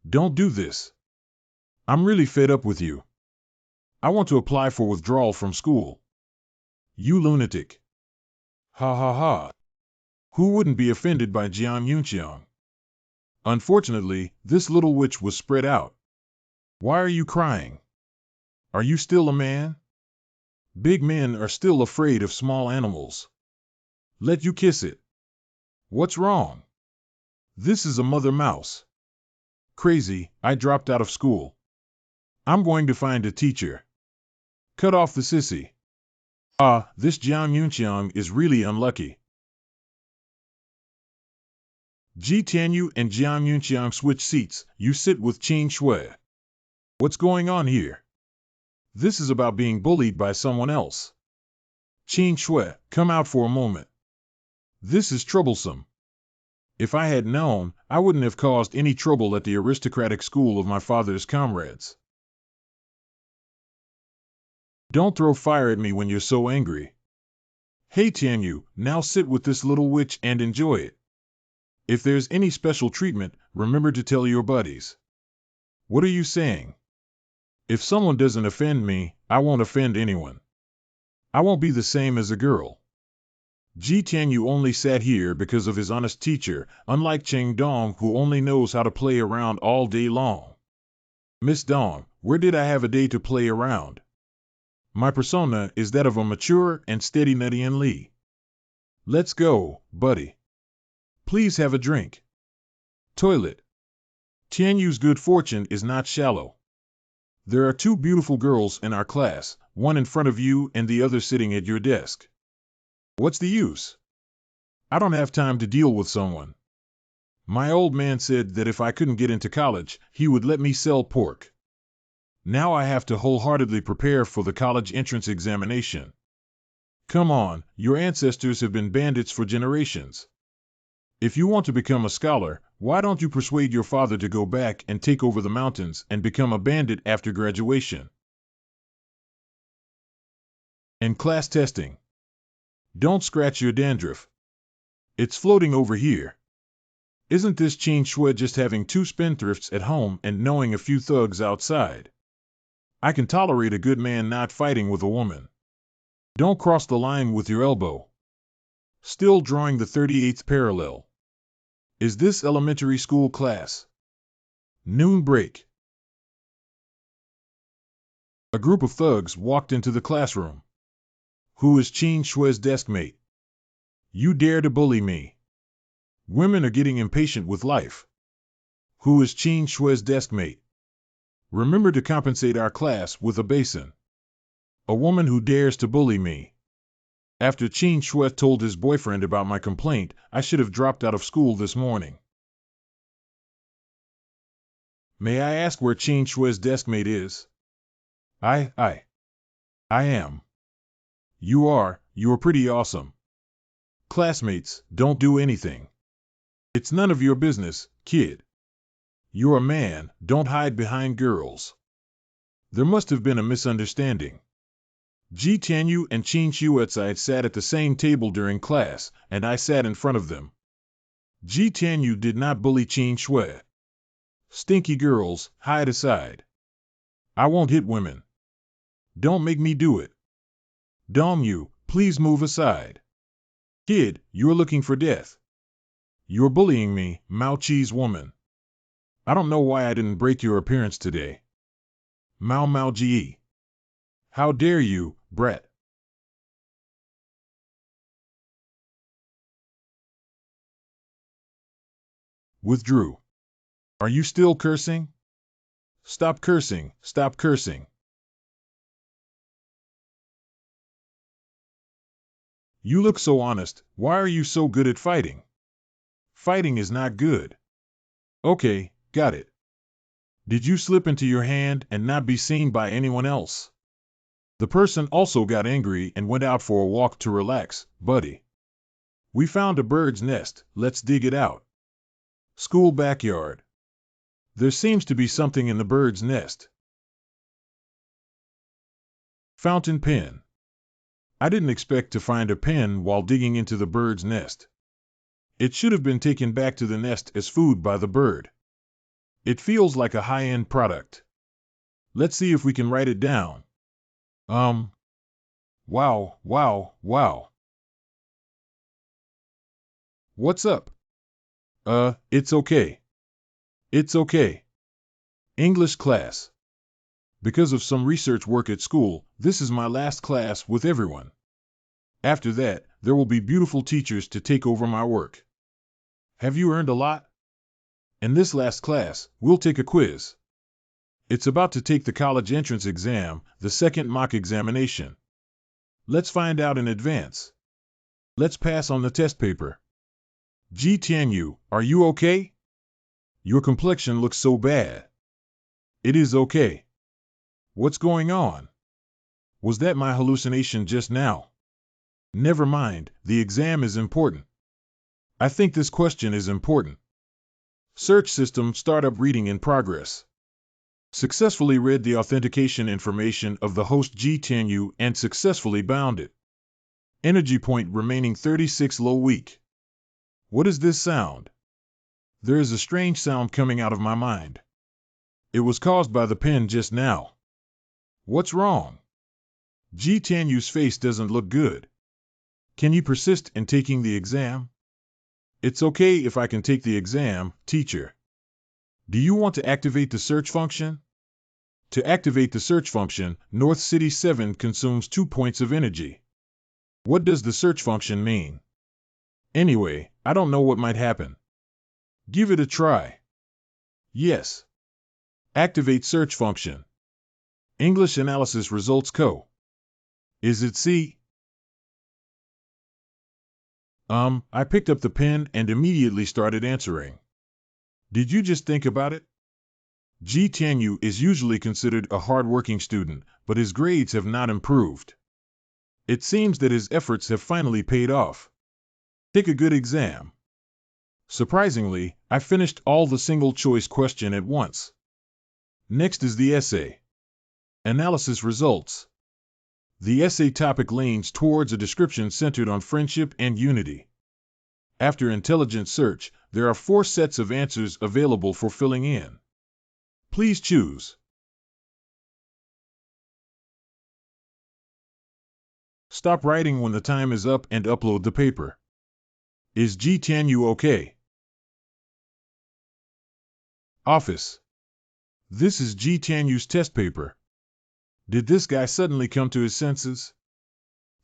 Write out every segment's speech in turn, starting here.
Don't do this. I'm really fed up with you. I want to apply for withdrawal from school. You lunatic. Ha ha ha. Who wouldn't be offended by Jiang Yunqiang? Unfortunately, this little witch was spread out. Why are you crying? Are you still a man? Big men are still afraid of small animals. Let you kiss it. What's wrong? This is a mother mouse. Crazy, I dropped out of school. I'm going to find a teacher. Cut off the sissy. Ah, this Jiang Yunqiang is really unlucky. Ji Tianyu and Jiang Yunqiang switch seats. You sit with Qin Shui. What's going on here? This is about being bullied by someone else. Qin Shui, come out for a moment. This is troublesome. If I had known, I wouldn't have caused any trouble at the aristocratic school of my father's comrades. Don't throw fire at me when you're so angry. Hey Tianyu, now sit with this little witch and enjoy it. If there's any special treatment, remember to tell your buddies. What are you saying? If someone doesn't offend me, I won't offend anyone. I won't be the same as a girl. Ji Tianyu only sat here because of his honest teacher, unlike Cheng Dong who only knows how to play around all day long. Miss Dong, where did I have a day to play around? My persona is that of a mature and steady Nadian Li. Let's go, buddy. Please have a drink. Toilet. Tianyu's good fortune is not shallow. There are two beautiful girls in our class, one in front of you and the other sitting at your desk. What's the use? I don't have time to deal with someone. My old man said that if I couldn't get into college, he would let me sell pork. Now I have to wholeheartedly prepare for the college entrance examination. Come on, your ancestors have been bandits for generations. If you want to become a scholar, why don't you persuade your father to go back and take over the mountains and become a bandit after graduation? And class testing. Don't scratch your dandruff. It's floating over here. Isn't this Qin Shui just having two spendthrifts at home and knowing a few thugs outside? I can tolerate a good man not fighting with a woman. Don't cross the line with your elbow. Still drawing the 38th parallel. Is this elementary school class? Noon break. A group of thugs walked into the classroom. Who is Qin Shui's deskmate? You dare to bully me. Women are getting impatient with life. Who is Qin Shui's deskmate? Remember to compensate our class with a basin. A woman who dares to bully me. After Qin Shui told his boyfriend about my complaint, I should have dropped out of school this morning. May I ask where Qin Shui's deskmate is? I am. You are pretty awesome. Classmates, don't do anything. It's none of your business, kid. You're a man, don't hide behind girls. There must have been a misunderstanding. Ji Tianyu and Qin Shuizi sat at the same table during class, and I sat in front of them. Ji Tianyu did not bully Qin Shui. Stinky girls, hide aside. I won't hit women. Don't make me do it. Dongyu, please move aside. Kid, you're looking for death. You're bullying me, Mao Chi's woman. I don't know why I didn't break your appearance today. Mao Ji. How dare you, brat. Withdrew. Are you still cursing? Stop cursing, stop cursing. You look so honest, why are you so good at fighting? Fighting is not good. Okay, got it. Did you slip into your hand and not be seen by anyone else? The person also got angry and went out for a walk to relax, buddy. We found a bird's nest, let's dig it out. School backyard. There seems to be something in the bird's nest. Fountain pen. I didn't expect to find a pen while digging into the bird's nest. It should have been taken back to the nest as food by the bird. It feels like a high-end product. Let's see if we can write it down. Wow, wow, wow. What's up? It's okay. It's okay. English class. Because of some research work at school, this is my last class with everyone. After that, there will be beautiful teachers to take over my work. Have you earned a lot? In this last class, we'll take a quiz. It's about to take the college entrance exam, the second mock examination. Let's find out in advance. Let's pass on the test paper. Ji Tianyu, are you okay? Your complexion looks so bad. It is okay. What's going on? Was that my hallucination just now? Never mind, the exam is important. I think this question is important. Search system startup reading in progress. Successfully read the authentication information of the host Ji Tianyu and successfully bound it. Energy point remaining 36 low weak. What is this sound? There is a strange sound coming out of my mind. It was caused by the pen just now. What's wrong? Ji Tianyu's face doesn't look good. Can you persist in taking the exam? It's okay if I can take the exam, teacher. Do you want to activate the search function? To activate the search function, North City 7 consumes 2 points of energy. What does the search function mean? Anyway, I don't know what might happen. Give it a try. Yes. Activate search function. English analysis results co. Is it C? I picked up the pen and immediately started answering. Did you just think about it? Ji Tianyu is usually considered a hard-working student, but his grades have not improved. It seems that his efforts have finally paid off. Take a good exam. Surprisingly, I finished all the single-choice question at once. Next is the essay. Analysis results. The essay topic leans towards a description centered on friendship and unity. After intelligent search, there are 4 sets of answers available for filling in. Please choose. Stop writing when the time is up and upload the paper. Is Ji Tianyu okay? Office. This is Ji Tianyu's test paper. Did this guy suddenly come to his senses?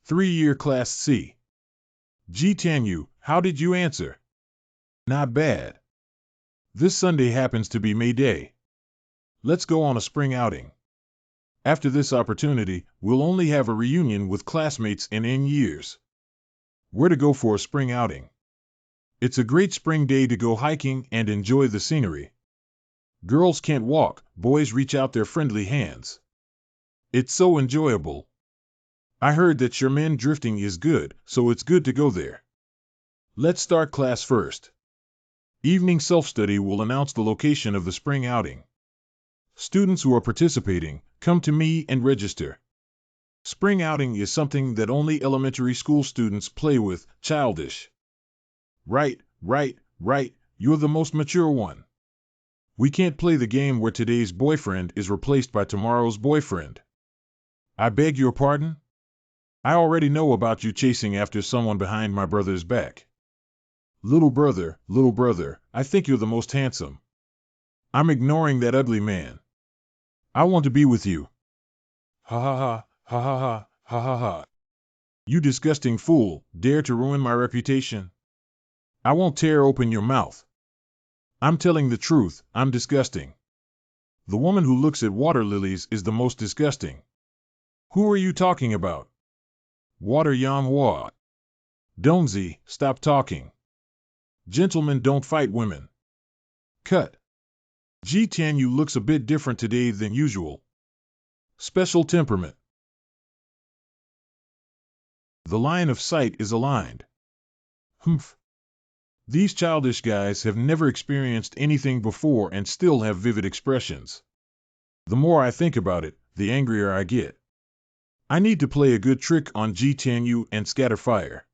3-year Class C. Ji Tianyu, how did you answer? Not bad. This Sunday happens to be May Day. Let's go on a spring outing. After this opportunity, we'll only have a reunion with classmates in N years. Where to go for a spring outing? It's a great spring day to go hiking and enjoy the scenery. Girls can't walk, boys reach out their friendly hands. It's so enjoyable. I heard that Sherman drifting is good, so it's good to go there. Let's start class first. Evening self-study will announce the location of the spring outing. Students who are participating, come to me and register. Spring outing is something that only elementary school students play with, childish. Right, you're the most mature one. We can't play the game where today's boyfriend is replaced by tomorrow's boyfriend. I beg your pardon? I already know about you chasing after someone behind my brother's back. Little brother, I think you're the most handsome. I'm ignoring that ugly man. I want to be with you. Ha ha ha, ha ha ha, ha ha ha. You disgusting fool, dare to ruin my reputation? I won't tear open your mouth. I'm telling the truth, I'm disgusting. The woman who looks at water lilies is the most disgusting. Who are you talking about? Water Yang Hua. Dongzi, stop talking. Gentlemen don't fight women. Cut. Ji Tianyu looks a bit different today than usual. Special temperament. The line of sight is aligned. Humph. These childish guys have never experienced anything before and still have vivid expressions. The more I think about it, the angrier I get. I need to play a good trick on Ji Tianyu and scatter fire.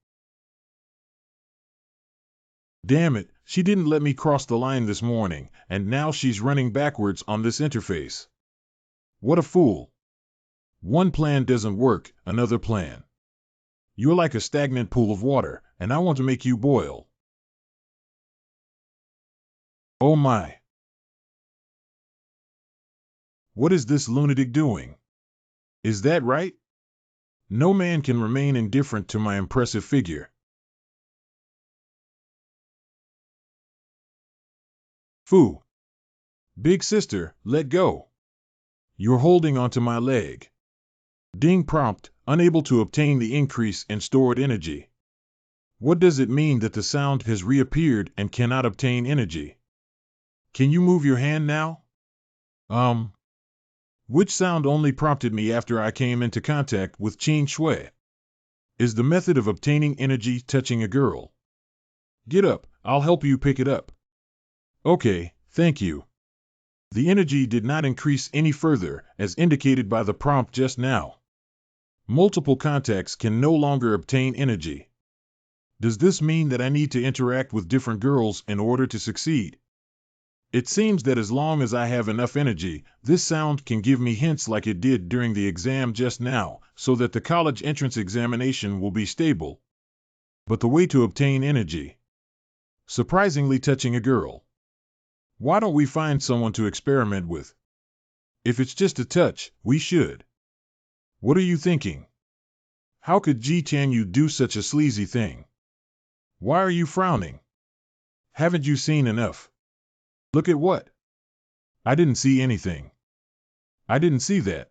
Damn it, She didn't let me cross the line this morning, and now she's running backwards on this interface. What a fool. One plan doesn't work, another plan. You're like a stagnant pool of water, and I want to make you boil. Oh my. What is this lunatic doing? Is that right? No man can remain indifferent to my impressive figure. Foo. Big sister, let go. You're holding onto my leg. Ding prompt, unable to obtain the increase in stored energy. What does it mean that the sound has reappeared and cannot obtain energy? Can you move your hand now? Which sound only prompted me after I came into contact with Qing Shui? Is the method of obtaining energy touching a girl? Get up, I'll help you pick it up. Okay, thank you. The energy did not increase any further, as indicated by the prompt just now. Multiple contacts can no longer obtain energy. Does this mean that I need to interact with different girls in order to succeed? It seems that as long as I have enough energy, this sound can give me hints like it did during the exam just now, so that the college entrance examination will be stable. But the way to obtain energy? Surprisingly touching a girl. Why don't we find someone to experiment with? If it's just a touch, we should. What are you thinking? How could Ji Tianyu do such a sleazy thing? Why are you frowning? Haven't you seen enough? Look at what? I didn't see anything. I didn't see that.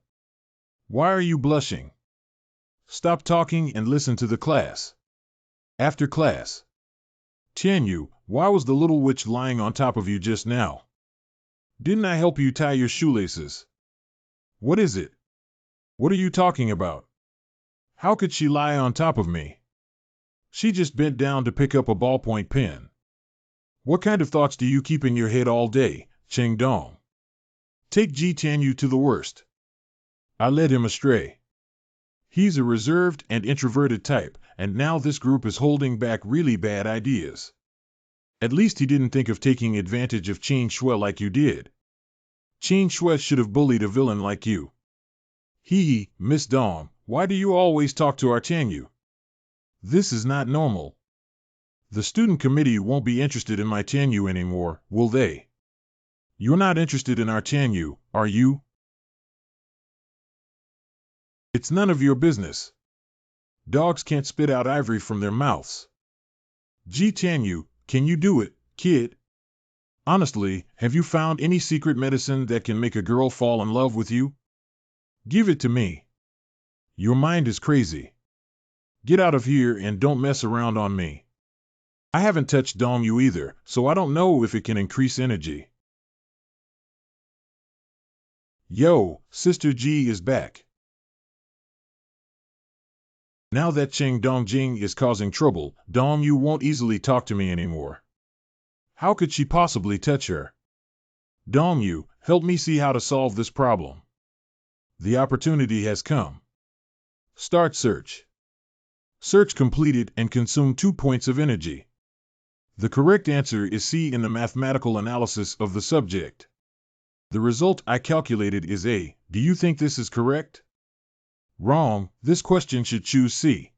Why are you blushing? Stop talking and listen to the class. After class. Tianyu, why was the little witch lying on top of you just now? Didn't I help you tie your shoelaces? What is it? What are you talking about? How could she lie on top of me? She just bent down to pick up a ballpoint pen. What kind of thoughts do you keep in your head all day, Cheng Dong? Take Ji Tianyu to the worst. I led him astray. He's a reserved and introverted type, and now this group is holding back really bad ideas. At least he didn't think of taking advantage of Qin Shui like you did. Qin Shui should have bullied a villain like you. Hee, Miss Dong, why do you always talk to our Tianyu? This is not normal. The student committee won't be interested in my Tianyu anymore, will they? You're not interested in our Tianyu, are you? It's none of your business. Dogs can't spit out ivory from their mouths. Ji Tianyu, can you do it, kid? Honestly, have you found any secret medicine that can make a girl fall in love with you? Give it to me. Your mind is crazy. Get out of here and don't mess around on me. I haven't touched Dongyu either, so I don't know if it can increase energy. Yo, Sister Ji is back. Now that Cheng Dongjing is causing trouble, Dongyu won't easily talk to me anymore. How could she possibly touch her? Dongyu, help me see how to solve this problem. The opportunity has come. Start search. Search completed and consumed 2 points of energy. The correct answer is C in the mathematical analysis of the subject. The result I calculated is A. Do you think this is correct? Wrong, this question should choose C.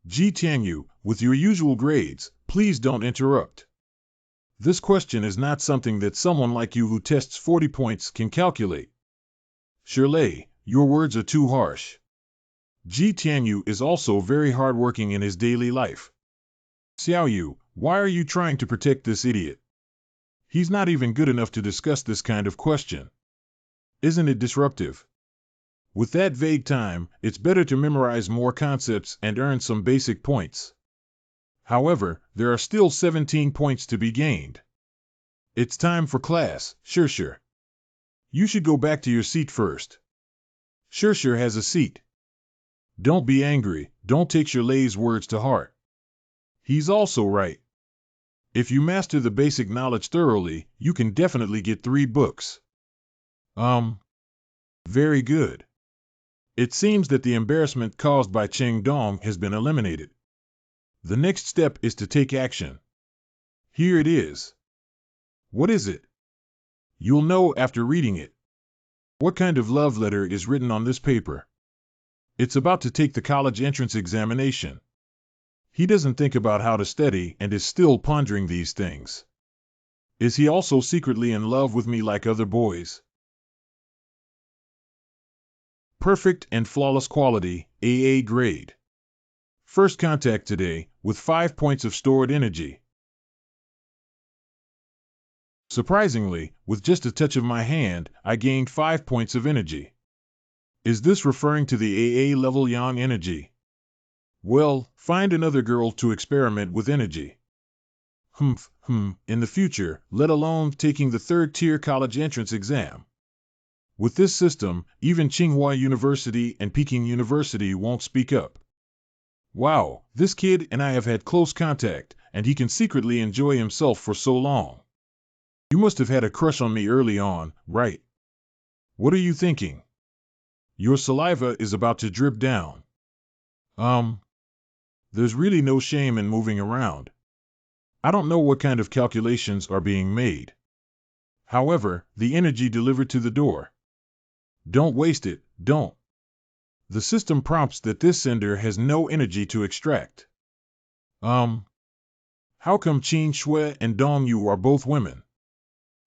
Ji Tianyu, with your usual grades, please don't interrupt. This question is not something that someone like you who tests 40 points can calculate. Shirley, your words are too harsh. Ji Tianyu is also very hardworking in his daily life. Xiaoyu, why are you trying to protect this idiot? He's not even good enough to discuss this kind of question. Isn't it disruptive? With that vague time, it's better to memorize more concepts and earn some basic points. However, there are still 17 points to be gained. It's time for class, Sure. You should go back to your seat first. Sure has a seat. Don't be angry, don't take Shirley's words to heart. He's also right. If you master the basic knowledge thoroughly, you can definitely get 3 books. Very good. It seems that the embarrassment caused by Cheng Dong has been eliminated. The next step is to take action. Here it is. What is it? You'll know after reading it. What kind of love letter is written on this paper? It's about to take the college entrance examination. He doesn't think about how to study and is still pondering these things. Is he also secretly in love with me like other boys? Perfect and flawless quality, AA grade. First contact today, with 5 points of stored energy. Surprisingly, with just a touch of my hand, I gained 5 points of energy. Is this referring to the AA level yang energy? Well, find another girl to experiment with energy. In the future, let alone taking the third-tier college entrance exam. With this system, even Tsinghua University and Peking University won't speak up. Wow, this kid and I have had close contact, and he can secretly enjoy himself for so long. You must have had a crush on me early on, right? What are you thinking? Your saliva is about to drip down. There's really no shame in moving around. I don't know what kind of calculations are being made. However, the energy delivered to the door. Don't waste it, don't. The system prompts that this sender has no energy to extract. How come Qin Shui and Dong Yu are both women?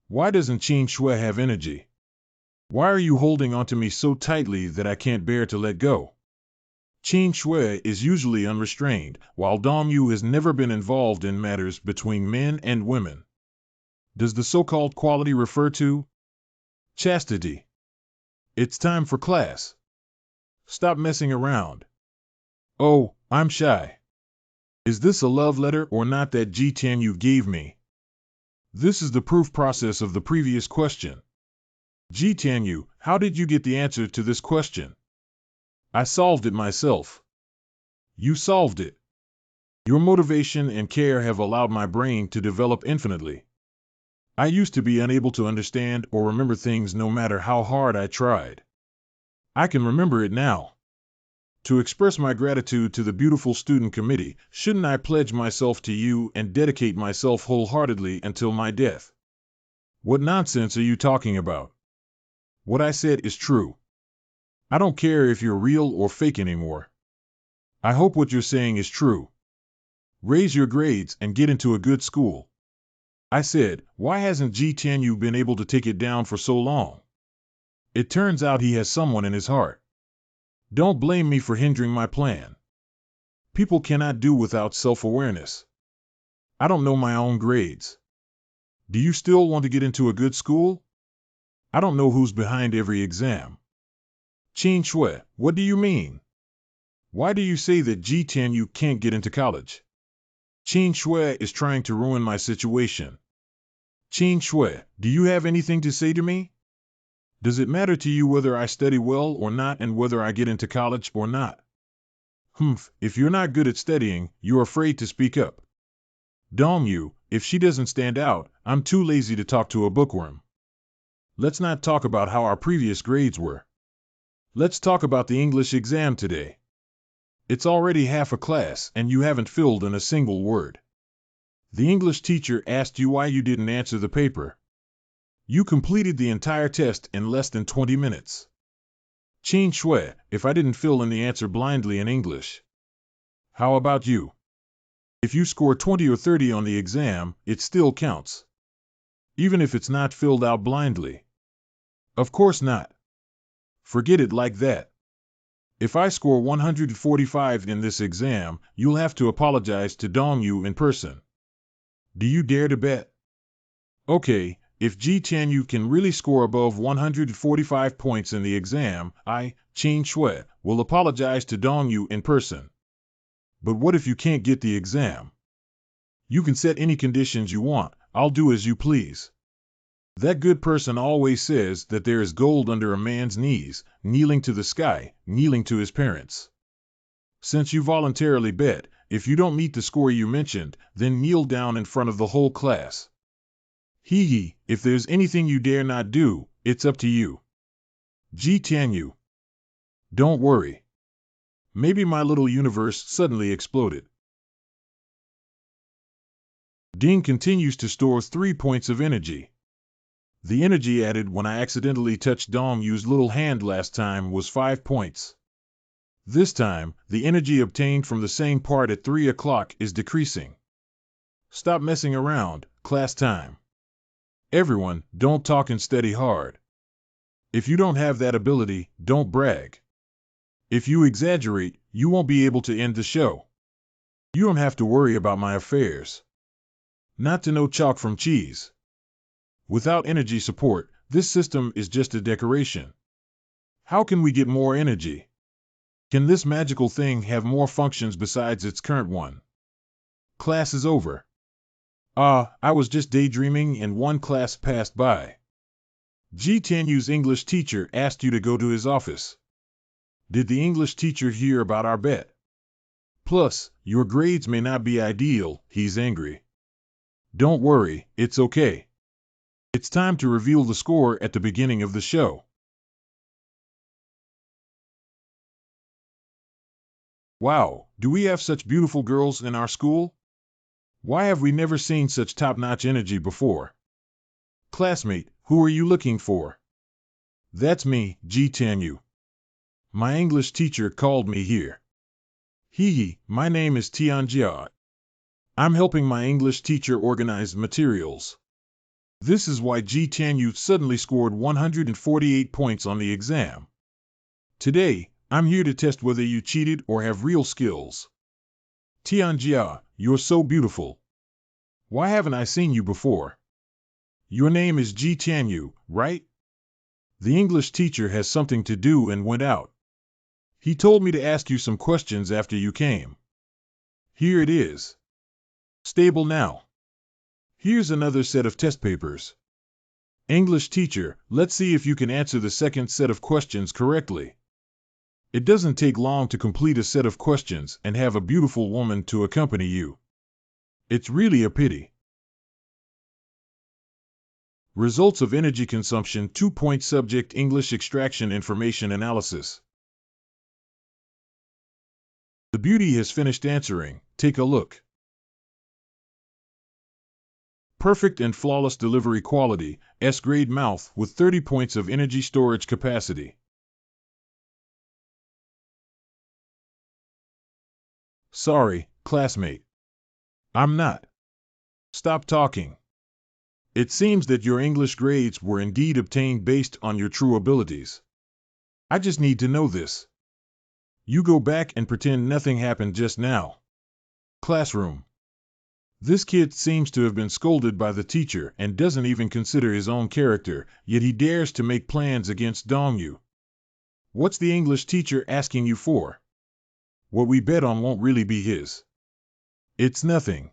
Why doesn't Qin Shui have energy? Why are you holding onto me so tightly that I can't bear to let go? Qin Shui is usually unrestrained, while Dong Yu has never been involved in matters between men and women. Does the so-called quality refer to chastity? It's time for class. Stop messing around. Oh, I'm shy. Is this a love letter or not that Ji Tianyu gave me? This is the proof process of the previous question. Ji Tianyu, how did you get the answer to this question? I solved it myself. You solved it. Your motivation and care have allowed my brain to develop infinitely. I used to be unable to understand or remember things no matter how hard I tried. I can remember it now. To express my gratitude to the beautiful student committee, shouldn't I pledge myself to you and dedicate myself wholeheartedly until my death? What nonsense are you talking about? What I said is true. I don't care if you're real or fake anymore. I hope what you're saying is true. Raise your grades and get into a good school. I said, why hasn't Ji Tianyu been able to take it down for so long? It turns out he has someone in his heart. Don't blame me for hindering my plan. People cannot do without self-awareness. I don't know my own grades. Do you still want to get into a good school? I don't know who's behind every exam. Qin Shui, what do you mean? Why do you say that Ji Tianyu can't get into college? Qin Shui is trying to ruin my situation. Qin Shui, do you have anything to say to me? Does it matter to you whether I study well or not and whether I get into college or not? If you're not good at studying, you're afraid to speak up. Dong Yu, if she doesn't stand out, I'm too lazy to talk to a bookworm. Let's not talk about how our previous grades were. Let's talk about the English exam today. It's already half a class and you haven't filled in a single word. The English teacher asked you why you didn't answer the paper. You completed the entire test in less than 20 minutes. Qin Shui, if I didn't fill in the answer blindly in English. How about you? If you score 20 or 30 on the exam, it still counts. Even if it's not filled out blindly. Of course not. Forget it like that. If I score 145 in this exam, you'll have to apologize to Dong Yu in person. Do you dare to bet? Okay, if Ji Tianyu can really score above 145 points in the exam, I, Qin Shui, will apologize to Dong Yu in person. But what if you can't get the exam? You can set any conditions you want, I'll do as you please. That good person always says that there is gold under a man's knees, kneeling to the sky, kneeling to his parents. Since you voluntarily bet, if you don't meet the score you mentioned, then kneel down in front of the whole class. Hee, if there's anything you dare not do, it's up to you. Ji Tianyu. Don't worry. Maybe my little universe suddenly exploded. Ding continues to store 3 points of energy. The energy added when I accidentally touched Dong Yu's little hand last time was 5 points. This time, the energy obtained from the same part at 3 o'clock is decreasing. Stop messing around, class time. Everyone, don't talk and study hard. If you don't have that ability, don't brag. If you exaggerate, you won't be able to end the show. You don't have to worry about my affairs. Not to know chalk from cheese. Without energy support, this system is just a decoration. How can we get more energy? Can this magical thing have more functions besides its current one? Class is over. I was just daydreaming and one class passed by. G10U's English teacher asked you to go to his office. Did the English teacher hear about our bet? Plus, your grades may not be ideal, he's angry. Don't worry, it's okay. It's time to reveal the score at the beginning of the show. Wow, do we have such beautiful girls in our school? Why have we never seen such top-notch energy before? Classmate, who are you looking for? That's me, G10U. My English teacher called me here. Hee, my name is Tianjia. I'm helping my English teacher organize materials. This is why G10U suddenly scored 148 points on the exam. Today, I'm here to test whether you cheated or have real skills. Tianjia, you're so beautiful. Why haven't I seen you before? Your name is G10U, right? The English teacher has something to do and went out. He told me to ask you some questions after you came. Here it is. Stable now. Here's another set of test papers. English teacher, let's see if you can answer the second set of questions correctly. It doesn't take long to complete a set of questions and have a beautiful woman to accompany you. It's really a pity. Results of energy consumption 2-point subject English extraction information analysis. The beauty has finished answering. Take a look. Perfect and flawless delivery quality, S-grade mouth with 30 points of energy storage capacity. Sorry, classmate. I'm not. Stop talking. It seems that your English grades were indeed obtained based on your true abilities. I just need to know this. You go back and pretend nothing happened just now. Classroom. This kid seems to have been scolded by the teacher and doesn't even consider his own character, yet he dares to make plans against Dongyu. What's the English teacher asking you for? What we bet on won't really be his. It's nothing.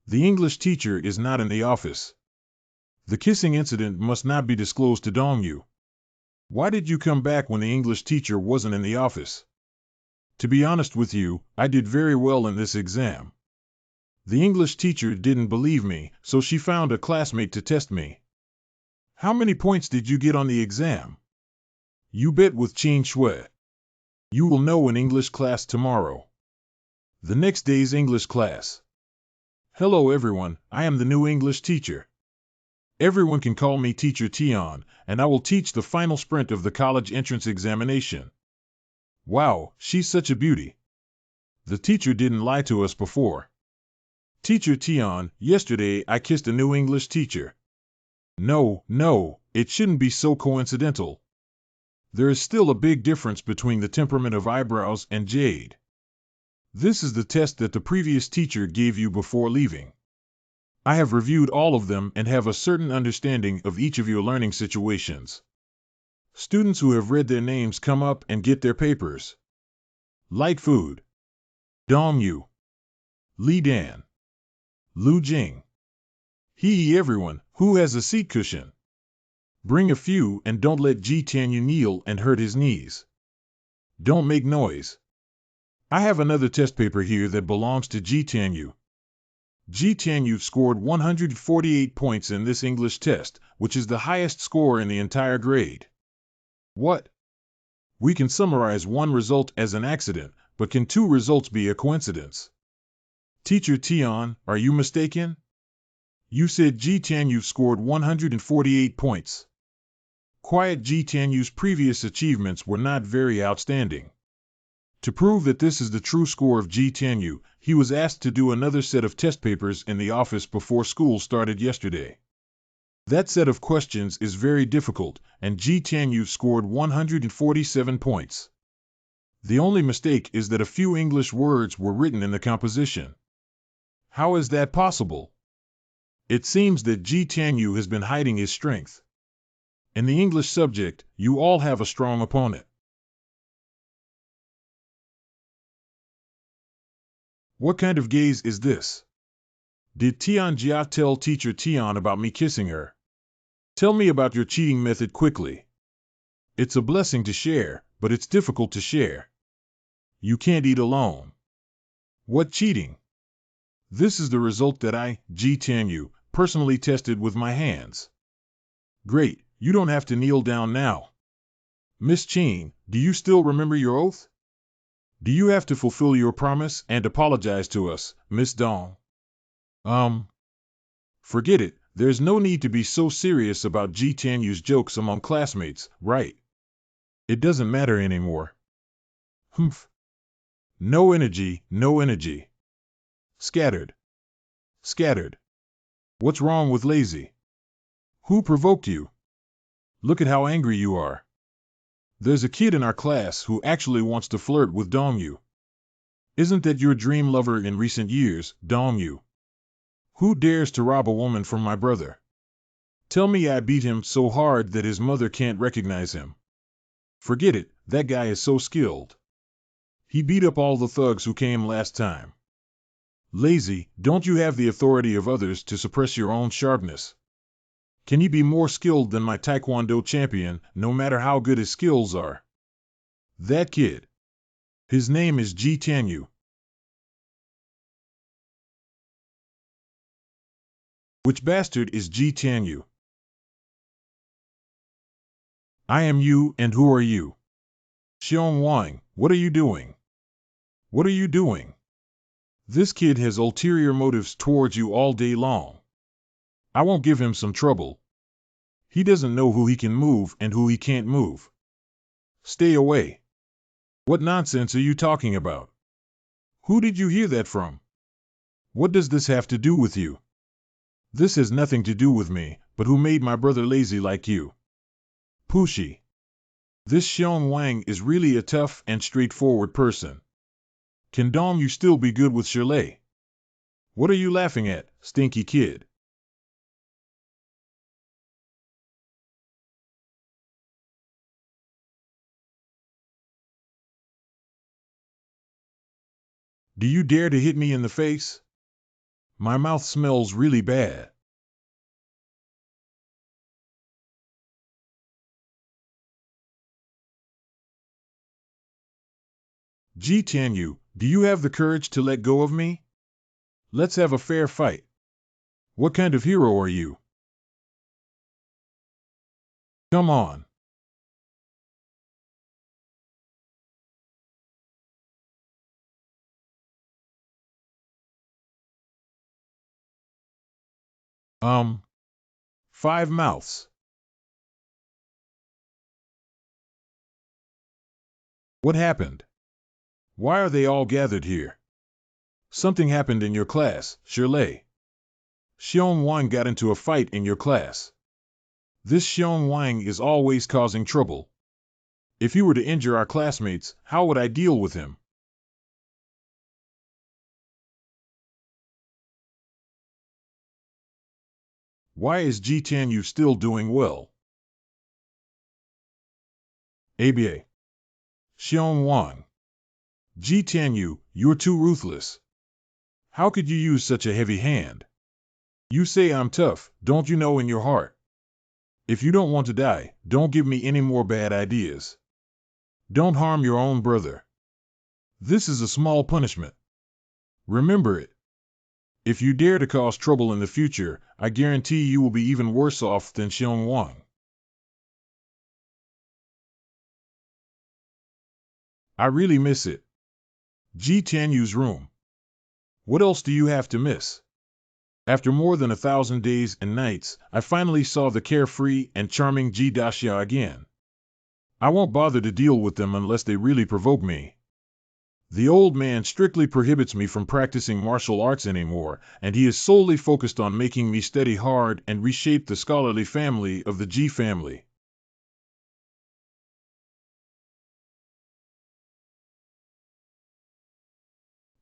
The English teacher is not in the office. The kissing incident must not be disclosed to Dongyu. Why did you come back when the English teacher wasn't in the office? To be honest with you, I did very well in this exam. The English teacher didn't believe me, so she found a classmate to test me. How many points did you get on the exam? You bet with Qin Shui. You will know in English class tomorrow. The next day's English class. Hello everyone, I am the new English teacher. Everyone can call me Teacher Tian, and I will teach the final sprint of the college entrance examination. Wow, she's such a beauty. The teacher didn't lie to us before. Teacher Tian, yesterday I kissed a new English teacher. No, it shouldn't be so coincidental. There is still a big difference between the temperament of eyebrows and jade. This is the test that the previous teacher gave you before leaving. I have reviewed all of them and have a certain understanding of each of your learning situations. Students who have read their names come up and get their papers. Light food. Dong Yu. Li Dan. Lu Jing. Hee everyone, who has a seat cushion? Bring a few and don't let G10U kneel and hurt his knees. Don't make noise. I have another test paper here that belongs to G10U. G10U scored 148 points in this English test, which is the highest score in the entire grade. What? We can summarize one result as an accident, but can two results be a coincidence? Teacher Tian, are you mistaken? You said G10U scored 148 points. Quiet G10U's previous achievements were not very outstanding. To prove that this is the true score of G10U, he was asked to do another set of test papers in the office before school started yesterday. That set of questions is very difficult, and G10U scored 147 points. The only mistake is that a few English words were written in the composition. How is that possible? It seems that G10U has been hiding his strength. In the English subject, you all have a strong opponent. What kind of gaze is this? Did Tian Jia tell teacher Tian about me kissing her? Tell me about your cheating method quickly. It's a blessing to share, but it's difficult to share. You can't eat alone. What cheating? This is the result that I, G10U, personally tested with my hands. Great, you don't have to kneel down now. Miss Ching, do you still remember your oath? Do you have to fulfill your promise and apologize to us, Miss Dong? Forget it, there's no need to be so serious about G10U's jokes among classmates, right? It doesn't matter anymore. Humph. No energy, no energy. Scattered. Scattered. What's wrong with lazy? Who provoked you? Look at how angry you are. There's a kid in our class who actually wants to flirt with Dongyu. Isn't that your dream lover in recent years, Dongyu? Who dares to rob a woman from my brother? Tell me I beat him so hard that his mother can't recognize him. Forget it, that guy is so skilled. He beat up all the thugs who came last time. Lazy, don't you have the authority of others to suppress your own sharpness? Can he be more skilled than my Taekwondo champion, no matter how good his skills are? That kid. His name is G10U. Which bastard is G10U? I am you, and who are you? Xiong Wang, what are you doing? What are you doing? This kid has ulterior motives towards you all day long. I won't give him some trouble. He doesn't know who he can move and who he can't move. Stay away. What nonsense are you talking about? Who did you hear that from? What does this have to do with you? This has nothing to do with me, but who made my brother lazy like you? Pushi. This Xiong Wang is really a tough and straightforward person. Can Dongyu still be good with Shirley? What are you laughing at, stinky kid? Do you dare to hit me in the face? My mouth smells really bad. G10U, do you have the courage to let go of me? Let's have a fair fight. What kind of hero are you? Come on. Five mouths. What happened? Why are they all gathered here? Something happened in your class, Shirley. Xiong Wang got into a fight in your class. This Xiong Wang is always causing trouble. If he were to injure our classmates, how would I deal with him? Why is G10U still doing well? ABA. Xiong Wang. G10U, you're too ruthless. How could you use such a heavy hand? You say I'm tough, don't you know in your heart? If you don't want to die, don't give me any more bad ideas. Don't harm your own brother. This is a small punishment. Remember it. If you dare to cause trouble in the future, I guarantee you will be even worse off than Xiong Wang. I really miss it. G10U's room. What else do you have to miss? After more than 1,000 days and nights, I finally saw the carefree and charming Ji Daxia again. I won't bother to deal with them unless they really provoke me. The old man strictly prohibits me from practicing martial arts anymore, and he is solely focused on making me study hard and reshape the scholarly family of the Ji family.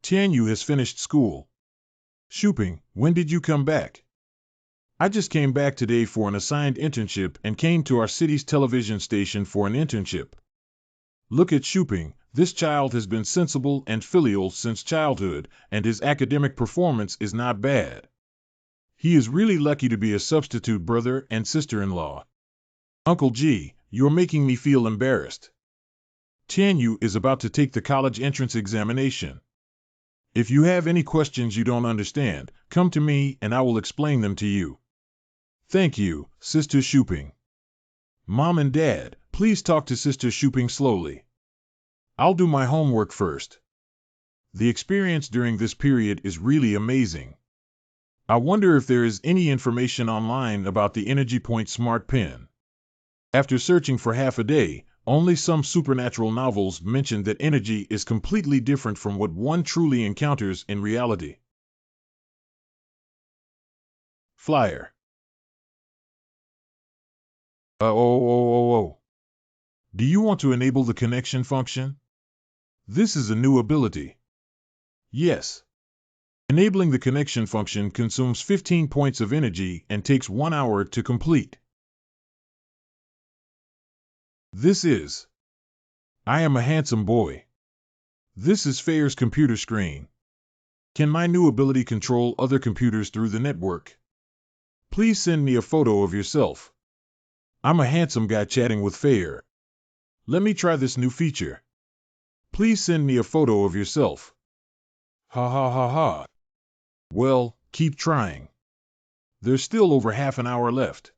Tianyu has finished school. Shuping, when did you come back? I just came back today for an assigned internship and came to our city's television station for an internship. Look at Shuping, this child has been sensible and filial since childhood, and his academic performance is not bad. He is really lucky to be a substitute brother and sister-in-law. Uncle G, you're making me feel embarrassed. Tianyu is about to take the college entrance examination. If you have any questions you don't understand, come to me and I will explain them to you. Thank you, Sister Shuping. Mom and Dad, please talk to Sister Shuping slowly. I'll do my homework first. The experience during this period is really amazing. I wonder if there is any information online about the Energy Point Smart Pen. After searching for half a day, only some supernatural novels mention that energy is completely different from what one truly encounters in reality. Flyer. Do you want to enable the connection function? This is a new ability. Yes. Enabling the connection function consumes 15 points of energy and takes 1 hour to complete. I am a handsome boy. This is Fair's computer screen. Can my new ability control other computers through the network? Please send me a photo of yourself. I'm a handsome guy chatting with Fair. Let me try this new feature. Please send me a photo of yourself. Ha ha ha ha. Well, keep trying. There's still over half an hour left.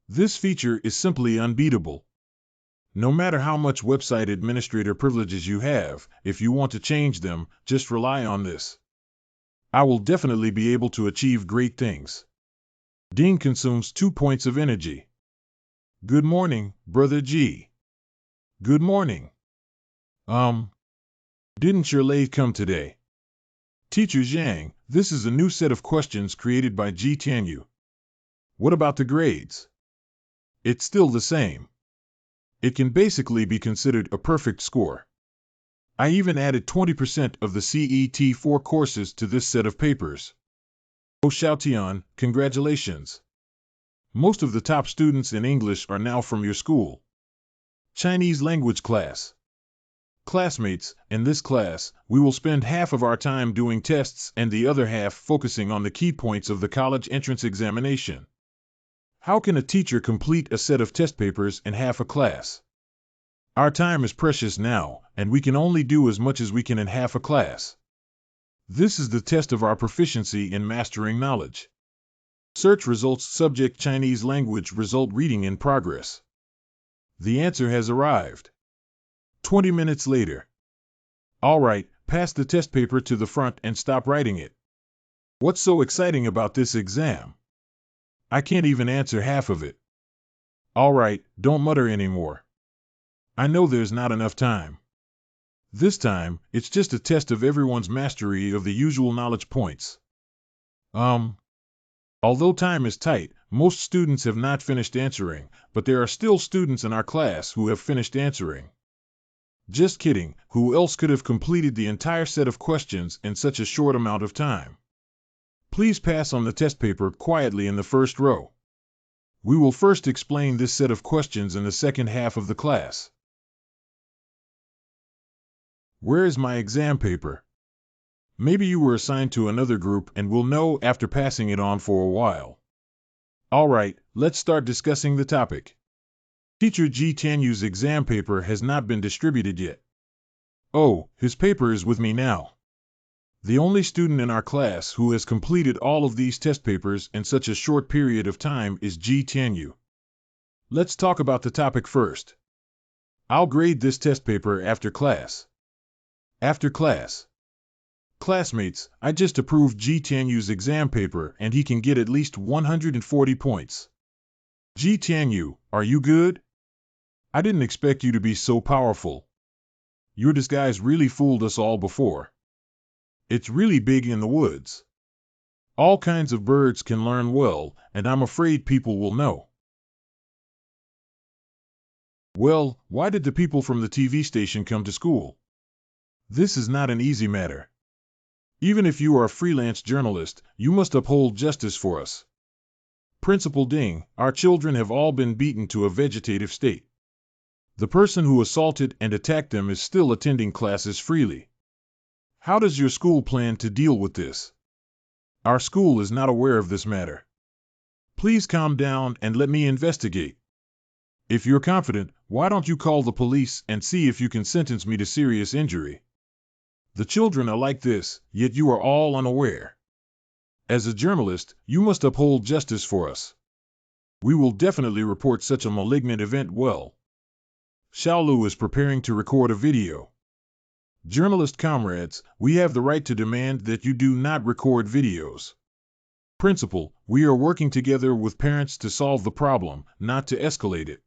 This feature is simply unbeatable. No matter how much website administrator privileges you have, if you want to change them, just rely on this. I will definitely be able to achieve great things. Dean consumes 2 points of energy. Good morning, Brother G. Good morning. Didn't your lathe come today? Teacher Zhang, this is a new set of questions created by Ji Tianyu. What about the grades? It's still the same. It can basically be considered a perfect score. I even added 20% of the CET4 courses to this set of papers. Oh Xiaotian, congratulations. Most of the top students in English are now from your school. Chinese language class. Classmates, in this class, we will spend half of our time doing tests and the other half focusing on the key points of the college entrance examination. How can a teacher complete a set of test papers in half a class? Our time is precious now, and we can only do as much as we can in half a class. This is the test of our proficiency in mastering knowledge. Search results subject Chinese language result reading in progress. The answer has arrived. 20 minutes later. All right, pass the test paper to the front and stop writing it. What's so exciting about this exam? I can't even answer half of it. All right, don't mutter anymore. I know there's not enough time. This time, it's just a test of everyone's mastery of the usual knowledge points. Although time is tight, most students have not finished answering, but there are still students in our class who have finished answering. Just kidding, who else could have completed the entire set of questions in such a short amount of time? Please pass on the test paper quietly in the first row. We will first explain this set of questions in the second half of the class. Where is my exam paper? Maybe you were assigned to another group and will know after passing it on for a while. All right, let's start discussing the topic. Teacher Ji Tianyu's exam paper has not been distributed yet. Oh, his paper is with me now. The only student in our class who has completed all of these test papers in such a short period of time is Ji Tianyu. Let's talk about the topic first. I'll grade this test paper after class. After class. Classmates, I just approved Ji Tianyu's exam paper and he can get at least 140 points. Ji Tianyu, are you good? I didn't expect you to be so powerful. Your disguise really fooled us all before. It's really big in the woods. All kinds of birds can learn well, and I'm afraid people will know. Well, why did the people from the TV station come to school? This is not an easy matter. Even if you are a freelance journalist, you must uphold justice for us. Principal Ding, our children have all been beaten to a vegetative state. The person who assaulted and attacked them is still attending classes freely. How does your school plan to deal with this? Our school is not aware of this matter. Please calm down and let me investigate. If you're confident, why don't you call the police and see if you can sentence me to serious injury? The children are like this, yet you are all unaware. As a journalist, you must uphold justice for us. We will definitely report such a malignant event well. Xiaolu is preparing to record a video. Journalist comrades, we have the right to demand that you do not record videos. Principal, we are working together with parents to solve the problem, not to escalate it.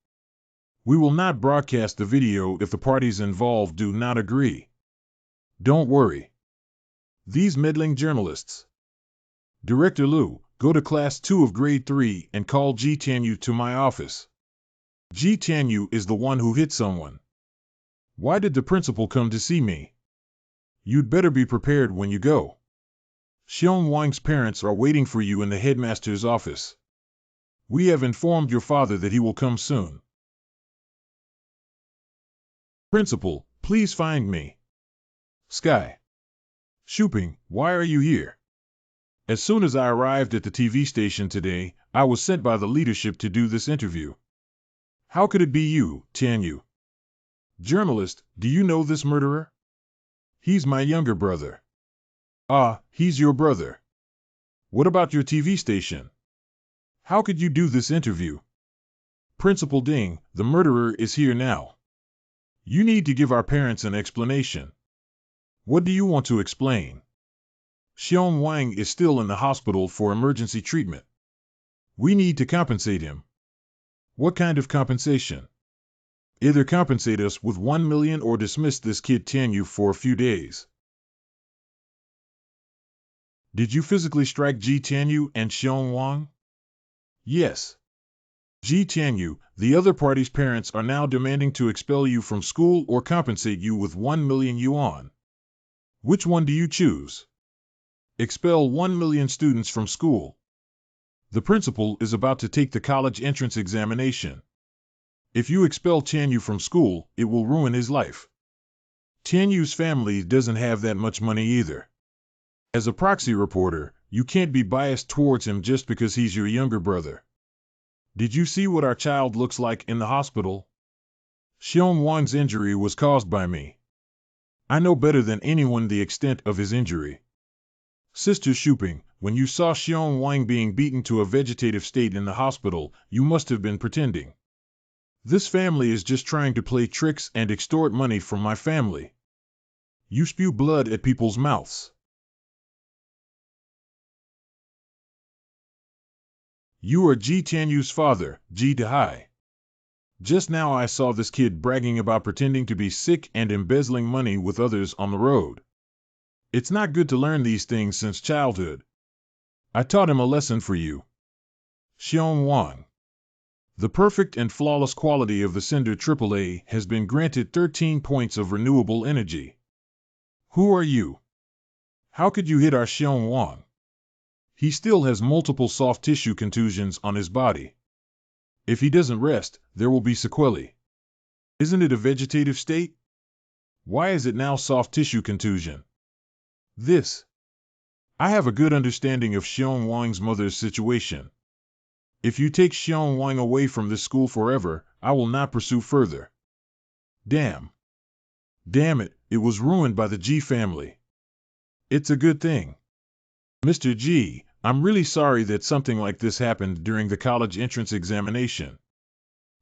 We will not broadcast the video if the parties involved do not agree. Don't worry. These meddling journalists. Director Liu, go to Class 2 of Grade 3 and call Ji Tianyu to my office. Ji Tianyu is the one who hit someone. Why did the principal come to see me? You'd better be prepared when you go. Xiong Wang's parents are waiting for you in the headmaster's office. We have informed your father that he will come soon. Principal, please find me. Sky. Shuping, why are you here? As soon as I arrived at the TV station today, I was sent by the leadership to do this interview. How could it be you, Tianyu? Journalist, do you know this murderer? He's my younger brother. Ah, he's your brother. What about your TV station? How could you do this interview? Principal Ding, the murderer is here now. You need to give our parents an explanation. What do you want to explain? Xiong Wang is still in the hospital for emergency treatment. We need to compensate him. What kind of compensation? Either compensate us with 1 million or dismiss this kid Tianyu for a few days. Did you physically strike Ji Tianyu and Xiong Wang? Yes. Ji Tianyu, the other party's parents are now demanding to expel you from school or compensate you with 1 million yuan. Which one do you choose? Expel 1 million students from school. The principal is about to take the college entrance examination. If you expel Tianyu from school, it will ruin his life. Tianyu's family doesn't have that much money either. As a proxy reporter, you can't be biased towards him just because he's your younger brother. Did you see what our child looks like in the hospital? Xiong Wang's injury was caused by me. I know better than anyone the extent of his injury. Sister Shuping, when you saw Xiong Wang being beaten to a vegetative state in the hospital, you must have been pretending. This family is just trying to play tricks and extort money from my family. You spew blood at people's mouths. You are Ji Tianyu's father, Ji Dehai. Just now I saw this kid bragging about pretending to be sick and embezzling money with others on the road. It's not good to learn these things since childhood. I taught him a lesson for you. Xiong Wang. The perfect and flawless quality of the Cinder AAA has been granted 13 points of renewable energy. Who are you? How could you hit our Xiong Wang? He still has multiple soft tissue contusions on his body. If he doesn't rest, there will be sequelae. Isn't it a vegetative state? Why is it now soft tissue contusion? I have a good understanding of Xiong Wang's mother's situation. If you take Xiong Wang away from this school forever, I will not pursue further. Damn. Damn it, it was ruined by the Ji family. It's a good thing. Mr. Ji, I'm really sorry that something like this happened during the college entrance examination.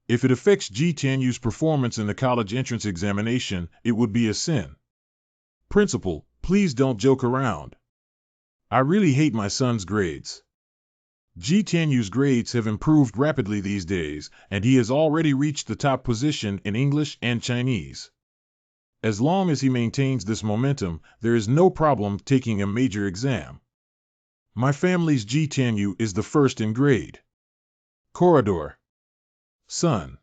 If it affects Ji Tianyu's performance in the college entrance examination, it would be a sin. Principal, Please don't joke around. I really hate my son's grades. Ji Tianyu's grades have improved rapidly these days, and he has already reached the top position in English and Chinese. As long as he maintains this momentum, there is no problem taking a major exam. My family's Ji Tianyu is the first in grade. Corridor. Son.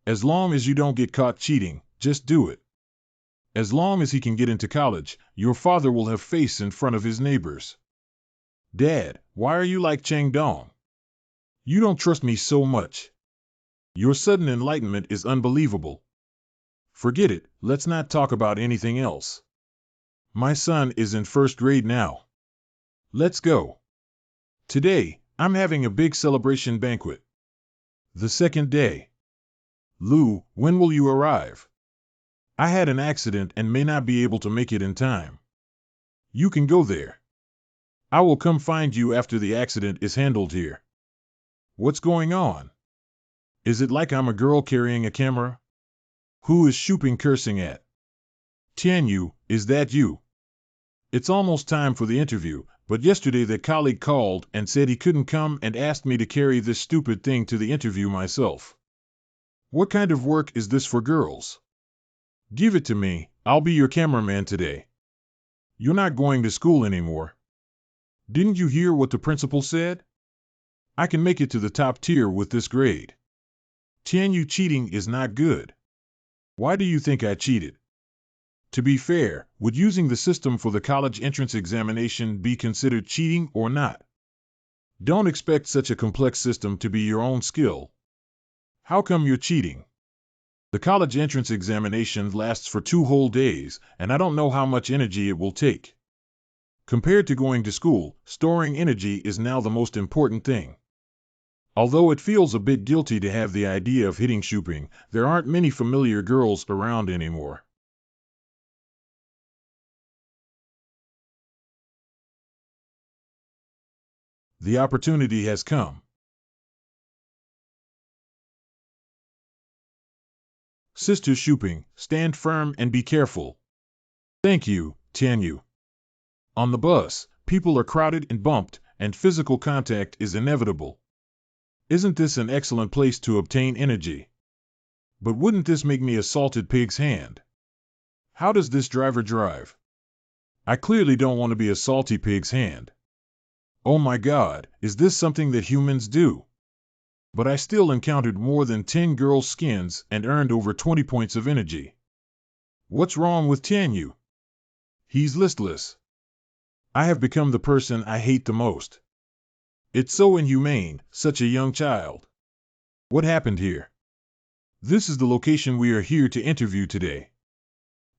As long as you don't get caught cheating, just do it. As long as he can get into college, your father will have face in front of his neighbors. Dad, why are you like Chang Dong? You don't trust me so much. Your sudden enlightenment is unbelievable. Forget it, let's not talk about anything else. My son is in first grade now. Let's go. Today, I'm having a big celebration banquet. The second day. Lou, when will you arrive? I had an accident and may not be able to make it in time. You can go there. I will come find you after the accident is handled here. What's going on? Is it like I'm a girl carrying a camera? Who is Shuping cursing at? Tianyu, is that you? It's almost time for the interview, but yesterday that colleague called and said he couldn't come and asked me to carry this stupid thing to the interview myself. What kind of work is this for girls? Give it to me, I'll be your cameraman today. You're not going to school anymore. Didn't you hear what the principal said? I can make it to the top tier with this grade. Tianyu cheating is not good. Why do you think I cheated? To be fair, would using the system for the college entrance examination be considered cheating or not? Don't expect such a complex system to be your own skill. How come you're cheating? The college entrance examination lasts for 2 whole days, and I don't know how much energy it will take. Compared to going to school, storing energy is now the most important thing. Although it feels a bit guilty to have the idea of hitting Shuping, there aren't many familiar girls around anymore. The opportunity has come. Sister Shuping, stand firm and be careful. Thank you, Tianyu. On the bus, people are crowded and bumped, and physical contact is inevitable. Isn't this an excellent place to obtain energy? But wouldn't this make me a salted pig's hand? How does this driver drive? I clearly don't want to be a salty pig's hand. Oh my God, is this something that humans do? But I still encountered more than 10 girls' skins and earned over 20 points of energy. What's wrong with Tianyu? He's listless. I have become the person I hate the most. It's so inhumane, such a young child. What happened here? This is the location we are here to interview today.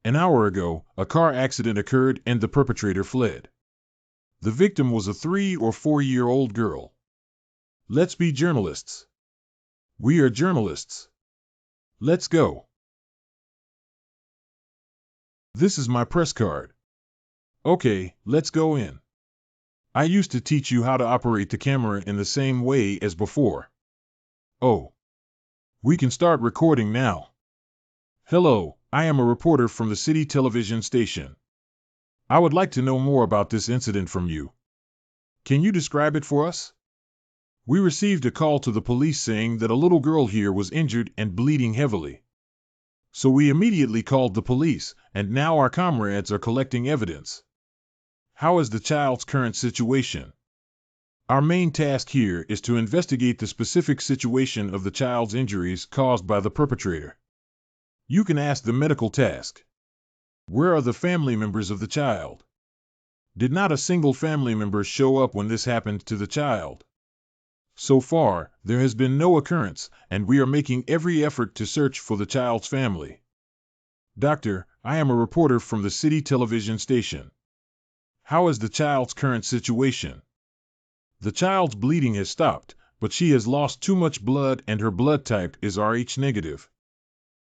An hour ago, a car accident occurred and the perpetrator fled. The victim was a 3 or 4-year-old girl. Let's be journalists. We are journalists. Let's go. This is my press card. Okay, let's go in. I used to teach you how to operate the camera in the same way as before. Oh. We can start recording now. Hello, I am a reporter from the city television station. I would like to know more about this incident from you. Can you describe it for us? We received a call to the police saying that a little girl here was injured and bleeding heavily. So we immediately called the police, and now our comrades are collecting evidence. How is the child's current situation? Our main task here is to investigate the specific situation of the child's injuries caused by the perpetrator. You can ask the medical task. Where are the family members of the child? Did not a single family member show up when this happened to the child? So far, there has been no occurrence, and we are making every effort to search for the child's family. Doctor, I am a reporter from the city television station. How is the child's current situation? The child's bleeding has stopped, but she has lost too much blood and her blood type is Rh negative.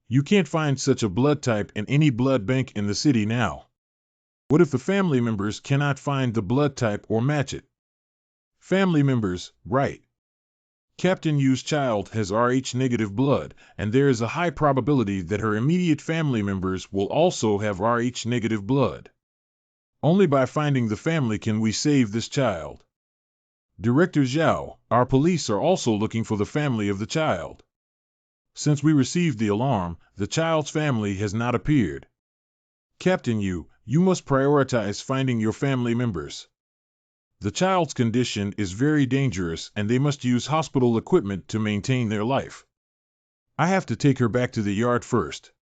You can't find such a blood type in any blood bank in the city now. What if the family members cannot find the blood type or match it? Family members, right. Captain Yu's child has Rh negative blood, and there is a high probability that her immediate family members will also have Rh negative blood. Only by finding the family can we save this child. Director Zhao, our police are also looking for the family of the child. Since we received the alarm, the child's family has not appeared. Captain you must prioritize finding your family members. The child's condition is very dangerous and they must use hospital equipment to maintain their life. I have to take her back to the yard first.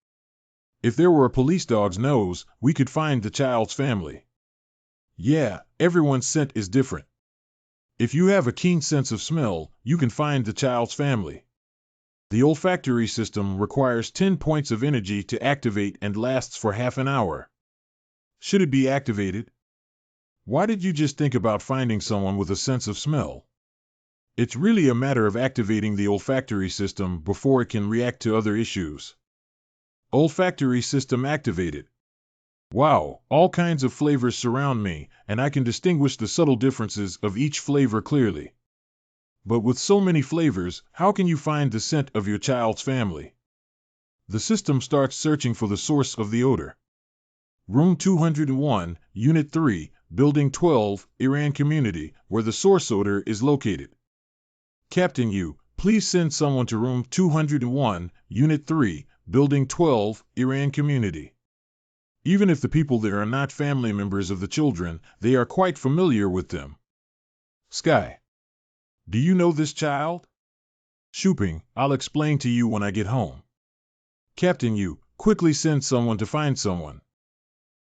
If there were a police dog's nose, we could find the child's family. Yeah, everyone's scent is different. If you have a keen sense of smell, you can find the child's family. The olfactory system requires 10 points of energy to activate and lasts for half an hour. Should it be activated? Why did you just think about finding someone with a sense of smell? It's really a matter of activating the olfactory system before it can react to other issues. Olfactory system activated. Wow, all kinds of flavors surround me, and I can distinguish the subtle differences of each flavor clearly. But with so many flavors, how can you find the scent of your child's family? The system starts searching for the source of the odor. Room 201, Unit 3, Building 12, Iran Community, where the source odor is located. Captain please send someone to Room 201, Unit 3, Building 12, Iran Community. Even if the people there are not family members of the children, they are quite familiar with them. Sky. Do you know this child? Shooping, I'll explain to you when I get home. Captain quickly send someone to find someone.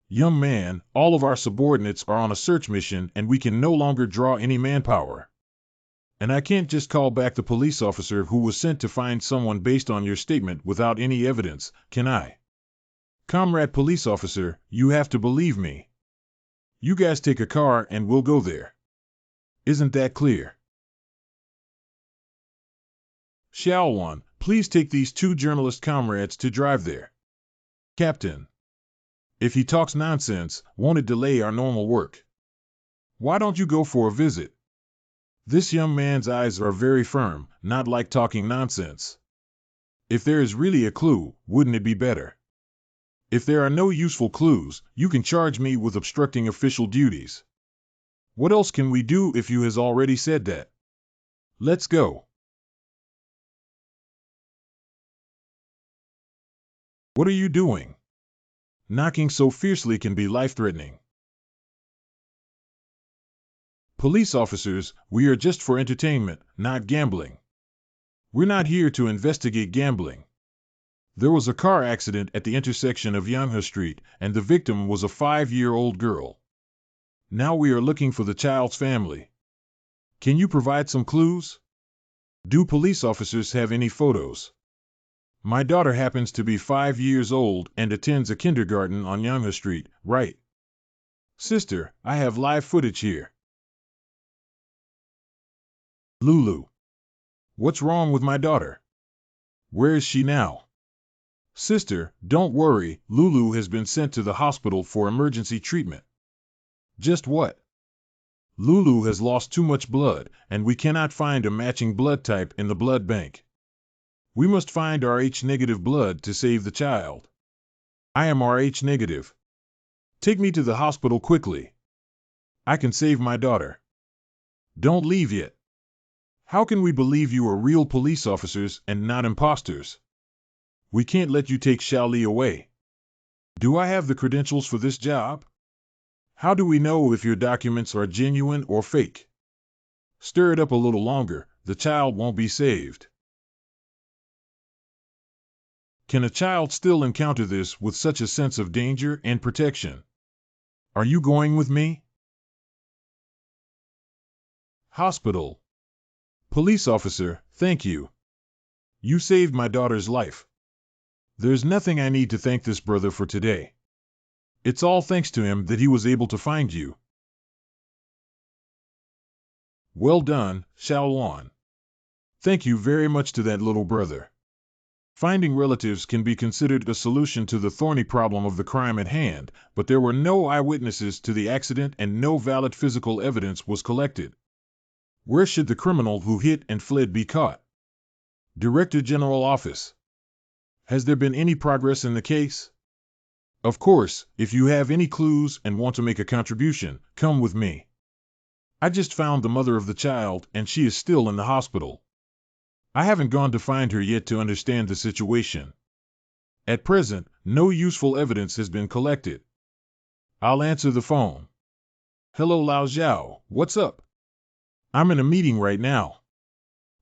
Young man, all of our subordinates are on a search mission and we can no longer draw any manpower. And I can't just call back the police officer who was sent to find someone based on your statement without any evidence, can I? Comrade police officer, you have to believe me. You guys take a car and we'll go there. Isn't that clear? Xiaowan, please take these 2 journalist comrades to drive there. Captain. If he talks nonsense, won't it delay our normal work? Why don't you go for a visit? This young man's eyes are very firm, not like talking nonsense. If there is really a clue, wouldn't it be better? If there are no useful clues, you can charge me with obstructing official duties. What else can we do if you has already said that? Let's go. What are you doing? Knocking so fiercely can be life-threatening. Police officers, we are just for entertainment, not gambling. We're not here to investigate gambling. There was a car accident at the intersection of Manhua Street, and the victim was a 5-year-old girl. Now we are looking for the child's family. Can you provide some clues? Do police officers have any photos? My daughter happens to be 5 years old and attends a kindergarten on Manhua Street, right? Sister, I have live footage here. Lulu. What's wrong with my daughter? Where is she now? Sister, don't worry, Lulu has been sent to the hospital for emergency treatment. Just what? Lulu has lost too much blood, and we cannot find a matching blood type in the blood bank. We must find Rh-negative blood to save the child. I am Rh-negative. Take me to the hospital quickly. I can save my daughter. Don't leave yet. How can we believe you are real police officers and not imposters? We can't let you take Xiaoli away. Do I have the credentials for this job? How do we know if your documents are genuine or fake? Stir it up a little longer, the child won't be saved. Can a child still encounter this with such a sense of danger and protection? Are you going with me? Hospital. Police officer, thank you. You saved my daughter's life. There's nothing I need to thank this brother for today. It's all thanks to him that he was able to find you. Well done, Xiaowan. Thank you very much to that little brother. Finding relatives can be considered a solution to the thorny problem of the crime at hand, but there were no eyewitnesses to the accident and no valid physical evidence was collected. Where should the criminal who hit and fled be caught? Director General Office. Has there been any progress in the case? Of course, if you have any clues and want to make a contribution, come with me. I just found the mother of the child, and she is still in the hospital. I haven't gone to find her yet to understand the situation. At present, no useful evidence has been collected. I'll answer the phone. Hello, Lao Zhao, what's up? I'm in a meeting right now.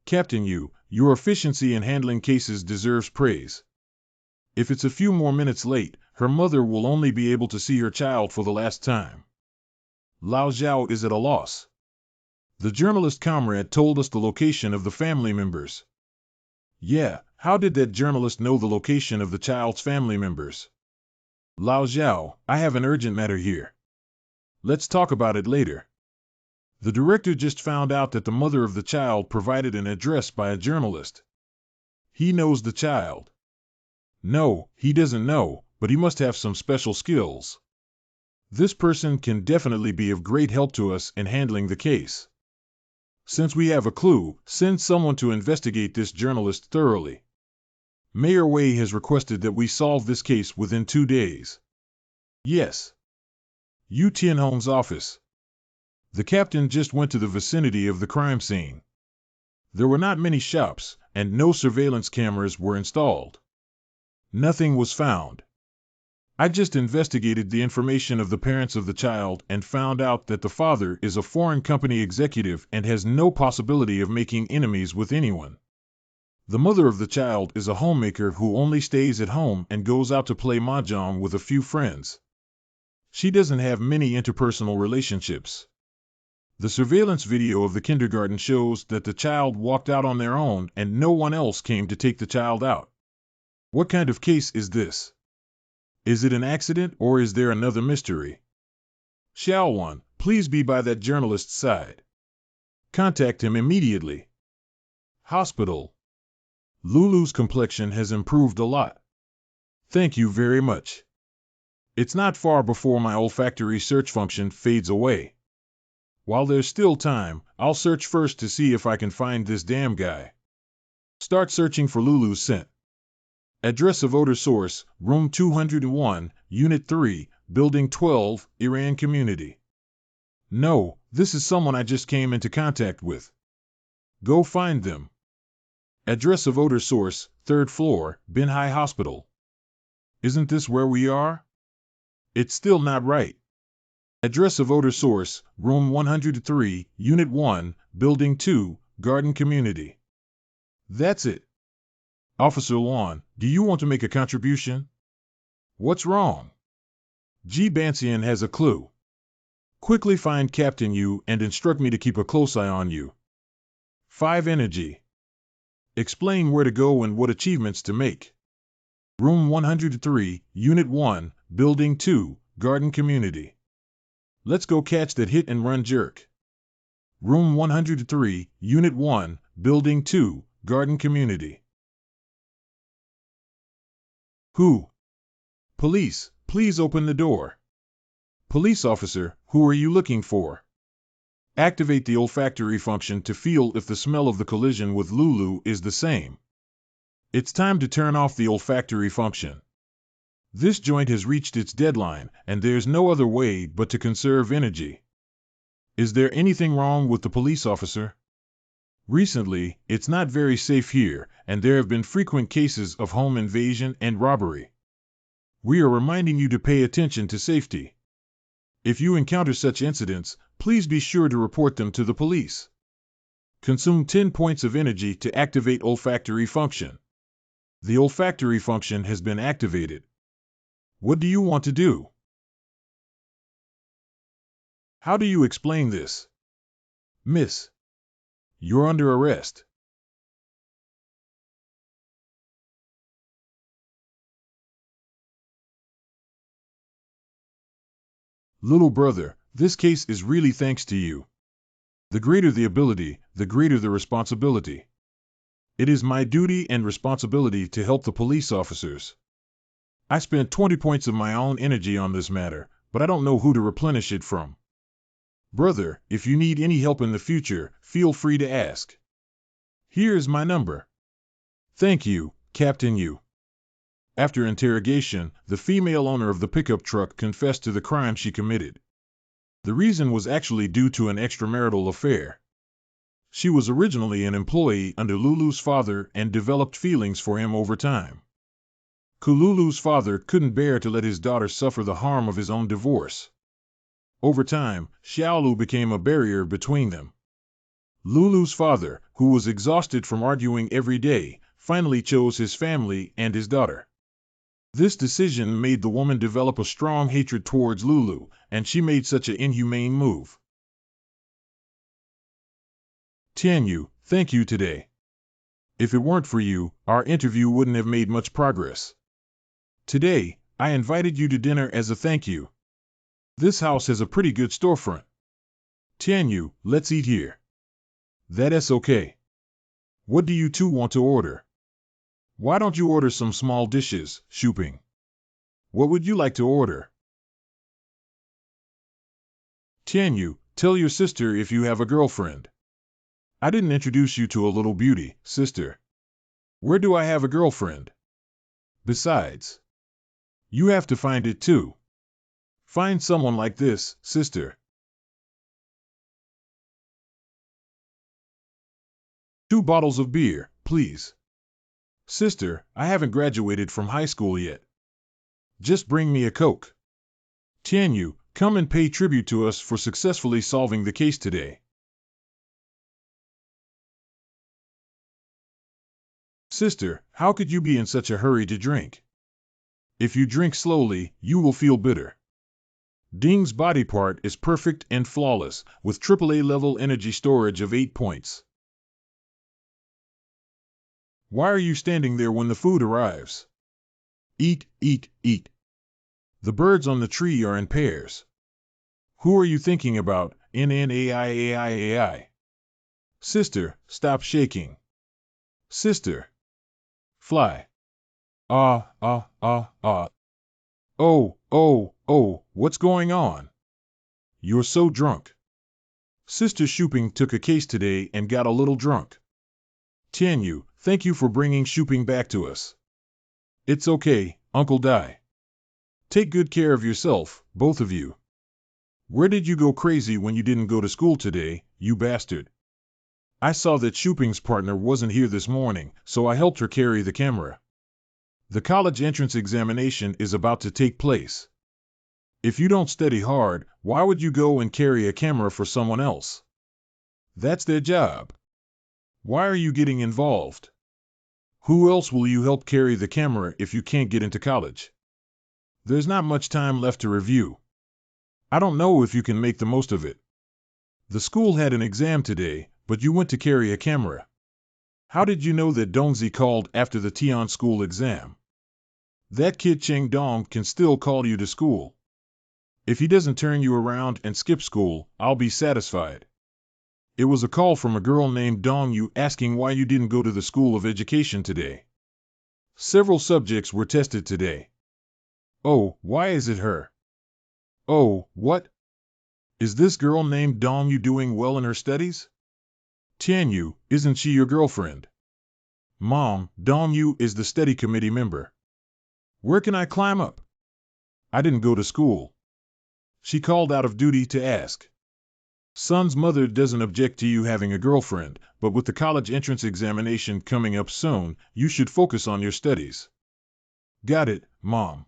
Captain Yu, your efficiency in handling cases deserves praise. If it's a few more minutes late, her mother will only be able to see her child for the last time. Lao Zhao is at a loss. The journalist comrade told us the location of the family members. Yeah, how did that journalist know the location of the child's family members? Lao Zhao, I have an urgent matter here. Let's talk about it later. The director just found out that the mother of the child provided an address by a journalist. He knows the child. No, he doesn't know, but he must have some special skills. This person can definitely be of great help to us in handling the case. Since we have a clue, send someone to investigate this journalist thoroughly. Mayor Wei has requested that we solve this case within 2 days. Yes. Yu Tianhong's office. The captain just went to the vicinity of the crime scene. There were not many shops, and no surveillance cameras were installed. Nothing was found. I just investigated the information of the parents of the child and found out that the father is a foreign company executive and has no possibility of making enemies with anyone. The mother of the child is a homemaker who only stays at home and goes out to play mahjong with a few friends. She doesn't have many interpersonal relationships. The surveillance video of the kindergarten shows that the child walked out on their own and no one else came to take the child out. What kind of case is this? Is it an accident or is there another mystery? Xiaowan, please be by that journalist's side. Contact him immediately. Hospital. Lulu's complexion has improved a lot. Thank you very much. It's not far before my olfactory search function fades away. While there's still time, I'll search first to see if I can find this damn guy. Start searching for Lulu's scent. Address of odor source, room 201, unit 3, building 12, Iran community. No, this is someone I just came into contact with. Go find them. Address of odor source, 3rd floor, Binhai Hospital. Isn't this where we are? It's still not right. Address of odor source, room 103, unit 1, building 2, garden community. That's it. Officer Luan, do you want to make a contribution? What's wrong? Ji Bansian has a clue. Quickly find Captain Yu and instruct me to keep a close eye on you. 5 energy. Explain where to go and what achievements to make. Room 103, Unit 1, Building 2, Garden Community. Let's go catch that hit and run jerk. Room 103, Unit 1, Building 2, Garden Community. Who? Police, please open the door. Police officer, who are you looking for? Activate the olfactory function to feel if the smell of the collision with Lulu is the same. It's time to turn off the olfactory function. This joint has reached its deadline, and there's no other way but to conserve energy. Is there anything wrong with the police officer? Recently, it's not very safe here, and there have been frequent cases of home invasion and robbery. We are reminding you to pay attention to safety. If you encounter such incidents, please be sure to report them to the police. Consume 10 points of energy to activate olfactory function. The olfactory function has been activated. What do you want to do? How do you explain this? Miss, you're under arrest. Little brother, this case is really thanks to you. The greater the ability, the greater the responsibility. It is my duty and responsibility to help the police officers. I spent 20 points of my own energy on this matter, but I don't know who to replenish it from. Brother, if you need any help in the future, feel free to ask. Here is my number. Thank you, Captain Yu. After interrogation, the female owner of the pickup truck confessed to the crime she committed. The reason was actually due to an extramarital affair. She was originally an employee under Lulu's father and developed feelings for him over time. Lulu's father couldn't bear to let his daughter suffer the harm of his own divorce. Over time, Xiaolu became a barrier between them. Lulu's father, who was exhausted from arguing every day, finally chose his family and his daughter. This decision made the woman develop a strong hatred towards Lulu, and she made such an inhumane move. Tianyu, thank you today. If it weren't for you, our interview wouldn't have made much progress. Today, I invited you to dinner as a thank you. This house has a pretty good storefront. Tianyu, let's eat here. That's okay. What do you two want to order? Why don't you order some small dishes, Shuping? What would you like to order? Tianyu, tell your sister if you have a girlfriend. I didn't introduce you to a little beauty, sister. Where do I have a girlfriend? Besides, you have to find it too. Find someone like this, sister. 2 bottles of beer, please. Sister, I haven't graduated from high school yet. Just bring me a Coke. Tianyu, come and pay tribute to us for successfully solving the case today. Sister, how could you be in such a hurry to drink? If you drink slowly, you will feel bitter. Ding's body part is perfect and flawless, with AAA level energy storage of 8 points. Why are you standing there when the food arrives? Eat, eat, eat. The birds on the tree are in pairs. Who are you thinking about, NNAIAIAI? Sister, stop shaking. Sister. Fly. Ah, ah, ah, ah. Oh, oh, oh, what's going on? You're so drunk. Sister Shuping took a case today and got a little drunk. Tianyu, thank you for bringing Shuping back to us. It's okay, Uncle Dai. Take good care of yourself, both of you. Where did you go crazy when you didn't go to school today, you bastard? I saw that Shuping's partner wasn't here this morning, so I helped her carry the camera. The college entrance examination is about to take place. If you don't study hard, why would you go and carry a camera for someone else? That's their job. Why are you getting involved? Who else will you help carry the camera if you can't get into college? There's not much time left to review. I don't know if you can make the most of it. The school had an exam today, but you went to carry a camera. How did you know that Dongzi called after the Tian school exam? That kid Cheng Dong can still call you to school. If he doesn't turn you around and skip school, I'll be satisfied. It was a call from a girl named Dong Yu asking why you didn't go to the School of Education today. Several subjects were tested today. Oh, why is it her? Oh, what? Is this girl named Dong Yu doing well in her studies? Tianyu, isn't she your girlfriend? Mom, Dong Yu is the study committee member. Where can I climb up? I didn't go to school. She called out of duty to ask. Son's mother doesn't object to you having a girlfriend, but with the college entrance examination coming up soon, you should focus on your studies. Got it, Mom.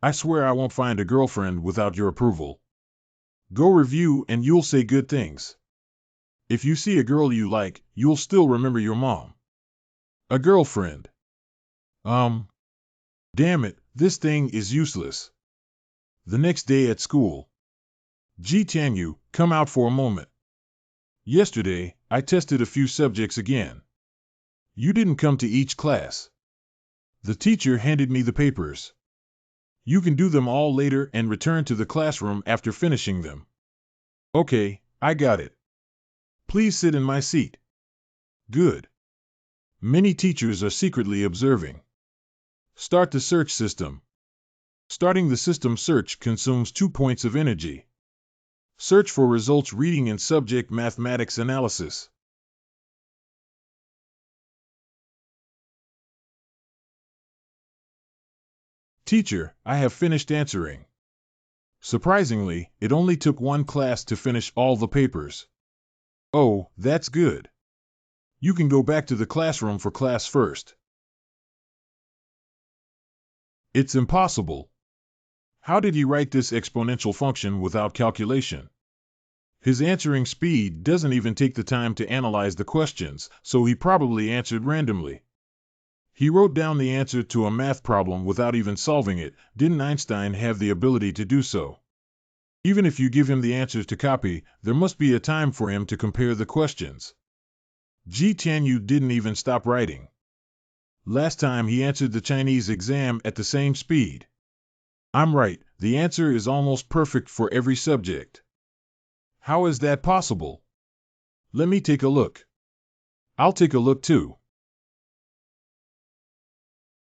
I swear I won't find a girlfriend without your approval. Go review and you'll say good things. If you see a girl you like, you'll still remember your mom. A girlfriend. Damn it, this thing is useless. The next day at school. Ji Tianyu, come out for a moment. Yesterday, I tested a few subjects again. You didn't come to each class. The teacher handed me the papers. You can do them all later and return to the classroom after finishing them. Okay, I got it. Please sit in my seat. Good. Many teachers are secretly observing. Start the search system. Starting the system search consumes 2 points of energy. Search for results reading and subject mathematics analysis. Teacher, I have finished answering. Surprisingly, it only took one class to finish all the papers. Oh, that's good. You can go back to the classroom for class first. It's impossible. How did he write this exponential function without calculation? His answering speed doesn't even take the time to analyze the questions, so he probably answered randomly. He wrote down the answer to a math problem without even solving it. Didn't Einstein have the ability to do so? Even if you give him the answers to copy, there must be a time for him to compare the questions. Ji Tianyu didn't even stop writing. Last time he answered the Chinese exam at the same speed. I'm right, the answer is almost perfect for every subject. How is that possible? Let me take a look. I'll take a look too.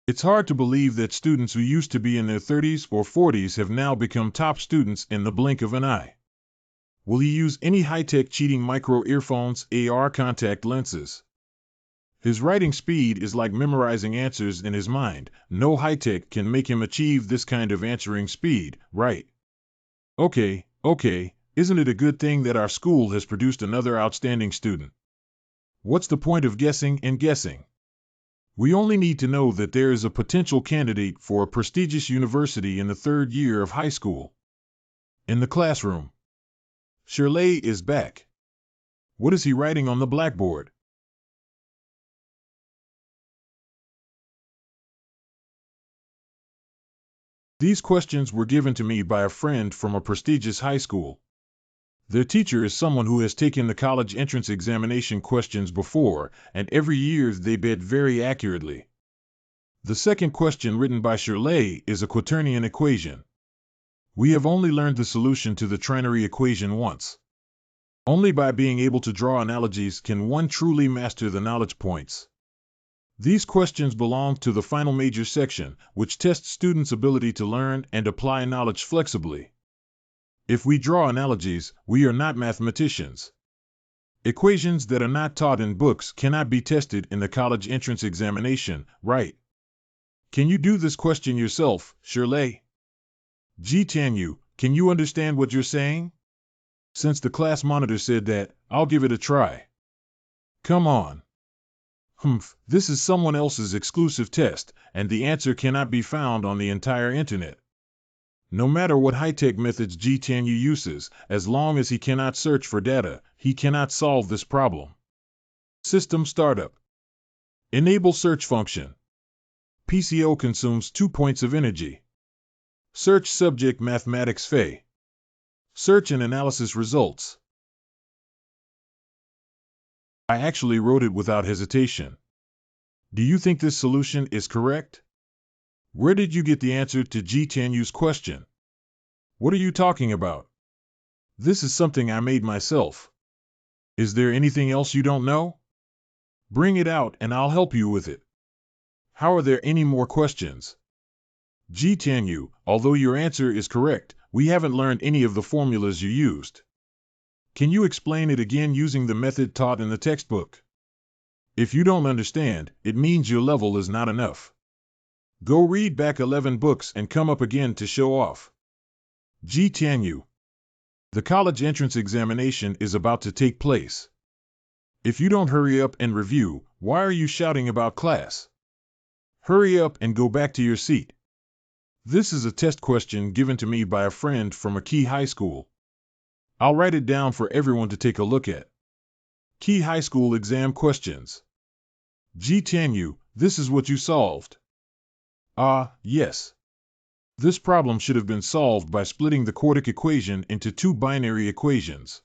It's hard to believe that students who used to be in their 30s or 40s have now become top students in the blink of an eye. Will he use any high-tech cheating micro earphones, AR contact lenses? His writing speed is like memorizing answers in his mind. No high-tech can make him achieve this kind of answering speed, right? Okay, isn't it a good thing that our school has produced another outstanding student? What's the point of guessing and guessing? We only need to know that there is a potential candidate for a prestigious university in the third year of high school. In the classroom. Shirley is back. What is he writing on the blackboard? These questions were given to me by a friend from a prestigious high school. Their teacher is someone who has taken the college entrance examination questions before, and every year they bid very accurately. The second question written by Shirley is a quaternion equation. We have only learned the solution to the trinary equation once. Only by being able to draw analogies can one truly master the knowledge points. These questions belong to the final major section, which tests students' ability to learn and apply knowledge flexibly. If we draw analogies, we are not mathematicians. Equations that are not taught in books cannot be tested in the college entrance examination, right? Can you do this question yourself, Shirley? Ji Tianyu, can you understand what you're saying? Since the class monitor said that, I'll give it a try. Come on. This is someone else's exclusive test, and the answer cannot be found on the entire internet. No matter what high-tech methods Ji Tianyu uses, as long as he cannot search for data, he cannot solve this problem. System startup. Enable search function. PCO consumes 2 points of energy. Search subject mathematics Fei. Search and analysis results. I actually wrote it without hesitation. Do you think this solution is correct? Where did you get the answer to Ji Tianyu's question? What are you talking about? This is something I made myself. Is there anything else you don't know? Bring it out and I'll help you with it. How are there any more questions? Ji Tianyu, although your answer is correct, we haven't learned any of the formulas you used. Can you explain it again using the method taught in the textbook? If you don't understand, it means your level is not enough. Go read back 11 books and come up again to show off. Ji Tianyu. The college entrance examination is about to take place. If you don't hurry up and review, why are you shouting about class? Hurry up and go back to your seat. This is a test question given to me by a friend from a key high school. I'll write it down for everyone to take a look at. Key high school exam questions. Ji Tianyu, this is what you solved. Yes. This problem should have been solved by splitting the quartic equation into 2 binary equations.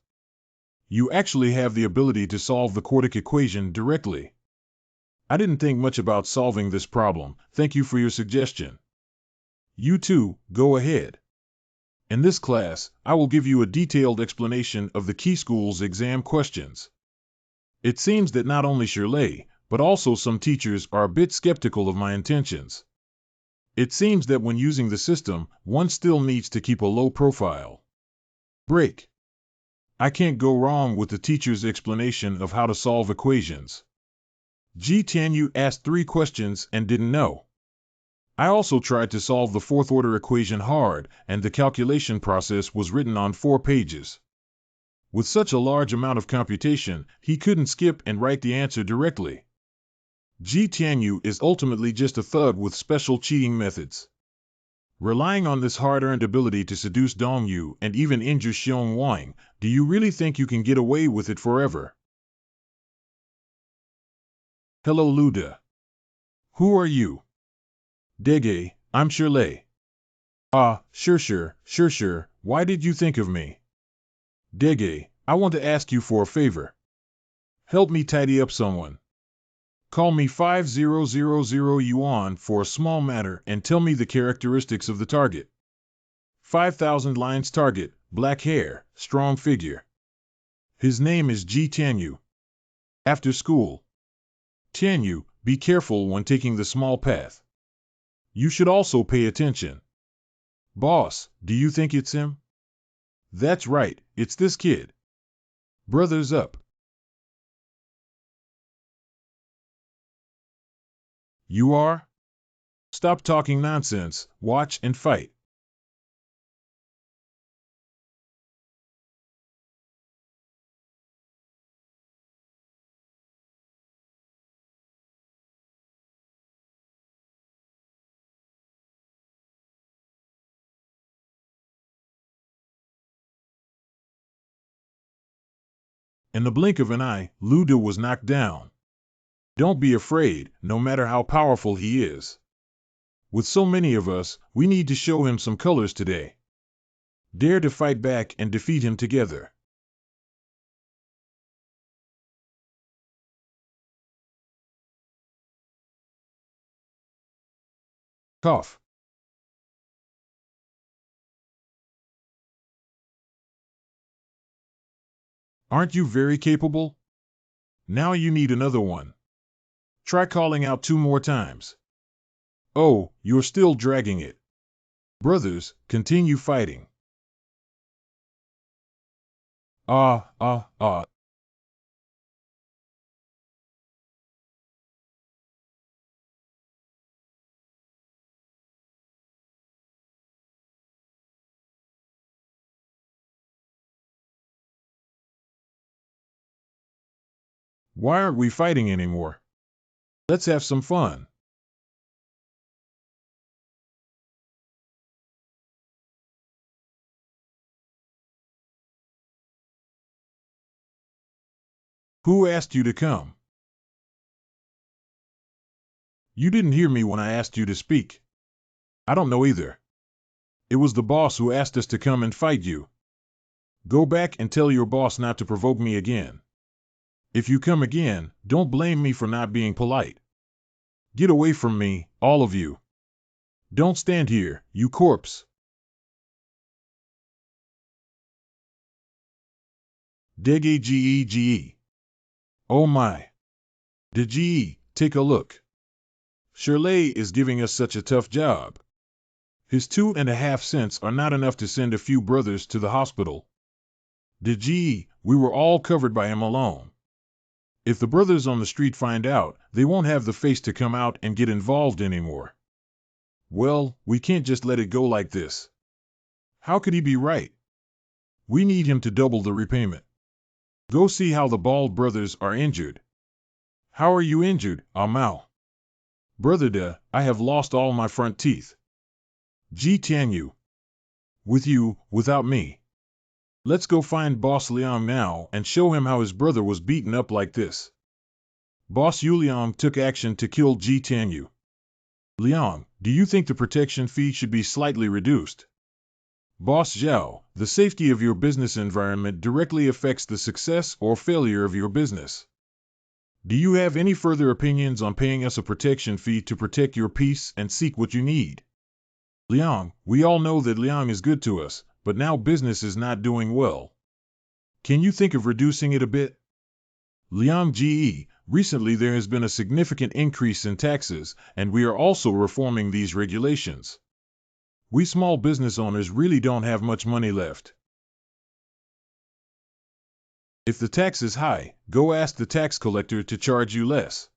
You actually have the ability to solve the quartic equation directly. I didn't think much about solving this problem. Thank you for your suggestion. You too, go ahead. In this class, I will give you a detailed explanation of the key school's exam questions. It seems that not only Shirley, but also some teachers are a bit skeptical of my intentions. It seems that when using the system, one still needs to keep a low profile. Break. I can't go wrong with the teacher's explanation of how to solve equations. Ji Tianyu asked 3 questions and didn't know. I also tried to solve the fourth-order equation hard, and the calculation process was written on 4 pages. With such a large amount of computation, he couldn't skip and write the answer directly. Ji Tianyu is ultimately just a thug with special cheating methods. Relying on this hard-earned ability to seduce Dong Yu and even injure Xiong Wang, do you really think you can get away with it forever? Hello Luda. Who are you? Dege, I'm Shirley. Ah, sure. Why did you think of me? Dege, I want to ask you for a favor. Help me tidy up someone. Call me 5000 yuan for a small matter and tell me the characteristics of the target. 5,000 lines target, black hair, strong figure. His name is Ji Tianyu. After school. Tianyu, be careful when taking the small path. You should also pay attention. Boss, do you think it's him? That's right, it's this kid. Brothers up. You are? Stop talking nonsense, watch and fight. In the blink of an eye, Luda was knocked down. Don't be afraid, no matter how powerful he is. With so many of us, we need to show him some colors today. Dare to fight back and defeat him together. Cough. Aren't you very capable? Now you need another one. Try calling out 2 more times. Oh, you're still dragging it. Brothers, continue fighting. Ah. Why aren't we fighting anymore? Let's have some fun. Who asked you to come? You didn't hear me when I asked you to speak. I don't know either. It was the boss who asked us to come and fight you. Go back and tell your boss not to provoke me again. If you come again, don't blame me for not being polite. Get away from me, all of you. Don't stand here, you corpse. Dege. Oh my. Dege, take a look. Shirley is giving us such a tough job. His 2.5 cents are not enough to send a few brothers to the hospital. Dege, we were all covered by him alone. If the brothers on the street find out, they won't have the face to come out and get involved anymore. Well, we can't just let it go like this. How could he be right? We need him to double the repayment. Go see how the Bald brothers are injured. How are you injured, Mao? Brother De, I have lost all my front teeth. Ji Tianyu. With you, without me. Let's go find Boss Liang now and show him how his brother was beaten up like this. Boss Yu Liang took action to kill Ji Tianyu. Liang, do you think the protection fee should be slightly reduced? Boss Zhao, the safety of your business environment directly affects the success or failure of your business. Do you have any further opinions on paying us a protection fee to protect your peace and seek what you need? Liang, we all know that Liang is good to us, but now business is not doing well. Can you think of reducing it a bit? Liang Ge, recently there has been a significant increase in taxes, and we are also reforming these regulations. We small business owners really don't have much money left. If the tax is high, go ask the tax collector to charge you less.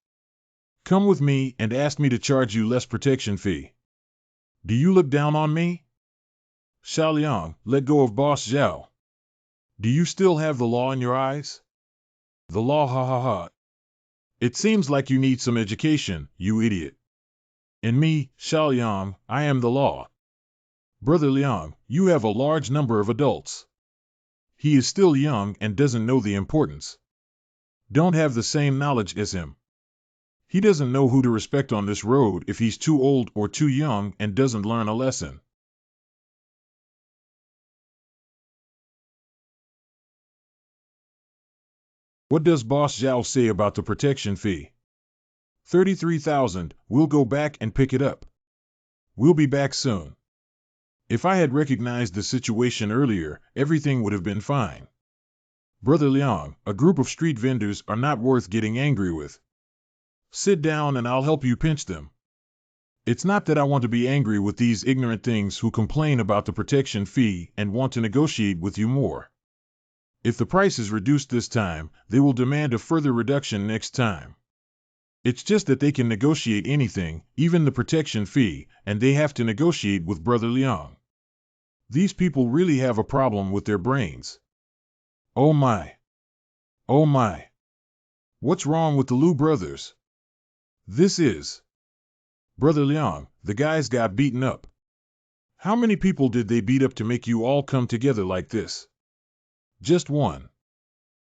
Come with me and ask me to charge you less protection fee. Do you look down on me? Xiaoliang, let go of Boss Zhao. Do you still have the law in your eyes? The law, ha ha ha. It seems like you need some education, you idiot. And me, Xiaoliang, I am the law. Brother Liang, you have a large number of adults. He is still young and doesn't know the importance. Don't have the same knowledge as him. He doesn't know who to respect on this road if he's too old or too young and doesn't learn a lesson. What does Boss Zhao say about the protection fee? 33,000, we'll go back and pick it up. We'll be back soon. If I had recognized the situation earlier, everything would have been fine. Brother Liang, a group of street vendors are not worth getting angry with. Sit down and I'll help you pinch them. It's not that I want to be angry with these ignorant things who complain about the protection fee and want to negotiate with you more. If the price is reduced this time, they will demand a further reduction next time. It's just that they can negotiate anything, even the protection fee, and they have to negotiate with Brother Liang. These people really have a problem with their brains. Oh my. Oh my. What's wrong with the Liu brothers? This is. Brother Liang, the guys got beaten up. How many people did they beat up to make you all come together like this? Just one.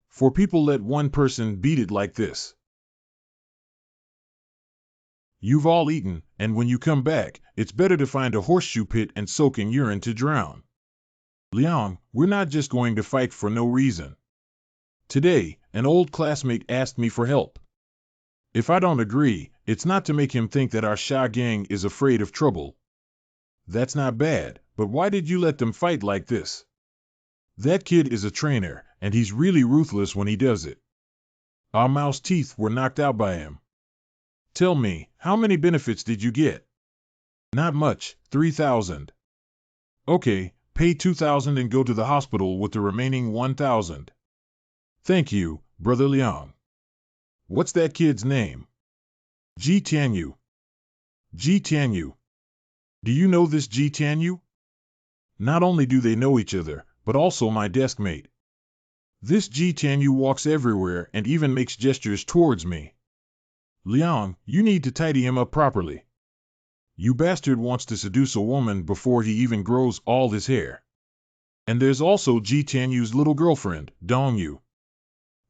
4 people let one person beat it like this. You've all eaten, and when you come back, it's better to find a horseshoe pit and soak in urine to drown. Liang, we're not just going to fight for no reason. Today, an old classmate asked me for help. If I don't agree, it's not to make him think that our Sha gang is afraid of trouble. That's not bad, but why did you let them fight like this? That kid is a trainer, and he's really ruthless when he does it. Our mouse teeth were knocked out by him. Tell me, how many benefits did you get? Not much, 3,000. Okay, pay 2,000 and go to the hospital with the remaining 1,000. Thank you, Brother Liang. What's that kid's name? Ji Tianyu. Ji Tianyu. Do you know this Ji Tianyu? Not only do they know each other, but also my desk mate. This Ji Tianyu walks everywhere and even makes gestures towards me. Liang, you need to tidy him up properly. You bastard wants to seduce a woman before he even grows all his hair. And there's also Ji Tianyu's little girlfriend, Dongyu.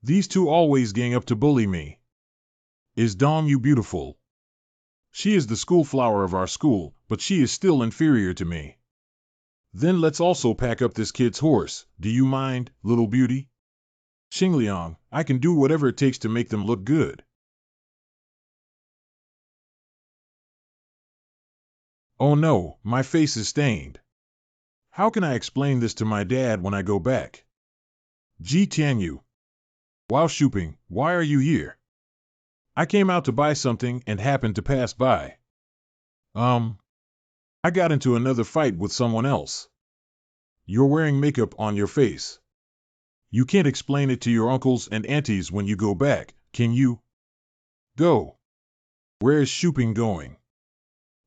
These two always gang up to bully me. Is Dongyu beautiful? She is the school flower of our school, but she is still inferior to me. Then let's also pack up this kid's horse, do you mind, little beauty? Xingliang, I can do whatever it takes to make them look good. Oh no, my face is stained. How can I explain this to my dad when I go back? Ji Tianyu. Wow Shuping, why are you here? I came out to buy something and happened to pass by. I got into another fight with someone else. You're wearing makeup on your face. You can't explain it to your uncles and aunties when you go back, can you? Go. Where is Shuping going?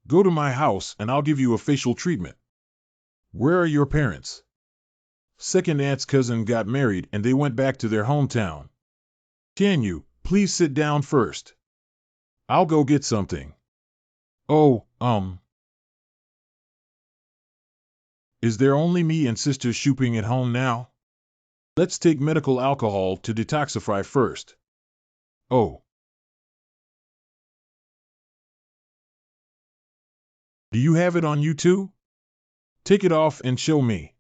Go to my house and I'll give you a facial treatment. Where are your parents? Second aunt's cousin got married and they went back to their hometown. Tianyu, please sit down first. I'll go get something. Oh, Is there only me and Sister Shuping at home now? Let's take medical alcohol to detoxify first. Oh. Do you have it on you too? Take it off and show me.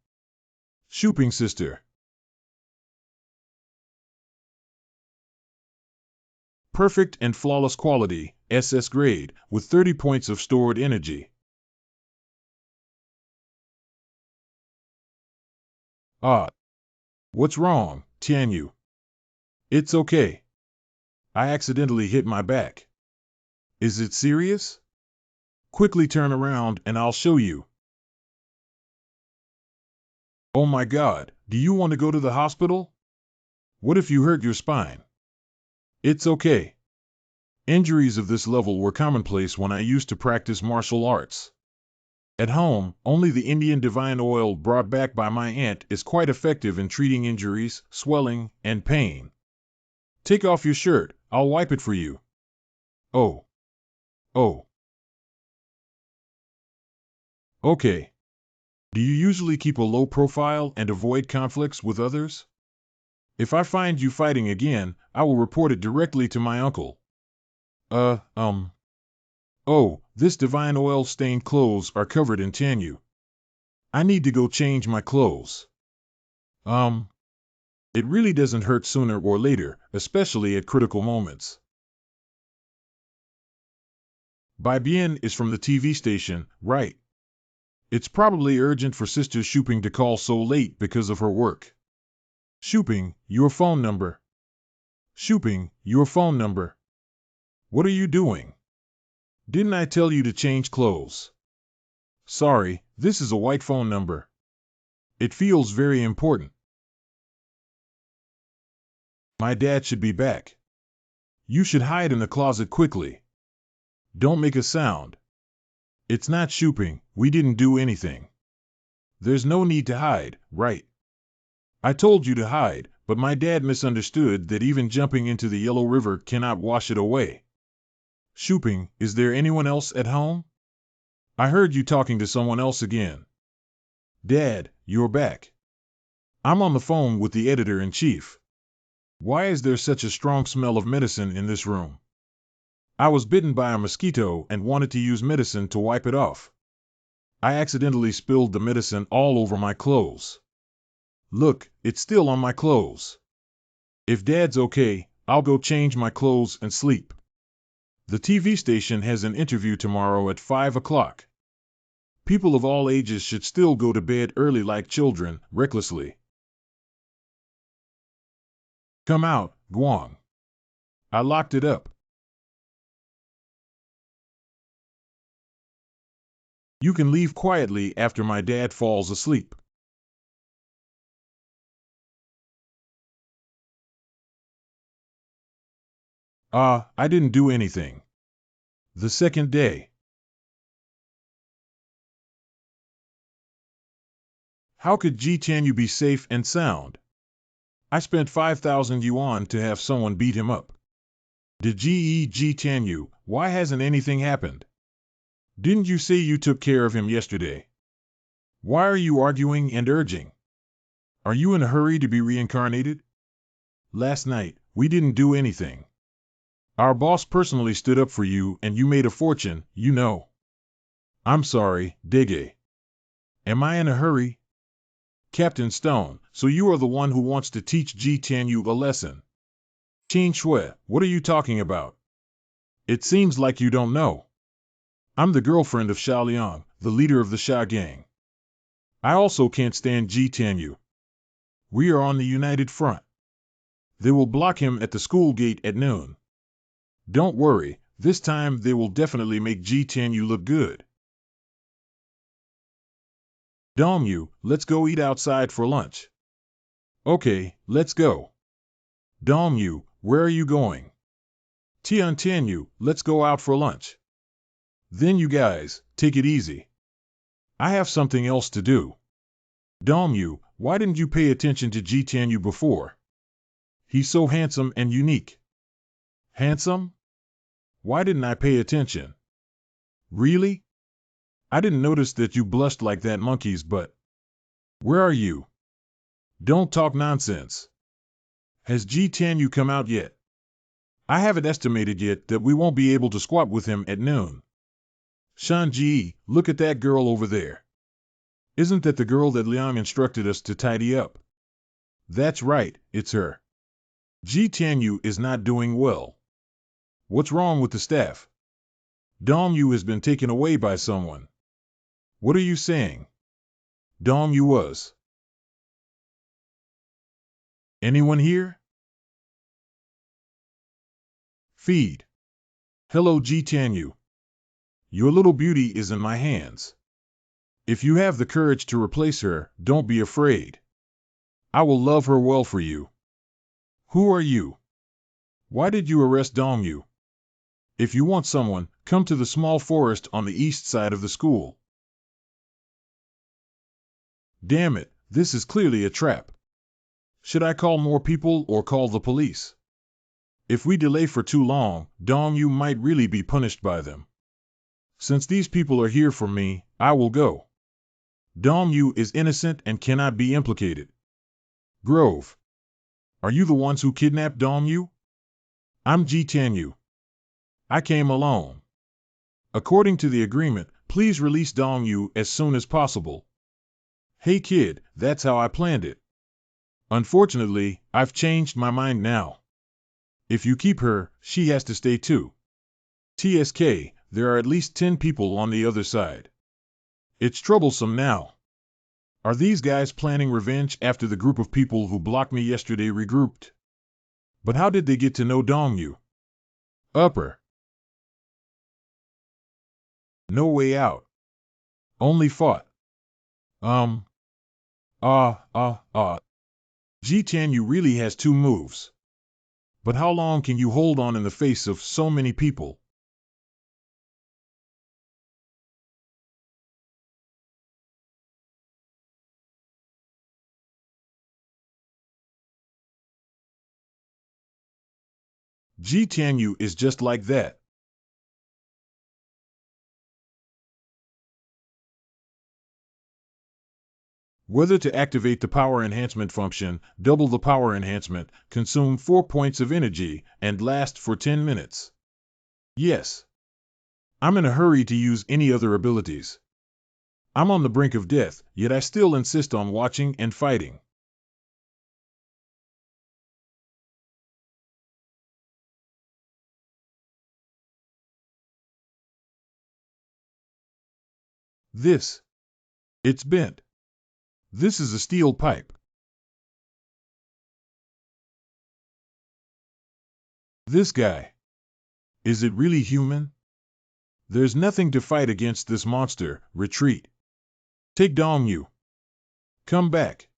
Shuping sister. Perfect and flawless quality, SS grade, with 30 points of stored energy. Ah. What's wrong, Tianyu? It's okay. I accidentally hit my back. Is it serious? Quickly turn around and I'll show you. Oh my God, do you want to go to the hospital? What if you hurt your spine? It's okay. Injuries of this level were commonplace when I used to practice martial arts. At home, only the Indian divine oil brought back by my aunt is quite effective in treating injuries, swelling, and pain. Take off your shirt, I'll wipe it for you. Oh, oh, okay. Do you usually keep a low profile and avoid conflicts with others? If I find you fighting again, I will report it directly to my uncle. Uh, um. Oh, this divine oil stained clothes are covered in tanyu. I need to go change my clothes. Um, it really doesn't hurt sooner or later, especially at critical moments. Bai Bien is from the TV station, right? It's probably urgent for Sister Shooping to call so late because of her work. Shooping, your phone number. Shooping, your phone number. What are you doing? Didn't I tell you to change clothes? Sorry, this is a white phone number. It feels very important. My dad should be back. You should hide in the closet quickly. Don't make a sound. It's not shooping, we didn't do anything. There's no need to hide, right? I told you to hide, but my dad misunderstood that even jumping into the Yellow River cannot wash it away. Shooping, is there anyone else at home? I heard you talking to someone else again. Dad, you're back. I'm on the phone with the editor-in-chief. Why is there such a strong smell of medicine in this room? I was bitten by a mosquito and wanted to use medicine to wipe it off. I accidentally spilled the medicine all over my clothes. Look, it's still on my clothes. If Dad's okay, I'll go change my clothes and sleep. The TV station has an interview tomorrow at 5 o'clock. People of all ages should still go to bed early like children, recklessly. Come out, Guang. I locked it up. You can leave quietly after my dad falls asleep. I didn't do anything. The second day. How could Ji Tianyu be safe and sound? I spent 5,000 yuan to have someone beat him up. Did Ji Tianyu, why hasn't anything happened? Didn't you say you took care of him yesterday? Why are you arguing and urging? Are you in a hurry to be reincarnated? Last night, we didn't do anything. Our boss personally stood up for you and you made a fortune, you know. I'm sorry, Dege. Am I in a hurry? Captain Stone, so you are the one who wants to teach Ji Tianyu a lesson. Qin Shui, what are you talking about? It seems like you don't know. I'm the girlfriend of Xiao Liang, the leader of the Xia gang. I also can't stand Ji Tianyu. We are on the united front. They will block him at the school gate at noon. Don't worry, this time they will definitely make Ji Tianyu look good. Dongyu, let's go eat outside for lunch. Okay, let's go. Dongyu, where are you going? Tianyu, let's go out for lunch. Then you guys, take it easy. I have something else to do. Dongyu, why didn't you pay attention to Ji Tianyu before? He's so handsome and unique. Handsome? Why didn't I pay attention? Really? I didn't notice that you blushed like that monkey's butt. Where are you? Don't talk nonsense. Has Ji Tianyu come out yet? I haven't estimated yet that we won't be able to squat with him at noon. Shanji, look at that girl over there. Isn't that the girl that Liang instructed us to tidy up? That's right, it's her. Ji Tianyu is not doing well. What's wrong with the staff? Dongyu has been taken away by someone. What are you saying? Dongyu was. Anyone here? Feed. Hello Ji Tianyu. Your little beauty is in my hands. If you have the courage to replace her, don't be afraid. I will love her well for you. Who are you? Why did you arrest Dongyu? If you want someone, come to the small forest on the east side of the school. Damn it, this is clearly a trap. Should I call more people or call the police? If we delay for too long, Dong-yu might really be punished by them. Since these people are here for me, I will go. Dong-yu is innocent and cannot be implicated. Grove. Are you the ones who kidnapped Dong-yu? I'm Ji Tianyu. I came alone. According to the agreement, please release Dong-yu as soon as possible. Hey kid, that's how I planned it. Unfortunately, I've changed my mind now. If you keep her, she has to stay too. TSK, there are at least 10 people on the other side. It's troublesome now. Are these guys planning revenge after the group of people who blocked me yesterday regrouped? But how did they get to know Dong-yu? Upper. No way out. Only fought. Ji Tianyu really has 2 moves. But how long can you hold on in the face of so many people? Ji Tianyu is just like that. Whether to activate the power enhancement function, double the power enhancement, consume 4 points of energy, and last for 10 minutes. Yes. I'm in a hurry to use any other abilities. I'm on the brink of death, yet I still insist on watching and fighting. It's bent. This is a steel pipe. This guy. Is it really human? There's nothing to fight against this monster. Retreat. Take Dong-yu. Come back.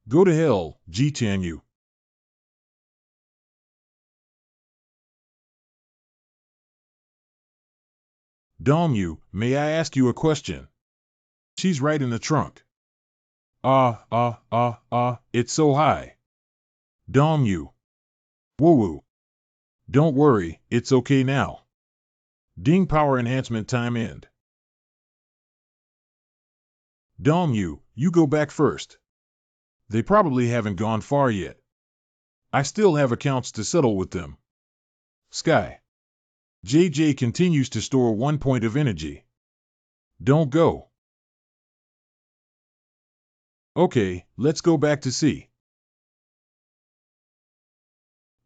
Go to hell, Ji Tianyu. Dong-yu, may I ask you a question? She's right in the trunk. It's so high. Dong-yu. Woo-woo. Don't worry, it's okay now. Ding power enhancement time end. Dong-yu, you go back first. They probably haven't gone far yet. I still have accounts to settle with them. Sky. JJ continues to store 1 point of energy. Don't go. Okay, let's go back to C.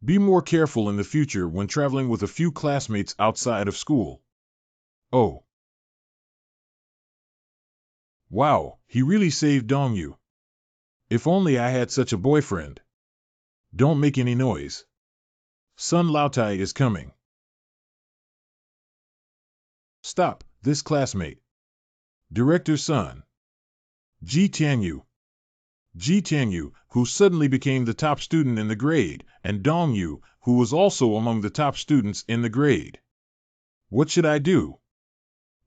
Be more careful in the future when traveling with a few classmates outside of school. Oh. Wow, he really saved Dong-yu. If only I had such a boyfriend. Don't make any noise. Sun Laotai is coming. Stop, this classmate. Director's son. Ji Tianyu. Ji Tianyu, who suddenly became the top student in the grade, and Dong-yu, who was also among the top students in the grade. What should I do?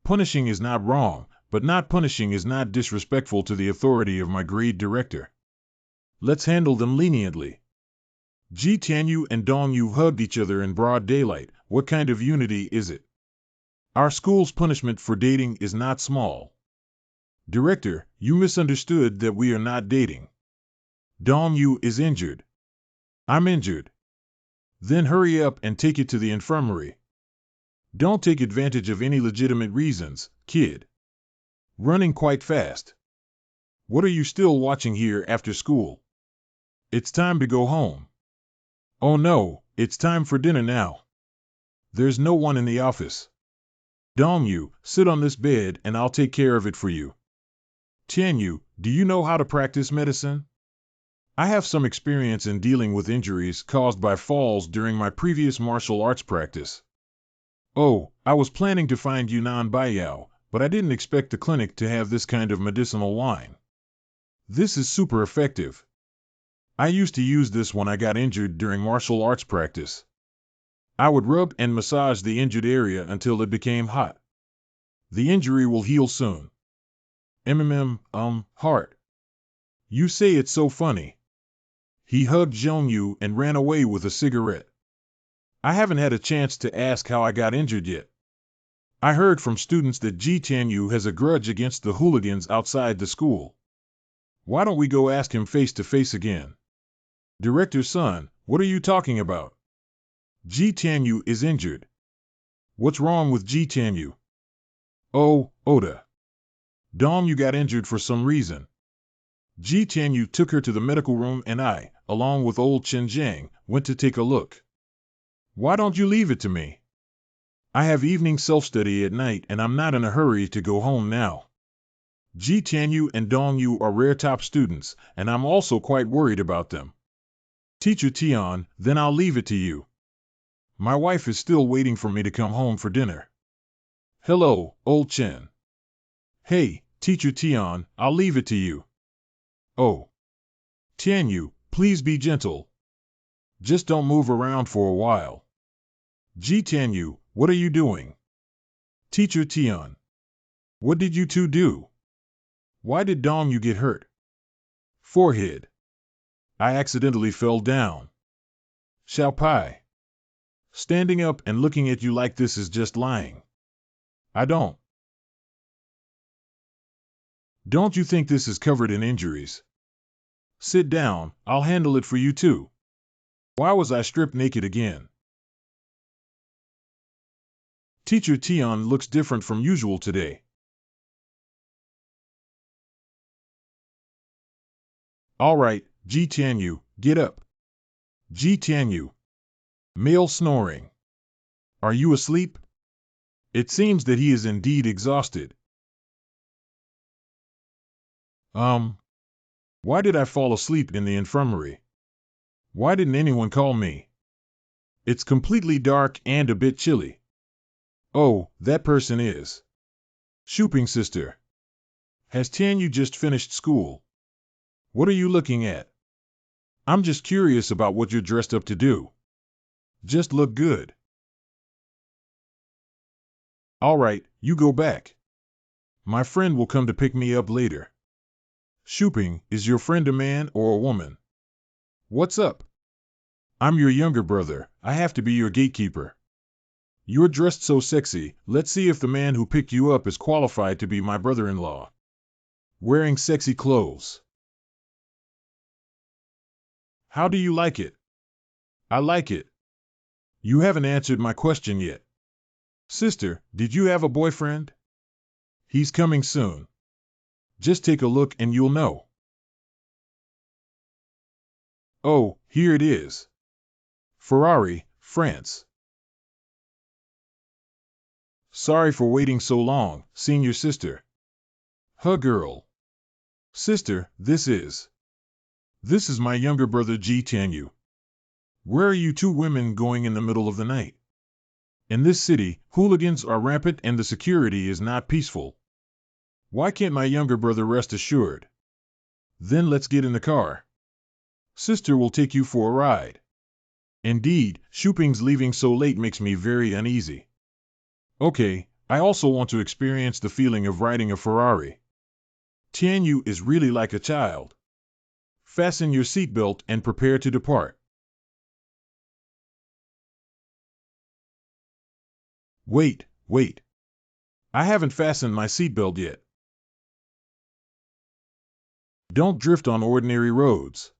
Punishing is not wrong, but not punishing is not disrespectful to the authority of my grade director. Let's handle them leniently. Ji Tianyu and Dong-yu hugged each other in broad daylight. What kind of unity is it? Our school's punishment for dating is not small. Director, you misunderstood that we are not dating. Dong-yu is injured. I'm injured. Then hurry up and take it to the infirmary. Don't take advantage of any legitimate reasons, kid. Running quite fast. What are you still watching here after school? It's time to go home. Oh no, it's time for dinner now. There's no one in the office. Dong-yu, sit on this bed and I'll take care of it for you. Tianyu, do you know how to practice medicine? I have some experience in dealing with injuries caused by falls during my previous martial arts practice. Oh, I was planning to find Yunnan Baiyao, but I didn't expect the clinic to have this kind of medicinal wine. This is super effective. I used to use this when I got injured during martial arts practice. I would rub and massage the injured area until it became hot. The injury will heal soon. Heart. You say it's so funny. He hugged Zhongyu and ran away with a cigarette. I haven't had a chance to ask how I got injured yet. I heard from students that Ji Tianyu has a grudge against the hooligans outside the school. Why don't we go ask him face to face again? Director's son, what are you talking about? Ji Tianyu is injured. What's wrong with Ji Tianyu? Oh, Oda. Dong got injured for some reason. Ji Tianyu took her to the medical room and I, along with old Chen Zhang, went to take a look. Why don't you leave it to me? I have evening self-study at night and I'm not in a hurry to go home now. Ji Tianyu and Dong Yu are rare top students, and I'm also quite worried about them. Teacher Tian, then I'll leave it to you. My wife is still waiting for me to come home for dinner. Hello, old Chen. Hey, Teacher Tian, I'll leave it to you. Oh. Tianyu, please be gentle. Just don't move around for a while. Ji Tianyu, what are you doing? Teacher Tian. What did you two do? Why did Dong get hurt? Forehead. I accidentally fell down. Xiao Pai. Standing up and looking at you like this is just lying. I don't. Don't you think this is covered in injuries? Sit down, I'll handle it for you too. Why was I stripped naked again? Teacher Tian looks different from usual today. All right, Ji Tianyu, get up. Ji Tianyu. Male snoring. Are you asleep? It seems that he is indeed exhausted. Why did I fall asleep in the infirmary? Why didn't anyone call me? It's completely dark and a bit chilly. Oh, that person is Shuping's sister. Has Tianyu just finished school? What are you looking at? I'm just curious about what you're dressed up to do. Just look good. All right, you go back. My friend will come to pick me up later. Shuping, is your friend a man or a woman? What's up? I'm your younger brother, I have to be your gatekeeper. You're dressed so sexy, let's see if the man who picked you up is qualified to be my brother-in-law. Wearing sexy clothes. How do you like it? I like it. You haven't answered my question yet. Sister, did you have a boyfriend? He's coming soon. Just take a look and you'll know. Oh, here it is. Ferrari, France. Sorry for waiting so long, senior sister. Huh girl. Sister, this is my younger brother Ji Tianyu. Where are you two women going in the middle of the night? In this city, hooligans are rampant and the security is not peaceful. Why can't my younger brother rest assured? Then let's get in the car. Sister will take you for a ride. Indeed, Shuping's leaving so late makes me very uneasy. Okay, I also want to experience the feeling of riding a Ferrari. Tianyu is really like a child. Fasten your seatbelt and prepare to depart. Wait. I haven't fastened my seatbelt yet. Don't drift on ordinary roads.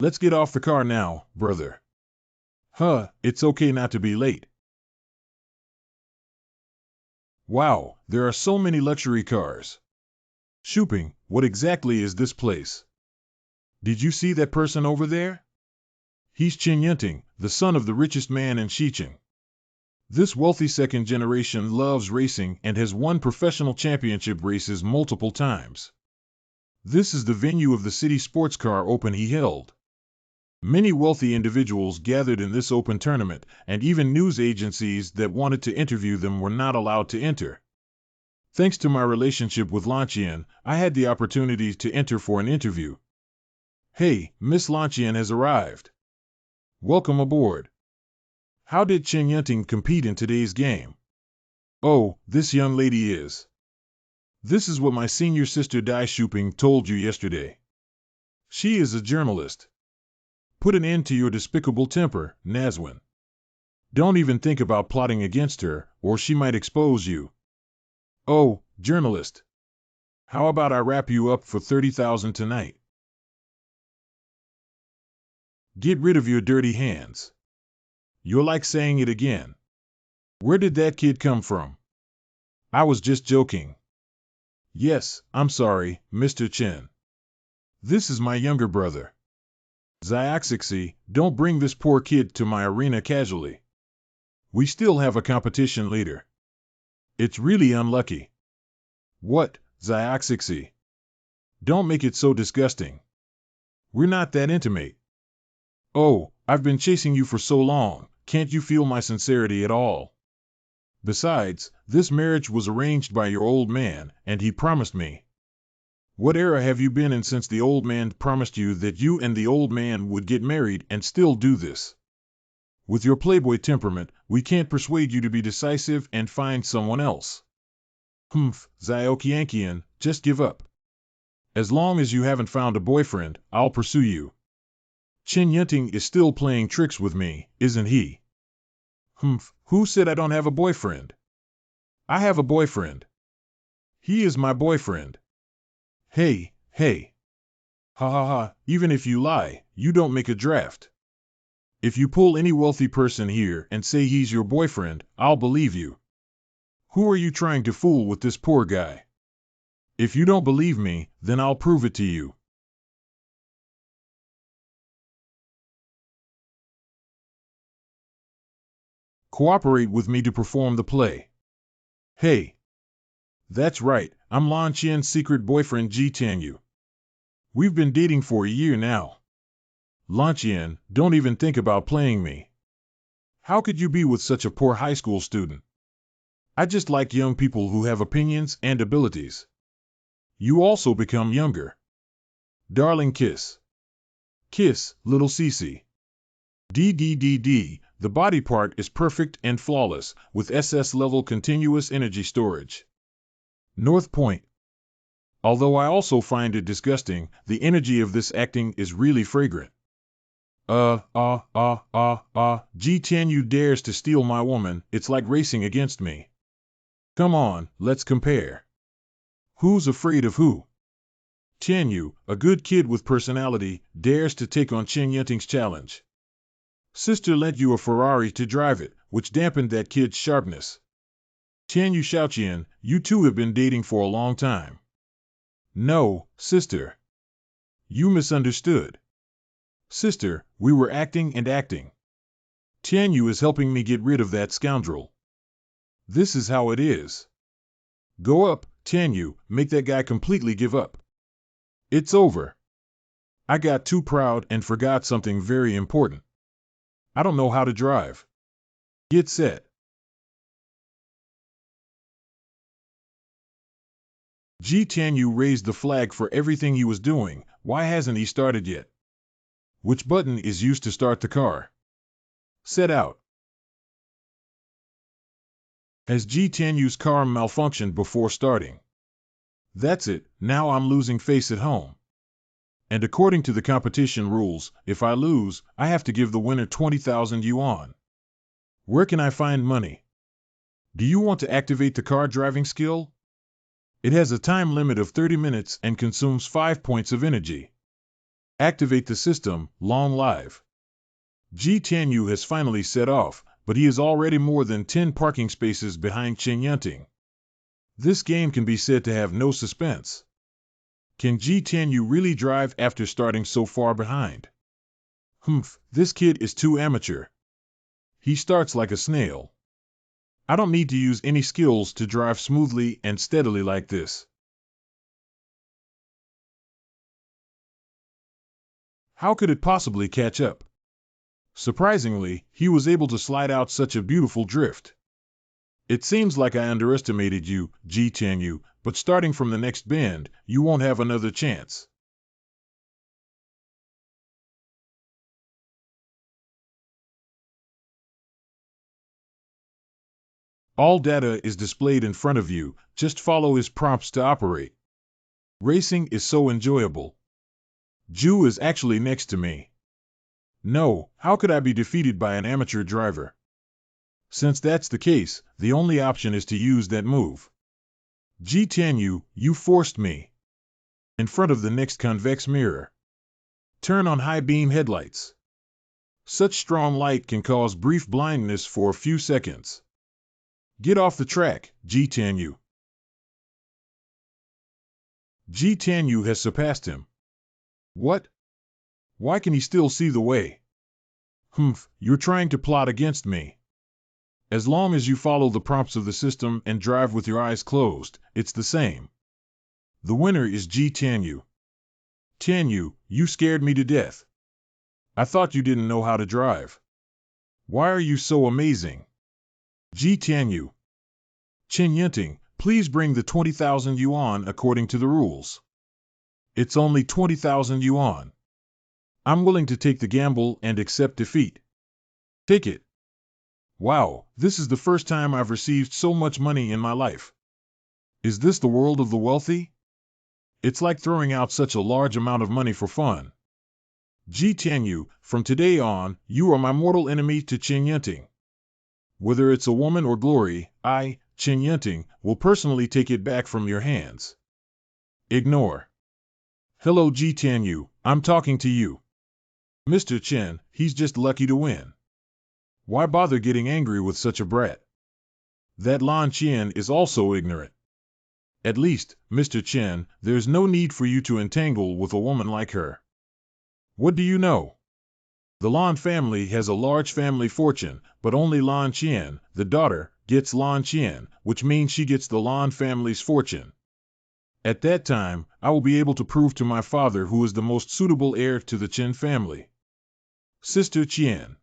Let's get off the car now, brother. Huh, it's okay not to be late. Wow, there are so many luxury cars. Shuping, what exactly is this place? Did you see that person over there? He's Chen Yunting, the son of the richest man in Xiqing. This wealthy second generation loves racing and has won professional championship races multiple times. This is the venue of the city sports car open he held. Many wealthy individuals gathered in this open tournament, and even news agencies that wanted to interview them were not allowed to enter. Thanks to my relationship with Lanqian, I had the opportunity to enter for an interview. Hey, Miss Lanqian has arrived. Welcome aboard. How did Chen Yunting compete in today's game? Oh, this young lady is. This is what my senior sister Dai Shuping told you yesterday. She is a journalist. Put an end to your despicable temper, Nazwin. Don't even think about plotting against her, or she might expose you. Oh, journalist. How about I wrap you up for 30,000 tonight? Get rid of your dirty hands. You're like saying it again. Where did that kid come from? I was just joking. Yes, I'm sorry, Mr. Chen. This is my younger brother. Xiaoxixi, don't bring this poor kid to my arena casually. We still have a competition later. It's really unlucky. What, Xiaoxixi? Don't make it so disgusting. We're not that intimate. Oh, I've been chasing you for so long, can't you feel my sincerity at all? Besides, this marriage was arranged by your old man, and he promised me. What era have you been in since the old man promised you that you and the old man would get married and still do this? With your playboy temperament, we can't persuade you to be decisive and find someone else. Humph, Xiaoqianqian, just give up. As long as you haven't found a boyfriend, I'll pursue you. Chen Yunting is still playing tricks with me, isn't he? Humph, who said I don't have a boyfriend? I have a boyfriend. He is my boyfriend. Hey, hey. Ha ha ha, even if you lie, you don't make a draft. If you pull any wealthy person here and say he's your boyfriend, I'll believe you. Who are you trying to fool with this poor guy? If you don't believe me, then I'll prove it to you. Cooperate with me to perform the play. Hey. That's right, I'm Lan Qian's secret boyfriend Ji Tianyu. We've been dating for a year now. Lan Qian, don't even think about playing me. How could you be with such a poor high school student? I just like young people who have opinions and abilities. You also become younger. Darling kiss. Kiss, little Cece. DDDD, the body part is perfect and flawless, with SS-level continuous energy storage. North Point. Although I also find it disgusting, the energy of this acting is really fragrant. G10 dares to steal my woman, it's like racing against me. Come on, let's compare. Who's afraid of who? Tianyu, a good kid with personality, dares to take on Chen Yunting's challenge. Sister lent you a Ferrari to drive it, which dampened that kid's sharpness. Tianyu Shaoqian, you two have been dating for a long time. No, sister. You misunderstood. Sister, we were acting and acting. Tianyu is helping me get rid of that scoundrel. This is how it is. Go up, Tianyu, make that guy completely give up. It's over. I got too proud and forgot something very important. I don't know how to drive. Get set. Ji Tianyu raised the flag for everything he was doing. Why hasn't he started yet? Which button is used to start the car? Set out. Has Ji Tianyu's car malfunctioned before starting? That's it, now I'm losing face at home. And according to the competition rules, if I lose, I have to give the winner 20,000 yuan. Where can I find money? Do you want to activate the car driving skill? It has a time limit of 30 minutes and consumes 5 points of energy. Activate the system, long live. Ji Tianyu has finally set off, but he is already more than 10 parking spaces behind Chen Yunting. This game can be said to have no suspense. Can Ji Tianyu really drive after starting so far behind? Humph, this kid is too amateur. He starts like a snail. I don't need to use any skills to drive smoothly and steadily like this. How could it possibly catch up? Surprisingly, he was able to slide out such a beautiful drift. It seems like I underestimated you, Ji Tianyu, but starting from the next bend, you won't have another chance. All data is displayed in front of you, just follow his prompts to operate. Racing is so enjoyable. Ju is actually next to me. No, how could I be defeated by an amateur driver? Since that's the case, the only option is to use that move. Ji Tianyu, you forced me. In front of the next convex mirror. Turn on high beam headlights. Such strong light can cause brief blindness for a few seconds. Get off the track, Ji Tianyu. Ji Tianyu has surpassed him. What? Why can he still see the way? Humph, you're trying to plot against me. As long as you follow the prompts of the system and drive with your eyes closed, it's the same. The winner is Ji Tianyu. Tianyu, you scared me to death. I thought you didn't know how to drive. Why are you so amazing? Ji Tianyu. Qin Yinting, please bring the 20,000 yuan according to the rules. It's only 20,000 yuan. I'm willing to take the gamble and accept defeat. Take it. Wow, this is the first time I've received so much money in my life. Is this the world of the wealthy? It's like throwing out such a large amount of money for fun. Ji Tianyu, from today on, you are my mortal enemy to Qin Yinting. Whether it's a woman or glory, I, Qin Yinting, will personally take it back from your hands. Ignore. Hello Ji Tianyu, I'm talking to you. Mr. Chen, he's just lucky to win. Why bother getting angry with such a brat? That Lan Qian is also ignorant. At least, Mr. Chen, there's no need for you to entangle with a woman like her. What do you know? The Lan family has a large family fortune, but only Lan Qian, the daughter, gets Lan Qian, which means she gets the Lan family's fortune. At that time, I will be able to prove to my father who is the most suitable heir to the Chen family. Sister Qian.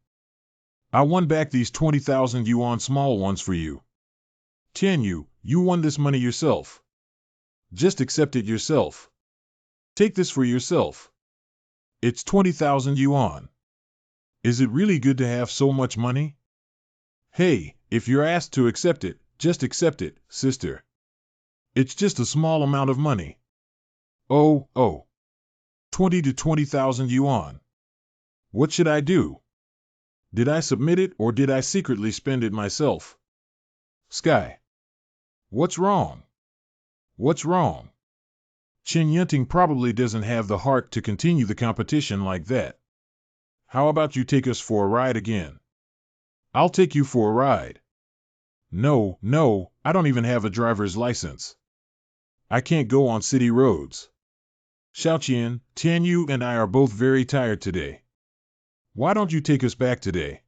I won back these 20,000 yuan small ones for you. Tianyu, you won this money yourself. Just accept it yourself. Take this for yourself. It's 20,000 yuan. Is it really good to have so much money? Hey, if you're asked to accept it, just accept it, sister. It's just a small amount of money. Oh. 20 to 20,000 yuan. What should I do? Did I submit it or did I secretly spend it myself? Sky. What's wrong? What's wrong? Qin Yinting probably doesn't have the heart to continue the competition like that. How about you take us for a ride again? I'll take you for a ride. No, I don't even have a driver's license. I can't go on city roads. Xiaoqian, Tianyu and I are both very tired today. Why don't you take us back today?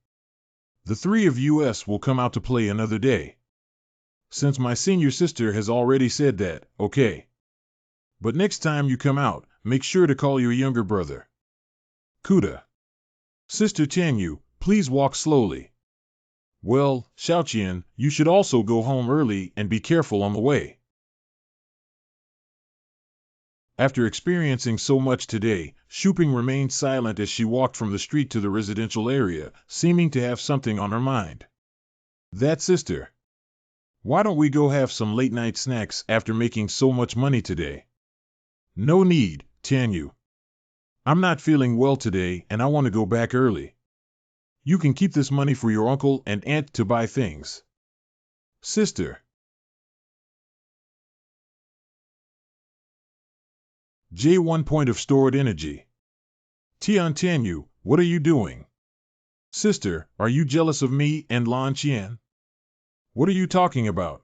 The three of us will come out to play another day. Since my senior sister has already said that, okay. But next time you come out, make sure to call your younger brother. Kuda. Sister Tianyu, please walk slowly. Well, Xiaoqian, you should also go home early and be careful on the way. After experiencing so much today, Shuping remained silent as she walked from the street to the residential area, seeming to have something on her mind. That sister. Why don't we go have some late-night snacks after making so much money today? No need, Tianyu. I'm not feeling well today and I want to go back early. You can keep this money for your uncle and aunt to buy things. Sister. J1 point of stored energy. Tianyu, what are you doing? Sister, are you jealous of me and Lan Qian? What are you talking about?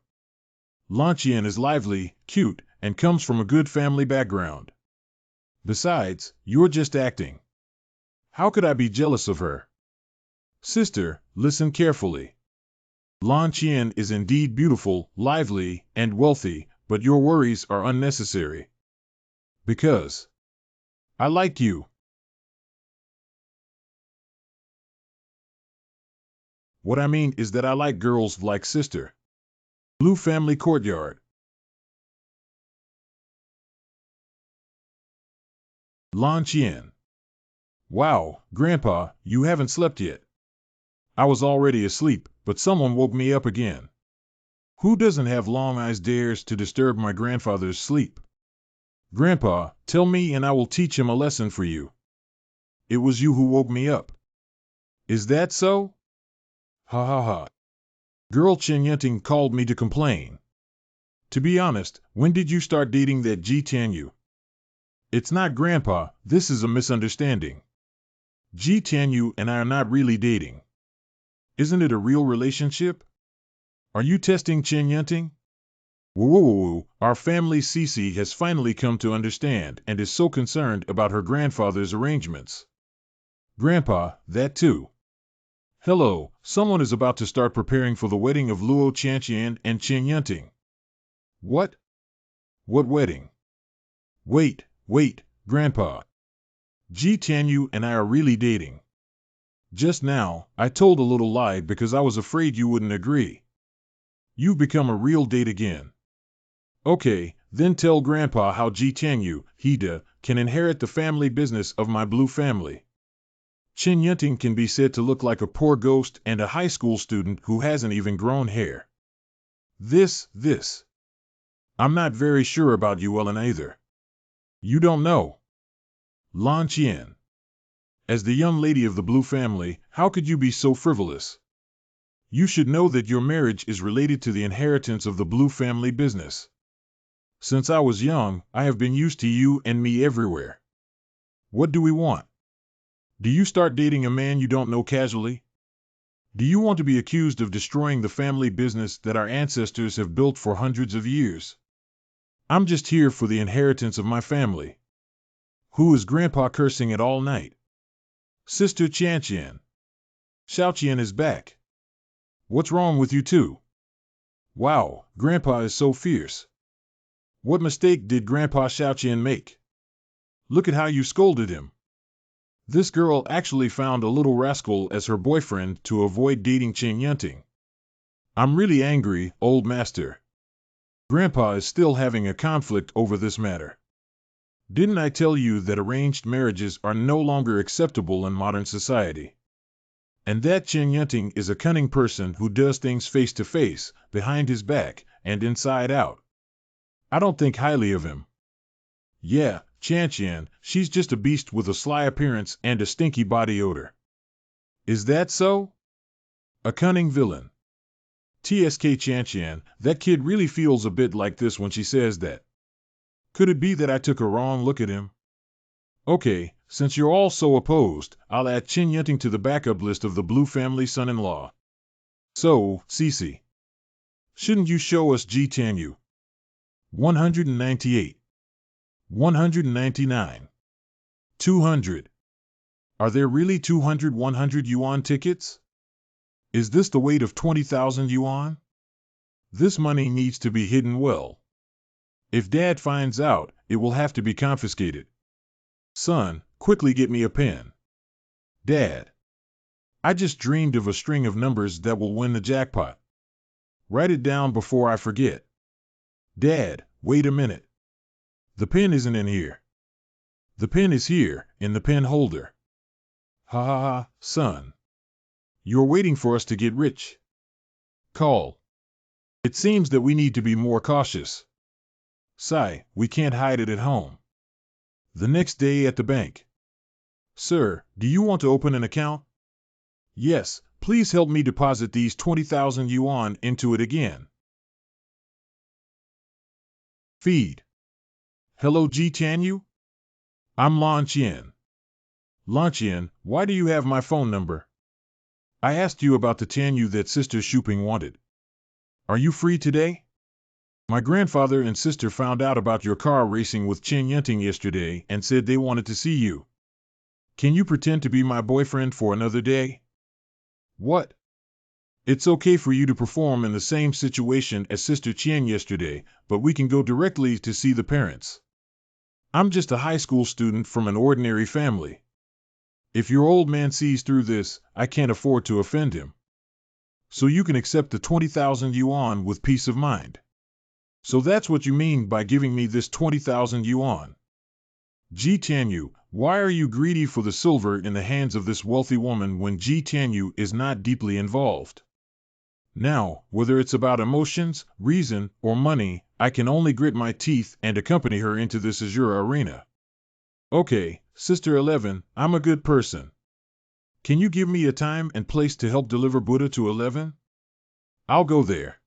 Lan Qian is lively, cute, and comes from a good family background. Besides, you're just acting. How could I be jealous of her? Sister, listen carefully. Lan Qian is indeed beautiful, lively, and wealthy, but your worries are unnecessary. Because I like you. What I mean is that I like girls like sister. Blue family courtyard. Lan Qian. Wow, Grandpa, you haven't slept yet. I was already asleep, but someone woke me up again. Who doesn't have long eyes dares to disturb my grandfather's sleep? Grandpa, tell me and I will teach him a lesson for you. It was you who woke me up. Is that so? Ha ha ha. Girl Chen Yunting called me to complain. To be honest, when did you start dating that Ji Tianyu? It's not Grandpa, this is a misunderstanding. Ji Tianyu and I are not really dating. Isn't it a real relationship? Are you testing Chen Yunting? Woo, our family Cece has finally come to understand and is so concerned about her grandfather's arrangements. Grandpa, that too. Hello, someone is about to start preparing for the wedding of Luo Chanqian and Chen Yunting. What? What wedding? Wait, Grandpa. Ji Tianyu and I are really dating. Just now, I told a little lie because I was afraid you wouldn't agree. You've become a real date again. Okay, then tell Grandpa how Ji Tianyu, can inherit the family business of my blue family. Chen Yunting can be said to look like a poor ghost and a high school student who hasn't even grown hair. This. I'm not very sure about you, Ellen, either. You don't know. Lan Qian. As the young lady of the blue family, how could you be so frivolous? You should know that your marriage is related to the inheritance of the blue family business. Since I was young, I have been used to you and me everywhere. What do we want? Do you start dating a man you don't know casually? Do you want to be accused of destroying the family business that our ancestors have built for hundreds of years? I'm just here for the inheritance of my family. Who is Grandpa cursing at all night? Sister Chanqian. Xiaoqian is back. What's wrong with you two? Wow, Grandpa is so fierce. What mistake did Grandpa Xiaoqian make? Look at how you scolded him. This girl actually found a little rascal as her boyfriend to avoid dating Chen Yunting. I'm really angry, old master. Grandpa is still having a conflict over this matter. Didn't I tell you that arranged marriages are no longer acceptable in modern society? And that Chen Yunting is a cunning person who does things face to face, behind his back, and inside out. I don't think highly of him. Yeah, Chanqian, she's just a beast with a sly appearance and a stinky body odor. Is that so? A cunning villain. TSK Chanqian, that kid really feels a bit like this when she says that. Could it be that I took a wrong look at him? Okay, since you're all so opposed, I'll add Chen Yunting to the backup list of the blue family son-in-law. So, Cece. Shouldn't you show us Ji Tianyu? 198. 199. 200. Are there really 200 100 yuan tickets? Is this the weight of 20,000 yuan? This money needs to be hidden well. If Dad finds out, it will have to be confiscated. Son, quickly get me a pen. Dad. I just dreamed of a string of numbers that will win the jackpot. Write it down before I forget. Dad, wait a minute. The pen isn't in here. The pen is here, in the pen holder. Ha ha ha, son. You're waiting for us to get rich. Call. It seems that we need to be more cautious. Sigh, we can't hide it at home. The next day at the bank. Sir, do you want to open an account? Yes, please help me deposit these 20,000 yuan into it again. Feed. Hello, Ji Tianyu? I'm Lan Qian. Lan Qian, why do you have my phone number? I asked you about the Tianyu that Sister Shuping wanted. Are you free today? My grandfather and sister found out about your car racing with Chen Yunting yesterday and said they wanted to see you. Can you pretend to be my boyfriend for another day? What? It's okay for you to perform in the same situation as Sister Qian yesterday, but we can go directly to see the parents. I'm just a high school student from an ordinary family. If your old man sees through this, I can't afford to offend him. So you can accept the 20,000 yuan with peace of mind. So that's what you mean by giving me this 20,000 yuan. Ji Tianyu, why are you greedy for the silver in the hands of this wealthy woman when Ji Tianyu is not deeply involved? Now, whether it's about emotions, reason, or money, I can only grit my teeth and accompany her into this azure arena. Okay, Sister 11, I'm a good person. Can you give me a time and place to help deliver Buddha to 11? I'll go there.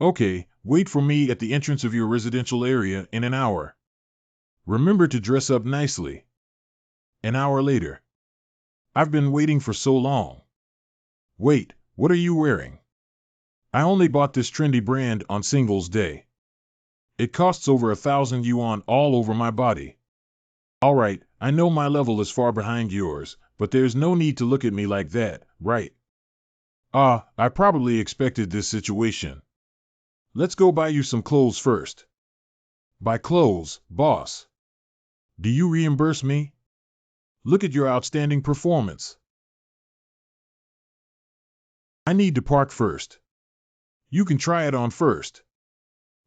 Okay, wait for me at the entrance of your residential area in an hour. Remember to dress up nicely. An hour later. I've been waiting for so long. Wait, what are you wearing? I only bought this trendy brand on Singles Day. It costs over 1,000 yuan all over my body. Alright, I know my level is far behind yours, but there's no need to look at me like that, right? I probably expected this situation. Let's go buy you some clothes first. Buy clothes, boss. Do you reimburse me? Look at your outstanding performance. I need to park first. You can try it on first.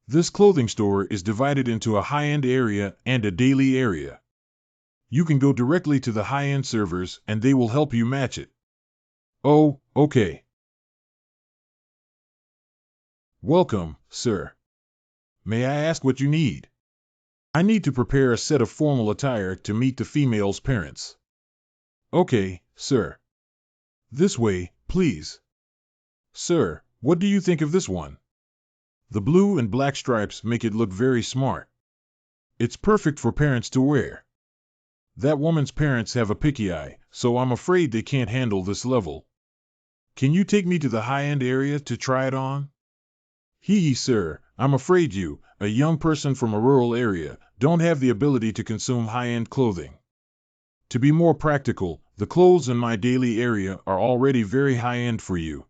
This clothing store is divided into a high-end area and a daily area. You can go directly to the high-end servers and they will help you match it. Oh, okay. Welcome, sir. May I ask what you need? I need to prepare a set of formal attire to meet the female's parents. Okay, sir. This way, please. Sir, what do you think of this one? The blue and black stripes make it look very smart. It's perfect for parents to wear. That woman's parents have a picky eye, so I'm afraid they can't handle this level. Can you take me to the high-end area to try it on? Sir, I'm afraid you, a young person from a rural area, don't have the ability to consume high-end clothing. To be more practical, the clothes in my daily area are already very high-end for you.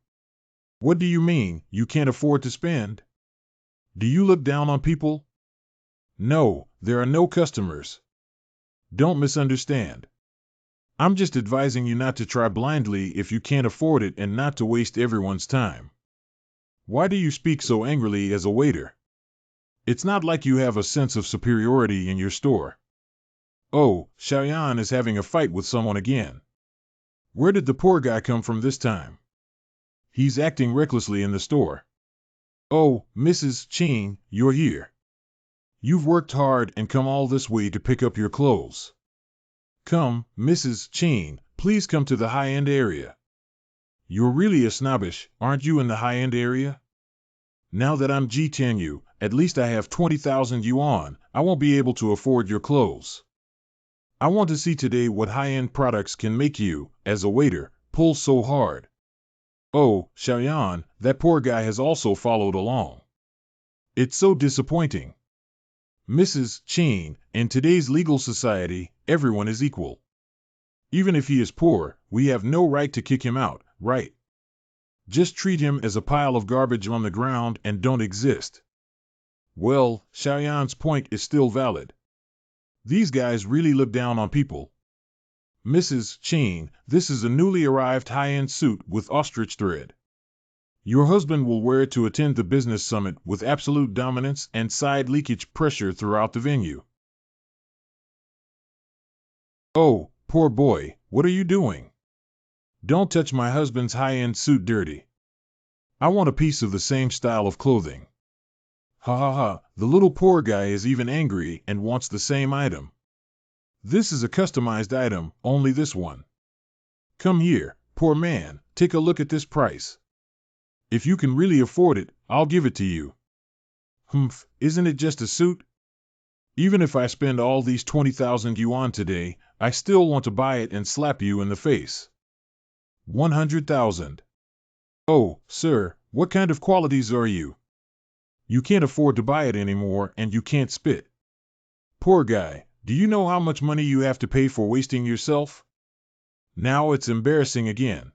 What do you mean, you can't afford to spend? Do you look down on people? No, there are no customers. Don't misunderstand. I'm just advising you not to try blindly if you can't afford it and not to waste everyone's time. Why do you speak so angrily as a waiter? It's not like you have a sense of superiority in your store. Oh, Xiaoyan is having a fight with someone again. Where did the poor guy come from this time? He's acting recklessly in the store. Oh, Mrs. Qing, you're here. You've worked hard and come all this way to pick up your clothes. Come, Mrs. Qing, please come to the high-end area. You're really a snobbish, aren't you, in the high-end area? Now that I'm Ji-Tianyu, at least I have 20,000 yuan, I won't be able to afford your clothes. I want to see today what high-end products can make you, as a waiter, pull so hard. Oh, Xiaoyan, that poor guy has also followed along. It's so disappointing. Mrs. Qing, in today's legal society, everyone is equal. Even if he is poor, we have no right to kick him out, right? Just treat him as a pile of garbage on the ground and don't exist. Well, Xiaoyan's point is still valid. These guys really look down on people. Mrs. Qing, this is a newly arrived high-end suit with ostrich thread. Your husband will wear it to attend the business summit with absolute dominance and side leakage pressure throughout the venue. Oh, poor boy, what are you doing? Don't touch my husband's high-end suit dirty. I want a piece of the same style of clothing. Ha ha ha, the little poor guy is even angry and wants the same item. This is a customized item, only this one. Come here, poor man, take a look at this price. If you can really afford it, I'll give it to you. Humph, isn't it just a suit? Even if I spend all these 20,000 yuan today, I still want to buy it and slap you in the face. 100,000. Oh, sir, what kind of qualities are you? You can't afford to buy it anymore and you can't spit. Poor guy, do you know how much money you have to pay for wasting yourself? Now it's embarrassing again.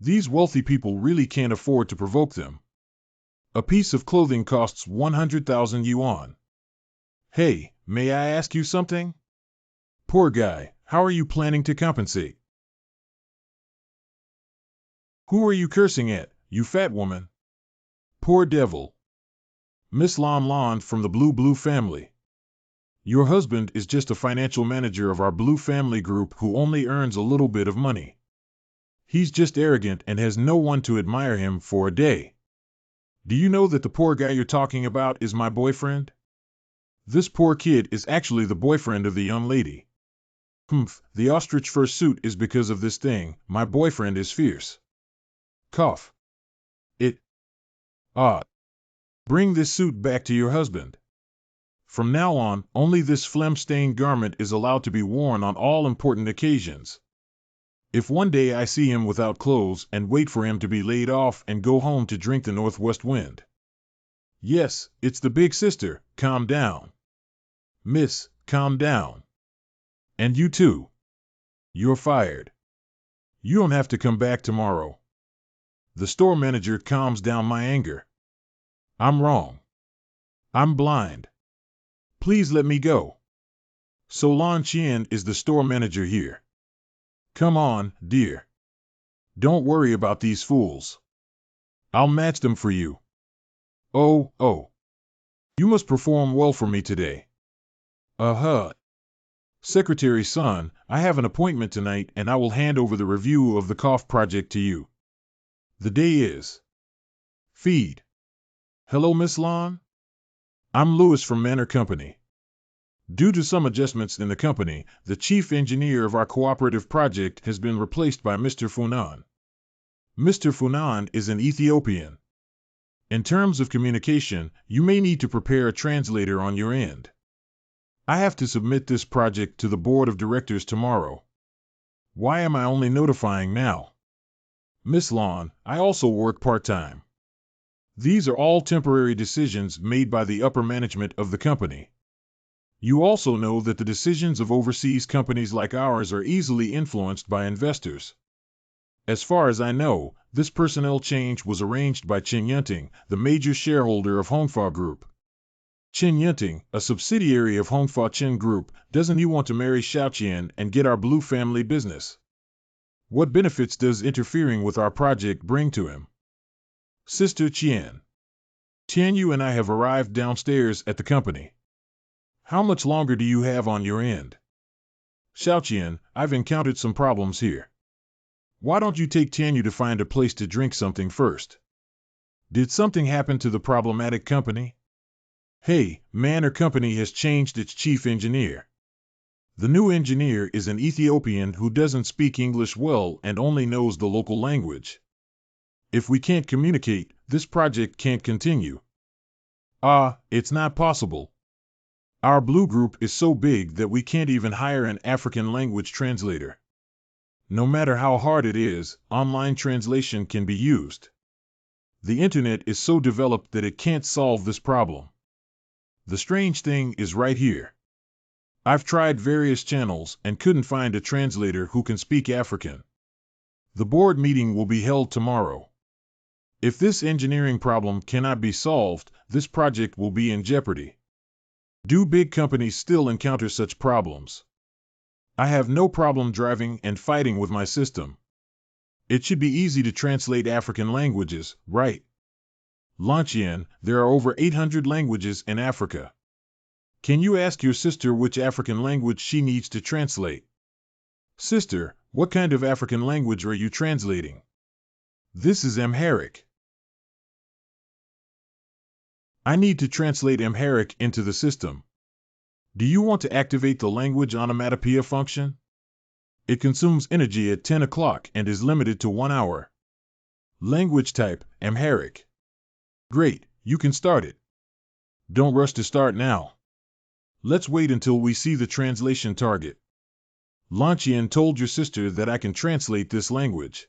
These wealthy people really can't afford to provoke them. A piece of clothing costs 100,000 yuan. Hey, may I ask you something? Poor guy, how are you planning to compensate? Who are you cursing at, you fat woman? Poor devil. Miss Lon Lon from the Blue family. Your husband is just a financial manager of our Blue family group who only earns a little bit of money. He's just arrogant and has no one to admire him for a day. Do you know that the poor guy you're talking about is my boyfriend? This poor kid is actually the boyfriend of the young lady. Humph, the ostrich fur suit is because of this thing. My boyfriend is fierce. Cough. It. Ah. Bring this suit back to your husband. From now on, only this phlegm-stained garment is allowed to be worn on all important occasions. If one day I see him without clothes and wait for him to be laid off and go home to drink the northwest wind. Yes, it's the big sister, calm down. Miss, calm down. And you too. You're fired. You don't have to come back tomorrow. The store manager calms down my anger. I'm wrong. I'm blind. Please let me go. So Lan Qian is the store manager here. Come on, dear. Don't worry about these fools. I'll match them for you. Oh. You must perform well for me today. Secretary Sun, I have an appointment tonight and I will hand over the review of the cough project to you. The day is feed. Hello, Miss Lan? I'm Louis from Manor Company. Due to some adjustments in the company, the chief engineer of our cooperative project has been replaced by Mr. Funan. Mr. Funan is an Ethiopian. In terms of communication, you may need to prepare a translator on your end. I have to submit this project to the board of directors tomorrow. Why am I only notifying now? Miss Lan, I also work part-time. These are all temporary decisions made by the upper management of the company. You also know that the decisions of overseas companies like ours are easily influenced by investors. As far as I know, this personnel change was arranged by Qin Yunting, the major shareholder of Hongfa Group. Qin Yunting, a subsidiary of Hongfa Qin Group, doesn't he want to marry Xiaoqian and get our blue family business? What benefits does interfering with our project bring to him? Sister Qian. Tianyu and I have arrived downstairs at the company. How much longer do you have on your end? Xiaoqian, I've encountered some problems here. Why don't you take Tianyu to find a place to drink something first? Did something happen to the problematic company? Hey, Manor Company has changed its chief engineer. The new engineer is an Ethiopian who doesn't speak English well and only knows the local language. If we can't communicate, this project can't continue. It's not possible. Our Blue Group is so big that we can't even hire an African language translator. No matter how hard it is, online translation can be used. The internet is so developed that it can't solve this problem. The strange thing is right here. I've tried various channels and couldn't find a translator who can speak African. The board meeting will be held tomorrow. If this engineering problem cannot be solved, this project will be in jeopardy. Do big companies still encounter such problems? I have no problem driving and fighting with my system. It should be easy to translate African languages, right? Lan Qian, there are over 800 languages in Africa. Can you ask your sister which African language she needs to translate? Sister, what kind of African language are you translating? This is Amharic. I need to translate Amharic into the system. Do you want to activate the language onomatopoeia function? It consumes energy at 10 o'clock and is limited to 1 hour. Language type, Amharic. Great, you can start it. Don't rush to start now. Let's wait until we see the translation target. Lan Qian told your sister that I can translate this language.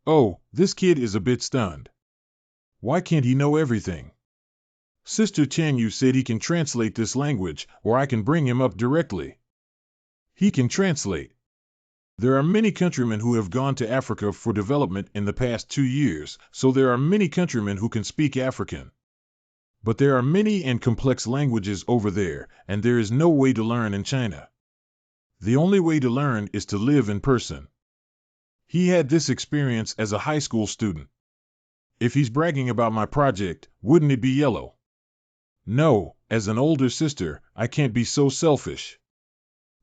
Oh, this kid is a bit stunned. Why can't he know everything? Sister Tianyu said he can translate this language, or I can bring him up directly. He can translate. There are many countrymen who have gone to Africa for development in the past 2 years, so there are many countrymen who can speak African. But there are many and complex languages over there, and there is no way to learn in China. The only way to learn is to live in person. He had this experience as a high school student. If he's bragging about my project, wouldn't it be yellow? No, as an older sister, I can't be so selfish.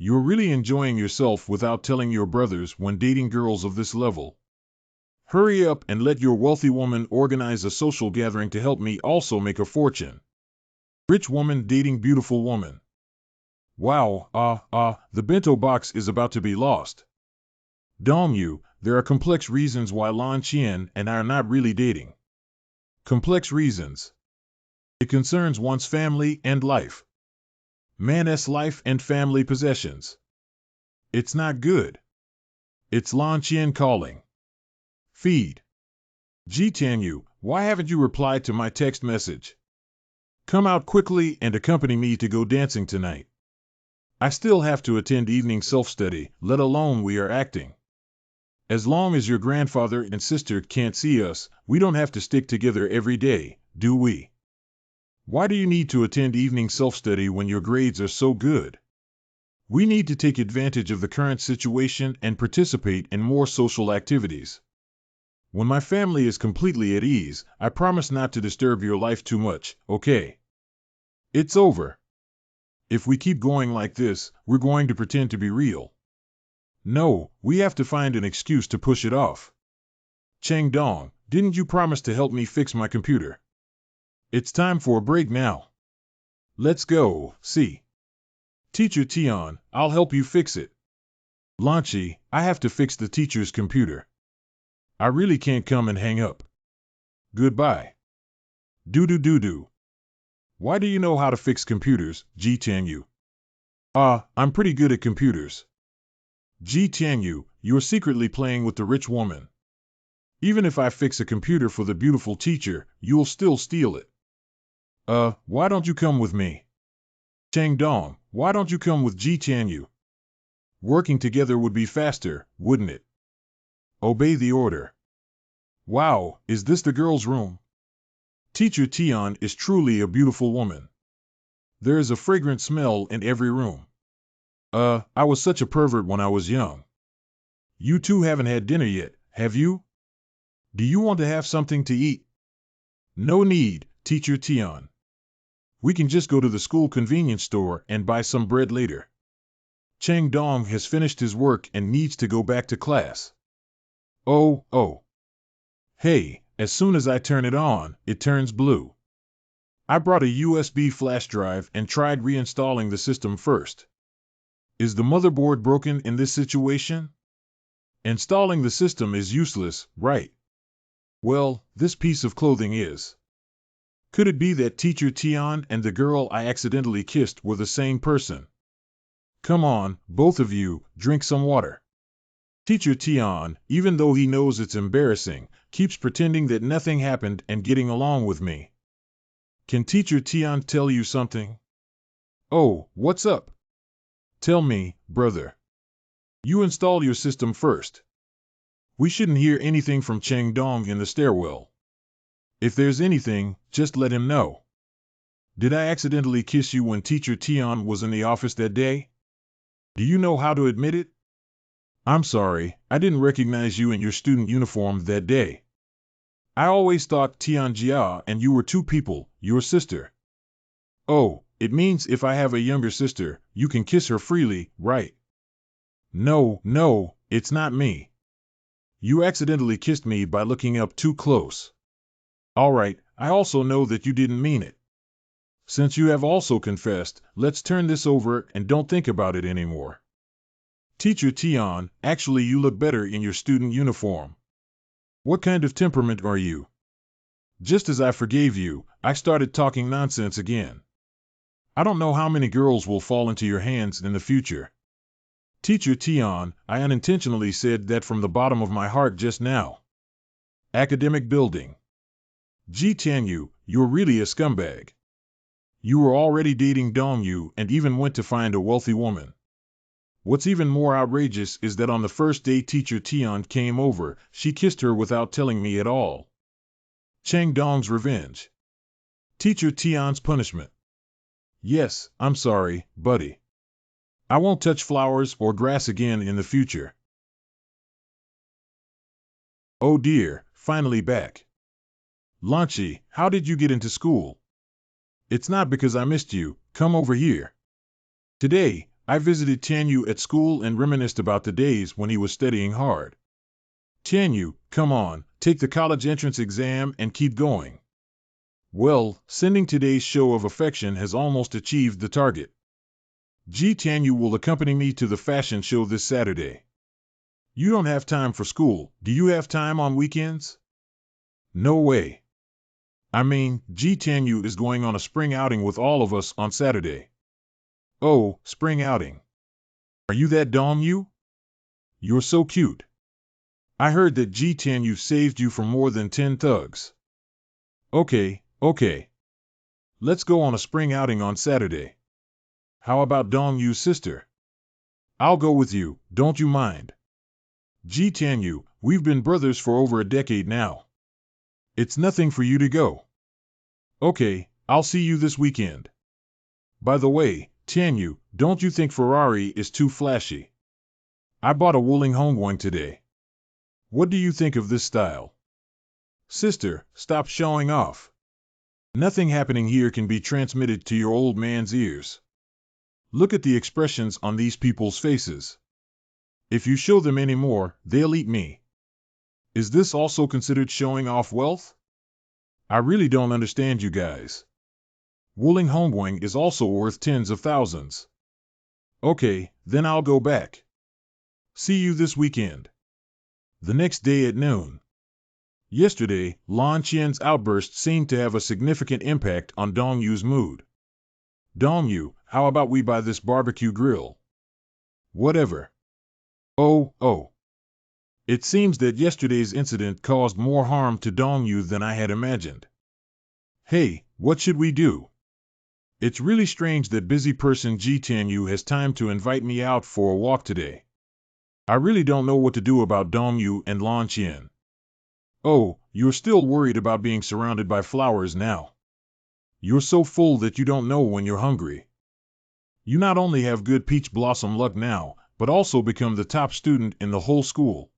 You're really enjoying yourself without telling your brothers when dating girls of this level. Hurry up and let your wealthy woman organize a social gathering to help me also make a fortune. Rich woman dating beautiful woman. Wow, the bento box is about to be lost. Dong there are complex reasons why Lan Qian and I are not really dating. Complex reasons. It concerns one's family and life. Man's life and family possessions. It's not good. It's Lan Qian calling. Feed. Ji Tianyu, why haven't you replied to my text message? Come out quickly and accompany me to go dancing tonight. I still have to attend evening self-study, let alone we are acting. As long as your grandfather and sister can't see us, we don't have to stick together every day, do we? Why do you need to attend evening self-study when your grades are so good? We need to take advantage of the current situation and participate in more social activities. When my family is completely at ease, I promise not to disturb your life too much, okay? It's over. If we keep going like this, we're going to pretend to be real. No, we have to find an excuse to push it off. Cheng Dong, didn't you promise to help me fix my computer? It's time for a break now. Let's go, see. Teacher Tian, I'll help you fix it. Lanchi, I have to fix the teacher's computer. I really can't come and hang up. Goodbye. Do. Why do you know how to fix computers, Ji Tianyu? I'm pretty good at computers. Ji Tianyu, you're secretly playing with the rich woman. Even if I fix a computer for the beautiful teacher, you'll still steal it. Why don't you come with me? Cheng Dong, why don't you come with Ji Tianyu? Working together would be faster, wouldn't it? Obey the order. Wow, is this the girl's room? Teacher Tian is truly a beautiful woman. There is a fragrant smell in every room. I was such a pervert when I was young. You two haven't had dinner yet, have you? Do you want to have something to eat? No need, Teacher Tian. We can just go to the school convenience store and buy some bread later. Cheng Dong has finished his work and needs to go back to class. Oh. Hey, as soon as I turn it on, it turns blue. I brought a USB flash drive and tried reinstalling the system first. Is the motherboard broken in this situation? Installing the system is useless, right? Well, this piece of clothing is. Could it be that Teacher Tian and the girl I accidentally kissed were the same person? Come on, both of you, drink some water. Teacher Tian, even though he knows it's embarrassing, keeps pretending that nothing happened and getting along with me. Can Teacher Tian tell you something? Oh, what's up? Tell me, brother. You install your system first. We shouldn't hear anything from Cheng Dong in the stairwell. If there's anything, just let him know. Did I accidentally kiss you when Teacher Tian was in the office that day? Do you know how to admit it? I'm sorry, I didn't recognize you in your student uniform that day. I always thought Tian Jia and you were two people, your sister. Oh, it means if I have a younger sister, you can kiss her freely, right? No, it's not me. You accidentally kissed me by looking up too close. Alright, I also know that you didn't mean it. Since you have also confessed, let's turn this over and don't think about it anymore. Teacher Tian, actually you look better in your student uniform. What kind of temperament are you? Just as I forgave you, I started talking nonsense again. I don't know how many girls will fall into your hands in the future. Teacher Tian, I unintentionally said that from the bottom of my heart just now. Academic building. Ji Tianyu, you're really a scumbag. You were already dating Dongyu and even went to find a wealthy woman. What's even more outrageous is that on the first day Teacher Tian came over, she kissed her without telling me at all. Cheng Dong's revenge. Teacher Tian's punishment. Yes, I'm sorry, buddy. I won't touch flowers or grass again in the future. Oh dear, finally back. Lanchi, how did you get into school? It's not because I missed you, come over here. Today, I visited Tianyu at school and reminisced about the days when he was studying hard. Tianyu, come on, take the college entrance exam and keep going. Well, sending today's show of affection has almost achieved the target. Ji Tianyu will accompany me to the fashion show this Saturday. You don't have time for school, do you have time on weekends? No way. I mean, Ji Tianyu is going on a spring outing with all of us on Saturday. Oh, spring outing. Are you that Dong-yu? You're so cute. I heard that Ji Tianyu saved you from more than 10 thugs. Okay. Let's go on a spring outing on Saturday. How about Dong-yu's sister? I'll go with you, don't you mind? Ji Tianyu, we've been brothers for over a decade now. It's nothing for you to go. Okay, I'll see you this weekend. By the way, Tianyu, don't you think Ferrari is too flashy? I bought a Wuling Hongguang today. What do you think of this style? Sister, stop showing off. Nothing happening here can be transmitted to your old man's ears. Look at the expressions on these people's faces. If you show them any more, they'll eat me. Is this also considered showing off wealth? I really don't understand you guys. Wuling Hongguang is also worth tens of thousands. Okay, then I'll go back. See you this weekend. The next day at noon. Yesterday, Lan Qian's outburst seemed to have a significant impact on Dong-yu's mood. Dong-yu, how about we buy this barbecue grill? Whatever. Oh. It seems that yesterday's incident caused more harm to Dong-yu than I had imagined. Hey, what should we do? It's really strange that busy person Ji Tianyu has time to invite me out for a walk today. I really don't know what to do about Dong-yu and Lan Qian. Oh, you're still worried about being surrounded by flowers now. You're so full that you don't know when you're hungry. You not only have good peach blossom luck now, but also become the top student in the whole school.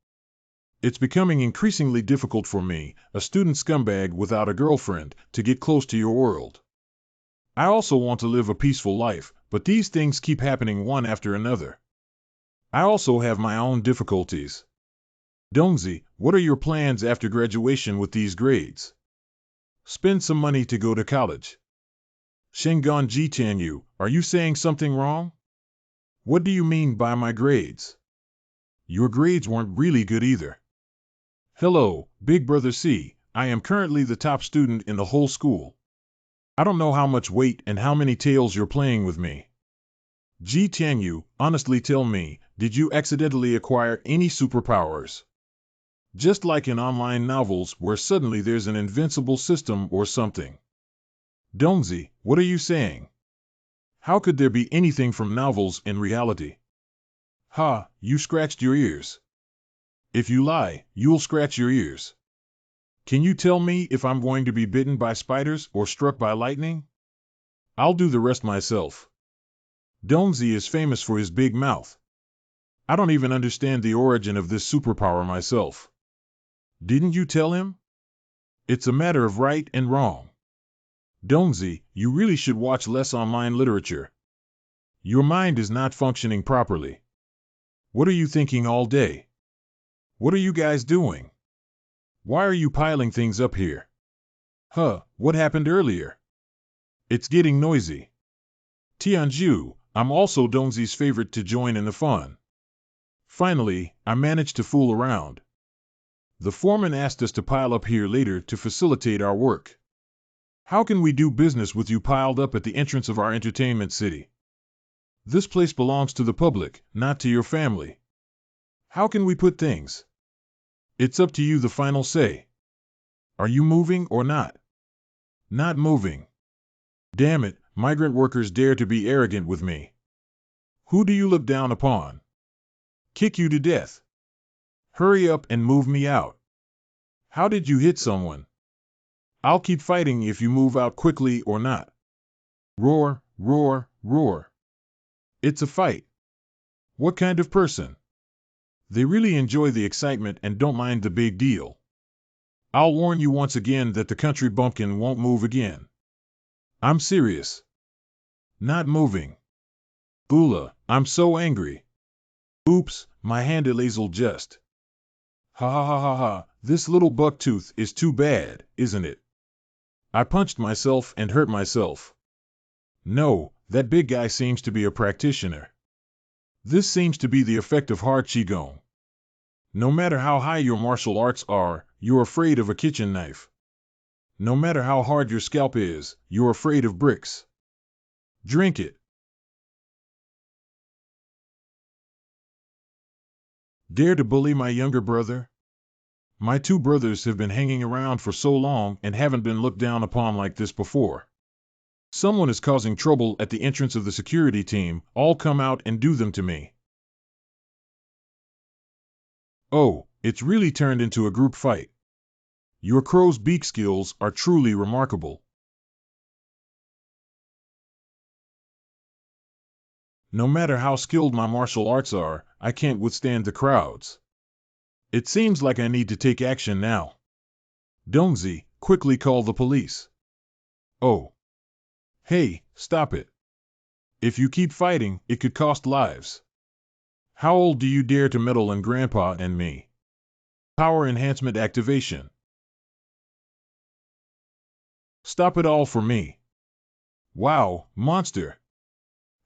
It's becoming increasingly difficult for me, a student scumbag without a girlfriend, to get close to your world. I also want to live a peaceful life, but these things keep happening one after another. I also have my own difficulties. Dongzi, what are your plans after graduation with these grades? Spend some money to go to college. Shengon Ji Tianyu, are you saying something wrong? What do you mean by my grades? Your grades weren't really good either. Hello, Big Brother C, I am currently the top student in the whole school. I don't know how much weight and how many tails you're playing with me. Ji Tianyu, honestly tell me, did you accidentally acquire any superpowers? Just like in online novels where suddenly there's an invincible system or something. Dongzi, what are you saying? How could there be anything from novels in reality? Ha, you scratched your ears. If you lie, you'll scratch your ears. Can you tell me if I'm going to be bitten by spiders or struck by lightning? I'll do the rest myself. Dongzi is famous for his big mouth. I don't even understand the origin of this superpower myself. Didn't you tell him? It's a matter of right and wrong. Dongzi, you really should watch less online literature. Your mind is not functioning properly. What are you thinking all day? What are you guys doing? Why are you piling things up here? What happened earlier? It's getting noisy. Tianju, I'm also Dongzi's favorite to join in the fun. Finally, I managed to fool around. The foreman asked us to pile up here later to facilitate our work. How can we do business with you piled up at the entrance of our entertainment city? This place belongs to the public, not to your family. How can we put things? It's up to you, the final say. Are you moving or not? Not moving. Damn it, migrant workers dare to be arrogant with me. Who do you look down upon? Kick you to death. Hurry up and move me out. How did you hit someone? I'll keep fighting if you move out quickly or not. Roar, roar, roar. It's a fight. What kind of person? They really enjoy the excitement and don't mind the big deal. I'll warn you once again that the country bumpkin won't move again. I'm serious. Not moving. Gula, I'm so angry. Oops, my hand elazel just. Ha ha ha ha ha, this little bucktooth is too bad, isn't it? I punched myself and hurt myself. No, that big guy seems to be a practitioner. This seems to be the effect of hard qigong. No matter how high your martial arts are, you're afraid of a kitchen knife. No matter how hard your scalp is, you're afraid of bricks. Drink it. Dare to bully my younger brother? My two brothers have been hanging around for so long and haven't been looked down upon like this before. Someone is causing trouble at the entrance of the security team. All come out and do them to me. Oh, it's really turned into a group fight. Your crow's beak skills are truly remarkable. No matter how skilled my martial arts are, I can't withstand the crowds. It seems like I need to take action now. Dongzi, quickly call the police. Oh. Hey, stop it. If you keep fighting, it could cost lives. How old do you dare to meddle in Grandpa and me? Power enhancement activation. Stop it all for me. Wow, monster.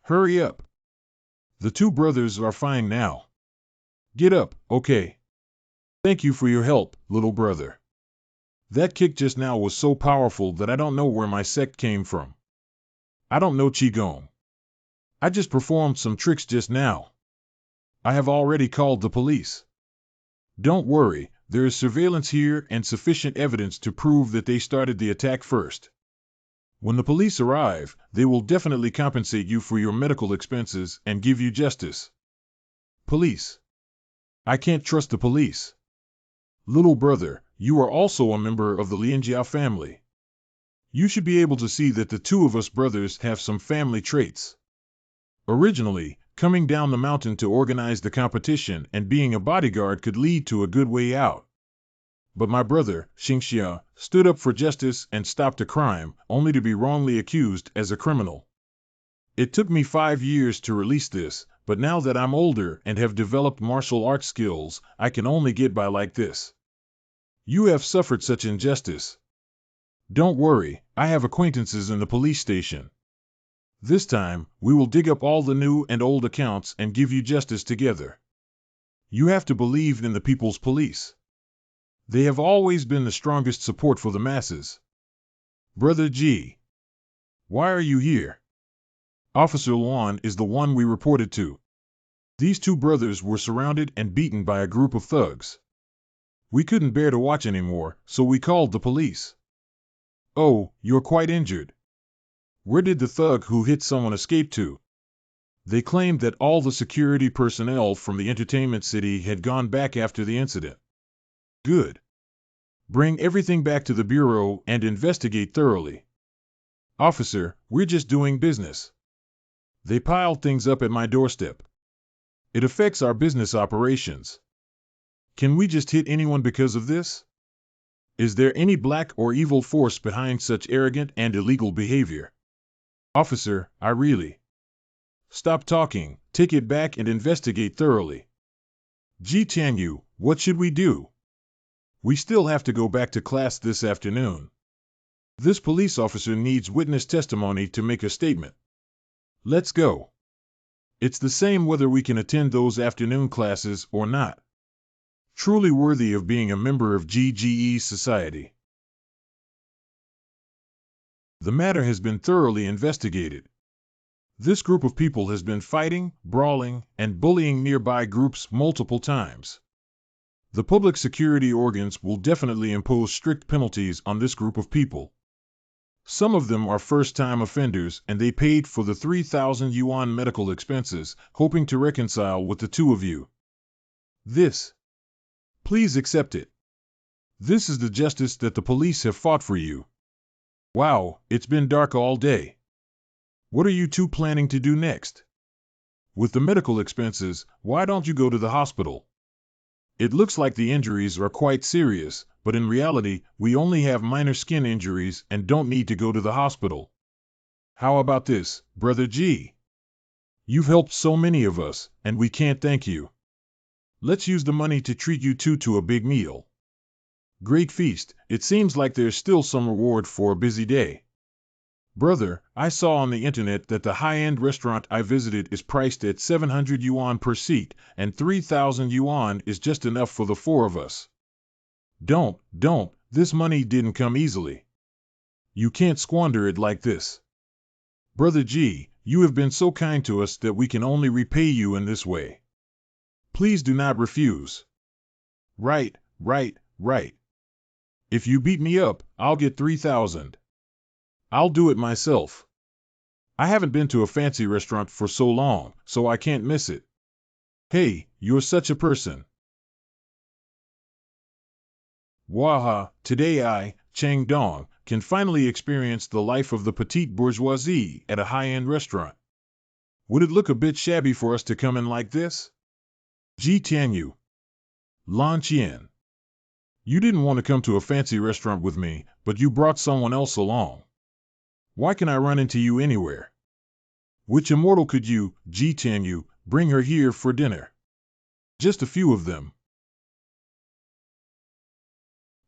Hurry up. The two brothers are fine now. Get up, okay. Thank you for your help, little brother. That kick just now was so powerful that I don't know where my sect came from. I don't know Qigong. I just performed some tricks just now. I have already called the police. Don't worry, there is surveillance here and sufficient evidence to prove that they started the attack first. When the police arrive, they will definitely compensate you for your medical expenses and give you justice. Police. I can't trust the police. Little brother, you are also a member of the Lianjia family. You should be able to see that the two of us brothers have some family traits. Originally, coming down the mountain to organize the competition and being a bodyguard could lead to a good way out. But my brother, Xingxia, stood up for justice and stopped a crime, only to be wrongly accused as a criminal. It took me 5 years to release this, but now that I'm older and have developed martial arts skills, I can only get by like this. You have suffered such injustice. Don't worry, I have acquaintances in the police station. This time, we will dig up all the new and old accounts and give you justice together. You have to believe in the people's police. They have always been the strongest support for the masses. Brother G. Why are you here? Officer Luan is the one we reported to. These two brothers were surrounded and beaten by a group of thugs. We couldn't bear to watch anymore, so we called the police. Oh, you're quite injured. Where did the thug who hit someone escape to? They claimed that all the security personnel from the entertainment city had gone back after the incident. Good. Bring everything back to the bureau and investigate thoroughly. Officer, we're just doing business. They piled things up at my doorstep. It affects our business operations. Can we just hit anyone because of this? Is there any black or evil force behind such arrogant and illegal behavior? Officer, I really... Stop talking, take it back and investigate thoroughly. Ji Tianyu, what should we do? We still have to go back to class this afternoon. This police officer needs witness testimony to make a statement. Let's go. It's the same whether we can attend those afternoon classes or not. Truly worthy of being a member of GGE's society. The matter has been thoroughly investigated. This group of people has been fighting, brawling, and bullying nearby groups multiple times. The public security organs will definitely impose strict penalties on this group of people. Some of them are first-time offenders and they paid for the 3,000 yuan medical expenses, hoping to reconcile with the two of you. Please accept it. This is the justice that the police have fought for you. Wow, it's been dark all day. What are you two planning to do next? With the medical expenses, why don't you go to the hospital? It looks like the injuries are quite serious, but in reality, we only have minor skin injuries and don't need to go to the hospital. How about this, Brother G? You've helped so many of us, and we can't thank you. Let's use the money to treat you two to a big meal. Great feast. It seems like there's still some reward for a busy day. Brother, I saw on the internet that the high-end restaurant I visited is priced at 700 yuan per seat, and 3,000 yuan is just enough for the four of us. Don't, this money didn't come easily. You can't squander it like this. Brother G, you have been so kind to us that we can only repay you in this way. Please do not refuse. Right. If you beat me up, I'll get 3,000. I'll do it myself. I haven't been to a fancy restaurant for so long, so I can't miss it. Hey, you're such a person. Waha, today I, Chang Dong, can finally experience the life of the petite bourgeoisie at a high-end restaurant. Would it look a bit shabby for us to come in like this? Ji Tianyu. Lan Qian. You didn't want to come to a fancy restaurant with me, but you brought someone else along. Why can I run into you anywhere? Which immortal could you, Ji Tianyu, bring her here for dinner? Just a few of them.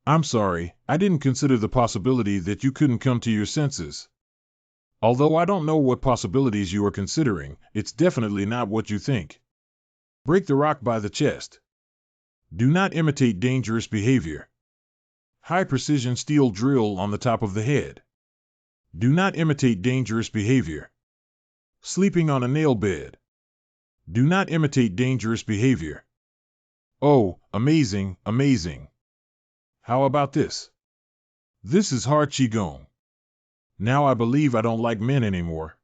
I'm sorry, I didn't consider the possibility that you couldn't come to your senses. Although I don't know what possibilities you are considering, it's definitely not what you think. Break the rock by the chest. Do not imitate dangerous behavior. High precision steel drill on the top of the head. Do not imitate dangerous behavior. Sleeping on a nail bed. Do not imitate dangerous behavior. Oh, amazing. How about this? This is hard Qigong. Now I believe I don't like men anymore.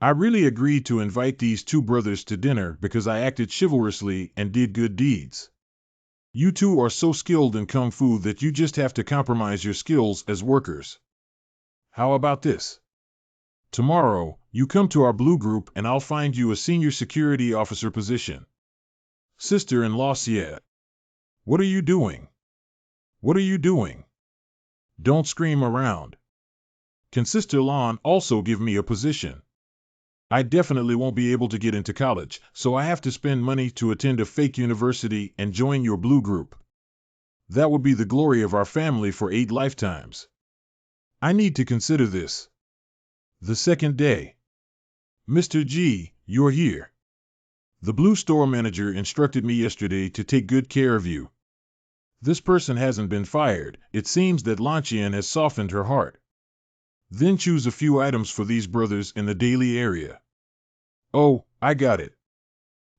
I really agreed to invite these two brothers to dinner because I acted chivalrously and did good deeds. You two are so skilled in Kung Fu that you just have to compromise your skills as workers. How about this? Tomorrow, you come to our blue group and I'll find you a senior security officer position. Sister-in-law Siet. What are you doing? Don't scream around. Can Sister Lan also give me a position? I definitely won't be able to get into college, so I have to spend money to attend a fake university and join your blue group. That would be the glory of our family for 8 lifetimes. I need to consider this. The second day. Mr. G, you're here. The blue store manager instructed me yesterday to take good care of you. This person hasn't been fired. It seems that Lanqian has softened her heart. Then choose a few items for these brothers in the daily area. Oh, I got it.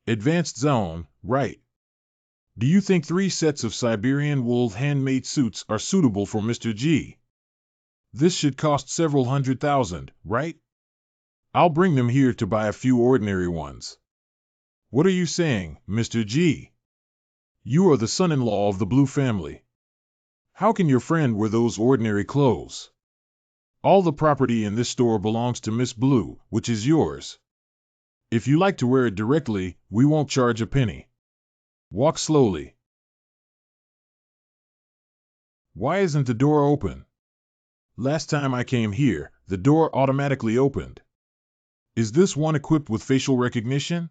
Advanced zone, right. Do you think 3 sets of Siberian wool handmade suits are suitable for Mr. G? This should cost several $100,000, right? I'll bring them here to buy a few ordinary ones. What are you saying, Mr. G? You are the son-in-law of the Blue family. How can your friend wear those ordinary clothes? All the property in this store belongs to Miss Blue, which is yours. If you like to wear it directly, we won't charge a penny. Walk slowly. Why isn't the door open? Last time I came here, the door automatically opened. Is this one equipped with facial recognition?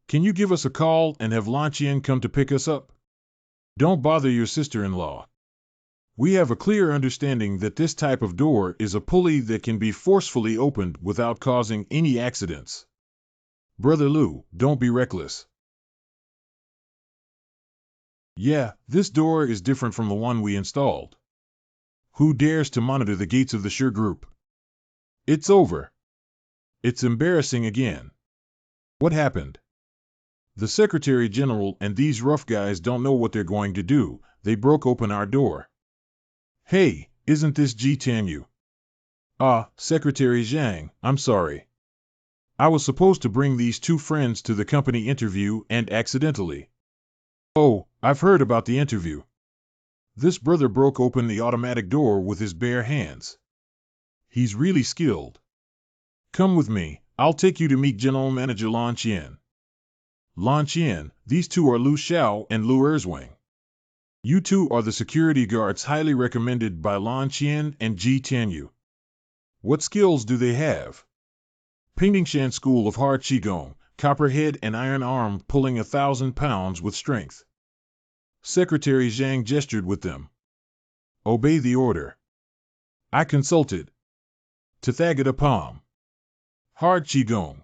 Can you give us a call and have Lanqian come to pick us up? Don't bother your sister-in-law. We have a clear understanding that this type of door is a pulley that can be forcefully opened without causing any accidents. Brother Lu, don't be reckless. Yeah, this door is different from the one we installed. Who dares to monitor the gates of the Sure group? It's over. It's embarrassing again. What happened? The Secretary General and these rough guys don't know what they're going to do. They broke open our door. Hey, isn't this Ji Tianyu? Ah, Secretary Zhang, I'm sorry. I was supposed to bring these 2 friends to the company interview and accidentally. Oh, I've heard about the interview. This brother broke open the automatic door with his bare hands. He's really skilled. Come with me, I'll take you to meet General Manager Lan Qian. Lan Qian, these 2 are Lu Xiao and Lu Erzwang. You 2 are the security guards highly recommended by Lan Qian and Ji Tianyu. What skills do they have? Pingdingshan School of Hard Qigong, Copperhead and Iron Arm pulling 1,000 pounds with strength. Secretary Zhang gestured with them. Obey the order. I consulted. Tathagata Palm. Hard Qigong.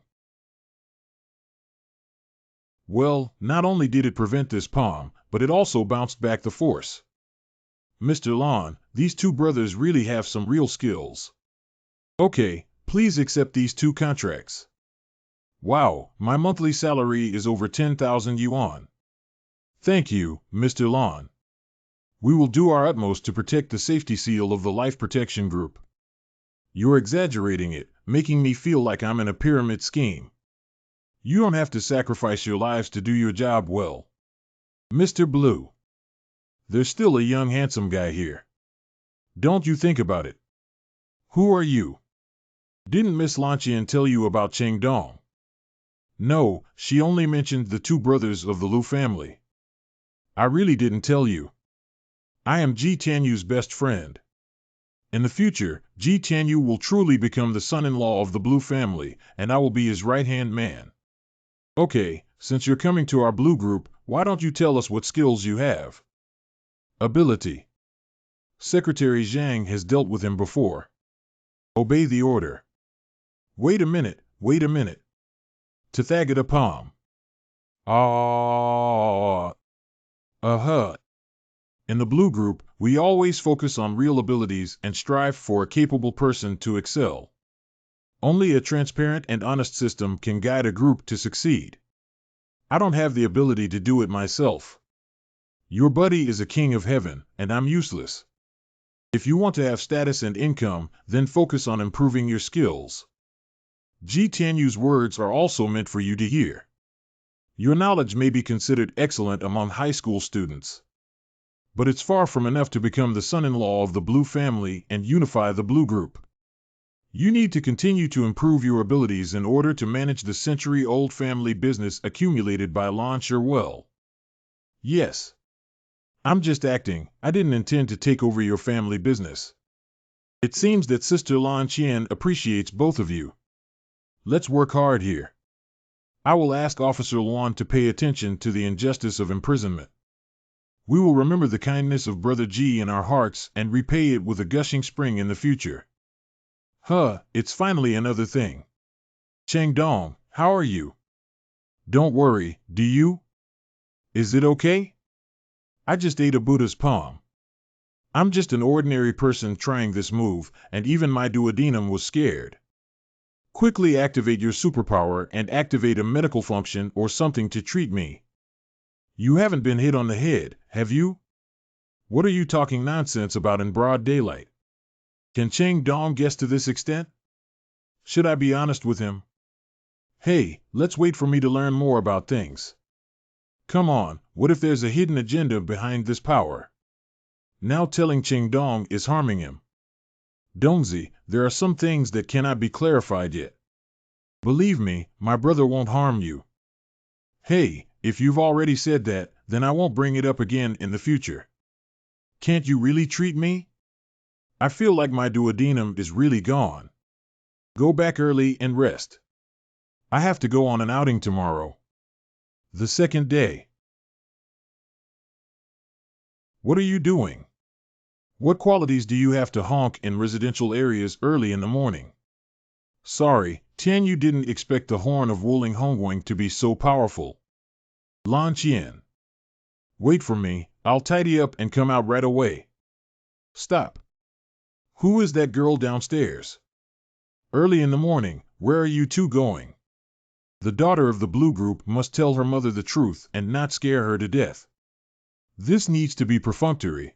Well, not only did it prevent this palm, but it also bounced back the force. Mr. Lon, these two brothers really have some real skills. Okay, please accept these 2 contracts. Wow, my monthly salary is over 10,000 yuan. Thank you, Mr. Lon. We will do our utmost to protect the safety seal of the Life Protection Group. You're exaggerating it, making me feel like I'm in a pyramid scheme. You don't have to sacrifice your lives to do your job well. Mr. Blue. There's still a young handsome guy here. Don't you think about it. Who are you? Didn't Miss Lanqian tell you about Cheng Dong? No, she only mentioned the 2 brothers of the Lu family. I really didn't tell you. I am Ji Tianyu's best friend. In the future, Ji Tianyu will truly become the son-in-law of the Blue family, and I will be his right-hand man. Okay, since you're coming to our Blue group, why don't you tell us what skills you have? Ability. Secretary Zhang has dealt with him before. Obey the order. Wait a minute. Tathagata Palm. In the Blue group, we always focus on real abilities and strive for a capable person to excel. Only a transparent and honest system can guide a group to succeed. I don't have the ability to do it myself. Your buddy is a king of heaven, and I'm useless. If you want to have status and income, then focus on improving your skills. Ji Tianyu's words are also meant for you to hear. Your knowledge may be considered excellent among high school students, but it's far from enough to become the son-in-law of the Blue family and unify the Blue group. You need to continue to improve your abilities in order to manage the century-old family business accumulated by Lan Sherwell. Yes. I'm just acting. I didn't intend to take over your family business. It seems that Sister Lan Qian appreciates both of you. Let's work hard here. I will ask Officer Luan to pay attention to the injustice of imprisonment. We will remember the kindness of Brother Ji in our hearts and repay it with a gushing spring in the future. It's finally another thing. Cheng Dong, how are you? Don't worry, do you? Is it okay? I just ate a Buddha's palm. I'm just an ordinary person trying this move, and even my duodenum was scared. Quickly activate your superpower and activate a medical function or something to treat me. You haven't been hit on the head, have you? What are you talking nonsense about in broad daylight? Can Cheng Dong guess to this extent? Should I be honest with him? Hey, let's wait for me to learn more about things. Come on, what if there's a hidden agenda behind this power? Now telling Cheng Dong is harming him. Dongzi, there are some things that cannot be clarified yet. Believe me, my brother won't harm you. Hey, if you've already said that, then I won't bring it up again in the future. Can't you really treat me? I feel like my duodenum is really gone. Go back early and rest. I have to go on an outing tomorrow. The second day. What are you doing? What qualities do you have to honk in residential areas early in the morning? Sorry, Tianyu didn't expect the horn of Wuling Hongwing to be so powerful. Lan Qian. Wait for me, I'll tidy up and come out right away. Stop. Who is that girl downstairs? Early in the morning, where are you two going? The daughter of the Blue group must tell her mother the truth and not scare her to death. This needs to be perfunctory.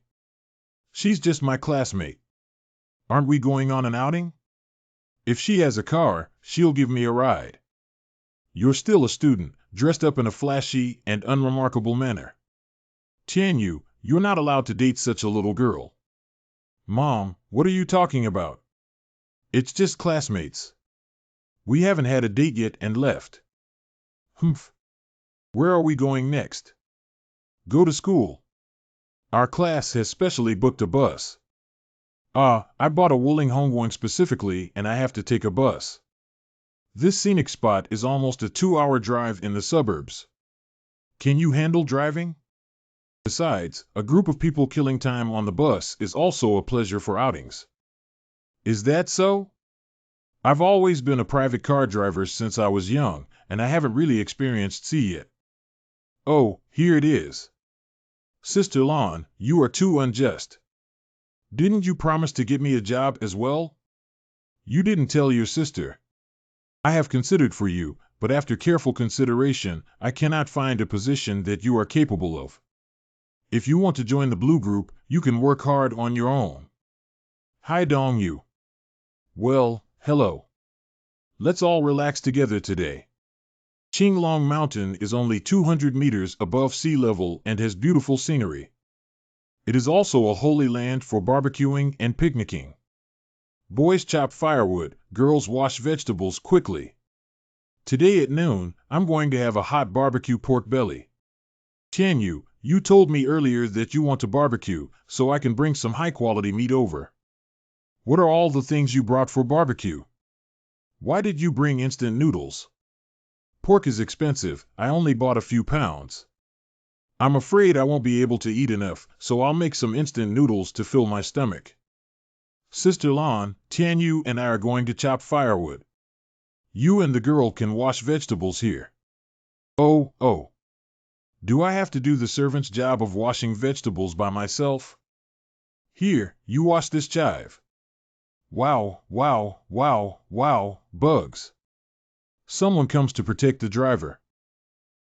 She's just my classmate. Aren't we going on an outing? If she has a car, she'll give me a ride. You're still a student, dressed up in a flashy and unremarkable manner. Tianyu, you're not allowed to date such a little girl. Mom, what are you talking about? It's just classmates. We haven't had a date yet and left. Humph. Where are we going next? Go to school. Our class has specially booked a bus. I bought a Wuling Hongwang specifically and I have to take a bus. This scenic spot is almost a 2-hour drive in the suburbs. Can you handle driving? Besides, a group of people killing time on the bus is also a pleasure for outings. Is that so? I've always been a private car driver since I was young, and I haven't really experienced sea yet. Oh, here it is. Sister Lon, you are too unjust. Didn't you promise to get me a job as well? You didn't tell your sister. I have considered for you, but after careful consideration, I cannot find a position that you are capable of. If you want to join the Blue Group, you can work hard on your own. Hi Dong Yu. Well, hello. Let's all relax together today. Qinglong Mountain is only 200 meters above sea level and has beautiful scenery. It is also a holy land for barbecuing and picnicking. Boys chop firewood, girls wash vegetables quickly. Today at noon, I'm going to have a hot barbecue pork belly. Tianyu, you told me earlier that you want to barbecue, so I can bring some high-quality meat over. What are all the things you brought for barbecue? Why did you bring instant noodles? Pork is expensive, I only bought a few pounds. I'm afraid I won't be able to eat enough, so I'll make some instant noodles to fill my stomach. Sister Lon, Tianyu and I are going to chop firewood. You and the girl can wash vegetables here. Oh. Do I have to do the servant's job of washing vegetables by myself? Here, you wash this chive. Wow, bugs. Someone comes to protect the driver.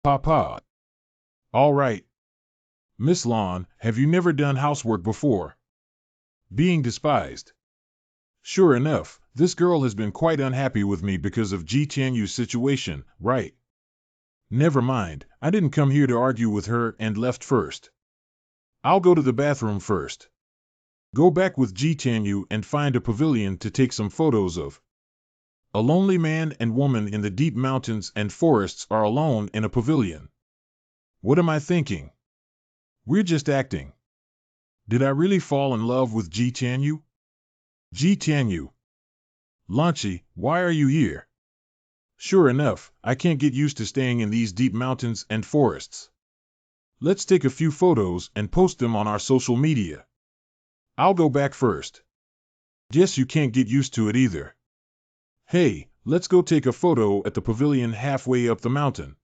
Papa. All right. Miss Lon, have you never done housework before? Being despised. Sure enough, this girl has been quite unhappy with me because of Ji Tianyu's situation, right? Never mind, I didn't come here to argue with her and left first. I'll go to the bathroom first. Go back with Ji Tianyu and find a pavilion to take some photos of. A lonely man and woman in the deep mountains and forests are alone in a pavilion. What am I thinking? We're just acting. Did I really fall in love with Ji Tianyu? Ji Tianyu. Lanchi, why are you here? Sure enough, I can't get used to staying in these deep mountains and forests. Let's take a few photos and post them on our social media. I'll go back first. Guess you can't get used to it either. Hey, let's go take a photo at the pavilion halfway up the mountain.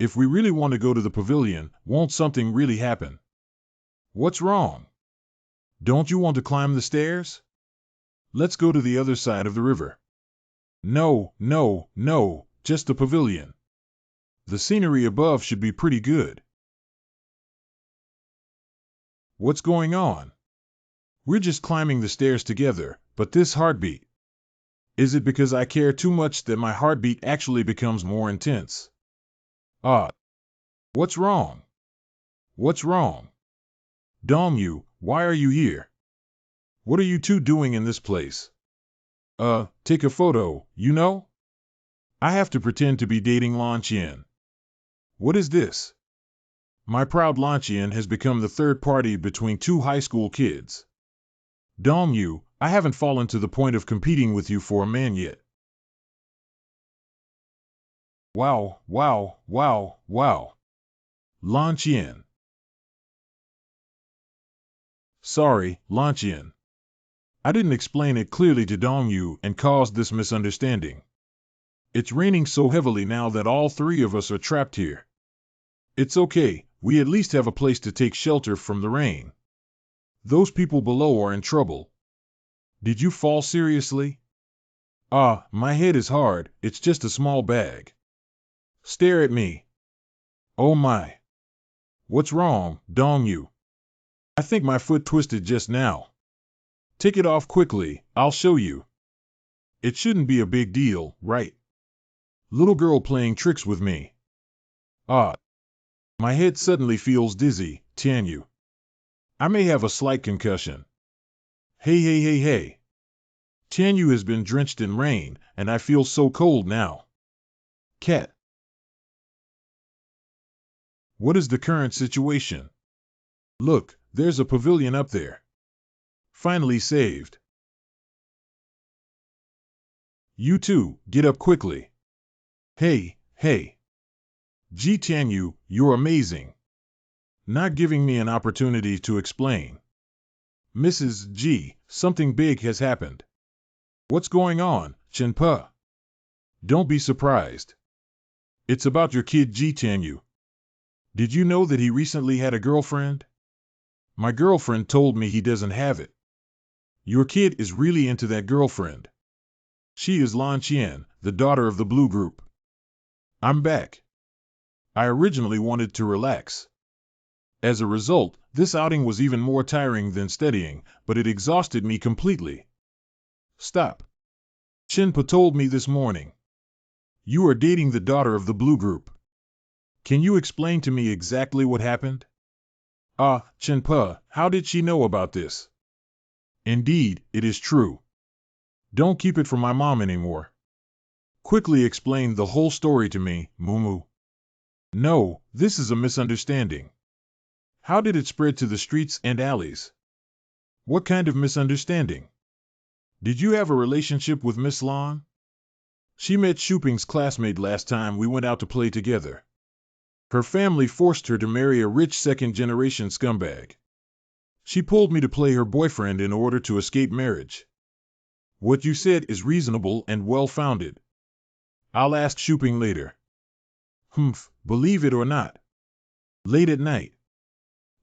If we really want to go to the pavilion, won't something really happen? What's wrong? Don't you want to climb the stairs? Let's go to the other side of the river. No, just the pavilion. The scenery above should be pretty good. What's going on? We're just climbing the stairs together, but this heartbeat. Is it because I care too much that my heartbeat actually becomes more intense? What's wrong? What's wrong? Dongyu, why are you here? What are you two doing in this place? Take a photo, you know? I have to pretend to be dating Lan Qian. What is this? My proud Lan Qian has become the third party between two high school kids. Dongyu, I haven't fallen to the point of competing with you for a man yet. Wow. Lan Qian. Sorry, Lan Qian. I didn't explain it clearly to Dongyu and caused this misunderstanding. It's raining so heavily now that all three of us are trapped here. It's okay, we at least have a place to take shelter from the rain. Those people below are in trouble. Did you fall seriously? My head is hard, it's just a small bag. Stare at me. Oh my. What's wrong, Dongyu? I think my foot twisted just now. Take it off quickly, I'll show you. It shouldn't be a big deal, right? Little girl playing tricks with me. My head suddenly feels dizzy, Tianyu. I may have a slight concussion. Hey. Tianyu has been drenched in rain, and I feel so cold now. Cat. What is the current situation? Look, there's a pavilion up there. Finally saved. You too, get up quickly. Hey, hey. Ji Tianyu, you're amazing. Not giving me an opportunity to explain. Mrs. G, something big has happened. What's going on, Chenpa? Don't be surprised. It's about your kid Ji Tianyu. Did you know that he recently had a girlfriend? My girlfriend told me he doesn't have it. Your kid is really into that girlfriend. She is Lan Qian, the daughter of the Blue Group. I'm back. I originally wanted to relax. As a result, this outing was even more tiring than studying, but it exhausted me completely. Stop. Chenpa told me this morning. You are dating the daughter of the Blue Group. Can you explain to me exactly what happened? Ah, Chenpa, how did she know about this? Indeed, it is true. Don't keep it from my mom anymore. Quickly explain the whole story to me, Mumu. No, this is a misunderstanding. How did it spread to the streets and alleys? What kind of misunderstanding? Did you have a relationship with Miss Lan? She met Shuping's classmate last time we went out to play together. Her family forced her to marry a rich second-generation scumbag. She pulled me to play her boyfriend in order to escape marriage. What you said is reasonable and well-founded. I'll ask Shuping later. Believe it or not. Late at night.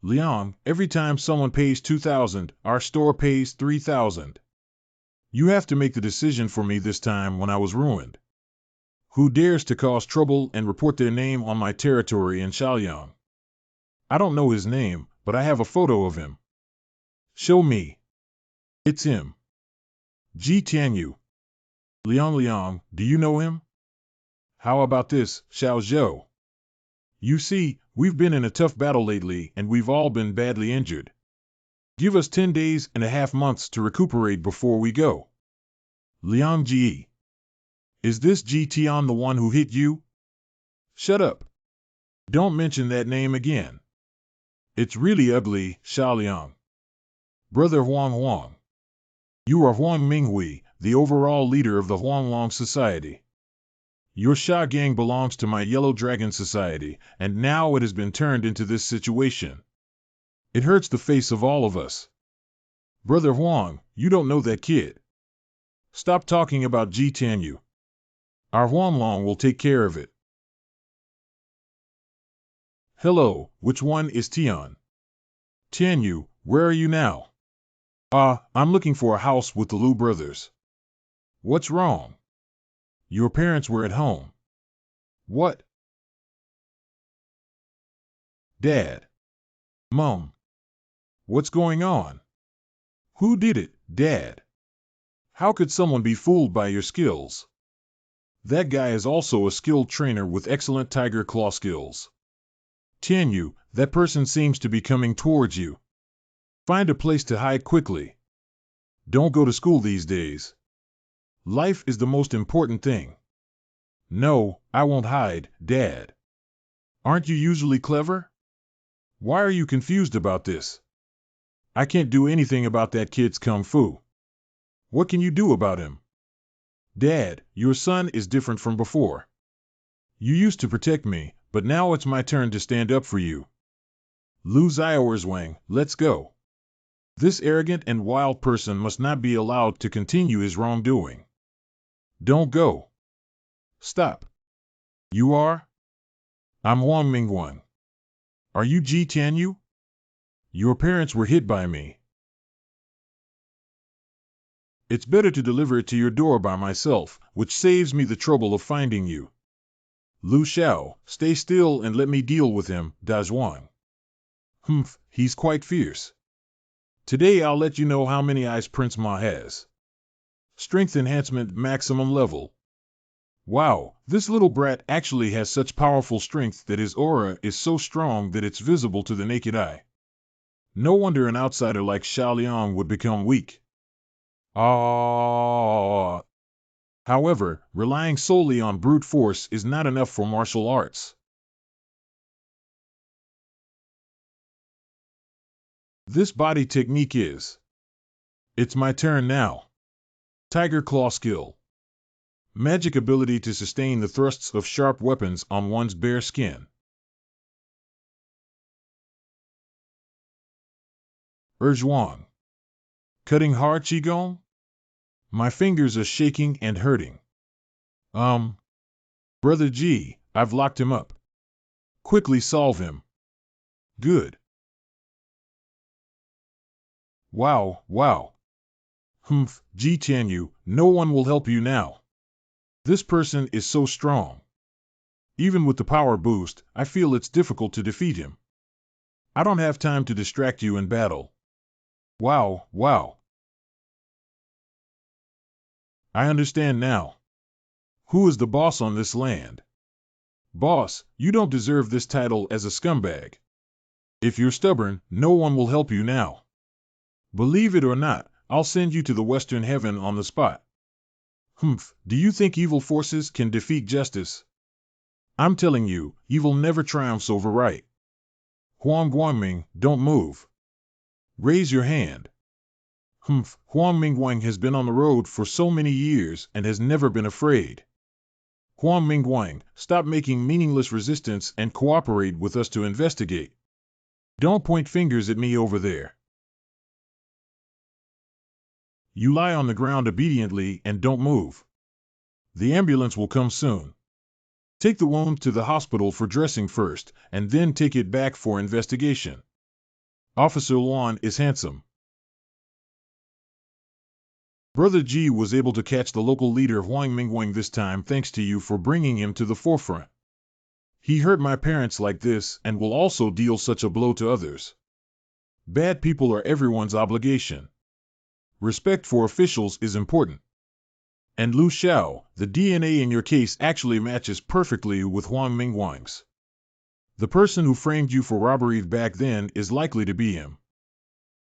Liang, every time someone pays 2,000, our store pays 3,000. You have to make the decision for me this time when I was ruined. Who dares to cause trouble and report their name on my territory in Shaoyang? I don't know his name, but I have a photo of him. Show me. It's him. Ji Tianyu. Liang, do you know him? How about this, Xiao Zhou? You see, we've been in a tough battle lately and we've all been badly injured. Give us 10 days and a half months to recuperate before we go. Liang Ji. Is this Ji Tian the one who hit you? Shut up. Don't mention that name again. It's really ugly, Xiaoliang. Brother Huang. You are Huang Minghui, the overall leader of the Huanglong Society. Your Sha gang belongs to my Yellow Dragon Society, and now it has been turned into this situation. It hurts the face of all of us. Brother Huang, you don't know that kid. Stop talking about Ji Tianyu. Our Huanglong will take care of it. Hello, which one is Tian? Tianyu, where are you now? I'm looking for a house with the Lu brothers. What's wrong? Your parents were at home. What? Dad. Mom. What's going on? Who did it, Dad? How could someone be fooled by your skills? That guy is also a skilled trainer with excellent tiger claw skills. Tianyu, that person seems to be coming towards you. Find a place to hide quickly. Don't go to school these days. Life is the most important thing. No, I won't hide, Dad. Aren't you usually clever? Why are you confused about this? I can't do anything about that kid's kung fu. What can you do about him? Dad, your son is different from before. You used to protect me, but now it's my turn to stand up for you. Lu Xiaoerswang, let's go. This arrogant and wild person must not be allowed to continue his wrongdoing. Don't go. Stop. You are? I'm Wang Mingguang. Are you Ji Tianyu? Your parents were hit by me. It's better to deliver it to your door by myself, which saves me the trouble of finding you. Lu Xiao, stay still and let me deal with him, Dazhuang. He's quite fierce. Today I'll let you know how many eyes Prince Ma has. Strength enhancement maximum level. Wow, this little brat actually has such powerful strength that his aura is so strong that it's visible to the naked eye. No wonder an outsider like Xiaoliang would become weak. However, relying solely on brute force is not enough for martial arts. This body technique is. It's my turn now. Tiger Claw skill. Magic ability to sustain the thrusts of sharp weapons on one's bare skin. Zhuang. Cutting hard, Qigong? My fingers are shaking and hurting. Brother G, I've locked him up. Quickly solve him. Good. Wow. Ji Tianyu, no one will help you now. This person is so strong. Even with the power boost, I feel it's difficult to defeat him. I don't have time to distract you in battle. Wow. I understand now. Who is the boss on this land? Boss, you don't deserve this title as a scumbag. If you're stubborn, no one will help you now. Believe it or not, I'll send you to the Western Heaven on the spot. Do you think evil forces can defeat justice? I'm telling you, evil never triumphs over right. Huang Guangming, don't move. Raise your hand. Huang Mingguang has been on the road for so many years and has never been afraid. Huang Mingguang, stop making meaningless resistance and cooperate with us to investigate. Don't point fingers at me over there. You lie on the ground obediently and don't move. The ambulance will come soon. Take the wound to the hospital for dressing first, and then take it back for investigation. Officer Luan is handsome. Brother G was able to catch the local leader Huang Mingguang this time thanks to you for bringing him to the forefront. He hurt my parents like this and will also deal such a blow to others. Bad people are everyone's obligation. Respect for officials is important. And Lu Xiao, the DNA in your case actually matches perfectly with Huang Mingguang's. The person who framed you for robbery back then is likely to be him.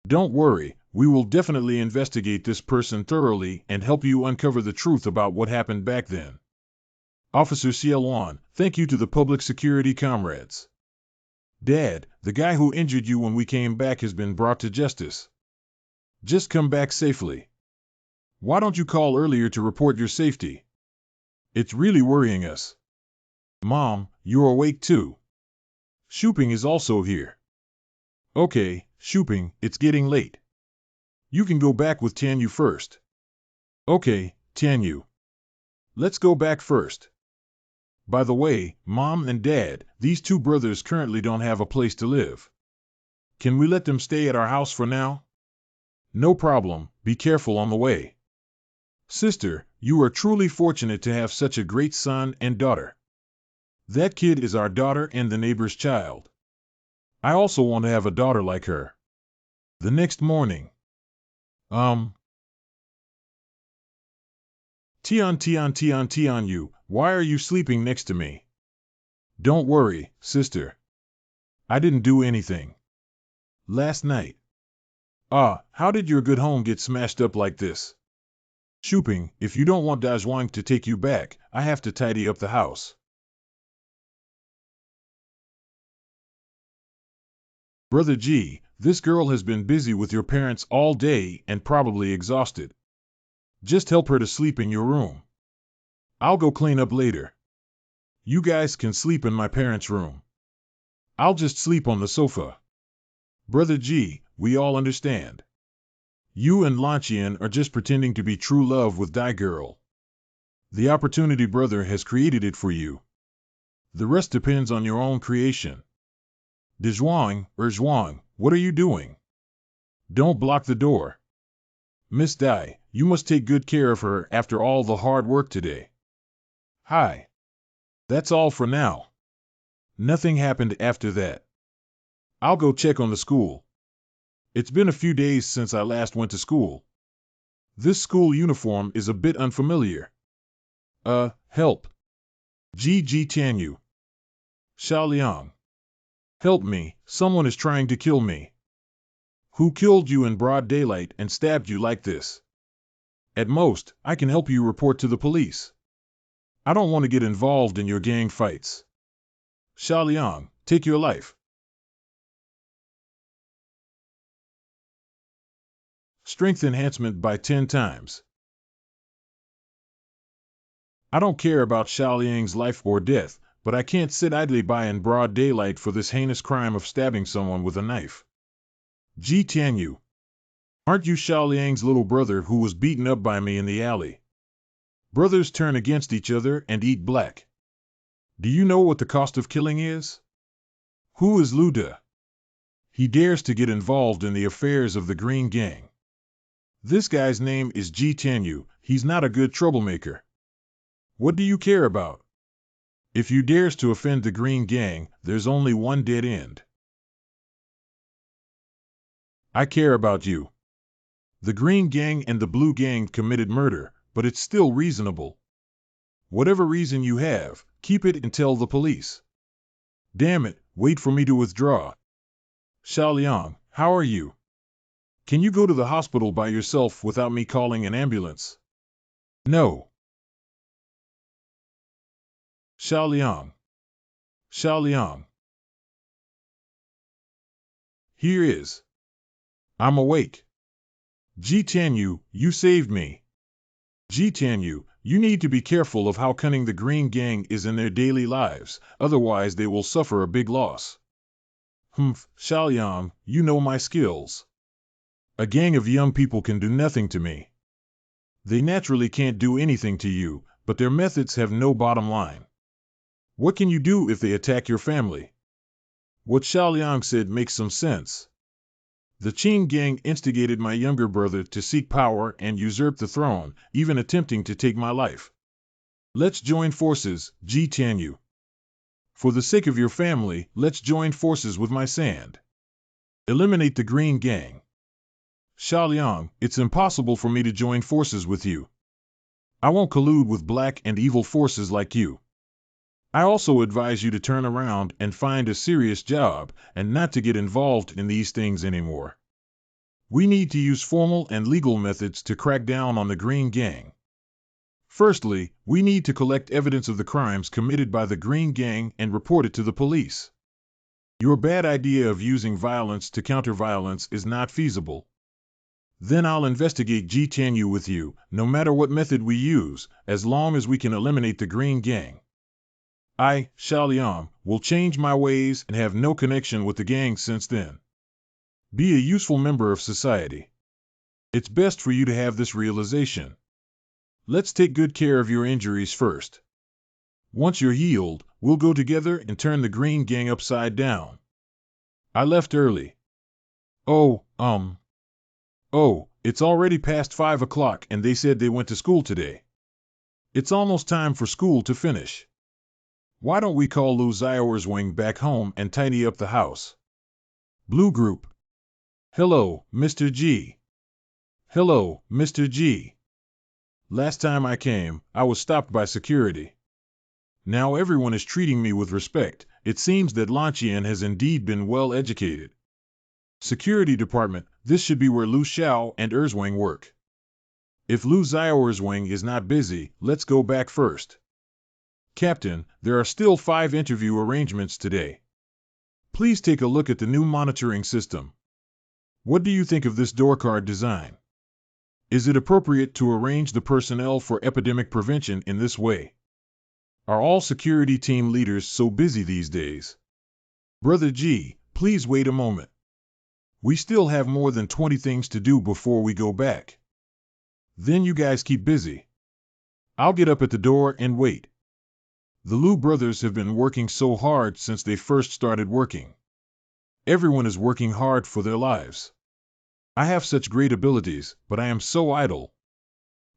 Don't worry, we will definitely investigate this person thoroughly and help you uncover the truth about what happened back then. Officer Xiaoluan, thank you to the public security comrades. Dad, the guy who injured you when we came back has been brought to justice. Just come back safely. Why don't you call earlier to report your safety? It's really worrying us. Mom, you're awake too. Shuping is also here. Okay, Shuping, it's getting late. You can go back with Tianyu first. Okay, Tianyu. Let's go back first. By the way, Mom and Dad, these two brothers currently don't have a place to live. Can we let them stay at our house for now? No problem, be careful on the way. Sister, you are truly fortunate to have such a great son and daughter. That kid is our daughter and the neighbor's child. I also want to have a daughter like her. The next morning. Tian, why are you sleeping next to me? Don't worry, sister. I didn't do anything. Last night. How did your good home get smashed up like this? Shuping, if you don't want Dazhuang to take you back, I have to tidy up the house. Brother G, this girl has been busy with your parents all day and probably exhausted. Just help her to sleep in your room. I'll go clean up later. You guys can sleep in my parents' room. I'll just sleep on the sofa. Brother G, we all understand. You and Lanqian are just pretending to be true love with Dai Girl. The opportunity brother has created it for you. The rest depends on your own creation. Zhuang, what are you doing? Don't block the door. Miss Dai, you must take good care of her after all the hard work today. Hi. That's all for now. Nothing happened after that. I'll go check on the school. It's been a few days since I last went to school. This school uniform is a bit unfamiliar. Help. Ji Tianyu. Xiaoliang. Help me, someone is trying to kill me. Who killed you in broad daylight and stabbed you like this? At most, I can help you report to the police. I don't want to get involved in your gang fights. Xiaoliang, take your life. Strength enhancement by 10 times. I don't care about Xiaoliang's life or death, but I can't sit idly by in broad daylight for this heinous crime of stabbing someone with a knife. Ji Tianyu, aren't you Xiaoliang's little brother who was beaten up by me in the alley? Brothers turn against each other and eat black. Do you know what the cost of killing is? Who is Lu De? He dares to get involved in the affairs of the Green Gang. This guy's name is Ji Tianyu. He's not a good troublemaker. What do you care about? If you dares to offend the Green Gang, there's only one dead end. I care about you. The Green Gang and the Blue Gang committed murder, but it's still reasonable. Whatever reason you have, keep it and tell the police. Damn it, wait for me to withdraw. Xiaoliang, how are you? Can you go to the hospital by yourself without me calling an ambulance? No. Xiaoliang. Xiaoliang. Here is. I'm awake. Ji Tianyu, you saved me. Ji Tianyu, you need to be careful of how cunning the Green Gang is in their daily lives, otherwise they will suffer a big loss. Humph, Xiaoliang, you know my skills. A gang of young people can do nothing to me. They naturally can't do anything to you, but their methods have no bottom line. What can you do if they attack your family? What Xiaoliang said makes some sense. The Qing gang instigated my younger brother to seek power and usurp the throne, even attempting to take my life. Let's join forces, Ji Tianyu. For the sake of your family, let's join forces with my sand. Eliminate the Green Gang. Xiaoliang, it's impossible for me to join forces with you. I won't collude with black and evil forces like you. I also advise you to turn around and find a serious job and not to get involved in these things anymore. We need to use formal and legal methods to crack down on the Green Gang. Firstly, we need to collect evidence of the crimes committed by the Green Gang and report it to the police. Your bad idea of using violence to counter violence is not feasible. Then I'll investigate Ji Tianyu with you, no matter what method we use, as long as we can eliminate the Green Gang. I, Xiaoliang, will change my ways and have no connection with the gang since then. Be a useful member of society. It's best for you to have this realization. Let's take good care of your injuries first. Once you're healed, we'll go together and turn the Green Gang upside down. I left early. Oh, it's already past 5 o'clock and they said they went to school today. It's almost time for school to finish. Why don't we call Lu Xiao'er's back home and tidy up the house? Blue Group. Hello, Mr. G. Hello, Mr. G. Last time I came, I was stopped by security. Now everyone is treating me with respect. It seems that Lanqian has indeed been well educated. Security department, this should be where Lu Xiao and Erzwing work. If Lu Xiao'er's is not busy, let's go back first. Captain, there are still 5 interview arrangements today. Please take a look at the new monitoring system. What do you think of this door card design? Is it appropriate to arrange the personnel for epidemic prevention in this way? Are all security team leaders so busy these days? Brother G, please wait a moment. We still have more than 20 things to do before we go back. Then you guys keep busy. I'll get up at the door and wait. The Lu brothers have been working so hard since they first started working. Everyone is working hard for their lives. I have such great abilities, but I am so idle.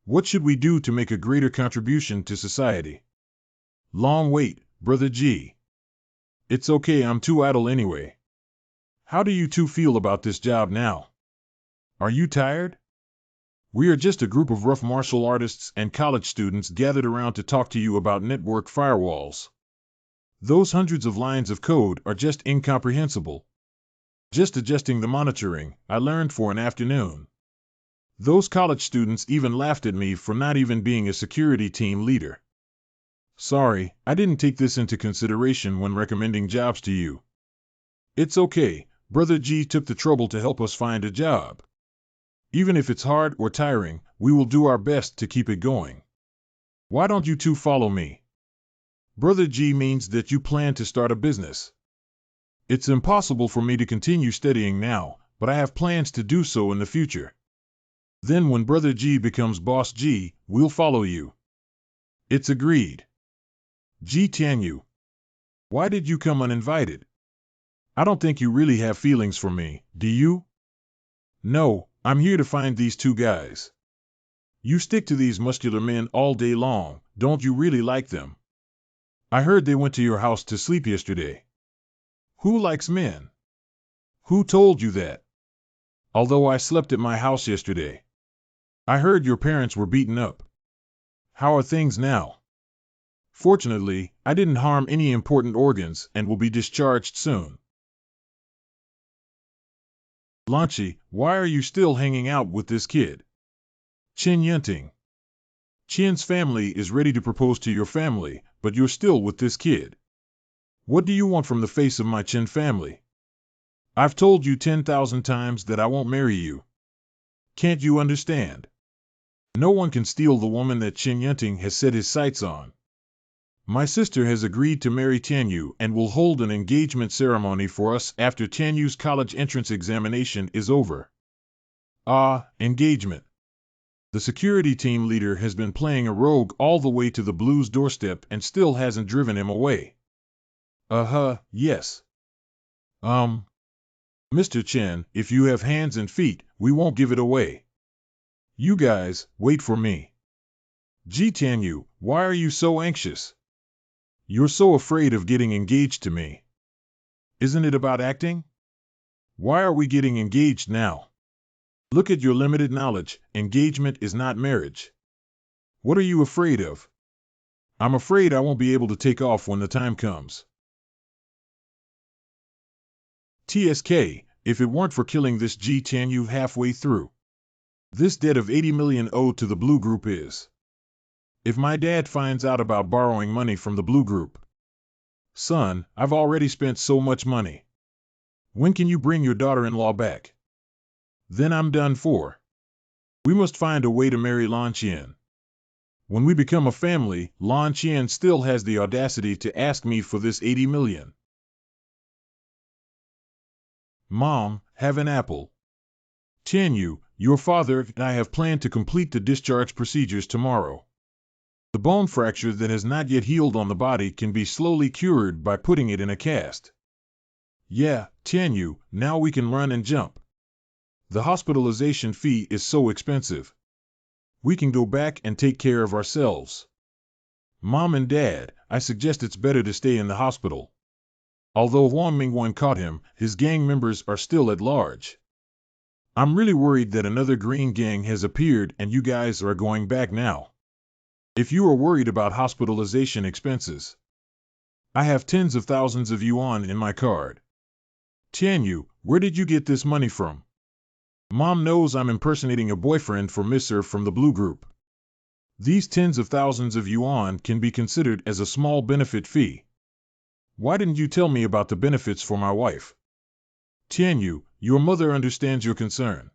What should we do to make a greater contribution to society? Long wait, Brother G. It's okay, I'm too idle anyway. How do you two feel about this job now? Are you tired? We are just a group of rough martial artists and college students gathered around to talk to you about network firewalls. Those hundreds of lines of code are just incomprehensible. Just adjusting the monitoring, I learned for an afternoon. Those college students even laughed at me for not even being a security team leader. Sorry, I didn't take this into consideration when recommending jobs to you. It's okay, Brother G took the trouble to help us find a job. Even if it's hard or tiring, we will do our best to keep it going. Why don't you two follow me? Brother G means that you plan to start a business. It's impossible for me to continue studying now, but I have plans to do so in the future. Then when Brother G becomes Boss G, we'll follow you. It's agreed. G Tianyu, why did you come uninvited? I don't think you really have feelings for me, do you? No, I'm here to find these two guys. You stick to these muscular men all day long, don't you really like them? I heard they went to your house to sleep yesterday. Who likes men? Who told you that? Although I slept at my house yesterday. I heard your parents were beaten up. How are things now? Fortunately, I didn't harm any important organs and will be discharged soon. Lanchi, why are you still hanging out with this kid? Qin Yunting. Qian's family is ready to propose to your family, but you're still with this kid. What do you want from the face of my Qin family? I've told you 10,000 times that I won't marry you. Can't you understand? No one can steal the woman that Qin Yunting has set his sights on. My sister has agreed to marry Tianyu and will hold an engagement ceremony for us after Tianyu's college entrance examination is over. Ah, engagement. The security team leader has been playing a rogue all the way to the Blues' doorstep and still hasn't driven him away. Yes. Mr. Chen, if you have hands and feet, we won't give it away. You guys, wait for me. Ji Tianyu, why are you so anxious? You're so afraid of getting engaged to me. Isn't it about acting? Why are we getting engaged now? Look at your limited knowledge, engagement is not marriage. What are you afraid of? I'm afraid I won't be able to take off when the time comes. TSK, if it weren't for killing this Ji Tianyu halfway through. This debt of 80 million owed to the Blue Group is. If my dad finds out about borrowing money from the Blue Group. Son, I've already spent so much money. When can you bring your daughter-in-law back? Then I'm done for. We must find a way to marry Lan Qian. When we become a family, Lan Qian still has the audacity to ask me for this 80 million. Mom, have an apple. Tianyu, your father and I have planned to complete the discharge procedures tomorrow. The bone fracture that has not yet healed on the body can be slowly cured by putting it in a cast. Yeah, Tianyu, now we can run and jump. The hospitalization fee is so expensive. We can go back and take care of ourselves. Mom and Dad, I suggest it's better to stay in the hospital. Although Wang Mingwan caught him, his gang members are still at large. I'm really worried that another green gang has appeared and you guys are going back now. If you are worried about hospitalization expenses, I have tens of thousands of yuan in my card. Tianyu, where did you get this money from? Mom knows I'm impersonating a boyfriend for Misser from the Blue Group. These tens of thousands of yuan can be considered as a small benefit fee. Why didn't you tell me about the benefits for my wife? Tianyu, your mother understands your concern.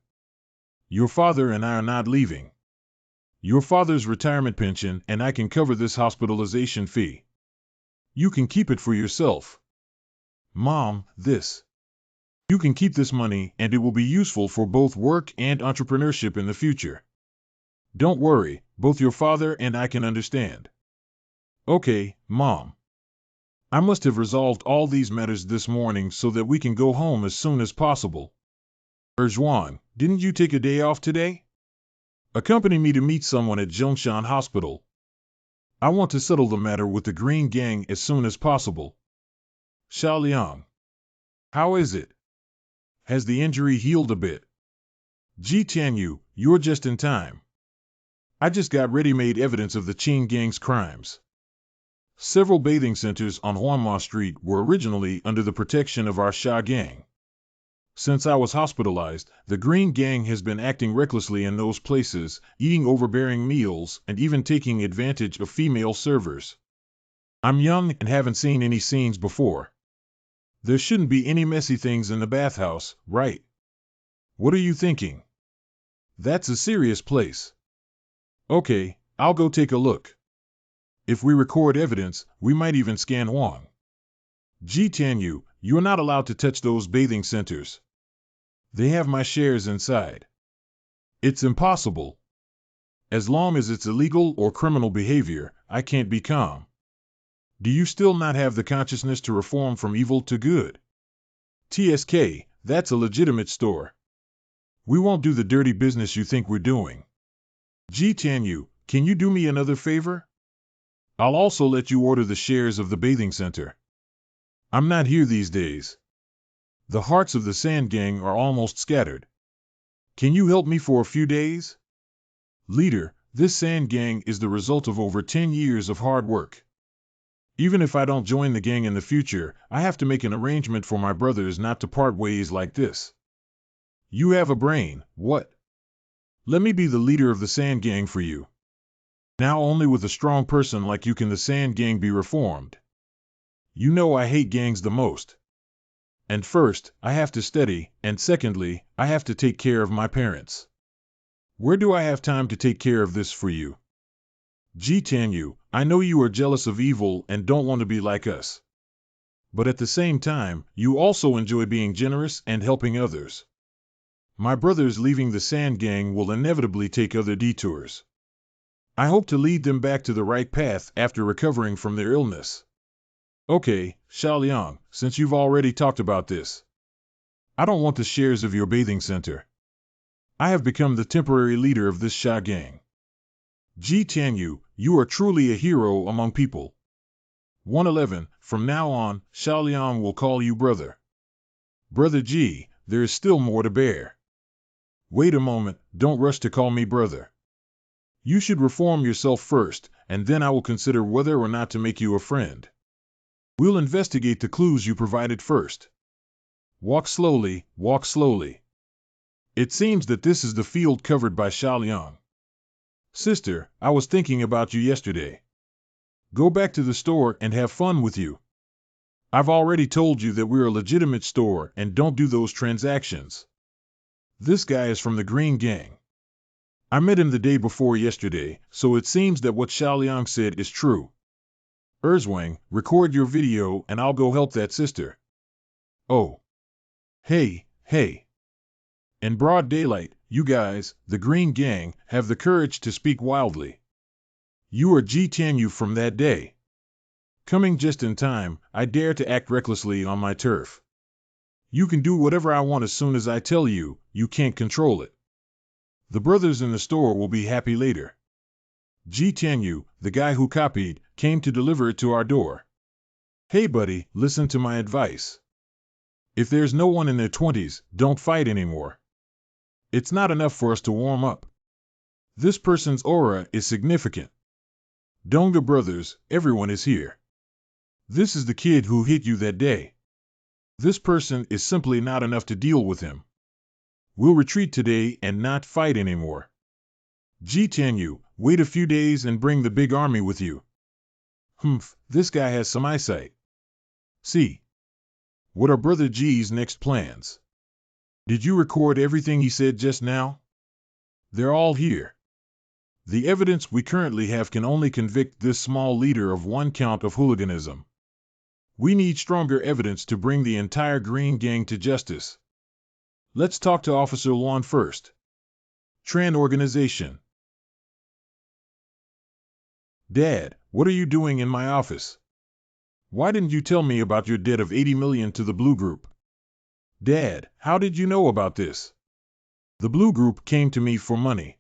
Your father and I are not leaving. Your father's retirement pension and I can cover this hospitalization fee. You can keep it for yourself. Mom, this. You can keep this money and it will be useful for both work and entrepreneurship in the future. Don't worry, both your father and I can understand. Okay, Mom. I must have resolved all these matters this morning so that we can go home as soon as possible. Zhuang, didn't you take a day off today? Accompany me to meet someone at Zhongshan Hospital. I want to settle the matter with the Green Gang as soon as possible. Xiaoliang. How is it? Has the injury healed a bit? Ji Tianyu, you're just in time. I just got ready-made evidence of the Qin Gang's crimes. Several bathing centers on Huanma Street were originally under the protection of our Xia Gang. Since I was hospitalized, the Green Gang has been acting recklessly in those places, eating overbearing meals and even taking advantage of female servers. I'm young and haven't seen any scenes before. There shouldn't be any messy things in the bathhouse, right? What are you thinking? That's a serious place. Okay, I'll go take a look. If we record evidence, we might even scan Wang. Ji Tianyu, you're not allowed to touch those bathing centers. They have my shares inside. It's impossible. As long as it's illegal or criminal behavior, I can't be calm. Do you still not have the consciousness to reform from evil to good? TSK, that's a legitimate store. We won't do the dirty business you think we're doing. Ji Tianyu, can you do me another favor? I'll also let you order the shares of the bathing center. I'm not here these days. The hearts of the Sand Gang are almost scattered. Can you help me for a few days? Leader, this Sand Gang is the result of over 10 years of hard work. Even if I don't join the gang in the future, I have to make an arrangement for my brothers not to part ways like this. You have a brain, what? Let me be the leader of the Sand Gang for you. Now only with a strong person like you can the Sand Gang be reformed. You know I hate gangs the most. And first, I have to study, and secondly, I have to take care of my parents. Where do I have time to take care of this for you? Ji Tianyu, I know you are jealous of evil and don't want to be like us. But at the same time, you also enjoy being generous and helping others. My brothers leaving the Sand Gang will inevitably take other detours. I hope to lead them back to the right path after recovering from their illness. Okay, Xiaoliang, since you've already talked about this. I don't want the shares of your bathing center. I have become the temporary leader of this Sha Gang. Ji Tianyu, you are truly a hero among people. 111, from now on, Xiaoliang will call you brother. Brother Ji, there is still more to bear. Wait a moment, don't rush to call me brother. You should reform yourself first, and then I will consider whether or not to make you a friend. We'll investigate the clues you provided first. Walk slowly, walk slowly. It seems that this is the field covered by Xiaoliang. Sister, I was thinking about you yesterday. Go back to the store and have fun with you. I've already told you that we're a legitimate store and don't do those transactions. This guy is from the Green Gang. I met him the day before yesterday, so it seems that what Xiaoliang said is true. Erzwang, record your video and I'll go help that sister. Oh. Hey, hey. In broad daylight, you guys, the Green Gang, have the courage to speak wildly. You are Ji Tianyu from that day. Coming just in time, I dare to act recklessly on my turf. You can do whatever I want as soon as I tell you, you can't control it. The brothers in the store will be happy later. Ji Tianyu, the guy who copied, came to deliver it to our door. Hey buddy, listen to my advice. If there's no one in their 20s, don't fight anymore. It's not enough for us to warm up. This person's aura is significant. Donga brothers, everyone is here. This is the kid who hit you that day. This person is simply not enough to deal with him. We'll retreat today and not fight anymore. Ji Tianyu, wait a few days and bring the big army with you. Humph, this guy has some eyesight. See. What are Brother G's next plans? Did you record everything he said just now? They're all here. The evidence we currently have can only convict this small leader of 1 count of hooliganism. We need stronger evidence to bring the entire Green Gang to justice. Let's talk to Officer Luan first. Tran Organization. Dad, what are you doing in my office? Why didn't you tell me about your debt of 80 million to the Blue Group? Dad, how did you know about this? The Blue Group came to me for money.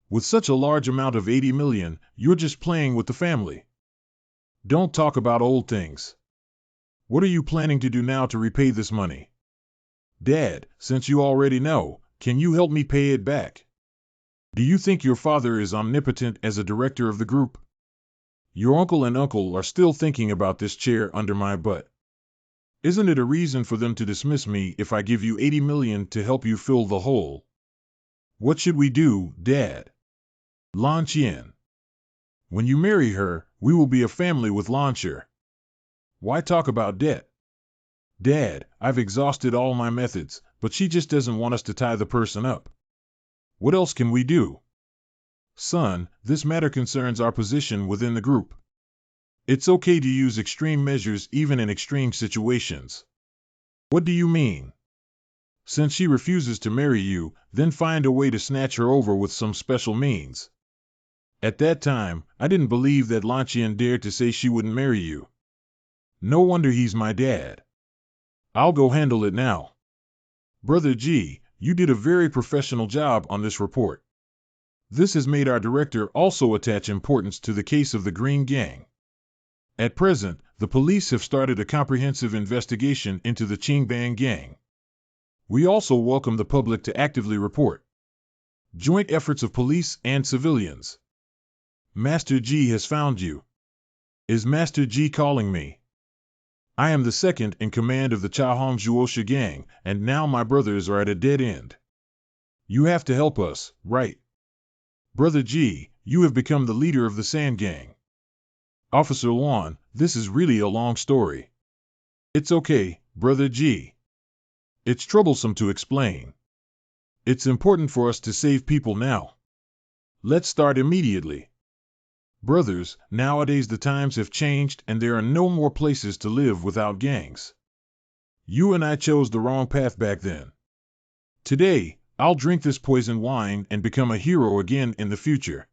With such a large amount of 80 million, you're just playing with the family. Don't talk about old things. What are you planning to do now to repay this money? Dad, since you already know, can you help me pay it back? Do you think your father is omnipotent as a director of the group? Your uncle and uncle are still thinking about this chair under my butt. Isn't it a reason for them to dismiss me if I give you 80 million to help you fill the hole? What should we do, Dad? Lan Qian. When you marry her, we will be a family with Lancher. Why talk about debt? Dad, I've exhausted all my methods, but she just doesn't want us to tie the person up. What else can we do? Son, this matter concerns our position within the group. It's okay to use extreme measures even in extreme situations. What do you mean? Since she refuses to marry you, then find a way to snatch her over with some special means. At that time, I didn't believe that Lanchian dared to say she wouldn't marry you. No wonder he's my dad. I'll go handle it now. Brother G, you did a very professional job on this report. This has made our director also attach importance to the case of the Green Gang. At present, the police have started a comprehensive investigation into the Qingbang Gang. We also welcome the public to actively report. Joint efforts of police and civilians. Master G has found you. Is Master G calling me? I am the second in command of the Chahongzhuosha Gang, and now my brothers are at a dead end. You have to help us, right? Brother G, you have become the leader of the Sand Gang. Officer Luan, this is really a long story. It's okay, Brother G. It's troublesome to explain. It's important for us to save people now. Let's start immediately. Brothers, nowadays the times have changed and there are no more places to live without gangs. You and I chose the wrong path back then. Today, I'll drink this poison wine and become a hero again in the future.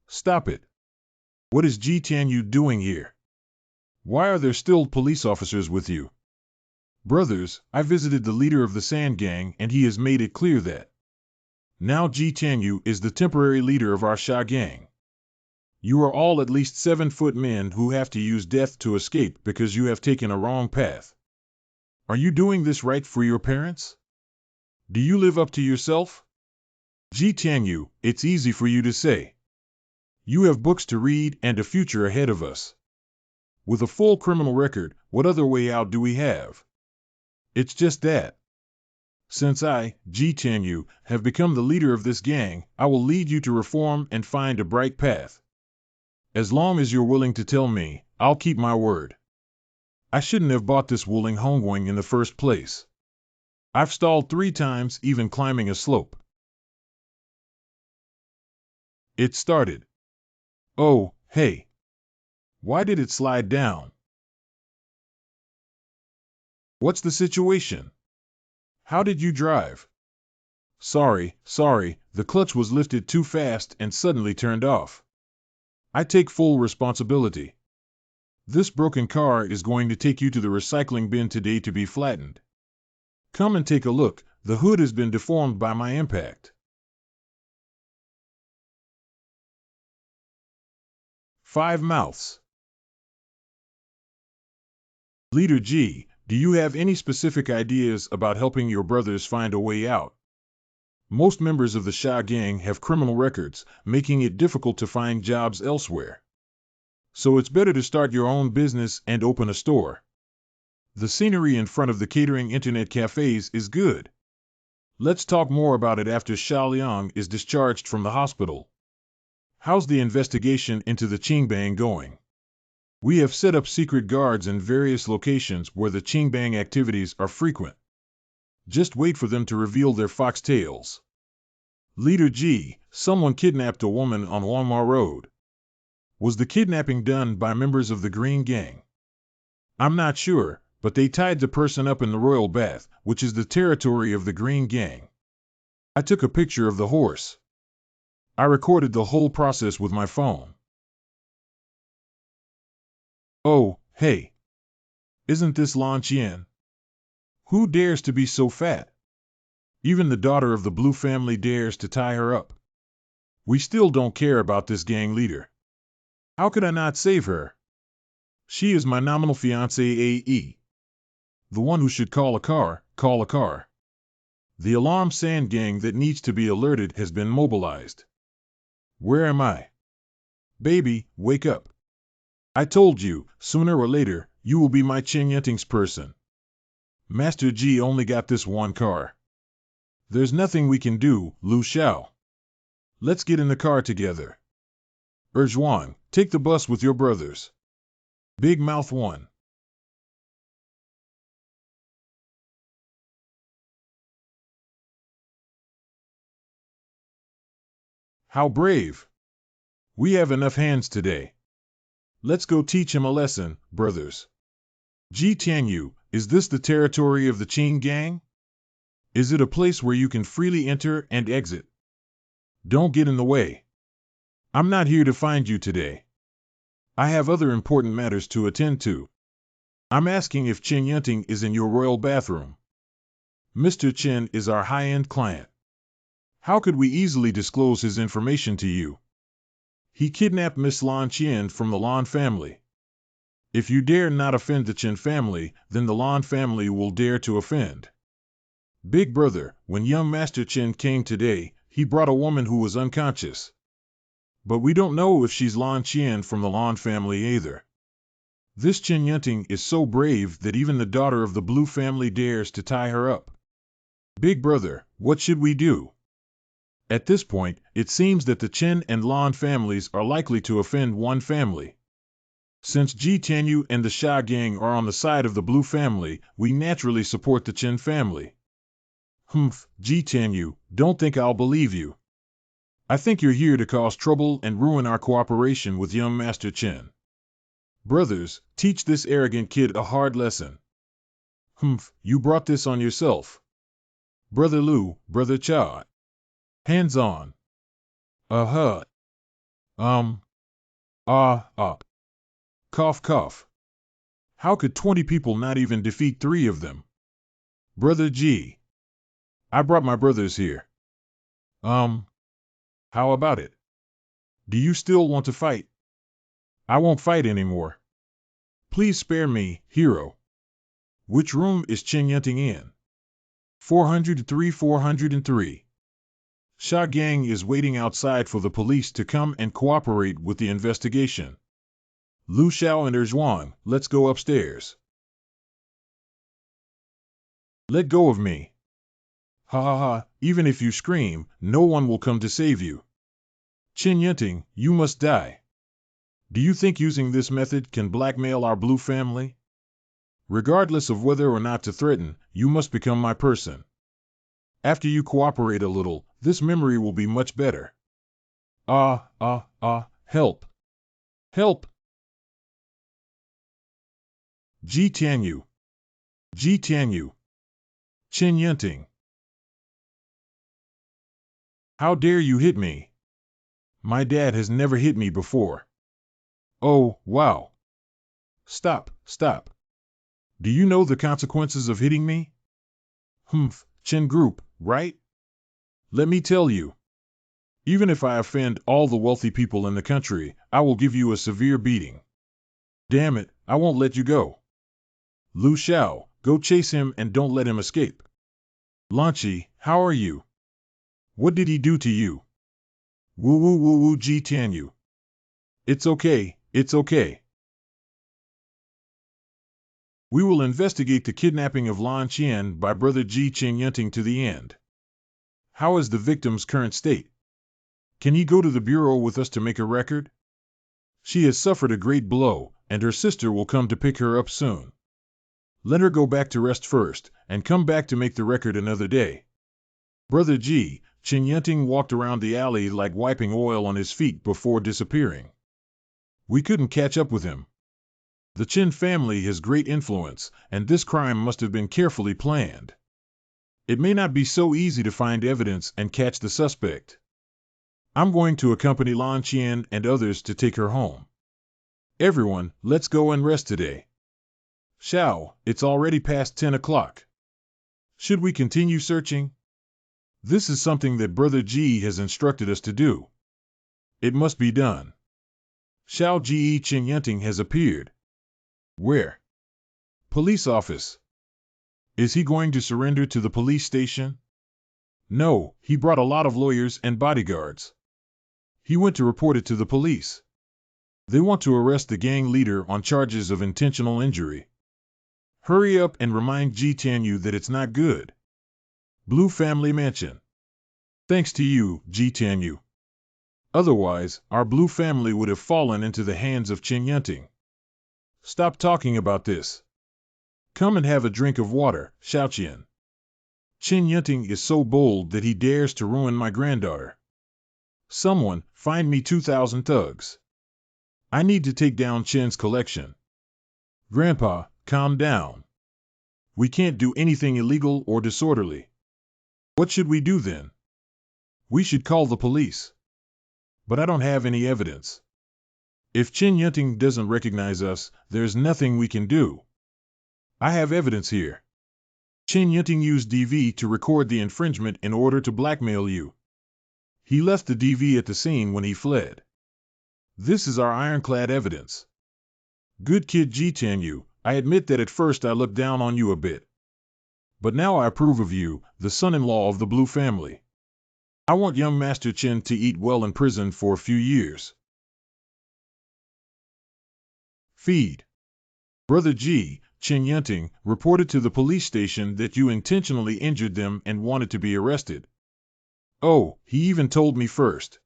Stop it. What is Ji Tianyu doing here? Why are there still police officers with you? Brothers, I visited the leader of the Sand Gang and he has made it clear that now Ji Tianyu is the temporary leader of our Sha Gang. You are all at least 7-foot men who have to use death to escape because you have taken a wrong path. Are you doing this right for your parents? Do you live up to yourself? Ji Tianyu, it's easy for you to say. You have books to read and a future ahead of us. With a full criminal record, what other way out do we have? It's just that. Since I, Ji Tianyu, have become the leader of this gang, I will lead you to reform and find a bright path. As long as you're willing to tell me, I'll keep my word. I shouldn't have bought this Wuling Hongwing in the first place. I've stalled 3 times, even climbing a slope. It started. Oh, hey. Why did it slide down? What's the situation? How did you drive? Sorry, the clutch was lifted too fast and suddenly turned off. I take full responsibility. This broken car is going to take you to the recycling bin today to be flattened. Come and take a look, the hood has been deformed by my impact. 5 mouths. Leader G, do you have any specific ideas about helping your brothers find a way out? Most members of the Sha Gang have criminal records, making it difficult to find jobs elsewhere. So it's better to start your own business and open a store. The scenery in front of the catering internet cafes is good. Let's talk more about it after Xia Liang is discharged from the hospital. How's the investigation into the Qingbang going? We have set up secret guards in various locations where the Qingbang activities are frequent. Just wait for them to reveal their foxtails. Leader G, someone kidnapped a woman on Wanma Road. Was the kidnapping done by members of the Green Gang? I'm not sure, but they tied the person up in the Royal Bath, which is the territory of the Green Gang. I took a picture of the horse. I recorded the whole process with my phone. Oh, hey. Isn't this Lan Qian? Who dares to be so fat? Even the daughter of the Blue family dares to tie her up. We still don't care about this gang leader. How could I not save her? She is my nominal fiancée AE. The one who should call a car. The alarm Sand Gang that needs to be alerted has been mobilized. Where am I? Baby, wake up. I told you, sooner or later, you will be my Qinyentings person. Master G only got this one car. There's nothing we can do, Lu Xiao. Let's get in the car together. Zhuang, take the bus with your brothers. Big Mouth 1. How brave! We have enough hands today. Let's go teach him a lesson, brothers. Ji Tianyu, is this the territory of the Qing gang? Is it a place where you can freely enter and exit? Don't get in the way. I'm not here to find you today. I have other important matters to attend to. I'm asking if Chen Yunting is in your royal bathroom. Mr. Chen is our high-end client. How could we easily disclose his information to you? He kidnapped Miss Lan Qian from the Lan family. If you dare not offend the Chen family, then the Lan family will dare to offend. Big brother, when young Master Chen came today, he brought a woman who was unconscious. But we don't know if she's Lan Qian from the Lan family either. This Chen Yunting is so brave that even the daughter of the Blue family dares to tie her up. Big brother, what should we do? At this point, it seems that the Chen and Lan families are likely to offend one family. Since Ji Tianyu and the Xia gang are on the side of the Blue family, we naturally support the Chen family. Ji Tianyu, don't think I'll believe you. I think you're here to cause trouble and ruin our cooperation with young Master Chen. Brothers, teach this arrogant kid a hard lesson. You brought this on yourself. Brother Lu, Brother Cha. Hands on. Uh-huh. Cough, cough. How could 20 people not even defeat 3 of them? Brother G. I brought my brothers here. How about it? Do you still want to fight? I won't fight anymore. Please spare me, hero. Which room is Chen Yunting in? 403, 403. Xia Gang is waiting outside for the police to come and cooperate with the investigation. Lu Xiao and Erzhuang, let's go upstairs. Let go of me. Ha ha ha, even if you scream, no one will come to save you. Chen Yunting, you must die. Do you think using this method can blackmail our Blue family? Regardless of whether or not to threaten, you must become my person. After you cooperate a little, this memory will be much better. Help. Help. Ji Tianyu. Ji Tianyu. Chen Yunting. How dare you hit me? My dad has never hit me before. Oh, wow. Stop, stop. Do you know the consequences of hitting me? Chen Group, right? Let me tell you. Even if I offend all the wealthy people in the country, I will give you a severe beating. Damn it, I won't let you go. Lu Xiao, go chase him and don't let him escape. Lanchi, how are you? What did he do to you? Woo woo woo woo Ji Tianyu. It's okay, it's okay. We will investigate the kidnapping of Lan Qian by Brother Ji Chen Yunting to the end. How is the victim's current state? Can he go to the bureau with us to make a record? She has suffered a great blow, and her sister will come to pick her up soon. Let her go back to rest first, and come back to make the record another day. Brother Ji, Chen Yunting walked around the alley like wiping oil on his feet before disappearing. We couldn't catch up with him. The Chen family has great influence, and this crime must have been carefully planned. It may not be so easy to find evidence and catch the suspect. I'm going to accompany Lan Qian and others to take her home. Everyone, let's go and rest today. Xiao, it's already past 10 o'clock. Should we continue searching? This is something that Brother Ji has instructed us to do. It must be done. Xiao Ji Chen Yunting has appeared. Where? Police office. Is he going to surrender to the police station? No, he brought a lot of lawyers and bodyguards. He went to report it to the police. They want to arrest the gang leader on charges of intentional injury. Hurry up and remind Ji Tianyu that it's not good. Blue Family Mansion. Thanks to you, Ji Tianyu. Otherwise, our Blue family would have fallen into the hands of Chen Yunting. Stop talking about this. Come and have a drink of water, Xiaoqian. Chen Yunting is so bold that he dares to ruin my granddaughter. Someone, find me 2,000 thugs. I need to take down Chen's collection. Grandpa, calm down. We can't do anything illegal or disorderly. What should we do then? We should call the police. But I don't have any evidence. If Chen Yunting doesn't recognize us, there's nothing we can do. I have evidence here. Chen Yunting used DV to record the infringement in order to blackmail you. He left the DV at the scene when he fled. This is our ironclad evidence. Good kid Ji Tianyu, I admit that at first I looked down on you a bit. But now I approve of you, the son-in-law of the Blue family. I want young Master Chen to eat well in prison for a few years. Feed. Brother Ji, Chen Yunting, reported to the police station that you intentionally injured them and wanted to be arrested. Oh, he even told me first.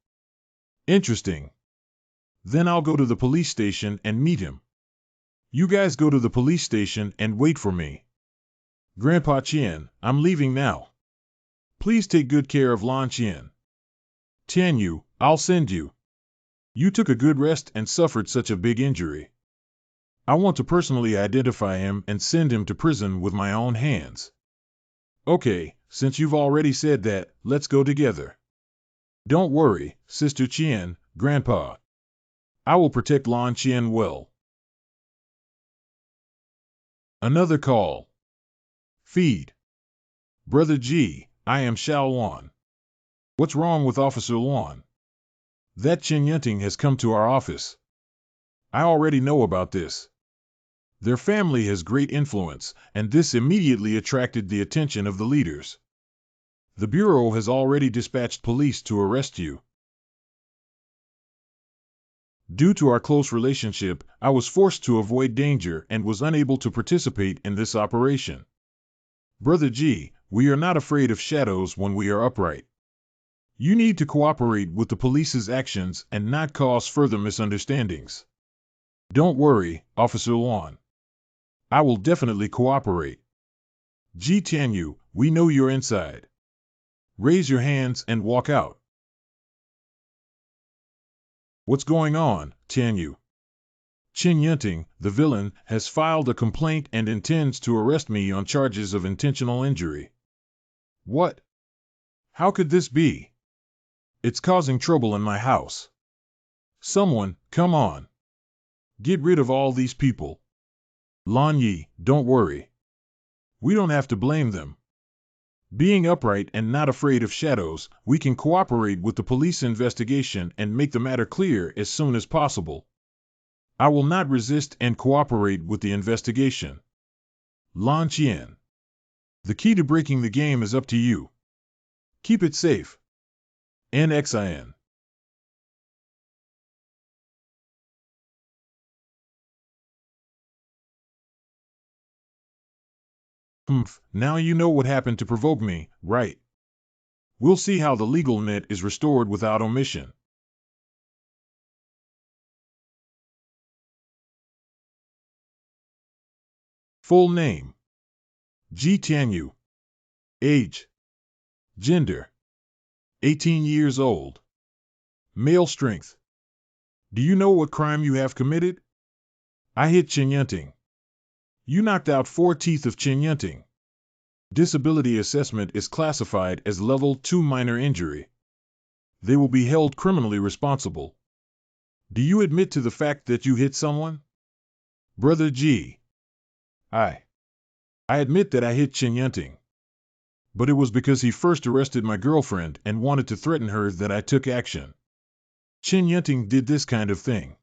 Interesting. Then I'll go to the police station and meet him. You guys go to the police station and wait for me. Grandpa Qian, I'm leaving now. Please take good care of Lan Qian. Tianyu, I'll send you. You took a good rest and suffered such a big injury. I want to personally identify him and send him to prison with my own hands. Okay, since you've already said that, let's go together. Don't worry, Sister Qian, Grandpa. I will protect Lan Qian well. Another call. Feed. Brother Ji, I am Xiao Luan. What's wrong with Officer Luan? That Chen Yunting has come to our office. I already know about this. Their family has great influence, and this immediately attracted the attention of the leaders. The Bureau has already dispatched police to arrest you. Due to our close relationship, I was forced to avoid danger and was unable to participate in this operation. Brother Ji, we are not afraid of shadows when we are upright. You need to cooperate with the police's actions and not cause further misunderstandings. Don't worry, Officer Luan. I will definitely cooperate. Ji Tianyu, we know you're inside. Raise your hands and walk out. What's going on, Tianyu? Chen Yunting, the villain, has filed a complaint and intends to arrest me on charges of intentional injury. What? How could this be? It's causing trouble in my house. Someone, come on. Get rid of all these people. Lan Yi, don't worry. We don't have to blame them. Being upright and not afraid of shadows, we can cooperate with the police investigation and make the matter clear as soon as possible. I will not resist and cooperate with the investigation. Lan Qian. The key to breaking the game is up to you. Keep it safe. NXIN. Now you know what happened to provoke me, right? We'll see how the legal net is restored without omission. Full name. Ji Tianyu. Age. Gender. 18 years old. Male strength. Do you know what crime you have committed? I hit Chen Yunting. You knocked out 4 teeth of Chen Yunting. Disability assessment is classified as level 2 minor injury. They will be held criminally responsible. Do you admit to the fact that you hit someone? Brother Ji. I admit that I hit Chen Yunting. But it was because he first arrested my girlfriend and wanted to threaten her that I took action. Chen Yunting did this kind of thing.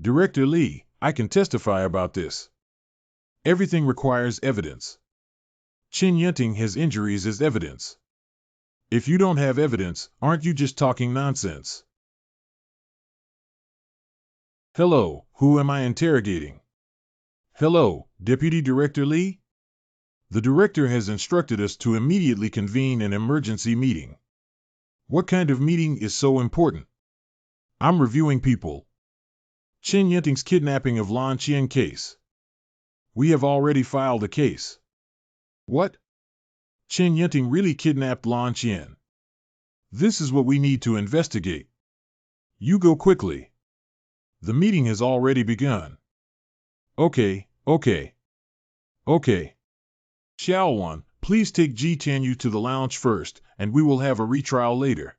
Director Li, I can testify about this. Everything requires evidence. Chen Yunting has injuries as evidence. If you don't have evidence, aren't you just talking nonsense? Hello, who am I interrogating? Hello, Deputy Director Li? The director has instructed us to immediately convene an emergency meeting. What kind of meeting is so important? I'm reviewing people. Chen Yunting's kidnapping of Lan Qian case. We have already filed a case. What? Chen Yunting really kidnapped Lan Qian. This is what we need to investigate. You go quickly. The meeting has already begun. Okay. Xiaowan, please take Ji Tianyu to the lounge first, and we will have a retrial later.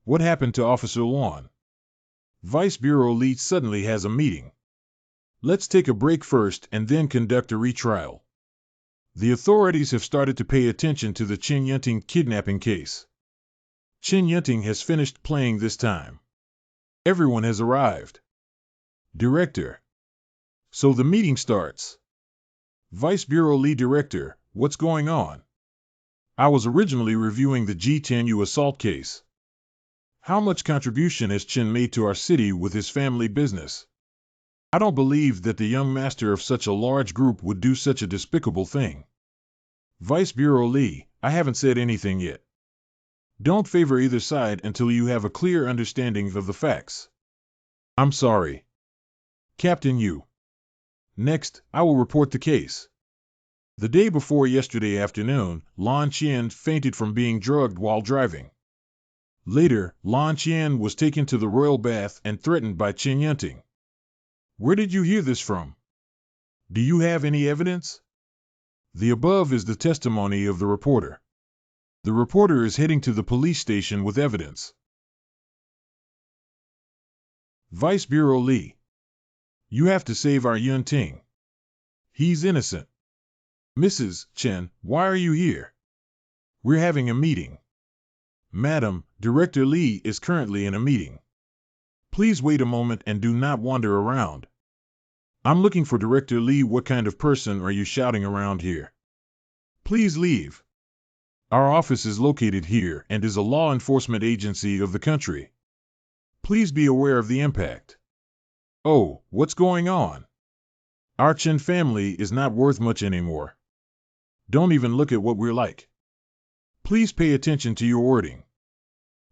What happened to Officer Luan? Vice Bureau Li suddenly has a meeting. Let's take a break first and then conduct a retrial. The authorities have started to pay attention to the Qin Yunting kidnapping case. Qin Yunting has finished playing this time. Everyone has arrived. Director. So the meeting starts. Vice Bureau Li Director, what's going on? I was originally reviewing the Ji Tianyu assault case. How much contribution has Qin made to our city with his family business? I don't believe that the young master of such a large group would do such a despicable thing. Vice Bureau Li, I haven't said anything yet. Don't favor either side until you have a clear understanding of the facts. I'm sorry. Captain Yu. Next, I will report the case. The day before yesterday afternoon, Lan Qian fainted from being drugged while driving. Later, Lan Qian was taken to the royal bath and threatened by Qin Yunting. Where did you hear this from? Do you have any evidence? The above is the testimony of the reporter. The reporter is heading to the police station with evidence. Vice Bureau Li. You have to save our Yunting. He's innocent. Mrs. Chen, why are you here? We're having a meeting. Madam, Director Li is currently in a meeting. Please wait a moment and do not wander around. I'm looking for Director Li. What kind of person are you shouting around here? Please leave. Our office is located here and is a law enforcement agency of the country. Please be aware of the impact. Oh, what's going on? Our Chen family is not worth much anymore. Don't even look at what we're like. Please pay attention to your wording.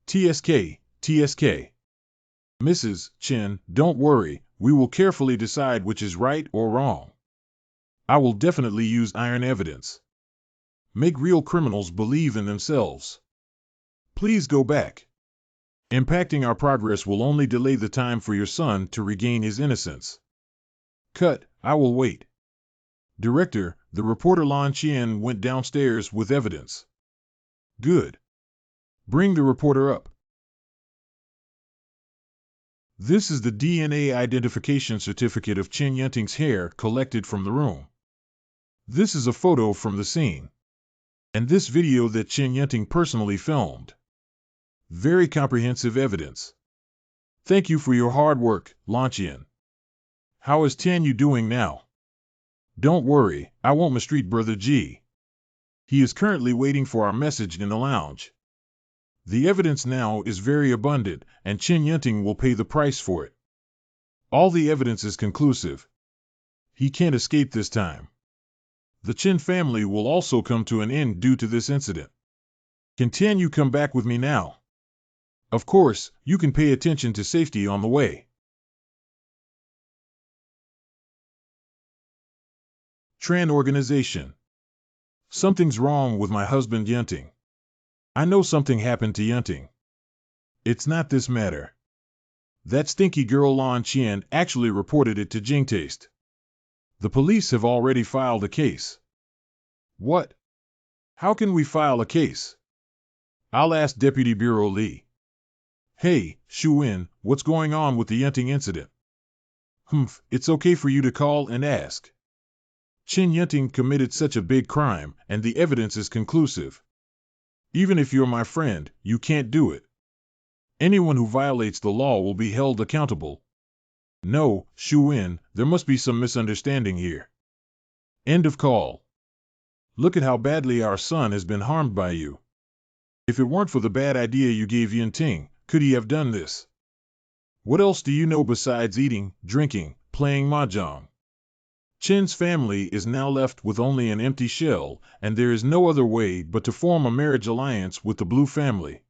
TSK. Mrs. Chen, don't worry, we will carefully decide which is right or wrong. I will definitely use iron evidence. Make real criminals believe in themselves. Please go back. Impacting our progress will only delay the time for your son to regain his innocence. Cut, I will wait. Director, the reporter Lan Qian went downstairs with evidence. Good. Bring the reporter up. This is the DNA identification certificate of Qin Yunting's hair collected from the room. This is a photo from the scene. And this video that Qin Yunting personally filmed. Very comprehensive evidence. Thank you for your hard work, Lan Qian. How is Tianyu doing now? Don't worry, I won't mistreat Brother Ji. He is currently waiting for our message in the lounge. The evidence now is very abundant, and Qin Yunting will pay the price for it. All the evidence is conclusive. He can't escape this time. The Qin family will also come to an end due to this incident. Can Tianyu come back with me now? Of course, you can pay attention to safety on the way. Tran Organization. Something's wrong with my husband Yunting. I know something happened to Yunting. It's not this matter. That stinky girl Lan Qian actually reported it to Jingtaste. The police have already filed a case. What? How can we file a case? I'll ask Deputy Bureau Li. Hey, Shuin, what's going on with the Yunting incident? It's okay for you to call and ask. Qin Yunting committed such a big crime, and the evidence is conclusive. Even if you're my friend, you can't do it. Anyone who violates the law will be held accountable. No, Shuin, there must be some misunderstanding here. End of call. Look at how badly our son has been harmed by you. If it weren't for the bad idea you gave Yunting, could he have done this? What else do you know besides eating, drinking, playing mahjong? Qin's family is now left with only an empty shell, and there is no other way but to form a marriage alliance with the Blue family.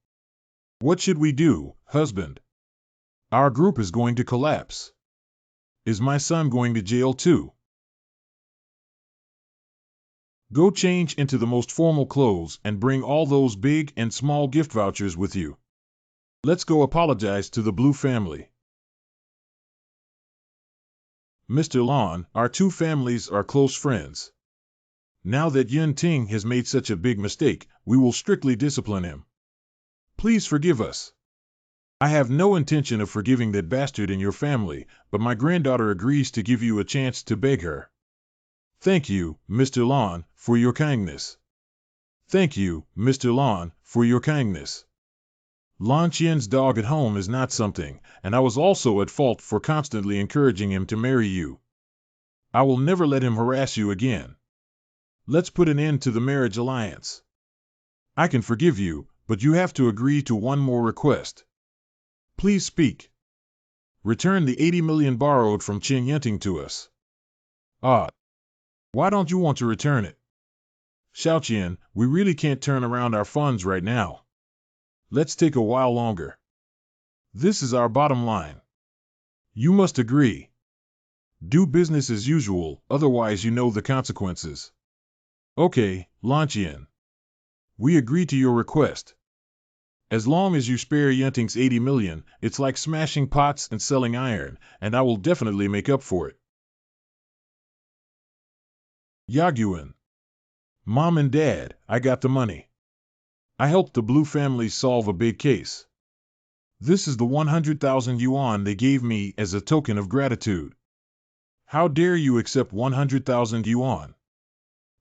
What should we do, husband? Our group is going to collapse. Is my son going to jail too? Go change into the most formal clothes and bring all those big and small gift vouchers with you. Let's go apologize to the Blue family. Mr. Lon, our two families are close friends. Now that Yun Ting has made such a big mistake, we will strictly discipline him. Please forgive us. I have no intention of forgiving that bastard in your family, but my granddaughter agrees to give you a chance to beg her. Thank you, Mr. Lon, for your kindness. Thank you, Mr. Lon, for your kindness. Lon Qian's dog at home is not something, and I was also at fault for constantly encouraging him to marry you. I will never let him harass you again. Let's put an end to the marriage alliance. I can forgive you, but you have to agree to one more request. Please speak. Return the 80 million borrowed from Qing Yunting to us. Why don't you want to return it? Xiaoqian, we really can't turn around our funds right now. Let's take a while longer. This is our bottom line. You must agree. Do business as usual, otherwise you know the consequences. Okay, Lanqian. We agree to your request. As long as you spare Yunting's 80 million, it's like smashing pots and selling iron, and I will definitely make up for it. Yaguan. Mom and Dad, I got the money. I helped the Blue family solve a big case. This is the 100,000 yuan they gave me as a token of gratitude. How dare you accept 100,000 yuan?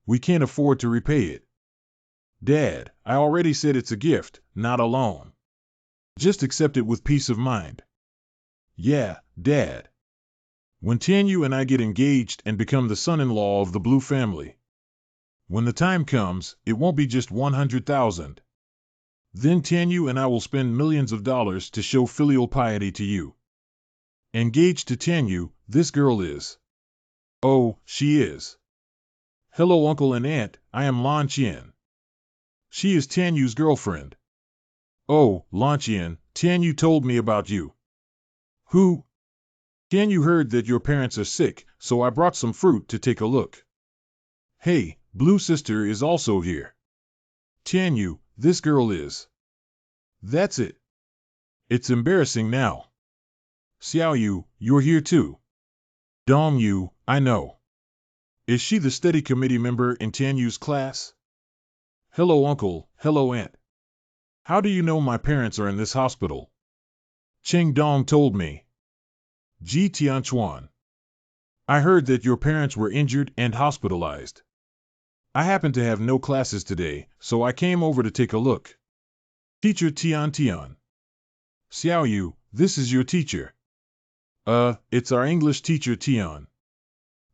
We can't afford to repay it. Dad, I already said it's a gift, not a loan. Just accept it with peace of mind. Yeah, Dad. When Tianyu and I get engaged and become the son-in-law of the Blue family, when the time comes, it won't be just 100,000. Then Tianyu and I will spend millions of dollars to show filial piety to you. Engaged to Tianyu, this girl is. Oh, she is. Hello, uncle and aunt, I am Lan Qian. She is Tianyu's girlfriend. Oh, Lan Qian, Tianyu told me about you. Who? Tianyu heard that your parents are sick, so I brought some fruit to take a look. Hey, Blue sister is also here. Tianyu, this girl is. That's it. It's embarrassing now. Xiaoyu, you're here too. Dongyu, I know. Is she the study committee member in Tianyu's class? Hello, uncle. Hello, aunt. How do you know my parents are in this hospital? Cheng Dong told me. Ji Tianchuan. I heard that your parents were injured and hospitalized. I happen to have no classes today, so I came over to take a look. Teacher Tian Tian. Xiaoyu, this is your teacher. It's our English teacher Tian.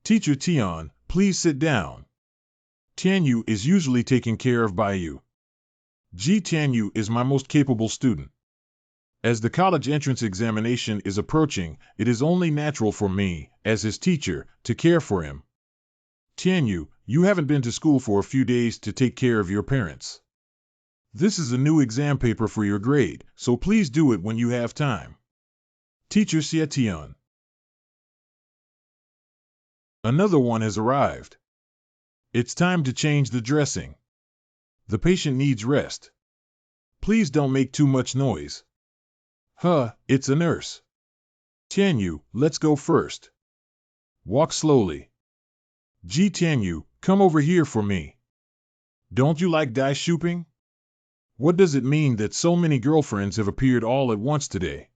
Teacher Tian, please sit down. Tianyu is usually taken care of by you. Ji Tianyu is my most capable student. As the college entrance examination is approaching, it is only natural for me, as his teacher, to care for him. Tianyu, you haven't been to school for a few days to take care of your parents. This is a new exam paper for your grade, so please do it when you have time. Teacher Xia Tian. Another one has arrived. It's time to change the dressing. The patient needs rest. Please don't make too much noise. It's a nurse. Tianyu, let's go first. Walk slowly. Ji Tianyu, come over here for me. Don't you like dai shooping? What does it mean that so many girlfriends have appeared all at once today?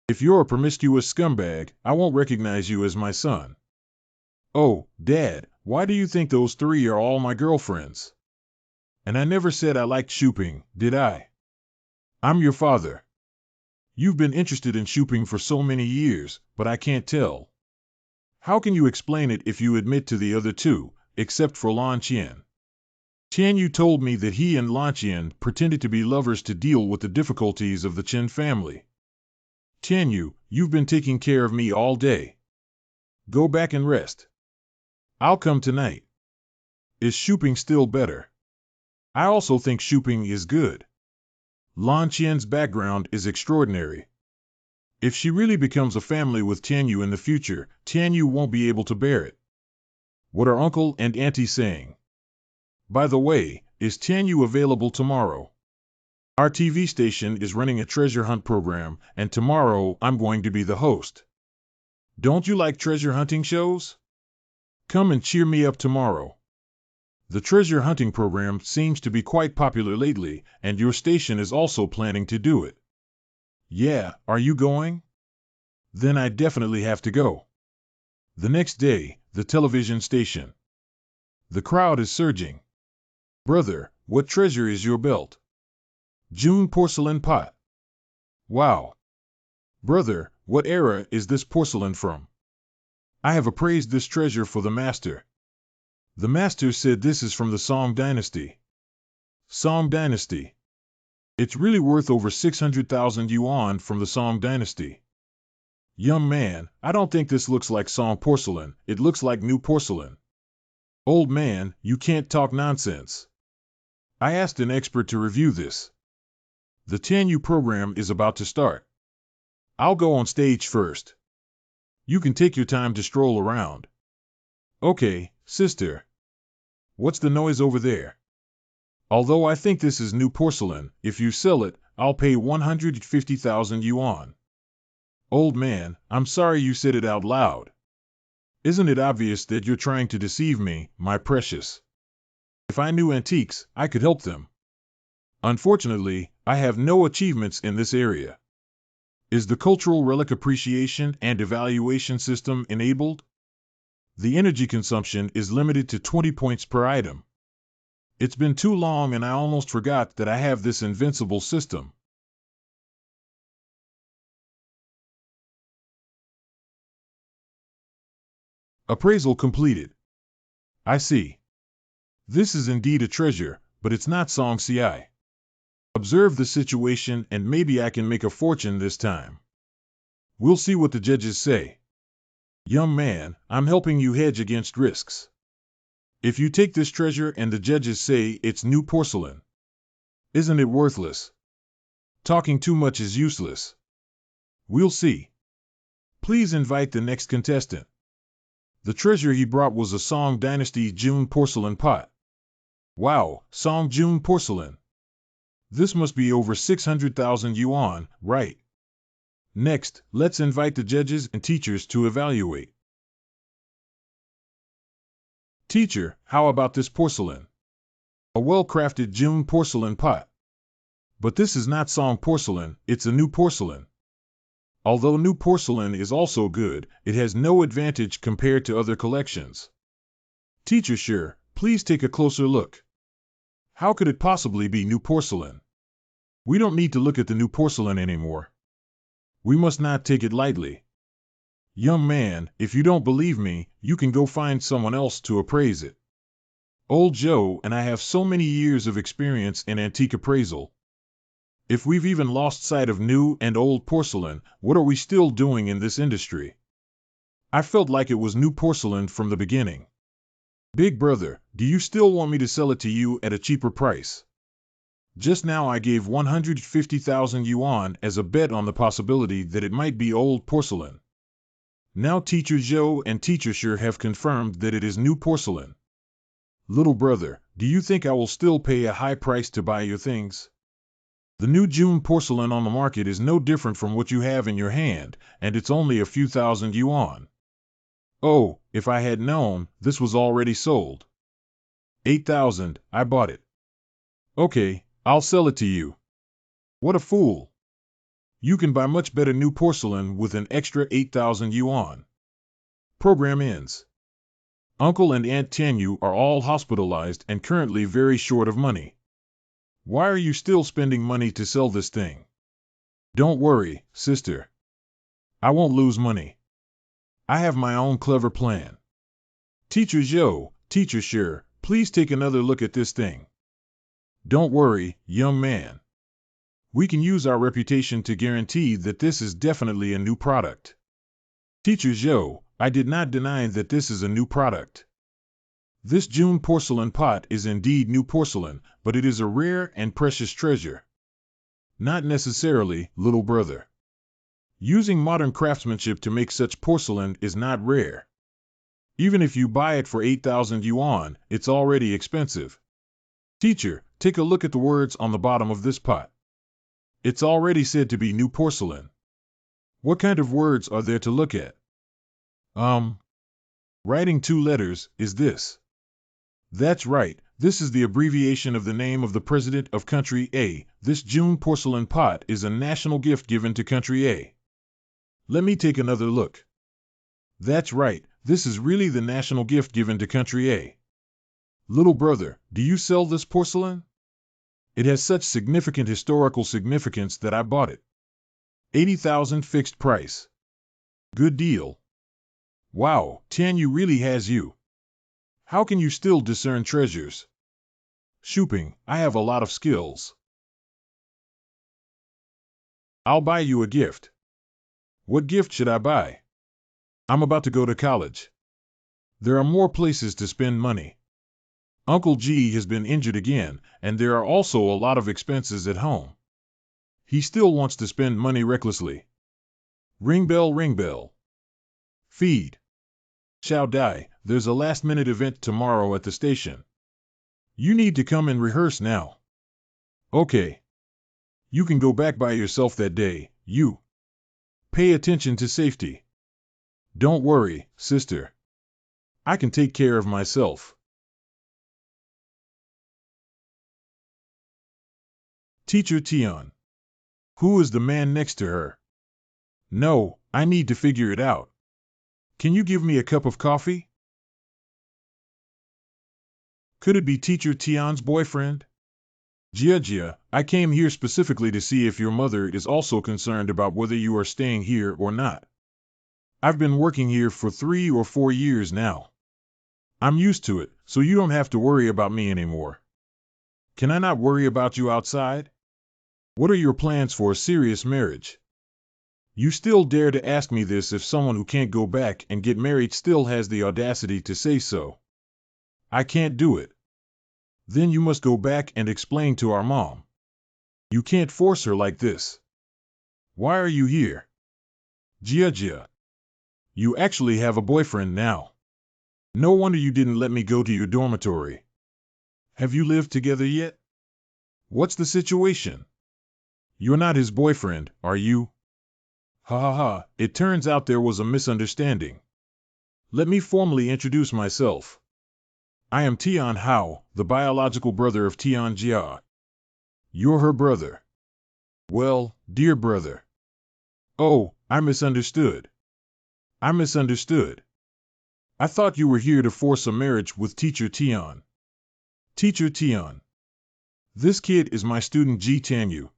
If you're a promiscuous scumbag, I won't recognize you as my son. Oh, Dad, why do you think those three are all my girlfriends? And I never said I liked shooping, did I? I'm your father. You've been interested in shooping for so many years, but I can't tell. How can you explain it if you admit to the other two, except for Lan Qian? Tianyu told me that he and Lan Qian pretended to be lovers to deal with the difficulties of the Chen family. Tianyu, you've been taking care of me all day. Go back and rest. I'll come tonight. Is shooping still better? I also think shooping is good. Lan Qian's background is extraordinary. If she really becomes a family with Tianyu in the future, Tianyu won't be able to bear it. What are uncle and auntie saying? By the way, is Tianyu available tomorrow? Our TV station is running a treasure hunt program, and tomorrow I'm going to be the host. Don't you like treasure hunting shows? Come and cheer me up tomorrow. The treasure hunting program seems to be quite popular lately, and your station is also planning to do it. Yeah, are you going? Then I definitely have to go. The next day, the television station. The crowd is surging. Brother, what treasure is your belt? June porcelain pot. Wow. Brother, what era is this porcelain from? I have appraised this treasure for the master. The master said this is from the Song dynasty. Song dynasty. It's really worth over 600,000 yuan from the Song dynasty. Young man, I don't think this looks like Song porcelain, it looks like new porcelain. Old man, you can't talk nonsense. I asked an expert to review this. The Tianyu program is about to start. I'll go on stage first. You can take your time to stroll around. Okay, sister. What's the noise over there? Although I think this is new porcelain, if you sell it, I'll pay 150,000 yuan. Old man, I'm sorry you said it out loud. Isn't it obvious that you're trying to deceive me, my precious? If I knew antiques, I could help them. Unfortunately, I have no achievements in this area. Is the cultural relic appreciation and evaluation system enabled? The energy consumption is limited to 20 points per item. It's been too long and I almost forgot that I have this invincible system. Appraisal completed. I see. This is indeed a treasure, but it's not Song CI. Observe the situation and maybe I can make a fortune this time. We'll see what the judges say. Young man, I'm helping you hedge against risks. If you take this treasure and the judges say it's new porcelain, isn't it worthless? Talking too much is useless. We'll see. Please invite the next contestant. The treasure he brought was a Song Dynasty June porcelain pot. Wow, Song June porcelain. This must be over 600,000 yuan, right? Next, let's invite the judges and teachers to evaluate. Teacher, how about this porcelain? A well-crafted June porcelain pot. But this is not Song porcelain, it's a new porcelain. Although new porcelain is also good, it has no advantage compared to other collections. Teacher, sure, please take a closer look. How could it possibly be new porcelain? We don't need to look at the new porcelain anymore. We must not take it lightly. Young man, if you don't believe me, you can go find someone else to appraise it. Old Joe and I have so many years of experience in antique appraisal. If we've even lost sight of new and old porcelain, what are we still doing in this industry? I felt like it was new porcelain from the beginning. Big brother, do you still want me to sell it to you at a cheaper price? Just now I gave 150,000 yuan as a bet on the possibility that it might be old porcelain. Now Teacher Zhou and Teacher Shi have confirmed that it is new porcelain. Little brother, do you think I will still pay a high price to buy your things? The new June porcelain on the market is no different from what you have in your hand, and it's only a few thousand yuan. Oh, if I had known, this was already sold. 8,000, I bought it. Okay, I'll sell it to you. What a fool. You can buy much better new porcelain with an extra 8,000 yuan. Program ends. Uncle and Aunt Tianyu are all hospitalized and currently very short of money. Why are you still spending money to sell this thing? Don't worry, sister. I won't lose money. I have my own clever plan. Teacher Zhou, Teacher Shi, please take another look at this thing. Don't worry, young man. We can use our reputation to guarantee that this is definitely a new product. Teacher Zhou, I did not deny that this is a new product. This June porcelain pot is indeed new porcelain, but it is a rare and precious treasure. Not necessarily, little brother. Using modern craftsmanship to make such porcelain is not rare. Even if you buy it for 8,000 yuan, it's already expensive. Teacher, take a look at the words on the bottom of this pot. It's already said to be new porcelain. What kind of words are there to look at? Writing 2 letters, is this? That's right, this is the abbreviation of the name of the president of country A. This June porcelain pot is a national gift given to country A. Let me take another look. That's right, this is really the national gift given to country A. Little brother, do you sell this porcelain? It has such significant historical significance that I bought it. 80,000 fixed price. Good deal. Wow, Tianyu really has you. How can you still discern treasures? Shopping, I have a lot of skills. I'll buy you a gift. What gift should I buy? I'm about to go to college. There are more places to spend money. Uncle G has been injured again, and there are also a lot of expenses at home. He still wants to spend money recklessly. Ring bell, ring bell. Feed. Shall die, there's a last-minute event tomorrow at the station. You need to come and rehearse now. Okay. You can go back by yourself that day, you. Pay attention to safety. Don't worry, sister. I can take care of myself. Teacher Tian. Who is the man next to her? No, I need to figure it out. Can you give me a cup of coffee? Could it be Teacher Tian's boyfriend? Jia, I came here specifically to see if your mother is also concerned about whether you are staying here or not. I've been working here for 3 or 4 years now. I'm used to it, so you don't have to worry about me anymore. Can I not worry about you outside? What are your plans for a serious marriage? You still dare to ask me this if someone who can't go back and get married still has the audacity to say so. I can't do it. Then you must go back and explain to our mom. You can't force her like this. Why are you here? Jia. You actually have a boyfriend now. No wonder you didn't let me go to your dormitory. Have you lived together yet? What's the situation? You're not his boyfriend, are you? Ha ha ha, it turns out there was a misunderstanding. Let me formally introduce myself. I am Tian Hao, the biological brother of Tian Jia. You're her brother. Well, dear brother. Oh, I misunderstood. I thought you were here to force a marriage with Teacher Tian. Teacher Tian. This kid is my student Ji Tianyu.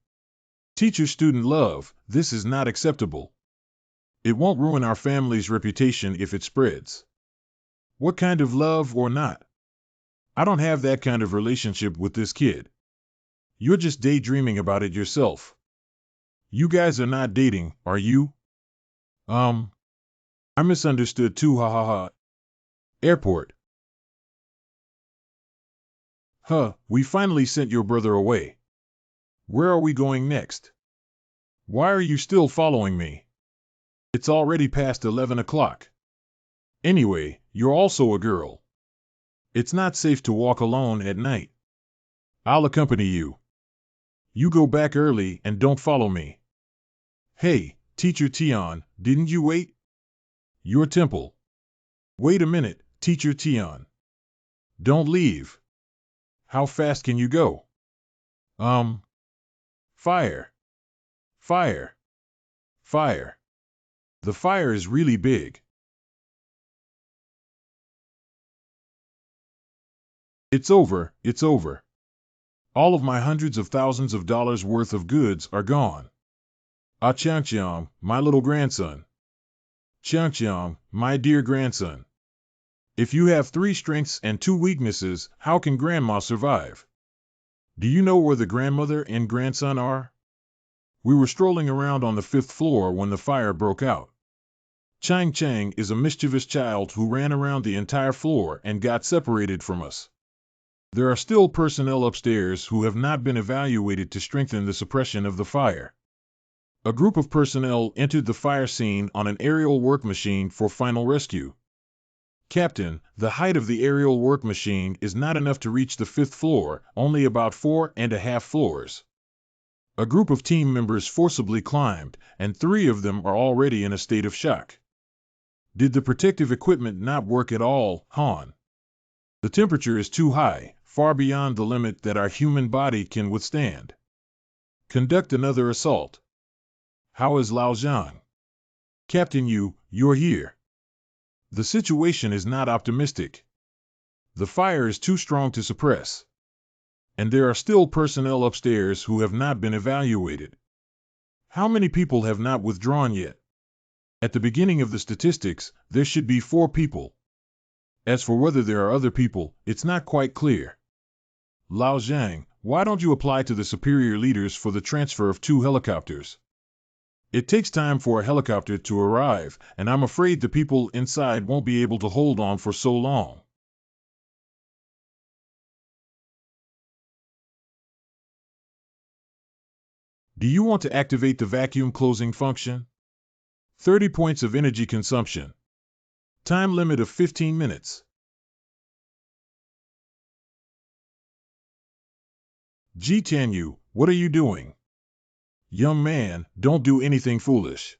Teacher-student love, this is not acceptable. It won't ruin our family's reputation if it spreads. What kind of love or not? I don't have that kind of relationship with this kid. You're just daydreaming about it yourself. You guys are not dating, are you? I misunderstood too, ha ha ha. Airport. We finally sent your brother away. Where are we going next? Why are you still following me? It's already past 11 o'clock. Anyway, you're also a girl. It's not safe to walk alone at night. I'll accompany you. You go back early and don't follow me. Hey, Teacher Tian, didn't you wait? Your temple. Wait a minute, Teacher Tian. Don't leave. How fast can you go? Fire. Fire. Fire. The fire is really big. It's over, it's over. All of my hundreds of thousands of dollars worth of goods are gone. Ah Chiang, my little grandson. Chiang, my dear grandson. If you have 3 strengths and 2 weaknesses, how can grandma survive? Do you know where the grandmother and grandson are? We were strolling around on the 5th floor when the fire broke out. Chang is a mischievous child who ran around the entire floor and got separated from us. There are still personnel upstairs who have not been evaluated to strengthen the suppression of the fire. A group of personnel entered the fire scene on an aerial work machine for final rescue. Captain, the height of the aerial work machine is not enough to reach the 5th floor, only about 4.5 floors. A group of team members forcibly climbed, and 3 of them are already in a state of shock. Did the protective equipment not work at all, Han? The temperature is too high, far beyond the limit that our human body can withstand. Conduct another assault. How is Lao Zhang? Captain you're here. The situation is not optimistic. The fire is too strong to suppress. And there are still personnel upstairs who have not been evaluated. How many people have not withdrawn yet? At the beginning of the statistics, there should be 4 people. As for whether there are other people, it's not quite clear. Lao Zhang, why don't you apply to the superior leaders for the transfer of 2 helicopters? It takes time for a helicopter to arrive, and I'm afraid the people inside won't be able to hold on for so long. Do you want to activate the vacuum closing function? 30 points of energy consumption. Time limit of 15 minutes. Ji Tianyu, what are you doing? Young man, don't do anything foolish.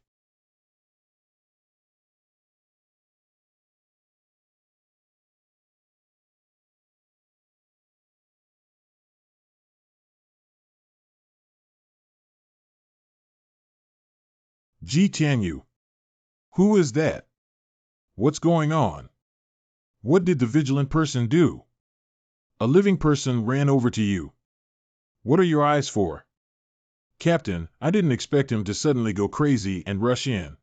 Ji Tianyu. Who is that? What's going on? What did the vigilant person do? A living person ran over to you. What are your eyes for? Captain, I didn't expect him to suddenly go crazy and rush in.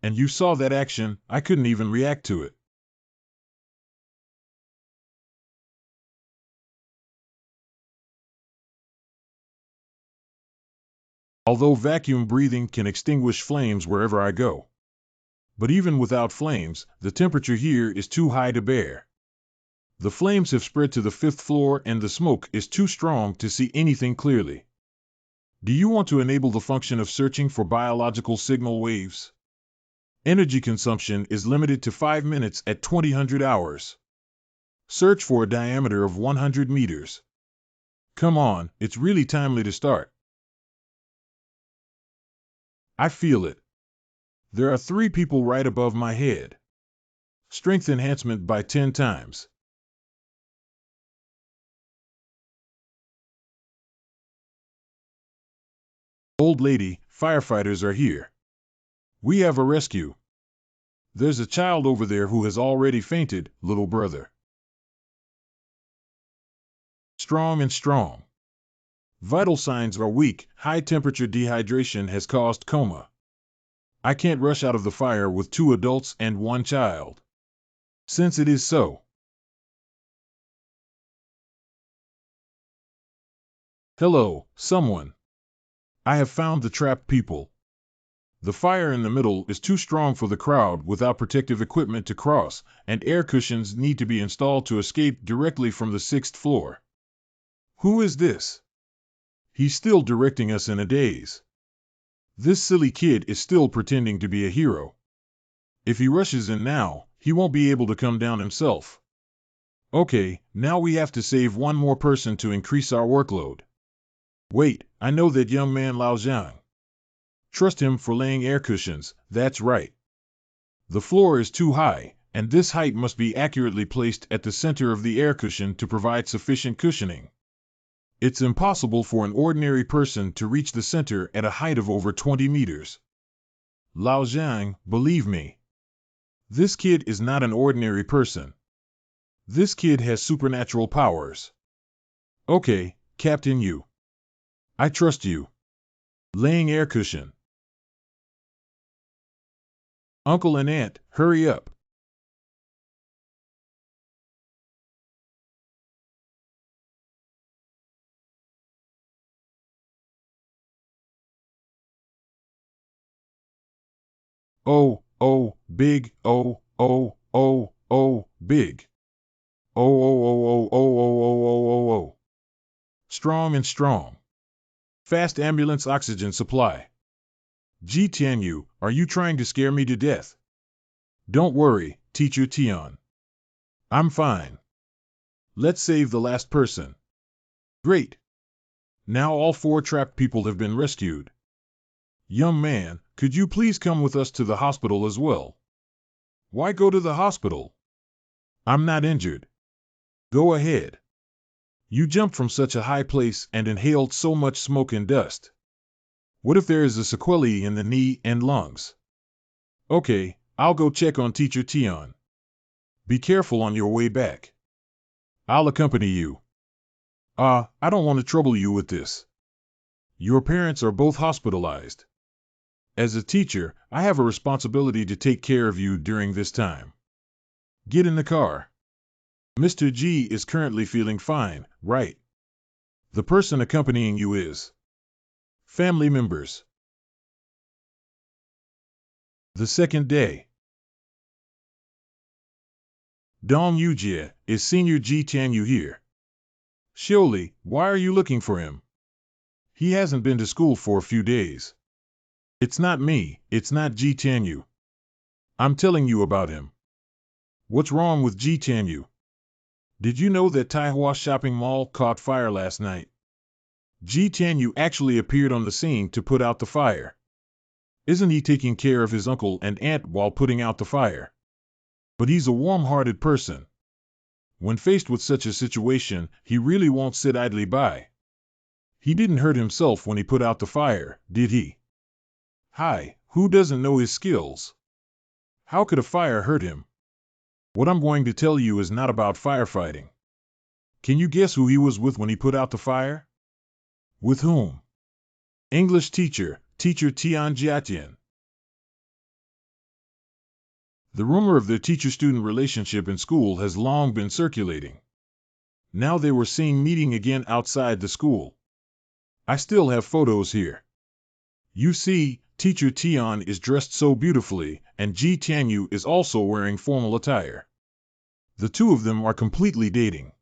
And you saw that action, I couldn't even react to it. Although vacuum breathing can extinguish flames wherever I go. But even without flames, the temperature here is too high to bear. The flames have spread to the 5th floor and the smoke is too strong to see anything clearly. Do you want to enable the function of searching for biological signal waves? Energy consumption is limited to 5 minutes at 2000 hours. Search for a diameter of 100 meters. Come on, it's really timely to start. I feel it. There are 3 people right above my head. Strength enhancement by 10 times. Old lady, firefighters are here. We have a rescue. There's a child over there who has already fainted, little brother. Strong and strong. Vital signs are weak, high temperature dehydration has caused coma. I can't rush out of the fire with 2 adults and 1 child. Since it is so. Hello, someone. I have found the trapped people. The fire in the middle is too strong for the crowd without protective equipment to cross, and air cushions need to be installed to escape directly from the 6th floor. Who is this? He's still directing us in a daze. This silly kid is still pretending to be a hero. If he rushes in now, he won't be able to come down himself. Okay, now we have to save 1 more person to increase our workload. Wait, I know that young man Lao Zhang. Trust him for laying air cushions, that's right. The floor is too high, and this height must be accurately placed at the center of the air cushion to provide sufficient cushioning. It's impossible for an ordinary person to reach the center at a height of over 20 meters. Lao Zhang, believe me. This kid is not an ordinary person. This kid has supernatural powers. Okay, Captain Yu. I trust you. Laying air cushion. Uncle and Aunt, hurry up. Oh, oh, big, oh, oh, oh, oh, big. Oh, oh, oh, oh, oh, oh, oh, oh, oh, oh. Strong and strong. Fast ambulance oxygen supply. Ji Tianyu, are you trying to scare me to death? Don't worry, Teacher Tian. I'm fine. Let's save the last person. Great. Now all 4 trapped people have been rescued. Young man, could you please come with us to the hospital as well? Why go to the hospital? I'm not injured. Go ahead. You jumped from such a high place and inhaled so much smoke and dust. What if there is a sequelae in the knee and lungs? Okay, I'll go check on Teacher Tian. Be careful on your way back. I'll accompany you. I don't want to trouble you with this. Your parents are both hospitalized. As a teacher, I have a responsibility to take care of you during this time. Get in the car. Mr. G is currently feeling fine, right? The person accompanying you is family members. The second day. Dong Yujie, is Senior Ji Tianyu here? Surely, why are you looking for him? He hasn't been to school for a few days. It's not me, it's not Ji Tianyu. I'm telling you about him. What's wrong with Ji Tianyu? Did you know that Taihua Shopping Mall caught fire last night? Ji Tianyu actually appeared on the scene to put out the fire. Isn't he taking care of his uncle and aunt while putting out the fire? But he's a warm-hearted person. When faced with such a situation, he really won't sit idly by. He didn't hurt himself when he put out the fire, did he? Hi, who doesn't know his skills? How could a fire hurt him? What I'm going to tell you is not about firefighting. Can you guess who he was with when he put out the fire? With whom? English teacher, Teacher Tian Jiatian. The rumor of their teacher-student relationship in school has long been circulating. Now they were seen meeting again outside the school. I still have photos here. You see, Teacher Tian is dressed so beautifully, and Ji Tianyu is also wearing formal attire. The two of them are completely dating.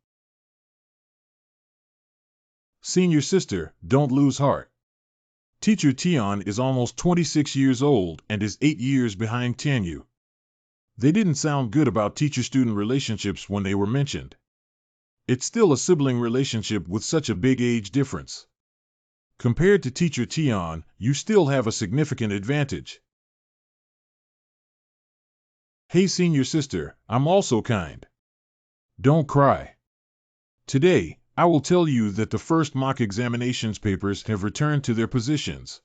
Senior sister, don't lose heart. Teacher Tian is almost 26 years old and is 8 years behind Tianyu. They didn't sound good about teacher-student relationships when they were mentioned. It's still a sibling relationship with such a big age difference. Compared to Teacher Tian, you still have a significant advantage. Hey senior sister, I'm also kind. Don't cry. Today, I will tell you that the first mock examinations papers have returned to their positions.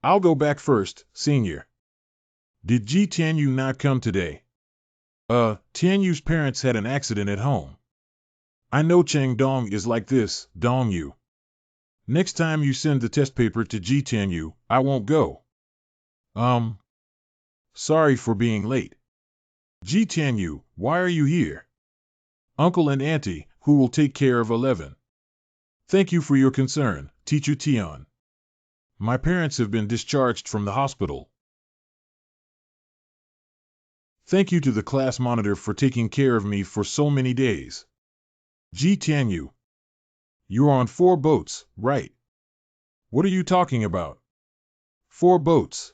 I'll go back first, senior. Did Ji Tianyu not come today? Tianyu's parents had an accident at home. I know Chang Dong is like this, Dong Yu. Next time you send the test paper to Ji Tianyu, I won't go. Sorry for being late. Ji Tianyu, why are you here? Uncle and Auntie, who will take care of 11. Thank you for your concern, Teacher Tian. My parents have been discharged from the hospital. Thank you to the class monitor for taking care of me for so many days. Ji Tianyu. You're on 4 boats, right? What are you talking about? 4 boats.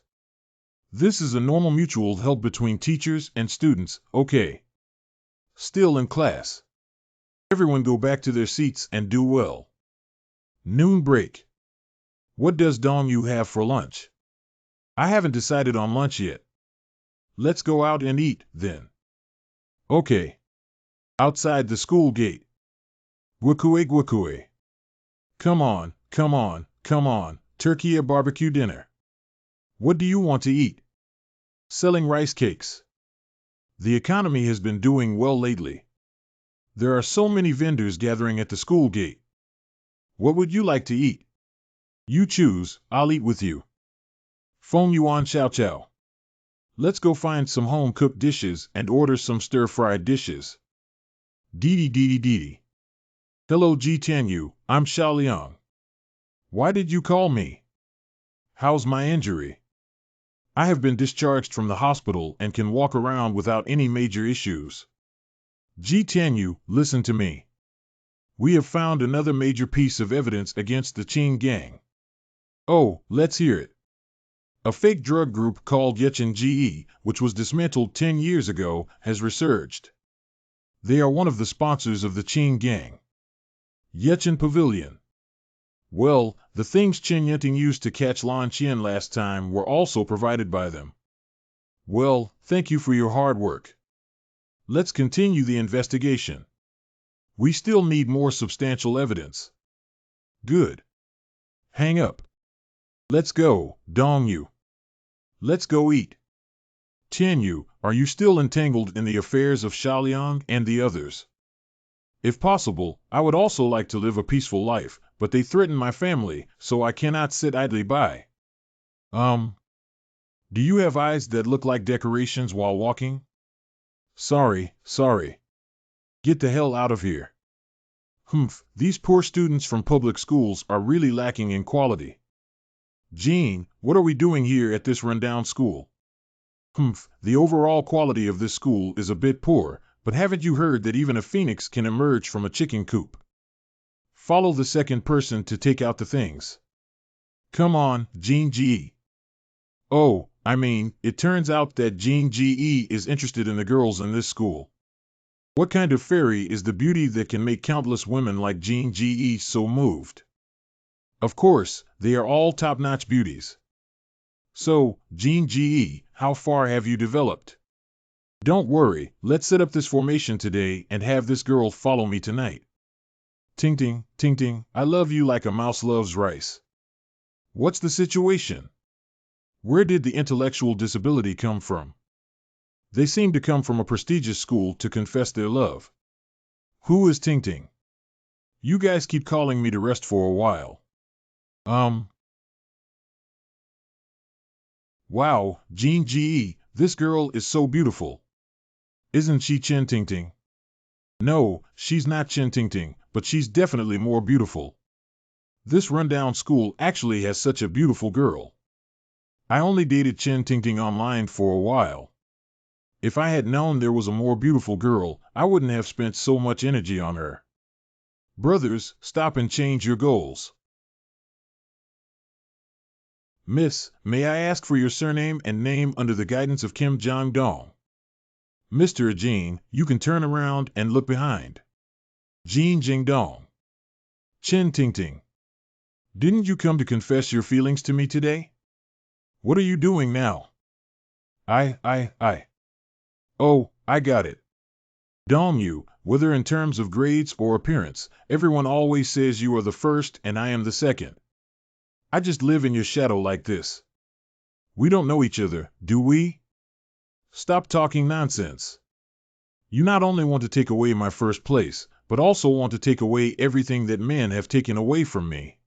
This is a normal mutual held between teachers and students, okay? Still in class. Everyone go back to their seats and do well. Noon break. What does Dong Yu have for lunch? I haven't decided on lunch yet. Let's go out and eat, then. Okay. Outside the school gate. Gwakue gwakue. Come on, come on, come on, turkey or barbecue dinner. What do you want to eat? Selling rice cakes. The economy has been doing well lately. There are so many vendors gathering at the school gate. What would you like to eat? You choose, I'll eat with you. Feng Yuan Chow Chow. Let's go find some home-cooked dishes and order some stir-fried dishes. Didi Didi Didi. Hello Ji Tianyu, I'm Xiao Liang. Why did you call me? How's my injury? I have been discharged from the hospital and can walk around without any major issues. Ji Tianyu, listen to me. We have found another major piece of evidence against the Qing gang. Oh, let's hear it. A fake drug group called Yechin GE, which was dismantled 10 years ago, has resurged. They are one of the sponsors of the Qing gang. Yechin Pavilion. Well, the things Chen Yinting used to catch Lan Qian last time were also provided by them. Well, thank you for your hard work. Let's continue the investigation. We still need more substantial evidence. Good. Hang up. Let's go, Dong Yu. Let's go eat. Tian Yu, are you still entangled in the affairs of Xiaoliang and the others? If possible, I would also like to live a peaceful life, but they threaten my family, so I cannot sit idly by. Do you have eyes that look like decorations while walking? Sorry. Get the hell out of here. These poor students from public schools are really lacking in quality. Jean, what are we doing here at this rundown school? The overall quality of this school is a bit poor, but haven't you heard that even a phoenix can emerge from a chicken coop? Follow the second person to take out the things. Come on, Jean G. Oh, it turns out that Jean G.E. is interested in the girls in this school. What kind of fairy is the beauty that can make countless women like Jean G.E. so moved? Of course, they are all top-notch beauties. So, Jean G.E., how far have you developed? Don't worry, let's set up this formation today and have this girl follow me tonight. Ting ting, I love you like a mouse loves rice. What's the situation? Where did the intellectual disability come from? They seem to come from a prestigious school to confess their love. Who is Ting Ting? You guys keep calling me to rest for a while. Wow, Jean G.E., this girl is so beautiful. Isn't she Chen Ting Ting? No, she's not Chen Ting Ting, but she's definitely more beautiful. This rundown school actually has such a beautiful girl. I only dated Chen Ting Ting online for a while. If I had known there was a more beautiful girl, I wouldn't have spent so much energy on her. Brothers, stop and change your goals. Miss, may I ask for your surname and name under the guidance of Kim Jong-dong? Mr. Jean, you can turn around and look behind. Jean Jingdong. Chen Ting Ting. Didn't you come to confess your feelings to me today? What are you doing now? Oh, I got it. Dong Yu, whether in terms of grades or appearance, everyone always says you are the first and I am the second. I just live in your shadow like this. We don't know each other, do we? Stop talking nonsense. You not only want to take away my first place, but also want to take away everything that men have taken away from me.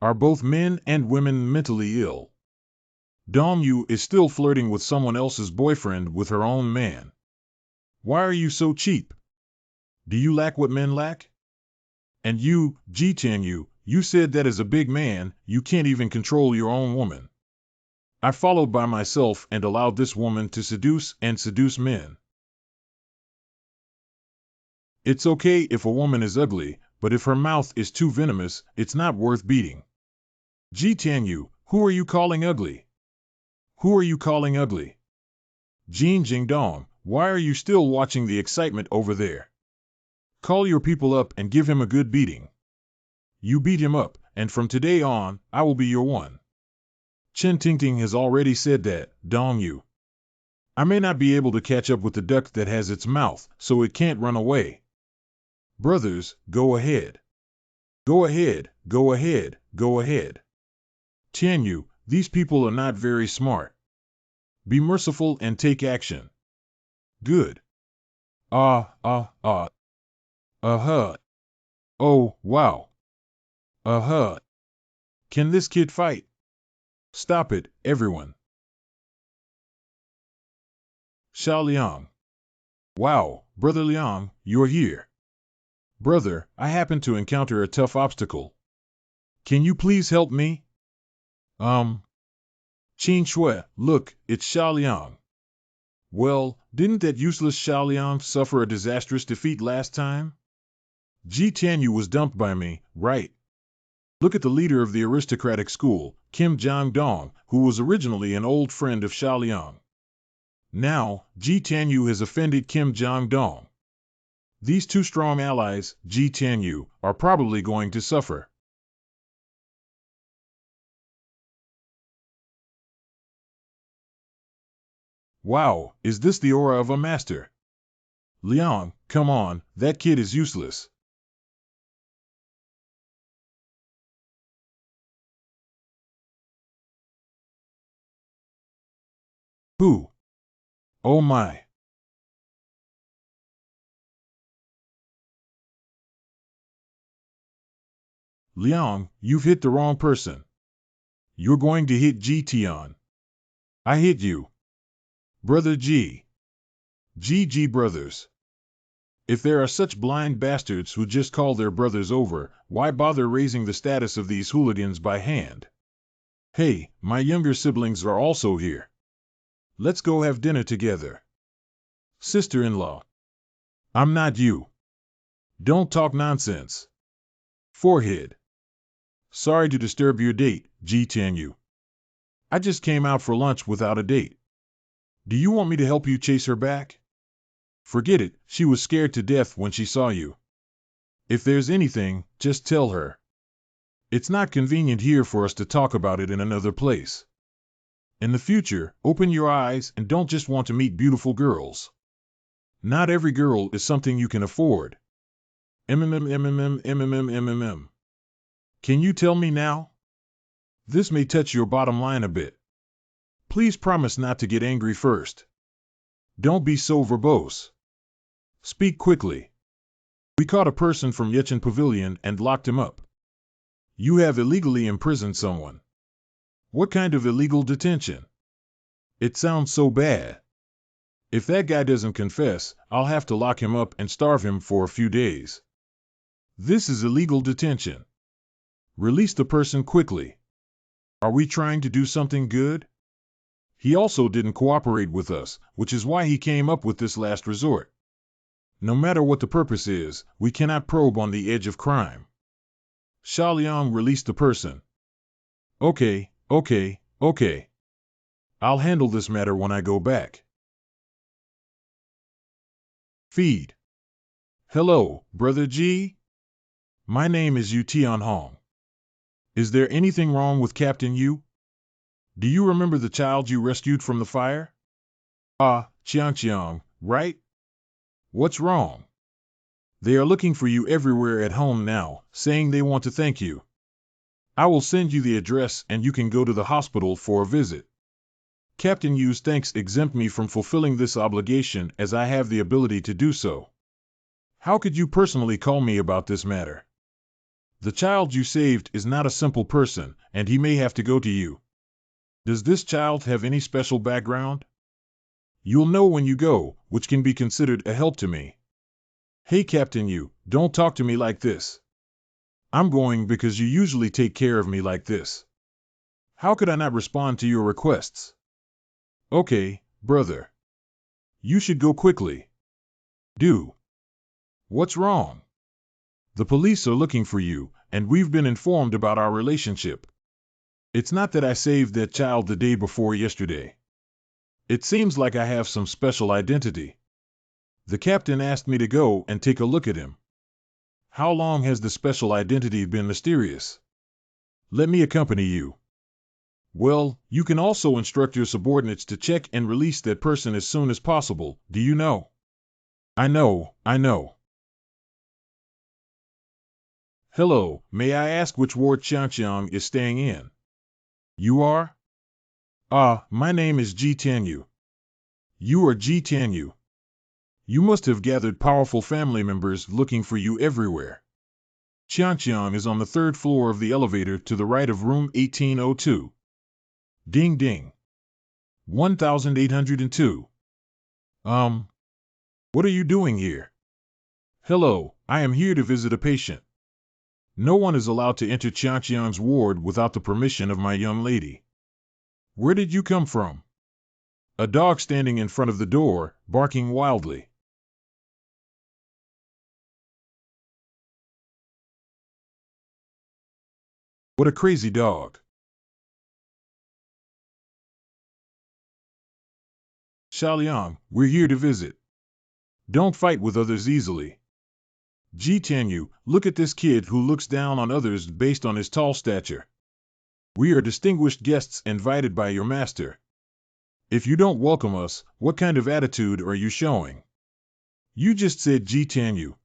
Are both men and women mentally ill? Dong Yu is still flirting with someone else's boyfriend with her own man. Why are you so cheap? Do you lack what men lack? And you, Ji Tianyu, you said that as a big man, you can't even control your own woman. I followed by myself and allowed this woman to seduce men. It's okay if a woman is ugly, but if her mouth is too venomous, it's not worth beating. Ji Tianyu, who are you calling ugly? Who are you calling ugly? Jean Jingdong, why are you still watching the excitement over there? Call your people up and give him a good beating. You beat him up, and from today on, I will be your one. Chen Tingting has already said that, Dong Yu. I may not be able to catch up with the duck that has its mouth, so it can't run away. Brothers, go ahead. Go ahead. Tian Yu, these people are not very smart. Be merciful and take action. Good. Uh-huh. Oh, wow. Uh-huh. Can this kid fight? Stop it, everyone. Xiao Liang. Wow, Brother Liang, you're here. Brother, I happened to encounter a tough obstacle. Can you please help me? Qin Shui, look, it's Xiao Liang. Well, didn't that useless Xiao Liang suffer a disastrous defeat last time? Ji Tianyu was dumped by me, right? Look at the leader of the aristocratic school, Kim Jong-dong, who was originally an old friend of Xiaoliang. Now, Ji Tianyu has offended Kim Jong-dong. These two strong allies, Ji Tianyu, are probably going to suffer. Wow, is this the aura of a master? Liang, come on, that kid is useless. Who? Oh my. Liang, you've hit the wrong person. You're going to hit Ji Tian. I hit you. Brother G. GG brothers. If there are such blind bastards who just call their brothers over, why bother raising the status of these hooligans by hand? Hey, my younger siblings are also here. Let's go have dinner together. Sister-in-law. I'm not you. Don't talk nonsense. Forehead. Sorry to disturb your date, Ji Tianyu. I just came out for lunch without a date. Do you want me to help you chase her back? Forget it, she was scared to death when she saw you. If there's anything, just tell her. It's not convenient here for us to talk about it in another place. In the future, open your eyes and don't just want to meet beautiful girls. Not every girl is something you can afford. MMM. Can you tell me now? This may touch your bottom line a bit. Please promise not to get angry first. Don't be so verbose. Speak quickly. We caught a person from Yechen Pavilion and locked him up. You have illegally imprisoned someone. What kind of illegal detention? It sounds so bad. If that guy doesn't confess, I'll have to lock him up and starve him for a few days. This is illegal detention. Release the person quickly. Are we trying to do something good? He also didn't cooperate with us, which is why he came up with this last resort. No matter what the purpose is, we cannot probe on the edge of crime. Xiaoliang released the person. Okay. I'll handle this matter when I go back. Feed. Hello, Brother G. My name is Yu Tianhong. Is there anything wrong with Captain Yu? Do you remember the child you rescued from the fire? Qiangqiang, right? What's wrong? They are looking for you everywhere at home now, saying they want to thank you. I will send you the address and you can go to the hospital for a visit. Captain Yu's thanks exempt me from fulfilling this obligation as I have the ability to do so. How could you personally call me about this matter? The child you saved is not a simple person, and he may have to go to you. Does this child have any special background? You'll know when you go, which can be considered a help to me. Hey Captain Yu, don't talk to me like this. I'm going because you usually take care of me like this. How could I not respond to your requests? Okay, brother. You should go quickly. Do. What's wrong? The police are looking for you, and we've been informed about our relationship. It's not that I saved that child the day before yesterday. It seems like I have some special identity. The captain asked me to go and take a look at him. How long has the special identity been mysterious? Let me accompany you. Well, you can also instruct your subordinates to check and release that person as soon as possible, do you know? I know. Hello, may I ask which ward Qiangqiang is staying in? You are? My name is Ji Tianyu. You are Ji Tianyu. You must have gathered powerful family members looking for you everywhere. Qiangqiang is on the third floor of the elevator to the right of room 1802. Ding ding. 1802. What are you doing here? Hello, I am here to visit a patient. No one is allowed to enter Qiangqiang's ward without the permission of my young lady. Where did you come from? A dog standing in front of the door, barking wildly. What a crazy dog. Xiaoliang, we're here to visit. Don't fight with others easily. Ji Tianyu, look at this kid who looks down on others based on his tall stature. We are distinguished guests invited by your master. If you don't welcome us, what kind of attitude are you showing? You just said Ji Tianyu.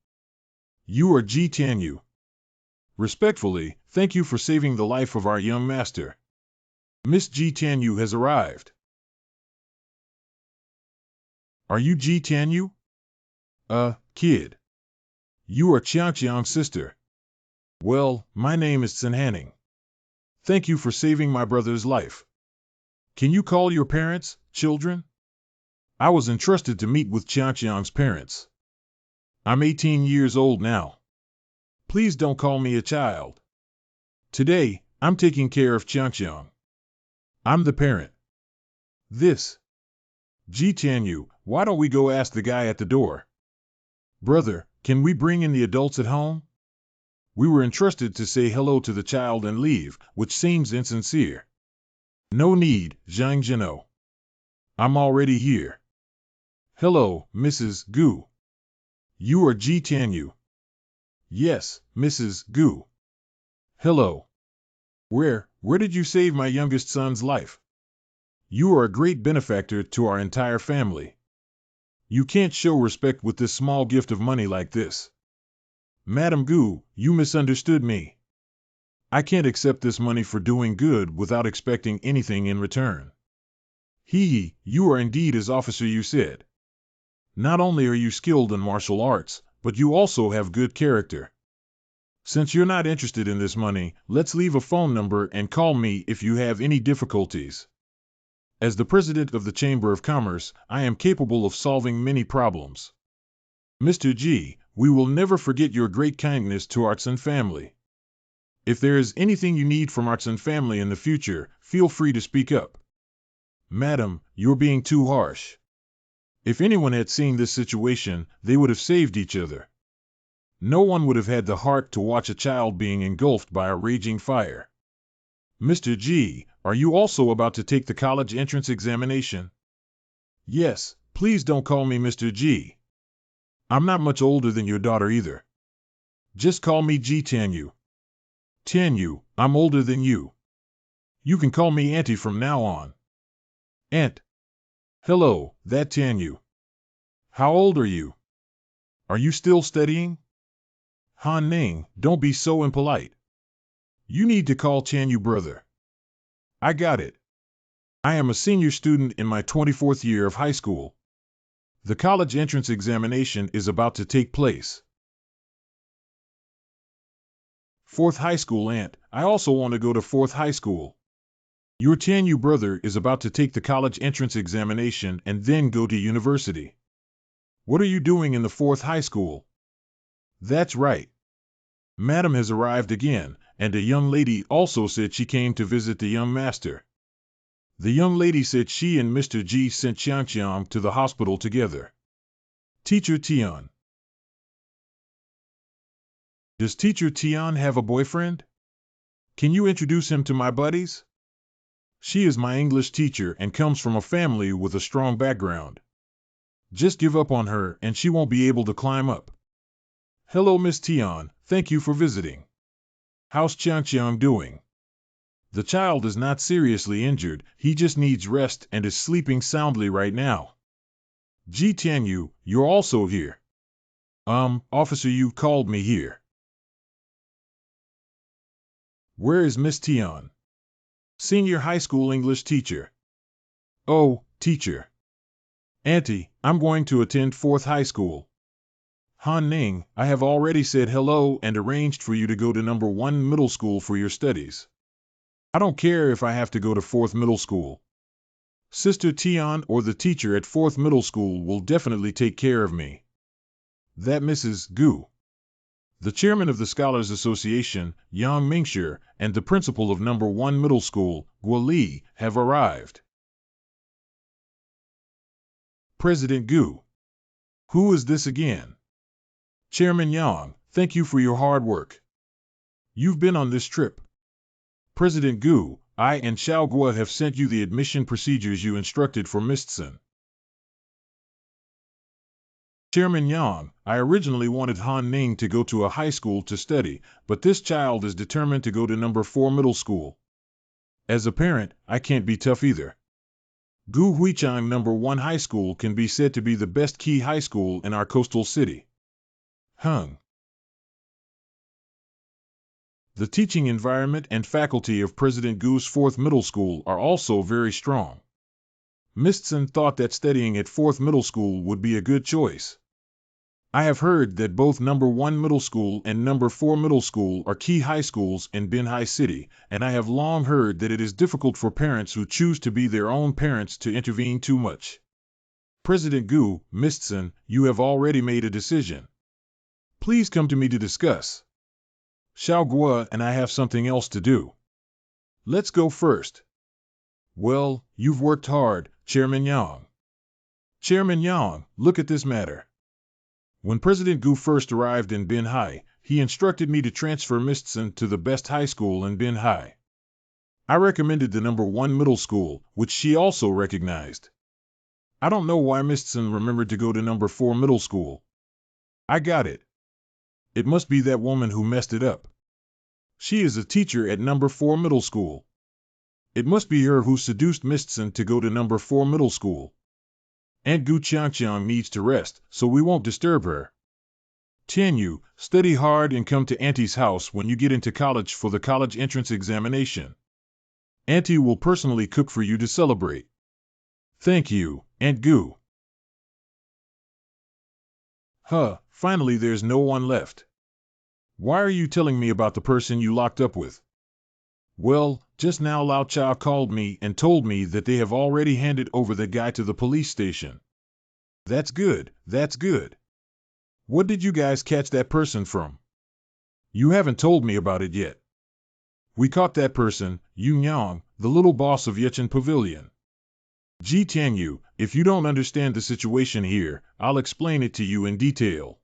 You are Ji Tianyu. Respectfully, thank you for saving the life of our young master. Miss Ji Tianyu has arrived. Are you Ji Tianyu? Kid. You are Qiangqiang's sister. Well, my name is Sun Hanning. Thank you for saving my brother's life. Can you call your parents, children? I was entrusted to meet with Qiangqiang's parents. I'm 18 years old now. Please don't call me a child. Today, I'm taking care of Qiangqiang. I'm the parent. This. Ji Tianyu, why don't we go ask the guy at the door? Brother, can we bring in the adults at home? We were entrusted to say hello to the child and leave, which seems insincere. No need, Zhang Zheno. I'm already here. Hello, Mrs. Gu. You are Ji Tianyu. Yes, Mrs. Gu. Hello. Where did you save my youngest son's life? You are a great benefactor to our entire family. You can't show respect with this small gift of money like this. Madam Gu, you misunderstood me. I can't accept this money for doing good without expecting anything in return. You are indeed as officer you said. Not only are you skilled in martial arts, but you also have good character. Since you're not interested in this money, let's leave a phone number and call me if you have any difficulties. As the president of the Chamber of Commerce, I am capable of solving many problems. Mr. Ji, we will never forget your great kindness to Arts and Family. If there is anything you need from Arts and Family in the future, feel free to speak up. Madam, you're being too harsh. If anyone had seen this situation, they would have saved each other. No one would have had the heart to watch a child being engulfed by a raging fire. Mr. G, are you also about to take the college entrance examination? Yes, please don't call me Mr. G. I'm not much older than your daughter either. Just call me Ji Tianyu. Tianyu, I'm older than you. You can call me Auntie from now on. Aunt. Hello, that Tianyu. How old are you? Are you still studying? Han Ning, don't be so impolite. You need to call Tianyu brother. I got it. I am a senior student in my 24th year of high school. The college entrance examination is about to take place. Fourth high school aunt, I also want to go to fourth high school. Your Tianyu brother is about to take the college entrance examination and then go to university. What are you doing in the fourth high school? That's right. Madam has arrived again, and a young lady also said she came to visit the young master. The young lady said she and Mr. Ji sent Qiangqiang to the hospital together. Teacher Tian. Does Teacher Tian have a boyfriend? Can you introduce him to my buddies? She is my English teacher and comes from a family with a strong background. Just give up on her and she won't be able to climb up. Hello, Miss Tian, thank you for visiting. How's Qiangqiang doing? The child is not seriously injured, he just needs rest and is sleeping soundly right now. Ji Tianyu, you're also here. Officer, you called me here. Where is Miss Tian? Senior high school English teacher. Oh, teacher. Auntie, I'm going to attend fourth high school. Han Ning, I have already said hello and arranged for you to go to number 1 middle school for your studies. I don't care if I have to go to fourth middle school. Sister Tian or the teacher at fourth middle school will definitely take care of me. That Mrs. Gu. The chairman of the Scholars Association, Yang Mingshi, and the principal of number 1 middle school, Guo Li, have arrived. President Gu. Who is this again? Chairman Yang, thank you for your hard work. You've been on this trip. President Gu, I and Xiao Guo have sent you the admission procedures you instructed for Mistson. Chairman Yang, I originally wanted Han Ning to go to a high school to study, but this child is determined to go to number 4 middle school. As a parent, I can't be tough either. Gu Huichang number 1 high school can be said to be the best key high school in our coastal city. Hung. The teaching environment and faculty of President Gu's 4th middle school are also very strong. Mistson thought that studying at 4th middle school would be a good choice. I have heard that both number 1 middle school and number 4 middle school are key high schools in Binhai City, and I have long heard that it is difficult for parents who choose to be their own parents to intervene too much. President Gu, Mistson, you have already made a decision. Please come to me to discuss. Xiao Guo and I have something else to do. Let's go first. Well, you've worked hard, Chairman Yang. Chairman Yang, look at this matter. When President Gu first arrived in Binhai, he instructed me to transfer Mistson to the best high school in Binhai. I recommended the number 1 middle school, which she also recognized. I don't know why Mistson remembered to go to number 4 middle school. I got it. It must be that woman who messed it up. She is a teacher at number 4 middle school. It must be her who seduced Mistson to go to number 4 middle school. Aunt Gu Qiangqiang needs to rest, so we won't disturb her. Tianyu, study hard and come to Auntie's house when you get into college for the college entrance examination. Auntie will personally cook for you to celebrate. Thank you, Aunt Gu. Finally there's no one left. Why are you telling me about the person you locked up with? Well, just now Lao Chao called me and told me that they have already handed over the guy to the police station. That's good, that's good. What did you guys catch that person from? You haven't told me about it yet. We caught that person, Yun Yang, the little boss of Yechen Pavilion. Ji Tianyu, if you don't understand the situation here, I'll explain it to you in detail.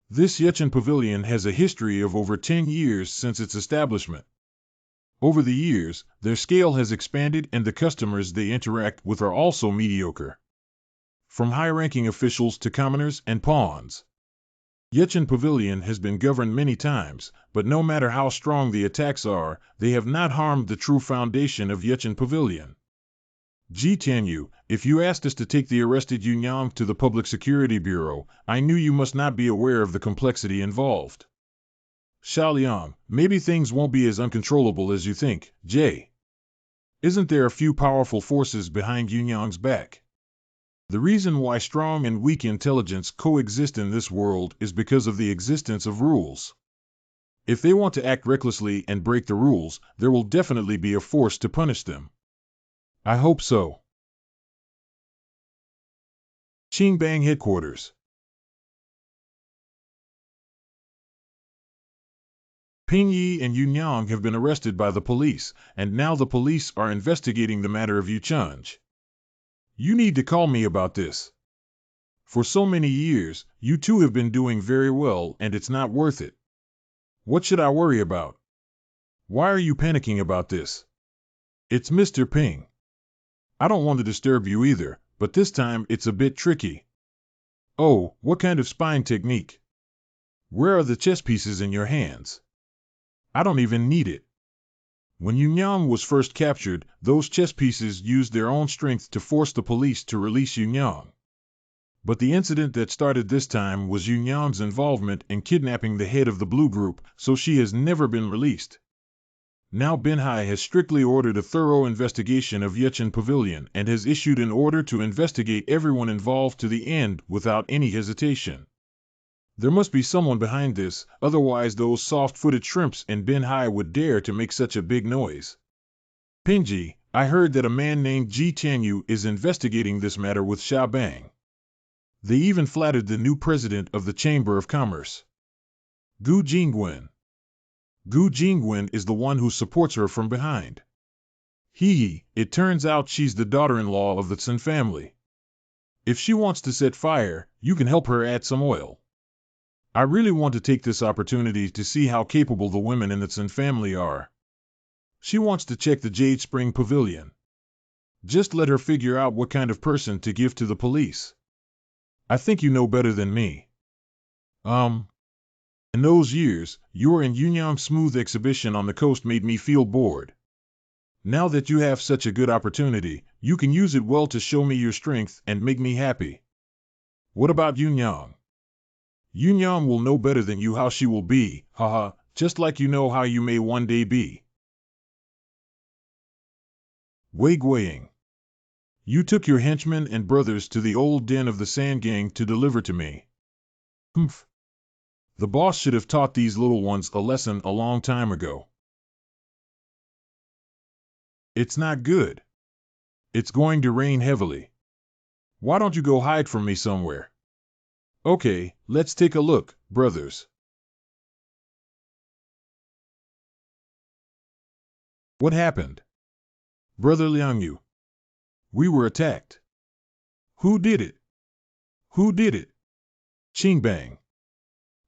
This Yechen Pavilion has a history of over 10 years since its establishment. Over the years, their scale has expanded and the customers they interact with are also mediocre. From high-ranking officials to commoners and pawns. Yechen Pavilion has been governed many times, but no matter how strong the attacks are, they have not harmed the true foundation of Yechen Pavilion. Ji Tianyu, if you asked us to take the arrested Yun Yang to the Public Security Bureau, I knew you must not be aware of the complexity involved. Xiaoliang, maybe things won't be as uncontrollable as you think, Jay. Isn't there a few powerful forces behind Yun Yang's back? The reason why strong and weak intelligence coexist in this world is because of the existence of rules. If they want to act recklessly and break the rules, there will definitely be a force to punish them. I hope so. Qingbang Headquarters. Ping Yi and Yun Yang have been arrested by the police, and now the police are investigating the matter of Yu Chunj. You need to call me about this. For so many years, you two have been doing very well and it's not worth it. What should I worry about? Why are you panicking about this? It's Mr. Ping. I don't want to disturb you either, but this time it's a bit tricky. Oh, what kind of spying technique? Where are the chess pieces in your hands? I don't even need it. When Yun Yang was first captured, those chess pieces used their own strength to force the police to release Yun Yang. But the incident that started this time was Yun Yang's involvement in kidnapping the head of the Blue Group, so she has never been released. Now Binhai has strictly ordered a thorough investigation of Yechen Pavilion and has issued an order to investigate everyone involved to the end without any hesitation. There must be someone behind this, otherwise those soft-footed shrimps in Binhai would dare to make such a big noise. Pingji, I heard that a man named Ji Tianyu is investigating this matter with Xiaobang. They even flattered the new president of the Chamber of Commerce. Gu Jingwen. Gu Jingwen is the one who supports her from behind. It turns out she's the daughter-in-law of the Tsin family. If she wants to set fire, you can help her add some oil. I really want to take this opportunity to see how capable the women in the Tsin family are. She wants to check the Jade Spring Pavilion. Just let her figure out what kind of person to give to the police. I think you know better than me. In those years, your and Yunyang's smooth exhibition on the coast made me feel bored. Now that you have such a good opportunity, you can use it well to show me your strength and make me happy. What about Yunyang? Yunyang will know better than you how she will be, haha, just like you know how you may one day be. Wei Guiying. You took your henchmen and brothers to the old den of the Sand Gang to deliver to me. Humph. The boss should have taught these little ones a lesson a long time ago. It's not good. It's going to rain heavily. Why don't you go hide from me somewhere? Okay, let's take a look, brothers. What happened? Brother Liangyu. We were attacked. Who did it? Who did it? Qingbang.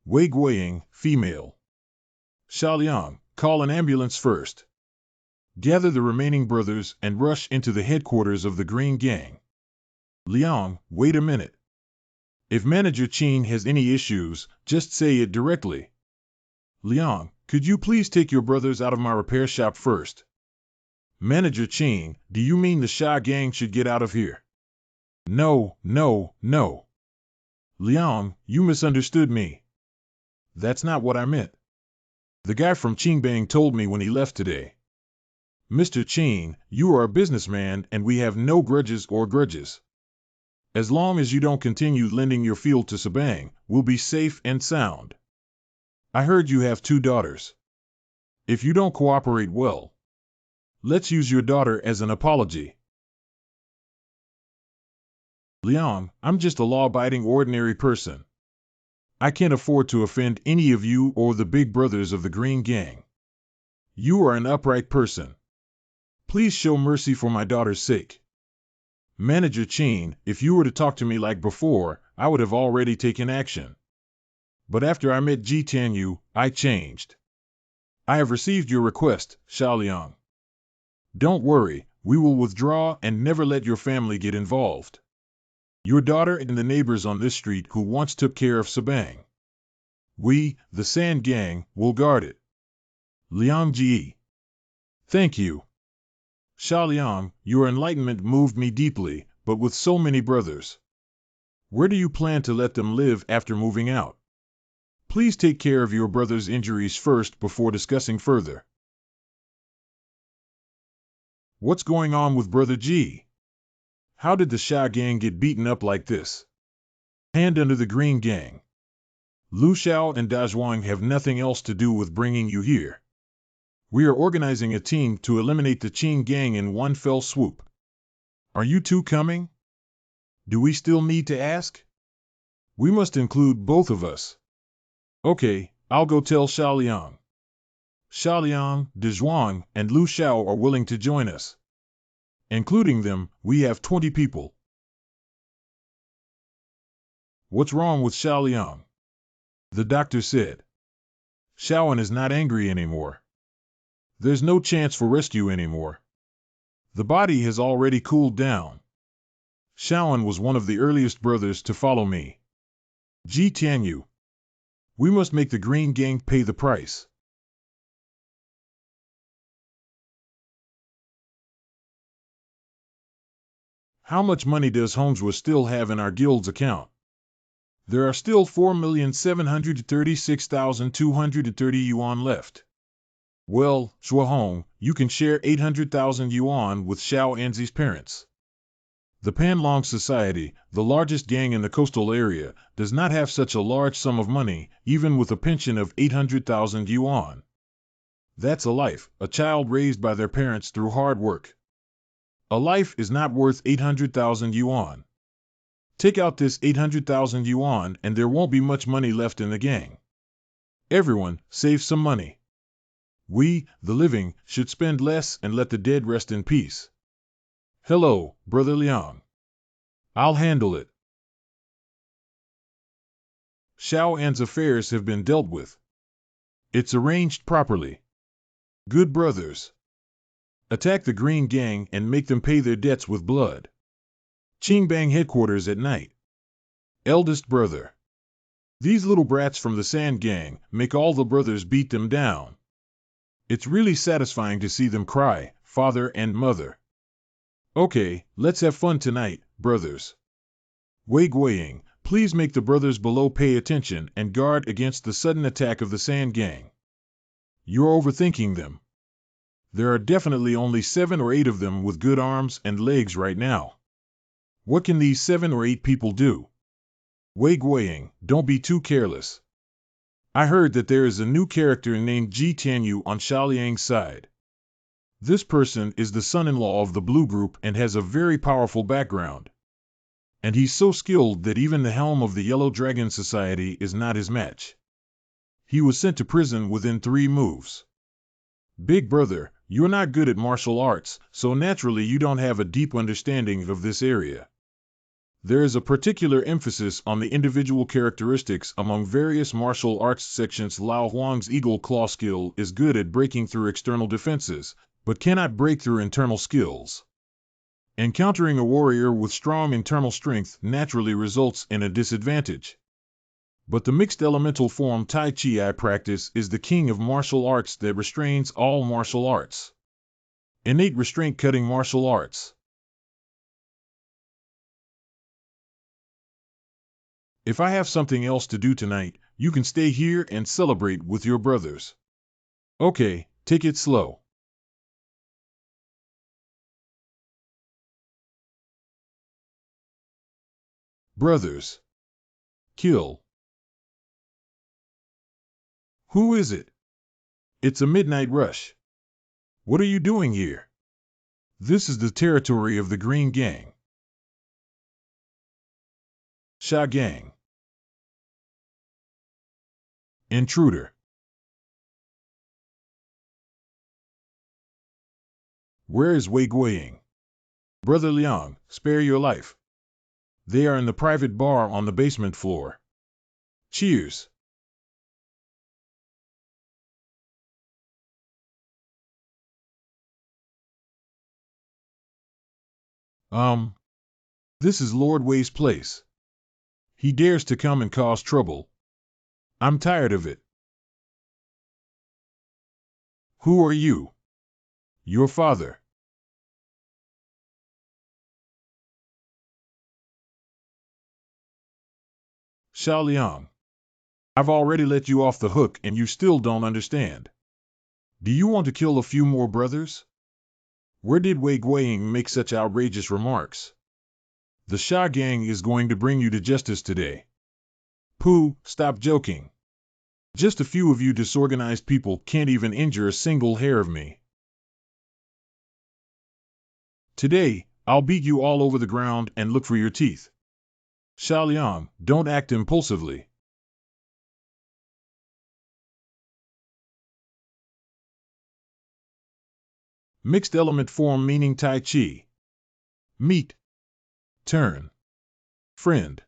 Wei Guiying, female. Xiaoliang, call an ambulance first. Gather the remaining brothers and rush into the headquarters of the Green Gang. Liang, wait a minute. If Manager Qin has any issues, just say it directly. Liang, could you please take your brothers out of my repair shop first? Manager Qin, do you mean the Sha Gang should get out of here? No, no, no. Liang, you misunderstood me. That's not what I meant. The guy from Qingbang told me when he left today. Mr. Qin, you are a businessman and we have no grudges or grudges. As long as you don't continue lending your field to Sabang, we'll be safe and sound. I heard you have 2 daughters. If you don't cooperate well, let's use your daughter as an apology. Liang, I'm just a law-abiding ordinary person. I can't afford to offend any of you or the big brothers of the Green Gang. You are an upright person. Please show mercy for my daughter's sake. Manager Qin, if you were to talk to me like before, I would have already taken action. But after I met Ji Tianyu, I changed. I have received your request, Xiaoliang. Don't worry, we will withdraw and never let your family get involved. Your daughter and the neighbors on this street who once took care of Sabang. We, the Sand Gang, will guard it. Liang Ji. Thank you. Xiaoliang, your enlightenment moved me deeply, but with so many brothers. Where do you plan to let them live after moving out? Please take care of your brother's injuries first before discussing further. What's going on with Brother Ji? How did the Sha Gang get beaten up like this? Hand under the Green Gang. Lu Xiao and Da Zhuang have nothing else to do with bringing you here. We are organizing a team to eliminate the Qin Gang in one fell swoop. Are you two coming? Do we still need to ask? We must include both of us. Okay, I'll go tell Xiaoliang. Xiaoliang, Da Zhuang, and Lu Xiao are willing to join us. Including them, we have 20 people. What's wrong with Xiaoliang? The doctor said. Xiaoan is not angry anymore. There's no chance for rescue anymore. The body has already cooled down. Xiaoan was one of the earliest brothers to follow me. Ji Tianyu. We must make the Green Gang pay the price. How much money does Hongzhou still have in our guild's account? There are still 4,736,230 yuan left. Well, Zhuahong, you can share 800,000 yuan with Xiao Anzi's parents. The Panlong Society, the largest gang in the coastal area, does not have such a large sum of money, even with a pension of 800,000 yuan. That's a life, a child raised by their parents through hard work. A life is not worth 800,000 yuan. Take out this 800,000 yuan and there won't be much money left in the gang. Everyone, save some money. We, the living, should spend less and let the dead rest in peace. Hello, Brother Liang. I'll handle it. Xiao An's affairs have been dealt with. It's arranged properly. Good brothers. Attack the Green Gang and make them pay their debts with blood. Qingbang headquarters at night. Eldest brother. These little brats from the Sand Gang make all the brothers beat them down. It's really satisfying to see them cry, father and mother. Okay, let's have fun tonight, brothers. Wei Guiying, please make the brothers below pay attention and guard against the sudden attack of the Sand Gang. You're overthinking them. There are definitely only 7 or 8 of them with good arms and legs right now. What can these 7 or 8 people do? Wei Guiying, don't be too careless. I heard that there is a new character named Ji Tianyu on Xiaoliang's side. This person is the son-in-law of the Blue Group and has a very powerful background. And he's so skilled that even the helm of the Yellow Dragon Society is not his match. He was sent to prison within 3 moves. Big brother, you're not good at martial arts, so naturally you don't have a deep understanding of this area. There is a particular emphasis on the individual characteristics among various martial arts sections. Lao Huang's Eagle Claw skill is good at breaking through external defenses, but cannot break through internal skills. Encountering a warrior with strong internal strength naturally results in a disadvantage. But the mixed elemental form Tai Chi I practice is the king of martial arts that restrains all martial arts. Innate restraint cutting martial arts. If I have something else to do tonight, you can stay here and celebrate with your brothers. Okay, take it slow. Brothers. Kill. Who is it? It's a midnight rush. What are you doing here? This is the territory of the Green Gang. Sha Gang. Intruder. Where is Wei Guiying? Brother Liang, spare your life. They are in the private bar on the basement floor. Cheers. This is Lord Wei's place. He dares to come and cause trouble. I'm tired of it. Who are you? Your father. Xiao Liang. I've already let you off the hook and you still don't understand. Do you want to kill a few more brothers? Where did Wei Guiying make such outrageous remarks? The Sha Gang is going to bring you to justice today. Pooh, stop joking. Just a few of you disorganized people can't even injure a single hair of me. Today, I'll beat you all over the ground and look for your teeth. Xiao Liang, don't act impulsively. Mixed element form meaning Tai Chi. Meet. Turn. Friend.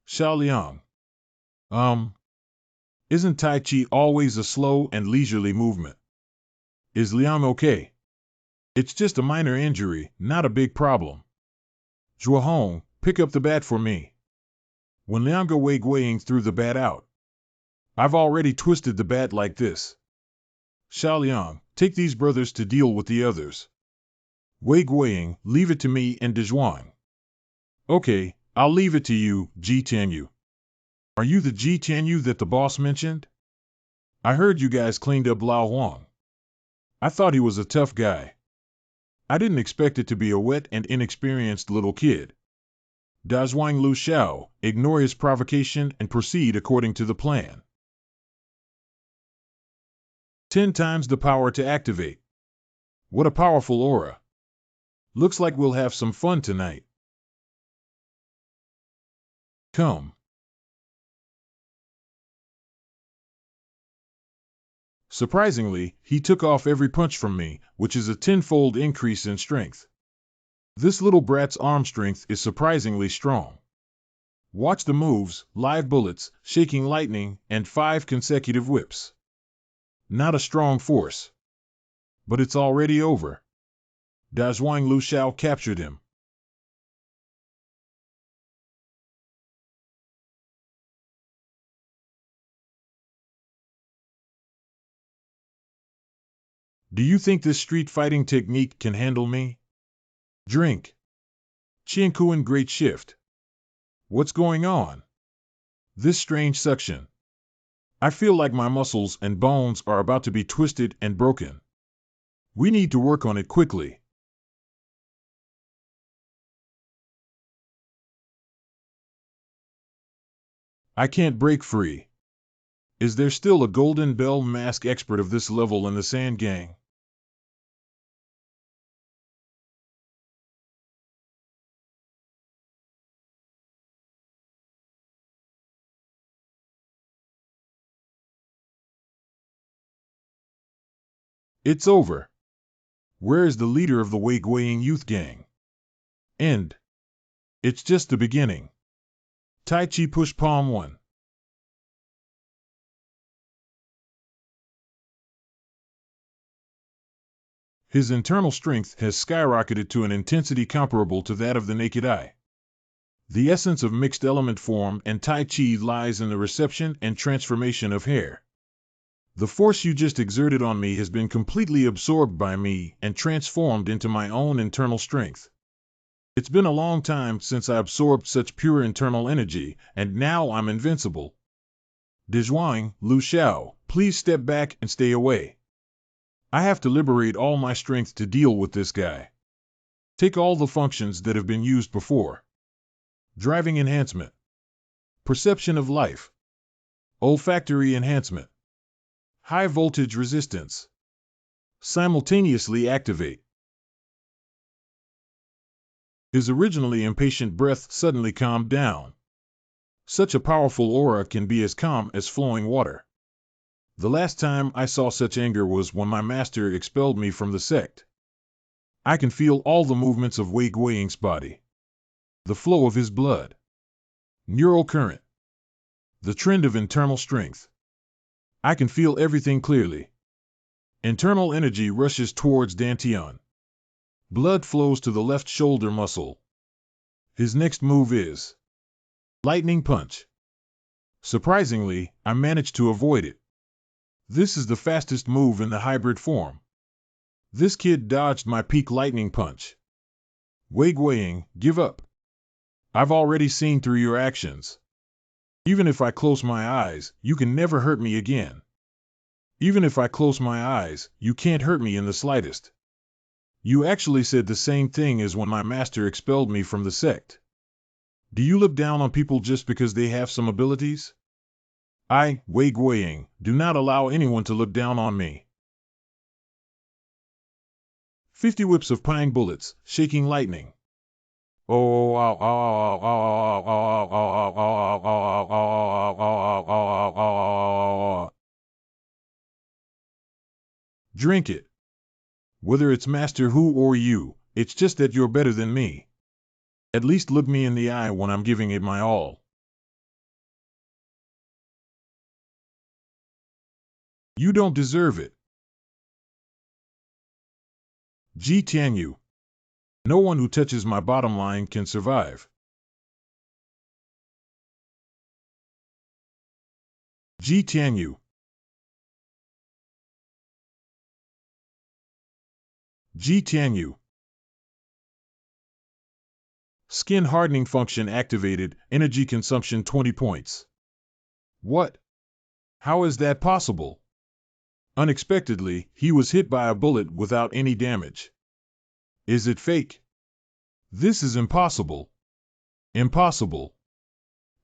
Xiao Liang. Isn't Tai Chi always a slow and leisurely movement? Is Liang okay? It's just a minor injury, not a big problem. Zhuahong, pick up the bat for me. When Liang Wei Guiying threw the bat out. I've already twisted the bat like this. Xiao Liang, take these brothers to deal with the others. Wei Guiying, leave it to me and Dezhuang. Okay, I'll leave it to you, Ji Tianyu. Are you the Ji Tianyu that the boss mentioned? I heard you guys cleaned up Lao Huang. I thought he was a tough guy. I didn't expect it to be a wet and inexperienced little kid. Dazhuang Lu Xiao, ignore his provocation and proceed according to the plan. 10 times the power to activate. What a powerful aura. Looks like we'll have some fun tonight. Come. Surprisingly, he took off every punch from me, which is a 10-fold increase in strength. This little brat's arm strength is surprisingly strong. Watch the moves, live bullets, shaking lightning, and 5 consecutive whips. Not a strong force. But it's already over. Dazhuang Lu Shao captured him. Do you think this street fighting technique can handle me? Drink. Qiankuan Great Shift. What's going on? This strange suction. I feel like my muscles and bones are about to be twisted and broken. We need to work on it quickly. I can't break free. Is there still a Golden Bell mask expert of this level in the Sand Gang? It's over. Where is the leader of the Wei Guiying youth gang? End. It's just the beginning. Tai Chi Push Palm 1. His internal strength has skyrocketed to an intensity comparable to that of the naked eye. The essence of mixed element form and Tai Chi lies in the reception and transformation of hair. The force you just exerted on me has been completely absorbed by me and transformed into my own internal strength. It's been a long time since I absorbed such pure internal energy, and now I'm invincible. Dazhuang Lu Shao, please step back and stay away. I have to liberate all my strength to deal with this guy. Take all the functions that have been used before. Driving enhancement. Perception of life. Olfactory enhancement. High voltage resistance. Simultaneously activate. His originally impatient breath suddenly calmed down. Such a powerful aura can be as calm as flowing water. The last time I saw such anger was when my master expelled me from the sect. I can feel all the movements of Wei Guiying's body. The flow of his blood. Neural current. The trend of internal strength. I can feel everything clearly. Internal energy rushes towards Dantian. Blood flows to the left shoulder muscle. His next move is lightning punch. Surprisingly, I managed to avoid it. This is the fastest move in the hybrid form. This kid dodged my peak lightning punch. Wei Guiying, give up. I've already seen through your actions. Even if I close my eyes, you can never hurt me again. Even if I close my eyes, you can't hurt me in the slightest. You actually said the same thing as when my master expelled me from the sect. Do you look down on people just because they have some abilities? I, Wei Guiying, do not allow anyone to look down on me. 50 whips of pine bullets, shaking lightning. Drink it. Whether it's Master Hu or you, it's just that you're better than me. At least look me in the eye when I'm giving it my all. You don't deserve it. Ji Tianyu. No one who touches my bottom line can survive. Ji Tianyu. Ji Tianyu. Skin hardening function activated, energy consumption 20 points. What? How is that possible? Unexpectedly, he was hit by a bullet without any damage. Is it fake? This is impossible. Impossible.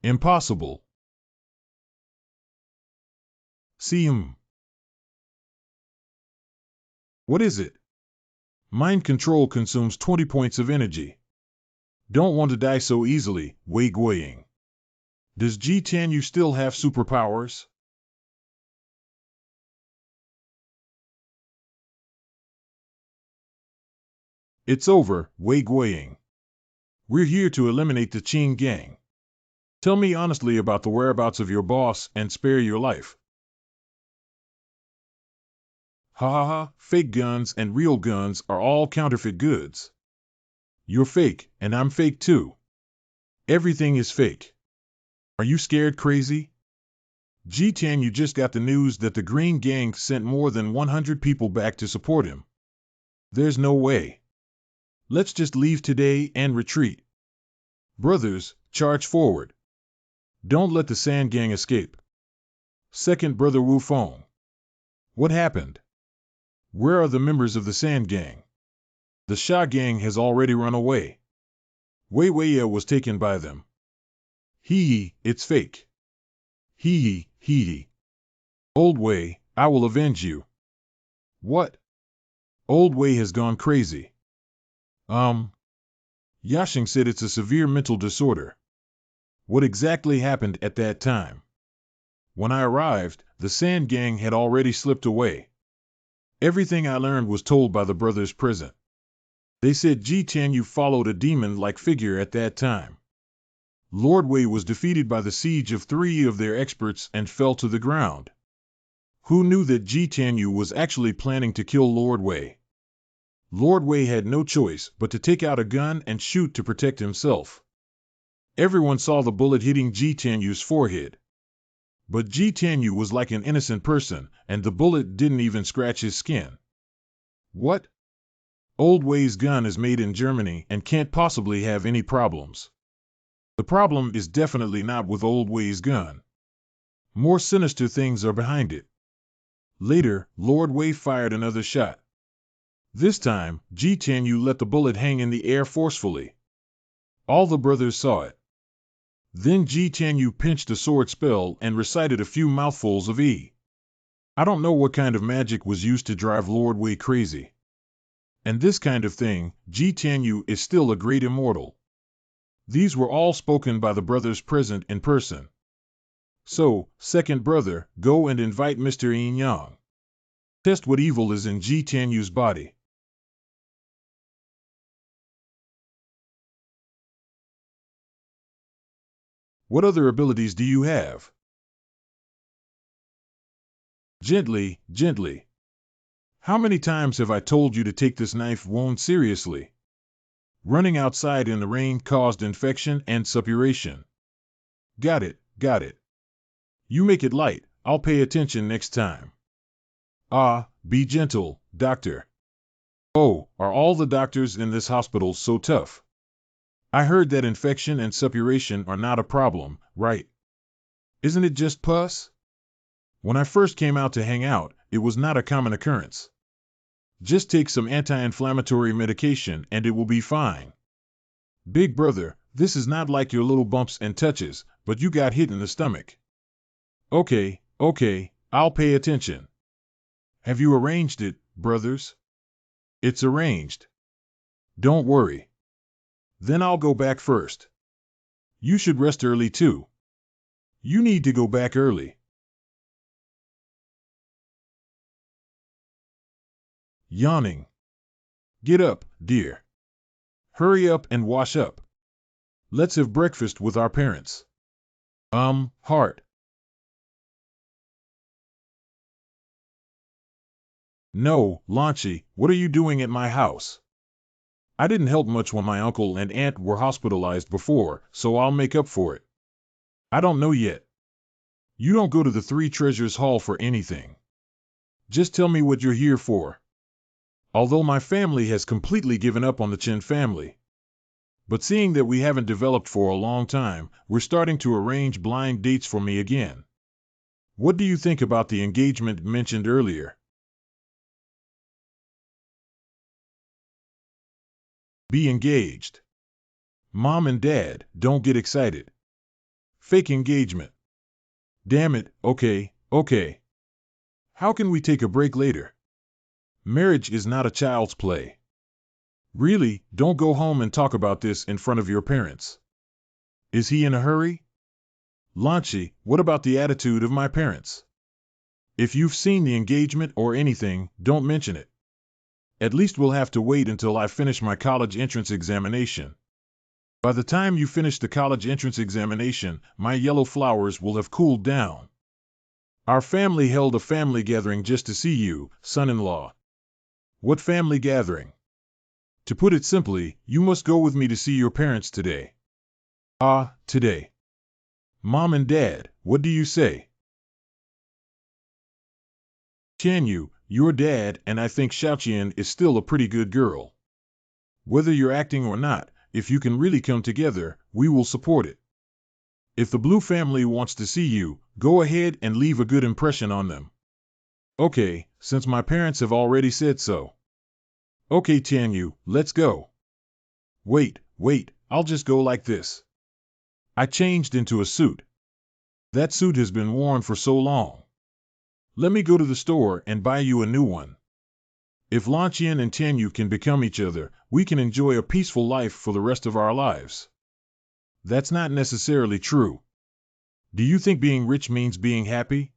Impossible. See him. What is it? Mind control consumes 20 points of energy. Don't want to die so easily, Wei Guiying. Does Ji Tianyu still have superpowers? It's over, Wei Guiying. We're here to eliminate the Qing gang. Tell me honestly about the whereabouts of your boss and spare your life. Ha ha ha, fake guns and real guns are all counterfeit goods. You're fake, and I'm fake too. Everything is fake. Are you scared crazy? G10, you just got the news that the Green Gang sent more than 100 people back to support him. There's no way. Let's just leave today and retreat. Brothers, charge forward. Don't let the Sand Gang escape. Second Brother Wu Feng. What happened? Where are the members of the Sand Gang? The Sha Gang has already run away. Wei Weiya was taken by them. Hee, it's fake. Hee. Old Wei, I will avenge you. What? Old Wei has gone crazy. Yashing said it's a severe mental disorder. What exactly happened at that time? When I arrived, the Sand Gang had already slipped away. Everything I learned was told by the brothers present. They said G10 followed a demon-like figure at that time. Lord Wei was defeated by the siege of 3 of their experts and fell to the ground. Who knew that G10 was actually planning to kill Lord Wei? Lord Wei had no choice but to take out a gun and shoot to protect himself. Everyone saw the bullet hitting G10's forehead. But G10 was like an innocent person, and the bullet didn't even scratch his skin. What? Old Wei's gun is made in Germany and can't possibly have any problems. The problem is definitely not with Old Wei's gun. More sinister things are behind it. Later, Lord Wei fired another shot. This time, G10 let the bullet hang in the air forcefully. All the brothers saw it. Then G10 pinched a sword spell and recited a few mouthfuls of E. I don't know what kind of magic was used to drive Lord Wei crazy. And this kind of thing, G10 is still a great immortal. These were all spoken by the brothers present in person. So, second brother, go and invite Mr. Yin Yang. Test what evil is in G10's body. What other abilities do you have? Gently. How many times have I told you to take this knife wound seriously? Running outside in the rain caused infection and suppuration. Got it. You make it light, I'll pay attention next time. Be gentle, doctor. Oh, are all the doctors in this hospital so tough? I heard that infection and suppuration are not a problem, right? Isn't it just pus? When I first came out to hang out, it was not a common occurrence. Just take some anti-inflammatory medication and it will be fine. Big brother, this is not like your little bumps and touches, but you got hit in the stomach. Okay, I'll pay attention. Have you arranged it, brothers? It's arranged. Don't worry. Then I'll go back first. You should rest early too. You need to go back early. Yawning. Get up, dear. Hurry up and wash up. Let's have breakfast with our parents. Heart. No, Lanchi, what are you doing at my house? I didn't help much when my uncle and aunt were hospitalized before, so I'll make up for it. I don't know yet. You don't go to the Three Treasures Hall for anything. Just tell me what you're here for. Although my family has completely given up on the Chen family. But seeing that we haven't developed for a long time, we're starting to arrange blind dates for me again. What do you think about the engagement mentioned earlier? Be engaged. Mom and Dad, don't get excited. Fake engagement. Damn it, okay. How can we take a break later? Marriage is not a child's play. Really, don't go home and talk about this in front of your parents. Is he in a hurry? Lanchi, what about the attitude of my parents? If you've seen the engagement or anything, don't mention it. At least we'll have to wait until I finish my college entrance examination. By the time you finish the college entrance examination, my yellow flowers will have cooled down. Our family held a family gathering just to see you, son-in-law. What family gathering? To put it simply, you must go with me to see your parents today. Ah, today. Mom and Dad, what do you say? Tianyu, your dad and I think Xiaoqian is still a pretty good girl. Whether you're acting or not, if you can really come together, we will support it. If the Blue family wants to see you, go ahead and leave a good impression on them. Okay, since my parents have already said so. Okay, Tianyu, let's go. Wait, I'll just go like this. I changed into a suit. That suit has been worn for so long. Let me go to the store and buy you a new one. If Lanqian and Tianyu can become each other, we can enjoy a peaceful life for the rest of our lives. That's not necessarily true. Do you think being rich means being happy?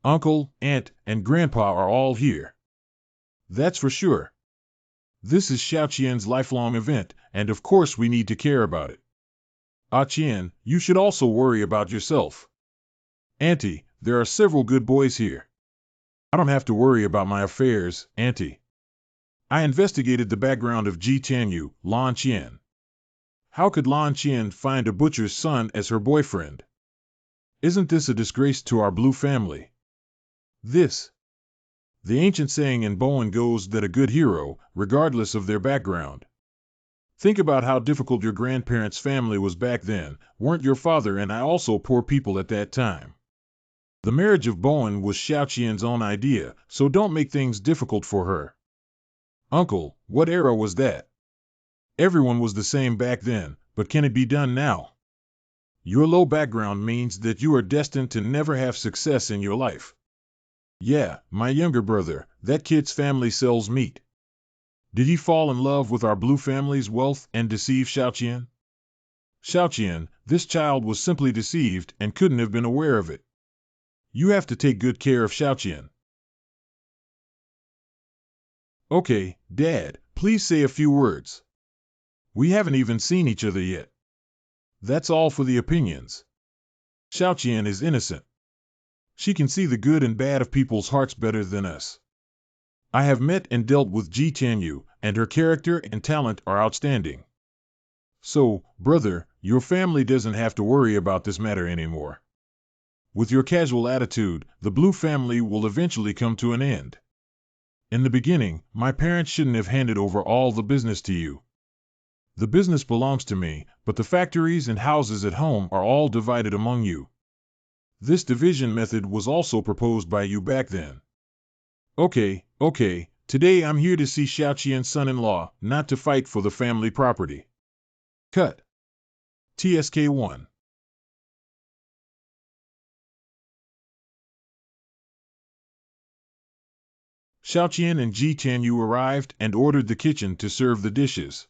Uncle, aunt, and grandpa are all here. That's for sure. This is Xiaoqian's lifelong event, and of course we need to care about it. Ah Qian, you should also worry about yourself. Auntie, there are several good boys here. I don't have to worry about my affairs, Auntie. I investigated the background of Ji Tianyu, Lan Qian. How could Lan Qian find a butcher's son as her boyfriend? Isn't this a disgrace to our Blue family? The ancient saying in Bowen goes that a good hero, regardless of their background. Think about how difficult your grandparents' family was back then. Weren't your father and I also poor people at that time? The marriage of Bowen was Xiaoqian's own idea, so don't make things difficult for her. Uncle, what era was that? Everyone was the same back then, but can it be done now? Your low background means that you are destined to never have success in your life. Yeah, my younger brother, that kid's family sells meat. Did he fall in love with our Blue family's wealth and deceive Xiaoqian? Xiaoqian, this child was simply deceived and couldn't have been aware of it. You have to take good care of Xiaoqian. Okay, Dad, please say a few words. We haven't even seen each other yet. That's all for the opinions. Xiaoqian is innocent. She can see the good and bad of people's hearts better than us. I have met and dealt with Ji Tianyu, and her character and talent are outstanding. So, brother, your family doesn't have to worry about this matter anymore. With your casual attitude, the Blue family will eventually come to an end. In the beginning, my parents shouldn't have handed over all the business to you. The business belongs to me, but the factories and houses at home are all divided among you. This division method was also proposed by you back then. Okay, today I'm here to see Xiaoqian's son-in-law, not to fight for the family property. Cut. TSK1. Xiaoqian and Ji Tianyu arrived and ordered the kitchen to serve the dishes.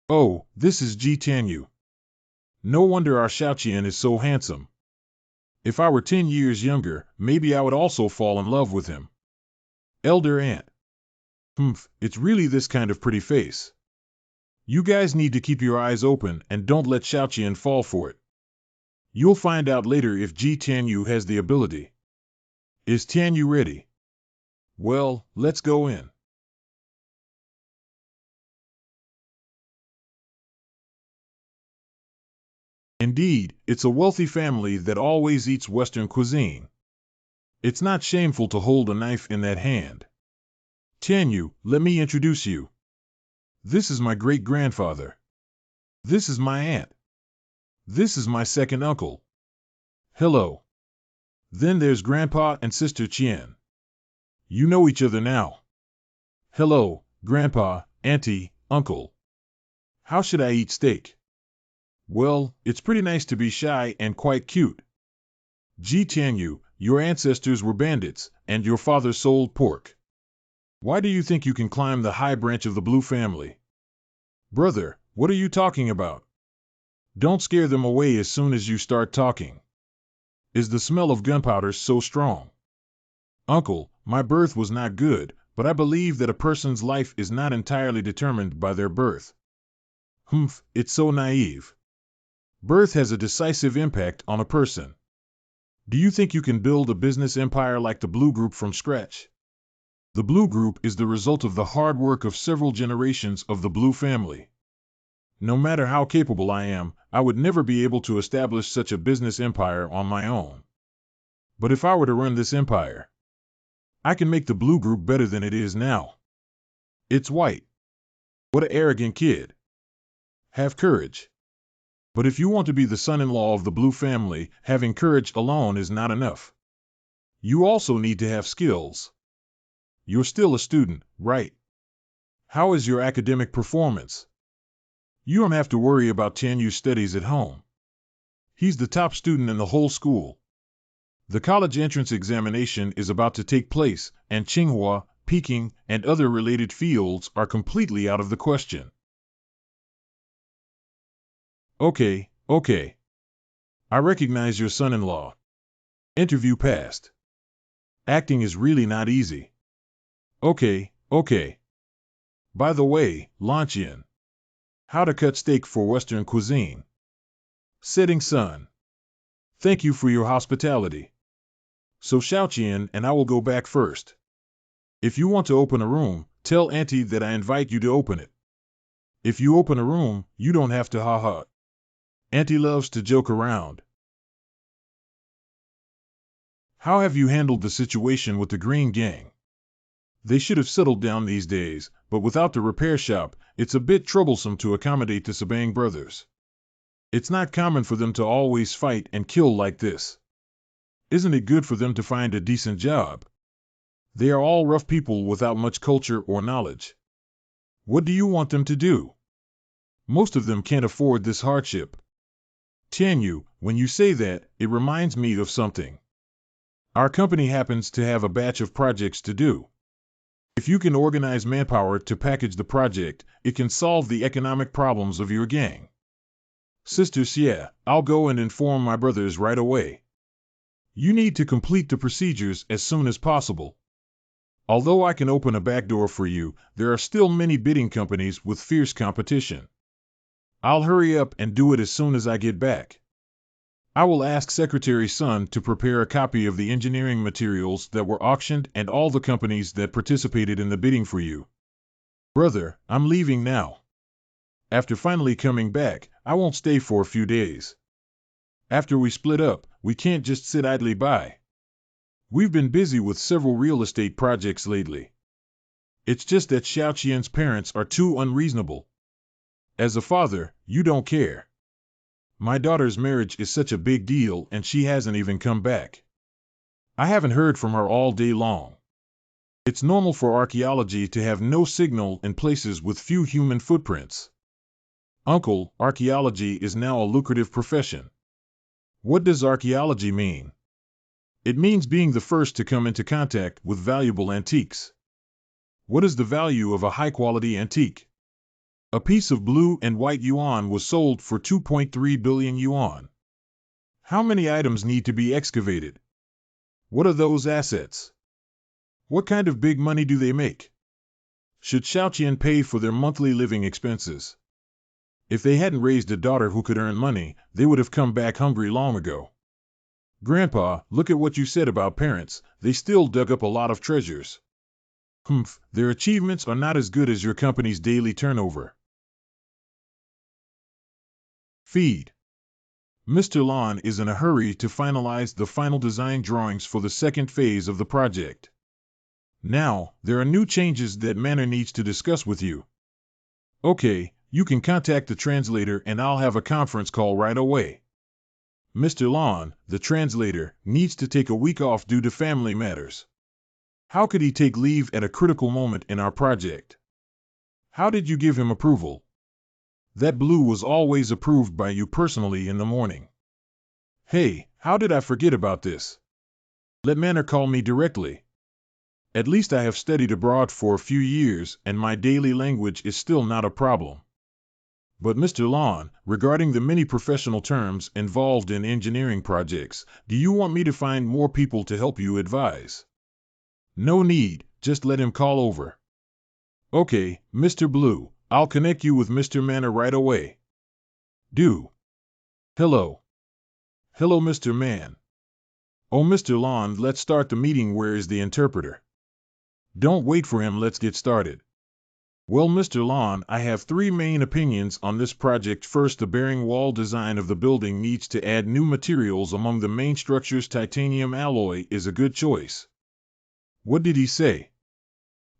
Oh, this is Ji Tianyu. No wonder our Xiaoqian is so handsome. If I were 10 years younger, maybe I would also fall in love with him. Elder aunt. It's really this kind of pretty face. You guys need to keep your eyes open and don't let Xiaoqian fall for it. You'll find out later if Ji Tianyu has the ability. Is Tianyu ready? Well, let's go in. Indeed, it's a wealthy family that always eats Western cuisine. It's not shameful to hold a knife in that hand. Tianyu, let me introduce you. This is my great-grandfather. This is my aunt. This is my second uncle. Hello. Then there's Grandpa and Sister Qian. You know each other now. Hello, Grandpa, Auntie, Uncle. How should I eat steak? Well, it's pretty nice to be shy and quite cute. Ji Tianyu, your ancestors were bandits, and your father sold pork. Why do you think you can climb the high branch of the Blue family? Brother, what are you talking about? Don't scare them away as soon as you start talking. Is the smell of gunpowder so strong? Uncle, my birth was not good, but I believe that a person's life is not entirely determined by their birth. It's so naive. Birth has a decisive impact on a person. Do you think you can build a business empire like the Blue Group from scratch? The Blue Group is the result of the hard work of several generations of the Blue family. No matter how capable I am, I would never be able to establish such a business empire on my own. But if I were to run this empire, I can make the Blue Group better than it is now. It's white. What an arrogant kid. Have courage. But if you want to be the son-in-law of the Blue family, having courage alone is not enough. You also need to have skills. You're still a student, right? How is your academic performance? You don't have to worry about Tianyu's studies at home. He's the top student in the whole school. The college entrance examination is about to take place, and Tsinghua, Peking, and other related fields are completely out of the question. Okay. I recognize your son-in-law. Interview passed. Acting is really not easy. Okay. By the way, Lanqian. How to cut steak for Western cuisine. Setting sun. Thank you for your hospitality. So Xiaoqian and I will go back first. If you want to open a room, tell Auntie that I invite you to open it. If you open a room, you don't have to ha-ha. Auntie loves to joke around. How have you handled the situation with the Green Gang? They should have settled down these days, but without the repair shop, it's a bit troublesome to accommodate the Sabang brothers. It's not common for them to always fight and kill like this. Isn't it good for them to find a decent job? They are all rough people without much culture or knowledge. What do you want them to do? Most of them can't afford this hardship. Tianyu, when you say that, it reminds me of something. Our company happens to have a batch of projects to do. If you can organize manpower to package the project, it can solve the economic problems of your gang. Sister Xie, I'll go and inform my brothers right away. You need to complete the procedures as soon as possible. Although I can open a back door for you, there are still many bidding companies with fierce competition. I'll hurry up and do it as soon as I get back. I will ask Secretary Sun to prepare a copy of the engineering materials that were auctioned and all the companies that participated in the bidding for you. Brother, I'm leaving now. After finally coming back, I won't stay for a few days. After we split up, we can't just sit idly by. We've been busy with several real estate projects lately. It's just that Xiaoqian's parents are too unreasonable. As a father, you don't care. My daughter's marriage is such a big deal and she hasn't even come back. I haven't heard from her all day long. It's normal for archaeology to have no signal in places with few human footprints. Uncle, archaeology is now a lucrative profession. What does archaeology mean? It means being the first to come into contact with valuable antiques. What is the value of a high-quality antique? A piece of blue and white yuan was sold for 2.3 billion yuan. How many items need to be excavated? What are those assets? What kind of big money do they make? Should Xiaoqian pay for their monthly living expenses? If they hadn't raised a daughter who could earn money, they would have come back hungry long ago. Grandpa, look at what you said about parents. They still dug up a lot of treasures. Their achievements are not as good as your company's daily turnover. Feed. Mr. Lon is in a hurry to finalize the final design drawings for the second phase of the project. Now, there are new changes that Manor needs to discuss with you. Okay, you can contact the translator and I'll have a conference call right away. Mr. Lon, the translator, needs to take a week off due to family matters. How could he take leave at a critical moment in our project? How did you give him approval? That blue was always approved by you personally in the morning. Hey, how did I forget about this? Let Manor call me directly. At least I have studied abroad for a few years and my daily language is still not a problem. But Mr. Lon, regarding the many professional terms involved in engineering projects, do you want me to find more people to help you advise? No need, just let him call over. Okay, Mr. Blue, I'll connect you with Mr. Manor right away. Do. Hello. Hello, Mr. Man. Oh, Mr. Lawn, let's start the meeting. Where is the interpreter? Don't wait for him, let's get started. Well, Mr. Lawn, I have three main opinions on this project. First, the bearing wall design of the building needs to add new materials. Among the main structures, titanium alloy is a good choice. What did he say?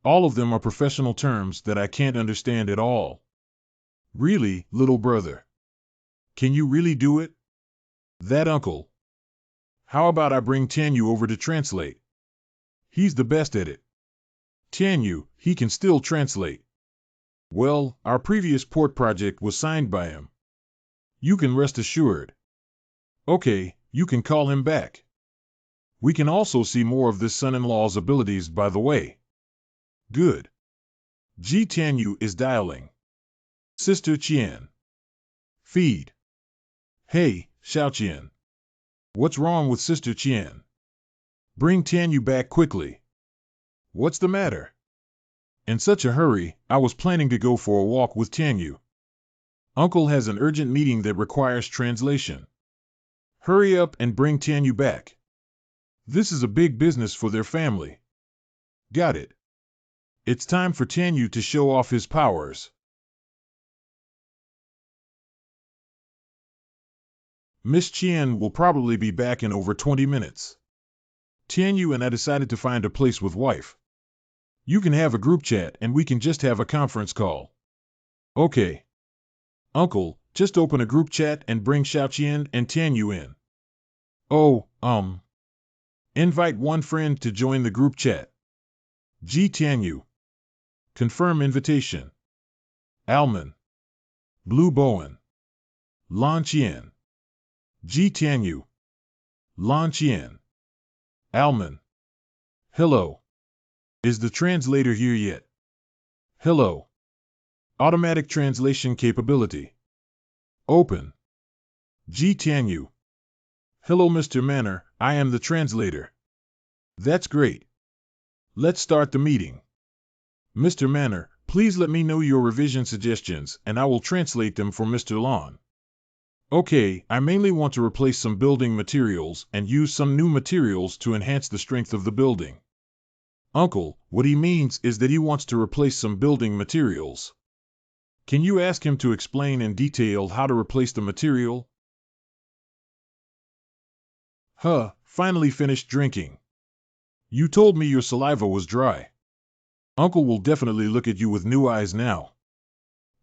All of them are professional terms that I can't understand at all. Really, little brother? Can you really do it? That uncle. How about I bring Tanyu over to translate? He's the best at it. Tanyu, he can still translate. Well, our previous port project was signed by him. You can rest assured. Okay, you can call him back. We can also see more of this son-in-law's abilities, by the way. Good. Ji Tanyu is dialing. Sister Qian. Feed. Hey, Xiao Qian. What's wrong with Sister Qian? Bring Tanyu back quickly. What's the matter? In such a hurry, I was planning to go for a walk with Tanyu. Uncle has an urgent meeting that requires translation. Hurry up and bring Tanyu back. This is a big business for their family. Got it. It's time for Tanyu to show off his powers. Miss Qian will probably be back in over 20 minutes. Tanyu and I decided to find a place with wife. You can have a group chat and we can just have a conference call. Okay. Uncle, just open a group chat and bring Xiaoqian and Tanyu in. Oh, invite one friend to join the group chat. Ji Tanyu. Confirm invitation. Alman. Blue Bowen. Lan Qian. Ji Tanyu. Lan Qian. Alman. Hello. Is the translator here yet? Hello. Automatic translation capability. Open. Ji Tanyu. Hello, Mr. Manor, I am the translator. That's great. Let's start the meeting. Mr. Manor, please let me know your revision suggestions and I will translate them for Mr. Lawn. Okay, I mainly want to replace some building materials and use some new materials to enhance the strength of the building. Uncle, what he means is that he wants to replace some building materials. Can you ask him to explain in detail how to replace the material? Finally finished drinking. You told me your saliva was dry. Uncle will definitely look at you with new eyes now.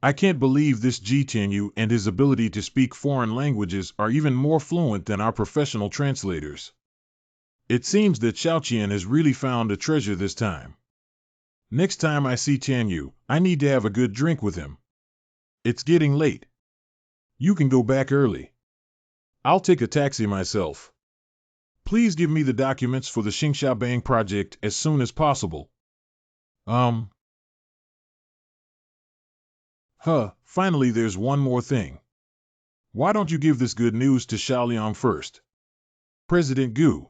I can't believe this Ji Tanyu and his ability to speak foreign languages are even more fluent than our professional translators. It seems that Xiaoqian has really found a treasure this time. Next time I see Tanyu, I need to have a good drink with him. It's getting late. You can go back early. I'll take a taxi myself. Please give me the documents for the Xingxiaobang project as soon as possible. Finally there's one more thing. Why don't you give this good news to Xiaoliang first? President Gu.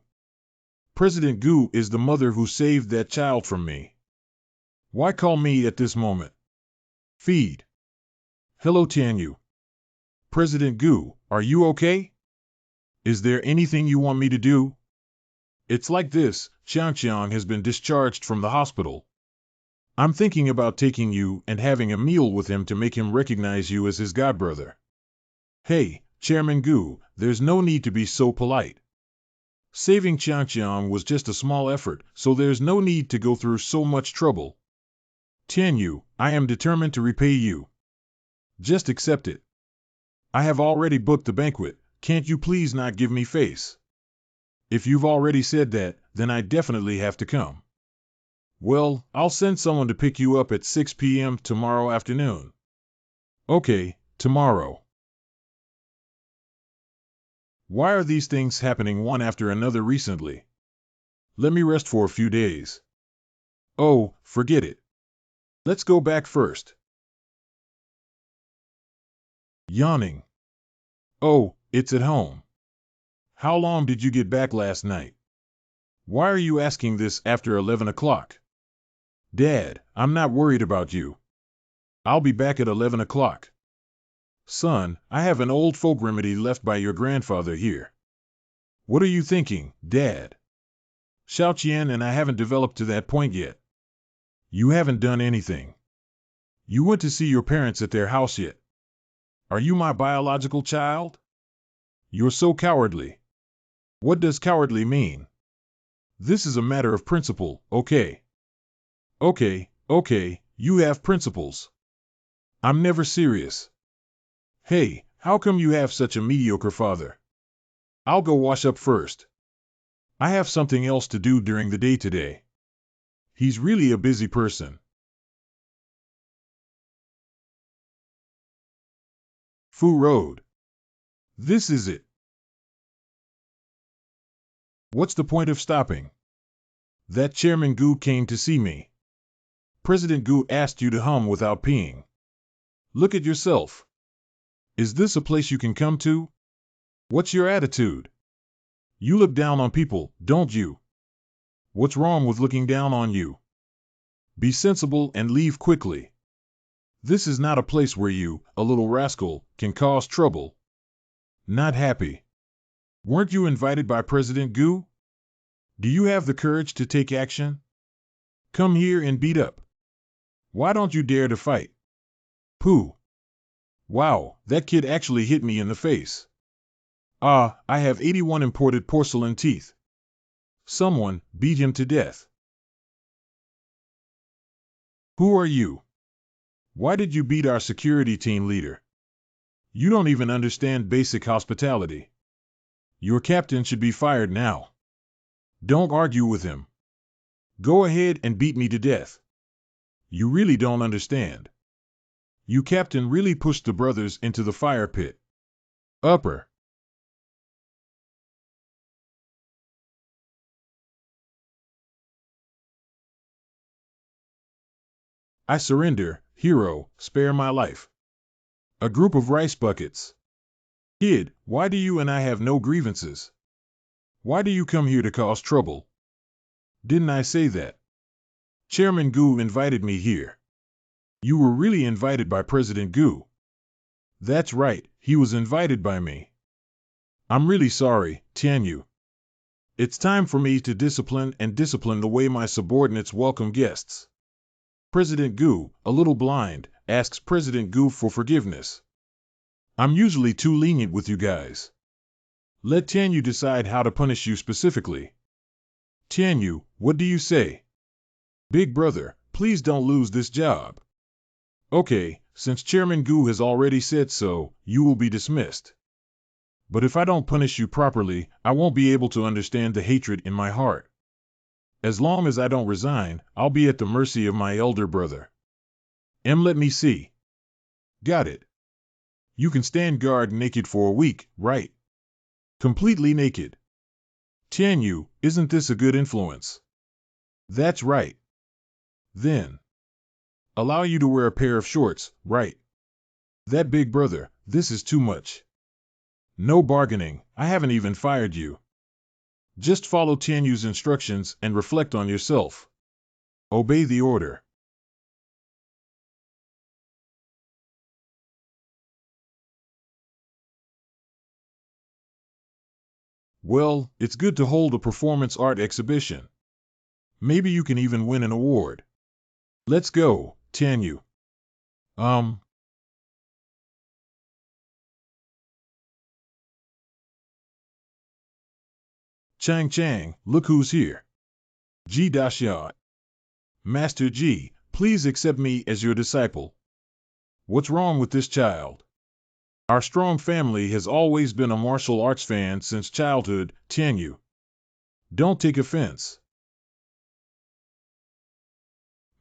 President Gu is the mother who saved that child from me. Why call me at this moment? Feed. Hello, Tanyu. President Gu, are you okay? Is there anything you want me to do? It's like this, Xiangxiang has been discharged from the hospital. I'm thinking about taking you and having a meal with him to make him recognize you as his godbrother. Hey, Chairman Gu, there's no need to be so polite. Saving Xiangxiang was just a small effort, so there's no need to go through so much trouble. Tanyu, I am determined to repay you. Just accept it. I have already booked the banquet, can't you please not give me face? If you've already said that, then I definitely have to come. Well, I'll send someone to pick you up at 6 p.m. tomorrow afternoon. Okay, tomorrow. Why are these things happening one after another recently? Let me rest for a few days. Oh, forget it. Let's go back first. Yawning. Oh, it's at home. How long did you get back last night? Why are you asking this after 11 o'clock? Dad, I'm not worried about you. I'll be back at 11 o'clock. Son, I have an old folk remedy left by your grandfather here. What are you thinking, Dad? Xiao Qian and I haven't developed to that point yet. You haven't done anything. You went to see your parents at their house yet. Are you my biological child? You're so cowardly. What does cowardly mean? This is a matter of principle, okay? Okay, you have principles. I'm never serious. Hey, how come you have such a mediocre father? I'll go wash up first. I have something else to do during the day today. He's really a busy person. Fu Road. This is it. What's the point of stopping? That Chairman Gu came to see me. President Gu asked you to hum without peeing. Look at yourself. Is this a place you can come to? What's your attitude? You look down on people, don't you? What's wrong with looking down on you? Be sensible and leave quickly. This is not a place where you, a little rascal, can cause trouble. Not happy. Weren't you invited by President Gu? Do you have the courage to take action? Come here and beat up. Why don't you dare to fight? Pooh. Wow, that kid actually hit me in the face. Ah, I have 81 imported porcelain teeth. Someone beat him to death. Who are you? Why did you beat our security team leader? You don't even understand basic hospitality. Your captain should be fired now. Don't argue with him. Go ahead and beat me to death. You really don't understand. You captain really pushed the brothers into the fire pit. Upper. I surrender, hero, spare my life. A group of rice buckets. Kid, why do you and I have no grievances? Why do you come here to cause trouble? Didn't I say that? Chairman Gu invited me here. You were really invited by President Gu. That's right, he was invited by me. I'm really sorry, Tianyu. It's time for me to discipline the way my subordinates welcome guests. President Gu, a little blind, asks President Gu for forgiveness. I'm usually too lenient with you guys. Let Tianyu decide how to punish you specifically. Tianyu, what do you say? Big brother, please don't lose this job. Okay, since Chairman Gu has already said so, you will be dismissed. But if I don't punish you properly, I won't be able to understand the hatred in my heart. As long as I don't resign, I'll be at the mercy of my elder brother. Let me see. Got it. You can stand guard naked for a week, right? Completely naked. Tianyu, isn't this a good influence? That's right. Then. Allow you to wear a pair of shorts, right? That big brother, this is too much. No bargaining, I haven't even fired you. Just follow Tianyu's instructions and reflect on yourself. Obey the order. Well, it's good to hold a performance art exhibition. Maybe you can even win an award. Let's go, Tianyu. Chang, look who's here. Ji Daxian. Master Ji, please accept me as your disciple. What's wrong with this child? Our strong family has always been a martial arts fan since childhood, Tianyu. Don't take offense.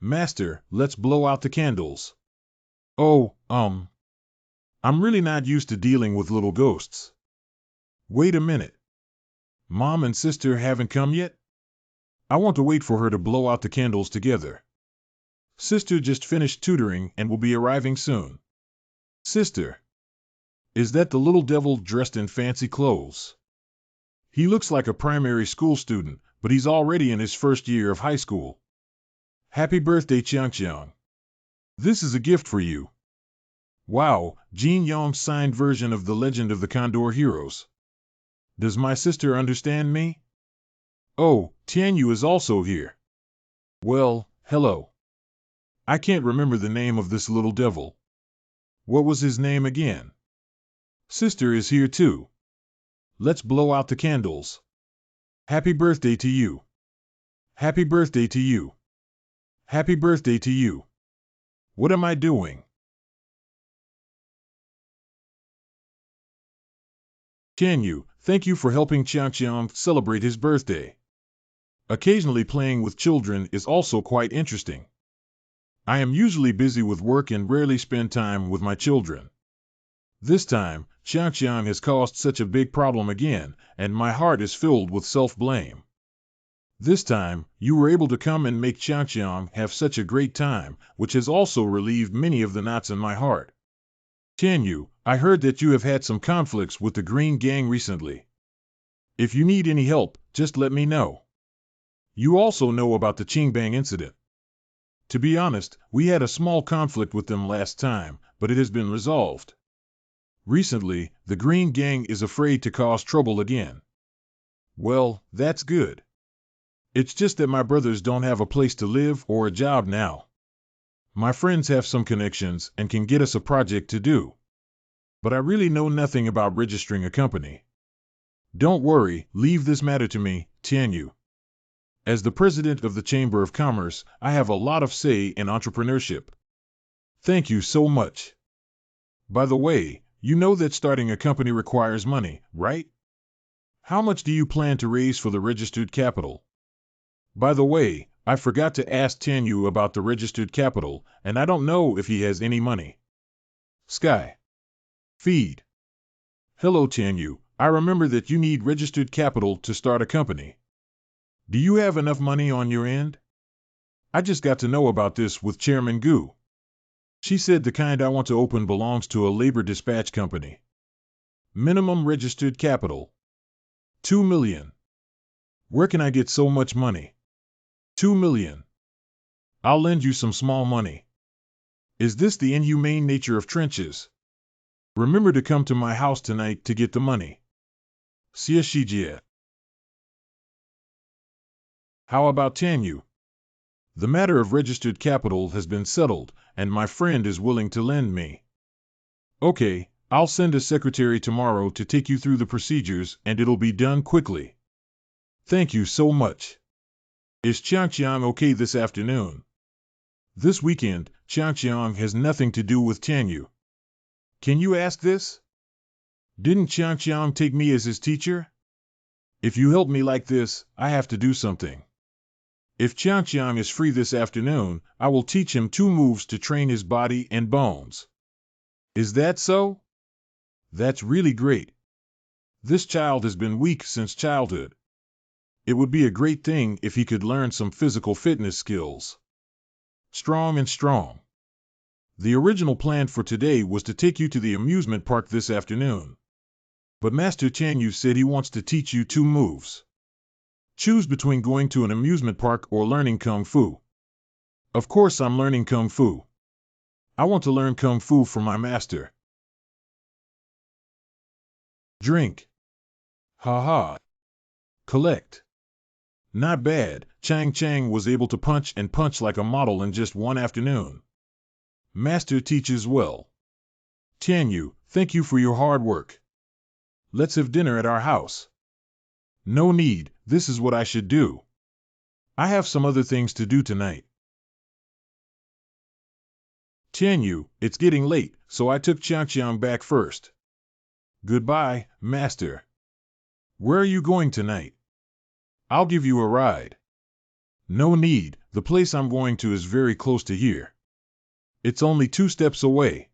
Master, let's blow out the candles. Oh, I'm really not used to dealing with little ghosts. Wait a minute. Mom and sister haven't come yet? I want to wait for her to blow out the candles together. Sister just finished tutoring and will be arriving soon. Sister. Is that the little devil dressed in fancy clothes? He looks like a primary school student, but he's already in his first year of high school. Happy birthday, Qiang. This is a gift for you. Wow, Jin Yong's signed version of The Legend of the Condor Heroes. Does my sister understand me? Oh, Tianyu is also here. Well, hello. I can't remember the name of this little devil. What was his name again? Sister is here too. Let's blow out the candles. Happy birthday to you. Happy birthday to you. Happy birthday to you. What am I doing? Tianyu, thank you for helping Xiangxiang celebrate his birthday. Occasionally playing with children is also quite interesting. I am usually busy with work and rarely spend time with my children. This time, Xiangxiang has caused such a big problem again, and my heart is filled with self-blame. This time, you were able to come and make Xiangxiang have such a great time, which has also relieved many of the knots in my heart. Tianyu, I heard that you have had some conflicts with the Green Gang recently. If you need any help, just let me know. You also know about the Qingbang incident. To be honest, we had a small conflict with them last time, but it has been resolved. Recently, the Green Gang is afraid to cause trouble again. Well, that's good. It's just that my brothers don't have a place to live or a job now. My friends have some connections and can get us a project to do. But I really know nothing about registering a company. Don't worry, leave this matter to me, Tianyu. As the president of the Chamber of Commerce, I have a lot of say in entrepreneurship. Thank you so much. By the way, you know that starting a company requires money, right? How much do you plan to raise for the registered capital? By the way, I forgot to ask Tianyu about the registered capital, and I don't know if he has any money. Sky. Feed. Hello Tianyu, I remember that you need registered capital to start a company. Do you have enough money on your end? I just got to know about this with Chairman Gu. She said the kind I want to open belongs to a labor dispatch company. Minimum registered capital. 2 million. Where can I get so much money? 2 million. I'll lend you some small money. Is this the inhumane nature of trenches? Remember to come to my house tonight to get the money. Xie Shijie. How about Tianyu? The matter of registered capital has been settled, and my friend is willing to lend me. Okay, I'll send a secretary tomorrow to take you through the procedures and it'll be done quickly. Thank you so much. Is Xiangxiang okay this afternoon? This weekend, Xiangxiang has nothing to do with Tianyu. Can you ask this? Didn't Xiangxiang take me as his teacher? If you help me like this, I have to do something. If Xiangxiang is free this afternoon, I will teach him 2 moves to train his body and bones. Is that so? That's really great. This child has been weak since childhood. It would be a great thing if he could learn some physical fitness skills. Strong and strong. The original plan for today was to take you to the amusement park this afternoon. But Master Tianyu said he wants to teach you 2 moves. Choose between going to an amusement park or learning Kung Fu. Of course I'm learning Kung Fu. I want to learn Kung Fu from my master. Drink. Ha. Collect. Not bad, Chang Chang was able to punch and punch like a model in just one afternoon. Master teaches well. Tianyu, thank you for your hard work. Let's have dinner at our house. No need, this is what I should do. I have some other things to do tonight. Tianyu, it's getting late, so I took Xiangxiang back first. Goodbye, master. Where are you going tonight? I'll give you a ride. No need, the place I'm going to is very close to here. It's only 2 steps away.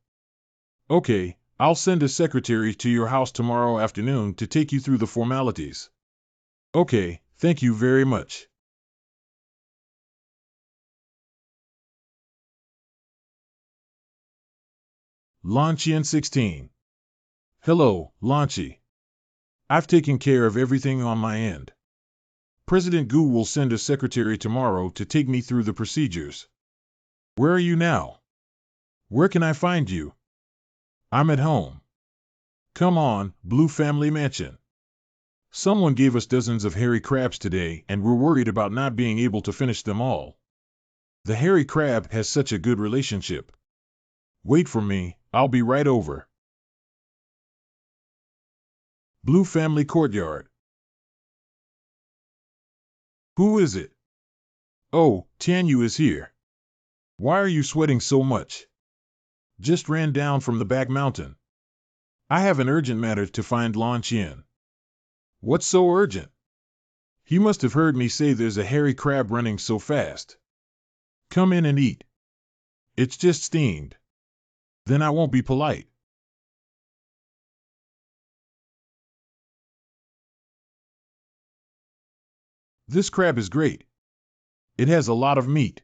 Okay, I'll send a secretary to your house tomorrow afternoon to take you through the formalities. Okay, thank you very much. Lanqian 16. Hello, Lanqi. I've taken care of everything on my end. President Gu will send a secretary tomorrow to take me through the procedures. Where are you now? Where can I find you? I'm at home. Come on, Blue Family Mansion. Someone gave us dozens of hairy crabs today, and we're worried about not being able to finish them all. The hairy crab has such a good relationship. Wait for me, I'll be right over. Blue Family Courtyard. Who is it? Oh, Tianyu is here. Why are you sweating so much? Just ran down from the back mountain. I have an urgent matter to find Lan Qian. What's so urgent? He must have heard me say there's a hairy crab running so fast. Come in and eat. It's just steamed. Then I won't be polite. This crab is great. It has a lot of meat.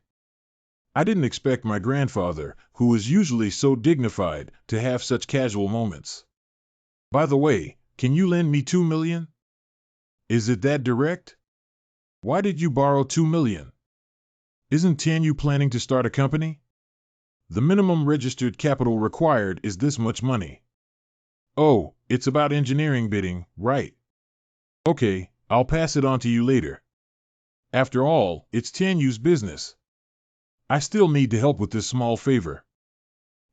I didn't expect my grandfather, who is usually so dignified, to have such casual moments. By the way, can you lend me 2 million? Is it that direct? Why did you borrow 2 million? Isn't Tianyu planning to start a company? The minimum registered capital required is this much money. Oh, it's about engineering bidding, right? Okay, I'll pass it on to you later. After all, it's Tianyu's business. I still need to help with this small favor.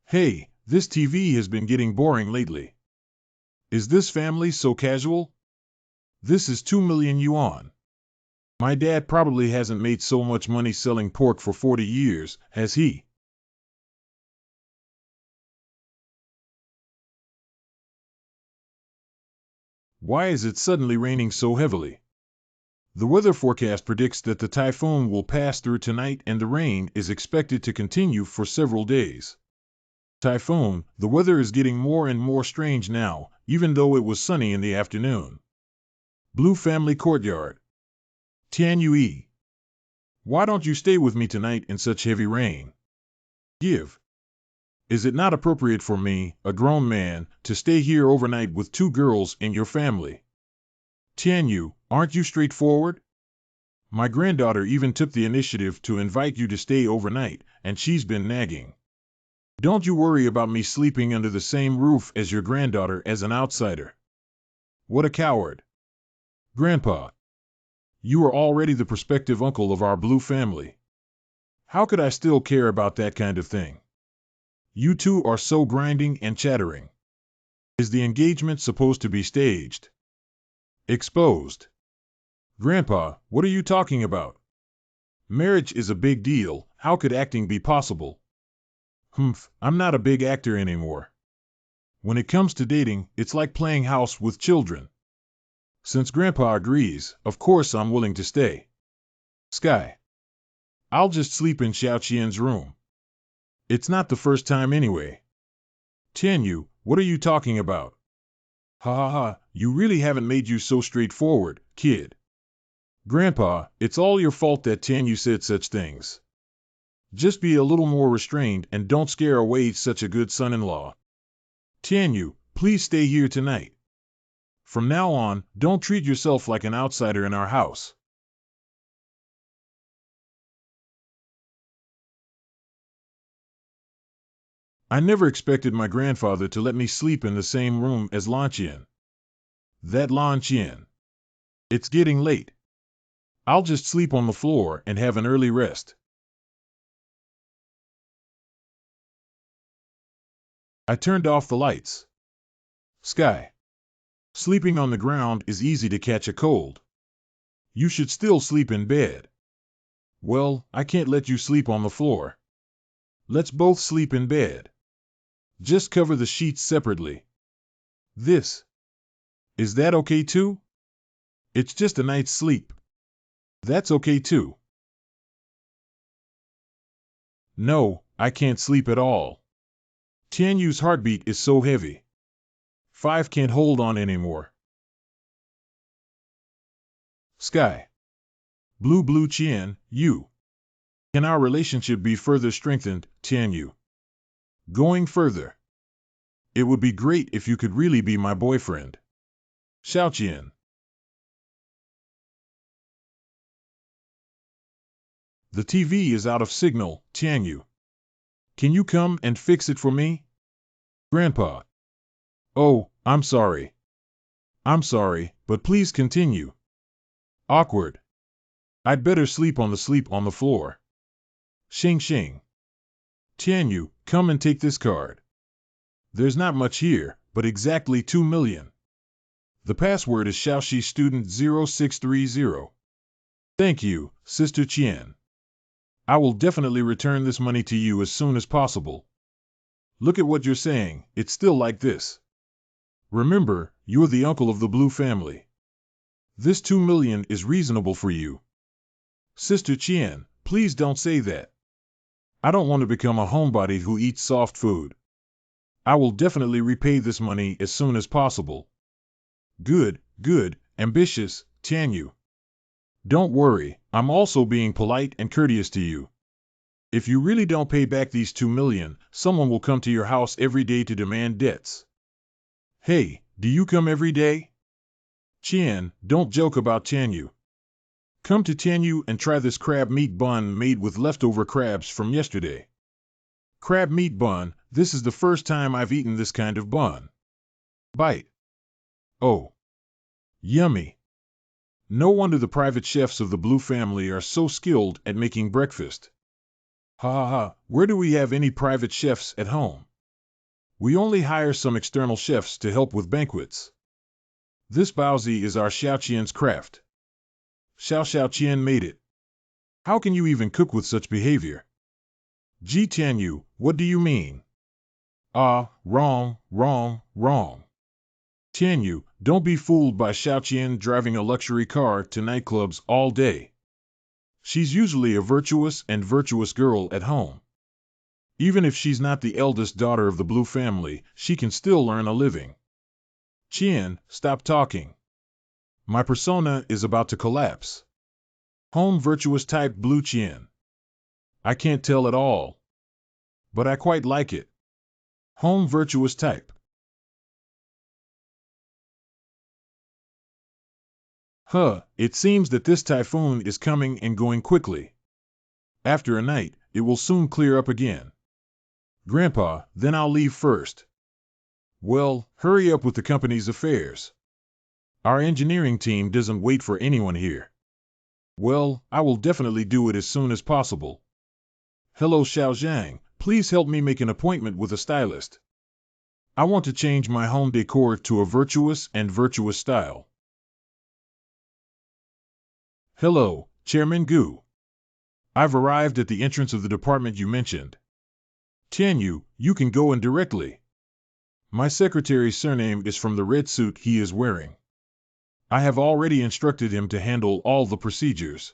Hey, this TV has been getting boring lately. Is this family so casual? This is 2 million yuan. My dad probably hasn't made so much money selling pork for 40 years, has he? Why is it suddenly raining so heavily? The weather forecast predicts that the typhoon will pass through tonight and the rain is expected to continue for several days. Typhoon, the weather is getting more and more strange now, even though it was sunny in the afternoon. Blue Family Courtyard. Tianyue. Why don't you stay with me tonight in such heavy rain? Give. Is it not appropriate for me, a grown man, to stay here overnight with 2 girls in your family? Tianyu, aren't you straightforward? My granddaughter even took the initiative to invite you to stay overnight, and she's been nagging. Don't you worry about me sleeping under the same roof as your granddaughter as an outsider. What a coward. Grandpa, you are already the prospective uncle of our Blue family. How could I still care about that kind of thing? You two are so grinding and chattering. Is the engagement supposed to be staged? Exposed. Grandpa, what are you talking about? Marriage is a big deal, how could acting be possible? Humph, I'm not a big actor anymore. When it comes to dating, it's like playing house with children. Since Grandpa agrees, of course I'm willing to stay. Sky. I'll just sleep in Xiao Qian's room. It's not the first time anyway. Tianyu, what are you talking about? Ha ha ha, you really haven't made you so straightforward, kid. Grandpa, it's all your fault that Tianyu said such things. Just be a little more restrained and don't scare away such a good son-in-law. Tianyu, please stay here tonight. From now on, don't treat yourself like an outsider in our house. I never expected my grandfather to let me sleep in the same room as Lan Qian. That Lan Qian. It's getting late. I'll just sleep on the floor and have an early rest. I turned off the lights. Sky. Sleeping on the ground is easy to catch a cold. You should still sleep in bed. Well, I can't let you sleep on the floor. Let's both sleep in bed. Just cover the sheets separately. This. Is that okay too? It's just a night's sleep. That's okay too. No, I can't sleep at all. Tianyu's heartbeat is so heavy. 5 can't hold on anymore. Sky. Blue Qian, you. Can our relationship be further strengthened, Tianyu? Going further. It would be great if you could really be my boyfriend. Xiaoqian. The TV is out of signal, Tianyu. Can you come and fix it for me? Grandpa. Oh, I'm sorry. I'm sorry, but please continue. Awkward. I'd better sleep on the floor. Shing shing. Tianyu, come and take this card. There's not much here, but exactly 2 million. The password is Shaoxi Student 0630. Thank you, Sister Qian. I will definitely return this money to you as soon as possible. Look at what you're saying, it's still like this. Remember, you're the uncle of the Blue family. This 2 million is reasonable for you. Sister Qian, please don't say that. I don't want to become a homebody who eats soft food. I will definitely repay this money as soon as possible. Good, good, ambitious, Tianyu. Don't worry, I'm also being polite and courteous to you. If you really don't pay back these 2 million, someone will come to your house every day to demand debts. Hey, do you come every day? Qian, don't joke about Tianyu. Come to Tianyu and try this crab meat bun made with leftover crabs from yesterday. Crab meat bun, this is the first time I've eaten this kind of bun. Bite. Oh. Yummy. No wonder the private chefs of the Blue family are so skilled at making breakfast. Ha ha ha, where do we have any private chefs at home? We only hire some external chefs to help with banquets. This baozi is our Xiaoqian's craft. Xiaoqian made it. How can you even cook with such behavior? Ji Tianyu, what do you mean? Ah, wrong, wrong, wrong. Tianyu, don't be fooled by Xiaoqian driving a luxury car to nightclubs all day. She's usually a virtuous girl at home. Even if she's not the eldest daughter of the Blue family, she can still earn a living. Qian, stop talking. My persona is about to collapse. Home virtuous type Blue Qian. I can't tell at all. But I quite like it. Home virtuous type. Huh, it seems that this typhoon is coming and going quickly. After a night, it will soon clear up again. Grandpa, then I'll leave first. Well, hurry up with the company's affairs. Our engineering team doesn't wait for anyone here. Well, I will definitely do it as soon as possible. Hello Xiao Zhang, please help me make an appointment with a stylist. I want to change my home decor to a virtuous style. Hello, Chairman Gu. I've arrived at the entrance of the department you mentioned. Tianyu, you can go in directly. My secretary's surname is from the red suit he is wearing. I have already instructed him to handle all the procedures.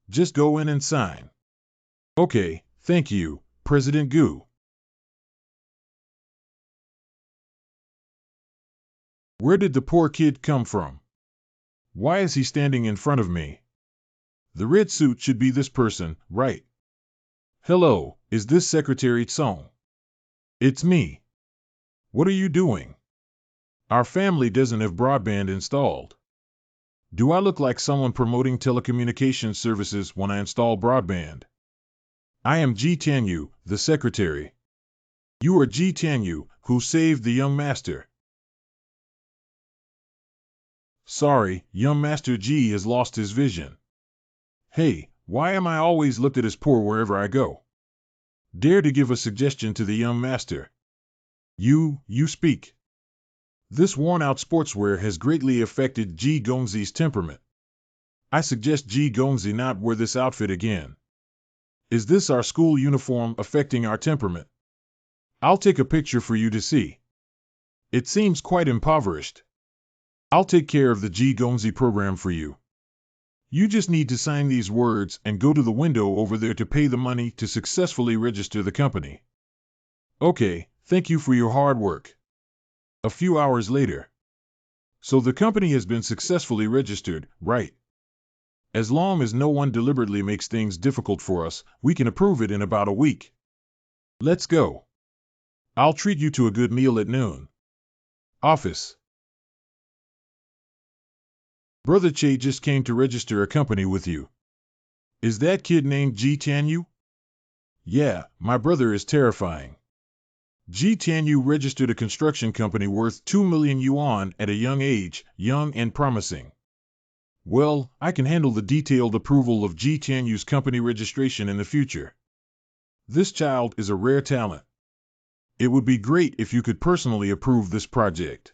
Just go in and sign. Okay, thank you, President Gu. Where did the poor kid come from? Why is he standing in front of me? The red suit should be this person, right? Hello, is this Secretary Tsong? It's me. What are you doing? Our family doesn't have broadband installed. Do I look like someone promoting telecommunications services when I install broadband? I am Ji Tianyu, the secretary. You are Ji Tianyu, who saved the young master. Sorry, young Master Ji has lost his vision. Hey, why am I always looked at as poor wherever I go? Dare to give a suggestion to the young master. You speak. This worn-out sportswear has greatly affected Ji Gongzi's temperament. I suggest Ji Gongzi not wear this outfit again. Is this our school uniform affecting our temperament? I'll take a picture for you to see. It seems quite impoverished. I'll take care of the Ji Gongzi program for you. You just need to sign these words and go to the window over there to pay the money to successfully register the company. Okay, thank you for your hard work. A few hours later. So the company has been successfully registered, right? As long as no one deliberately makes things difficult for us, we can approve it in about a week. Let's go. I'll treat you to a good meal at noon. Office. Brother Che just came to register a company with you. Is that kid named Ji Tianyu? Yeah, my brother is terrifying. Ji Tianyu registered a construction company worth 2 million yuan at a young age, young and promising. Well, I can handle the detailed approval of Ji Tianyu's company registration in the future. This child is a rare talent. It would be great if you could personally approve this project.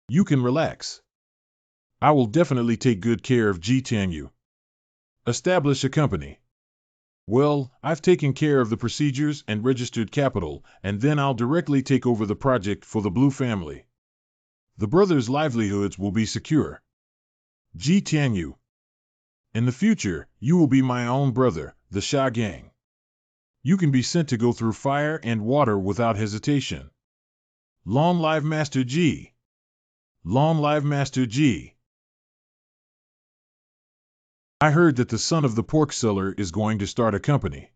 You can relax. I will definitely take good care of Ji Tianyu. Establish a company. Well, I've taken care of the procedures and registered capital, and then I'll directly take over the project for the Blue family. The brothers' livelihoods will be secure. Ji Tianyu. In the future, you will be my own brother, the Sha Gang. You can be sent to go through fire and water without hesitation. Long live Master Ji. Long live Master Ji. I heard that the son of the pork seller is going to start a company.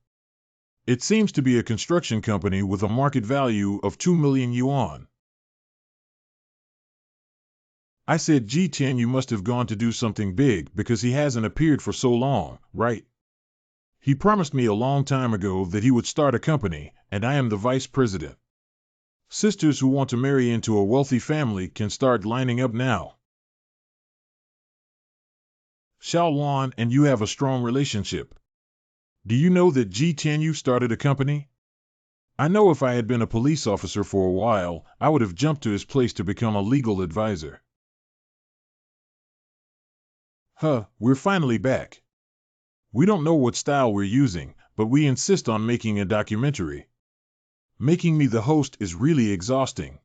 It seems to be a construction company with a market value of 2 million yuan. I said Ji Tianyu must have gone to do something big because he hasn't appeared for so long, right? He promised me a long time ago that he would start a company, and I am the vice president. Sisters who want to marry into a wealthy family can start lining up now. Xiao Wan and you have a strong relationship. Do you know that Ji Tianyu started a company? I know if I had been a police officer for a while, I would have jumped to his place to become a legal advisor. We're finally back. We don't know what style we're using, but we insist on making a documentary. Making me the host is really exhausting.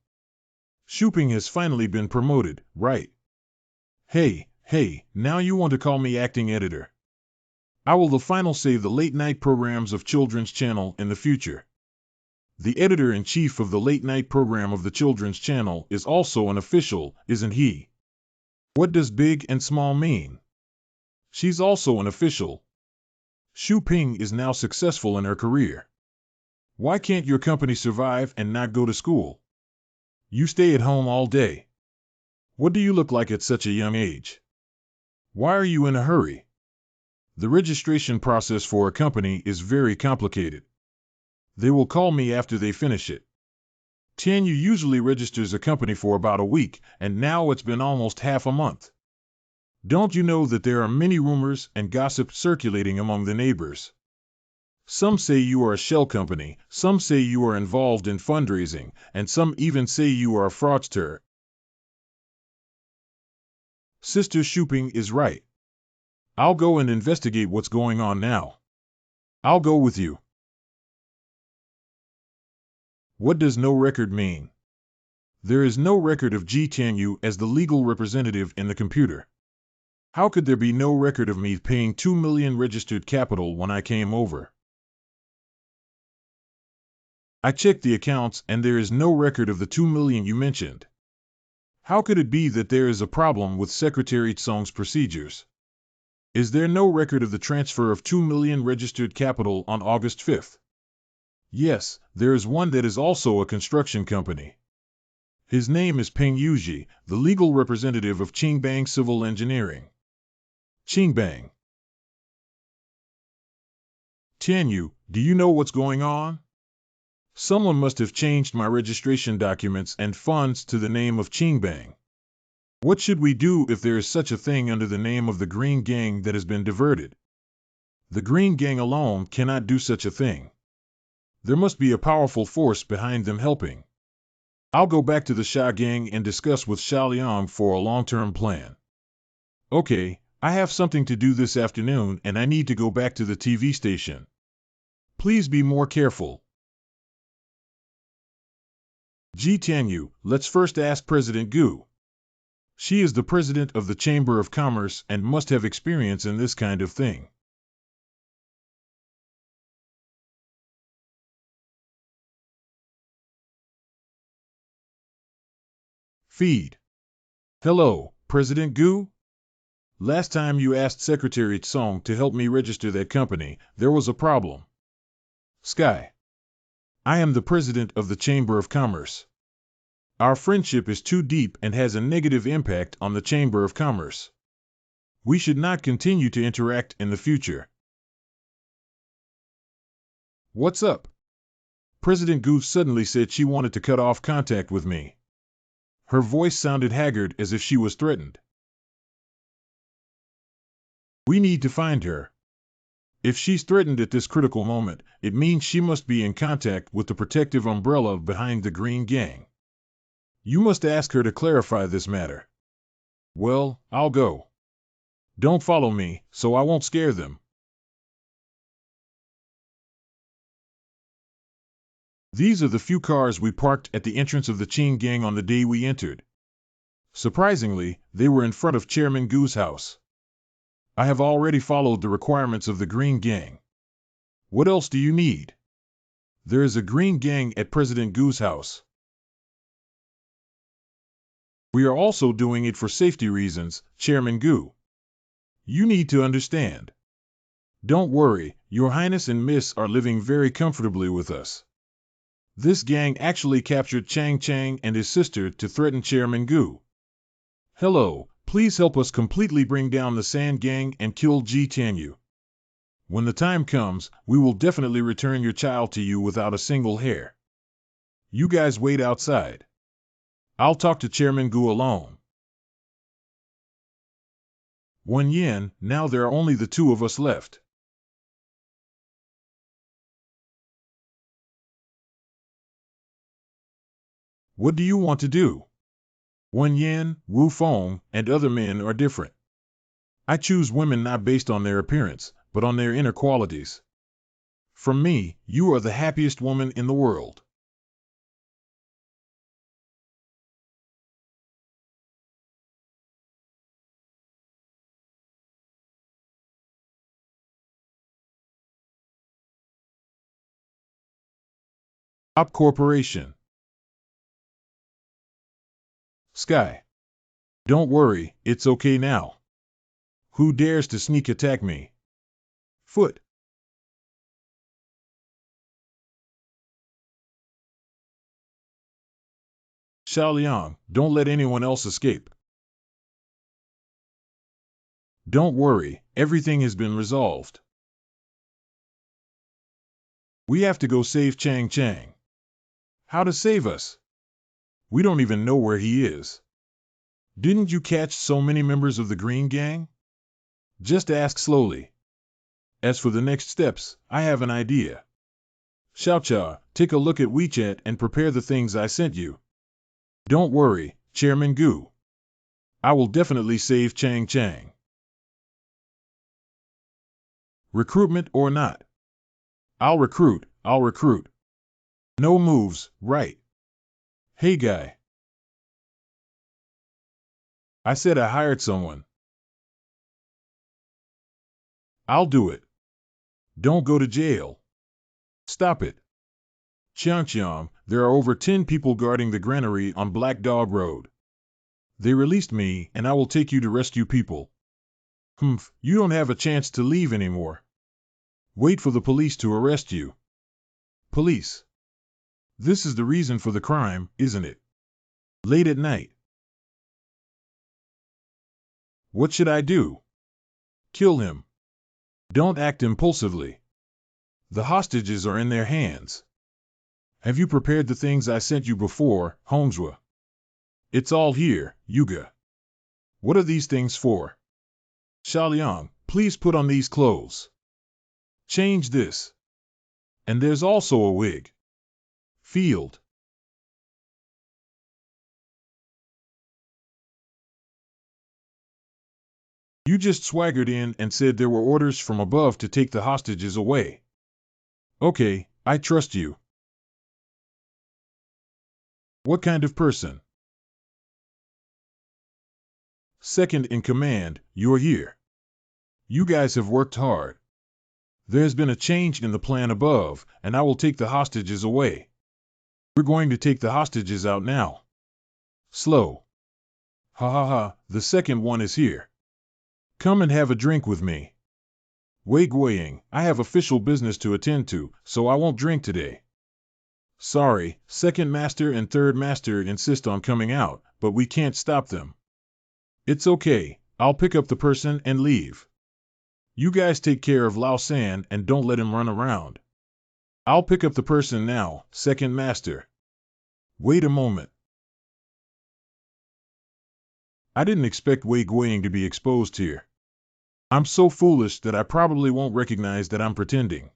Shooping has finally been promoted, right? Hey, now you want to call me acting editor. I will the final say the late-night programs of Children's Channel in the future. The editor-in-chief of the late-night program of the Children's Channel is also an official, isn't he? What does big and small mean? She's also an official. Xu Ping is now successful in her career. Why can't your company survive and not go to school? You stay at home all day. What do you look like at such a young age? Why are you in a hurry? The registration process for a company is very complicated. They will call me after they finish it. Tianyu usually registers a company for about a week, and now it's been almost half a month. Don't you know that there are many rumors and gossip circulating among the neighbors? Some say you are a shell company, some say you are involved in fundraising, and some even say you are a fraudster. Sister Shooping is right. I'll go and investigate what's going on now. I'll go with you. What does no record mean? There is no record of Ji Tianyu as the legal representative in the computer. How could there be no record of me paying 2 million registered capital when I came over? I checked the accounts and there is no record of the 2 million you mentioned. How could it be that there is a problem with Secretary Tsong's procedures? Is there no record of the transfer of 2 million registered capital on August 5th? Yes, there is one that is also a construction company. His name is Peng Yuji, the legal representative of Qingbang Civil Engineering. Qingbang. Tianyu, do you know what's going on? Someone must have changed my registration documents and funds to the name of Qingbang. What should we do if there is such a thing under the name of the Green Gang that has been diverted? The Green Gang alone cannot do such a thing. There must be a powerful force behind them helping. I'll go back to the Sha Gang and discuss with Xiao Liang for a long-term plan. Okay, I have something to do this afternoon and I need to go back to the TV station. Please be more careful. Ji Tianyu, let's first ask President Gu. She is the president of the Chamber of Commerce and must have experience in this kind of thing. Feed. Hello, President Gu? Last time you asked Secretary Tsong to help me register that company, there was a problem. Sky. I am the president of the Chamber of Commerce. Our friendship is too deep and has a negative impact on the Chamber of Commerce. We should not continue to interact in the future. What's up? President Gu suddenly said she wanted to cut off contact with me. Her voice sounded haggard as if she was threatened. We need to find her. If she's threatened at this critical moment, it means she must be in contact with the protective umbrella behind the Green Gang. You must ask her to clarify this matter. Well, I'll go. Don't follow me, so I won't scare them. These are the few cars we parked at the entrance of the Qing Gang on the day we entered. Surprisingly, they were in front of Chairman Gu's house. I have already followed the requirements of the Green Gang. What else do you need? There is a Green Gang at President Gu's house. We are also doing it for safety reasons, Chairman Gu. You need to understand. Don't worry, Your Highness and Miss are living very comfortably with us. This gang actually captured Chang Chang and his sister to threaten Chairman Gu. Hello, please help us completely bring down the Sand Gang and kill Ji Tianyu. When the time comes, we will definitely return your child to you without a single hair. You guys wait outside. I'll talk to Chairman Gu alone. 1 yen, now there are only the two of us left. What do you want to do? 1 yen, Wu Feng, and other men are different. I choose women not based on their appearance, but on their inner qualities. From me, you are the happiest woman in the world. Top Corporation. Sky. Don't worry, it's okay now. Who dares to sneak attack me? Foot. Xiaoliang, don't let anyone else escape. Don't worry, everything has been resolved. We have to go save Chang Chang. How to save us? We don't even know where he is. Didn't you catch so many members of the Green Gang? Just ask slowly. As for the next steps, I have an idea. Xiaocha, take a look at WeChat and prepare the things I sent you. Don't worry, Chairman Gu. I will definitely save Chang Chang. Recruitment or not? I'll recruit. No moves, right? Hey guy. I said I hired someone. I'll do it. Don't go to jail. Stop it. Qiang, there are over 10 people guarding the granary on Black Dog Road. They released me, and I will take you to rescue people. You don't have a chance to leave anymore. Wait for the police to arrest you. Police. This is the reason for the crime, isn't it? Late at night. What should I do? Kill him. Don't act impulsively. The hostages are in their hands. Have you prepared the things I sent you before, Hongzhua? It's all here, Yuga. What are these things for? Xiaoliang, please put on these clothes. Change this. And there's also a wig. Field. You just swaggered in and said there were orders from above to take the hostages away. Okay, I trust you. What kind of person? Second in command, you're here. You guys have worked hard. There's been a change in the plan above, and I will take the hostages away. We're going to take the hostages out now. Slow. Ha ha ha, the second one is here. Come and have a drink with me. Wei Guiying, I have official business to attend to, so I won't drink today. Sorry, second master and third master insist on coming out, but we can't stop them. It's okay, I'll pick up the person and leave. You guys take care of Lao San and don't let him run around. I'll pick up the person now, second master. Wait a moment. I didn't expect Wei Guiying to be exposed here. I'm so foolish that I probably won't recognize that I'm pretending.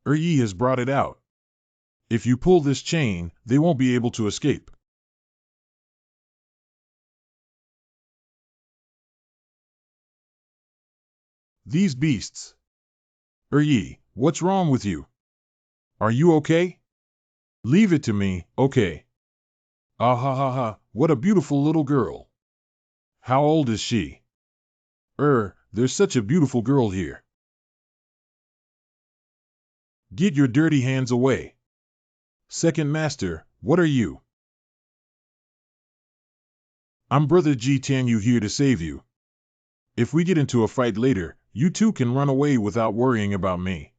Yi has brought it out. If you pull this chain, they won't be able to escape. These beasts. Yi, what's wrong with you? Are you okay? Leave it to me, okay. Ah ha ha ha, what a beautiful little girl. How old is she? There's such a beautiful girl here. Get your dirty hands away. Second master, what are you? I'm Brother Ji Tianyu here to save you. If we get into a fight later, you two can run away without worrying about me.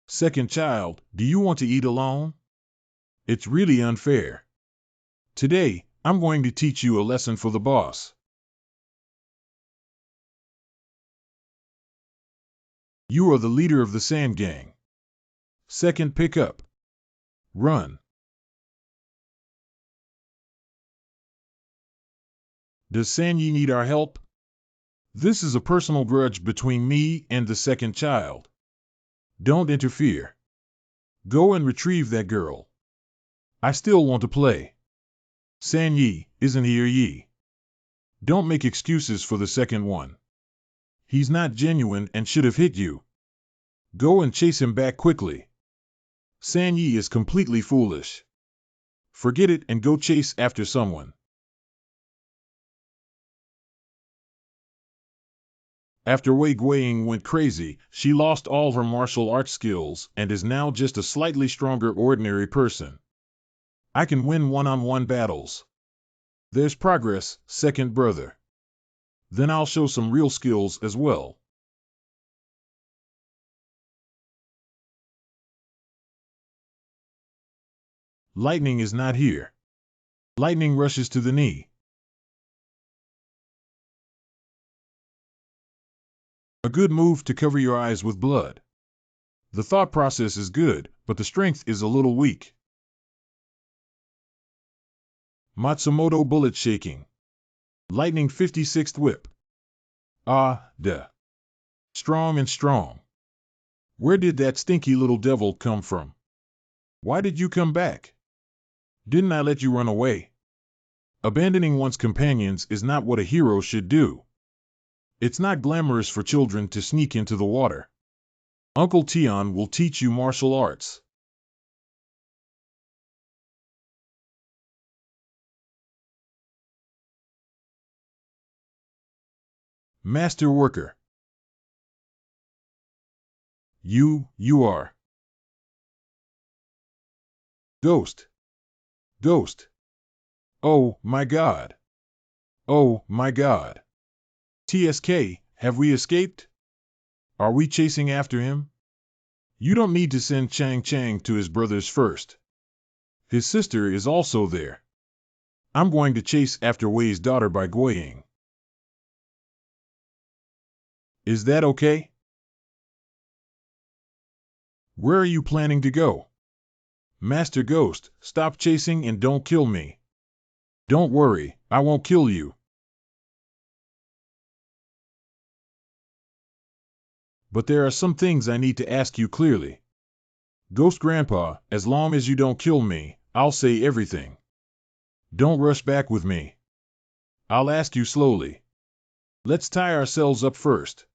Second child, do you want to eat alone? It's really unfair. Today, I'm going to teach you a lesson for the boss. You are the leader of the Sand Gang. Second pickup. Run. Does Sanyi need our help? This is a personal grudge between me and the second child. Don't interfere. Go and retrieve that girl. I still want to play. Sanyi, isn't he or Yi? Don't make excuses for the second one. He's not genuine and should have hit you. Go and chase him back quickly. Sanyi is completely foolish. Forget it and go chase after someone. After Wei Guiying went crazy, she lost all her martial arts skills and is now just a slightly stronger ordinary person. I can win one-on-one battles. There's progress, second brother. Then I'll show some real skills as well. Lightning is not here. Lightning rushes to the knee. A good move to cover your eyes with blood. The thought process is good, but the strength is a little weak. Matsumoto bullet shaking. Lightning 56th whip. Ah, duh. Strong and strong. Where did that stinky little devil come from? Why did you come back? Didn't I let you run away? Abandoning one's companions is not what a hero should do. It's not glamorous for children to sneak into the water. Uncle Tian will teach you martial arts. Master worker. You are. Ghost. Ghost. Oh, my God. Oh, my God. TSK, have we escaped? Are we chasing after him? You don't need to send Chang Chang to his brothers first. His sister is also there. I'm going to chase after Wei's daughter by Guiying. Is that okay? Where are you planning to go? Master Ghost, stop chasing and don't kill me. Don't worry, I won't kill you. But there are some things I need to ask you clearly. Ghost Grandpa, as long as you don't kill me, I'll say everything. Don't rush back with me. I'll ask you slowly. Let's tie ourselves up first.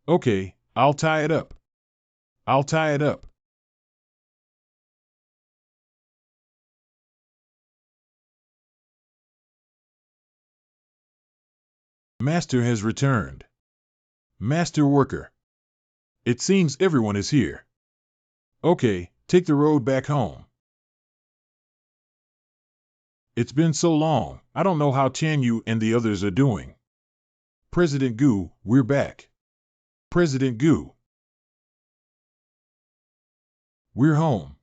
Okay, I'll tie it up. I'll tie it up. Master has returned. Master worker. It seems everyone is here. Okay, take the road back home. It's been so long, I don't know how Tianyu and the others are doing. President Gu, we're back. President Gu. We're home.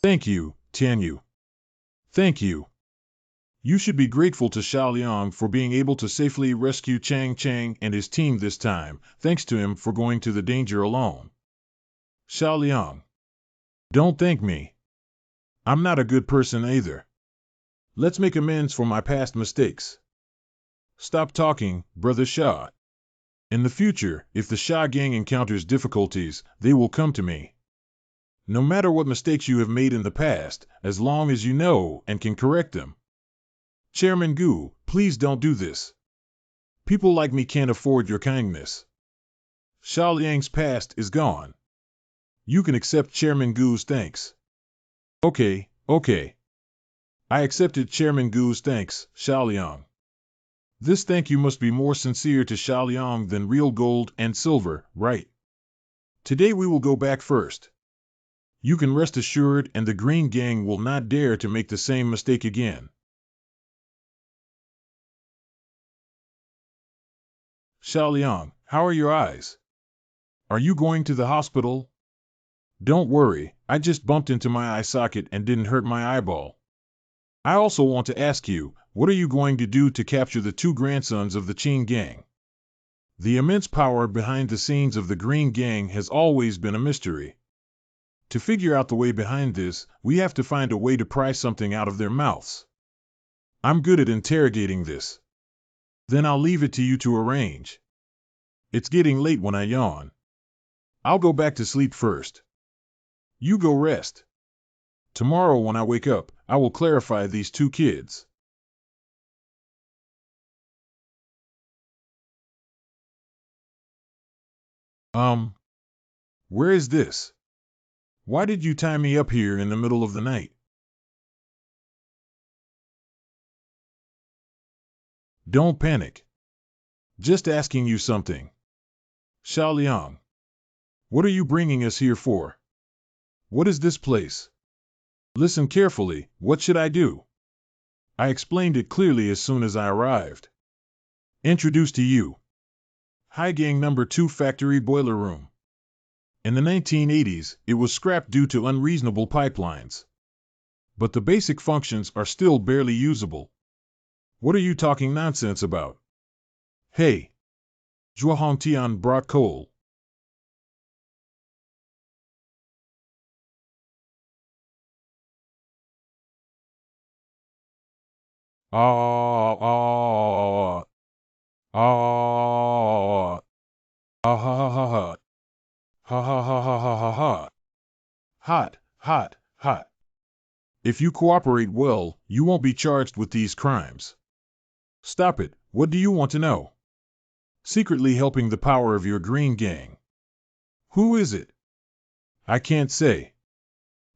Thank you, Tianyu. Thank you. You should be grateful to Xiao Liang for being able to safely rescue Chang Chang and his team this time, thanks to him for going to the danger alone. Xiao Liang. Don't thank me. I'm not a good person either. Let's make amends for my past mistakes. Stop talking, Brother Xia. In the future, if the Xia gang encounters difficulties, they will come to me. No matter what mistakes you have made in the past, as long as you know and can correct them. Chairman Gu, please don't do this. People like me can't afford your kindness. Xiao Liang's past is gone. You can accept Chairman Gu's thanks. Okay. I accepted Chairman Gu's thanks, Xiao Liang. This thank you must be more sincere to Xiao Liang than real gold and silver, right? Today we will go back first. You can rest assured, and the Green Gang will not dare to make the same mistake again. Xiao Liang, how are your eyes? Are you going to the hospital? Don't worry, I just bumped into my eye socket and didn't hurt my eyeball. I also want to ask you, what are you going to do to capture the two grandsons of the Qing Gang? The immense power behind the scenes of the Green Gang has always been a mystery. To figure out the way behind this, we have to find a way to pry something out of their mouths. I'm good at interrogating this. Then I'll leave it to you to arrange. It's getting late when I yawn. I'll go back to sleep first. You go rest. Tomorrow when I wake up, I will clarify these two kids. Where is this? Why did you tie me up here in the middle of the night? Don't panic. Just asking you something. Xiao Liang. What are you bringing us here for? What is this place? Listen carefully, what should I do? I explained it clearly as soon as I arrived. Introduced to you. High Gang Number 2 Factory Boiler Room. In the 1980s, it was scrapped due to unreasonable pipelines. But the basic functions are still barely usable. What are you talking nonsense about? Hey! Zhuo Hongtian brought coal. Ah, ah, ah, ah, ha, ha, ha, ha, ha, ha, ha, ha, ha, ha, ha. Hot. If you cooperate well, you won't be charged with these crimes. Stop it, what do you want to know? Secretly helping the power of your Green Gang. Who is it? I can't say.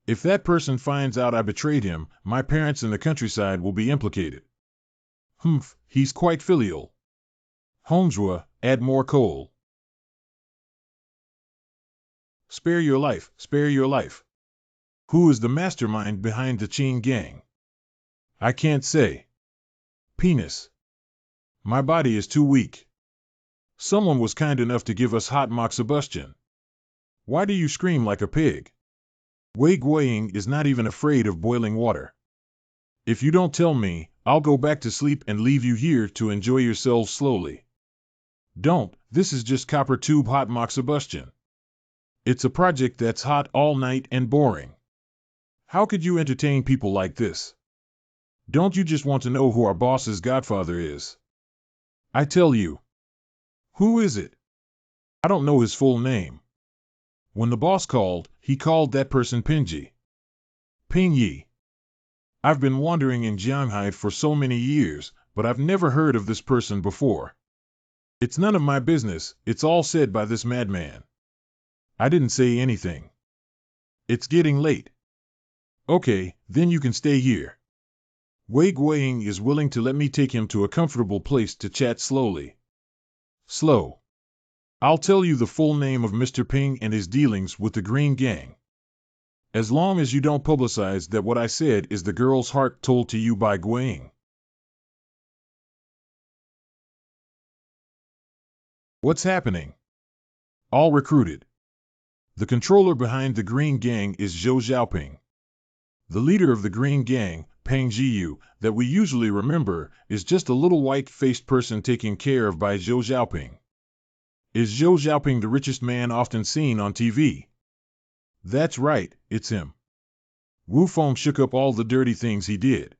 If that person finds out I betrayed him, my parents in the countryside will be implicated. Humph, he's quite filial. Hongzhua, add more coal. Spare your life. Who is the mastermind behind the Qing Gang? I can't say. Penis. My body is too weak. Someone was kind enough to give us hot moxibustion. Why do you scream like a pig? Wei Guiying is not even afraid of boiling water. If you don't tell me, I'll go back to sleep and leave you here to enjoy yourselves slowly. Don't, this is just copper tube hot moxibustion. It's a project that's hot all night and boring. How could you entertain people like this? Don't you just want to know who our boss's godfather is? I tell you. Who is it? I don't know his full name. When the boss called, he called that person Pinji. Ping Yi. I've been wandering in Jianghai for so many years, but I've never heard of this person before. It's none of my business, it's all said by this madman. I didn't say anything. It's getting late. Okay, then you can stay here. Wei Guiying is willing to let me take him to a comfortable place to chat slowly. Slow. I'll tell you the full name of Mr. Ping and his dealings with the Green Gang. As long as you don't publicize that what I said is the girl's heart told to you by Guiying. What's happening? All recruited. The controller behind the Green Gang is Zhou Xiaoping. The leader of the Green Gang, Peng Jiyu, that we usually remember is just a little white-faced person taken care of by Zhou Xiaoping. Is Zhou Xiaoping the richest man often seen on TV? That's right, it's him. Wu Feng shook up all the dirty things he did.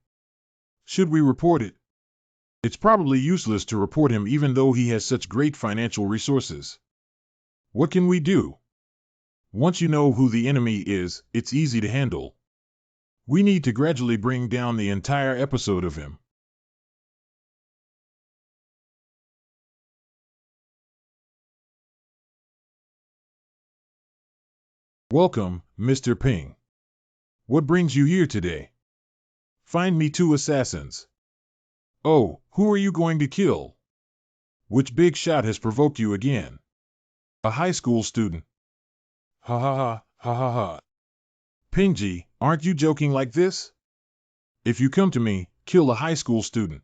Should we report it? It's probably useless to report him even though he has such great financial resources. What can we do? Once you know who the enemy is, it's easy to handle. We need to gradually bring down the entire episode of him. Welcome, Mr. Ping. What brings you here today? Find me 2 assassins. Oh, who are you going to kill? Which big shot has provoked you again? A high school student. Ha ha ha, ha ha ha. Pingji, aren't you joking like this? If you come to me, kill a high school student.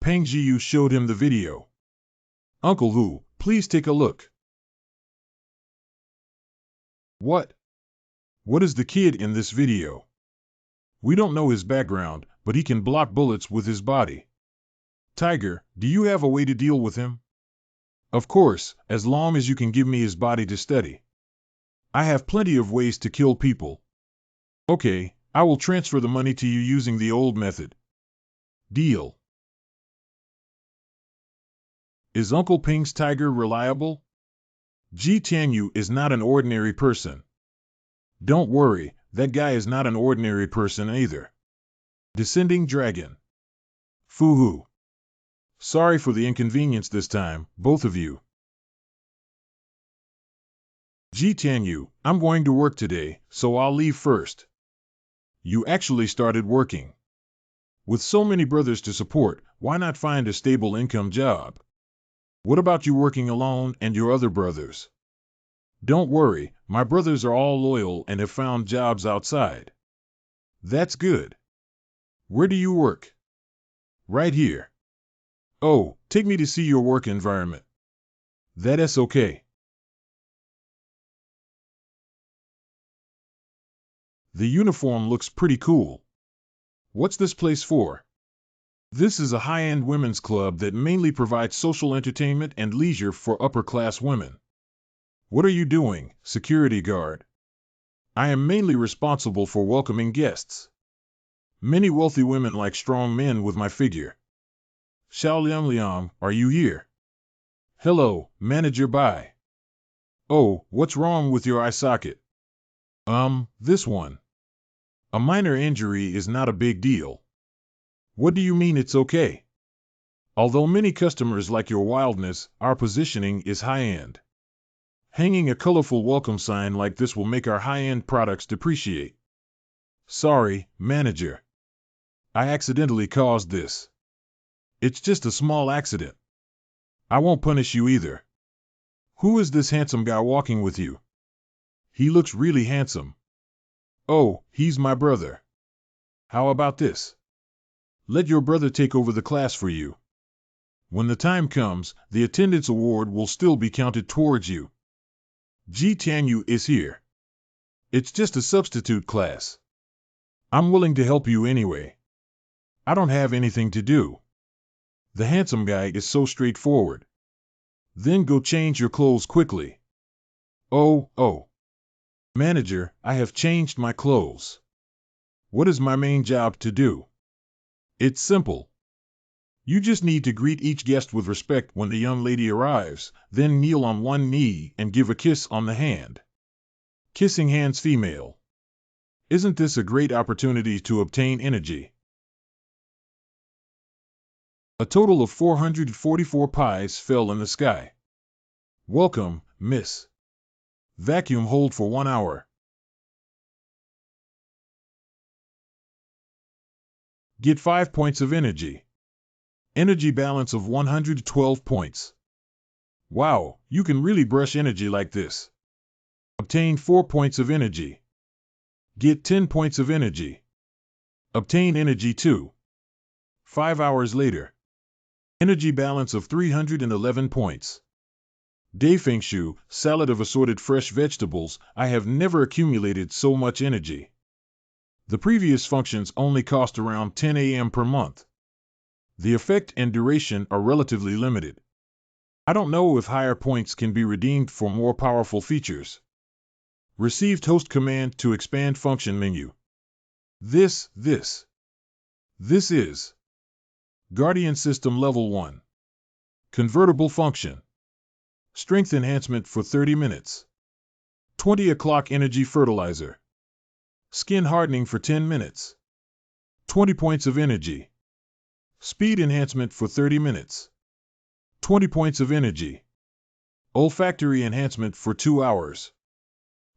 Peng Jiyu showed him the video. Uncle Hu, please take a look. What? What is the kid in this video? We don't know his background, but he can block bullets with his body. Tiger, do you have a way to deal with him? Of course, as long as you can give me his body to study. I have plenty of ways to kill people. Okay, I will transfer the money to you using the old method. Deal. Is Uncle Ping's tiger reliable? Ji Tianyu is not an ordinary person. Don't worry, that guy is not an ordinary person either. Descending Dragon. Fu-hoo. Sorry for the inconvenience this time, both of you. Ji Tianyu, I'm going to work today, so I'll leave first. You actually started working. With so many brothers to support, why not find a stable income job? What about you working alone and your other brothers? Don't worry, my brothers are all loyal and have found jobs outside. That's good. Where do you work? Right here. Oh, take me to see your work environment. That is okay. The uniform looks pretty cool. What's this place for? This is a high-end women's club that mainly provides social entertainment and leisure for upper-class women. What are you doing, security guard? I am mainly responsible for welcoming guests. Many wealthy women like strong men with my figure. Xiao Liang Liang, are you here? Hello, manager Bai. Oh, what's wrong with your eye socket? This one. A minor injury is not a big deal. What do you mean it's okay? Although many customers like your wildness, our positioning is high-end. Hanging a colorful welcome sign like this will make our high-end products depreciate. Sorry, manager. I accidentally caused this. It's just a small accident. I won't punish you either. Who is this handsome guy walking with you? He looks really handsome. Oh, he's my brother. How about this? Let your brother take over the class for you. When the time comes, the attendance award will still be counted towards you. Ji Tianyu is here. It's just a substitute class. I'm willing to help you anyway. I don't have anything to do. The handsome guy is so straightforward. Then go change your clothes quickly. Oh. Manager, I have changed my clothes. What is my main job to do? It's simple. You just need to greet each guest with respect when the young lady arrives, then kneel on one knee and give a kiss on the hand. Kissing hands female. Isn't this a great opportunity to obtain energy? A total of 444 pies fell in the sky. Welcome, miss. Vacuum hold for 1 hour. Get 5 points of energy. Energy balance of 112 points. Wow, you can really brush energy like this. Obtain 4 points of energy. Get 10 points of energy. Obtain energy 2. 5 hours later. Energy balance of 311 points. Daifengshu, salad of assorted fresh vegetables. I have never accumulated so much energy. The previous functions only cost around 10 AM per month. The effect and duration are relatively limited. I don't know if higher points can be redeemed for more powerful features. Received host command to expand function menu. This is Guardian System Level 1. Convertible function. Strength enhancement for 30 minutes. 20 o'clock energy fertilizer. Skin hardening for 10 minutes. 20 points of energy. Speed enhancement for 30 minutes. 20 points of energy. Olfactory enhancement for 2 hours.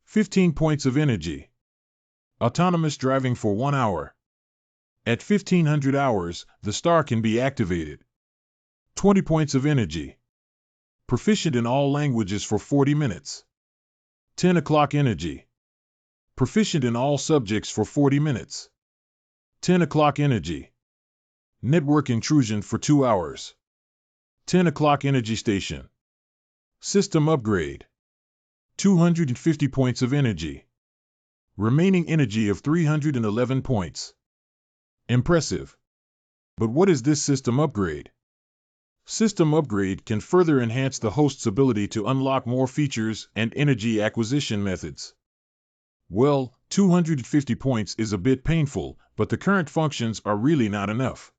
15 points of energy. Autonomous driving for 1 hour. At 1500 hours, the star can be activated. 20 points of energy. Proficient in all languages for 40 minutes. 10 o'clock energy. Proficient in all subjects for 40 minutes. 10 o'clock energy. Network intrusion for 2 hours. 10 o'clock energy station. System upgrade. 250 points of energy. Remaining energy of 311 points. Impressive. But what is this system upgrade? System upgrade can further enhance the host's ability to unlock more features and energy acquisition methods. Well, 250 points is a bit painful, but the current functions are really not enough.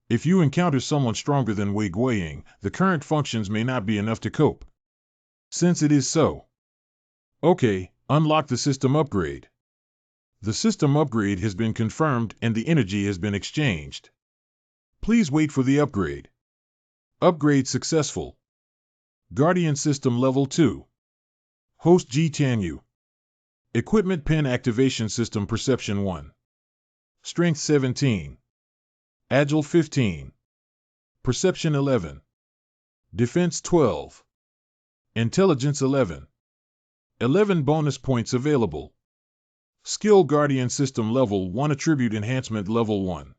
If you encounter someone stronger than Wei Guiying, the current functions may not be enough to cope. Since it is so. Okay, unlock the system upgrade. The system upgrade has been confirmed and the energy has been exchanged. Please wait for the upgrade. Upgrade successful. Guardian System Level 2. Host Ji Tianyu. Equipment Pen Activation System Perception 1. Strength 17. Agile 15. Perception 11. Defense 12. Intelligence 11. 11 bonus points available. Skill Guardian System Level 1 Attribute Enhancement Level 1.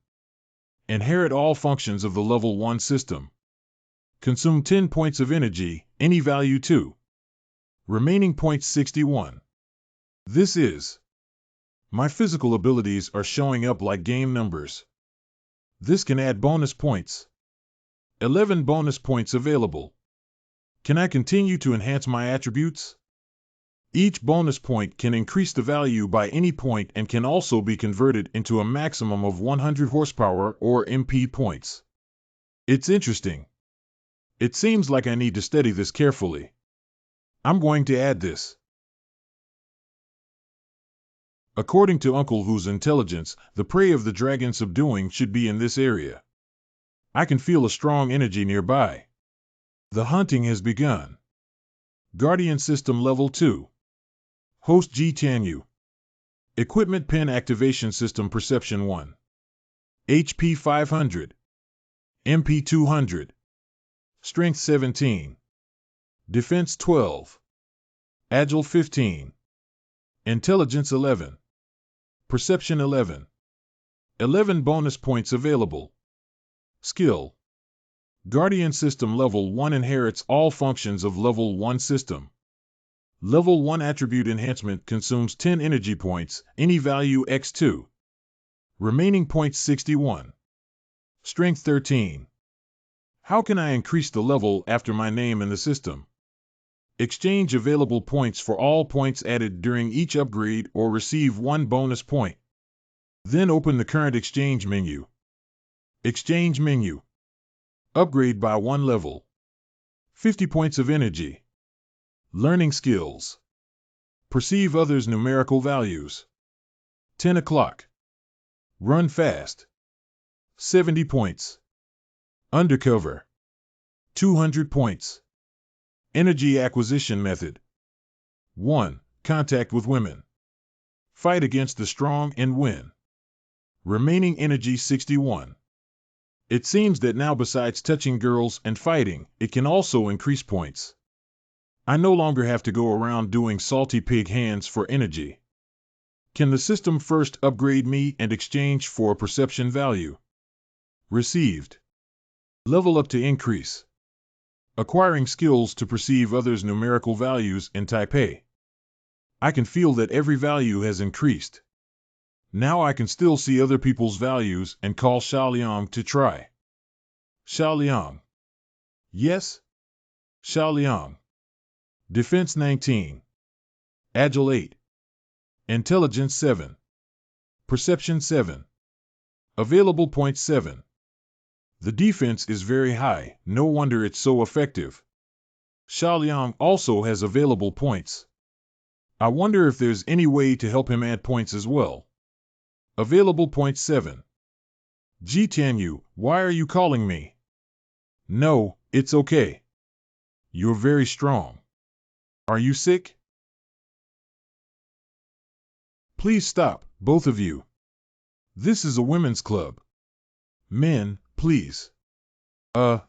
Inherit all functions of the Level 1 system. Consume 10 points of energy, any value 2. Remaining points 61. This is. My physical abilities are showing up like game numbers. This can add bonus points. 11 bonus points available. Can I continue to enhance my attributes? Each bonus point can increase the value by any point and can also be converted into a maximum of 100 horsepower or MP points. It's interesting. It seems like I need to study this carefully. I'm going to add this. According to Uncle Hu's intelligence, the prey of the dragon subduing should be in this area. I can feel a strong energy nearby. The hunting has begun. Guardian System Level 2. Host Ji Tianyu. Equipment Pen Activation System Perception 1. HP 500. MP 200. Strength 17. Defense 12. Agile 15. Intelligence 11. Perception 11. 11 bonus points available. Skill. Guardian System Level 1 inherits all functions of Level 1 system. Level 1 Attribute Enhancement consumes 10 energy points, any value x2. Remaining points 61. Strength 13. How can I increase the level after my name in the system? Exchange available points for all points added during each upgrade or receive 1 bonus point. Then open the current exchange menu. Exchange menu. Upgrade by 1 level. 50 points of energy. Learning skills. Perceive others' numerical values. 10 o'clock. Run fast. 70 points. Undercover. 200 points. Energy acquisition method. 1. Contact with women. Fight against the strong and win. Remaining energy 61. It seems that now besides touching girls and fighting, it can also increase points. I no longer have to go around doing salty pig hands for energy. Can the system first upgrade me and exchange for a perception value? Received. Level up to increase. Acquiring skills to perceive others' numerical values in Taipei. I can feel that every value has increased. Now I can still see other people's values and call Xiaoliang to try. Xiaoliang. Yes? Xiaoliang. Defense 19. Agile 8. Intelligence 7. Perception 7. Available point 7. The defense is very high, no wonder it's so effective. Xiaoliang also has available points. I wonder if there's any way to help him add points as well. Available point 7. Ji Tianyu, why are you calling me? No, it's okay. You're very strong. Are you sick? Please stop, both of you. This is a women's club. Men, please. What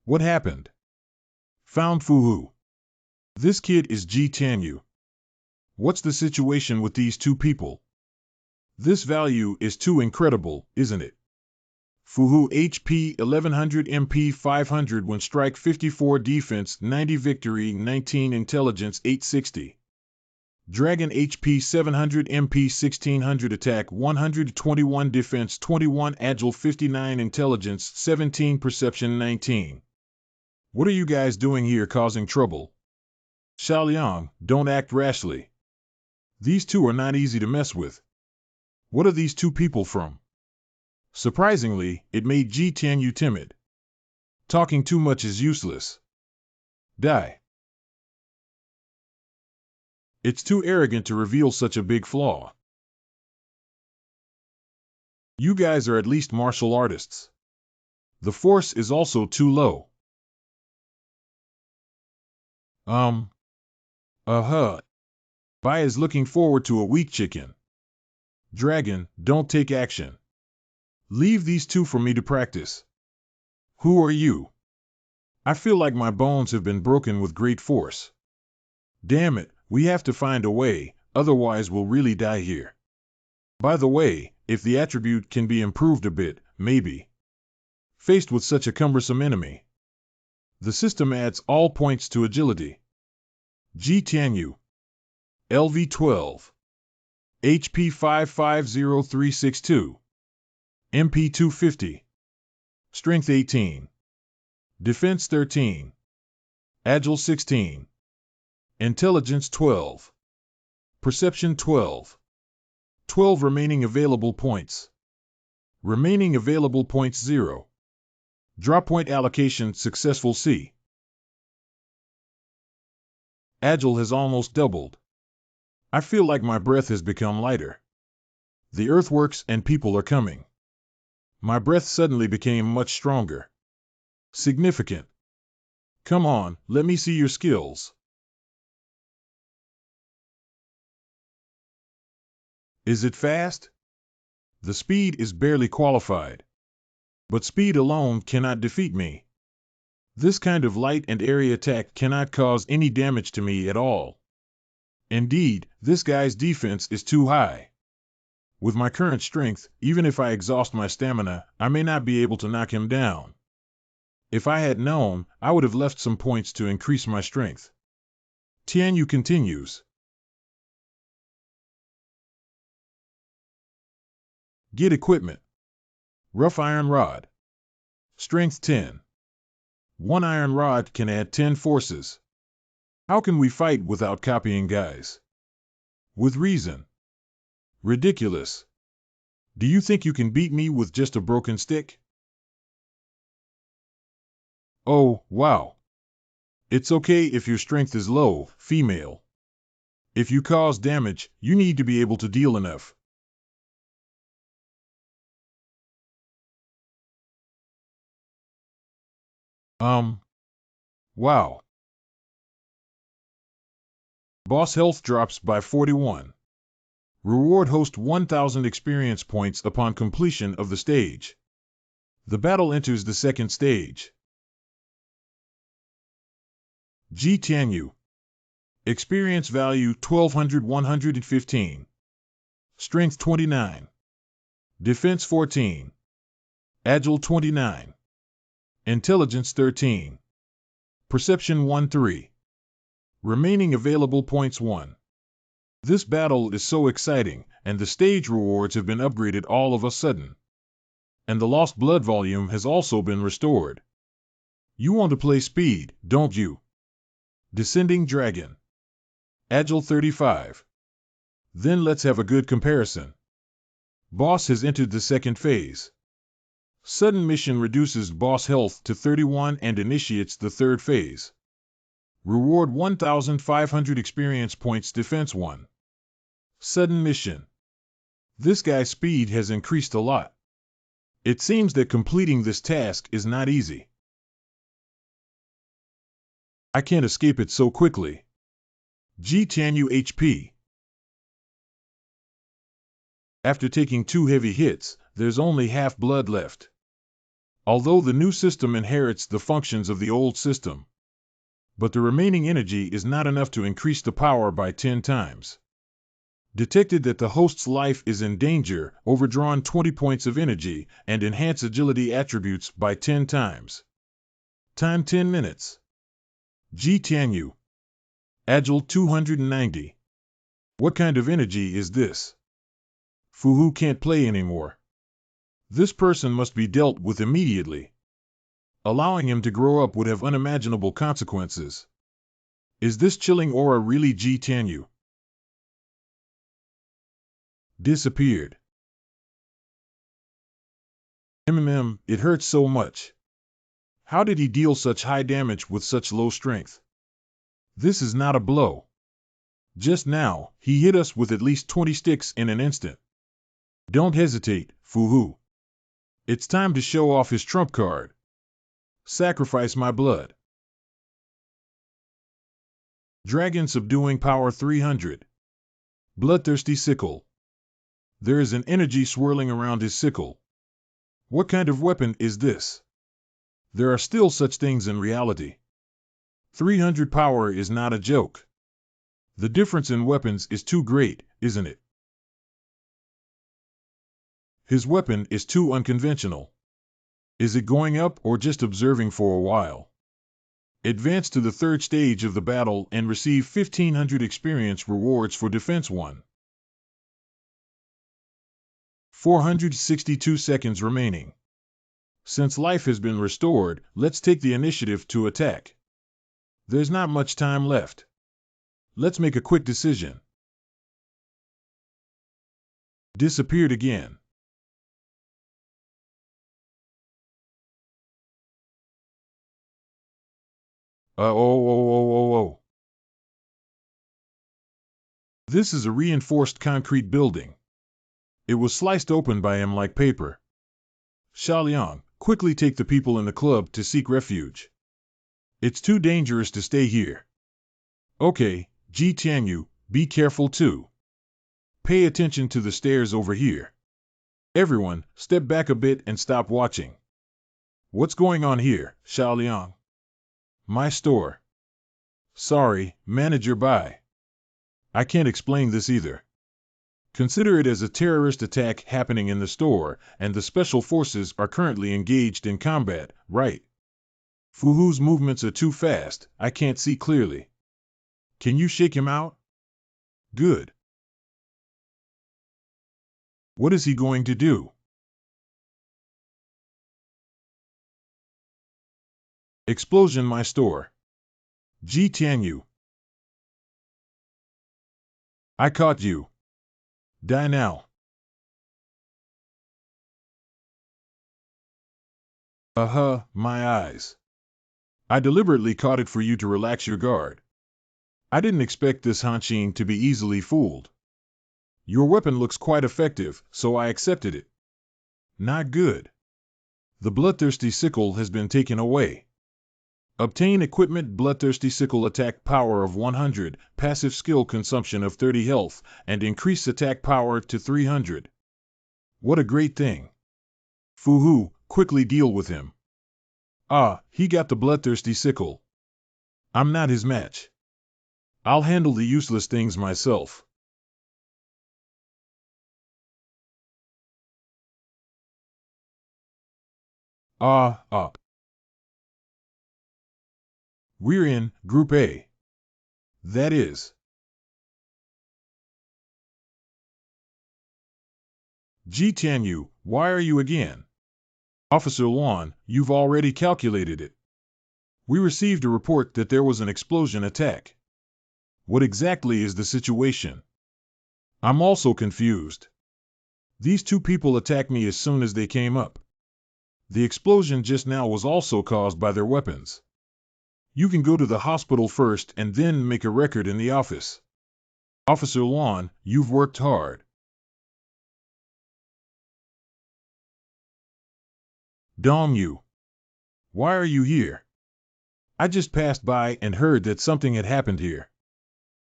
happened? Found Fuhu. This kid is Ji Tianyu. What's the situation with these two people? This value is too incredible, isn't it? Fuhu HP 1100 MP 500 when strike 54 defense 90 victory 19 intelligence 860. Dragon HP 700 MP 1600 attack 121 defense 21 agile 59 intelligence 17 perception 19. What are you guys doing here causing trouble? Xiaoliang, don't act rashly. These two are not easy to mess with. What are these two people from? Surprisingly, it made Ji Tianyu timid. Talking too much is useless. Die. It's too arrogant to reveal such a big flaw. You guys are at least martial artists. The force is also too low. Bai is looking forward to a weak chicken. Dragon, don't take action. Leave these two for me to practice. Who are you? I feel like my bones have been broken with great force. Damn it, we have to find a way, otherwise we'll really die here. By the way, if the attribute can be improved a bit, maybe. Faced with such a cumbersome enemy. The system adds all points to agility. Ji Tianyu. LV 12. HP 550362. MP 250. Strength 18. Defense 13. Agile 16. Intelligence 12. Perception 12. 12 remaining available points. Remaining available points 0. Drop point allocation successful C. Agile has almost doubled. I feel like my breath has become lighter. The earthworks and people are coming. My breath suddenly became much stronger. Significant. Come on, let me see your skills. Is it fast? The speed is barely qualified. But speed alone cannot defeat me. This kind of light and airy attack cannot cause any damage to me at all. Indeed, this guy's defense is too high. With my current strength, even if I exhaust my stamina, I may not be able to knock him down. If I had known, I would have left some points to increase my strength. Tianyu continues. Get equipment. Rough iron rod. Strength 10. One iron rod can add 10 forces. How can we fight without copying guys? With reason. Ridiculous. Do you think you can beat me with just a broken stick? Oh, wow. It's okay if your strength is low, female. If you cause damage, you need to be able to deal enough. Wow. Boss health drops by 41. Reward host 1000 experience points upon completion of the stage. The battle enters the second stage. Ji Tianyu. Experience value 1200-115. Strength 29. Defense 14. Agile 29. Intelligence 13. Perception 13. Remaining available points 1. This battle is so exciting, and the stage rewards have been upgraded all of a sudden. And the lost blood volume has also been restored. You want to play speed, don't you? Descending Dragon. Agile 35. Then let's have a good comparison. Boss has entered the second phase. Sudden mission reduces boss health to 31 and initiates the third phase. Reward 1,500 experience points. Defense 1. Sudden mission. This guy's speed has increased a lot. It seems that completing this task is not easy. I can't escape it so quickly. G-Tanu HP. After taking 2 heavy hits, there's only half blood left. Although the new system inherits the functions of the old system. But the remaining energy is not enough to increase the power by 10 times. Detected that the host's life is in danger, overdrawn 20 points of energy, and enhance agility attributes by 10 times. Time 10 minutes. G-Tanu. Agile 290. What kind of energy is this? Fuhu can't play anymore. This person must be dealt with immediately. Allowing him to grow up would have unimaginable consequences. Is this chilling aura really G-Tanu? Disappeared. It hurts so much. How did he deal such high damage with such low strength? This is not a blow. Just now, he hit us with at least 20 sticks in an instant. Don't hesitate, Fuhu. It's time to show off his trump card. Sacrifice my blood. Dragon subduing power 300. Bloodthirsty sickle. There is an energy swirling around his sickle. What kind of weapon is this? There are still such things in reality. 300 power is not a joke. The difference in weapons is too great, isn't it? His weapon is too unconventional. Is it going up or just observing for a while? Advance to the third stage of the battle and receive 1,500 experience rewards for Defense 1. 462 seconds remaining. Since life has been restored, let's take the initiative to attack. There's not much time left. Let's make a quick decision. Disappeared again. Oh. This is a reinforced concrete building. It was sliced open by him like paper. Xiaoliang, quickly take the people in the club to seek refuge. It's too dangerous to stay here. Okay, Ji-Tianyu, be careful too. Pay attention to the stairs over here. Everyone, step back a bit and stop watching. What's going on here, Xiaoliang? My store. Sorry, manager, bye. I can't explain this either. Consider it as a terrorist attack happening in the store, and the special forces are currently engaged in combat, right? Fuhu's movements are too fast, I can't see clearly. Can you shake him out? Good. What is he going to do? Explosion my store. Ji-Tianyu. I caught you. Die now. My eyes. I deliberately caught it for you to relax your guard. I didn't expect this Hanshin to be easily fooled. Your weapon looks quite effective, so I accepted it. Not good. The bloodthirsty sickle has been taken away. Obtain equipment bloodthirsty sickle attack power of 100, passive skill consumption of 30 health, and increase attack power to 300. What a great thing. Fuhu, quickly deal with him. He got the bloodthirsty sickle. I'm not his match. I'll handle the useless things myself. We're in Group A. That is. Ji Tianyu, why are you again? Officer Luan, you've already calculated it. We received a report that there was an explosion attack. What exactly is the situation? I'm also confused. These two people attacked me as soon as they came up. The explosion just now was also caused by their weapons. You can go to the hospital first and then make a record in the office. Officer Luan, you've worked hard. Dongyu, why are you here? I just passed by and heard that something had happened here.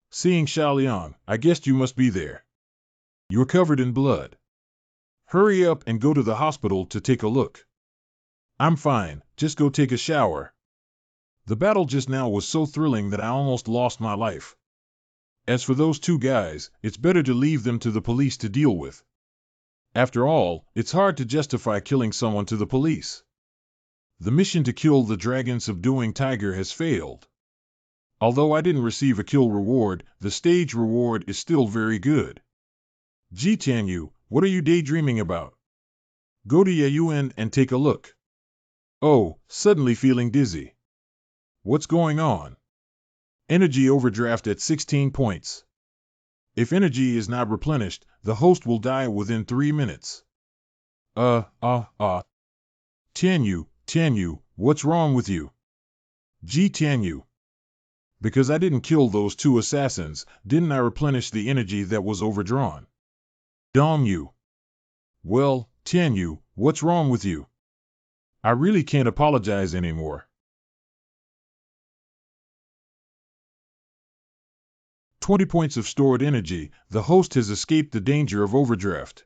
Seeing Xiaoliang, I guessed you must be there. You're covered in blood. Hurry up and go to the hospital to take a look. I'm fine, just go take a shower. The battle just now was so thrilling that I almost lost my life. As for those two guys, it's better to leave them to the police to deal with. After all, it's hard to justify killing someone to the police. The mission to kill the dragon subduing tiger has failed. Although I didn't receive a kill reward, the stage reward is still very good. Ji Tianyu, what are you daydreaming about? Go to Yayuan and take a look. Oh, suddenly feeling dizzy. What's going on? Energy overdraft at 16 points. If energy is not replenished, the host will die within 3 minutes. Tianyu, what's wrong with you? Ji Tianyu. Because I didn't kill those two assassins, didn't I replenish the energy that was overdrawn? Dongyu. Well, Tianyu, what's wrong with you? I really can't apologize anymore. 20 points of stored energy, the host has escaped the danger of overdraft.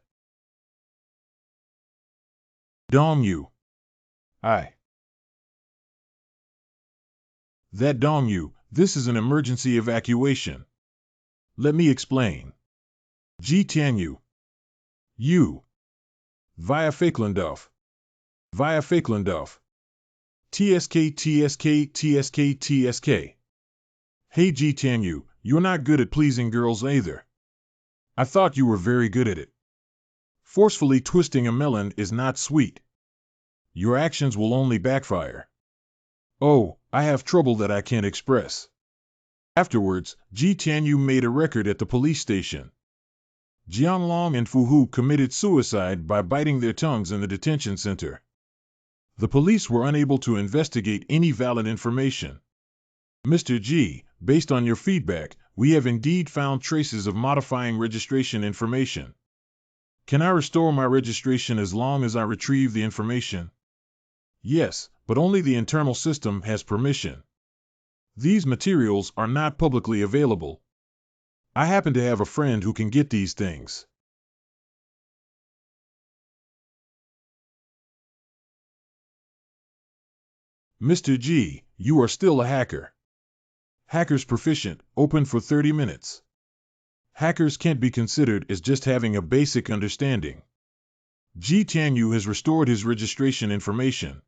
Dongyu. That Dongyu, this is an emergency evacuation. Let me explain. Ji Tianyu. You. Via Fakelandorf. TSK. Hey Ji Tianyu, you're not good at pleasing girls either. I thought you were very good at it. Forcefully twisting a melon is not sweet. Your actions will only backfire. Oh, I have trouble that I can't express. Afterwards, Ji Tianyu made a record at the police station. Jianlong and Fu Hu committed suicide by biting their tongues in the detention center. The police were unable to investigate any valid information. Mr. G, based on your feedback, we have indeed found traces of modifying registration information. Can I restore my registration as long as I retrieve the information? Yes, but only the internal system has permission. These materials are not publicly available. I happen to have a friend who can get these things. Mr. G, you are still a hacker. Hackers Proficient, open for 30 minutes. Hackers can't be considered as just having a basic understanding. Ji Tianyu has restored his registration information.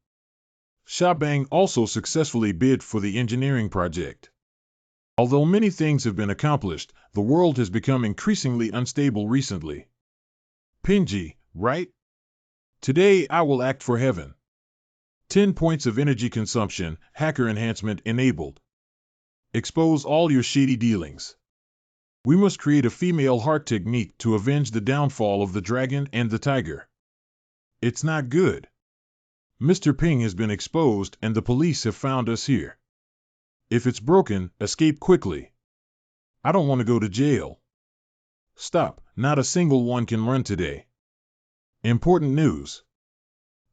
Shabang also successfully bid for the engineering project. Although many things have been accomplished, the world has become increasingly unstable recently. Pinji, right? Today I will act for heaven. 10 points of energy consumption, hacker enhancement enabled. Expose all your shady dealings. We must create a female heart technique to avenge the downfall of the dragon and the tiger. It's not good. Mr. Ping has been exposed and the police have found us here. If it's broken, escape quickly. I don't want to go to jail. Stop, not a single one can run today. Important news.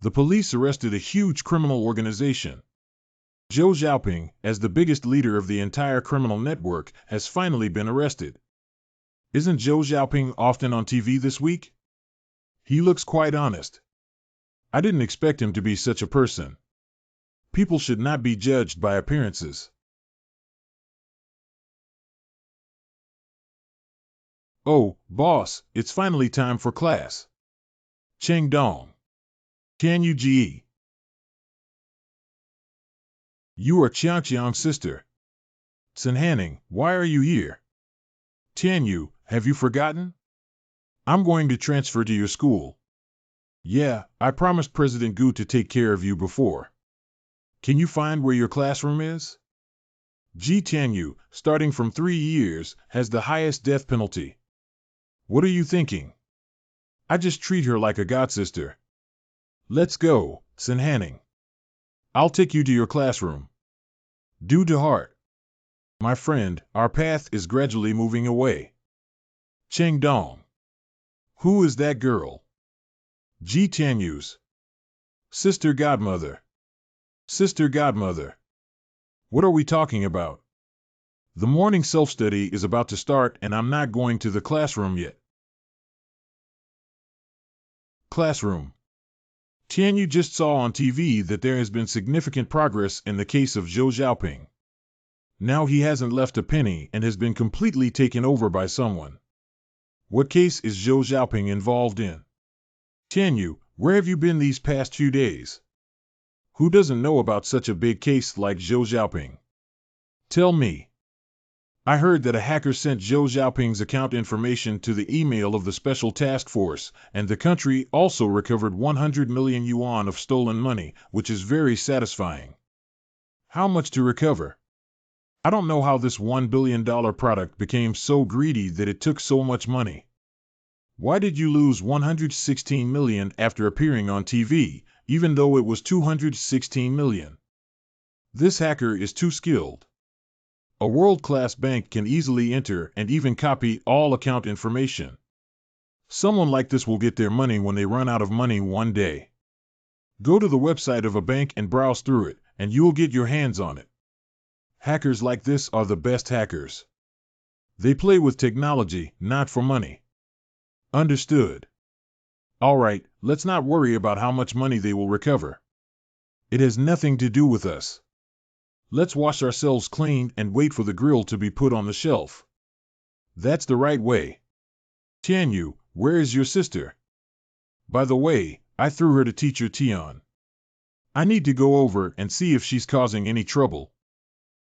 The police arrested a huge criminal organization. Zhou Xiaoping, as the biggest leader of the entire criminal network, has finally been arrested. Isn't Zhou Xiaoping often on TV this week? He looks quite honest. I didn't expect him to be such a person. People should not be judged by appearances. Oh, boss, it's finally time for class. Cheng Dong. Tianyu Ji. You are Qiangqiang's sister. Chen Hanning, why are you here? Tianyu, have you forgotten? I'm going to transfer to your school. Yeah, I promised President Gu to take care of you before. Can you find where your classroom is? Ji Tianyu, starting from 3 years, has the highest death penalty. What are you thinking? I just treat her like a godsister. Let's go, Sin Hanning. I'll take you to your classroom. Do to heart. My friend, our path is gradually moving away. Cheng Dong. Who is that girl? Ji Tianyu's sister godmother. Sister godmother. What are we talking about? The morning self-study is about to start and I'm not going to the classroom yet. Classroom. Tianyu just saw on TV that there has been significant progress in the case of Zhou Xiaoping. Now he hasn't left a penny and has been completely taken over by someone. What case is Zhou Xiaoping involved in? Tianyu, where have you been these past few days? Who doesn't know about such a big case like Zhou Xiaoping? Tell me. I heard that a hacker sent Zhou Xiaoping's account information to the email of the Special Task Force, and the country also recovered 100 million yuan of stolen money, which is very satisfying. How much to recover? I don't know how this $1 billion product became so greedy that it took so much money. Why did you lose 116 million after appearing on TV, even though it was 216 million? This hacker is too skilled. A world-class bank can easily enter and even copy all account information. Someone like this will get their money when they run out of money one day. Go to the website of a bank and browse through it, and you'll get your hands on it. Hackers like this are the best hackers. They play with technology, not for money. Understood. All right, let's not worry about how much money they will recover. It has nothing to do with us. Let's wash ourselves clean and wait for the grill to be put on the shelf. That's the right way. Tianyu, where is your sister? By the way, I threw her to Teacher Tian. I need to go over and see if she's causing any trouble.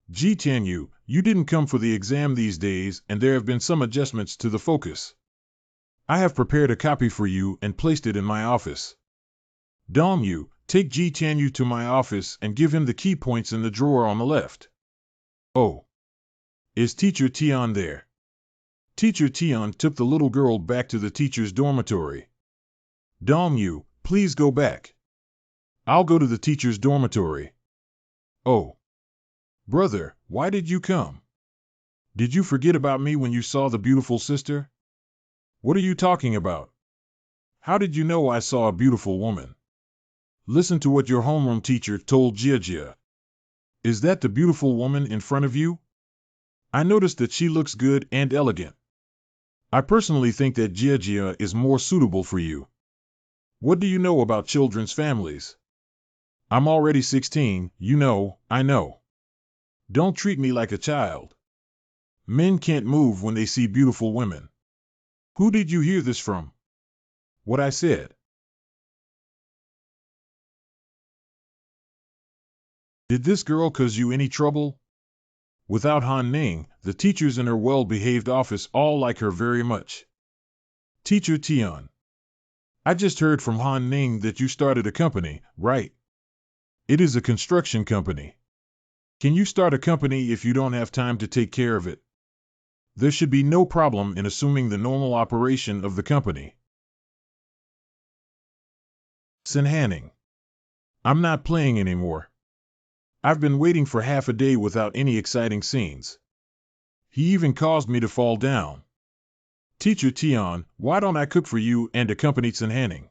Ji Tianyu, you didn't come for the exam these days and there have been some adjustments to the focus. I have prepared a copy for you and placed it in my office. Dongyu, take Ji Tianyu to my office and give him the key points in the drawer on the left. Oh. Is Teacher Tian there? Teacher Tian took the little girl back to the teacher's dormitory. Dongyu, please go back. I'll go to the teacher's dormitory. Oh. Brother, why did you come? Did you forget about me when you saw the beautiful sister? What are you talking about? How did you know I saw a beautiful woman? Listen to what your homeroom teacher told Jia. Is that the beautiful woman in front of you? I noticed that she looks good and elegant. I personally think that Jia is more suitable for you. What do you know about children's families? I'm already 16, I know. Don't treat me like a child. Men can't move when they see beautiful women. Who did you hear this from? What I said. Did this girl cause you any trouble? Without Han Ning, the teachers in her well-behaved office all like her very much. Teacher Tian. I just heard from Han Ning that you started a company, right? It is a construction company. Can you start a company if you don't have time to take care of it? There should be no problem in assuming the normal operation of the company. Sin Hanning. I'm not playing anymore. I've been waiting for half a day without any exciting scenes. He even caused me to fall down. Teacher Tian, why don't I cook for you and accompany Sin Hanning?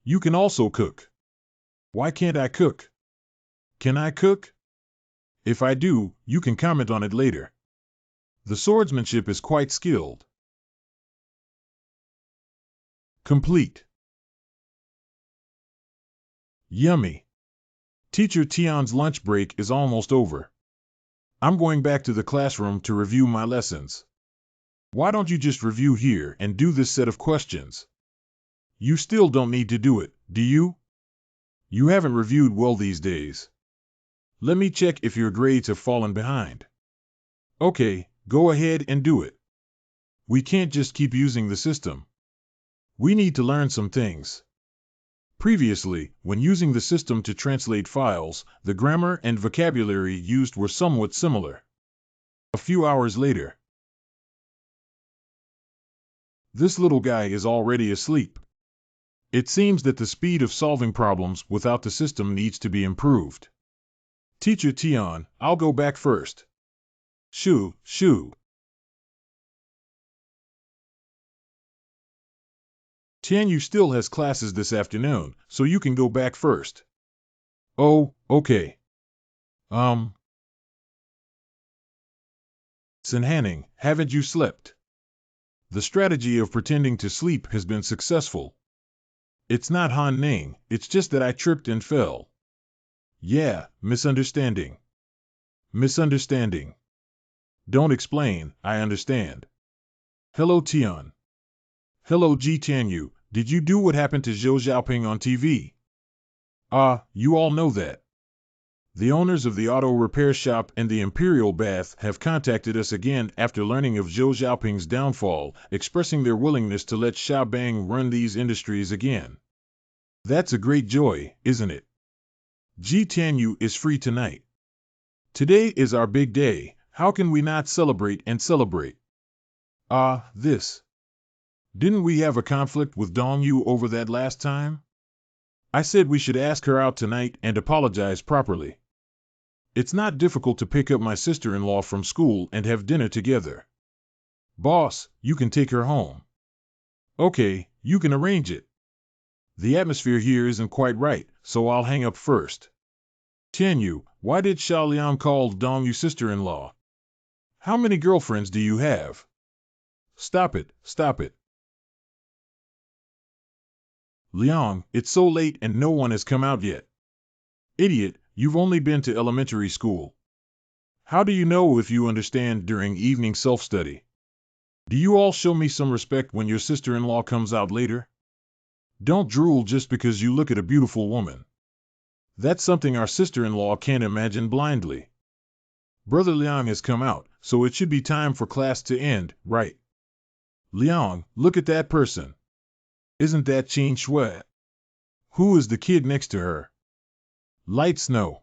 You can also cook. Why can't I cook? Can I cook? If I do, you can comment on it later. The swordsmanship is quite skilled. Complete. Yummy. Teacher Tian's lunch break is almost over. I'm going back to the classroom to review my lessons. Why don't you just review here and do this set of questions? You still don't need to do it, do you? You haven't reviewed well these days. Let me check if your grades have fallen behind. Okay, go ahead and do it. We can't just keep using the system. We need to learn some things. Previously, when using the system to translate files, the grammar and vocabulary used were somewhat similar. A few hours later. This little guy is already asleep. It seems that the speed of solving problems without the system needs to be improved. Teacher Tian, I'll go back first. Shoo, shoo. Tianyu still has classes this afternoon, so you can go back first. Oh, okay. Sinhanning, haven't you slept? The strategy of pretending to sleep has been successful. It's not Han Ning, it's just that I tripped and fell. Yeah, misunderstanding. Misunderstanding. Don't explain, I understand. Hello Tian. Hello Ji Tianyu, did you do what happened to Zhou Xiaoping on TV? You all know that. The owners of the auto repair shop and the Imperial Bath have contacted us again after learning of Zhou Xiaoping's downfall, expressing their willingness to let Xia Bang run these industries again. That's a great joy, isn't it? Ji Tianyu is free tonight. Today is our big day, how can we not celebrate and celebrate? This. Didn't we have a conflict with Dong Yu over that last time? I said we should ask her out tonight and apologize properly. It's not difficult to pick up my sister-in-law from school and have dinner together. Boss, you can take her home. Okay, you can arrange it. The atmosphere here isn't quite right, so I'll hang up first. Tianyu, why did Xiao Liang call Dong Yu sister-in-law? How many girlfriends do you have? Stop it, stop it. Liang, it's so late and no one has come out yet. Idiot, you've only been to elementary school. How do you know if you understand during evening self-study? Do you all show me some respect when your sister-in-law comes out later? Don't drool just because you look at a beautiful woman. That's something our sister-in-law can't imagine blindly. Brother Liang has come out, so it should be time for class to end, right? Liang, look at that person. Isn't that Qin Shui? Who is the kid next to her? Light Snow.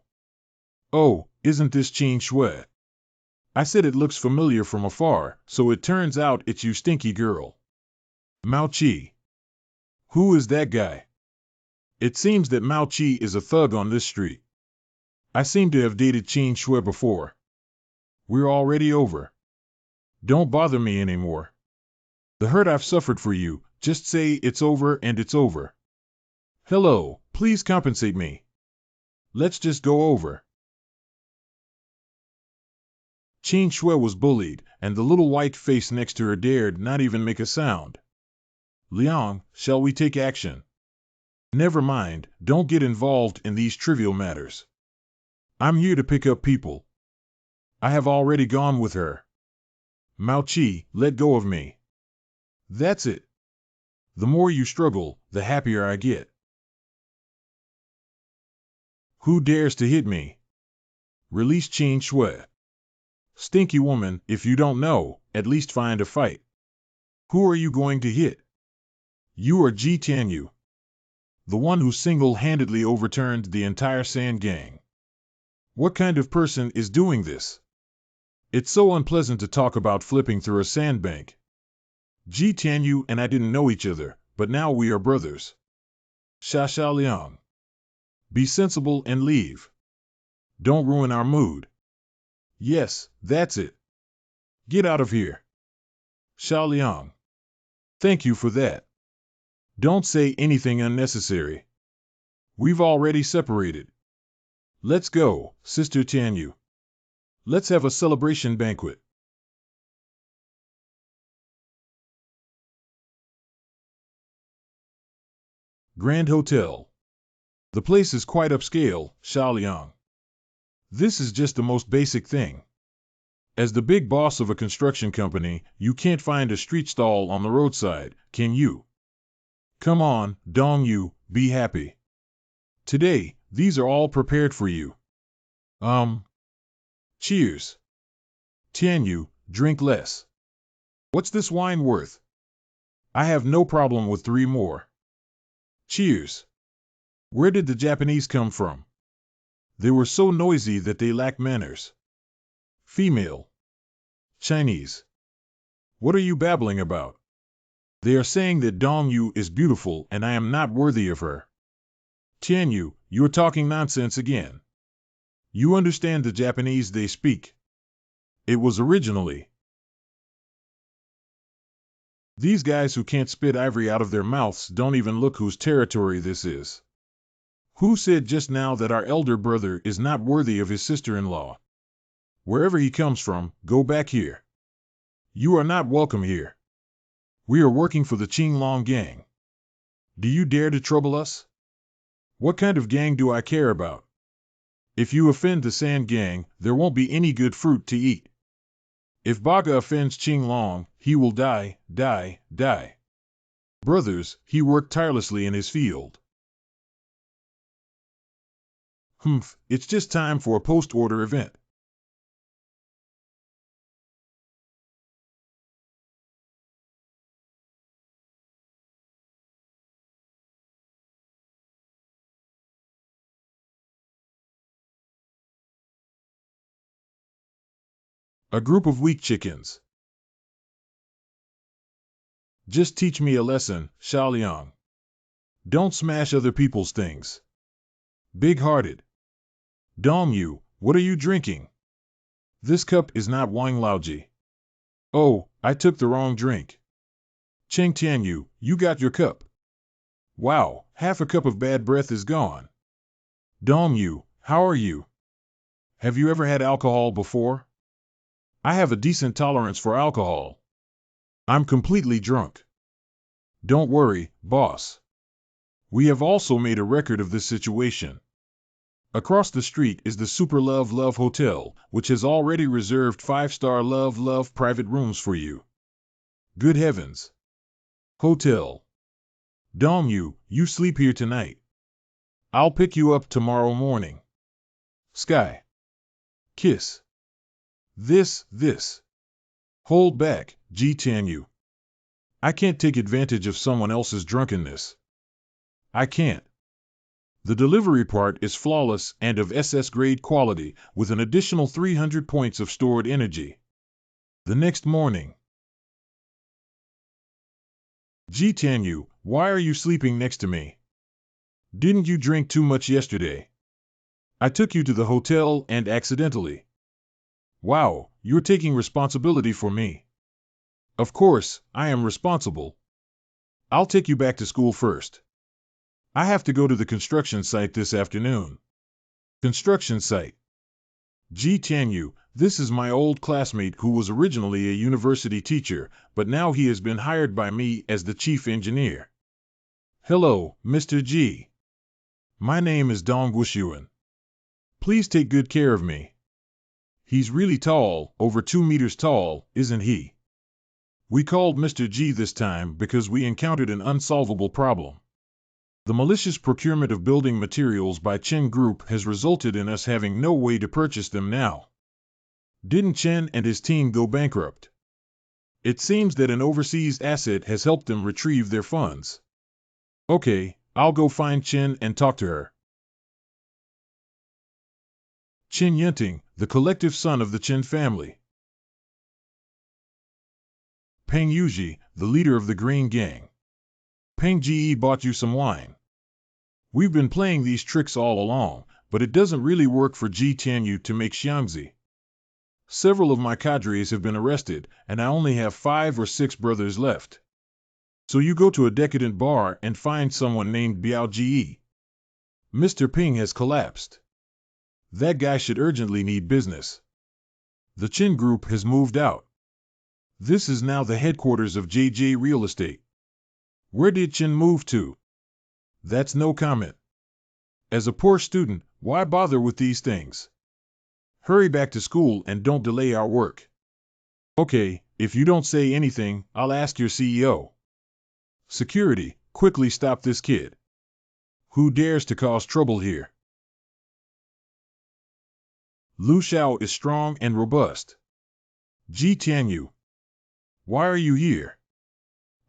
Oh, isn't this Qin Shui? I said it looks familiar from afar, so it turns out it's you stinky girl. Mao Chi. Who is that guy? It seems that Mao Chi is a thug on this street. I seem to have dated Qin Shui before. We're already over. Don't bother me anymore. The hurt I've suffered for you, just say it's over and it's over. Hello, please compensate me. Let's just go over. Qin Shui was bullied, and the little white face next to her dared not even make a sound. Liang, shall we take action? Never mind, don't get involved in these trivial matters. I'm here to pick up people. I have already gone with her. Mao Chi, let go of me. That's it. The more you struggle, the happier I get. Who dares to hit me? Release Qin Shui. Stinky woman, if you don't know, at least find a fight. Who are you going to hit? You are Ji Tianyu, the one who single-handedly overturned the entire Sand Gang. What kind of person is doing this? It's so unpleasant to talk about flipping through a sandbank. Ji Tianyu and I didn't know each other, but now we are brothers. Xia Liang. Be sensible and leave. Don't ruin our mood. Yes, that's it. Get out of here. Xia Liang. Thank you for that. Don't say anything unnecessary. We've already separated. Let's go, Sister Tianyu. Let's have a celebration banquet. Grand Hotel. The place is quite upscale, Xia Liang. This is just the most basic thing. As the big boss of a construction company, you can't find a street stall on the roadside, can you? Come on, Dong Yu, be happy. Today, these are all prepared for you. Cheers. Tianyu, drink less. What's this wine worth? I have no problem with 3 more. Cheers. Where did the Japanese come from? They were so noisy that they lack manners. Female. Chinese. What are you babbling about? They are saying that Dong Yu is beautiful and I am not worthy of her. Tian Yu, you are talking nonsense again. You understand the Japanese they speak. It was originally. These guys who can't spit ivory out of their mouths don't even look whose territory this is. Who said just now that our elder brother is not worthy of his sister-in-law? Wherever he comes from, go back here. You are not welcome here. We are working for the Qinglong gang. Do you dare to trouble us? What kind of gang do I care about? If you offend the Sand gang, there won't be any good fruit to eat. If Baga offends Qinglong, he will die, die, die. Brothers, he worked tirelessly in his field. Humph, it's just time for a post-order event. A group of weak chickens. Just teach me a lesson, Xiaoliang. Don't smash other people's things. Big-hearted. Dong Yu, what are you drinking? This cup is not wine Laoji. Oh, I took the wrong drink. Cheng Tianyu, you got your cup. Wow, half a cup of bad breath is gone. Dong Yu, how are you? Have you ever had alcohol before? I have a decent tolerance for alcohol. I'm completely drunk. Don't worry, boss. We have also made a record of this situation. Across the street is the Super Love Love Hotel, which has already reserved 5-star Love private rooms for you. Good heavens. Hotel. Dong Yu, you sleep here tonight. I'll pick you up tomorrow morning. Sky. Kiss. This. Hold back, Ji Tianyu. I can't take advantage of someone else's drunkenness. I can't. The delivery part is flawless and of SS-grade quality, with an additional 300 points of stored energy. The next morning. Ji Tianyu, why are you sleeping next to me? Didn't you drink too much yesterday? I took you to the hotel and accidentally. Wow, you're taking responsibility for me. Of course, I am responsible. I'll take you back to school first. I have to go to the construction site this afternoon. Construction site. Ji Tianyu, this is my old classmate who was originally a university teacher, but now he has been hired by me as the chief engineer. Hello, Mr. Ji. My name is Dong Wuxuan. Please take good care of me. He's really tall, over 2 meters tall, isn't he? We called Mr. G this time because we encountered an unsolvable problem. The malicious procurement of building materials by Chen Group has resulted in us having no way to purchase them now. Didn't Chen and his team go bankrupt? It seems that an overseas asset has helped them retrieve their funds. Okay, I'll go find Chen and talk to her. Chen Yunting, the collective son of the Chen family. Peng Yuji, the leader of the Green Gang. Peng Ji bought you some wine. We've been playing these tricks all along, but it doesn't really work for Ji Tianyu to make xiangzi. Several of my cadres have been arrested, and I only have 5 or 6 brothers left. So you go to a decadent bar and find someone named Biao Ji. Mr. Ping has collapsed. That guy should urgently need business. The Chin Group has moved out. This is now the headquarters of JJ Real Estate. Where did Chin move to? That's no comment. As a poor student, why bother with these things? Hurry back to school and don't delay our work. Okay, if you don't say anything, I'll ask your CEO. Security, quickly stop this kid. Who dares to cause trouble here? Lu Xiao is strong and robust. Ji Tianyu. Why are you here?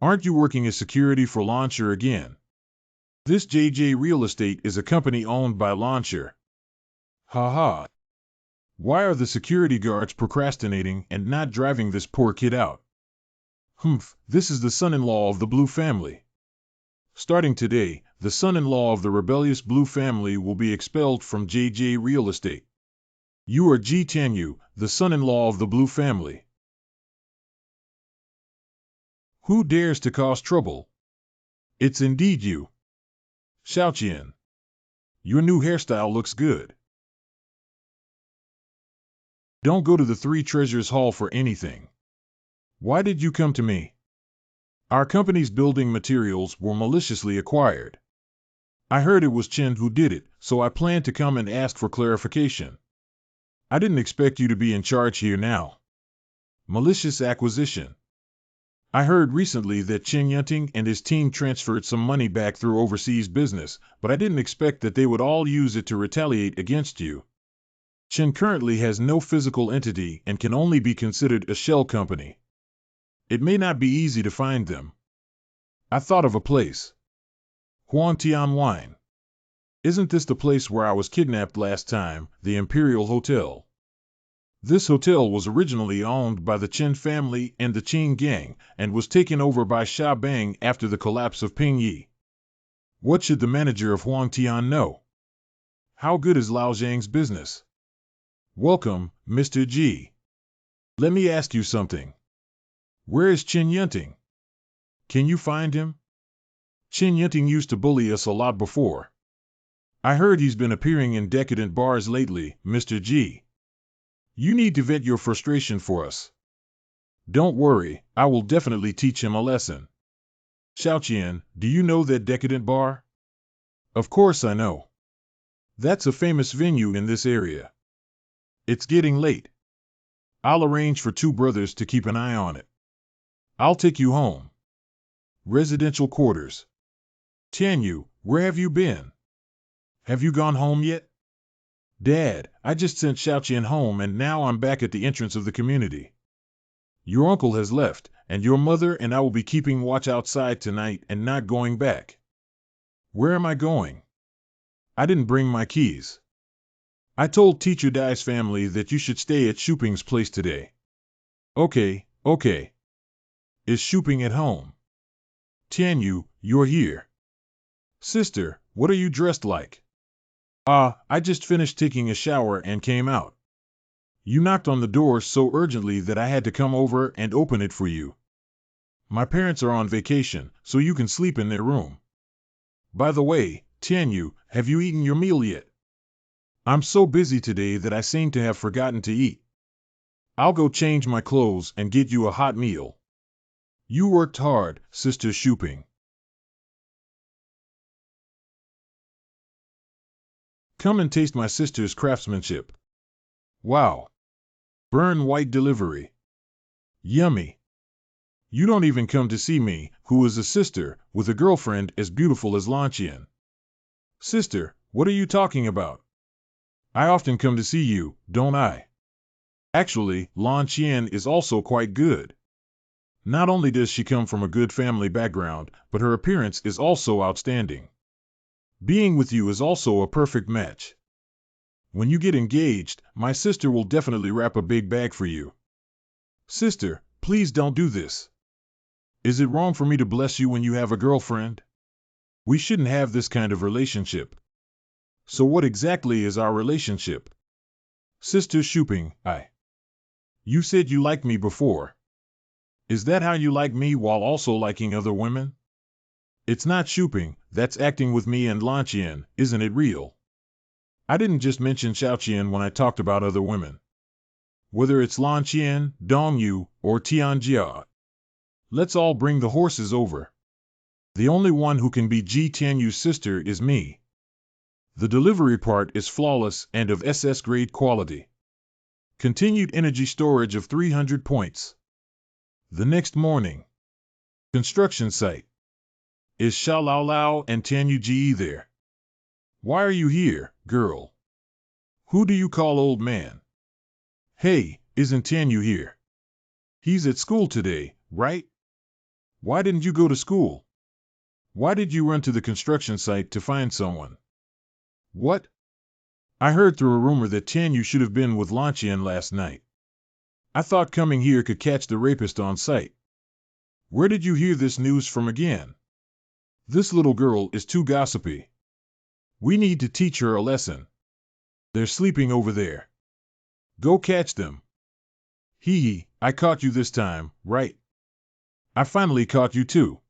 Aren't you working as security for Launcher again? This JJ Real Estate is a company owned by Launcher. Ha ha. Why are the security guards procrastinating and not driving this poor kid out? Humph, this is the son-in-law of the Blue family. Starting today, the son-in-law of the rebellious Blue family will be expelled from JJ Real Estate. You are Ji Tianyu, the son-in-law of the Blue family. Who dares to cause trouble? It's indeed you. Xiaoqian. Your new hairstyle looks good. Don't go to the Three Treasures Hall for anything. Why did you come to me? Our company's building materials were maliciously acquired. I heard it was Chen who did it, so I planned to come and ask for clarification. I didn't expect you to be in charge here now. Malicious acquisition. I heard recently that Chen Yunting and his team transferred some money back through overseas business, but I didn't expect that they would all use it to retaliate against you. Chen currently has no physical entity and can only be considered a shell company. It may not be easy to find them. I thought of a place. Huangtian Wine. Isn't this the place where I was kidnapped last time, the Imperial Hotel? This hotel was originally owned by the Chen family and the Qing gang, and was taken over by Xia Bang after the collapse of Pingyi. What should the manager of Huangtian know? How good is Lao Zhang's business? Welcome, Mr. G. Let me ask you something. Where is Chen Yunting? Can you find him? Chen Yunting used to bully us a lot before. I heard he's been appearing in decadent bars lately, Mr. G. You need to vent your frustration for us. Don't worry, I will definitely teach him a lesson. Xiaoqian, do you know that decadent bar? Of course I know. That's a famous venue in this area. It's getting late. I'll arrange for two brothers to keep an eye on it. I'll take you home. Residential quarters. Tianyu, where have you been? Have you gone home yet? Dad, I just sent Xiaoqian home and now I'm back at the entrance of the community. Your uncle has left, and your mother and I will be keeping watch outside tonight and not going back. Where am I going? I didn't bring my keys. I told Teacher Dai's family that you should stay at Shuping's place today. Okay. Is Shuping at home? Tianyu, you're here. Sister, what are you dressed like? I just finished taking a shower and came out. You knocked on the door so urgently that I had to come over and open it for you. My parents are on vacation, so you can sleep in their room. By the way, Tianyu, have you eaten your meal yet? I'm so busy today that I seem to have forgotten to eat. I'll go change my clothes and get you a hot meal. You worked hard, Sister Shuping. Come and taste my sister's craftsmanship. Wow. Burn white delivery. Yummy. You don't even come to see me, who is a sister, with a girlfriend as beautiful as Lanqian. Sister, what are you talking about? I often come to see you, don't I? Actually, Lanqian is also quite good. Not only does she come from a good family background, but her appearance is also outstanding. Being with you is also a perfect match. When you get engaged, my sister will definitely wrap a big bag for you. Sister, please don't do this. Is it wrong for me to bless you when you have a girlfriend? We shouldn't have this kind of relationship. So what exactly is our relationship? Sister Shuping, You said you liked me before. Is that how you like me while also liking other women? It's not Shuping, that's acting with me and Lanqian, isn't it real? I didn't just mention Xiaoqian when I talked about other women. Whether it's Lanqian, Dongyu, or Tianjia. Let's all bring the horses over. The only one who can be Ji Tianyu's sister is me. The delivery part is flawless and of SS grade quality. Continued energy storage of 300 points. The next morning. Construction site. Is Sha Lao Lao and Tianyu Ji there? Why are you here, girl? Who do you call old man? Hey, isn't Tianyu here? He's at school today, right? Why didn't you go to school? Why did you run to the construction site to find someone? What? I heard through a rumor that Tianyu should have been with Lanqian last night. I thought coming here could catch the rapist on sight. Where did you hear this news from again? This little girl is too gossipy. We need to teach her a lesson. They're sleeping over there. Go catch them. Hee hee, I caught you this time, right? I finally caught you too.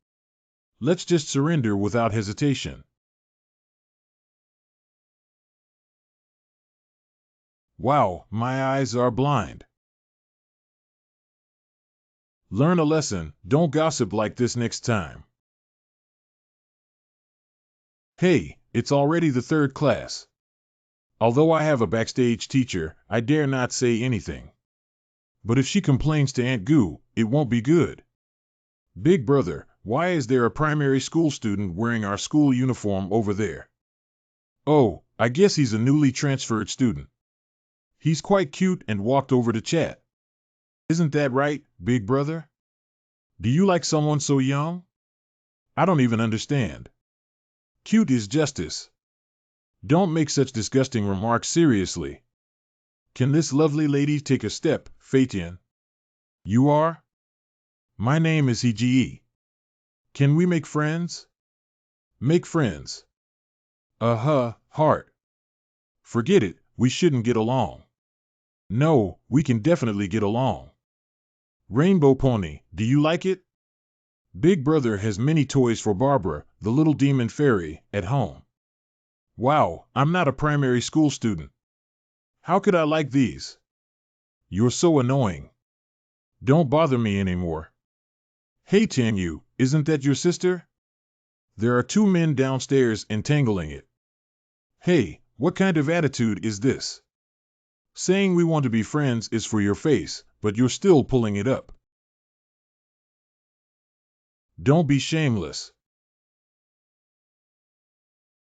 Let's just surrender without hesitation. Wow, my eyes are blind. Learn a lesson, don't gossip like this next time. Hey, it's already the third class. Although I have a backstage teacher, I dare not say anything. But if she complains to Aunt Goo, it won't be good. Big brother, why is there a primary school student wearing our school uniform over there? Oh, I guess he's a newly transferred student. He's quite cute and walked over to chat. Isn't that right, big brother? Do you like someone so young? I don't even understand. Cute is justice. Don't make such disgusting remarks seriously. Can this lovely lady take a step, Faitian? You are? My name is Hige. Can we make friends? Make friends. Heart. Forget it, we shouldn't get along. No, we can definitely get along. Rainbow Pony, do you like it? Big brother has many toys for Barbara, the little demon fairy, at home. Wow, I'm not a primary school student. How could I like these? You're so annoying. Don't bother me anymore. Hey Tianyu, isn't that your sister? There are two men downstairs entangling it. Hey, what kind of attitude is this? Saying we want to be friends is for your face, but you're still pulling it up. Don't be shameless.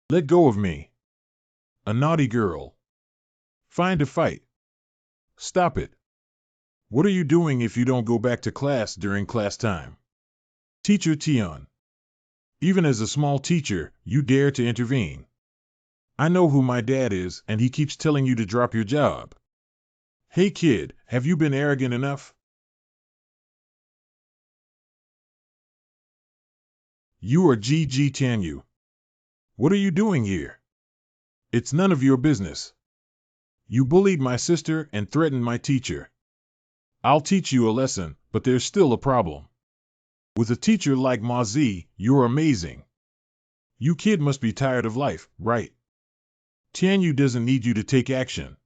Let go of me. A naughty girl. Find a fight. Stop it. What are you doing if you don't go back to class during class time? Teacher Tian. Even as a small teacher, you dare to intervene. I know who my dad is, and he keeps telling you to drop your job. Hey kid, have you been arrogant enough? You are G.G. Tianyu. What are you doing here? It's none of your business. You bullied my sister and threatened my teacher. I'll teach you a lesson, but there's still a problem. With a teacher like Ma Zi, you're amazing. You kid must be tired of life, right? Tianyu doesn't need you to take action.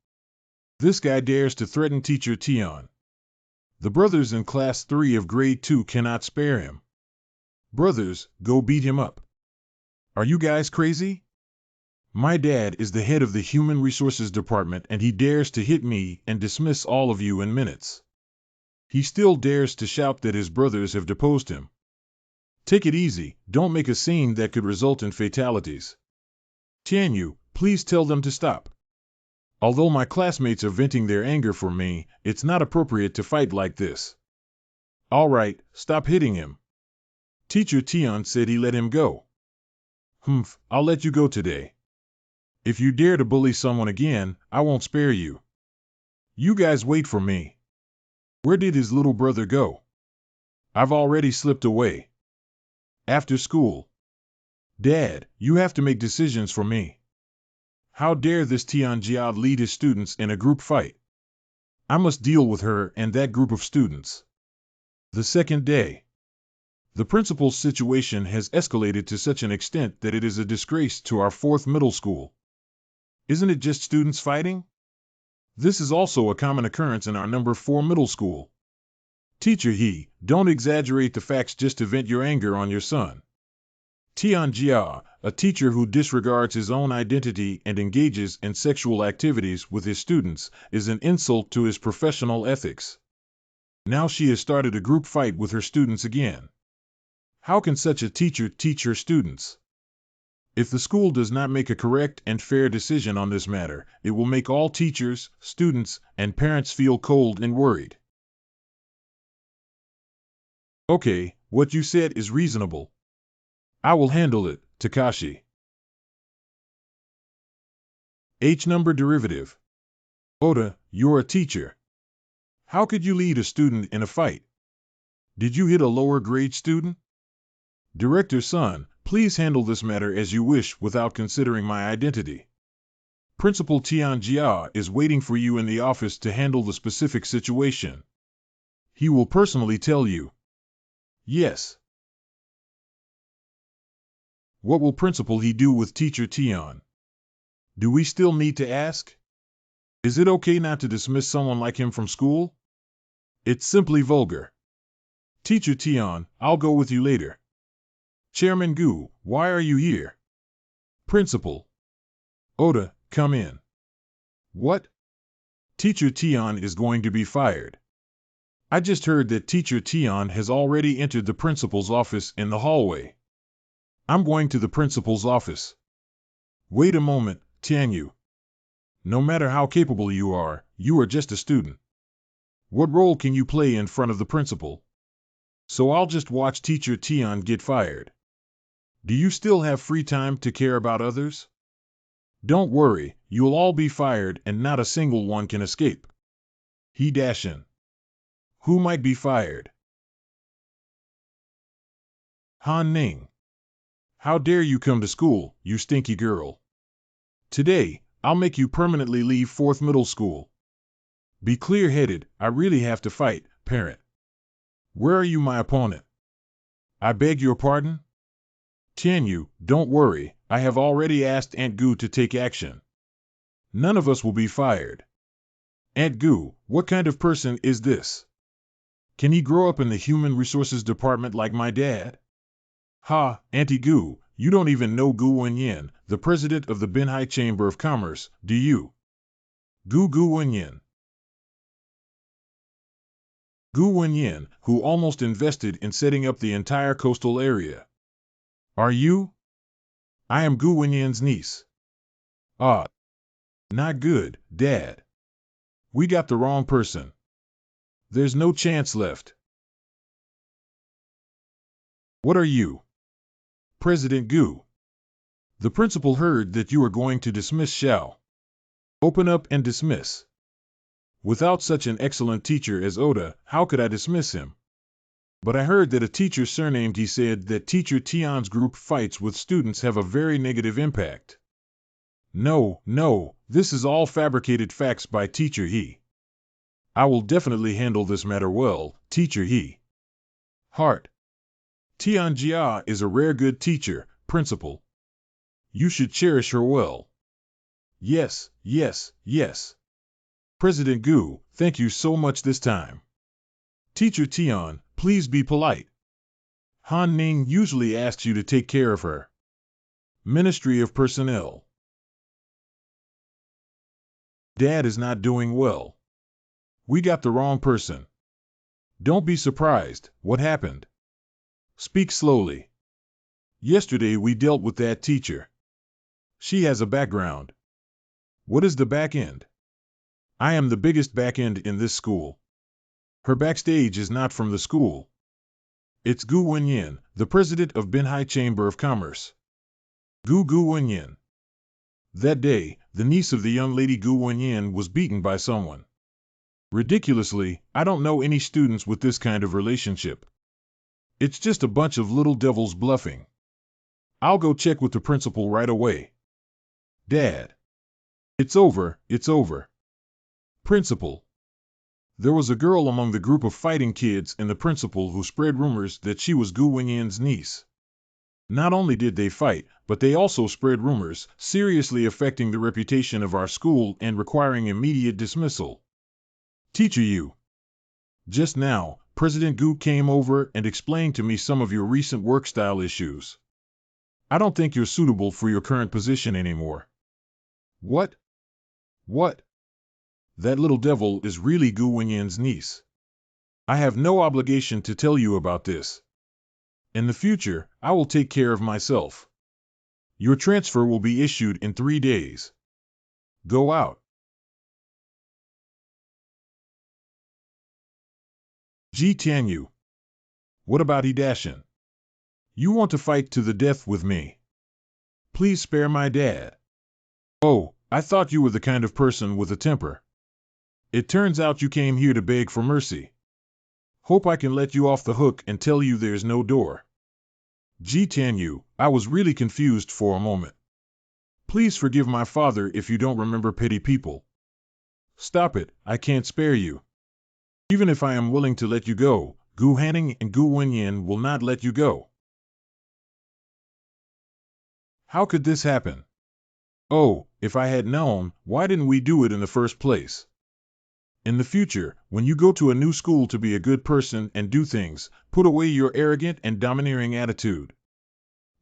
This guy dares to threaten teacher Tian. The brothers in class 3 of grade 2 cannot spare him. Brothers, go beat him up. Are you guys crazy? My dad is the head of the Human Resources Department and he dares to hit me and dismiss all of you in minutes. He still dares to shout that his brothers have deposed him. Take it easy, don't make a scene that could result in fatalities. Tianyu, please tell them to stop. Although my classmates are venting their anger for me, it's not appropriate to fight like this. All right, stop hitting him. Teacher Tian said he let him go. Humph, I'll let you go today. If you dare to bully someone again, I won't spare you. You guys wait for me. Where did his little brother go? I've already slipped away. After school. Dad, you have to make decisions for me. How dare this Tian Jia lead his students in a group fight? I must deal with her and that group of students. The second day. The principal's situation has escalated to such an extent that it is a disgrace to our 4th middle school. Isn't it just students fighting? This is also a common occurrence in our number 4 middle school. Teacher He, don't exaggerate the facts just to vent your anger on your son. Tian Jia, a teacher who disregards his own identity and engages in sexual activities with his students, is an insult to his professional ethics. Now she has started a group fight with her students again. How can such a teacher teach her students? If the school does not make a correct and fair decision on this matter, it will make all teachers, students, and parents feel cold and worried. Okay, What you said is reasonable. I will handle it, Takashi. H number derivative. Oda, you're a teacher. How could you lead a student in a fight? Did you hit a lower grade student? Director Son, please handle this matter as you wish without considering my identity. Principal Tianjia is waiting for you in the office to handle the specific situation. He will personally tell you. Yes. What will Principal He do with Teacher Tian? Do we still need to ask? Is it okay not to dismiss someone like him from school? It's simply vulgar. Teacher Tian, I'll go with you later. Chairman Gu, why are you here? Principal. Oda, come in. What? Teacher Tian is going to be fired. I just heard that Teacher Tian has already entered the principal's office in the hallway. I'm going to the principal's office. Wait a moment, Tianyu. No matter how capable you are just a student. What role can you play in front of the principal? So I'll just watch Teacher Tian get fired. Do you still have free time to care about others? Don't worry, you'll all be fired and not a single one can escape. He dash in. Who might be fired? Han Ning. How dare you come to school, you stinky girl. Today, I'll make you permanently leave 4th middle school. Be clear-headed, I really have to fight, parent. Where are you, my opponent? I beg your pardon? Tianyu, don't worry, I have already asked Aunt Gu to take action. None of us will be fired. Aunt Gu, what kind of person is this? Can he grow up in the Human Resources Department like my dad? Ha, Auntie Gu, you don't even know Gu Wenyin, the president of the Binhai Chamber of Commerce, do you? Gu Wenyin. Gu Wenyin, who almost invested in setting up the entire coastal area. Are you? I am Gu Wenyin's niece. Ah. Not good, Dad. We got the wrong person. There's no chance left. What are you? President Gu. The principal heard that you are going to dismiss Xiao. Open up and dismiss. Without such an excellent teacher as Oda, how could I dismiss him? But I heard that a teacher surnamed he said that Teacher Tian's group fights with students have a very negative impact. No, this is all fabricated facts by Teacher He. I will definitely handle this matter well, Teacher He. Heart. Tianjia is a rare good teacher, Principal. You should cherish her well. Yes. President Gu, thank you so much this time. Teacher Tian, please be polite. Han Ning usually asks you to take care of her. Ministry of Personnel. Dad is not doing well. We got the wrong person. Don't be surprised, what happened? Speak slowly. Yesterday we dealt with that teacher. She has a background. What is the back end? I am the biggest back end in this school. Her backstage is not from the school. It's Gu Wenyin, the president of Binhai Chamber of Commerce. Gu Wenyin. That day, the niece of the young lady Gu Wenyin was beaten by someone. Ridiculously, I don't know any students with this kind of relationship. It's just a bunch of little devils bluffing. I'll go check with the principal right away. Dad. It's over. Principal. There was a girl among the group of fighting kids and the principal who spread rumors that she was Gu Wenyin's niece. Not only did they fight, but they also spread rumors, seriously affecting the reputation of our school and requiring immediate dismissal. Teacher Yu. Just now, President Gu came over and explained to me some of your recent work style issues. I don't think you're suitable for your current position anymore. What? That little devil is really Gu Wenyin's niece. I have no obligation to tell you about this. In the future, I will take care of myself. Your transfer will be issued in 3 days. Go out. Ji Tianyu. What about Hidashin? You want to fight to the death with me? Please spare my dad. Oh, I thought you were the kind of person with a temper. It turns out you came here to beg for mercy. Hope I can let you off the hook and tell you there's no door. Jitanyu, I was really confused for a moment. Please forgive my father if you don't remember petty people. Stop it, I can't spare you. Even if I am willing to let you go, Gu Hanning and Gu Wenyan will not let you go. How could this happen? Oh, if I had known, why didn't we do it in the first place? In the future, when you go to a new school to be a good person and do things, put away your arrogant and domineering attitude.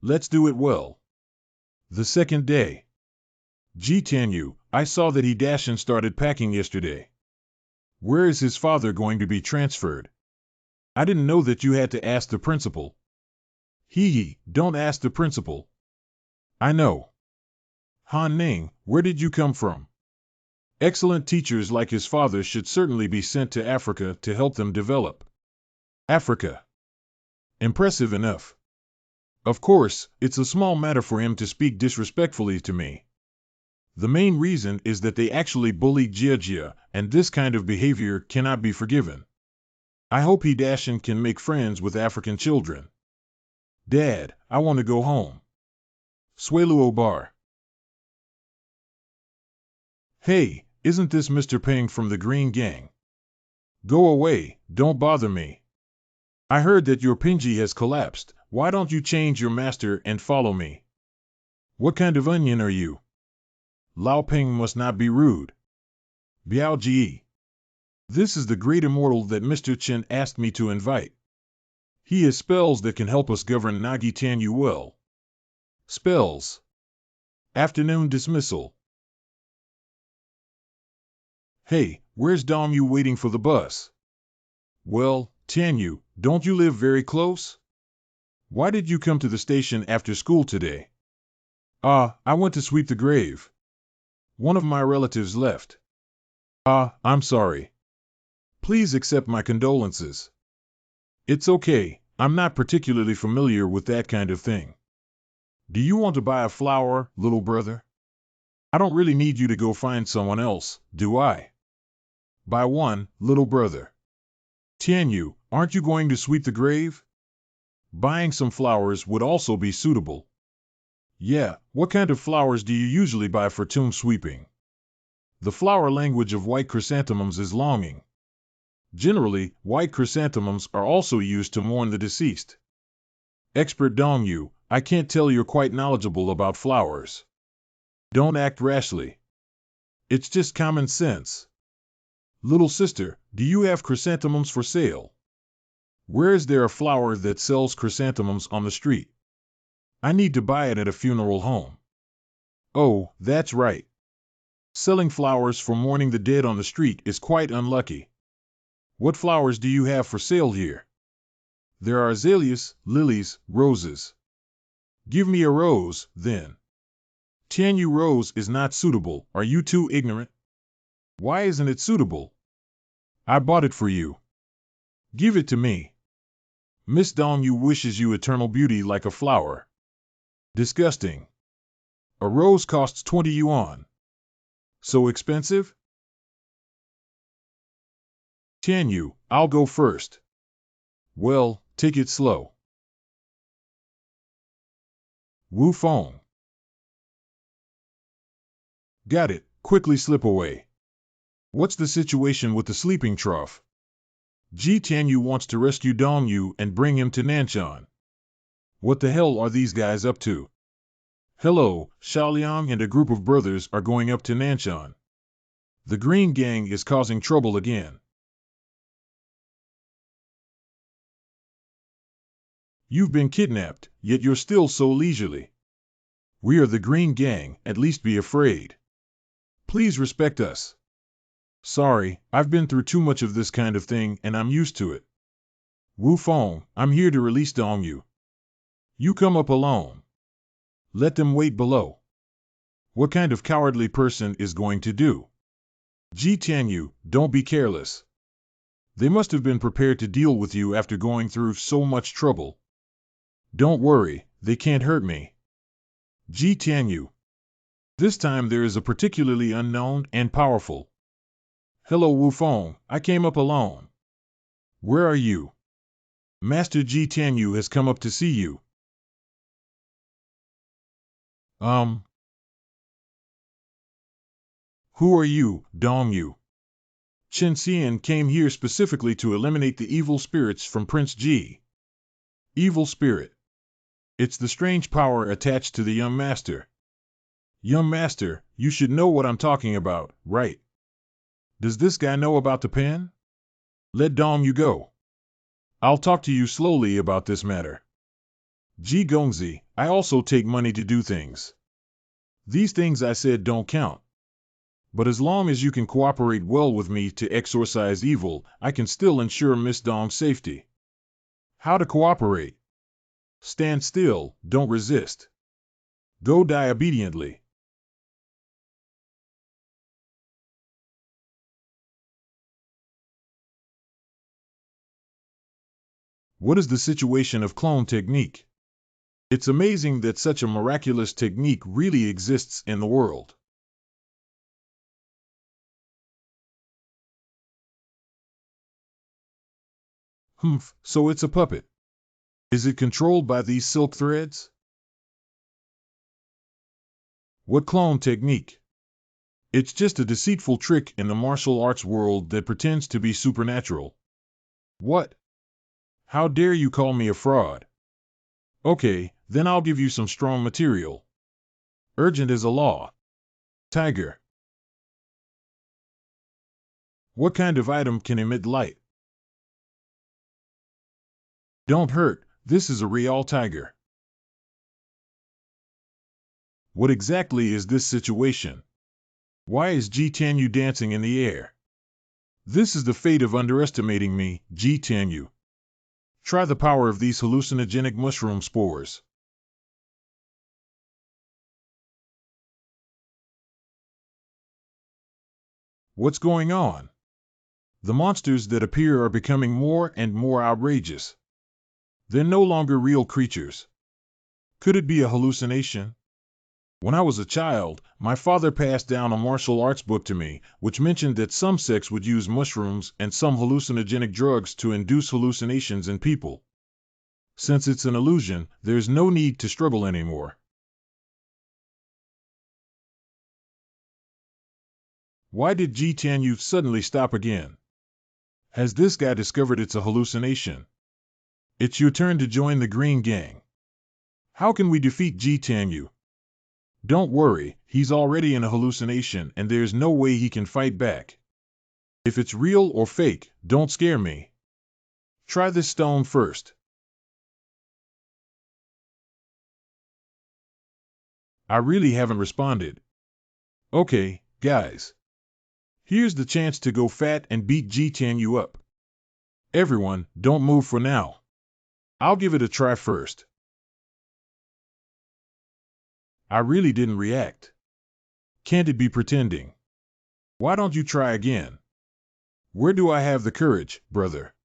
Let's do it well. The second day. Jitanyu, I saw that Hidashin started packing yesterday. Where is his father going to be transferred? I didn't know that you had to ask the principal. Hee, don't ask the principal. I know. Han Ning, where did you come from? Excellent teachers like his father should certainly be sent to Africa to help them develop. Africa. Impressive enough. Of course, it's a small matter for him to speak disrespectfully to me. The main reason is that they actually bullied Jia, and this kind of behavior cannot be forgiven. I hope Hidashin can make friends with African children. Dad, I want to go home. Sueluo Bar. Hey, isn't this Mr. Peng from the Green Gang? Go away, don't bother me. I heard that your Pinji has collapsed. Why don't you change your master and follow me? What kind of onion are you? Lao Peng must not be rude. Biao Ji. This is the great immortal that Mr. Chen asked me to invite. He has spells that can help us govern Nagi Tanyu well. Spells. Afternoon dismissal. Hey, where's Dongyu waiting for the bus? Well, Tanyu, don't you live very close? Why did you come to the station after school today? I went to sweep the grave. One of my relatives left. I'm sorry. Please accept my condolences. It's okay, I'm not particularly familiar with that kind of thing. Do you want to buy a flower, little brother? I don't really need you to go find someone else, do I? Buy one, little brother. Tianyu, aren't you going to sweep the grave? Buying some flowers would also be suitable. Yeah, what kind of flowers do you usually buy for tomb sweeping? The flower language of white chrysanthemums is longing. Generally, white chrysanthemums are also used to mourn the deceased. Expert Dongyu, I can't tell you're quite knowledgeable about flowers. Don't act rashly. It's just common sense. Little sister, do you have chrysanthemums for sale? Where is there a flower that sells chrysanthemums on the street? I need to buy it at a funeral home. Oh, that's right. Selling flowers for mourning the dead on the street is quite unlucky. What flowers do you have for sale here? There are azaleas, lilies, roses. Give me a rose, then. Tianyu rose is not suitable. Are you too ignorant? Why isn't it suitable? I bought it for you. Give it to me. Miss Dongyu wishes you eternal beauty like a flower. Disgusting. A rose costs 20 yuan. So expensive? Tianyu, I'll go first. Well, take it slow. Wu Feng. Got it, quickly slip away. What's the situation with the sleeping trough? Ji Tianyu wants to rescue Dongyu and bring him to Nanshan. What the hell are these guys up to? Hello, Xiaoliang and a group of brothers are going up to Nanshan. The Green Gang is causing trouble again. You've been kidnapped, yet you're still so leisurely. We are the Green Gang, at least be afraid. Please respect us. Sorry, I've been through too much of this kind of thing and I'm used to it. Wu Feng, I'm here to release Dongyu. You come up alone. Let them wait below. What kind of cowardly person is going to do? Ji Tianyu, don't be careless. They must have been prepared to deal with you after going through so much trouble. Don't worry, they can't hurt me. Ji Tianyu. This time there is a particularly unknown and powerful. Hello Wu Feng, I came up alone. Where are you? Master Ji Tianyu has come up to see you. Who are you, Dong Yu? Chen Xian came here specifically to eliminate the evil spirits from Prince Ji. Evil spirit. It's the strange power attached to the young master. Young master, you should know what I'm talking about, right? Does this guy know about the pen? Let Dong Yu go. I'll talk to you slowly about this matter. Ji Gongzi, I also take money to do things. These things I said don't count. But as long as you can cooperate well with me to exorcise evil, I can still ensure Miss Dong's safety. How to cooperate? Stand still, don't resist. Go die obediently. What is the situation of clone technique? It's amazing that such a miraculous technique really exists in the world. So it's a puppet. Is it controlled by these silk threads? What clone technique? It's just a deceitful trick in the martial arts world that pretends to be supernatural. What? How dare you call me a fraud? Okay, then I'll give you some strong material. Urgent as a law. Tiger. What kind of item can emit light? Don't hurt, this is a real tiger. What exactly is this situation? Why is Ji Tianyu dancing in the air? This is the fate of underestimating me, Ji Tianyu. Try the power of these hallucinogenic mushroom spores. What's going on? The monsters that appear are becoming more and more outrageous. They're no longer real creatures. Could it be a hallucination? When I was a child, my father passed down a martial arts book to me, which mentioned that some sects would use mushrooms and some hallucinogenic drugs to induce hallucinations in people. Since it's an illusion, there's no need to struggle anymore. Why did Ji Tianyu suddenly stop again? Has this guy discovered it's a hallucination? It's your turn to join the Green Gang. How can we defeat Ji Tianyu? Don't worry, he's already in a hallucination and there's no way he can fight back. If it's real or fake, don't scare me. Try this stone first. I really haven't responded. Okay, guys. Here's the chance to go fat and beat Ji Tianyu up. Everyone, don't move for now. I'll give it a try first. I really didn't react. Can't it be pretending? Why don't you try again? Where do I have the courage, brother?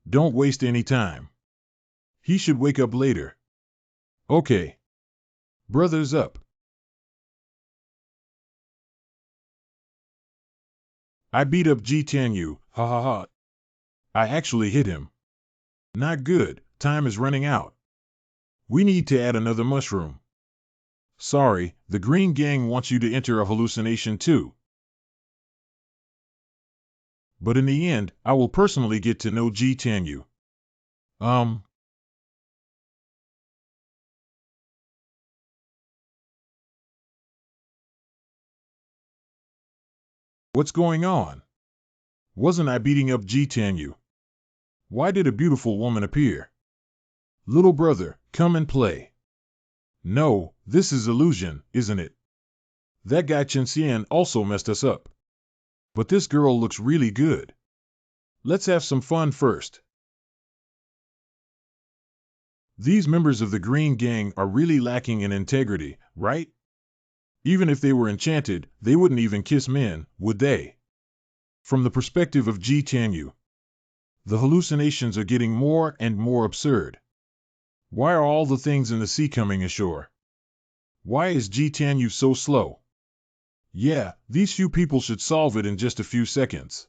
Don't waste any time. He should wake up later. Okay. Brothers up. I beat up Ji Tianyu, ha ha ha. I actually hit him. Not good, time is running out. We need to add another mushroom. Sorry, the Green Gang wants you to enter a hallucination too. But in the end, I will personally get to know Ji Tianyu. What's going on? Wasn't I beating up Ji Tianyu? Why did a beautiful woman appear? Little brother, come and play. No, this is illusion, isn't it? That guy Chen Xian also messed us up. But this girl looks really good. Let's have some fun first. These members of the Green Gang are really lacking in integrity, right? Even if they were enchanted, they wouldn't even kiss men, would they? From the perspective of Ji Tianyu, The hallucinations are getting more and more absurd. Why are all the things in the sea coming ashore? Why is Jitanyu so slow? Yeah, these few people should solve it in just a few seconds.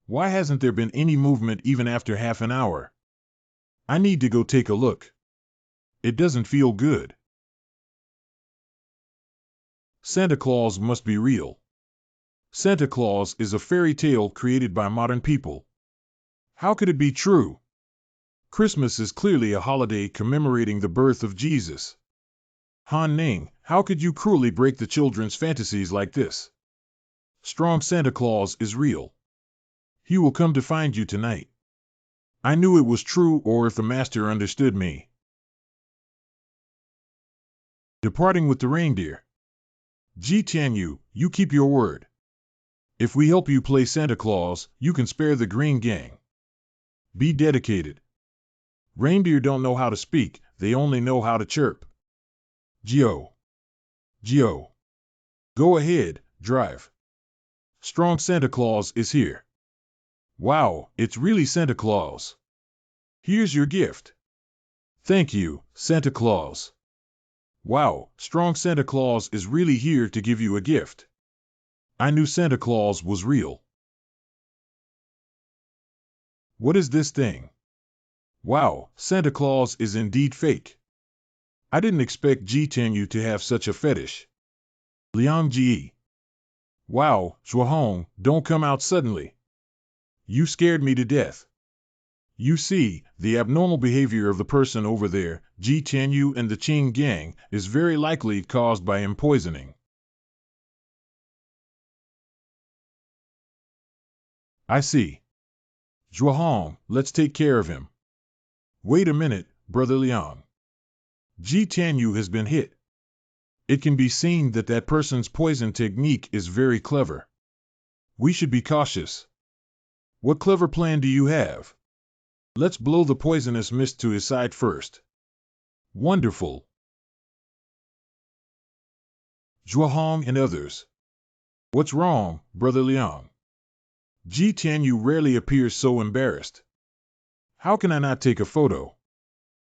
Why hasn't there been any movement even after half an hour? I need to go take a look. It doesn't feel good. Santa Claus must be real. Santa Claus is a fairy tale created by modern people. How could it be true? Christmas is clearly a holiday commemorating the birth of Jesus. Han Ning, how could you cruelly break the children's fantasies like this? Strong Santa Claus is real. He will come to find you tonight. I knew it was true, or if the master understood me. Departing with the reindeer. Ji Tianyu, you keep your word. If we help you play Santa Claus, you can spare the Green Gang. Be dedicated. Reindeer don't know how to speak, they only know how to chirp. Gio. Gio. Go ahead, drive. Strong Santa Claus is here. Wow, it's really Santa Claus. Here's your gift. Thank you, Santa Claus. Wow, strong Santa Claus is really here to give you a gift. I knew Santa Claus was real. What is this thing? Wow, Santa Claus is indeed fake. I didn't expect Ji Tenyu to have such a fetish. Liang Ji. Wow, Zhuahong, don't come out suddenly. You scared me to death. You see, the abnormal behavior of the person over there, Ji Tianyu and the Qing gang, is very likely caused by him poisoning. I see. Zhuahong, let's take care of him. Wait a minute, Brother Liang. Ji Tianyu has been hit. It can be seen that that person's poison technique is very clever. We should be cautious. What clever plan do you have? Let's blow the poisonous mist to his side first. Wonderful. Zhuahong and others. What's wrong, Brother Liang? Ji Tianyu rarely appears so embarrassed. How can I not take a photo?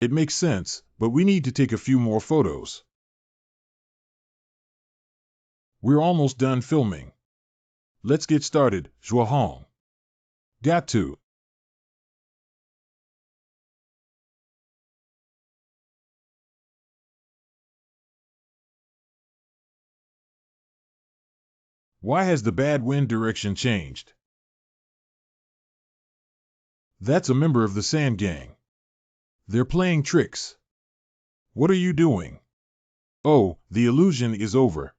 It makes sense, but we need to take a few more photos. We're almost done filming. Let's get started, Zhuahong. Got to. Why has the bad wind direction changed? That's a member of the Sand Gang. They're playing tricks. What are you doing? Oh, the illusion is over.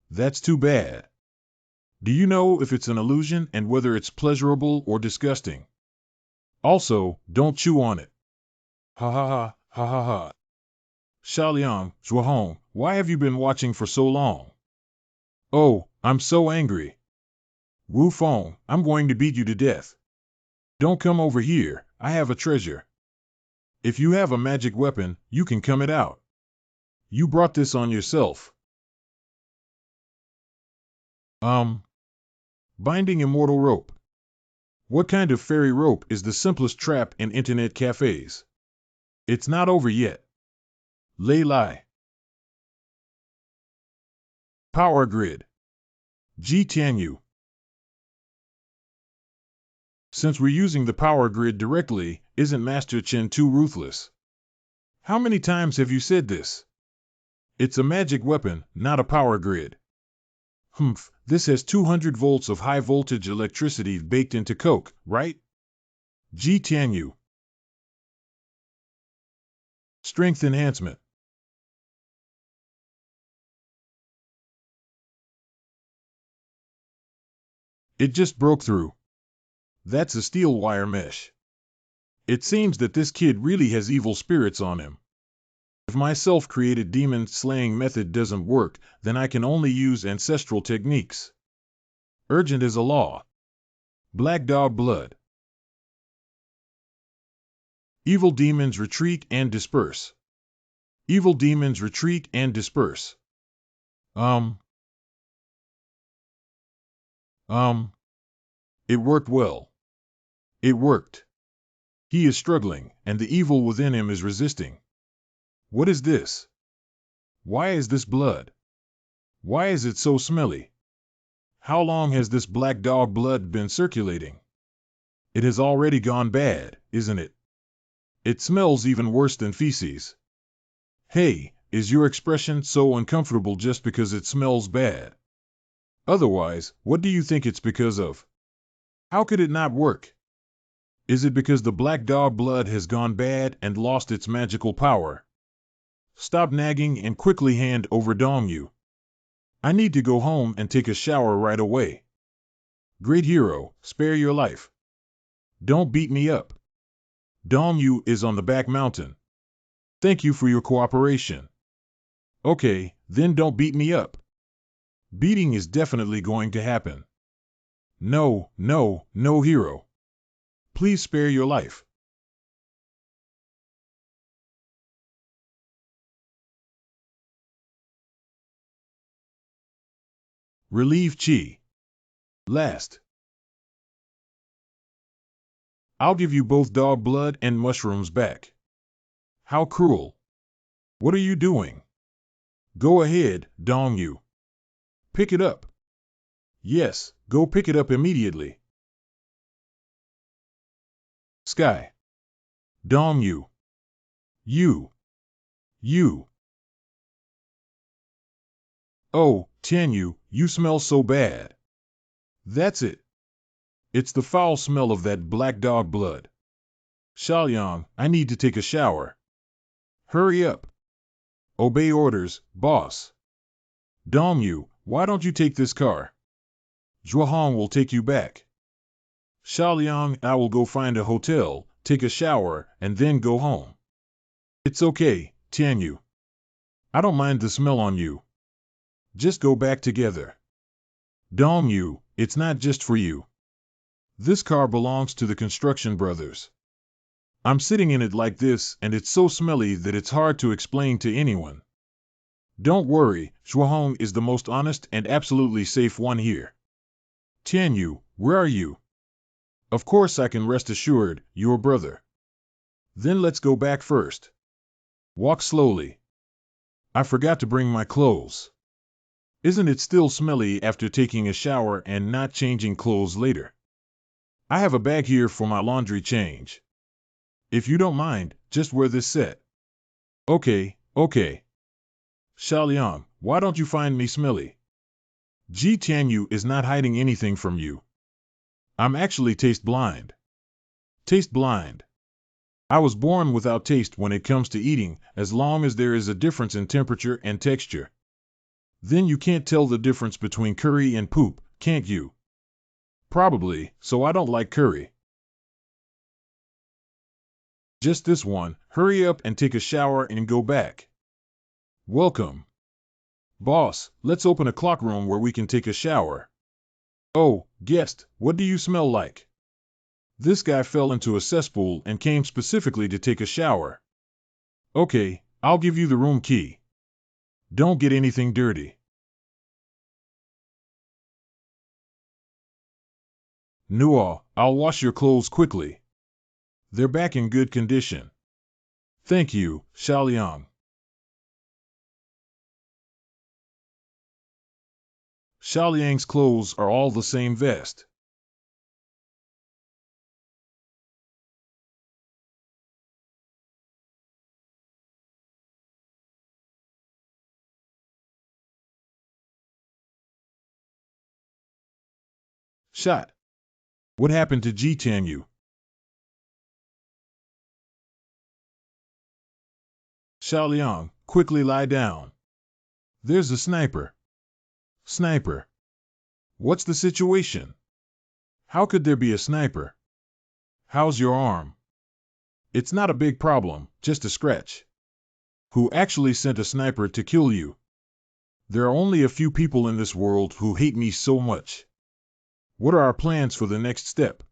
That's too bad. Do you know if it's an illusion and whether it's pleasurable or disgusting? Also, don't chew on it. Ha ha ha, ha ha ha. Xiaoliang, Zhuahong, why have you been watching for so long? Oh, I'm so angry. Wu Feng, I'm going to beat you to death. Don't come over here, I have a treasure. If you have a magic weapon, you can come it out. You brought this on yourself. Binding immortal rope. What kind of fairy rope is the simplest trap in internet cafes? It's not over yet. Lei Lai. Power grid. Ji Tianyu. Since we're using the power grid directly, isn't Master Chen too ruthless? How many times have you said this? It's a magic weapon, not a power grid. Humph, this has 200 volts of high voltage electricity baked into coke, right? Ji Tianyu. Strength enhancement. It just broke through. That's a steel wire mesh. It seems that this kid really has evil spirits on him. If my self-created demon slaying method doesn't work, then I can only use ancestral techniques. Urgent as a law. Black dog blood. Evil demons retreat and disperse. Evil demons retreat and disperse. It worked well. It worked. He is struggling, and the evil within him is resisting. What is this? Why is this blood? Why is it so smelly? How long has this black dog blood been circulating? It has already gone bad, isn't it? It smells even worse than feces. Hey, is your expression so uncomfortable just because it smells bad? Otherwise, what do you think it's because of? How could it not work? Is it because the black dog blood has gone bad and lost its magical power? Stop nagging and quickly hand over Dongyu. I need to go home and take a shower right away. Great hero, spare your life. Don't beat me up. Dongyu is on the back mountain. Thank you for your cooperation. Okay, then don't beat me up. Beating is definitely going to happen. No, no, no hero. Please spare your life. Relieve Chi. Last. I'll give you both dog blood and mushrooms back. How cruel. What are you doing? Go ahead, Dongyu. Pick it up. Yes, go pick it up immediately. Sky. Dongyu. You. You. Oh, Tianyu, you smell so bad. That's it. It's the foul smell of that black dog blood. Xiaoyang, I need to take a shower. Hurry up. Obey orders, boss. Dongyu, why don't you take this car? Zhuahong will take you back. Xiaoyang, I will go find a hotel, take a shower, and then go home. It's okay, Tianyu. I don't mind the smell on you. Just go back together. Dongyu, it's not just for you. This car belongs to the construction brothers. I'm sitting in it like this, and it's so smelly that it's hard to explain to anyone. Don't worry, Zhuahong is the most honest and absolutely safe one here. Tianyu, where are you? Of course I can rest assured, your brother. Then let's go back first. Walk slowly. I forgot to bring my clothes. Isn't it still smelly after taking a shower and not changing clothes later? I have a bag here for my laundry change. If you don't mind, just wear this set. Okay, okay. Xiaoliang, why don't you find me smelly? Ji Tianyu is not hiding anything from you. I'm actually taste blind. Taste blind. I was born without taste when it comes to eating, as long as there is a difference in temperature and texture. Then you can't tell the difference between curry and poop, can't you? Probably, so I don't like curry. Just this one, hurry up and take a shower and go back. Welcome. Boss, let's open a clock room where we can take a shower. Oh, guest, what do you smell like? This guy fell into a cesspool and came specifically to take a shower. Okay, I'll give you the room key. Don't get anything dirty. Nuo, I'll wash your clothes quickly. They're back in good condition. Thank you, Xiaoliang. Xiaoliang's clothes are all the same vest. Shot. What happened to Ji Tianyu? Xiaoliang, quickly lie down. There's a sniper. Sniper. What's the situation? How could there be a sniper? How's your arm? It's not a big problem, just a scratch. Who actually sent a sniper to kill you? There are only a few people in this world who hate me so much. What are our plans for the next step?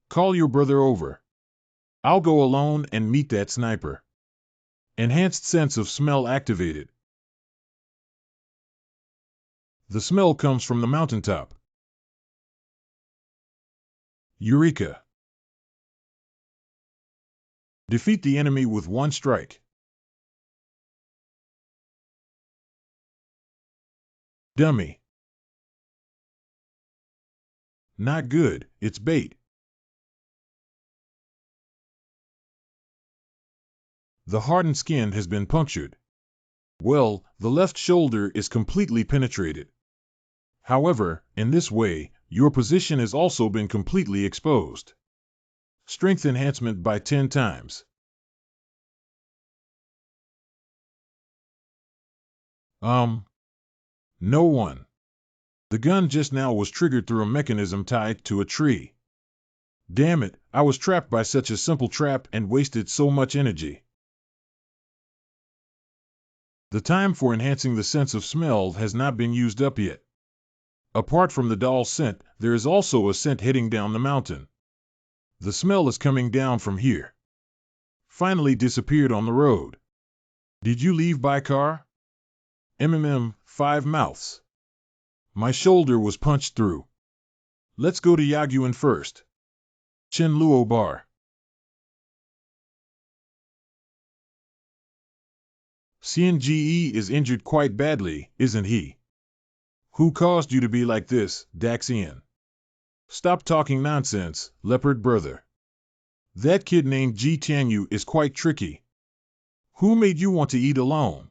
Call your brother over. I'll go alone and meet that sniper. Enhanced sense of smell activated. The smell comes from the mountaintop. Eureka! Defeat the enemy with one strike. Dummy. Not good, it's bait. The hardened skin has been punctured. Well, the left shoulder is completely penetrated. However, in this way, your position has also been completely exposed. Strength enhancement by 10 times. No one. The gun just now was triggered through a mechanism tied to a tree. Damn it, I was trapped by such a simple trap and wasted so much energy. The time for enhancing the sense of smell has not been used up yet. Apart from the doll scent, there is also a scent heading down the mountain. The smell is coming down from here. Finally disappeared on the road. Did you leave by car? 5 mouths. My shoulder was punched through. Let's go to Yaguan first. Chen Luo Bar. CNGE is injured quite badly, isn't he? Who caused you to be like this, Daxian? Stop talking nonsense, leopard brother. That kid named Ji Tianyu is quite tricky. Who made you want to eat alone?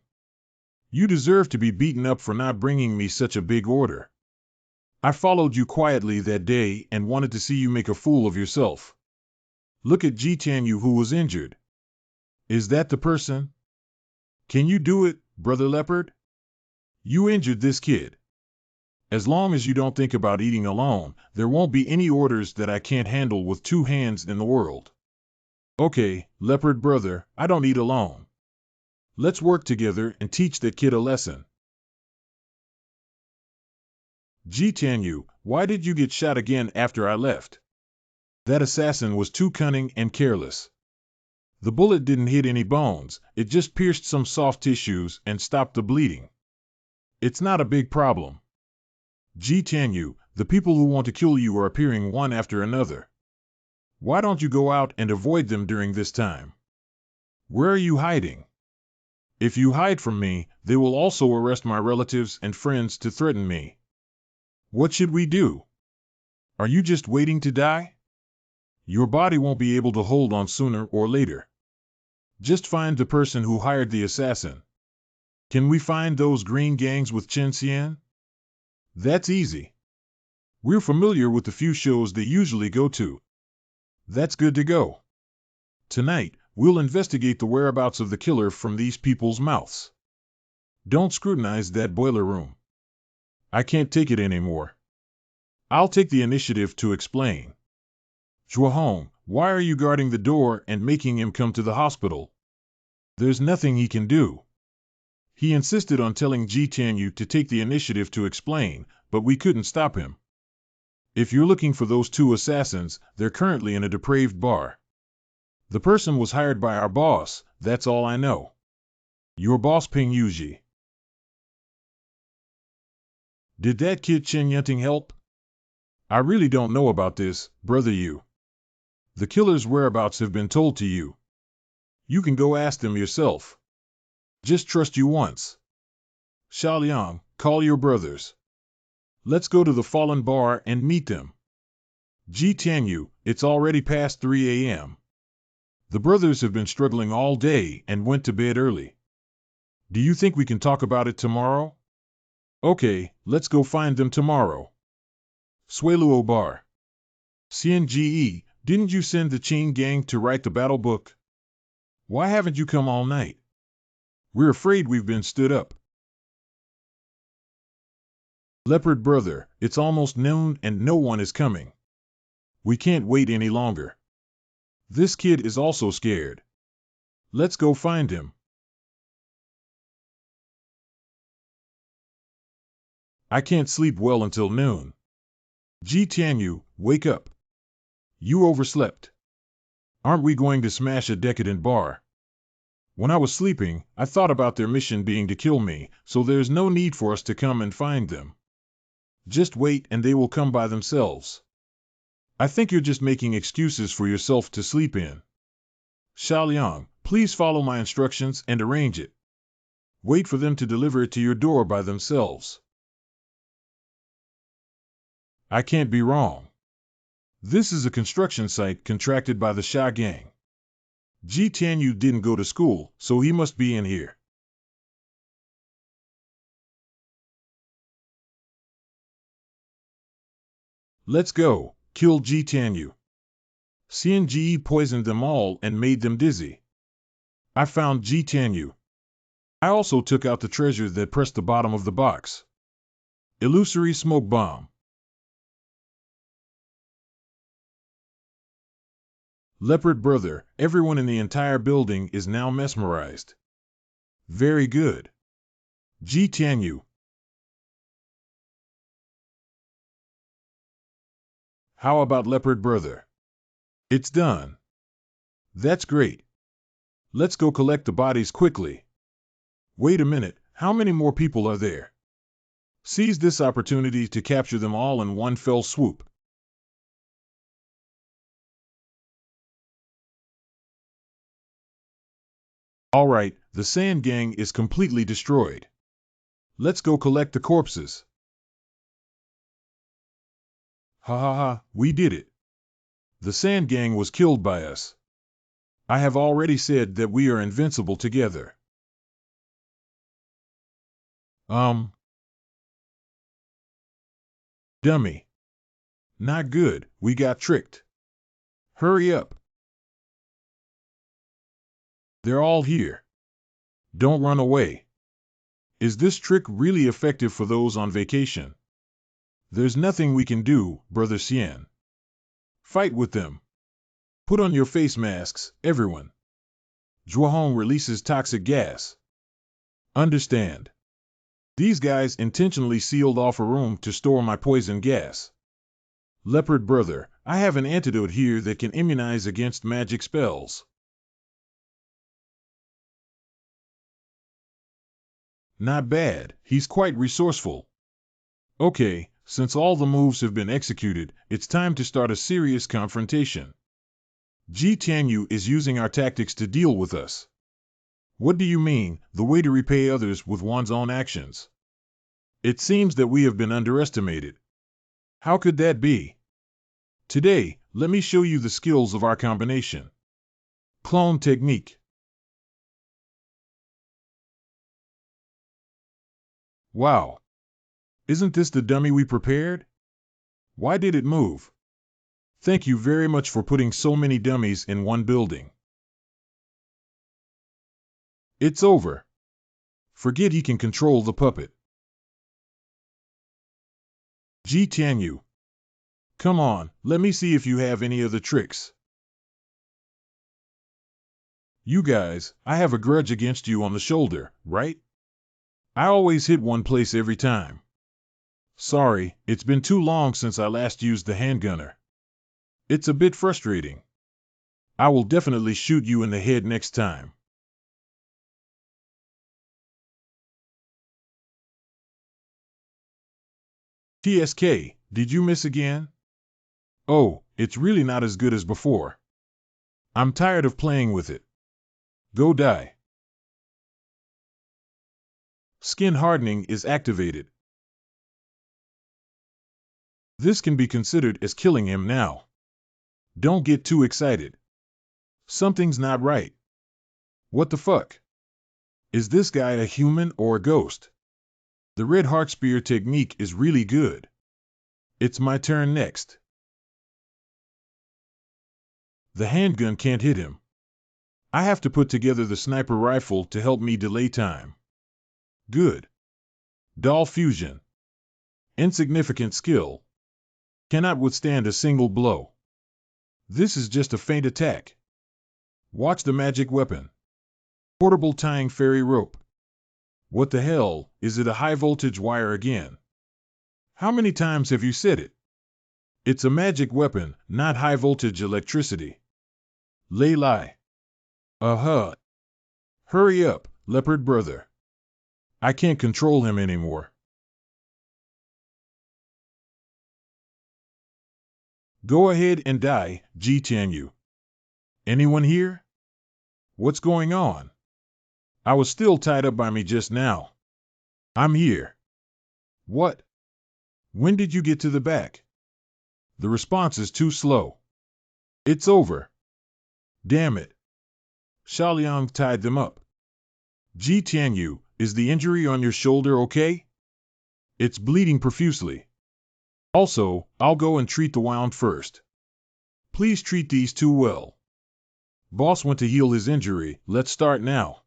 You deserve to be beaten up for not bringing me such a big order. I followed you quietly that day and wanted to see you make a fool of yourself. Look at Ji Tianyu who was injured. Is that the person? Can you do it, brother leopard? You injured this kid. As long as you don't think about eating alone, there won't be any orders that I can't handle with 2 hands in the world. Okay, leopard brother, I don't eat alone. Let's work together and teach that kid a lesson. Ji Tianyu, why did you get shot again after I left? That assassin was too cunning and careless. The bullet didn't hit any bones, it just pierced some soft tissues and stopped the bleeding. It's not a big problem. Ji Tianyu, the people who want to kill you are appearing one after another. Why don't you go out and avoid them during this time? Where are you hiding? If you hide from me, they will also arrest my relatives and friends to threaten me. What should we do? Are you just waiting to die? Your body won't be able to hold on sooner or later. Just find the person who hired the assassin. Can we find those green gangs with Chen Xian? That's easy. We're familiar with the few shows they usually go to. That's good to go. Tonight, we'll investigate the whereabouts of the killer from these people's mouths. Don't scrutinize that boiler room. I can't take it anymore. I'll take the initiative to explain. Zhuahong, why are you guarding the door and making him come to the hospital? There's nothing he can do. He insisted on telling Ji Tianyu to take the initiative to explain, but we couldn't stop him. If you're looking for those 2 assassins, they're currently in a depraved bar. The person was hired by our boss, that's all I know. Your boss Ping Yuji. Did that kid Chen Yunting help? I really don't know about this, brother you. The killer's whereabouts have been told to you. You can go ask them yourself. Just trust you once. Xiaoliang, call your brothers. Let's go to the fallen bar and meet them. Ji Tianyu, it's already past 3 a.m. The brothers have been struggling all day and went to bed early. Do you think we can talk about it tomorrow? Okay, let's go find them tomorrow. Sueluo Bar. CNGE, didn't you send the Qing gang to write the battle book? Why haven't you come all night? We're afraid we've been stood up. Leopard brother, it's almost noon and no one is coming. We can't wait any longer. This kid is also scared. Let's go find him. I can't sleep well until noon. Ji Tianyu, wake up. You overslept. Aren't we going to smash a decadent bar? When I was sleeping, I thought about their mission being to kill me, so there's no need for us to come and find them. Just wait and they will come by themselves. I think you're just making excuses for yourself to sleep in. Xiaoliang, please follow my instructions and arrange it. Wait for them to deliver it to your door by themselves. I can't be wrong. This is a construction site contracted by the Sha gang. Ji Tianyu didn't go to school, so he must be in here. Let's go, kill Ji Tianyu. Xian Ji poisoned them all and made them dizzy. I found Ji Tianyu. I also took out the treasure that pressed the bottom of the box. Illusory smoke bomb. Leopard brother, everyone in the entire building is now mesmerized. Very good. Ji Tianyu. How about leopard brother? It's done. That's great. Let's go collect the bodies quickly. Wait a minute, how many more people are there? Seize this opportunity to capture them all in one fell swoop. All right, the Sand Gang is completely destroyed. Let's go collect the corpses. Ha ha ha, we did it. The Sand Gang was killed by us. I have already said that we are invincible together. Dummy. Not good, we got tricked. Hurry up. They're all here. Don't run away. Is this trick really effective for those on vacation? There's nothing we can do, Brother Xian. Fight with them. Put on your face masks, everyone. Zhuahong releases toxic gas. Understand. These guys intentionally sealed off a room to store my poison gas. Leopard brother, I have an antidote here that can immunize against magic spells. Not bad, he's quite resourceful. Okay, since all the moves have been executed, it's time to start a serious confrontation. Ji Tianyu is using our tactics to deal with us. What do you mean, the way to repay others with one's own actions? It seems that we have been underestimated. How could that be? Today, let me show you the skills of our combination. Clone technique. Wow. Isn't this the dummy we prepared? Why did it move? Thank you very much for putting so many dummies in one building. It's over. Forget he can control the puppet. Ji Tianyu. Come on, let me see if you have any other tricks. You guys, I have a grudge against you on the shoulder, right? I always hit one place every time. Sorry, it's been too long since I last used the handgunner. It's a bit frustrating. I will definitely shoot you in the head next time. TSK, did you miss again? Oh, it's really not as good as before. I'm tired of playing with it. Go die. Skin hardening is activated. This can be considered as killing him now. Don't get too excited. Something's not right. What the fuck? Is this guy a human or a ghost? The red heart spear technique is really good. It's my turn next. The handgun can't hit him. I have to put together the sniper rifle to help me delay time. Good. Doll fusion. Insignificant skill. Cannot withstand a single blow. This is just a feint attack. Watch the magic weapon. Portable tying fairy rope. What the hell, is it a high voltage wire again? How many times have you said it? It's a magic weapon, not high voltage electricity. Lay lie. Uh-huh. Hurry up, leopard brother. I can't control him anymore. Go ahead and die, Ji Tianyu. Anyone here? What's going on? I was still tied up by me just now. I'm here. What? When did you get to the back? The response is too slow. It's over. Damn it. Xiaoliang tied them up. Ji Tianyu, is the injury on your shoulder okay? It's bleeding profusely. Also, I'll go and treat the wound first. Please treat these two well. Boss went to heal his injury, let's start now.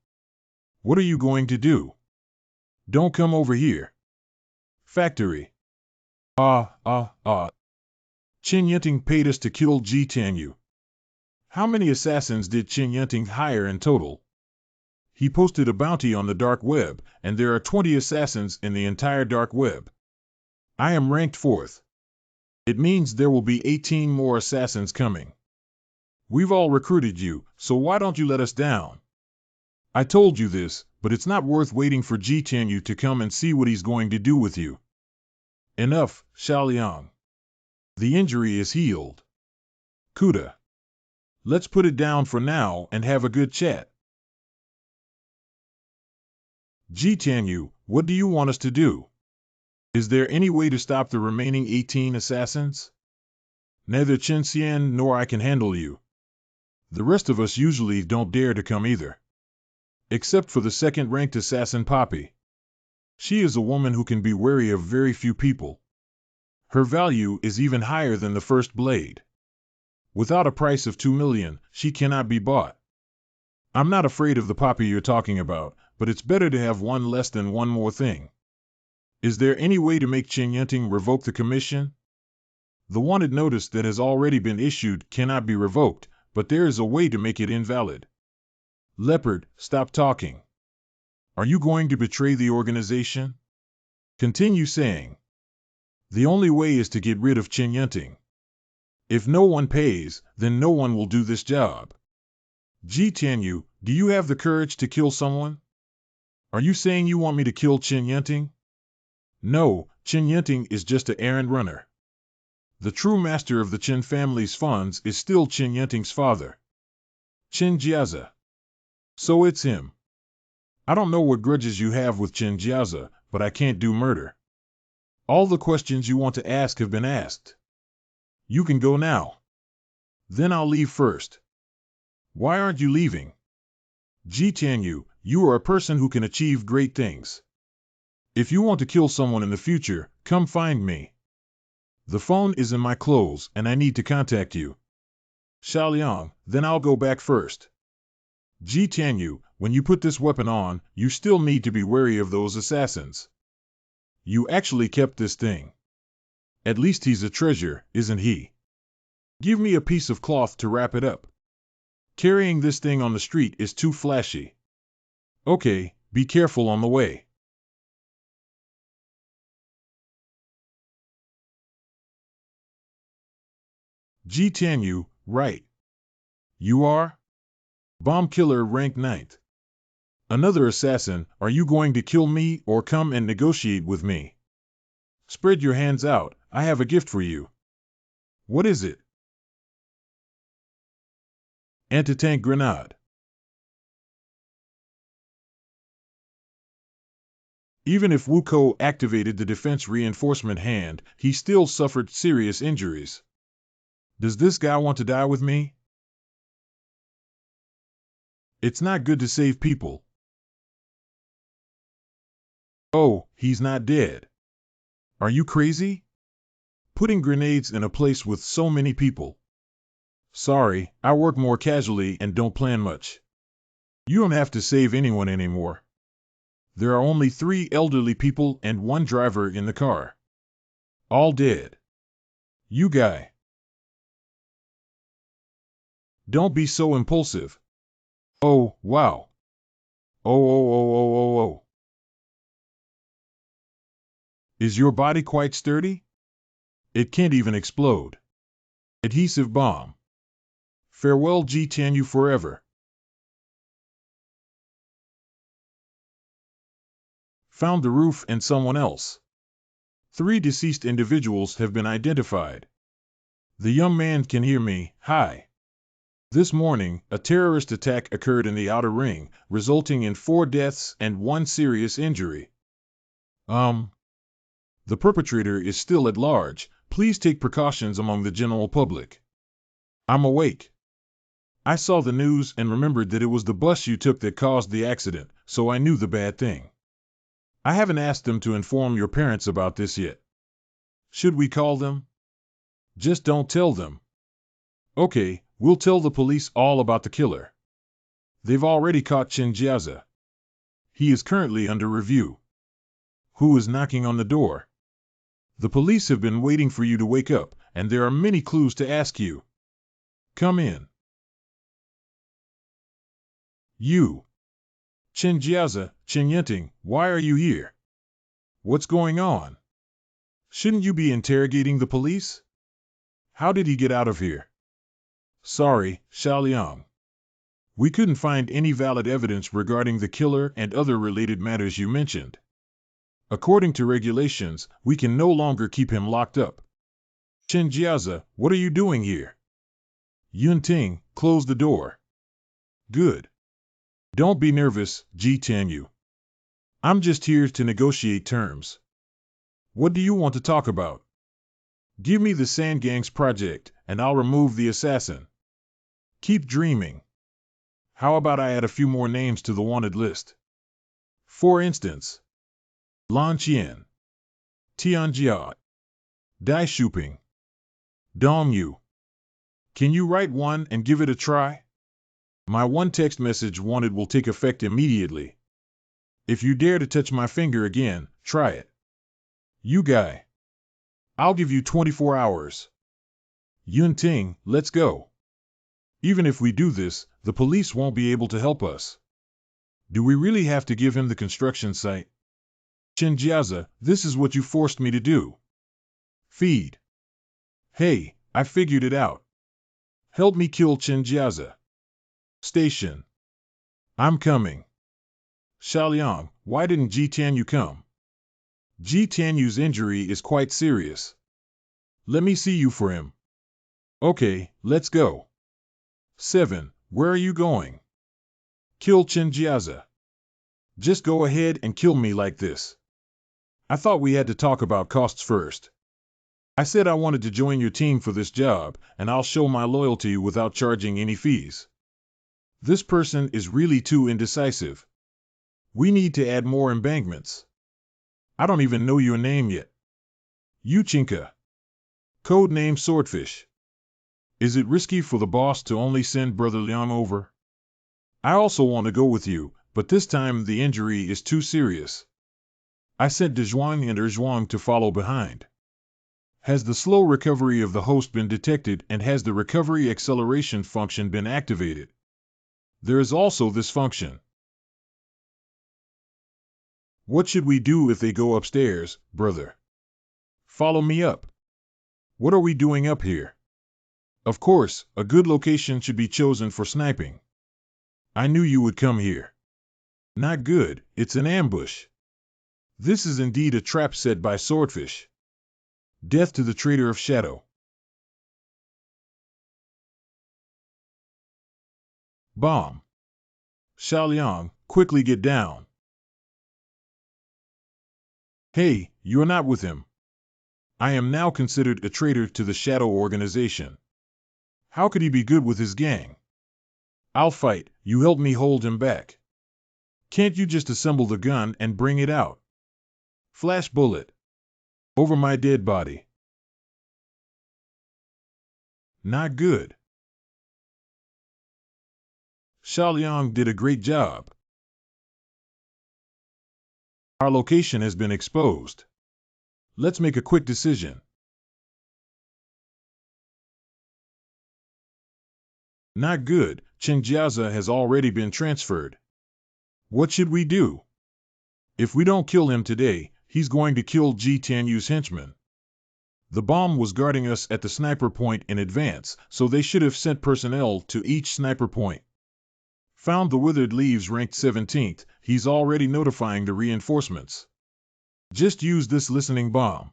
What are you going to do? Don't come over here. Factory. Qin Yinting paid us to kill Ji Tianyu. How many assassins did Qin Yinting hire in total? He posted a bounty on the dark web, and there are 20 assassins in the entire dark web. I am ranked 4th. It means there will be 18 more assassins coming. We've all recruited you, so why don't you let us down? I told you this, but it's not worth waiting for Ji Tianyu to come and see what he's going to do with you. Enough, Xiaoliang. The injury is healed. Kuda. Let's put it down for now and have a good chat. Ji Tianyu, what do you want us to do? Is there any way to stop the remaining 18 assassins? Neither Qin Xian nor I can handle you. The rest of us usually don't dare to come either. Except for the second-ranked assassin Poppy. She is a woman who can be wary of very few people. Her value is even higher than the first blade. Without a price of 2 million, she cannot be bought. I'm not afraid of the Poppy you're talking about, but it's better to have one less than one more thing. Is there any way to make Qin Yinting revoke the commission? The wanted notice that has already been issued cannot be revoked, but there is a way to make it invalid. Leopard, stop talking. Are you going to betray the organization? Continue saying. The only way is to get rid of Qin Yinting. If no one pays, then no one will do this job. Ji Tianyu, do you have the courage to kill someone? Are you saying you want me to kill Qin Yinting? No, Qin Yinting is just an errand runner. The true master of the Qin family's funds is still Qin Yinting's father. Qin Jiazi. So it's him. I don't know what grudges you have with Qin Jiazi, but I can't do murder. All the questions you want to ask have been asked. You can go now. Then I'll leave first. Why aren't you leaving? Ji Tianyu, you are a person who can achieve great things. If you want to kill someone in the future, come find me. The phone is in my clothes and I need to contact you. Xiaoliang, then I'll go back first. Ji Tianyu, when you put this weapon on, you still need to be wary of those assassins. You actually kept this thing. At least he's a treasure, isn't he? Give me a piece of cloth to wrap it up. Carrying this thing on the street is too flashy. Okay, be careful on the way. Ji Tianyu, right. You are? Bomb killer rank 9th. Another assassin, are you going to kill me or come and negotiate with me? Spread your hands out, I have a gift for you. What is it? Anti-tank grenade. Even if Wuko activated the defense reinforcement hand, he still suffered serious injuries. Does this guy want to die with me? It's not good to save people. Oh, he's not dead. Are you crazy? Putting grenades in a place with so many people. Sorry, I work more casually and don't plan much. You don't have to save anyone anymore. There are only 3 elderly people and 1 driver in the car. All dead. You guy. Don't be so impulsive. Oh, wow. Oh. Is your body quite sturdy? It can't even explode. Adhesive bomb. Farewell Ji Tianyu forever. Found the roof and someone else. 3 deceased individuals have been identified. The young man can hear me, hi. This morning, a terrorist attack occurred in the outer ring, resulting in 4 deaths and 1 serious injury. The perpetrator is still at large. Please take precautions among the general public. I'm awake. I saw the news and remembered that it was the bus you took that caused the accident, so I knew the bad thing. I haven't asked them to inform your parents about this yet. Should we call them? Just don't tell them. Okay, we'll tell the police all about the killer. They've already caught Chenjiaza. He is currently under review. Who is knocking on the door? The police have been waiting for you to wake up, and there are many clues to ask you. Come in. You. Chenjiaza, Chenyenting, why are you here? What's going on? Shouldn't you be interrogating the police? How did he get out of here? Sorry, Xiaoliang. We couldn't find any valid evidence regarding the killer and other related matters you mentioned. According to regulations, we can no longer keep him locked up. Chenjiaza, what are you doing here? Yunting, close the door. Good. Don't be nervous, Ji Tianyu. I'm just here to negotiate terms. What do you want to talk about? Give me the Sand Gang's project, and I'll remove the assassin. Keep dreaming. How about I add a few more names to the wanted list? For instance, Lan Qian, Tianjia, Dai Shuping, Dong Yu. Can you write one and give it a try? My one text message wanted will take effect immediately. If you dare to touch my finger again, try it. You guy. I'll give you 24 hours. Yunting, let's go. Even if we do this, the police won't be able to help us. Do we really have to give him the construction site? Chenjiaza, this is what you forced me to do. Feed. Hey, I figured it out. Help me kill Chenjiaza. Station. I'm coming. Xiaoliang, why didn't Ji Tianyu come? Ji Tianyu's injury is quite serious. Let me see you for him. Okay, let's go. 7. Where are you going? Kill Chenjiaza. Just go ahead and kill me like this. I thought we had to talk about costs first. I said I wanted to join your team for this job, and I'll show my loyalty without charging any fees. This person is really too indecisive. We need to add more embankments. I don't even know your name yet. Yuchinka. Codename Swordfish. Is it risky for the boss to only send Brother Liang over? I also want to go with you, but this time the injury is too serious. I sent Dezhuang and Erzhuang to follow behind. Has the slow recovery of the host been detected, and has the recovery acceleration function been activated? There is also this function. What should we do if they go upstairs, brother? Follow me up. What are we doing up here? Of course, a good location should be chosen for sniping. I knew you would come here. Not good, it's an ambush. This is indeed a trap set by Swordfish. Death to the traitor of Shadow. Bomb. Xiaoliang, quickly get down. Hey, you're not with him. I am now considered a traitor to the Shadow organization. How could he be good with his gang? I'll fight, you help me hold him back. Can't you just assemble the gun and bring it out? Flash bullet. Over my dead body. Not good. Xiaoliang did a great job. Our location has been exposed. Let's make a quick decision. Not good, Chenjiaza has already been transferred. What should we do? If we don't kill him today, he's going to kill Ji Tianyu's henchmen. The bomb was guarding us at the sniper point in advance, so they should have sent personnel to each sniper point. Found the withered leaves ranked 17th, he's already notifying the reinforcements. Just use this listening bomb.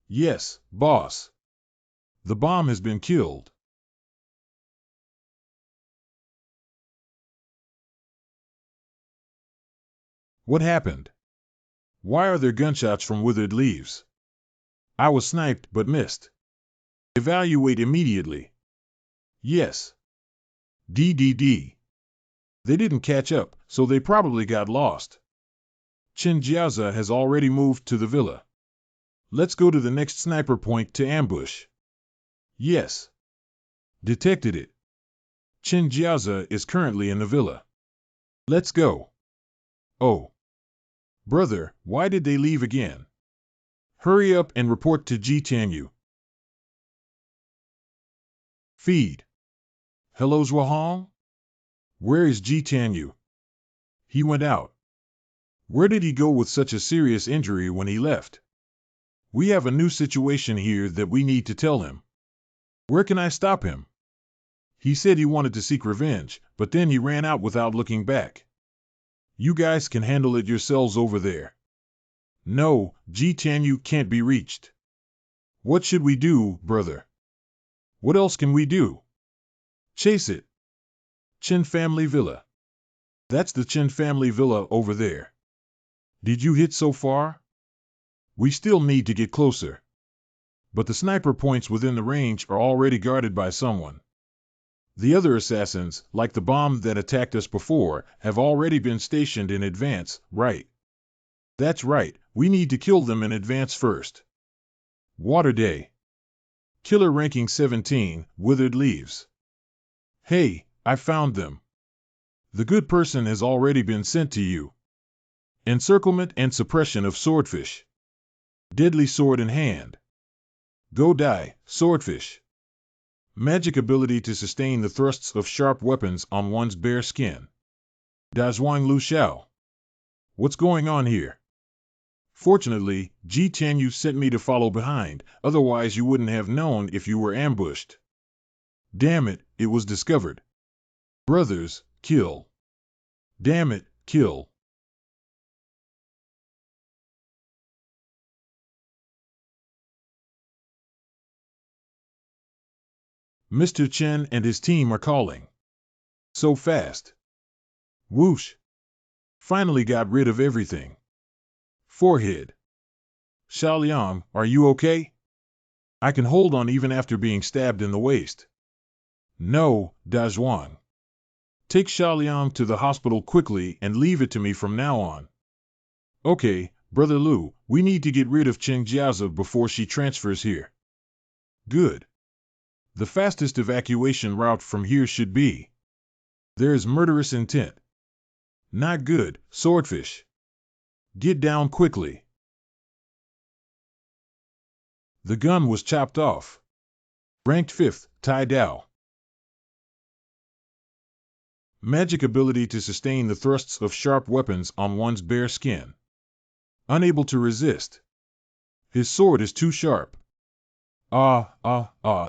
Yes, boss. The bomb has been killed. What happened? Why are there gunshots from withered leaves? I was sniped but missed. Evaluate immediately. Yes. DDD. They didn't catch up, so they probably got lost. Chinjiaza has already moved to the villa. Let's go to the next sniper point to ambush. Yes. Detected it. Chinjiaza is currently in the villa. Let's go. Oh. Brother, why did they leave again? Hurry up and report to Ji Tianyu. Feed. Hello Zhuahong? Where is Ji Tianyu? He went out. Where did he go with such a serious injury when he left? We have a new situation here that we need to tell him. Where can I stop him? He said he wanted to seek revenge, but then he ran out without looking back. You guys can handle it yourselves over there. No, Ji Tianyu can't be reached. What should we do, brother? What else can we do? Chase it. Chen family villa. That's the Chen family villa over there. Did you hit so far? We still need to get closer. But the sniper points within the range are already guarded by someone. The other assassins, like the bomb that attacked us before, have already been stationed in advance, right? That's right, we need to kill them in advance first. Water Day. Killer ranking 17, withered leaves. Hey, I found them. The good person has already been sent to you. Encirclement and suppression of swordfish. Deadly sword in hand. Go die, swordfish. Magic ability to sustain the thrusts of sharp weapons on one's bare skin. Dazhuang Lu Xiao. What's going on here? Fortunately, Ji Tianyu sent me to follow behind, otherwise you wouldn't have known if you were ambushed. Damn it, it was discovered. Brothers, kill. Damn it, kill. Mr. Chen and his team are calling. So fast. Whoosh. Finally got rid of everything. Forehead. Xiaoliang, are you okay? I can hold on even after being stabbed in the waist. No, Dazhuang. Take Xiaoliang to the hospital quickly and leave it to me from now on. Okay, Brother Lu, we need to get rid of Cheng Jiazi before she transfers here. Good. The fastest evacuation route from here should be. There is murderous intent. Not good, swordfish. Get down quickly. The gun was chopped off. Ranked 5th, Tai Dao. Magic ability to sustain the thrusts of sharp weapons on one's bare skin. Unable to resist. His sword is too sharp. Ah, ah, ah.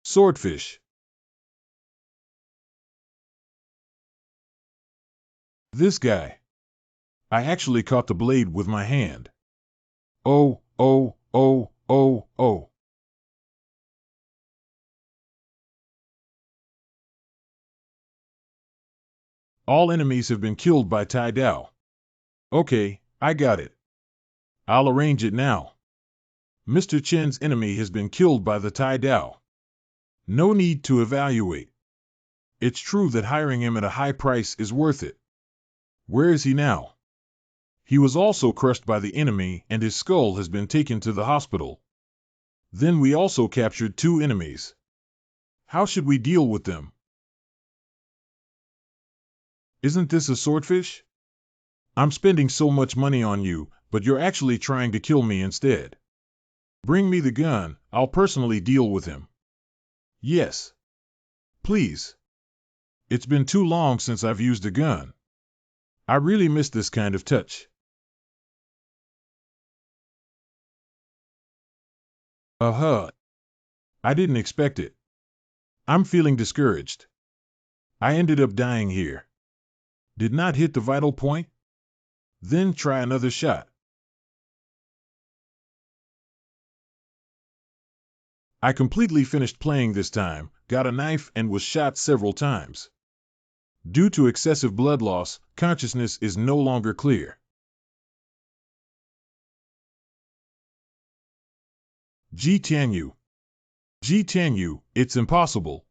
Swordfish. This guy. I actually caught the blade with my hand. Oh, oh, oh, oh, oh. All enemies have been killed by Tai Dao. Okay, I got it. I'll arrange it now. Mr. Chen's enemy has been killed by the Tai Dao. No need to evaluate. It's true that hiring him at a high price is worth it. Where is he now? He was also crushed by the enemy and his skull has been taken to the hospital. Then we also captured 2 enemies. How should we deal with them? Isn't this a swordfish? I'm spending so much money on you, but you're actually trying to kill me instead. Bring me the gun, I'll personally deal with him. Yes. Please. It's been too long since I've used a gun. I really miss this kind of touch. I didn't expect it. I'm feeling discouraged. I ended up dying here. Did not hit the vital point? Then try another shot. I completely finished playing this time, got a knife and was shot several times. Due to excessive blood loss, consciousness is no longer clear. Ji Tianyu. Ji Tianyu, it's impossible.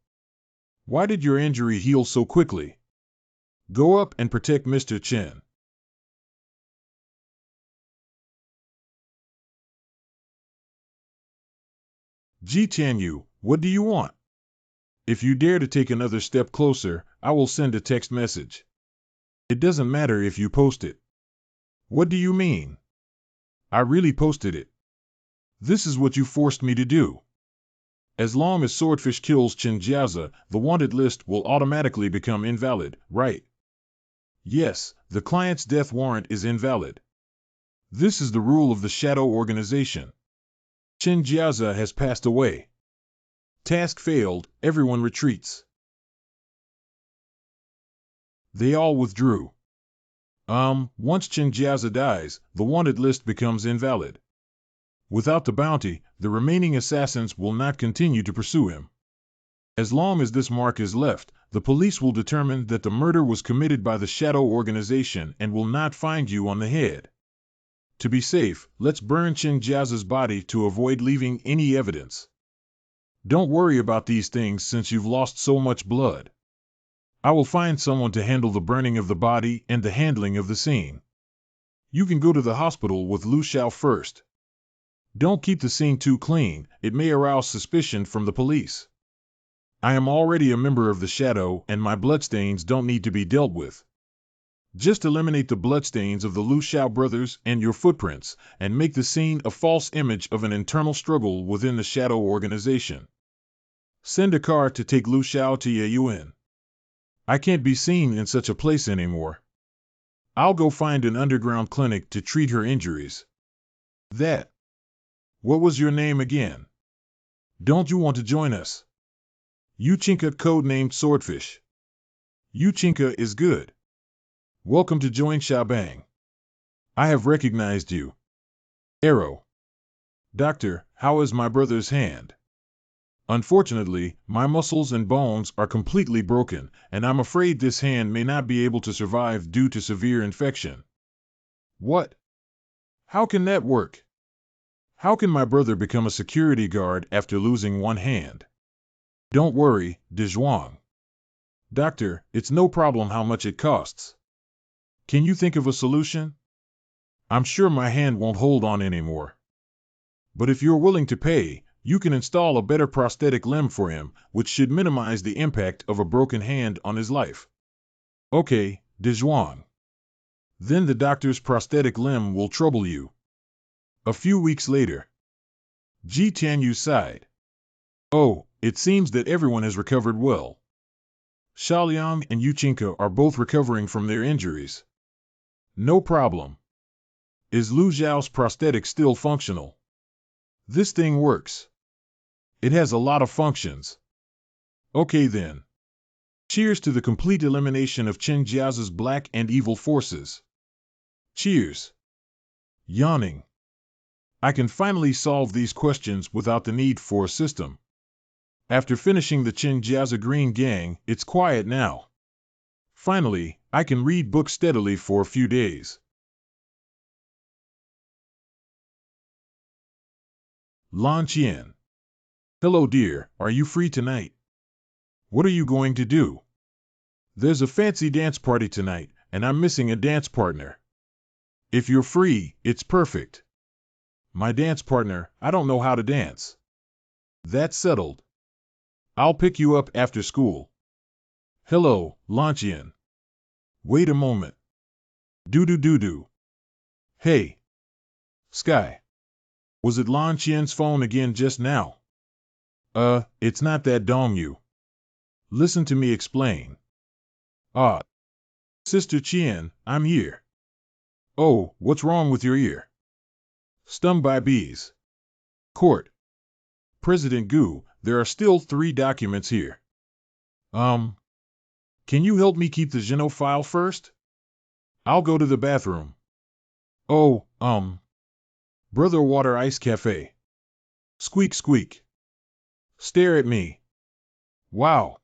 Why did your injury heal so quickly? Go up and protect Mr. Chen. Ji Tianyu, what do you want? If you dare to take another step closer, I will send a text message. It doesn't matter if you post it. What do you mean? I really posted it. This is what you forced me to do. As long as Swordfish kills Chen Jiazi, the wanted list will automatically become invalid, right? Yes, the client's death warrant is invalid. This is the rule of the Shadow Organization. Chen Jiazi has passed away. Task failed, everyone retreats. They all withdrew. Once Chen Jiazi dies, the wanted list becomes invalid. Without the bounty, the remaining assassins will not continue to pursue him. As long as this mark is left, the police will determine that the murder was committed by the Shadow Organization and will not find you on the head. To be safe, let's burn Chen Jiazi's body to avoid leaving any evidence. Don't worry about these things since you've lost so much blood. I will find someone to handle the burning of the body and the handling of the scene. You can go to the hospital with Lu Xiao first. Don't keep the scene too clean, it may arouse suspicion from the police. I am already a member of the Shadow and my bloodstains don't need to be dealt with. Just eliminate the bloodstains of the Lu Xiao brothers and your footprints, and make the scene a false image of an internal struggle within the Shadow Organization. Send a car to take Lu Xiao to Yeyuan. I can't be seen in such a place anymore. I'll go find an underground clinic to treat her injuries. That. What was your name again? Don't you want to join us? Yuchinka, codenamed Swordfish. Yuchinka is good. Welcome to join Xiaobang. I have recognized you. Arrow. Doctor, how is my brother's hand? Unfortunately, my muscles and bones are completely broken, and I'm afraid this hand may not be able to survive due to severe infection. What? How can that work? How can my brother become a security guard after losing one hand? Don't worry, Dezhuang. Doctor, it's no problem how much it costs. Can you think of a solution? I'm sure my hand won't hold on anymore. But if you're willing to pay, you can install a better prosthetic limb for him, which should minimize the impact of a broken hand on his life. Okay, Dezhuang. Then the doctor's prosthetic limb will trouble you. A few weeks later. Ji Tianyu sighed. Oh, it seems that everyone has recovered well. Xiaoliang and Yuchinka are both recovering from their injuries. No problem. Is Lu Xiao's prosthetic still functional? This thing works. It has a lot of functions. Okay then. Cheers to the complete elimination of Chen Jiazi's black and evil forces. Cheers. Yawning. I can finally solve these questions without the need for a system. After finishing the Chen Jiazi Green Gang, it's quiet now. Finally, I can read books steadily for a few days. Lan Qian. Hello dear, are you free tonight? What are you going to do? There's a fancy dance party tonight, and I'm missing a dance partner. If you're free, it's perfect. My dance partner, I don't know how to dance. That's settled. I'll pick you up after school. Hello, Lan Qian. Wait a moment. Do. Hey. Sky. Was it Lan Qian's phone again just now? It's not that Dongyu. Listen to me explain. Ah. Sister Qian, I'm here. Oh, what's wrong with your ear? Stung by bees. Court. President Gu, there are still 3 documents here. Um, can you help me keep the Geno file first? I'll go to the bathroom. Oh, Brother Water Ice Cafe. Squeak squeak. Stare at me. Wow.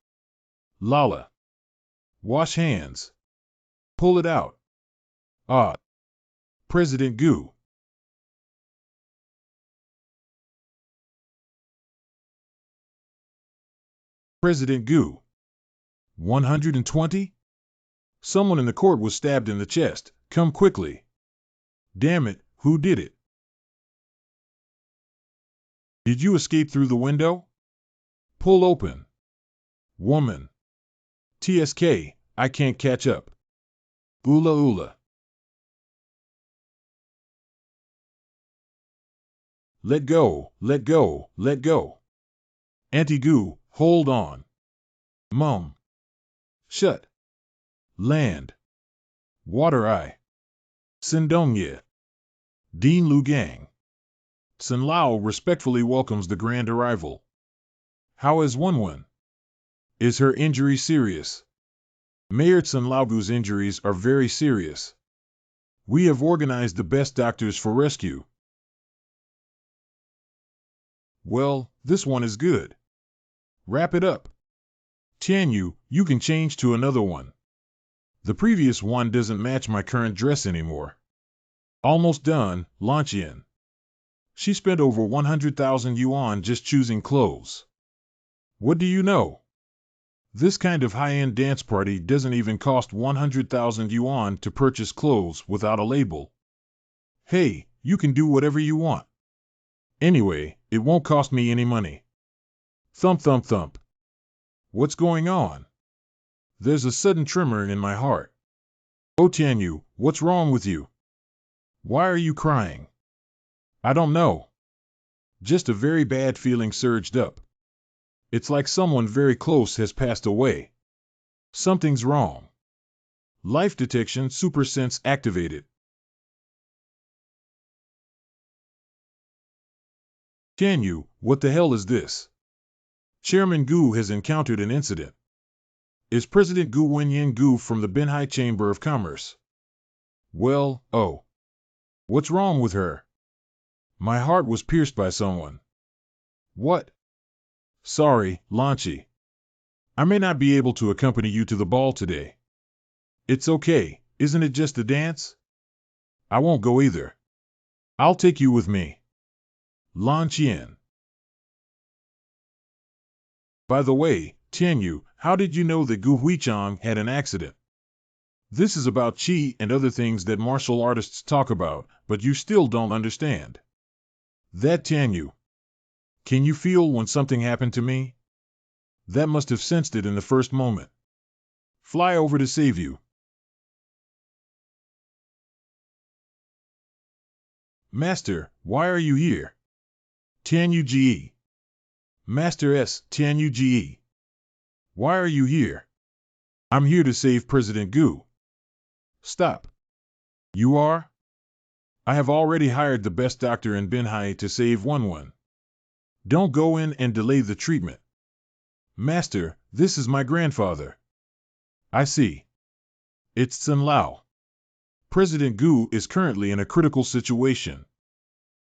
Lala. Wash hands. Pull it out. Ah. President Goo. President Goo. 120? Someone in the court was stabbed in the chest. Come quickly. Damn it, who did it? Did you escape through the window? Pull open. Woman. TSK, I can't catch up. Oola oola. Let go, let go, let go. Auntie Goo, hold on. Mum. Shut. Land. Water Eye. Sindongye. Dean Lugang. Sun Lao respectfully welcomes the grand arrival. How is Wunwun? Is her injury serious? Mayor Sun Laogu's injuries are very serious. We have organized the best doctors for rescue. Well, this one is good. Wrap it up. Tianyu, you can change to another one. The previous one doesn't match my current dress anymore. Almost done, launch in. She spent over 100,000 yuan just choosing clothes. What do you know? This kind of high-end dance party doesn't even cost 100,000 yuan to purchase clothes without a label. Hey, you can do whatever you want. Anyway, it won't cost me any money. Thump thump thump. What's going on? There's a sudden tremor in my heart. Oh Tianyu, what's wrong with you? Why are you crying? I don't know. Just a very bad feeling surged up. It's like someone very close has passed away. Something's wrong. Life detection super sense activated. Tianyu, what the hell is this? Chairman Gu has encountered an incident. Is President Gu Wenyan Gu from the Binhai Chamber of Commerce? Well, oh. What's wrong with her? My heart was pierced by someone. What? Sorry, Lanchi. I may not be able to accompany you to the ball today. It's okay, isn't it just a dance? I won't go either. I'll take you with me. Lan Qian. By the way, Tianyu, how did you know that Gu Huichang had an accident? This is about qi and other things that martial artists talk about, but you still don't understand. That Tianyu. Can you feel when something happened to me? That must have sensed it in the first moment. Fly over to save you. Master, why are you here? Tianyu Ji. Master S. Tianyu Ji. Why are you here? I'm here to save President Gu. Stop. You are? I have already hired the best doctor in Binhai to save Wunwun. Don't go in and delay the treatment. Master, this is my grandfather. I see. It's Sun Lao. President Gu is currently in a critical situation.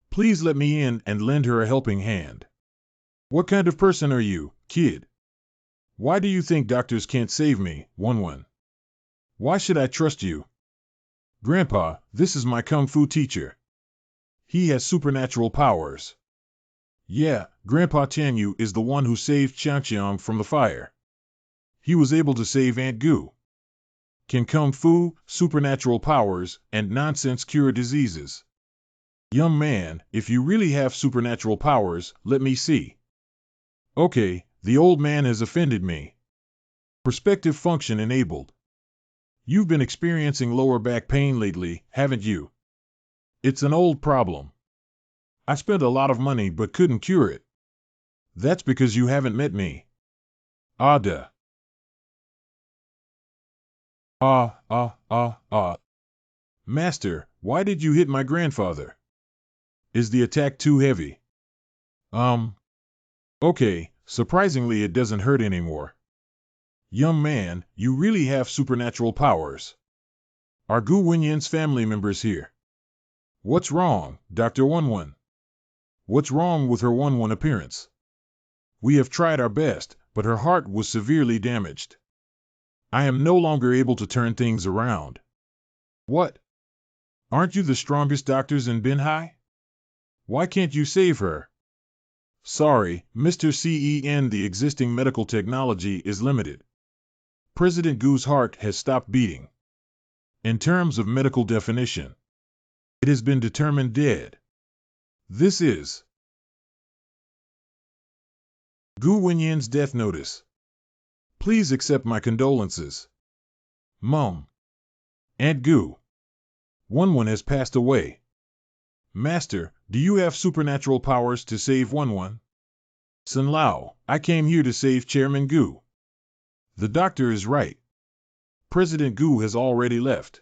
Please let me in and lend her a helping hand. What kind of person are you, kid? Why do you think doctors can't save me, Wunwun? Why should I trust you? Grandpa, this is my kung fu teacher. He has supernatural powers. Yeah, Grandpa Tianyu is the one who saved Qiangqiang from the fire. He was able to save Aunt Gu. Can kung fu, supernatural powers, and nonsense cure diseases? Young man, if you really have supernatural powers, let me see. Okay, the old man has offended me. Perspective function enabled. You've been experiencing lower back pain lately, haven't you? It's an old problem. I spent a lot of money but couldn't cure it. That's because you haven't met me. Ah duh. Master, why did you hit my grandfather? Is the attack too heavy? Okay, surprisingly it doesn't hurt anymore. Young man, you really have supernatural powers. Are Gu Wenyan's family members here? What's wrong, Dr. Wenwen? What's wrong with her Wenwen appearance? We have tried our best, but her heart was severely damaged. I am no longer able to turn things around. What? Aren't you the strongest doctors in Binhai? Why can't you save her? Sorry, Mr. CEN, the existing medical technology is limited. President Gu's heart has stopped beating. In terms of medical definition, it has been determined dead. This is Gu Wenyan's death notice. Please accept my condolences. Mom. Aunt Gu. Wenwen has passed away. Master, do you have supernatural powers to save Wenwen? Sun Lao, I came here to save Chairman Gu. The doctor is right. President Gu has already left.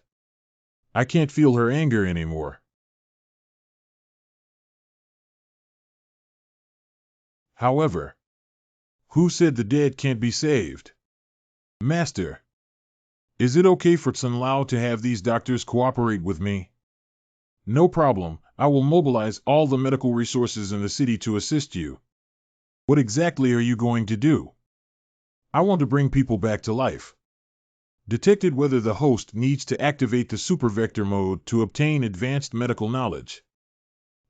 I can't feel her anger anymore. However, who said the dead can't be saved? Master, is it okay for Sun Lao to have these doctors cooperate with me? No problem, I will mobilize all the medical resources in the city to assist you. What exactly are you going to do? I want to bring people back to life. Detected whether the host needs to activate the supervector mode to obtain advanced medical knowledge.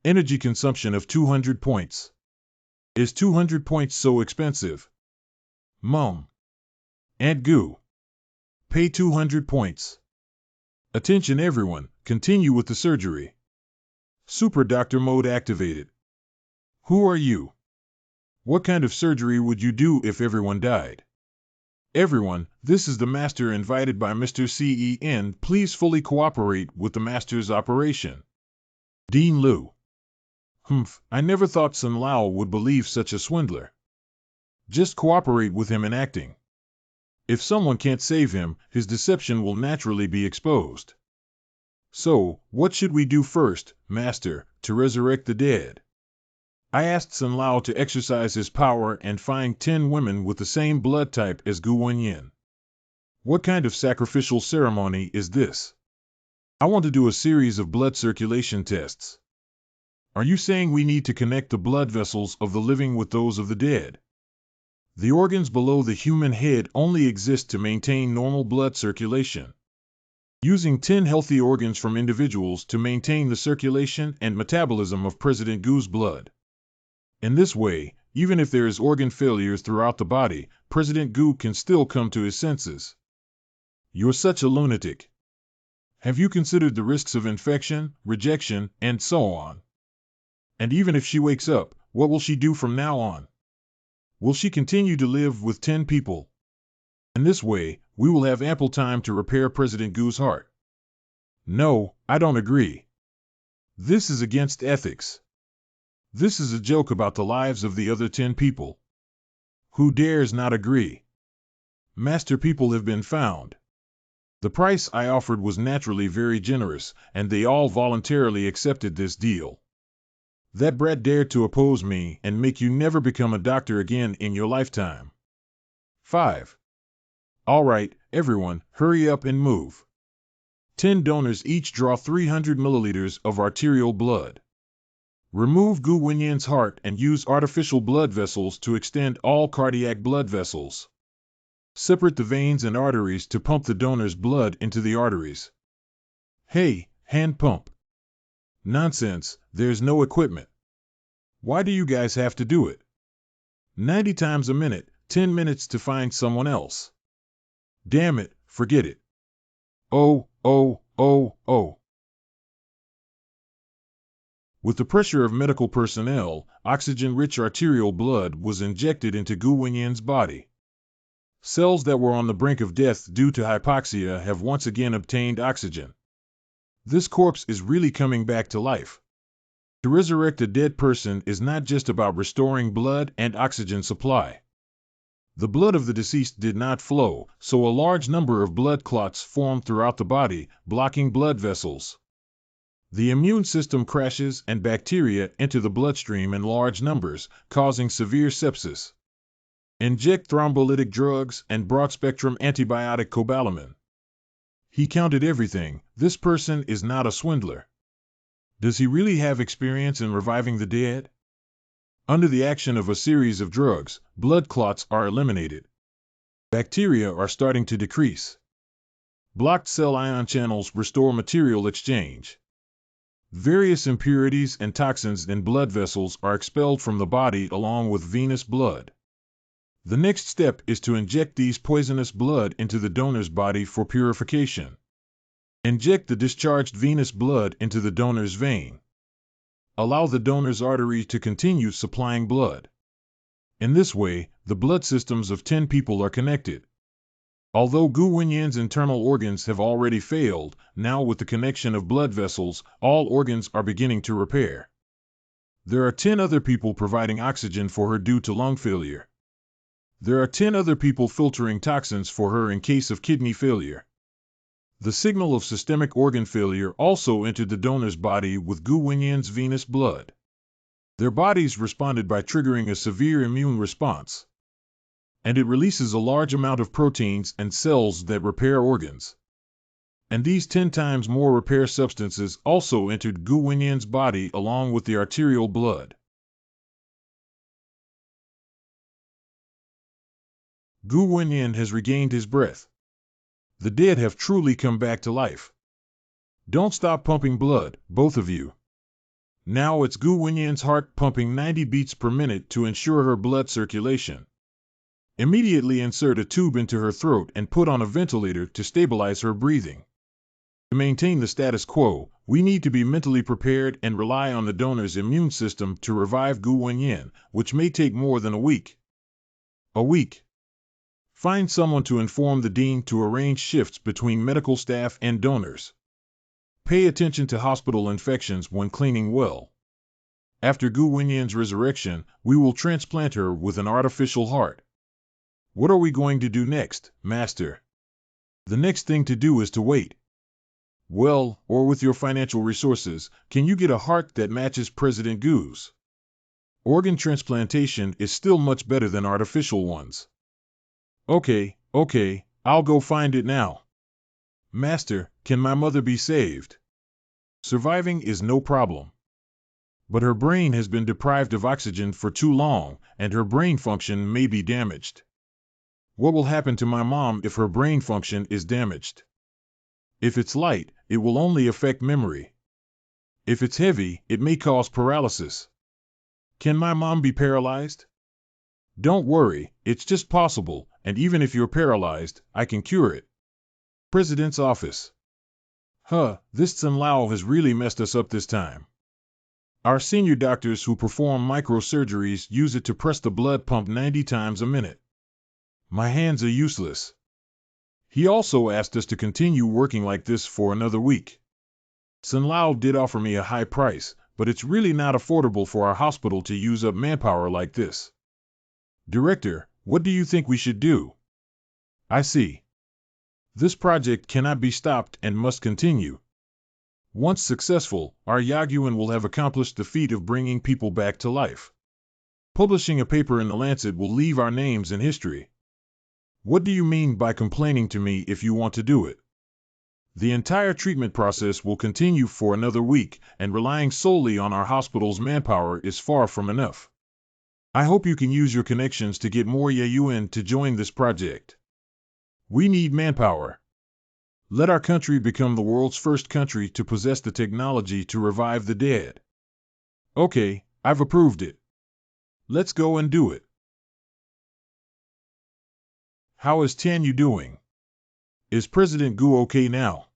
Energy consumption of 200 points. Is 200 points so expensive? Mom. Aunt Gu. Pay 200 points. Attention everyone, continue with the surgery. Super doctor mode activated. Who are you? What kind of surgery would you do if everyone died? Everyone, this is the master invited by Mr. CEN. Please fully cooperate with the master's operation. Dean Liu. I never thought Sun Lao would believe such a swindler. Just cooperate with him in acting. If someone can't save him, his deception will naturally be exposed. So, what should we do first, Master, to resurrect the dead? I asked Sun Lao to exercise his power and find 10 women with the same blood type as Gu Wenyan. What kind of sacrificial ceremony is this? I want to do a series of blood circulation tests. Are you saying we need to connect the blood vessels of the living with those of the dead? The organs below the human head only exist to maintain normal blood circulation. Using 10 healthy organs from individuals to maintain the circulation and metabolism of President Gu's blood. In this way, even if there is organ failures throughout the body, President Gu can still come to his senses. You're such a lunatic. Have you considered the risks of infection, rejection, and so on? And even if she wakes up, what will she do from now on? Will she continue to live with 10 people? In this way, we will have ample time to repair President Gu's heart. No, I don't agree. This is against ethics. This is a joke about the lives of the other 10 people. Who dares not agree? Master people have been found. The price I offered was naturally very generous, and they all voluntarily accepted this deal. That brat dared to oppose me and make you never become a doctor again in your lifetime. 5. All right, everyone, hurry up and move. 10 donors each draw 300 milliliters of arterial blood. Remove Gu Wenyan's heart and use artificial blood vessels to extend all cardiac blood vessels. Separate the veins and arteries to pump the donor's blood into the arteries. Hey, hand pump. Nonsense, there's no equipment. Why do you guys have to do it? 90 times a minute, 10 minutes to find someone else. Damn it, forget it. Oh. With the pressure of medical personnel, oxygen-rich arterial blood was injected into Gu Wenyan's body. Cells that were on the brink of death due to hypoxia have once again obtained oxygen. This corpse is really coming back to life. To resurrect a dead person is not just about restoring blood and oxygen supply. The blood of the deceased did not flow, so a large number of blood clots formed throughout the body, blocking blood vessels. The immune system crashes and bacteria enter the bloodstream in large numbers, causing severe sepsis. Inject thrombolytic drugs and broad-spectrum antibiotic cobalamin. He counted everything. This person is not a swindler. Does he really have experience in reviving the dead? Under the action of a series of drugs, blood clots are eliminated. Bacteria are starting to decrease. Blocked cell ion channels restore material exchange. Various impurities and toxins in blood vessels are expelled from the body along with venous blood. The next step is to inject these poisonous blood into the donor's body for purification. Inject the discharged venous blood into the donor's vein. Allow the donor's artery to continue supplying blood. In this way, the blood systems of 10 people are connected. Although Gu Wenyan's internal organs have already failed, now with the connection of blood vessels, all organs are beginning to repair. There are 10 other people providing oxygen for her due to lung failure. There are 10 other people filtering toxins for her in case of kidney failure. The signal of systemic organ failure also entered the donor's body with Gu Wenyan's venous blood. Their bodies responded by triggering a severe immune response. And it releases a large amount of proteins and cells that repair organs. And these 10 times more repair substances also entered Gu Wenyan's body along with the arterial blood. Gu Wenyan has regained his breath. The dead have truly come back to life. Don't stop pumping blood, both of you. Now it's Gu Wenyan's heart pumping 90 beats per minute to ensure her blood circulation. Immediately insert a tube into her throat and put on a ventilator to stabilize her breathing. To maintain the status quo, we need to be mentally prepared and rely on the donor's immune system to revive Gu Wenyan, which may take more than a week. A week. Find someone to inform the dean to arrange shifts between medical staff and donors. Pay attention to hospital infections when cleaning well. After Gu Wenyan's resurrection, we will transplant her with an artificial heart. What are we going to do next, Master? The next thing to do is to wait. Well, or with your financial resources, can you get a heart that matches President Gu's? Organ transplantation is still much better than artificial ones. Okay, I'll go find it now. Master, can my mother be saved? Surviving is no problem. But her brain has been deprived of oxygen for too long, and her brain function may be damaged. What will happen to my mom if her brain function is damaged? If it's light, it will only affect memory. If it's heavy, it may cause paralysis. Can my mom be paralyzed? Don't worry, it's just possible, and even if you're paralyzed, I can cure it. President's office. This Tsin Lao has really messed us up this time. Our senior doctors who perform microsurgeries use it to press the blood pump 90 times a minute. My hands are useless. He also asked us to continue working like this for another week. Tsin Lao did offer me a high price, but it's really not affordable for our hospital to use up manpower like this. Director, what do you think we should do? I see. This project cannot be stopped and must continue. Once successful, our Yaguan will have accomplished the feat of bringing people back to life. Publishing a paper in the Lancet will leave our names in history. What do you mean by complaining to me if you want to do it? The entire treatment process will continue for another week, and relying solely on our hospital's manpower is far from enough. I hope you can use your connections to get more Yayuan to join this project. We need manpower. Let our country become the world's first country to possess the technology to revive the dead. Okay, I've approved it. Let's go and do it. How is Tianyu doing? Is President Gu okay now?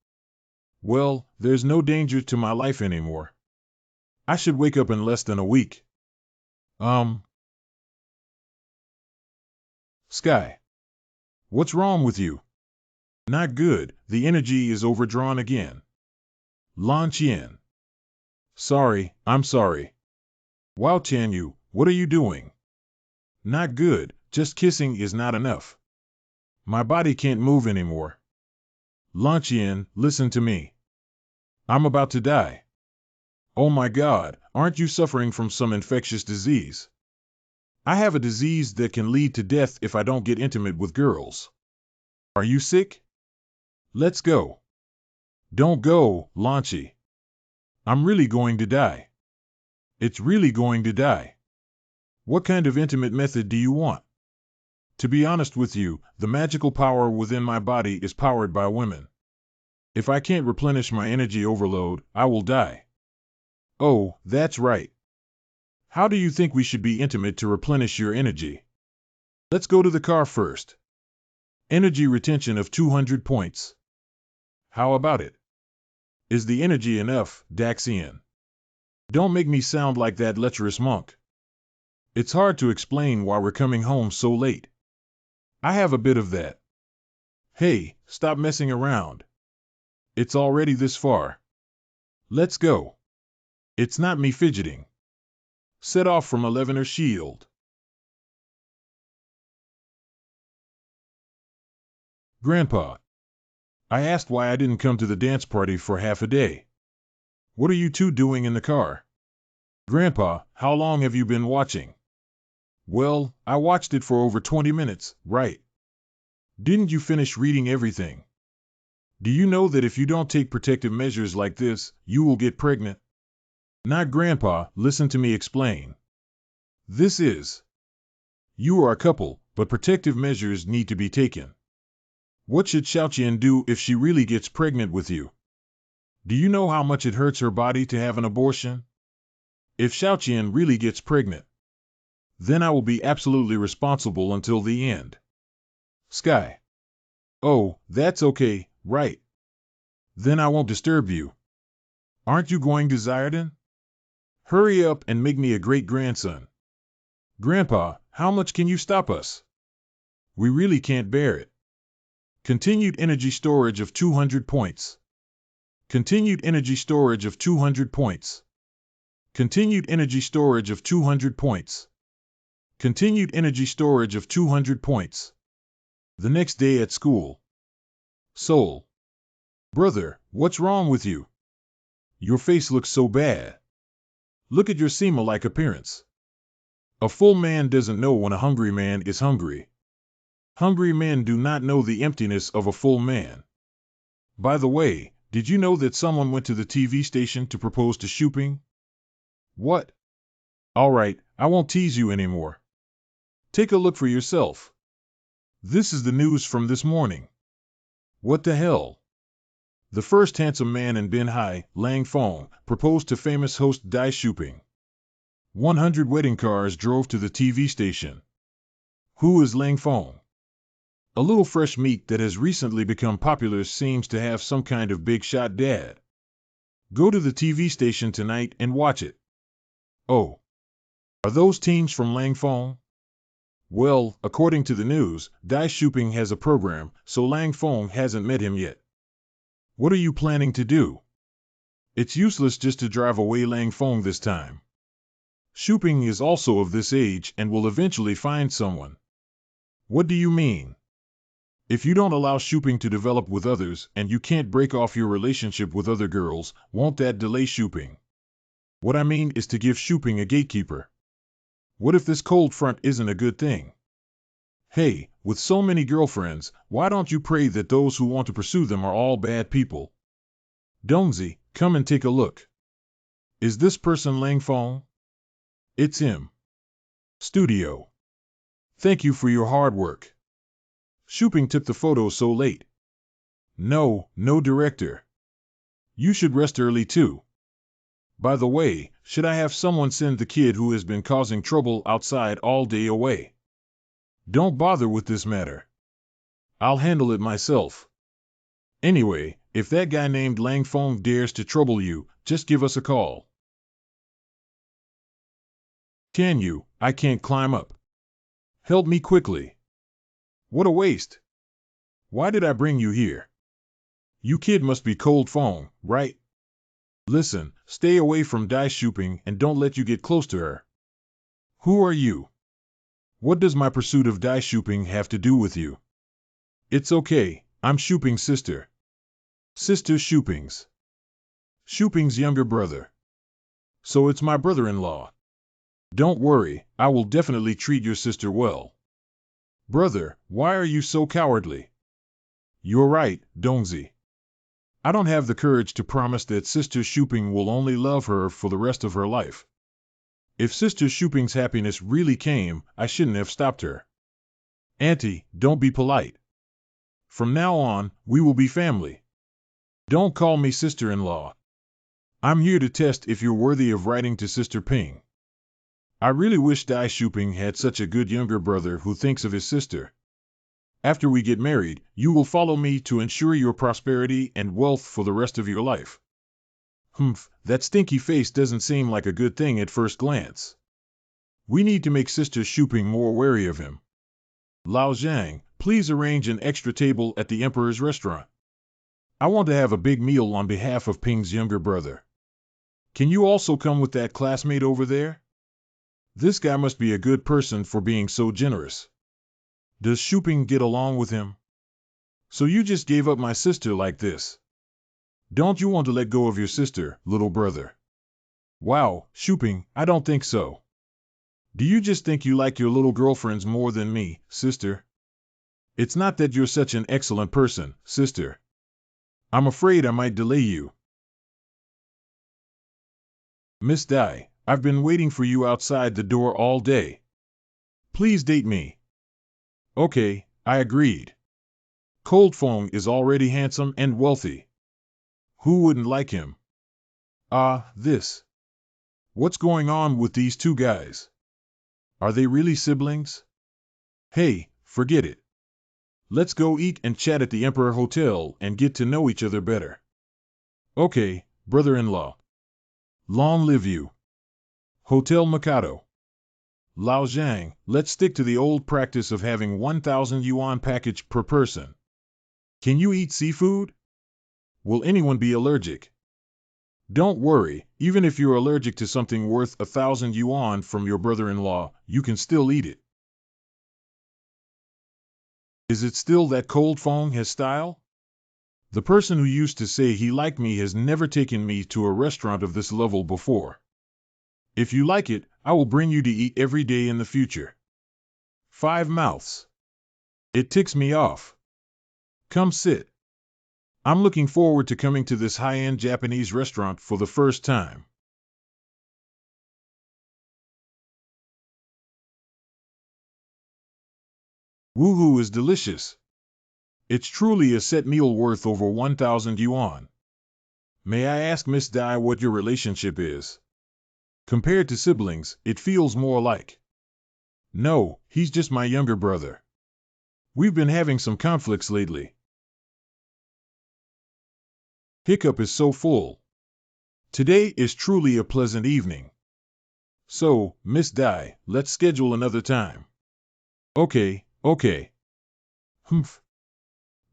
Well, there's no danger to my life anymore. I should wake up in less than a week. Sky. What's wrong with you? Not good, the energy is overdrawn again. Lan Qian. Sorry, I'm sorry. Wow Tianyu, what are you doing? Not good, just kissing is not enough. My body can't move anymore. Lan Qian, listen to me. I'm about to die. Oh my God, aren't you suffering from some infectious disease? I have a disease that can lead to death if I don't get intimate with girls. Are you sick? Let's go. Don't go, Launchy. I'm really going to die. It's really going to die. What kind of intimate method do you want? To be honest with you, the magical power within my body is powered by women. If I can't replenish my energy overload, I will die. Oh, that's right. How do you think we should be intimate to replenish your energy? Let's go to the car first. Energy retention of 200 points. How about it? Is the energy enough, Daxian? Don't make me sound like that lecherous monk. It's hard to explain why we're coming home so late. I have a bit of that. Hey, stop messing around. It's already this far. Let's go. It's not me fidgeting. Set off from 11er shield. Grandpa, I asked why I didn't come to the dance party for half a day. What are you two doing in the car? Grandpa, how long have you been watching? Well, I watched it for over 20 minutes, right? Didn't you finish reading everything? Do you know that if you don't take protective measures like this, you will get pregnant? Not Grandpa, listen to me explain. This is. You are a couple, but protective measures need to be taken. What should Xiaoqian do if she really gets pregnant with you? Do you know how much it hurts her body to have an abortion? If Xiaoqian really gets pregnant, then I will be absolutely responsible until the end. Sky. Oh, that's okay, right. Then I won't disturb you. Aren't you going to Xiarden? Hurry up and make me a great-grandson. Grandpa, how much can you stop us? We really can't bear it. Continued energy storage of 200 points. Continued energy storage of 200 points. Continued energy storage of 200 points. Continued energy storage of 200 points. The next day at school. Soul. Brother, what's wrong with you? Your face looks so bad. Look at your Sema-like appearance. A full man doesn't know when a hungry man is hungry. Hungry men do not know the emptiness of a full man. By the way, did you know that someone went to the TV station to propose to Shuping? What? All right, I won't tease you anymore. Take a look for yourself. This is the news from this morning. What the hell? The first handsome man in Binhai, Lang Fong, proposed to famous host Dai Shuping. 100 wedding cars drove to the TV station. Who is Lang Fong? A little fresh meat that has recently become popular seems to have some kind of big shot dad. Go to the TV station tonight and watch it. Oh. Are those teams from Lang Fong? Well, according to the news, Dai Shuping has a program, so Lang Fong hasn't met him yet. What are you planning to do? It's useless just to drive away Lang Fong this time. Shuping is also of this age and will eventually find someone. What do you mean? If you don't allow Shuping to develop with others and you can't break off your relationship with other girls, won't that delay Shuping? What I mean is to give Shuping a gatekeeper. What if this cold front isn't a good thing? Hey, with so many girlfriends, why don't you pray that those who want to pursue them are all bad people? Dongzi, come and take a look. Is this person Lang Fong? It's him. Studio. Thank you for your hard work. Shuping took the photo so late. No director. You should rest early too. By the way, should I have someone send the kid who has been causing trouble outside all day away? Don't bother with this matter. I'll handle it myself. Anyway, if that guy named Lang Fong dares to trouble you, just give us a call. Can you? I can't climb up. Help me quickly. What a waste. Why did I bring you here? You kid must be Cold Fong, right? Listen, stay away from Dai Shuping and don't let you get close to her. Who are you? What does my pursuit of Dai Shuping have to do with you? It's okay, I'm Shuping's sister. Sister Shuping's. Shuping's younger brother. So it's my brother-in-law. Don't worry, I will definitely treat your sister well. Brother, why are you so cowardly? You're right, Dongzi. I don't have the courage to promise that Sister Shuping will only love her for the rest of her life. If Sister Shuping's happiness really came, I shouldn't have stopped her. Auntie, don't be polite. From now on, we will be family. Don't call me sister-in-law. I'm here to test if you're worthy of writing to Sister Ping. I really wish Dai Shuping had such a good younger brother who thinks of his sister. After we get married, you will follow me to ensure your prosperity and wealth for the rest of your life. Humph, that stinky face doesn't seem like a good thing at first glance. We need to make Sister Shuping more wary of him. Lao Zhang, please arrange an extra table at the Emperor's restaurant. I want to have a big meal on behalf of Ping's younger brother. Can you also come with that classmate over there? This guy must be a good person for being so generous. Does Shuping get along with him? So you just gave up my sister like this? Don't you want to let go of your sister, little brother? Wow, Shuping, I don't think so. Do you just think you like your little girlfriends more than me, sister? It's not that you're such an excellent person, sister. I'm afraid I might delay you. Miss Dai, I've been waiting for you outside the door all day. Please date me. Okay, I agreed. Cold Fong is already handsome and wealthy. Who wouldn't like him? This. What's going on with these two guys? Are they really siblings? Hey, forget it. Let's go eat and chat at the Emperor Hotel and get to know each other better. Okay, brother-in-law. Long live you. Hotel Mikado. Lao Zhang, let's stick to the old practice of having 1,000 yuan package per person. Can you eat seafood? Will anyone be allergic? Don't worry, even if you're allergic to something worth 1,000 yuan from your brother-in-law, you can still eat it. Is it still that Cold Fong has style? The person who used to say he liked me has never taken me to a restaurant of this level before. If you like it, I will bring you to eat every day in the future. 5 mouths. It ticks me off. Come sit. I'm looking forward to coming to this high-end Japanese restaurant for the first time. Woohoo is delicious. It's truly a set meal worth over 1,000 yuan. May I ask Miss Dai what your relationship is? Compared to siblings, it feels more like. No, he's just my younger brother. We've been having some conflicts lately. Hiccup is so full. Today is truly a pleasant evening. So, Miss Dai, let's schedule another time. Okay. Humph.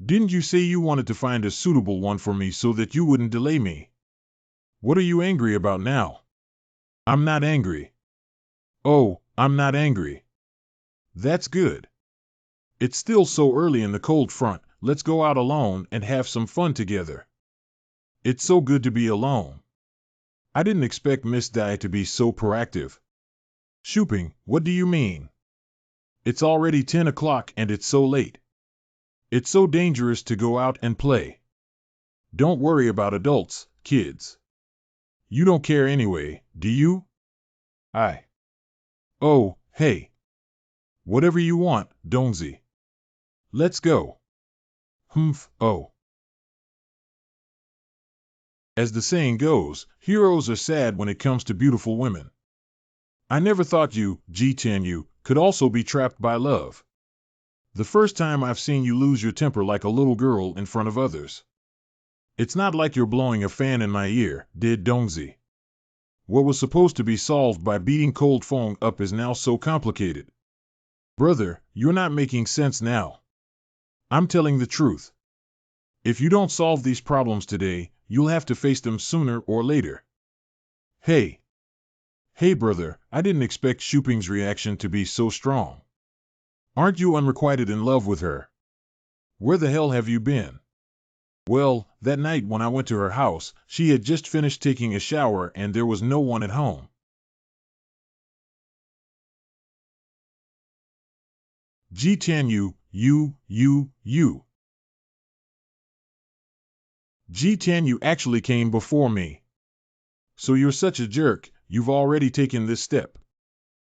Didn't you say you wanted to find a suitable one for me so that you wouldn't delay me? What are you angry about now? I'm not angry. Oh, I'm not angry. That's good. It's still so early in the cold front, let's go out alone and have some fun together. It's so good to be alone. I didn't expect Miss Dai to be so proactive. Shuping, what do you mean? It's already 10 o'clock and it's so late. It's so dangerous to go out and play. Don't worry about adults, kids. You don't care anyway, do you? Oh, hey. Whatever you want, Dongzi. Let's go. Humph, oh. As the saying goes, heroes are sad when it comes to beautiful women. I never thought you, G10U, could also be trapped by love. The first time I've seen you lose your temper like a little girl in front of others. It's not like you're blowing a fan in my ear, did Dongzi. What was supposed to be solved by beating Cold Fong up is now so complicated. Brother, you're not making sense now. I'm telling the truth. If you don't solve these problems today, you'll have to face them sooner or later. Hey, brother, I didn't expect Shuping's reaction to be so strong. Aren't you unrequited in love with her? Where the hell have you been? Well, that night when I went to her house, she had just finished taking a shower and there was no one at home. Ji Tianyu, you. Ji Tianyu actually came before me. So you're such a jerk, you've already taken this step.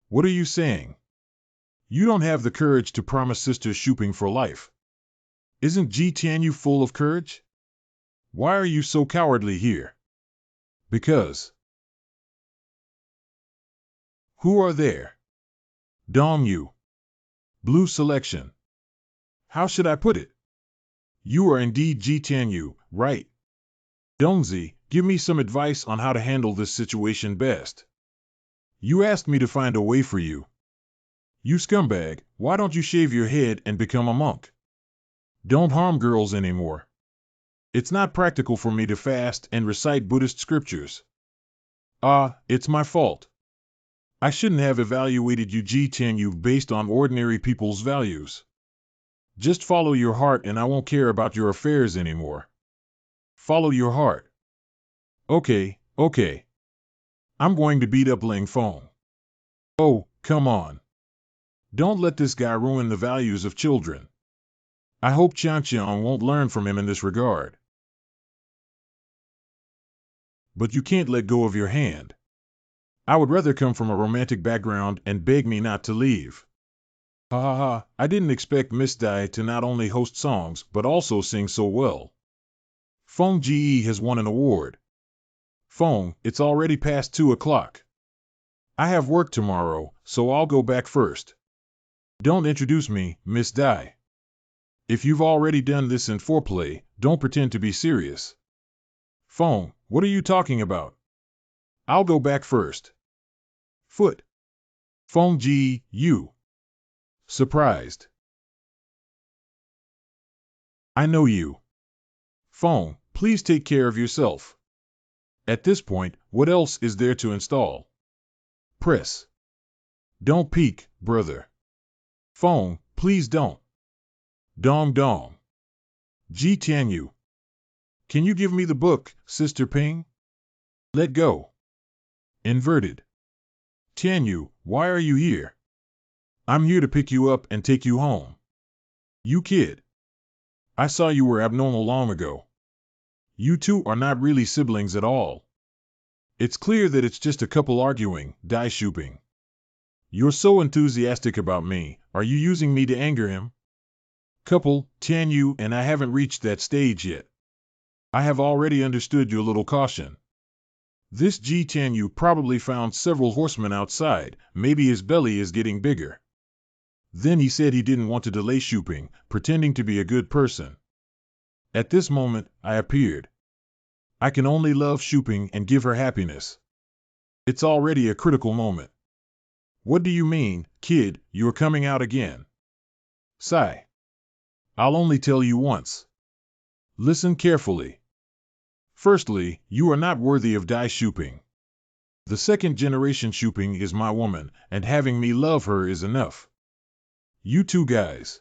What are you saying? You don't have the courage to promise Sister Shuping for life. Isn't Ji Tianyu full of courage? Why are you so cowardly here? Because. Who are there? Dong Yu. Blue selection. How should I put it? You are indeed Ji Tianyu, right? Dongzi, give me some advice on how to handle this situation best. You asked me to find a way for you. You scumbag, why don't you shave your head and become a monk? Don't harm girls anymore. It's not practical for me to fast and recite Buddhist scriptures. It's my fault. I shouldn't have evaluated you Ji Tianyu based on ordinary people's values. Just follow your heart and I won't care about your affairs anymore. Follow your heart. Okay. I'm going to beat up Ling Feng. Oh, come on. Don't let this guy ruin the values of children. I hope Qianqiang won't learn from him in this regard. But you can't let go of your hand. I would rather come from a romantic background and beg me not to leave. Ha ha ha, I didn't expect Miss Dai to not only host songs but also sing so well. Feng Ji has won an award. Feng, it's already past 2 o'clock. I have work tomorrow, so I'll go back first. Don't introduce me, Miss Dai. If you've already done this in foreplay, don't pretend to be serious. Feng, what are you talking about? I'll go back first. Foot. Feng Ji, you. Surprised. I know you. Feng, please take care of yourself. At this point, what else is there to install? Press. Don't peek, brother. Feng, please don't. Dong. Ji Tianyu. Can you give me the book, Sister Ping? Let go. Inverted. Tianyu, why are you here? I'm here to pick you up and take you home. You kid. I saw you were abnormal long ago. You two are not really siblings at all. It's clear that it's just a couple arguing, Dai Shuping. You're so enthusiastic about me, are you using me to anger him? Couple, Tianyu, and I haven't reached that stage yet. I have already understood your little caution. This Ji Tianyu probably found several horsemen outside, maybe his belly is getting bigger. Then he said he didn't want to delay Shuping, pretending to be a good person. At this moment, I appeared. I can only love Shuping and give her happiness. It's already a critical moment. What do you mean, kid, you're coming out again? Sigh. I'll only tell you once. Listen carefully. Firstly, you are not worthy of Dai Shuping. The second generation Shuping is my woman, and having me love her is enough. You two guys.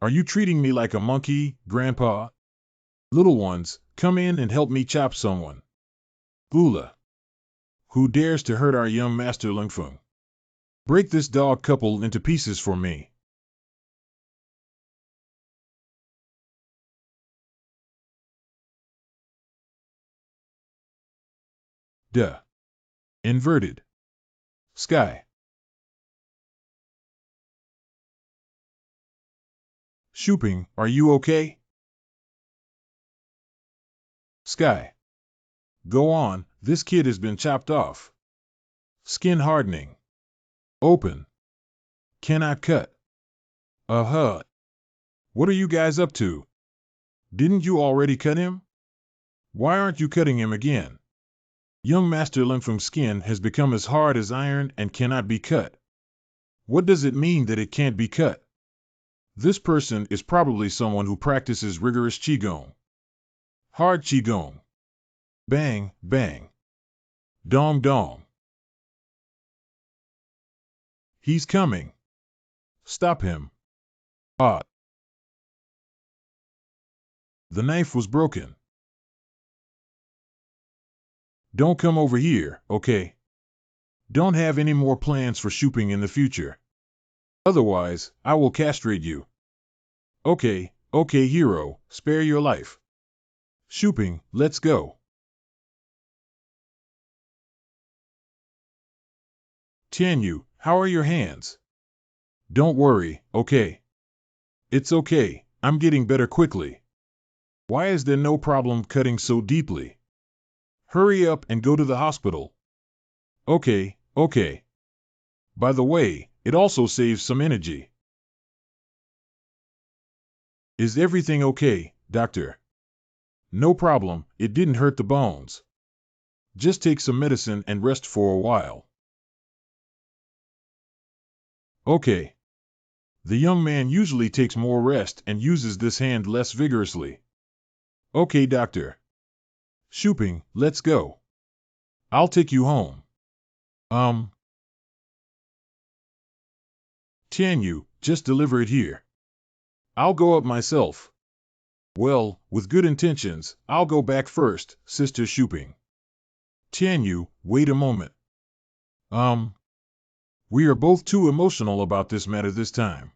Are you treating me like a monkey, Grandpa? Little ones, come in and help me chop someone. Gula. Who dares to hurt our young master Lingfeng? Break this dog couple into pieces for me. Duh. Inverted. Sky. Shuping, are you okay? Sky. Go on, this kid has been chopped off. Skin hardening. Open. Cannot cut. Uh-huh. What are you guys up to? Didn't you already cut him? Why aren't you cutting him again? Young Master Lingfeng's skin has become as hard as iron and cannot be cut. What does it mean that it can't be cut? This person is probably someone who practices rigorous Qigong. Hard Qigong. Bang, bang. Dong. He's coming. Stop him. Ah. The knife was broken. Don't come over here, okay? Don't have any more plans for Shuping in the future. Otherwise, I will castrate you. Okay, okay, hero, spare your life. Shooping, let's go. Tianyu, how are your hands? Don't worry, okay. It's okay, I'm getting better quickly. Why is there no problem cutting so deeply? Hurry up and go to the hospital. Okay, okay. By the way, it also saves some energy. Is everything okay, doctor? No problem, it didn't hurt the bones. Just take some medicine and rest for a while. Okay. The young man usually takes more rest and uses this hand less vigorously. Okay, doctor. Shooping, let's go. I'll take you home. Tianyu, just deliver it here. I'll go up myself. Well, with good intentions, I'll go back first, Sister Shooping. Tianyu, wait a moment. We are both too emotional about this matter this time.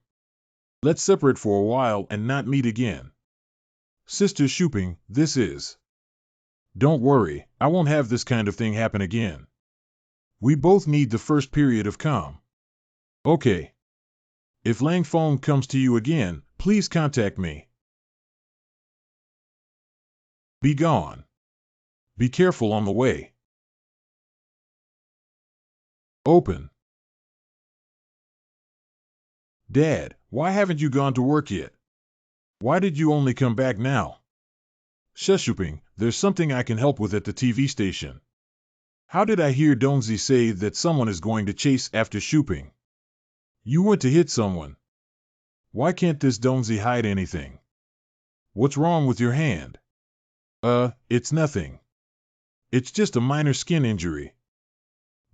Let's separate for a while and not meet again. Sister Shooping, this is. Don't worry, I won't have this kind of thing happen again. We both need the first period of calm. Okay. If Lang Feng comes to you again, please contact me. Be gone. Be careful on the way. Open. Dad, why haven't you gone to work yet? Why did you only come back now? Sheshuping, there's something I can help with at the TV station. How did I hear Dongzi say that someone is going to chase after Shuping? You went to hit someone. Why can't this Dongzi hide anything? What's wrong with your hand? It's nothing. It's just a minor skin injury.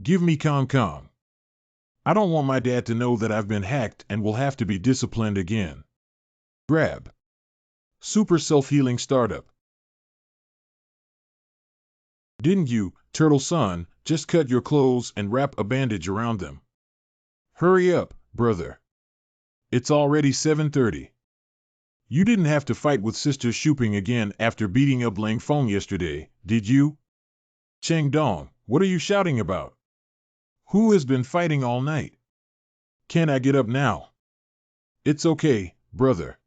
Give me Kong. I don't want my dad to know that I've been hacked and will have to be disciplined again. Grab. Super self-healing startup. Didn't you, Turtle Son, just cut your clothes and wrap a bandage around them? Hurry up, brother. It's already 7:30. You didn't have to fight with Sister Shooping again after beating up Lang Feng yesterday, did you? Cheng Dong, what are you shouting about? Who has been fighting all night? Can I get up now? It's okay, brother.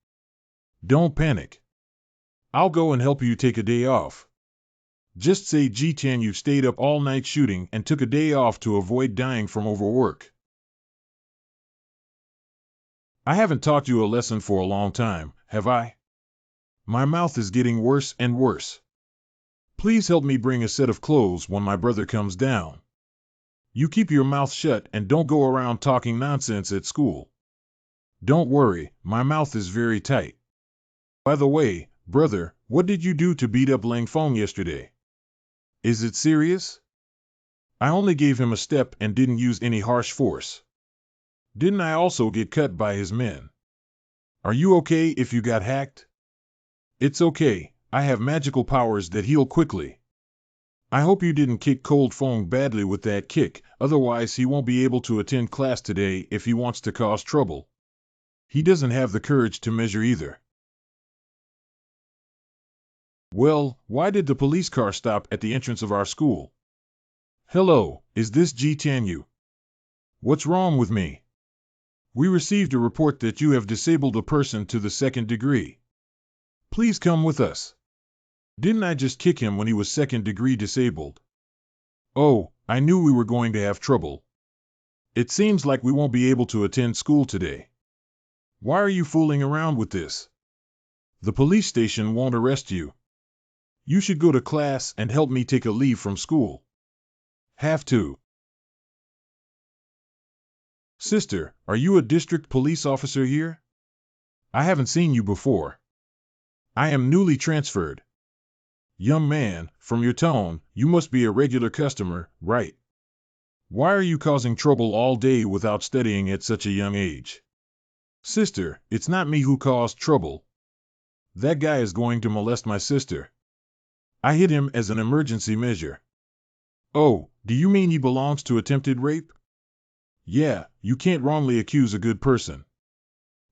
Don't panic. I'll go and help you take a day off. Just say Ji Tian you stayed up all night shooting and took a day off to avoid dying from overwork. I haven't taught you a lesson for a long time, have I? My mouth is getting worse and worse. Please help me bring a set of clothes when my brother comes down. You keep your mouth shut and don't go around talking nonsense at school. Don't worry, my mouth is very tight. By the way, brother, what did you do to beat up Lang Feng yesterday? Is it serious? I only gave him a step and didn't use any harsh force. Didn't I also get cut by his men? Are you okay if you got hacked? It's okay, I have magical powers that heal quickly. I hope you didn't kick Cold Feng badly with that kick, otherwise he won't be able to attend class today if he wants to cause trouble. He doesn't have the courage to measure either. Well, why did the police car stop at the entrance of our school? Hello, is this Ji Tianyu? What's wrong with me? We received a report that you have disabled a person to the 2nd degree. Please come with us. Didn't I just kick him when he was 2nd degree disabled? Oh, I knew we were going to have trouble. It seems like we won't be able to attend school today. Why are you fooling around with this? The police station won't arrest you. You should go to class and help me take a leave from school. Have to. Sister, are you a district police officer here? I haven't seen you before. I am newly transferred. Young man, from your tone, you must be a regular customer, right? Why are you causing trouble all day without studying at such a young age? Sister, it's not me who caused trouble. That guy is going to molest my sister. I hit him as an emergency measure. Oh, do you mean he belongs to attempted rape? Yeah, you can't wrongly accuse a good person.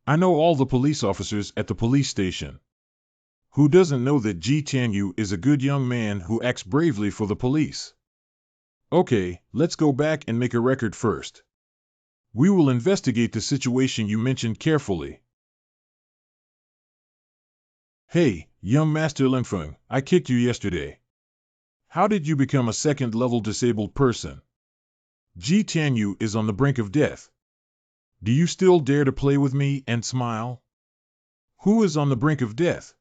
I know all the police officers at the police station. Who doesn't know that Ji Tianyu is a good young man who acts bravely for the police? Okay, let's go back and make a record first. We will investigate the situation you mentioned carefully. Hey, young Master Lingfeng, I kicked you yesterday. How did you become a second-level disabled person? Ji Tianyu is on the brink of death. Do you still dare to play with me and smile? Who is on the brink of death?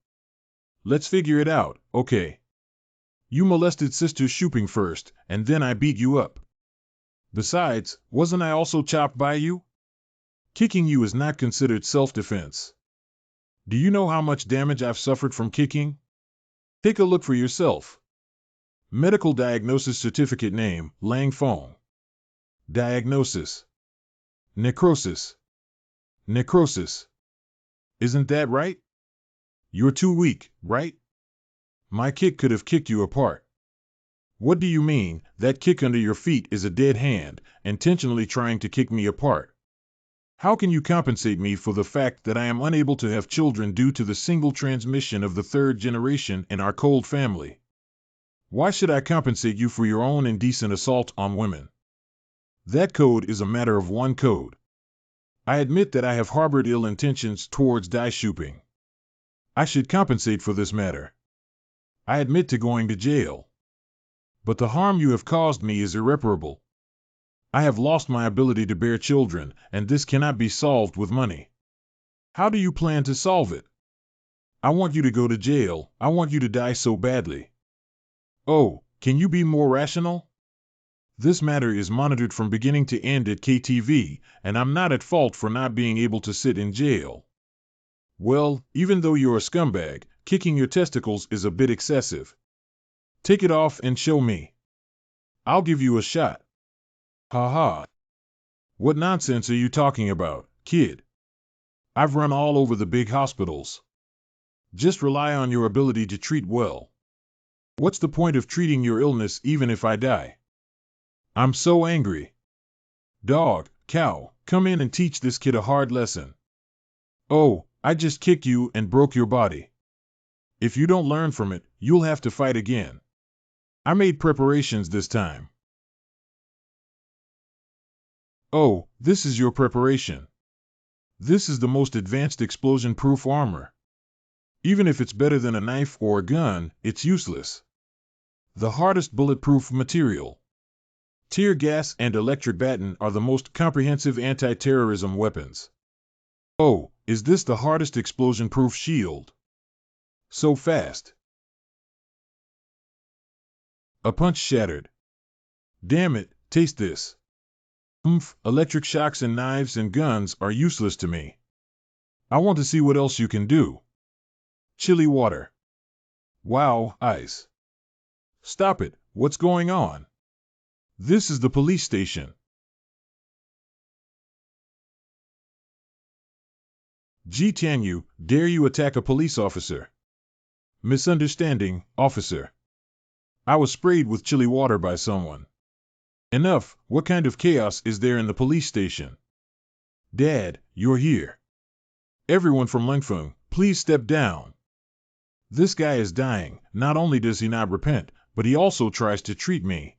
Let's figure it out, okay? You molested Sister Shuping first, and then I beat you up. Besides, wasn't I also chopped by you? Kicking you is not considered self-defense. Do you know how much damage I've suffered from kicking? Take a look for yourself. Medical diagnosis certificate name, Lang Fong. Diagnosis. Necrosis. Necrosis. Isn't that right? You're too weak, right? My kick could have kicked you apart. What do you mean, that kick under your feet is a dead hand, intentionally trying to kick me apart? How can you compensate me for the fact that I am unable to have children due to the single transmission of the third generation in our cold family? Why should I compensate you for your own indecent assault on women? That code is a matter of one code. I admit that I have harbored ill intentions towards Dai Shuping. I should compensate for this matter. I admit to going to jail. But the harm you have caused me is irreparable. I have lost my ability to bear children, and this cannot be solved with money. How do you plan to solve it? I want you to go to jail. I want you to die so badly. Oh, can you be more rational? This matter is monitored from beginning to end at KTV, and I'm not at fault for not being able to sit in jail. Well, even though you're a scumbag, kicking your testicles is a bit excessive. Take it off and show me. I'll give you a shot. Ha ha. What nonsense are you talking about, kid? I've run all over the big hospitals. Just rely on your ability to treat well. What's the point of treating your illness even if I die? I'm so angry. Dog, cow, come in and teach this kid a hard lesson. Oh, I just kicked you and broke your body. If you don't learn from it, you'll have to fight again. I made preparations this time. Oh, this is your preparation. This is the most advanced explosion-proof armor. Even if it's better than a knife or a gun, it's useless. The hardest bulletproof material. Tear gas and electric baton are the most comprehensive anti-terrorism weapons. Oh, is this the hardest explosion-proof shield? So fast. A punch shattered. Damn it, taste this. Electric shocks and knives and guns are useless to me. I want to see what else you can do. Chilly water. Wow, ice. Stop it, what's going on? This is the police station. Ji Tianyu, dare you attack a police officer? Misunderstanding, officer. I was sprayed with chilly water by someone. Enough, what kind of chaos is there in the police station? Dad, you're here. Everyone from Lingfeng, please step down. This guy is dying. Not only does he not repent, but he also tries to treat me.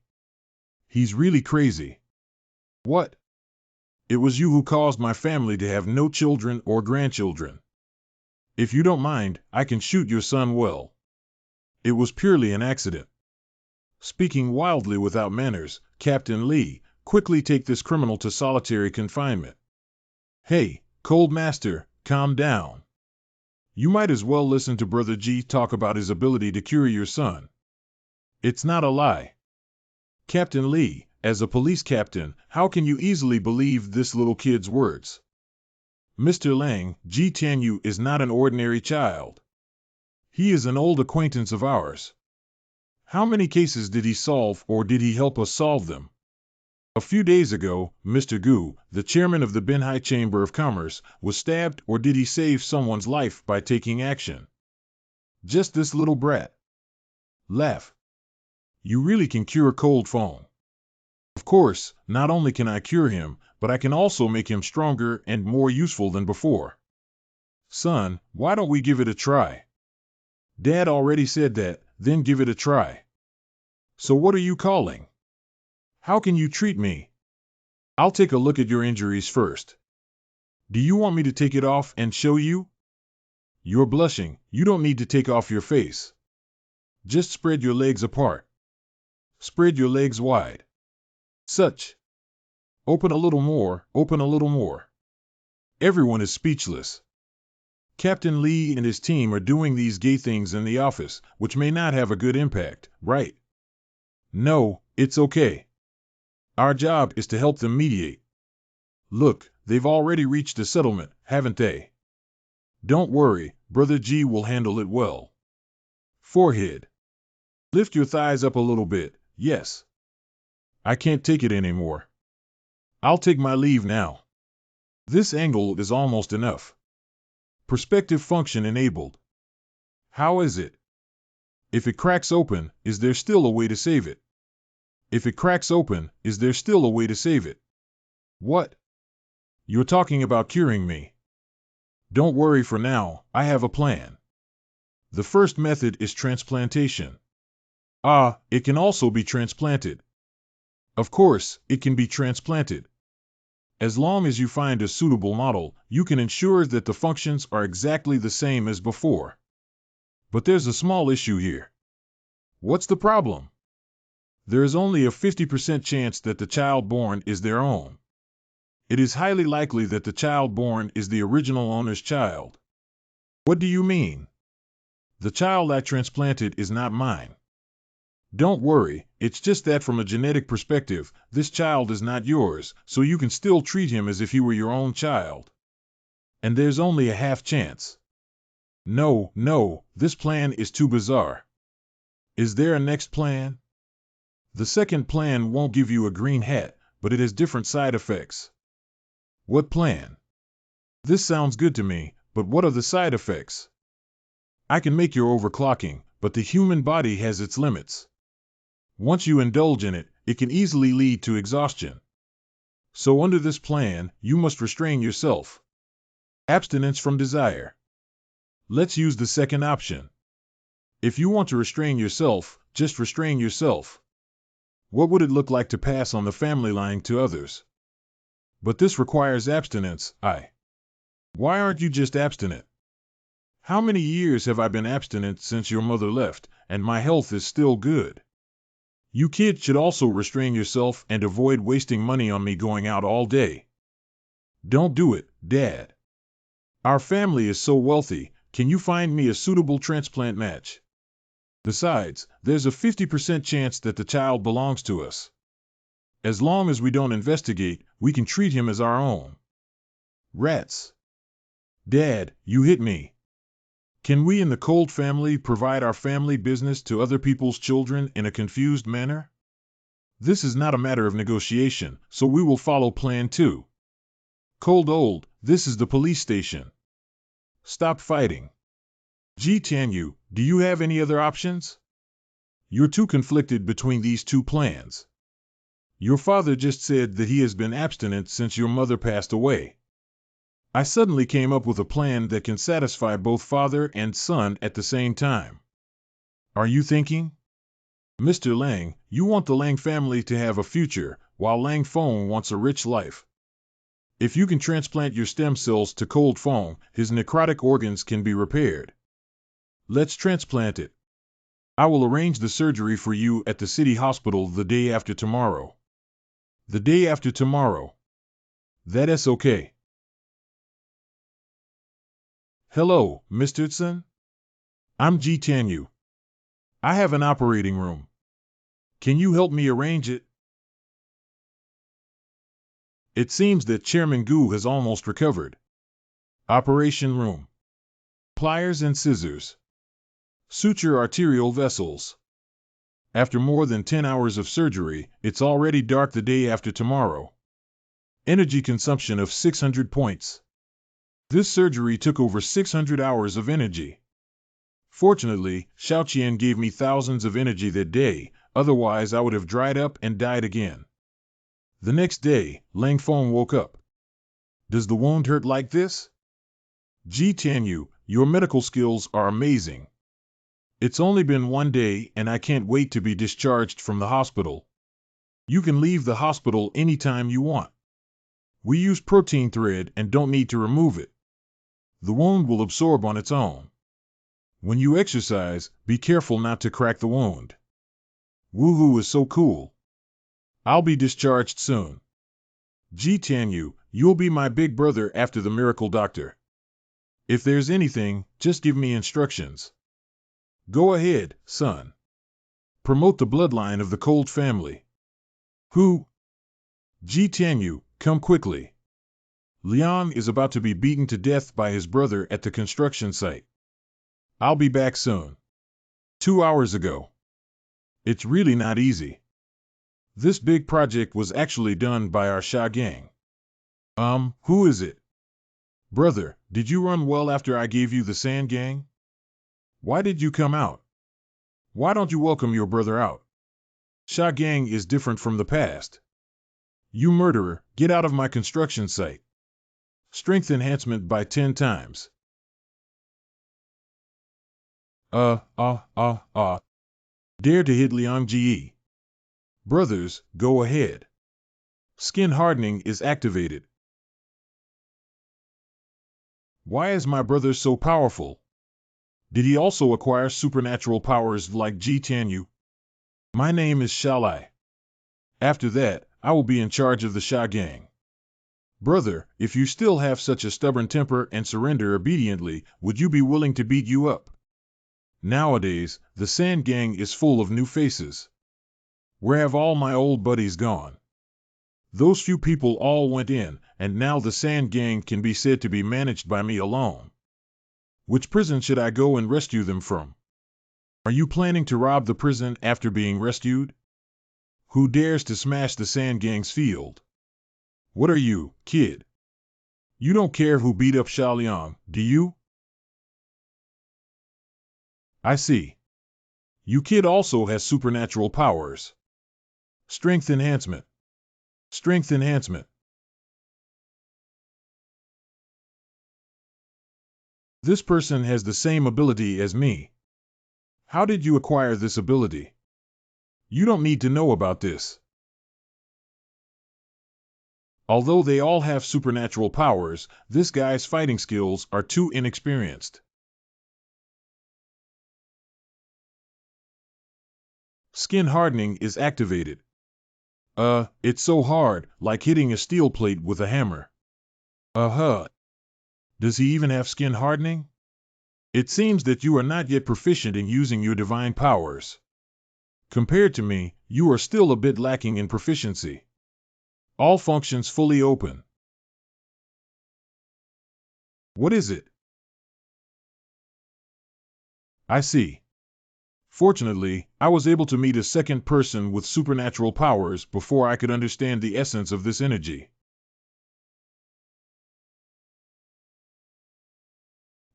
He's really crazy. What? It was you who caused my family to have no children or grandchildren. If you don't mind, I can shoot your son well. It was purely an accident. Speaking wildly without manners, Captain Lee, quickly take this criminal to solitary confinement. Hey, Cold Master, calm down. You might as well listen to Brother G talk about his ability to cure your son. It's not a lie. Captain Lee, as a police captain, how can you easily believe this little kid's words? Mr. Lang, Ji Tianyu is not an ordinary child. He is an old acquaintance of ours. How many cases did he solve, or did he help us solve them? A few days ago, Mr. Gu, the chairman of the Binhai Chamber of Commerce, was stabbed, or did he save someone's life by taking action? Just this little brat. Laugh. You really can cure Cold Phone. Of course, not only can I cure him, but I can also make him stronger and more useful than before. Son, why don't we give it a try? Dad already said that, then give it a try. So what are you calling? How can you treat me? I'll take a look at your injuries first. Do you want me to take it off and show you? You're blushing, you don't need to take off your face. Just spread your legs apart. Spread your legs wide. Such. Open a little more, open a little more. Everyone is speechless. Captain Lee and his team are doing these gay things in the office, which may not have a good impact, right? No, it's okay. Our job is to help them mediate. Look, they've already reached a settlement, haven't they? Don't worry, Brother G will handle it well. Forehead. Lift your thighs up a little bit, yes. I can't take it anymore. I'll take my leave now. This angle is almost enough. Perspective function enabled. How is it? If it cracks open, is there still a way to save it? If it cracks open, is there still a way to save it? What? You're talking about curing me. Don't worry for now, I have a plan. The first method is transplantation. Ah, it can also be transplanted. Of course, it can be transplanted. As long as you find a suitable model, you can ensure that the functions are exactly the same as before. But there's a small issue here. What's the problem? There is only a 50% chance that the child born is their own. It is highly likely that the child born is the original owner's child. What do you mean? The child I transplanted is not mine. Don't worry, it's just that from a genetic perspective, this child is not yours, so you can still treat him as if he were your own child. And there's only a half chance. No, this plan is too bizarre. Is there a next plan? The second plan won't give you a green hat, but it has different side effects. What plan? This sounds good to me, but what are the side effects? I can make your overclocking, but the human body has its limits. Once you indulge in it, it can easily lead to exhaustion. So under this plan, you must restrain yourself. Abstinence from desire. Let's use the second option. If you want to restrain yourself, just restrain yourself. What would it look like to pass on the family line to others? But this requires abstinence, Why aren't you just abstinent? How many years have I been abstinent since your mother left, and my health is still good? You kids should also restrain yourself and avoid wasting money on me going out all day. Don't do it, Dad. Our family is so wealthy, can you find me a suitable transplant match? Besides, there's a 50% chance that the child belongs to us. As long as we don't investigate, we can treat him as our own. Rats. Dad, you hit me. Can we in the Cold family provide our family business to other people's children in a confused manner? This is not a matter of negotiation, so we will follow Plan 2. Cold Old, this is the police station. Stop fighting. Ji Tianyu, do you have any other options? You're too conflicted between these two plans. Your father just said that he has been abstinent since your mother passed away. I suddenly came up with a plan that can satisfy both father and son at the same time. Are you thinking? Mr. Lang, you want the Lang family to have a future, while Lang Feng wants a rich life. If you can transplant your stem cells to Cold Feng, his necrotic organs can be repaired. Let's transplant it. I will arrange the surgery for you at the city hospital the day after tomorrow. The day after tomorrow. That's okay. Hello, Mr. Tsun. I'm Ji Tianyu. I have an operating room. Can you help me arrange it? It seems that Chairman Gu has almost recovered. Operation room. Pliers and scissors. Suture arterial vessels. After more than 10 hours of surgery, it's already dark the day after tomorrow. Energy consumption of 600 points. This surgery took over 600 hours of energy. Fortunately, Xiaoqian gave me thousands of energy that day, otherwise I would have dried up and died again. The next day, Lang Feng woke up. Does the wound hurt like this? Ji Tianyu, your medical skills are amazing. It's only been 1 day and I can't wait to be discharged from the hospital. You can leave the hospital anytime you want. We use protein thread and don't need to remove it. The wound will absorb on its own. When you exercise, be careful not to crack the wound. Woohoo is so cool. I'll be discharged soon. Ji Tianyu, you'll be my big brother after the miracle doctor. If there's anything, just give me instructions. Go ahead, son. Promote the bloodline of the Cold family. Who? Ji Tianyu, come quickly. Liang is about to be beaten to death by his brother at the construction site. I'll be back soon. 2 hours ago. It's really not easy. This big project was actually done by our Sha gang. Who is it? Brother, did you run well after I gave you the sand gang? Why did you come out? Why don't you welcome your brother out? Sha gang is different from the past. You murderer, get out of my construction site. Strength enhancement by 10 times. Dare to hit Liang Ji. Brothers, go ahead. Skin hardening is activated. Why is my brother so powerful? Did he also acquire supernatural powers like Ji Tianyu? My name is Shalai. After that, I will be in charge of the Sha gang. Brother, if you still have such a stubborn temper and surrender obediently, would you be willing to beat you up? Nowadays, the Sand Gang is full of new faces. Where have all my old buddies gone? Those few people all went in, and now the Sand Gang can be said to be managed by me alone. Which prison should I go and rescue them from? Are you planning to rob the prison after being rescued? Who dares to smash the Sand Gang's field? What are you, kid? You don't care who beat up Xiaoliang, do you? I see. You kid also has supernatural powers. Strength enhancement. Strength enhancement. This person has the same ability as me. How did you acquire this ability? You don't need to know about this. Although they all have supernatural powers, this guy's fighting skills are too inexperienced. Skin hardening is activated. It's so hard, like hitting a steel plate with a hammer. Does he even have skin hardening? It seems that you are not yet proficient in using your divine powers. Compared to me, you are still a bit lacking in proficiency. All functions fully open. What is it? I see. Fortunately, I was able to meet a second person with supernatural powers before I could understand the essence of this energy.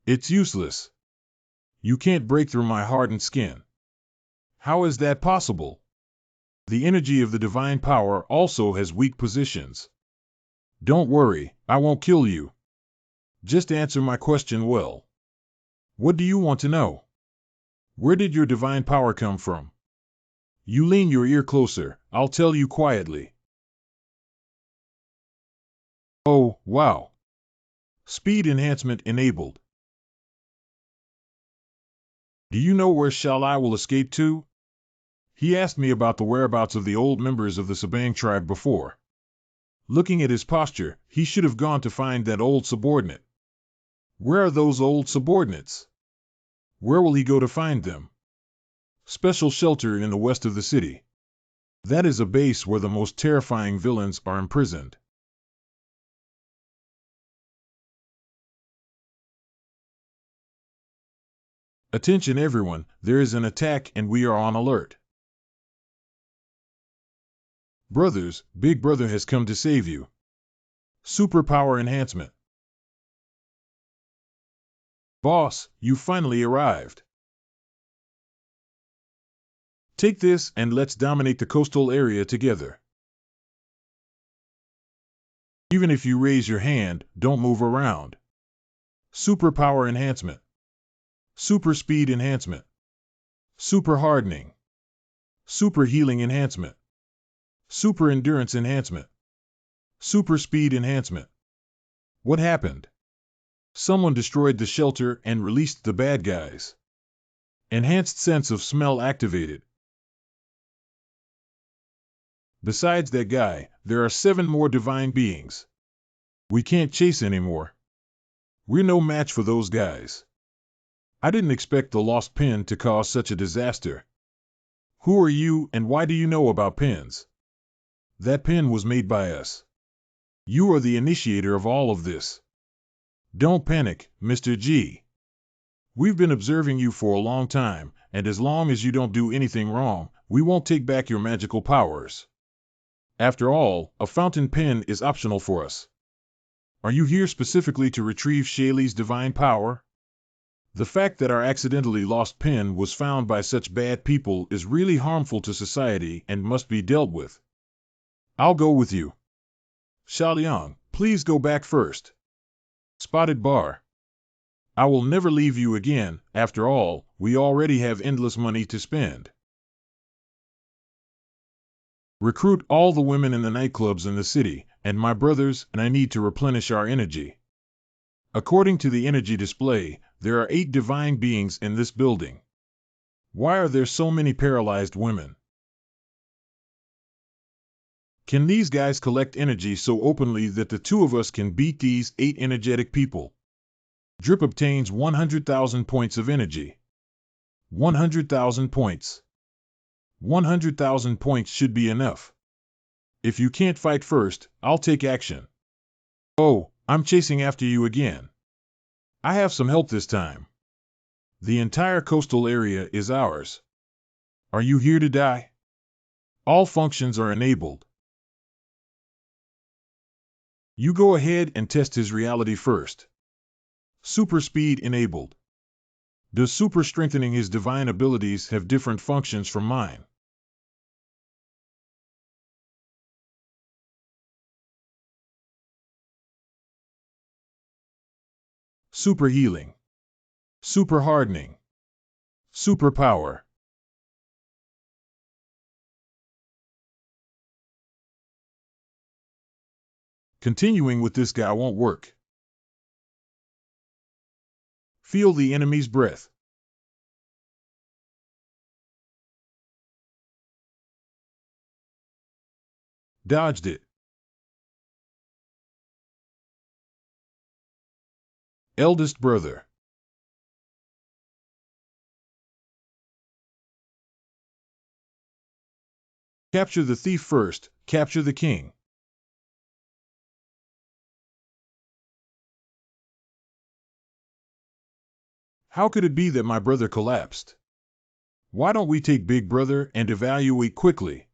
It's useless. You can't break through my hardened skin. How is that possible? The energy of the divine power also has weak positions. Don't worry, I won't kill you. Just answer my question well. What do you want to know? Where did your divine power come from? You lean your ear closer, I'll tell you quietly. Oh, wow. Speed enhancement enabled. Do you know where Shalai will escape to? He asked me about the whereabouts of the old members of the Sabang tribe before. Looking at his posture, he should have gone to find that old subordinate. Where are those old subordinates? Where will he go to find them? Special shelter in the west of the city. That is a base where the most terrifying villains are imprisoned. Attention everyone, there is an attack and we are on alert. Brothers, Big Brother has come to save you. Superpower enhancement. Boss, you finally arrived. Take this and let's dominate the coastal area together. Even if you raise your hand, don't move around. Superpower enhancement. Super speed enhancement. Super hardening. Super healing enhancement. Super endurance enhancement. Super speed enhancement. What happened? Someone destroyed the shelter and released the bad guys. Enhanced sense of smell activated. Besides that guy, there are 7 more divine beings. We can't chase anymore. We're no match for those guys. I didn't expect the lost pin to cause such a disaster. Who are you and why do you know about pins? That pin was made by us. You are the initiator of all of this. Don't panic, Mr. G. We've been observing you for a long time, and as long as you don't do anything wrong, we won't take back your magical powers. After all, a fountain pen is optional for us. Are you here specifically to retrieve Shaylee's divine power? The fact that our accidentally lost pen was found by such bad people is really harmful to society and must be dealt with. I'll go with you. Xiaoliang, please go back first. Spotted Bar. I will never leave you again. After all, we already have endless money to spend. Recruit all the women in the nightclubs in the city, and my brothers and I need to replenish our energy. According to the energy display, there are 8 divine beings in this building. Why are there so many paralyzed women? Can these guys collect energy so openly that the 2 of us can beat these 8 energetic people? Drip obtains 100,000 points of energy. 100,000 points. 100,000 points should be enough. If you can't fight first, I'll take action. Oh, I'm chasing after you again. I have some help this time. The entire coastal area is ours. Are you here to die? All functions are enabled. You go ahead and test his reality first. Super speed enabled. Does super strengthening his divine abilities have different functions from mine? Super healing. Super hardening. Super power. Continuing with this guy won't work. Feel the enemy's breath. Dodged it. Eldest brother. Capture the thief first, capture the king. How could it be that my brother collapsed? Why don't we take Big Brother and evaluate quickly?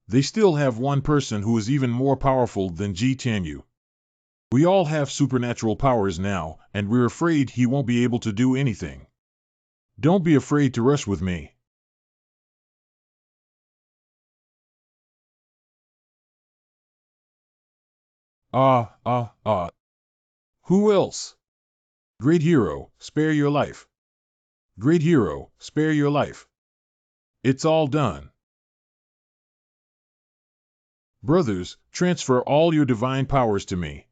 They still have one person who is even more powerful than Ji Tianyu. We all have supernatural powers now, and we're afraid he won't be able to do anything. Don't be afraid to rush with me. Ah. Who else? Great hero, spare your life. Great hero, spare your life. It's all done. Brothers, transfer all your divine powers to me.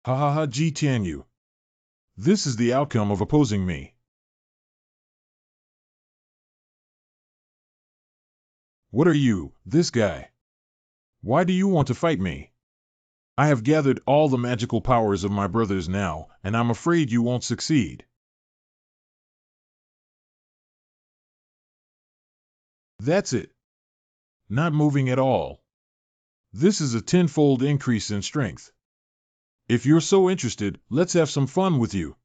Ha ha ha, Ji Tianyu. This is the outcome of opposing me. What are you, this guy? Why do you want to fight me? I have gathered all the magical powers of my brothers now, and I'm afraid you won't succeed. That's it. Not moving at all. This is a tenfold increase in strength. If you're so interested, let's have some fun with you.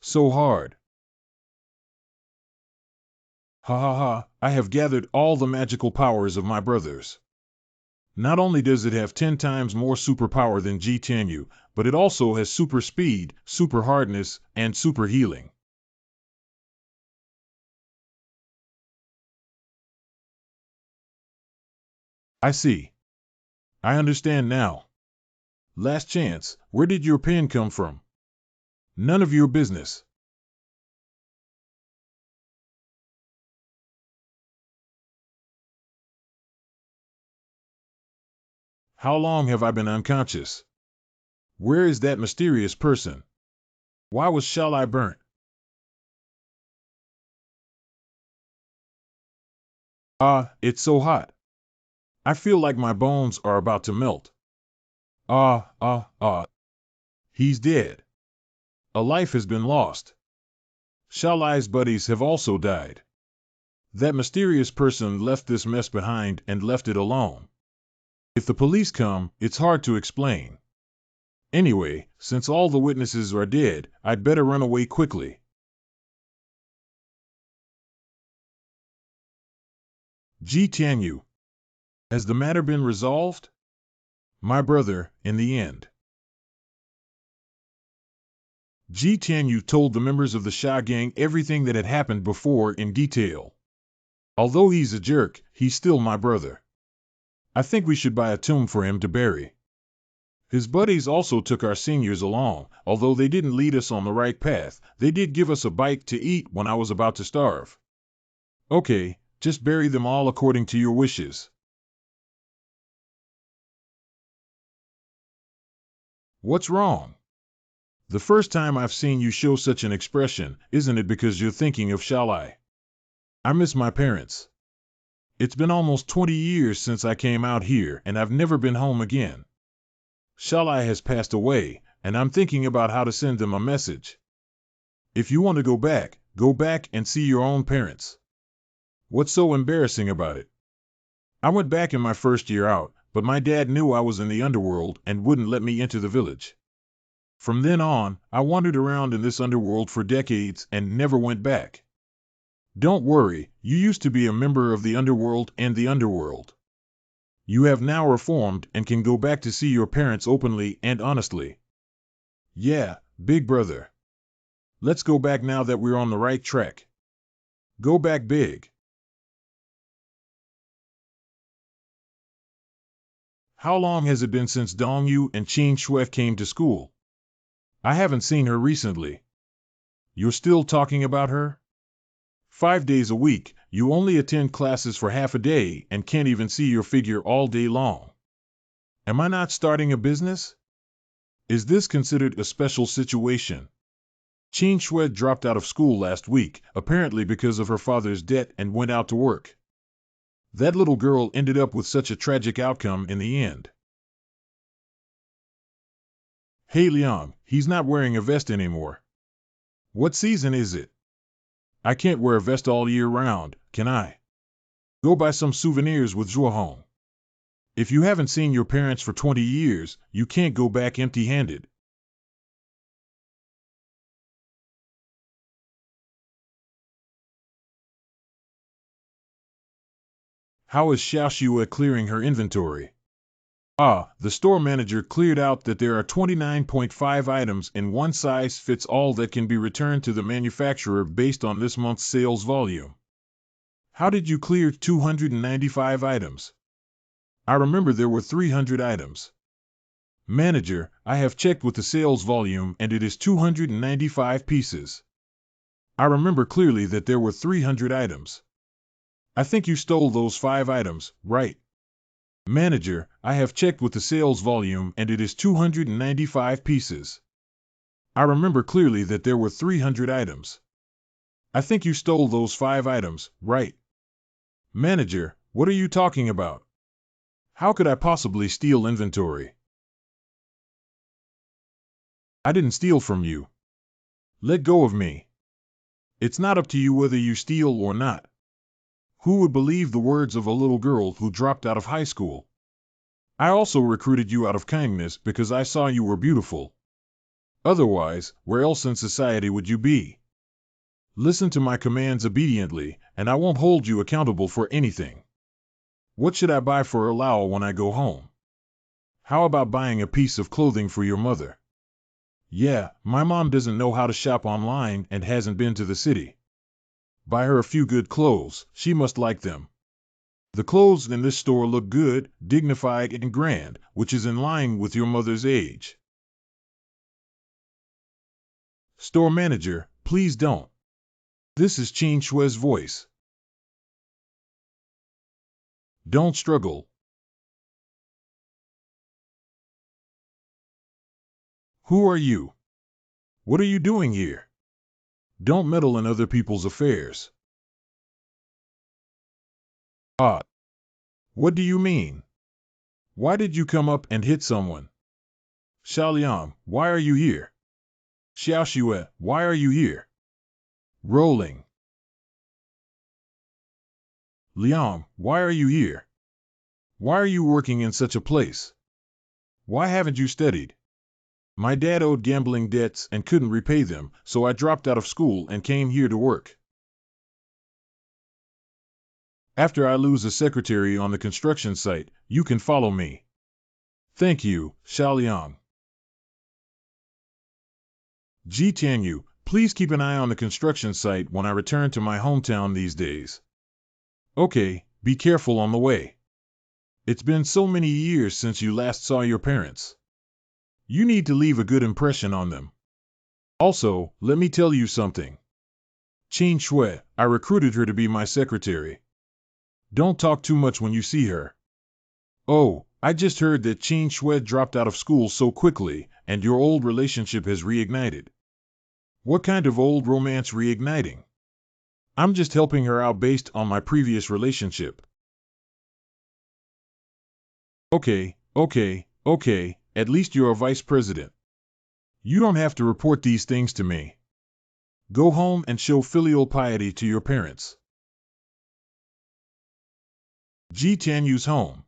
So hard. Ha ha ha, I have gathered all the magical powers of my brothers. Not only does it have 10 times more superpower than G10U, but it also has super speed, super hardness, and super healing. I see. I understand now. Last chance, where did your pen come from? None of your business. How long have I been unconscious? Where is that mysterious person? Why was Shall I burnt? Ah, it's so hot. I feel like my bones are about to melt. Ah, ah, ah. He's dead. A life has been lost. Shall I's buddies have also died. That mysterious person left this mess behind and left it alone. If the police come, it's hard to explain. Anyway, since all the witnesses are dead, I'd better run away quickly. Ji Tianyu, has the matter been resolved? My brother, in the end. Ji Tianyu told the members of the Sha gang everything that had happened before in detail. Although he's a jerk, he's still my brother. I think we should buy a tomb for him to bury. His buddies also took our seniors along. Although they didn't lead us on the right path, they did give us a bite to eat when I was about to starve. Okay, just bury them all according to your wishes. What's wrong? The first time I've seen you show such an expression, isn't it because you're thinking of Shall I? I miss my parents. It's been almost 20 years since I came out here, and I've never been home again. Shall I has passed away, and I'm thinking about how to send them a message. If you want to go back and see your own parents. What's so embarrassing about it? I went back in my first year out, but my dad knew I was in the underworld and wouldn't let me into the village. From then on, I wandered around in this underworld for decades and never went back. Don't worry, you used to be a member of the underworld and the underworld. You have now reformed and can go back to see your parents openly and honestly. Yeah, big brother. Let's go back now that we're on the right track. Go back big. How long has it been since Dongyu and Qin Shui came to school? I haven't seen her recently. You're still talking about her? 5 days a week, you only attend classes for half a day and can't even see your figure all day long. Am I not starting a business? Is this considered a special situation? Qin Shui dropped out of school last week, apparently because of her father's debt, and went out to work. That little girl ended up with such a tragic outcome in the end. Hey Liang, he's not wearing a vest anymore. What season is it? I can't wear a vest all year round, can I? Go buy some souvenirs with Zhuohong. If you haven't seen your parents for 20 years, you can't go back empty-handed. How is Xiaoxue clearing her inventory? Ah, the store manager cleared out that there are 29.5 items in one size fits all that can be returned to the manufacturer based on this month's sales volume. How did you clear 295 items? I remember there were 300 items. Manager, I have checked with the sales volume and it is 295 pieces. I remember clearly that there were 300 items. I think you stole those 5 items, right? Manager, I have checked with the sales volume and it is 295 pieces. I remember clearly that there were 300 items. I think you stole those 5 items, right? Manager, what are you talking about? How could I possibly steal inventory? I didn't steal from you. Let go of me. It's not up to you whether you steal or not. Who would believe the words of a little girl who dropped out of high school? I also recruited you out of kindness because I saw you were beautiful. Otherwise, where else in society would you be? Listen to my commands obediently, and I won't hold you accountable for anything. What should I buy for Lao when I go home? How about buying a piece of clothing for your mother? Yeah, my mom doesn't know how to shop online and hasn't been to the city. Buy her a few good clothes, she must like them. The clothes in this store look good, dignified, and grand, which is in line with your mother's age. Store manager, please don't. This is Qin Shue's voice. Don't struggle. Who are you? What are you doing here? Don't meddle in other people's affairs. Ah, what do you mean? Why did you come up and hit someone? Xiaoliang, why are you here? Xiaoxue, why are you here? Rolling. Liang, why are you here? Why are you working in such a place? Why haven't you studied? My dad owed gambling debts and couldn't repay them, so I dropped out of school and came here to work. After I lose a secretary on the construction site, you can follow me. Thank you, Xiaoliang. Ji Tianyu, please keep an eye on the construction site when I return to my hometown these days. Okay, be careful on the way. It's been so many years since you last saw your parents. You need to leave a good impression on them. Also, let me tell you something. Qin Shui, I recruited her to be my secretary. Don't talk too much when you see her. Oh, I just heard that Qin Shui dropped out of school so quickly, and your old relationship has reignited. What kind of old romance reigniting? I'm just helping her out based on my previous relationship. Okay, at least you're a vice president. You don't have to report these things to me. Go home and show filial piety to your parents. Ji Tianyu's home.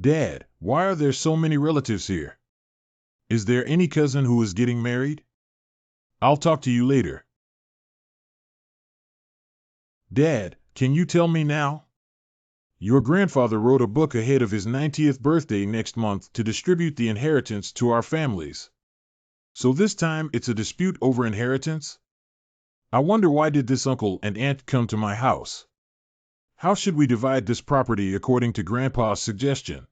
Dad, why are there so many relatives here? Is there any cousin who is getting married? I'll talk to you later. Dad, can you tell me now? Your grandfather wrote a book ahead of his 90th birthday next month to distribute the inheritance to our families. So this time it's a dispute over inheritance? I wonder why did this uncle and aunt come to my house? How should we divide this property according to Grandpa's suggestion?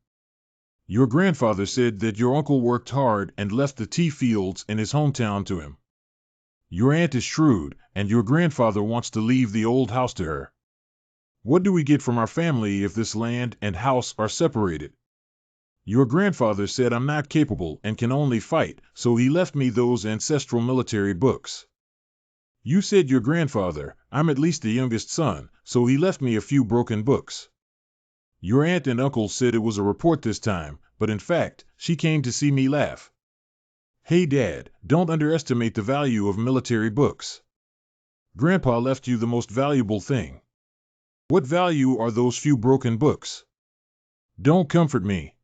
Your grandfather said that your uncle worked hard and left the tea fields in his hometown to him. Your aunt is shrewd, and your grandfather wants to leave the old house to her. What do we get from our family if this land and house are separated? Your grandfather said I'm not capable and can only fight, so he left me those ancestral military books. You said your grandfather, I'm at least the youngest son, so he left me a few broken books. Your aunt and uncle said it was a report this time, but in fact, she came to see me laugh. Hey Dad, don't underestimate the value of military books. Grandpa left you the most valuable thing. What value are those few broken books? Don't comfort me.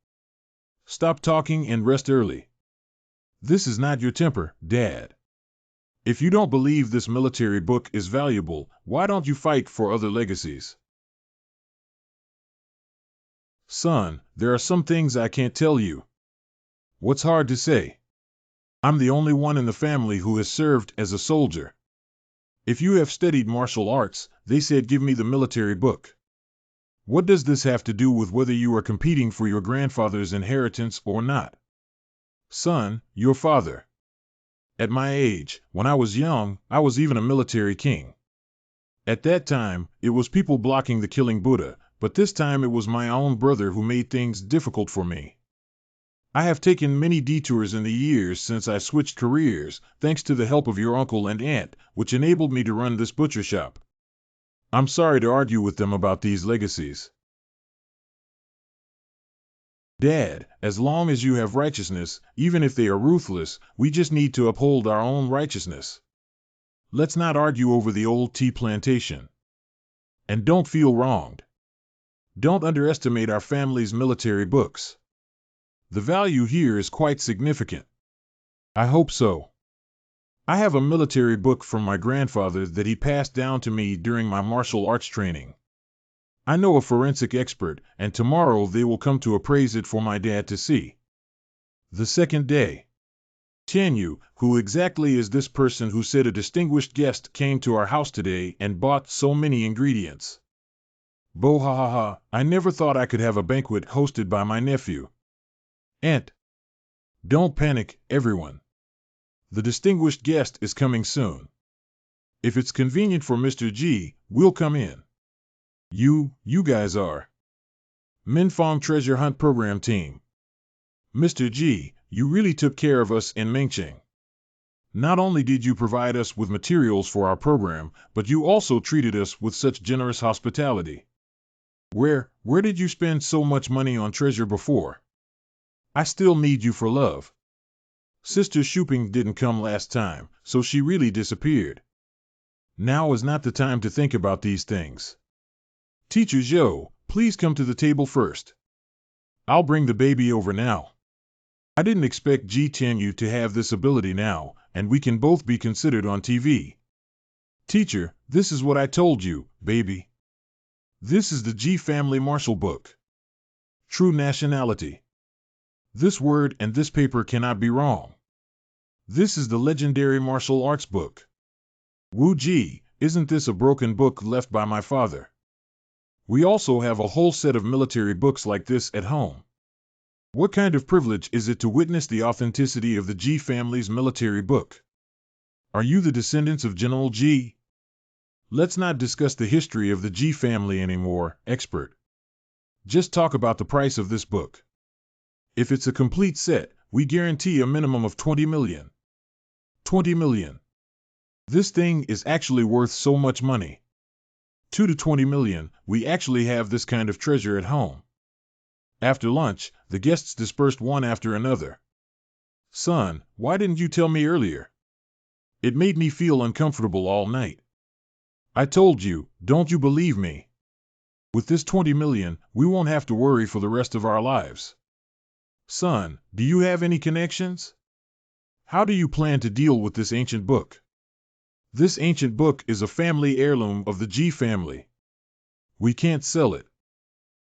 Stop talking and rest early. This is not your temper, Dad. If you don't believe this military book is valuable, why don't you fight for other legacies? Son, there are some things I can't tell you. What's hard to say? I'm the only one in the family who has served as a soldier. If you have studied martial arts, they said give me the military book. What does this have to do with whether you are competing for your grandfather's inheritance or not? Son, your father. At my age, when I was young, I was even a military king. At that time, it was people blocking the killing Buddha, but this time it was my own brother who made things difficult for me. I have taken many detours in the years since I switched careers, thanks to the help of your uncle and aunt, which enabled me to run this butcher shop. I'm sorry to argue with them about these legacies. Dad, as long as you have righteousness, even if they are ruthless, we just need to uphold our own righteousness. Let's not argue over the old tea plantation. And don't feel wronged. Don't underestimate our family's military books. The value here is quite significant. I hope so. I have a military book from my grandfather that he passed down to me during my martial arts training. I know a forensic expert, and tomorrow they will come to appraise it for my dad to see. The second day. Tianyu, who exactly is this person who said a distinguished guest came to our house today and bought so many ingredients? Bo ha ha ha, I never thought I could have a banquet hosted by my nephew. Aunt. Don't panic, everyone. The distinguished guest is coming soon. If it's convenient for Mr. G, we'll come in. You guys are Minfong Treasure Hunt Program Team. Mr. G, you really took care of us in Mengcheng. Not only did you provide us with materials for our program, but you also treated us with such generous hospitality. Where did you spend so much money on treasure before? I still need you for love. Sister Shuping didn't come last time, so she really disappeared. Now is not the time to think about these things. Teacher Zhou, please come to the table first. I'll bring the baby over now. I didn't expect Ji Tianyu to have this ability now, and we can both be considered on TV. Teacher, this is what I told you, baby. This is the Ji family martial book. True nationality. This word and this paper cannot be wrong. This is the legendary martial arts book. Wu Ji, isn't this a broken book left by my father? We also have a whole set of military books like this at home. What kind of privilege is it to witness the authenticity of the Ji family's military book? Are you the descendants of General Ji? Let's not discuss the history of the Ji family anymore, expert. Just talk about the price of this book. If it's a complete set, we guarantee a minimum of 20 million. 20 million. This thing is actually worth so much money. 2 to 20 million, we actually have this kind of treasure at home. After lunch, the guests dispersed one after another. Son, why didn't you tell me earlier? It made me feel uncomfortable all night. I told you, don't you believe me? With this 20 million, we won't have to worry for the rest of our lives. Son, do you have any connections? How do you plan to deal with this ancient book? This ancient book is a family heirloom of the Ji family. We can't sell it.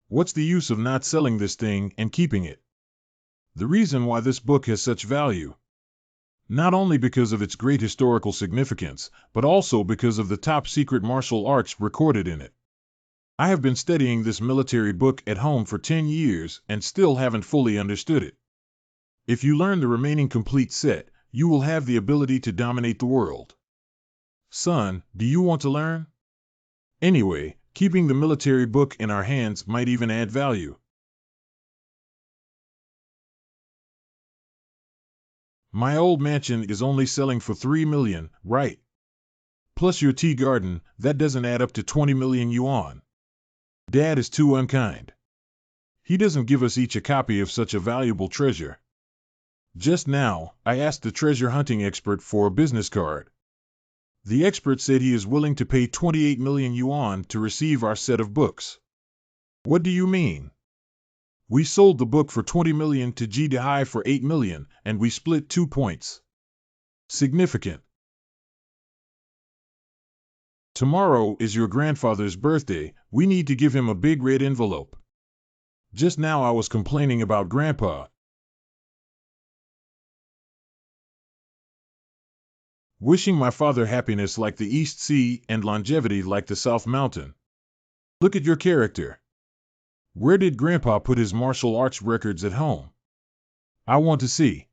What's the use of not selling this thing and keeping it? The reason why this book has such value, not only because of its great historical significance, but also because of the top secret martial arts recorded in it. I have been studying this military book at home for 10 years and still haven't fully understood it. If you learn the remaining complete set, you will have the ability to dominate the world. Son, do you want to learn? Anyway, keeping the military book in our hands might even add value. My old mansion is only selling for 3 million, right? Plus your tea garden, that doesn't add up to 20 million yuan. Dad is too unkind. He doesn't give us each a copy of such a valuable treasure. Just now, I asked the treasure hunting expert for a business card. The expert said he is willing to pay 28 million yuan to receive our set of books. What do you mean? We sold the book for 20 million to Ji Dehai for 8 million, and we split 2 points. Significant. Tomorrow is your grandfather's birthday. We need to give him a big red envelope. Just now I was complaining about Grandpa. Wishing my father happiness like the East Sea and longevity like the South Mountain. Look at your character. Where did Grandpa put his martial arts records at home? I want to see.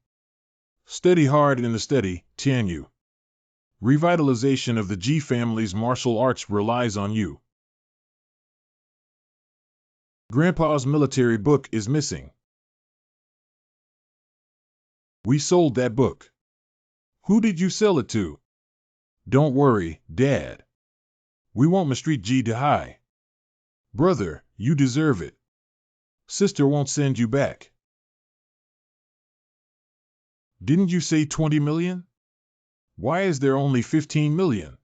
Study hard in the study, Tianyu. Revitalization of the Ji family's martial arts relies on you. Grandpa's military book is missing. We sold that book. Who did you sell it to? Don't worry, Dad. We won't mistreat Ji Dehai. Brother, you deserve it. Sister won't send you back. Didn't you say 20 million? Why is there only 15 million?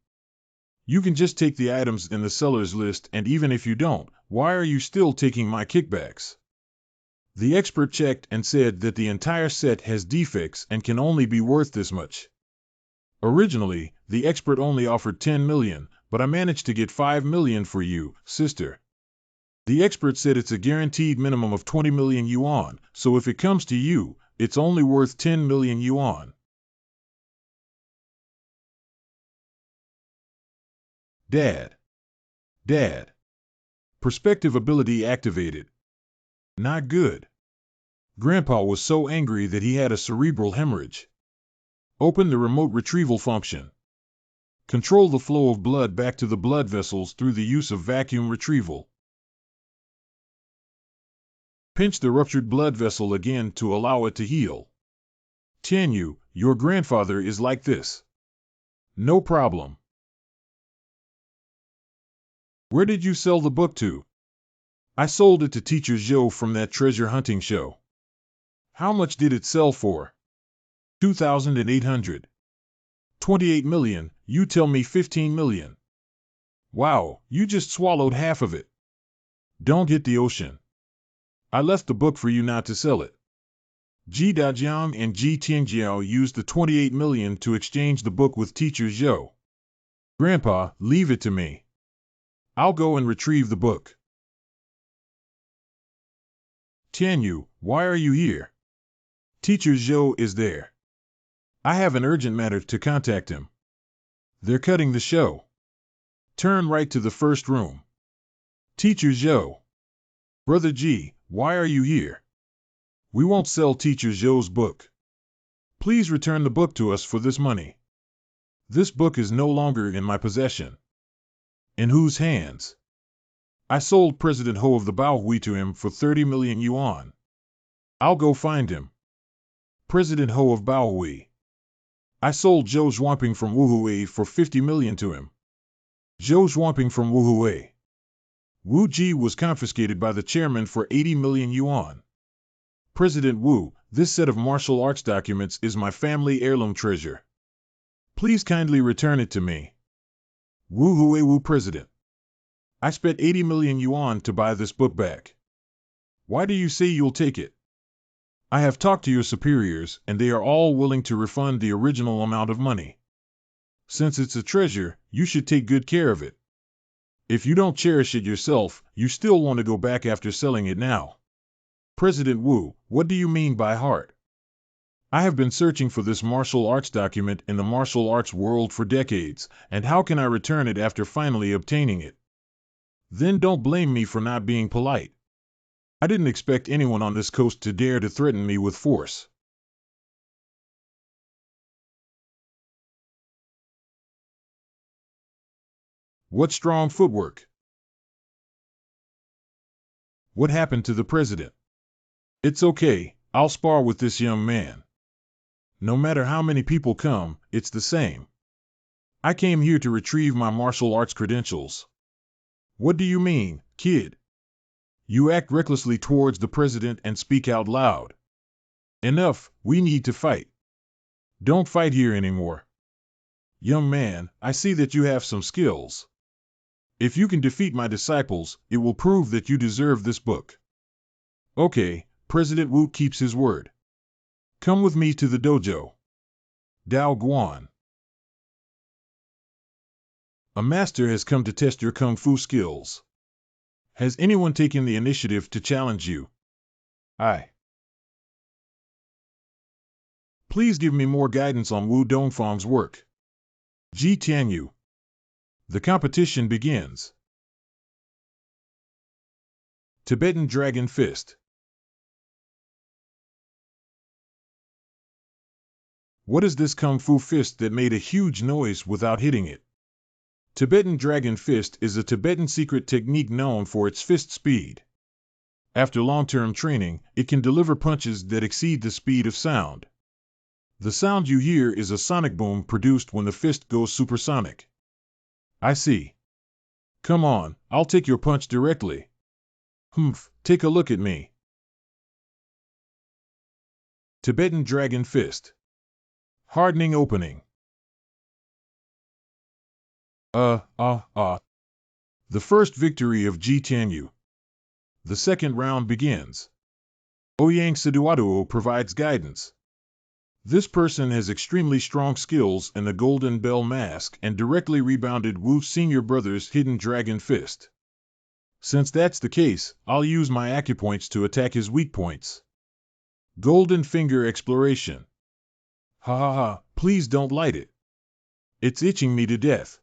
You can just take the items in the seller's list, and even if you don't, why are you still taking my kickbacks? The expert checked and said that the entire set has defects and can only be worth this much. Originally, the expert only offered 10 million, but I managed to get 5 million for you, sister. The expert said it's a guaranteed minimum of 20 million yuan, so if it comes to you, it's only worth 10 million yuan. Dad. Dad. Perspective ability activated. Not good. Grandpa was so angry that he had a cerebral hemorrhage. Open the remote retrieval function. Control the flow of blood back to the blood vessels through the use of vacuum retrieval. Pinch the ruptured blood vessel again to allow it to heal. Tianyu, your grandfather is like this. No problem. Where did you sell the book to? I sold it to Teacher Zhou from that treasure hunting show. How much did it sell for? 2,800. 28 million, you tell me 15 million. Wow, you just swallowed half of it. Don't hit the ocean. I left the book for you not to sell it. Ji Dajiang and Ji Tianjiao used the 28 million to exchange the book with Teacher Zhou. Grandpa, leave it to me. I'll go and retrieve the book. Tianyu, why are you here? Teacher Zhou is there. I have an urgent matter to contact him. They're cutting the show. Turn right to the first room. Teacher Zhou. Brother Ji, why are you here? We won't sell Teacher Zhou's book. Please return the book to us for this money. This book is no longer in my possession. In whose hands? I sold President Ho of the Baohui to him for 30 million yuan. I'll go find him. President Ho of Baohui. I sold Zhou Zhuangping from Wuhui for 50 million to him. Zhou Zhuangping from Wuhui. Wu Ji was confiscated by the chairman for 80 million yuan. President Wu, this set of martial arts documents is my family heirloom treasure. Please kindly return it to me. Wu Hui Wu President. I spent 80 million yuan to buy this book back. Why do you say you'll take it? I have talked to your superiors, and they are all willing to refund the original amount of money. Since it's a treasure, you should take good care of it. If you don't cherish it yourself, you still want to go back after selling it now. President Wu, what do you mean by heart? I have been searching for this martial arts document in the martial arts world for decades, and how can I return it after finally obtaining it? Then don't blame me for not being polite. I didn't expect anyone on this coast to dare to threaten me with force. What strong footwork? What happened to the president? It's okay, I'll spar with this young man. No matter how many people come, it's the same. I came here to retrieve my martial arts credentials. What do you mean, kid? You act recklessly towards the president and speak out loud. Enough, we need to fight. Don't fight here anymore. Young man, I see that you have some skills. If you can defeat my disciples, it will prove that you deserve this book. Okay, President Wu keeps his word. Come with me to the dojo. Dao Guan. A master has come to test your kung fu skills. Has anyone taken the initiative to challenge you? I. Please give me more guidance on Wu Dongfang's work. Ji Tianyu. The competition begins. Tibetan Dragon Fist. What is this kung fu fist that made a huge noise without hitting it? Tibetan Dragon Fist is a Tibetan secret technique known for its fist speed. After long-term training, it can deliver punches that exceed the speed of sound. The sound you hear is a sonic boom produced when the fist goes supersonic. I see. Come on, I'll take your punch directly. Humph, take a look at me. Tibetan Dragon Fist. Hardening opening. The first victory of Ji Tianyu. The second round begins. Ouyang Siduaduo provides guidance. This person has extremely strong skills in the Golden Bell Mask and directly rebounded Wu's senior brother's hidden Dragon Fist. Since that's the case, I'll use my acupoints to attack his weak points. Golden Finger Exploration. Ha ha ha, please don't light it. It's itching me to death.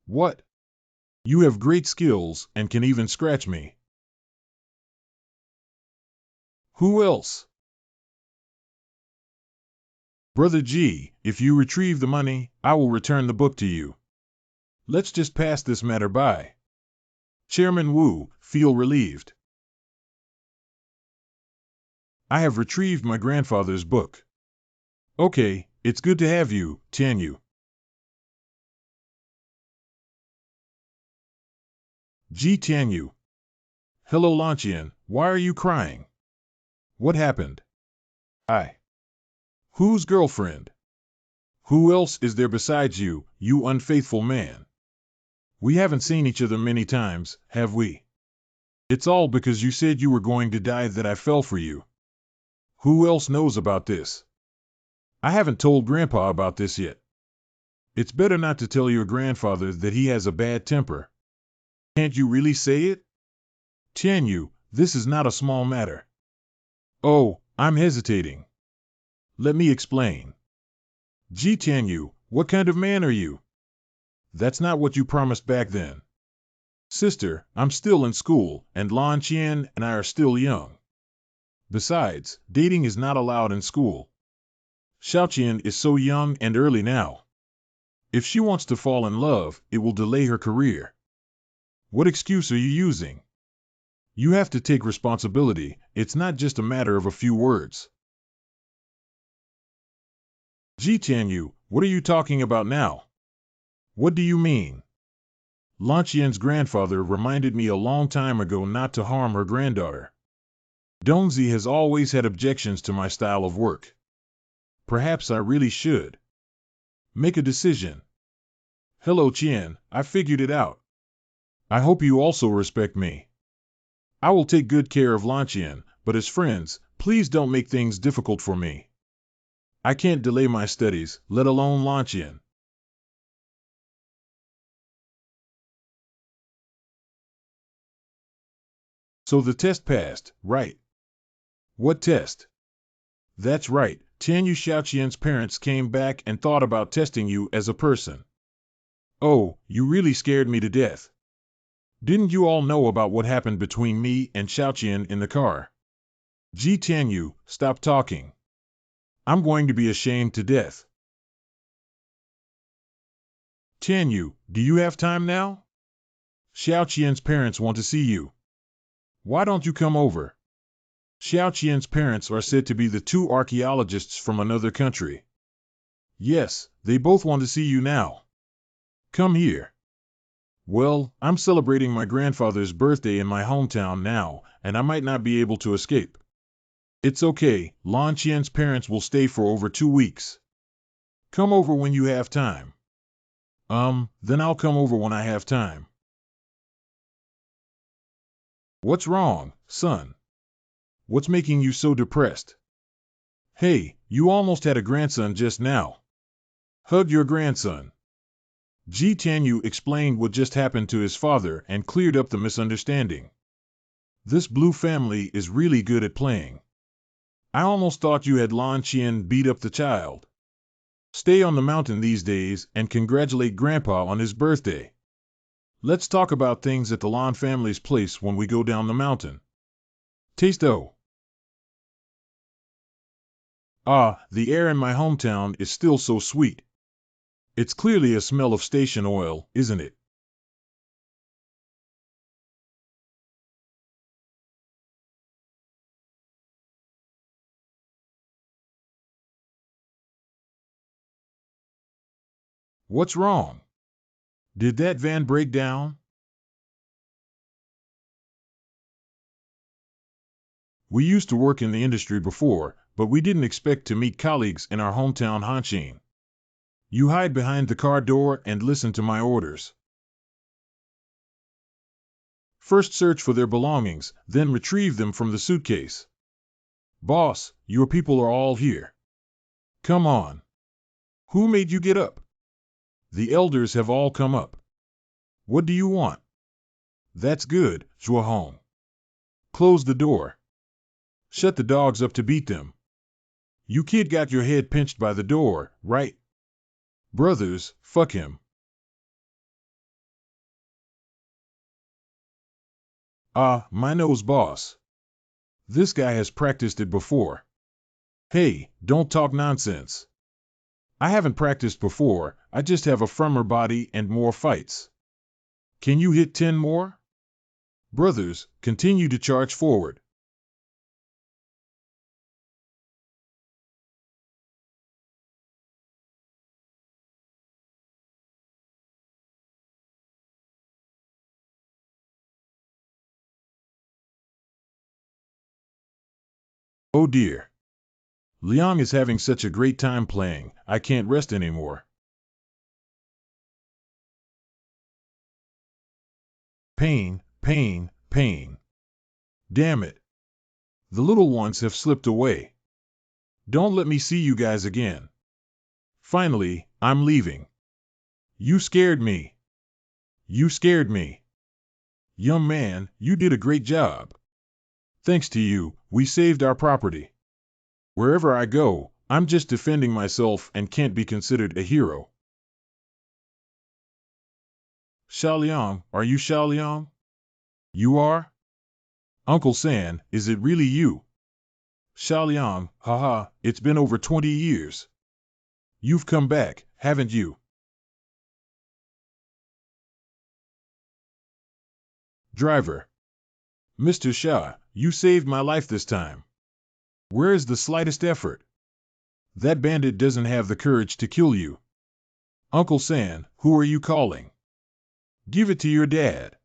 What? You have great skills and can even scratch me. Who else? Brother G, if you retrieve the money, I will return the book to you. Let's just pass this matter by. Chairman Wu, feel relieved. I have retrieved my grandfather's book. Okay, it's good to have you, Tianyu. Ji Tianyu. Hello Lanqian, why are you crying? What happened? I. Whose girlfriend? Who else is there besides you, you unfaithful man? We haven't seen each other many times, have we? It's all because you said you were going to die that I fell for you. Who else knows about this? I haven't told Grandpa about this yet. It's better not to tell your grandfather that he has a bad temper. Can't you really say it? Tianyu, this is not a small matter. Oh, I'm hesitating. Let me explain. Ji Tianyu, what kind of man are you? That's not what you promised back then. Sister, I'm still in school, and Lan Qian and I are still young. Besides, dating is not allowed in school. Xiaoqian is so young and early now. If she wants to fall in love, it will delay her career. What excuse are you using? You have to take responsibility. It's not just a matter of a few words. Ji Tianyu, what are you talking about now? What do you mean? Lanqian's grandfather reminded me a long time ago not to harm her granddaughter. Dongzi has always had objections to my style of work. Perhaps I really should make a decision. Hello Qian, I figured it out. I hope you also respect me. I will take good care of Lanqian, but as friends, please don't make things difficult for me. I can't delay my studies, let alone Lanqian. So the test passed, right? What test? That's right, Tianyu Xiaoqian's parents came back and thought about testing you as a person. Oh, you really scared me to death. Didn't you all know about what happened between me and Xiaoqian in the car? Ji Tianyu, stop talking. I'm going to be ashamed to death. Tianyu, do you have time now? Xiaoqian's parents want to see you. Why don't you come over? Xiaoqian's parents are said to be the two archaeologists from another country. Yes, they both want to see you now. Come here. Well, I'm celebrating my grandfather's birthday in my hometown now, and I might not be able to escape. It's okay, Lan Qian's parents will stay for over 2 weeks. Come over when you have time. Then I'll come over when I have time. What's wrong, son? What's making you so depressed? Hey, you almost had a grandson just now. Hug your grandson. Ji Tianyu explained what just happened to his father and cleared up the misunderstanding. This blue family is really good at playing. I almost thought you had Lan Qian beat up the child. Stay on the mountain these days and congratulate Grandpa on his birthday. Let's talk about things at the Lan family's place when we go down the mountain. Taste-o. Ah, the air in my hometown is still so sweet. It's clearly a smell of station oil, isn't it? What's wrong? Did that van break down? We used to work in the industry before, but we didn't expect to meet colleagues in our hometown Hanshin. You hide behind the car door and listen to my orders. First search for their belongings, then retrieve them from the suitcase. Boss, your people are all here. Come on. Who made you get up? The elders have all come up. What do you want? That's good, Zhuahong. Close the door. Shut the dogs up to beat them. You kid got your head pinched by the door, right? Brothers, fuck him. Ah, my nose boss. This guy has practiced it before. Hey, don't talk nonsense. I haven't practiced before, I just have a firmer body and more fights. Can you hit 10 more? Brothers, continue to charge forward. Oh dear. Liang is having such a great time playing, I can't rest anymore. Pain, pain, pain. Damn it. The little ones have slipped away. Don't let me see you guys again. Finally, I'm leaving. You scared me. You scared me. Young man, you did a great job. Thanks to you, we saved our property. Wherever I go, I'm just defending myself and can't be considered a hero. Xiaoliang, are you Xiaoliang? You are? Uncle San, is it really you? Xiaoliang, haha, it's been over 20 years. You've come back, haven't you? Driver. Mr. Xia, you saved my life this time. Where is the slightest effort? That bandit doesn't have the courage to kill you. Uncle San, who are you calling? Give it to your dad.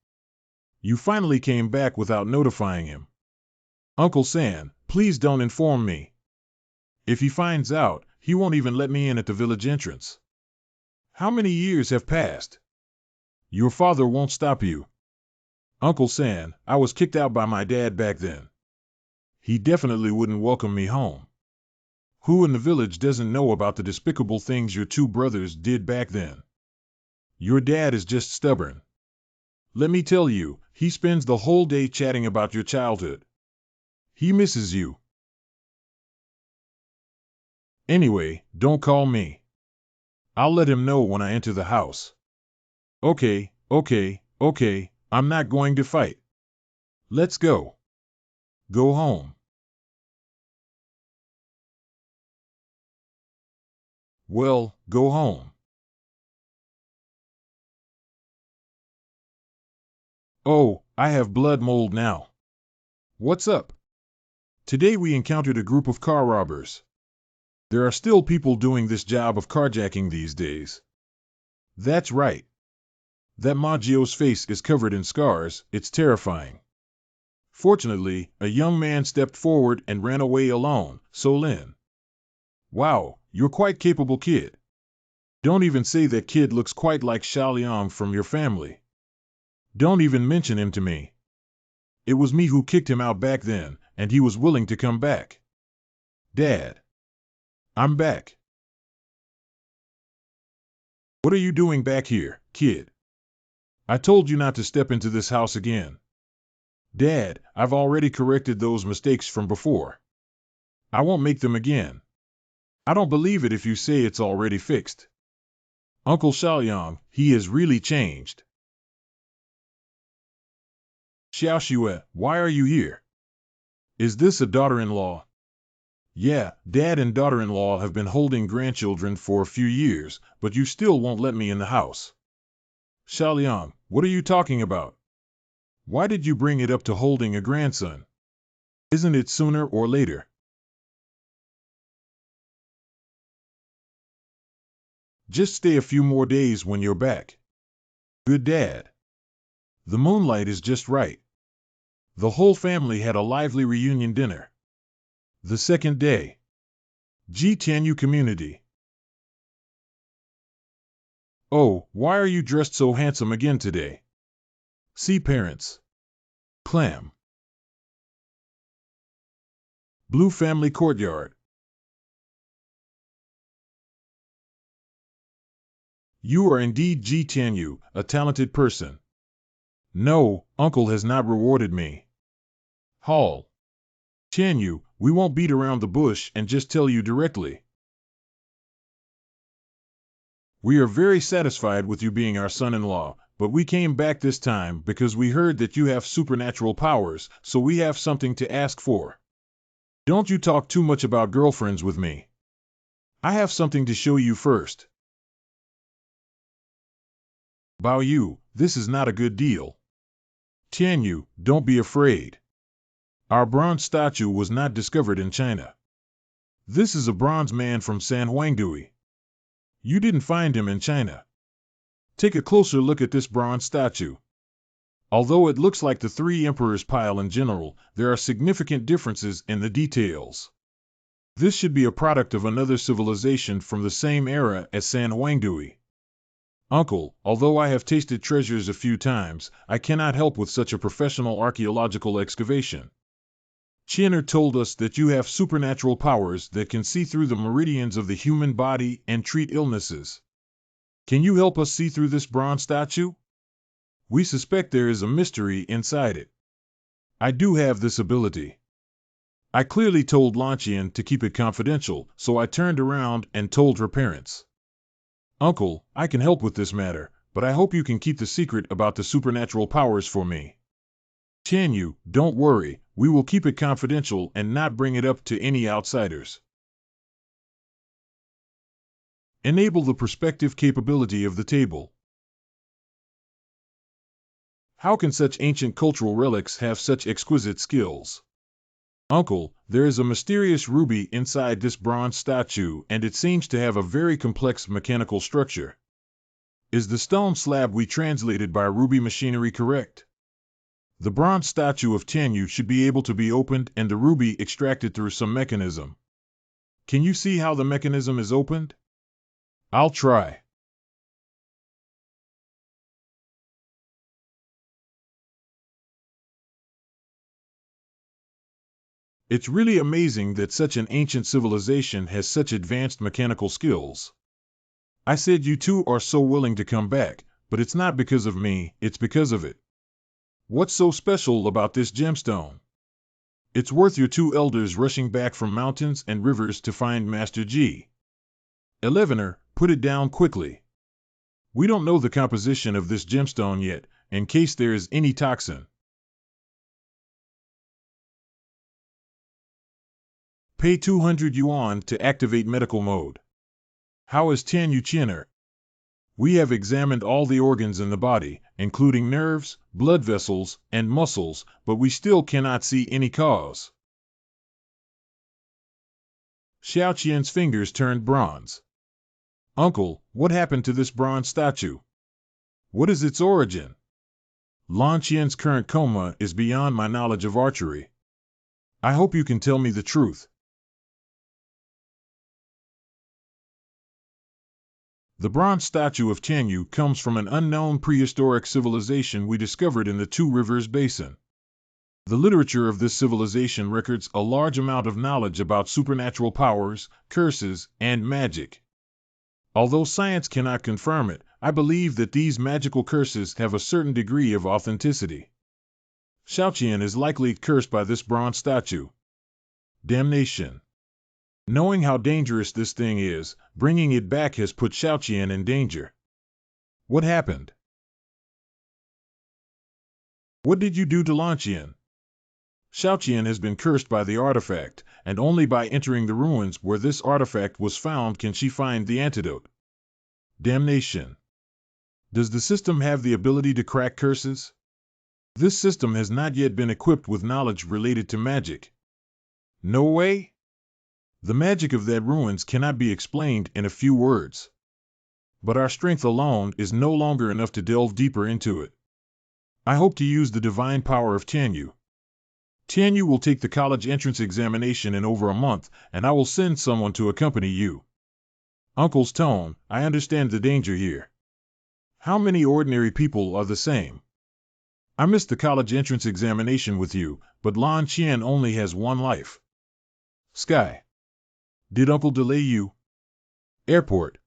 You finally came back without notifying him. Uncle San, please don't inform me. If he finds out, he won't even let me in at the village entrance. How many years have passed? Your father won't stop you. Uncle San, I was kicked out by my dad back then. He definitely wouldn't welcome me home. Who in the village doesn't know about the despicable things your two brothers did back then? Your dad is just stubborn. Let me tell you, he spends the whole day chatting about your childhood. He misses you. Anyway, don't call me. I'll let him know when I enter the house. Okay, I'm not going to fight. Let's go. Go home. Well, go home. Oh, I have blood mold now. What's up? Today we encountered a group of car robbers. There are still people doing this job of carjacking these days. That's right. That Maggio's face is covered in scars, it's terrifying. Fortunately, a young man stepped forward and ran away alone, Solin. Wow, you're quite capable kid. Don't even say that kid looks quite like Xiaoliang from your family. Don't even mention him to me. It was me who kicked him out back then, and he was willing to come back. Dad. I'm back. What are you doing back here, kid? I told you not to step into this house again. Dad, I've already corrected those mistakes from before. I won't make them again. I don't believe it if you say it's already fixed. Uncle Xiaoliang, he has really changed. Xiaoxue, why are you here? Is this a daughter-in-law? Yeah, dad and daughter-in-law have been holding grandchildren for a few years, but you still won't let me in the house. Xiaoliang, what are you talking about? Why did you bring it up to holding a grandson? Isn't it sooner or later? Just stay a few more days when you're back. Good dad. The moonlight is just right. The whole family had a lively reunion dinner. The second day. Ji Tianyu Community. Oh, why are you dressed so handsome again today? See parents. Clam. Blue Family Courtyard. You are indeed Ji Tianyu, a talented person. No, Uncle has not rewarded me. Hall. Tianyu, we won't beat around the bush and just tell you directly. We are very satisfied with you being our son-in-law, but we came back this time because we heard that you have supernatural powers, so we have something to ask for. Don't you talk too much about girlfriends with me. I have something to show you first. Bao Yu, this is not a good deal. Tianyu, don't be afraid. Our bronze statue was not discovered in China. This is a bronze man from San Huangdui. You didn't find him in China. Take a closer look at this bronze statue. Although it looks like the three emperors pile in general, there are significant differences in the details. This should be a product of another civilization from the same era as San Huangdui. Uncle, although I have tasted treasures a few times, I cannot help with such a professional archaeological excavation. Chiener told us that you have supernatural powers that can see through the meridians of the human body and treat illnesses. Can you help us see through this bronze statue? We suspect there is a mystery inside it. I do have this ability. I clearly told Lanqian to keep it confidential, so I turned around and told her parents. Uncle, I can help with this matter, but I hope you can keep the secret about the supernatural powers for me. Tianyu, don't worry, we will keep it confidential and not bring it up to any outsiders. Enable the perspective capability of the table. How can such ancient cultural relics have such exquisite skills? Uncle, there is a mysterious ruby inside this bronze statue and it seems to have a very complex mechanical structure. Is the stone slab we translated by ruby machinery correct? The bronze statue of Tianyu should be able to be opened and the ruby extracted through some mechanism. Can you see how the mechanism is opened? I'll try. It's really amazing that such an ancient civilization has such advanced mechanical skills. I said you two are so willing to come back, but it's not because of me, it's because of it. What's so special about this gemstone? It's worth your two elders rushing back from mountains and rivers to find Master Ji. 11er, put it down quickly. We don't know the composition of this gemstone yet, in case there is any toxin. Pay 200 yuan to activate medical mode. How is Tianyu Chiener? We have examined all the organs in the body, including nerves, blood vessels, and muscles, but we still cannot see any cause. Xiao Qian's fingers turned bronze. Uncle, what happened to this bronze statue? What is its origin? Lan Qian's current coma is beyond my knowledge of archery. I hope you can tell me the truth. The bronze statue of Tianyu comes from an unknown prehistoric civilization we discovered in the Two Rivers Basin. The literature of this civilization records a large amount of knowledge about supernatural powers, curses, and magic. Although science cannot confirm it, I believe that these magical curses have a certain degree of authenticity. Xiaoqian is likely cursed by this bronze statue. Damnation. Knowing how dangerous this thing is, bringing it back has put Xiaoqian in danger. What happened? What did you do to Lanqian? Xiaoqian has been cursed by the artifact, and only by entering the ruins where this artifact was found can she find the antidote. Damnation. Does the system have the ability to crack curses? This system has not yet been equipped with knowledge related to magic. No way? The magic of that ruins cannot be explained in a few words. But our strength alone is no longer enough to delve deeper into it. I hope to use the divine power of Tianyu. Tianyu will take the college entrance examination in over a month, and I will send someone to accompany you. Uncle's tone, I understand the danger here. How many ordinary people are the same? I missed the college entrance examination with you, but Lan Qian only has one life. Sky. Did Uncle delay you? Airport.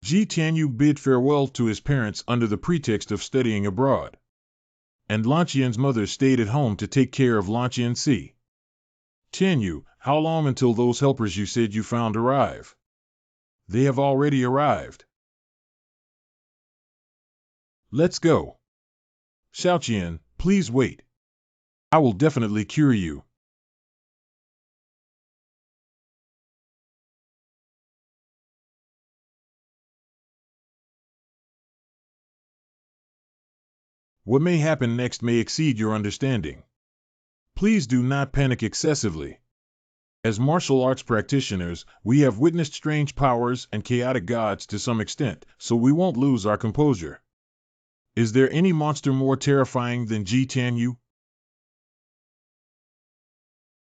Ji Tianyu bid farewell to his parents under the pretext of studying abroad. and Lanqian's mother stayed at home to take care of Lanqian C. Tianyu, how long until those helpers you said you found arrive? They have already arrived. Let's go. Xiaoqian, please wait. I will definitely cure you. What may happen next may exceed your understanding. Please do not panic excessively. As martial arts practitioners, we have witnessed strange powers and chaotic gods to some extent, so we won't lose our composure. Is there any monster more terrifying than Ji Tianyu?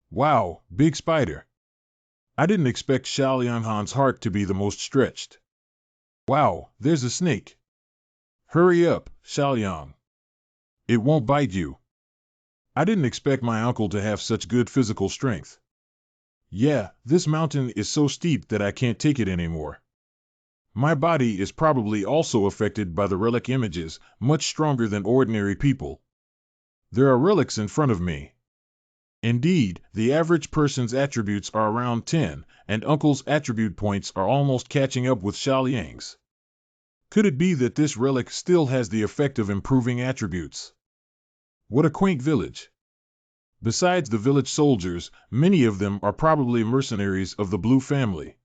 Wow, big spider. I didn't expect Xiaolianghan's heart to be the most stretched. Wow, there's a snake. Hurry up, Xiaoliang. It won't bite you. I didn't expect my uncle to have such good physical strength. Yeah, this mountain is so steep that I can't take it anymore. My body is probably also affected by the relic images, much stronger than ordinary people. There are relics in front of me. Indeed, the average person's attributes are around 10, and Uncle's attribute points are almost catching up with Xiaoliang's. Could it be that this relic still has the effect of improving attributes? What a quaint village. Besides the village soldiers, many of them are probably mercenaries of the Blue family.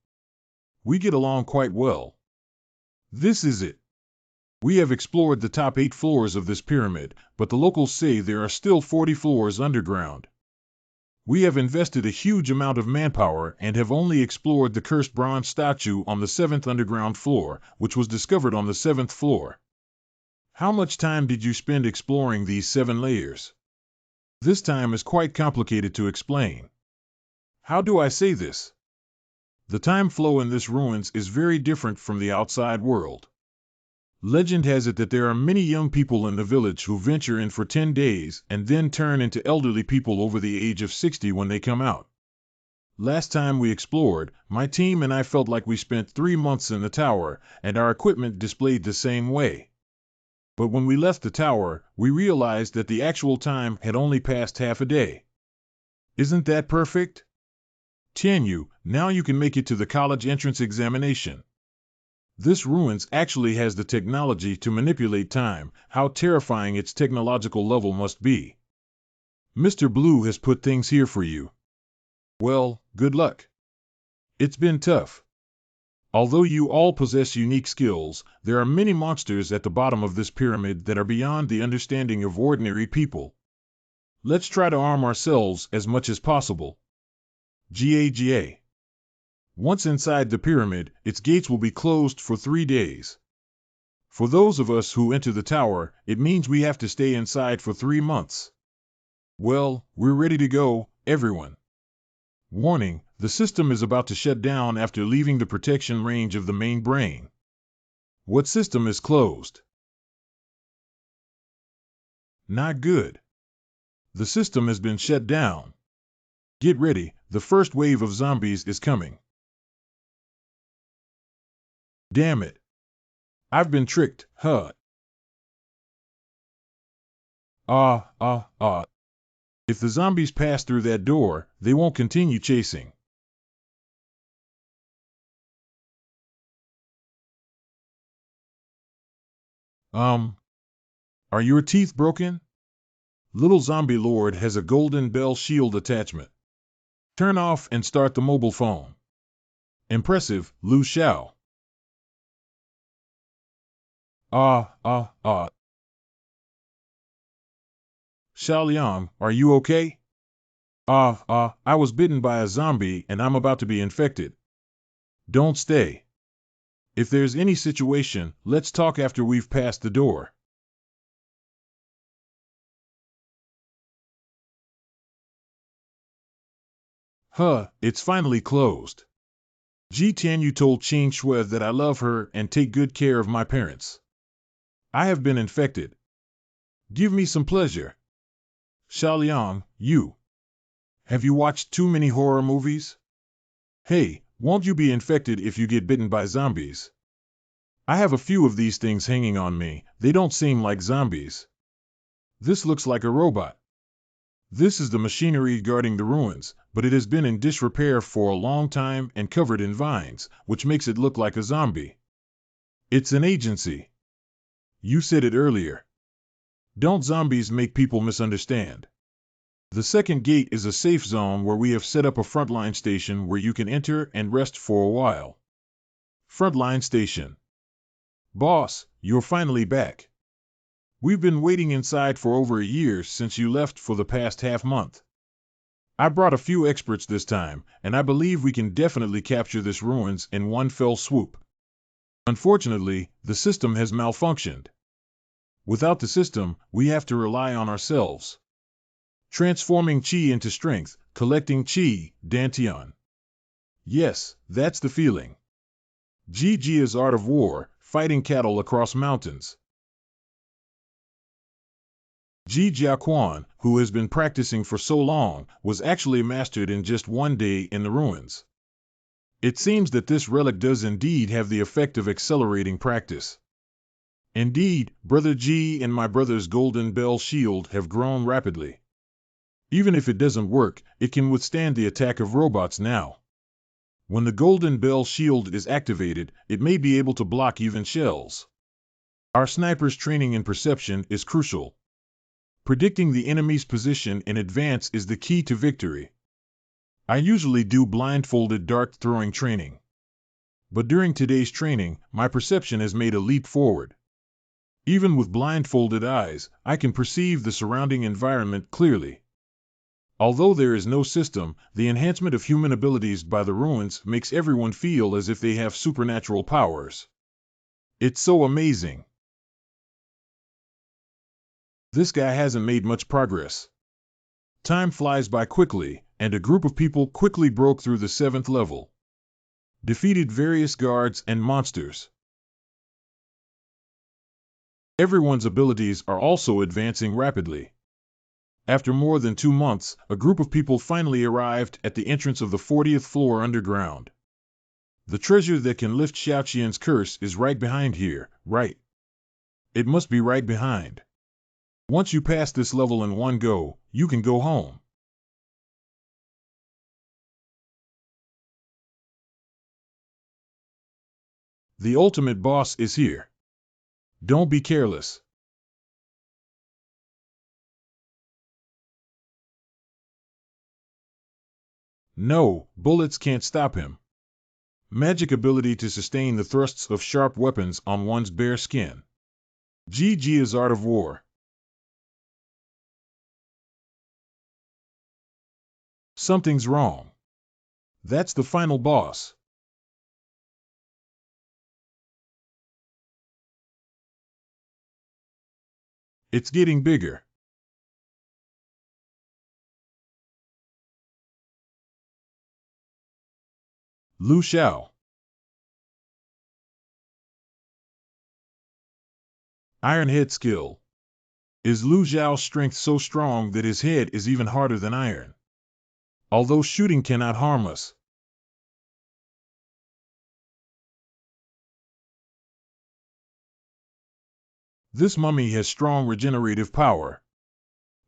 We get along quite well. This is it. We have explored the top 8 floors of this pyramid, but the locals say there are still 40 floors underground. We have invested a huge amount of manpower and have only explored the cursed bronze statue on the 7th underground floor, which was discovered on the 7th floor. How much time did you spend exploring these 7 layers? This time is quite complicated to explain. How do I say this? The time flow in this ruins is very different from the outside world. Legend has it that there are many young people in the village who venture in for 10 days and then turn into elderly people over the age of 60 when they come out. Last time we explored, my team and I felt like we spent 3 months in the tower, and our equipment displayed the same way. But when we left the tower, we realized that the actual time had only passed half a day. Isn't that perfect? Tianyu, now you can make it to the college entrance examination. This ruins actually has the technology to manipulate time. How terrifying its technological level must be. Mr. Blue has put things here for you. Well, good luck. It's been tough. Although you all possess unique skills, there are many monsters at the bottom of this pyramid that are beyond the understanding of ordinary people. Let's try to arm ourselves as much as possible. GAGA. Once inside the pyramid, its gates will be closed for 3 days. For those of us who enter the tower, it means we have to stay inside for 3 months. Well, we're ready to go, everyone. Warning, the system is about to shut down after leaving the protection range of the main brain. What system is closed? Not good. The system has been shut down. Get ready, the first wave of zombies is coming. Damn it. I've been tricked, huh? If the zombies pass through that door, they won't continue chasing. Are your teeth broken? Little Zombie Lord has a golden bell shield attachment. Turn off and start the mobile phone. Impressive, Lu Xiao. Xiaoliang, are you okay? I was bitten by a zombie and I'm about to be infected. Don't stay. If there's any situation, let's talk after we've passed the door. It's finally closed. Ji Tianyu told Qing Shui that I love her and take good care of my parents. I have been infected. Give me some pleasure. Xiaoliang, you. Have you watched too many horror movies? Hey, won't you be infected if you get bitten by zombies? I have a few of these things hanging on me. They don't seem like zombies. This looks like a robot. This is the machinery guarding the ruins, but it has been in disrepair for a long time and covered in vines, which makes it look like a zombie. It's an agency. You said it earlier. Don't zombies make people misunderstand? The second gate is a safe zone where we have set up a frontline station where you can enter and rest for a while. Frontline station. Boss, you're finally back. We've been waiting inside for over a year since you left for the past half-month. I brought a few experts this time, and I believe we can definitely capture this ruins in one fell swoop. Unfortunately, the system has malfunctioned. Without the system, we have to rely on ourselves. Transforming chi into strength, collecting chi, Dantian. Yes, that's the feeling. GG is art of war, fighting cattle across mountains. Ji Jiaquan, who has been practicing for so long, was actually mastered in just one day in the ruins. It seems that this relic does indeed have the effect of accelerating practice. Indeed, Brother Ji and my brother's golden bell shield have grown rapidly. Even if it doesn't work, it can withstand the attack of robots now. When the golden bell shield is activated, it may be able to block even shells. Our sniper's training in perception is crucial. Predicting the enemy's position in advance is the key to victory. I usually do blindfolded dart throwing training. But during today's training, my perception has made a leap forward. Even with blindfolded eyes, I can perceive the surrounding environment clearly. Although there is no system, the enhancement of human abilities by the ruins makes everyone feel as if they have supernatural powers. It's so amazing. This guy hasn't made much progress. Time flies by quickly, and a group of people quickly broke through the 7th level. Defeated various guards and monsters. Everyone's abilities are also advancing rapidly. After more than 2 months, a group of people finally arrived at the entrance of the 40th floor underground. The treasure that can lift Xiaoqian's curse is right behind here, right? It must be right behind. Once you pass this level in one go, you can go home. The ultimate boss is here. Don't be careless. No, bullets can't stop him. Magic ability to sustain the thrusts of sharp weapons on one's bare skin. GG is art of war. Something's wrong. That's the final boss. It's getting bigger. Lu Xiao. Iron Head skill. Is Lu Xiao's strength so strong that his head is even harder than iron? Although shooting cannot harm us. This mummy has strong regenerative power.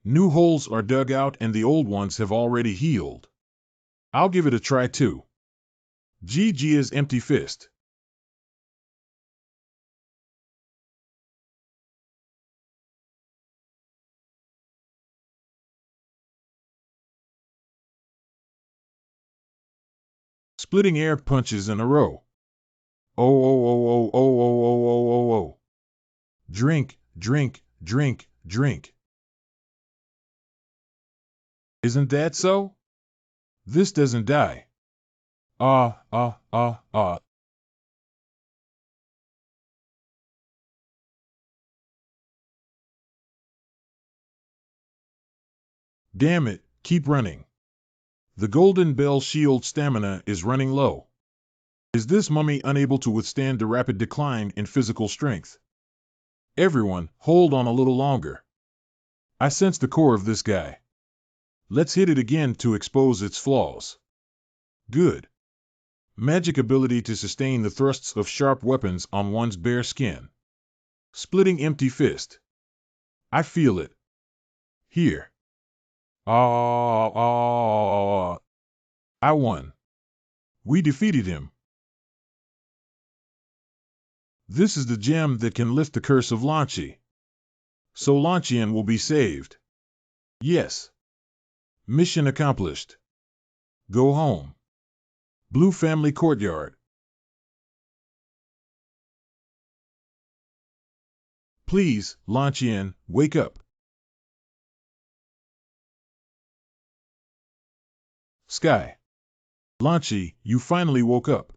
New holes are dug out and the old ones have already healed. I'll give it a try too. GG is empty fist. Splitting air punches in a row. Oh, oh, oh, oh, oh, oh, oh, oh, oh, oh. Drink, drink, drink, drink. Isn't that so? This doesn't die. Ah, ah, ah, ah. Damn it, keep running. The golden bell shield stamina is running low. Is this mummy unable to withstand the rapid decline in physical strength? Everyone, hold on a little longer. I sense the core of this guy. Let's hit it again to expose its flaws. Good. Magic ability to sustain the thrusts of sharp weapons on one's bare skin. Splitting empty fist. I feel it. Here. Ah, I won. We defeated him. This is the gem that can lift the curse of Lanchi. So Lanchian will be saved. Yes. Mission accomplished. Go home. Blue Family Courtyard. Please, Lanchian, wake up. Sky. Lanchi, you finally woke up.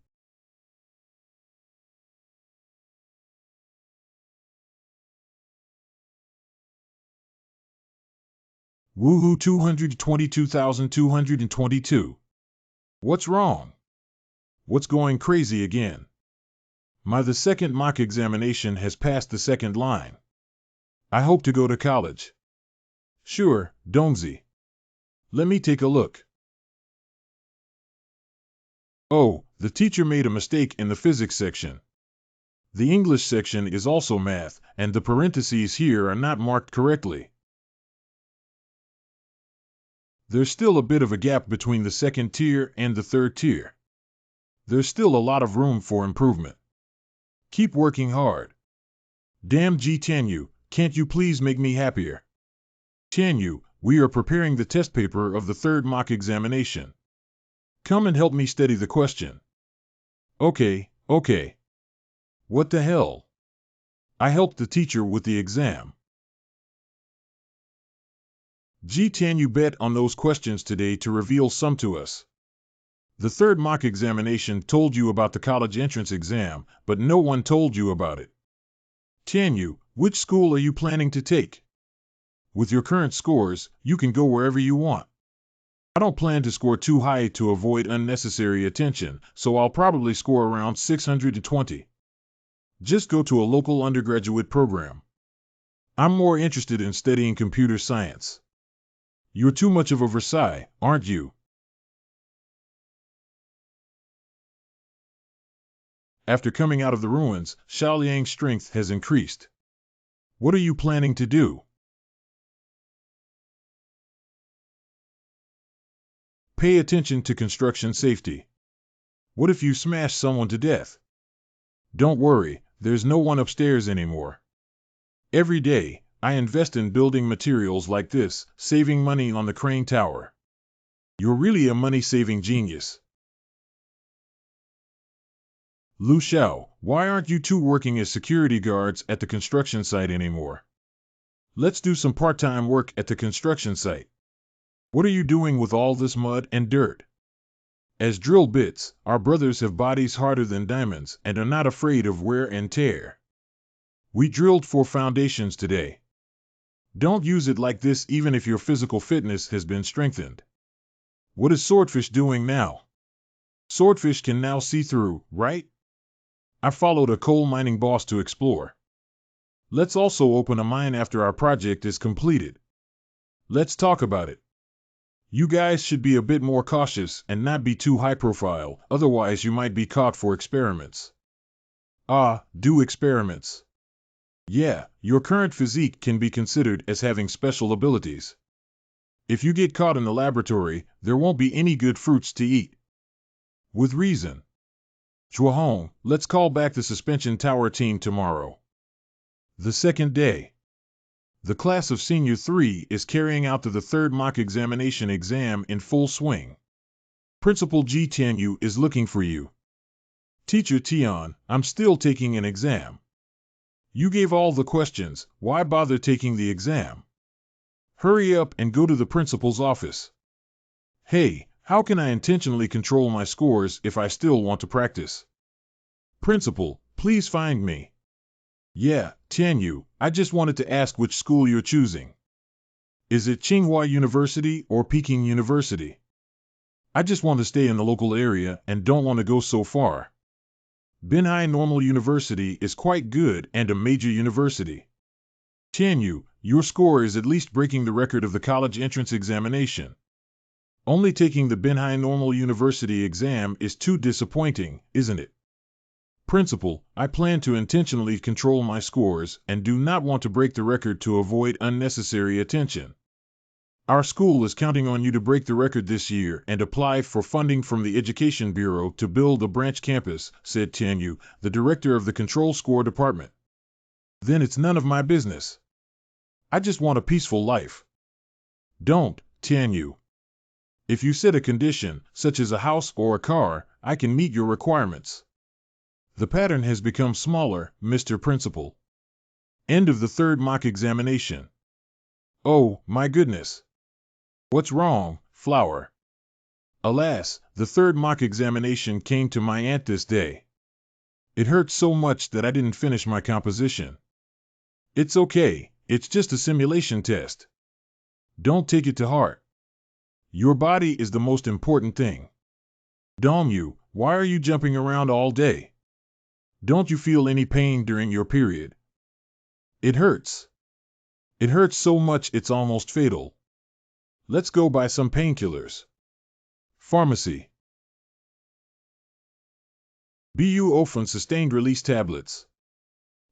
Woohoo 222,222. What's wrong? What's going crazy again? The second mock examination has passed the second line. I hope to go to college. Sure, Dongzi. Let me take a look. Oh, the teacher made a mistake in the physics section. The English section is also math, and the parentheses here are not marked correctly. There's still a bit of a gap between the second tier and the third tier. There's still a lot of room for improvement. Keep working hard. Damn Ji Tianyu, can't you please make me happier? Tianyu, we are preparing the test paper of the third mock examination. Come and help me study the question. Okay. What the hell? I helped the teacher with the exam. Ji Tianyu bet on those questions today to reveal some to us. The third mock examination told you about the college entrance exam, but no one told you about it. Tianyu, which school are you planning to take? With your current scores, you can go wherever you want. I don't plan to score too high to avoid unnecessary attention, so I'll probably score around 620. Just go to a local undergraduate program. I'm more interested in studying computer science. You're too much of a Versailles, aren't you? After coming out of the ruins, Xiaoliang's strength has increased. What are you planning to do? Pay attention to construction safety. What if you smash someone to death? Don't worry, there's no one upstairs anymore. Every day, I invest in building materials like this, saving money on the crane tower. You're really a money-saving genius. Lu Xiao, why aren't you two working as security guards at the construction site anymore? Let's do some part-time work at the construction site. What are you doing with all this mud and dirt? As drill bits, our brothers have bodies harder than diamonds and are not afraid of wear and tear. We drilled 4 foundations today. Don't use it like this even if your physical fitness has been strengthened. What is Swordfish doing now? Swordfish can now see through, right? I followed a coal mining boss to explore. Let's also open a mine after our project is completed. Let's talk about it. You guys should be a bit more cautious and not be too high profile, otherwise you might be caught for experiments. Do experiments. Yeah, your current physique can be considered as having special abilities. If you get caught in the laboratory, there won't be any good fruits to eat. With reason. Zhuahong, let's call back the suspension tower team tomorrow. The second day. The class of Senior 3 is carrying out the third mock examination exam in full swing. Principal Ji Tianyu is looking for you. Teacher Tian, I'm still taking an exam. You gave all the questions, why bother taking the exam? Hurry up and go to the principal's office. Hey, how can I intentionally control my scores if I still want to practice? Principal, please find me. Yeah, Tianyu, I just wanted to ask which school you're choosing. Is it Tsinghua University or Peking University? I just want to stay in the local area and don't want to go so far. Binhai Normal University is quite good and a major university. Tianyu, your score is at least breaking the record of the college entrance examination. Only taking the Binhai Normal University exam is too disappointing, isn't it? Principal, I plan to intentionally control my scores and do not want to break the record to avoid unnecessary attention. Our school is counting on you to break the record this year and apply for funding from the Education Bureau to build a branch campus, said Tianyu, the director of the Control Score Department. Then it's none of my business. I just want a peaceful life. Don't, Tianyu. If you set a condition, such as a house or a car, I can meet your requirements. The pattern has become smaller, Mr. Principal. End of the third mock examination. Oh, my goodness. What's wrong, Flower? Alas, the third mock examination came to my aunt this day. It hurt so much that I didn't finish my composition. It's okay, it's just a simulation test. Don't take it to heart. Your body is the most important thing. Dongyu, why are you jumping around all day? Don't you feel any pain during your period? It hurts. It hurts so much it's almost fatal. Let's go buy some painkillers. Pharmacy. Ibuprofen sustained release tablets.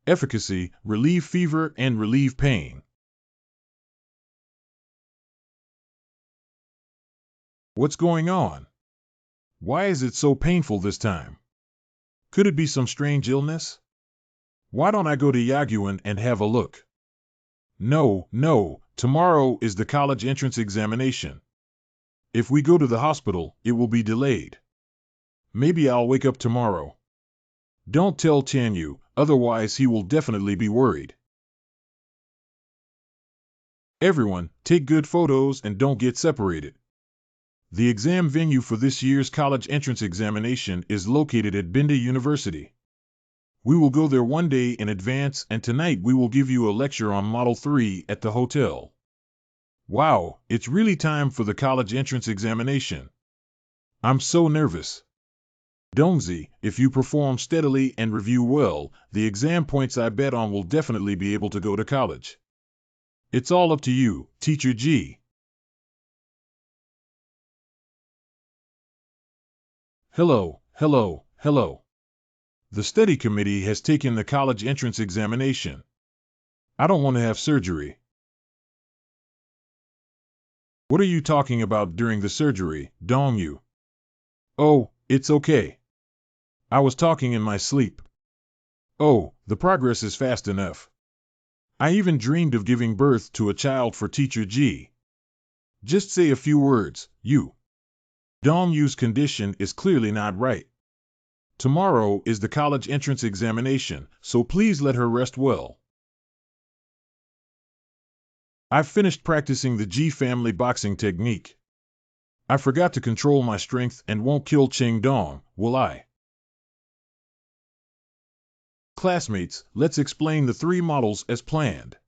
Efficacy, relieve fever and relieve pain. What's going on? Why is it so painful this time? Could it be some strange illness? Why don't I go to Yaguan and have a look? No, tomorrow is the college entrance examination. If we go to the hospital, it will be delayed. Maybe I'll wake up tomorrow. Don't tell Tianyu, otherwise he will definitely be worried. Everyone, take good photos and don't get separated. The exam venue for this year's college entrance examination is located at Binda University. We will go there one day in advance, and tonight we will give you a lecture on Model 3 at the hotel. Wow, it's really time for the college entrance examination. I'm so nervous. Dongzi, if you perform steadily and review well, the exam points I bet on will definitely be able to go to college. It's all up to you, Teacher G. Hello. The study committee has taken the college entrance examination. I don't want to have surgery. What are you talking about during the surgery, Dongyu? Oh, it's okay. I was talking in my sleep. Oh, the progress is fast enough. I even dreamed of giving birth to a child for Teacher G. Just say a few words, you. Dongyu's condition is clearly not right. Tomorrow is the college entrance examination, so please let her rest well. I've finished practicing the G family boxing technique. I forgot to control my strength and won't kill Cheng Dong, will I? Classmates, let's explain the three models as planned.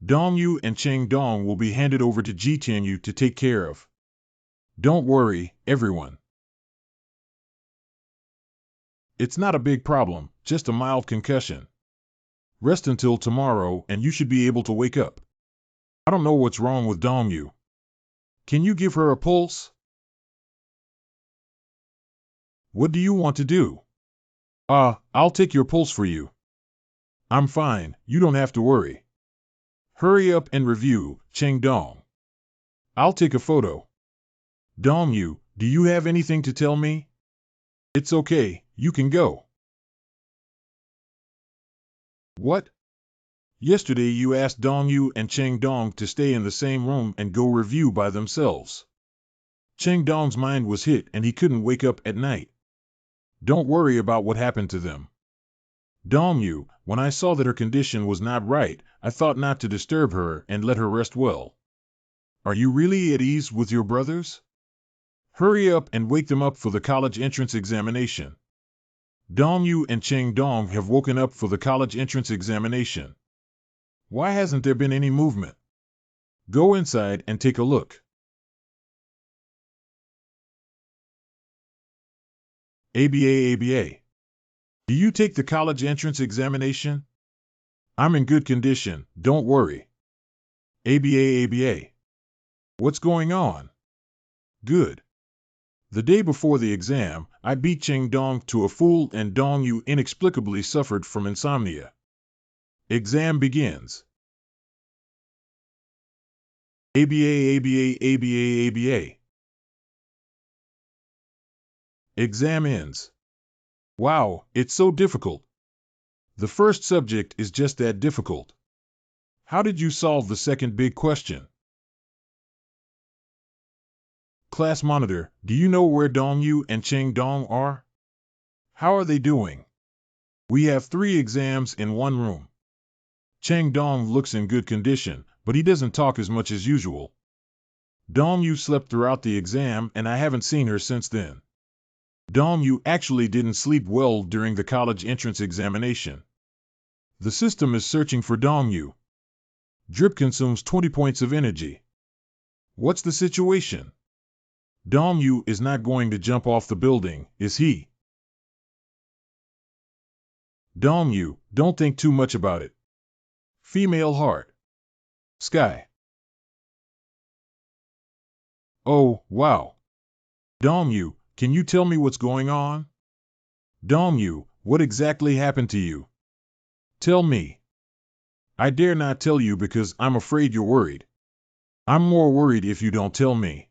Dongyu and Cheng Dong will be handed over to Ji Tianyu to take care of. Don't worry, everyone. It's not a big problem, just a mild concussion. Rest until tomorrow and you should be able to wake up. I don't know what's wrong with Dongyu. Can you give her a pulse? What do you want to do? I'll take your pulse for you. I'm fine, you don't have to worry. Hurry up and review, Cheng Dong. I'll take a photo. Dongyu, do you have anything to tell me? It's okay, you can go. What? Yesterday you asked Dongyu and Cheng Dong to stay in the same room and go review by themselves. Cheng Dong's mind was hit and he couldn't wake up at night. Don't worry about what happened to them. Dongyu, when I saw that her condition was not right, I thought not to disturb her and let her rest well. Are you really at ease with your brothers? Hurry up and wake them up for the college entrance examination. Dongyu and Cheng Dong have woken up for the college entrance examination. Why hasn't there been any movement? Go inside and take a look. ABA. Do you take the college entrance examination? I'm in good condition, don't worry. ABA. What's going on? Good. The day before the exam, I beat Cheng Dong to a fool and Dongyu inexplicably suffered from insomnia. Exam begins. ABA, ABA, ABA, ABA. Exam ends. Wow, it's so difficult. The first subject is just that difficult. How did you solve the second big question? Class monitor, do you know where Dongyu and Cheng Dong are? How are they doing? We have 3 exams in one room. Cheng Dong looks in good condition, but he doesn't talk as much as usual. Dongyu slept throughout the exam and I haven't seen her since then. Dongyu actually didn't sleep well during the college entrance examination. The system is searching for Dongyu. Drip consumes 20 points of energy. What's the situation? Dongyu is not going to jump off the building, is he? Dongyu, don't think too much about it. Female heart. Sky. Oh, wow. Dongyu, can you tell me what's going on? Dongyu, what exactly happened to you? Tell me. I dare not tell you because I'm afraid you're worried. I'm more worried if you don't tell me.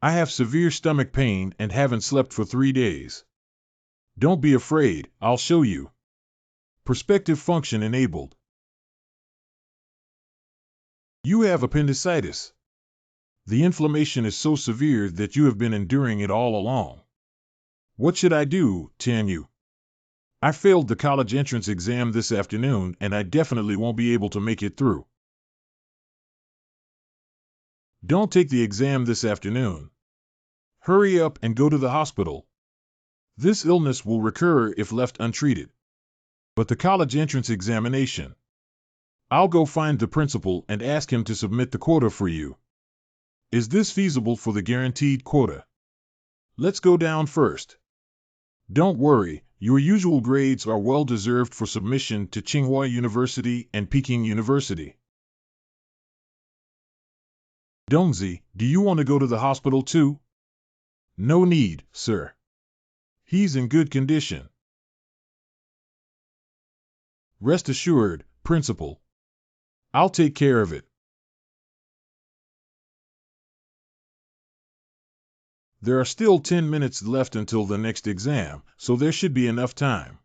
I have severe stomach pain and haven't slept for 3 days. Don't be afraid, I'll show you. Perspective function enabled. You have appendicitis. The inflammation is so severe that you have been enduring it all along. What should I do, Tianyu? I failed the college entrance exam this afternoon and I definitely won't be able to make it through. Don't take the exam this afternoon. Hurry up and go to the hospital. This illness will recur if left untreated. But the college entrance examination. I'll go find the principal and ask him to submit the quota for you. Is this feasible for the guaranteed quota? Let's go down first. Don't worry, your usual grades are well deserved for submission to Tsinghua University and Peking University. Dongzi, do you want to go to the hospital too? No need, sir. He's in good condition. Rest assured, Principal. I'll take care of it. There are still 10 minutes left until the next exam, so there should be enough time.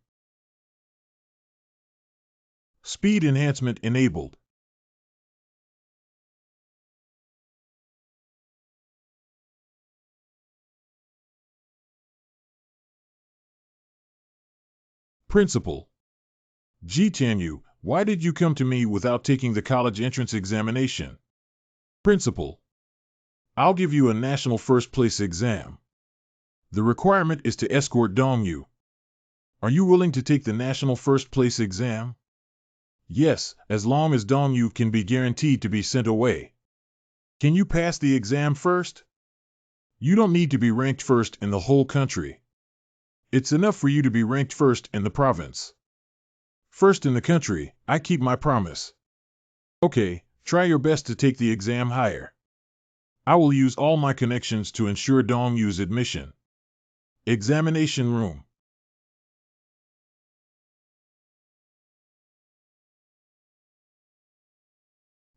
Speed enhancement enabled. Principal. Tianyu, why did you come to me without taking the college entrance examination? Principal. I'll give you a national first place exam. The requirement is to escort Dongyu. Are you willing to take the national first place exam? Yes, as long as Dongyu can be guaranteed to be sent away. Can you pass the exam first? You don't need to be ranked first in the whole country. It's enough for you to be ranked first in the province. First in the country, I keep my promise. Okay, try your best to take the exam higher. I will use all my connections to ensure Dongyu's admission. Examination room.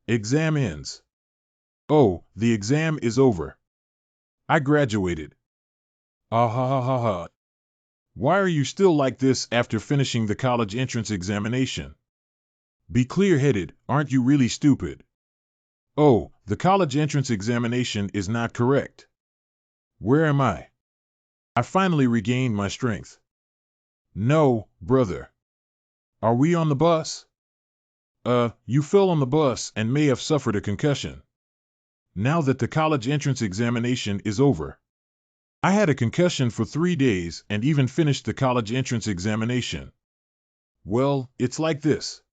Exam ends. Oh, the exam is over. I graduated. Ah ha ha ha ha. Why are you still like this after finishing the college entrance examination? Be clear-headed, aren't you really stupid? Oh, the college entrance examination is not correct. Where am I? I finally regained my strength. No, brother. Are we on the bus? You fell on the bus and may have suffered a concussion. Now that the college entrance examination is over. I had a concussion for 3 days and even finished the college entrance examination. Well, it's like this.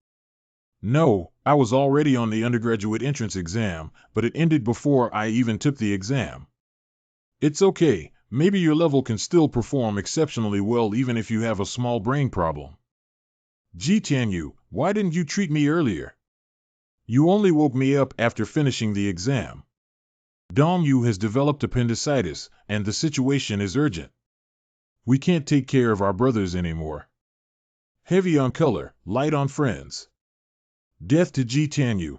No, I was already on the undergraduate entrance exam, but it ended before I even took the exam. It's okay, maybe your level can still perform exceptionally well even if you have a small brain problem. Tianyu, why didn't you treat me earlier? You only woke me up after finishing the exam. Dongyu has developed appendicitis, and the situation is urgent. We can't take care of our brothers anymore. Heavy on color, light on friends. Death to Tianyu.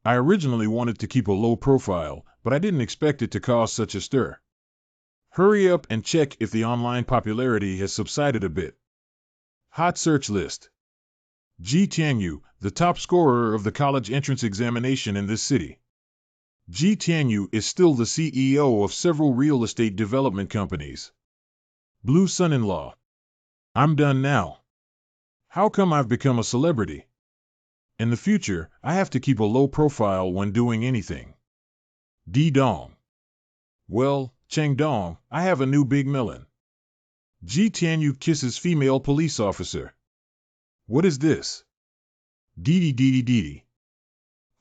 I originally wanted to keep a low profile, but I didn't expect it to cause such a stir. Hurry up and check if the online popularity has subsided a bit. Hot search list. Ji Tianyu, the top scorer of the college entrance examination in this city. Ji Tianyu is still the CEO of several real estate development companies. Blue son-in-law. I'm done now. How come I've become a celebrity? In the future, I have to keep a low profile when doing anything. Di Dong. Well, Cheng Dong, I have a new big melon. Ji Tianyu kisses female police officer. What is this? Didi Didi Didi.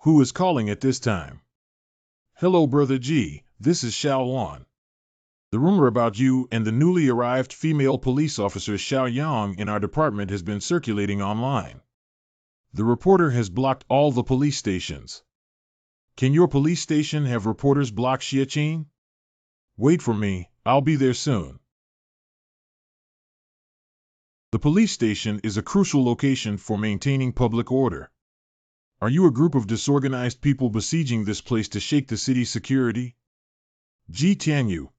Who is calling at this time? Hello, Brother G, this is Xiao Wan. The rumor about you and the newly arrived female police officer Xiao Yang in our department has been circulating online. The reporter has blocked all the police stations. Can your police station have reporters block Xiaqin? Wait for me, I'll be there soon. The police station is a crucial location for maintaining public order. Are you a group of disorganized people besieging this place to shake the city's security? Ji Tianyu.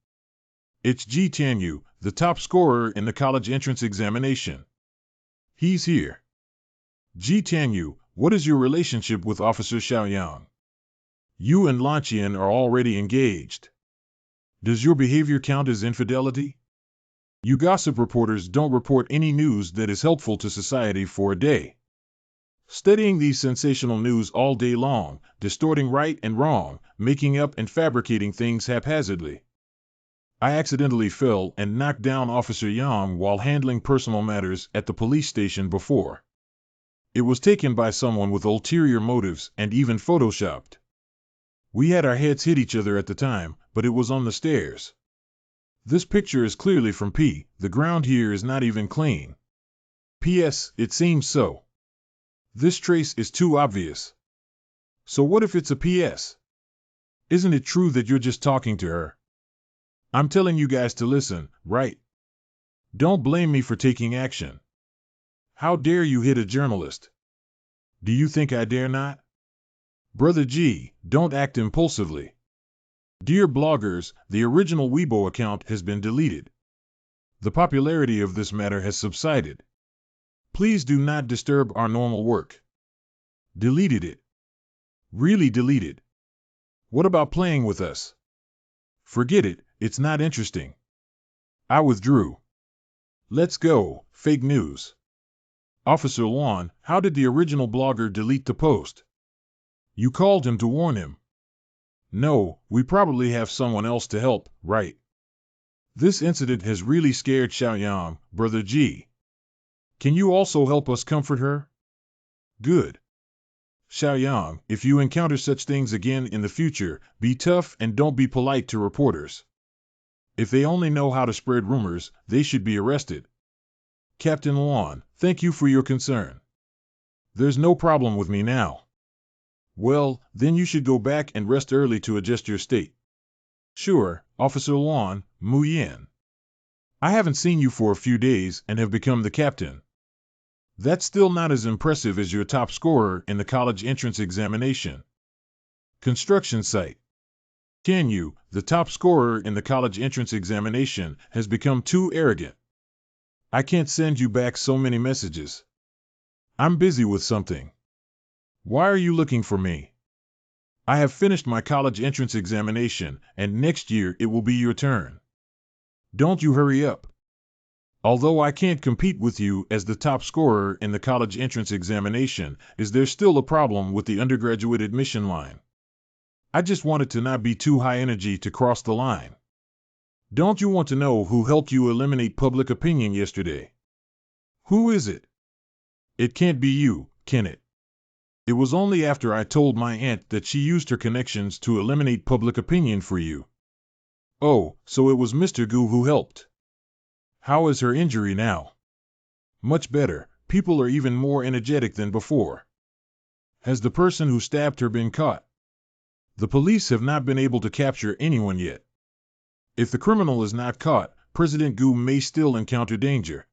It's Ji Tianyu, the top scorer in the college entrance examination. He's here. Ji Tianyu, what is your relationship with Officer Xiaoyang? You and Lanqian are already engaged. Does your behavior count as infidelity? You gossip reporters don't report any news that is helpful to society for a day. Studying these sensational news all day long, distorting right and wrong, making up and fabricating things haphazardly. I accidentally fell and knocked down Officer Yang while handling personal matters at the police station before. It was taken by someone with ulterior motives and even photoshopped. We had our heads hit each other at the time, but it was on the stairs. This picture is clearly from P. The ground here is not even clean. P.S. It seems so. This trace is too obvious. So what if it's a P.S.? Isn't it true that you're just talking to her? I'm telling you guys to listen, right? Don't blame me for taking action. How dare you hit a journalist? Do you think I dare not? Brother G, don't act impulsively. Dear bloggers, the original Weibo account has been deleted. The popularity of this matter has subsided. Please do not disturb our normal work. Deleted it. Really deleted. What about playing with us? Forget it, it's not interesting. I withdrew. Let's go, fake news. Officer Wan, how did the original blogger delete the post? You called him to warn him. No, we probably have someone else to help, right? This incident has really scared Xiaoyang, Brother G. Can you also help us comfort her? Good. Xiaoyang, if you encounter such things again in the future, be tough and don't be polite to reporters. If they only know how to spread rumors, they should be arrested. Captain Wan, thank you for your concern. There's no problem with me now. Well, then you should go back and rest early to adjust your state. Sure, Officer Wan, Mu Yan. I haven't seen you for a few days and have become the captain. That's still not as impressive as your top scorer in the college entrance examination. Construction site. Tianyu, the top scorer in the college entrance examination, has become too arrogant. I can't send you back so many messages. I'm busy with something. Why are you looking for me? I have finished my college entrance examination, and next year it will be your turn. Don't you hurry up. Although I can't compete with you as the top scorer in the college entrance examination, is there still a problem with the undergraduate admission line? I just wanted to not be too high energy to cross the line. Don't you want to know who helped you eliminate public opinion yesterday? Who is it? It can't be you, can it? It was only after I told my aunt that she used her connections to eliminate public opinion for you. Oh, so it was Mr. Gu who helped. How is her injury now? Much better. People are even more energetic than before. Has the person who stabbed her been caught? The police have not been able to capture anyone yet. If the criminal is not caught, President Gu may still encounter danger.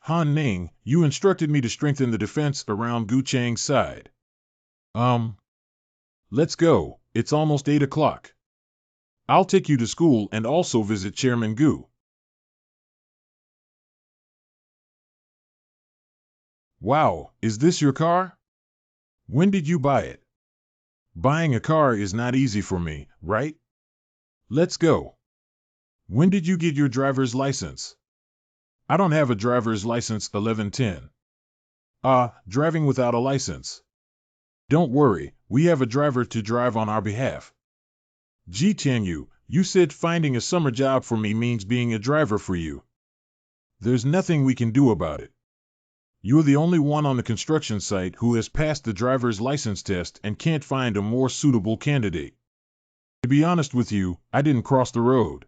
Han Ning, you instructed me to strengthen the defense around Gu Chang's side. Let's go, it's almost 8 o'clock. I'll take you to school and also visit Chairman Gu. Wow, is this your car? When did you buy it? Buying a car is not easy for me, right? Let's go. When did you get your driver's license? I don't have a driver's license. 1110. Driving without a license. Don't worry, we have a driver to drive on our behalf. Ji Tianyu, you said finding a summer job for me means being a driver for you. There's nothing we can do about it. You're the only one on the construction site who has passed the driver's license test and can't find a more suitable candidate. To be honest with you, I didn't cross the road.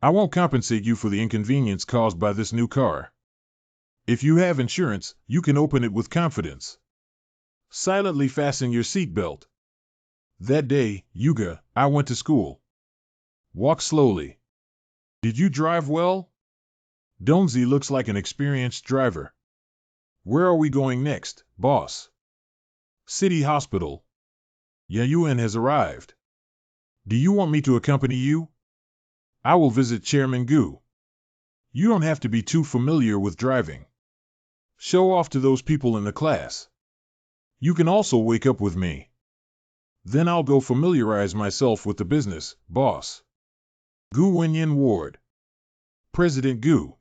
I won't compensate you for the inconvenience caused by this new car. If you have insurance, you can open it with confidence. Silently fasten your seatbelt. That day, Yuga, I went to school. Walk slowly. Did you drive well? Donzi looks like an experienced driver. Where are we going next, boss? City Hospital. Yayuan has arrived. Do you want me to accompany you? I will visit Chairman Gu. You don't have to be too familiar with driving. Show off to those people in the class. You can also wake up with me. Then I'll go familiarize myself with the business, boss. Gu Wenyin Ward. President Gu.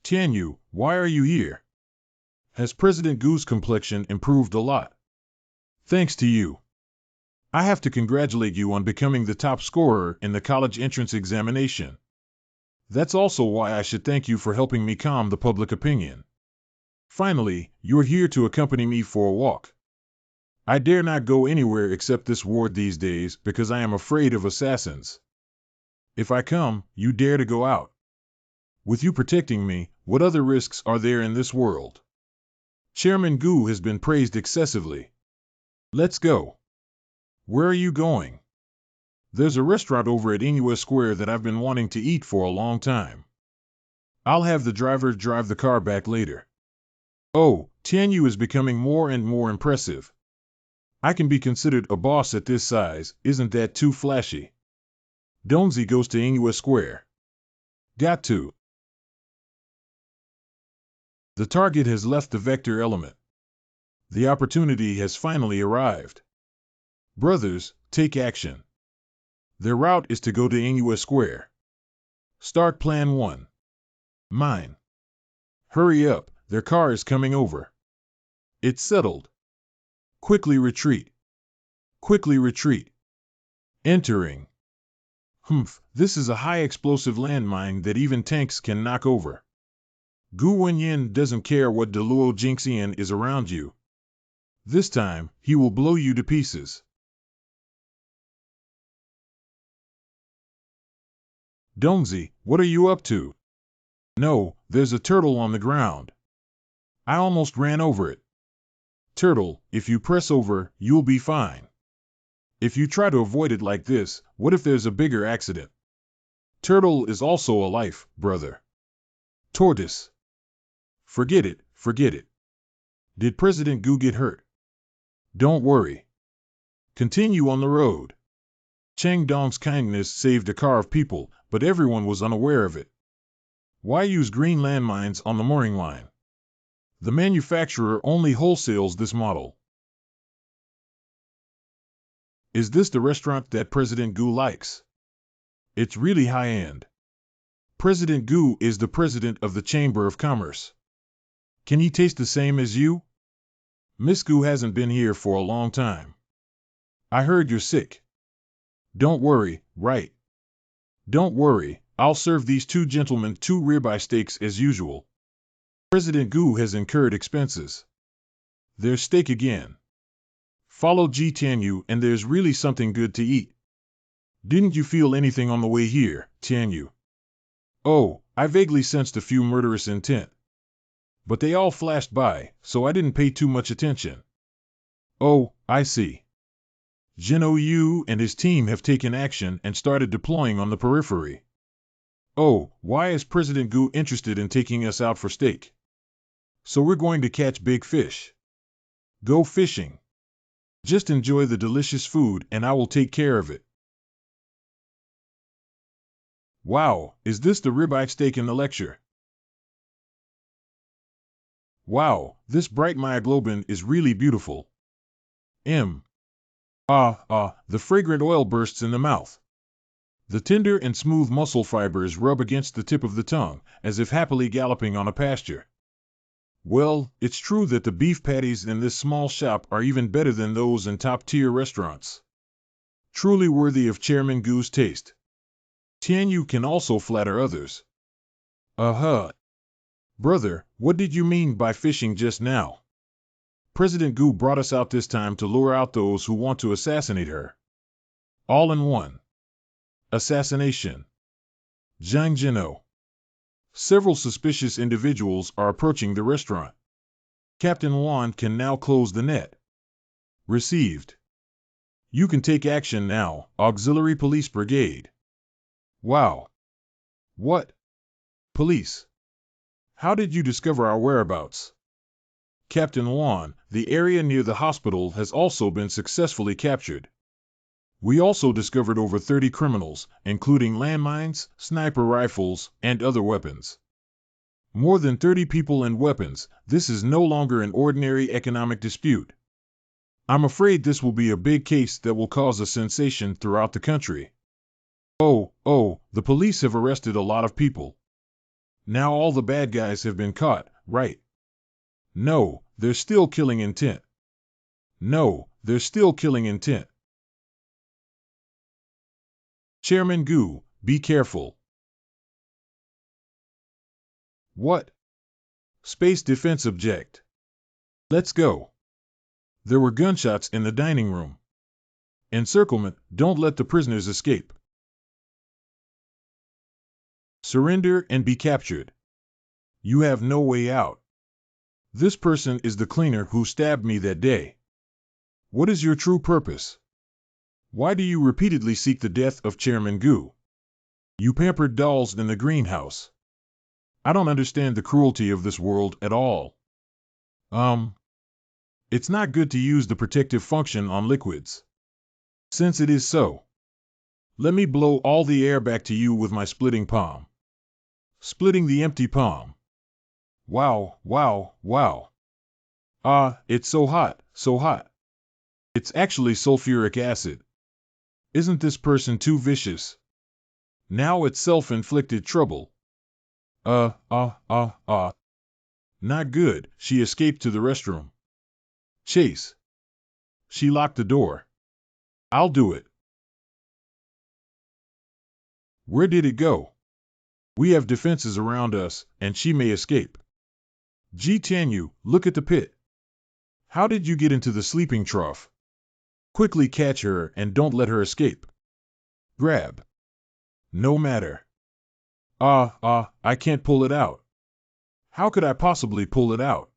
Tianyu, why are you here? Has President Gu's complexion improved a lot? Thanks to you. I have to congratulate you on becoming the top scorer in the college entrance examination. That's also why I should thank you for helping me calm the public opinion. Finally, you're here to accompany me for a walk. I dare not go anywhere except this ward these days because I am afraid of assassins. If I come, you dare to go out. With you protecting me, what other risks are there in this world? Chairman Gu has been praised excessively. Let's go. Where are you going? There's a restaurant over at Inua Square that I've been wanting to eat for a long time. I'll have the driver drive the car back later. Oh, Tianyu is becoming more and more impressive. I can be considered a boss at this size, isn't that too flashy? Donzi goes to Inua Square. Got to. The target has left the vector element. The opportunity has finally arrived. Brothers, take action. Their route is to go to Inua Square. Start plan 1. Mine. Hurry up, their car is coming over. It's settled. Quickly retreat. Quickly retreat. Entering. Humph, this is a high explosive landmine that even tanks can knock over. Gu Wenyin doesn't care what Deluo Jinxian is around you. This time, he will blow you to pieces. Donzi, what are you up to? No, there's a turtle on the ground. I almost ran over it. Turtle, if you press over, you'll be fine. If you try to avoid it like this, what if there's a bigger accident? Turtle is also a life, brother. Tortoise. Forget it, forget it. Did President Gu get hurt? Don't worry. Continue on the road. Chang Dong's kindness saved a car of people, but everyone was unaware of it. Why use green landmines on the mooring line? The manufacturer only wholesales this model. Is this the restaurant that President Gu likes? It's really high-end. President Gu is the president of the Chamber of Commerce. Can he taste the same as you? Miss Gu hasn't been here for a long time. I heard you're sick. Don't worry, right? Don't worry, I'll serve these two gentlemen 2 ribeye steaks as usual. President Gu has incurred expenses. There's steak again. Follow Ji Tianyu and there's really something good to eat. Didn't you feel anything on the way here, Tianyu? Oh, I vaguely sensed a few murderous intent. But they all flashed by, so I didn't pay too much attention. Oh, I see. Zheno Yu and his team have taken action and started deploying on the periphery. Oh, why is President Gu interested in taking us out for steak? So we're going to catch big fish. Go fishing. Just enjoy the delicious food and I will take care of it. Wow, is this the ribeye steak in the lecture? Wow, this bright myoglobin is really beautiful. The fragrant oil bursts in the mouth. The tender and smooth muscle fibers rub against the tip of the tongue, as if happily galloping on a pasture. Well, it's true that the beef patties in this small shop are even better than those in top-tier restaurants. Truly worthy of Chairman Gu's taste. Tianyu can also flatter others. Uh-huh. Brother, what did you mean by fishing just now? President Gu brought us out this time to lure out those who want to assassinate her. All in one. Assassination. Zhang Jino. Several suspicious individuals are approaching the restaurant. Captain Wan can now close the net. Received. You can take action now, Auxiliary Police Brigade. Wow. What? Police. How did you discover our whereabouts? Captain Wan, the area near the hospital has also been successfully captured. We also discovered over 30 criminals, including landmines, sniper rifles, and other weapons. More than 30 people and weapons, this is no longer an ordinary economic dispute. I'm afraid this will be a big case that will cause a sensation throughout the country. Oh, the police have arrested a lot of people. Now all the bad guys have been caught, right? No, there's still killing intent. Chairman Gu, be careful. What? Space Defense Object. Let's go. There were gunshots in the dining room. Encirclement, don't let the prisoners escape. Surrender and be captured. You have no way out. This person is the cleaner who stabbed me that day. What is your true purpose? Why do you repeatedly seek the death of Chairman Gu? You pampered dolls in the greenhouse. I don't understand the cruelty of this world at all. It's not good to use the protective function on liquids. Since it is so, let me blow all the air back to you with my splitting palm. Splitting the empty palm. Wow. It's so hot. It's actually sulfuric acid. Isn't this person too vicious? Now it's self-inflicted trouble. Not good. She escaped to the restroom. Chase. She locked the door. I'll do it. Where did it go? We have defenses around us, and she may escape. Ji Tianyu, look at the pit. How did you get into the sleeping trough? Quickly catch her and don't let her escape. Grab. No matter. I can't pull it out. How could I possibly pull it out?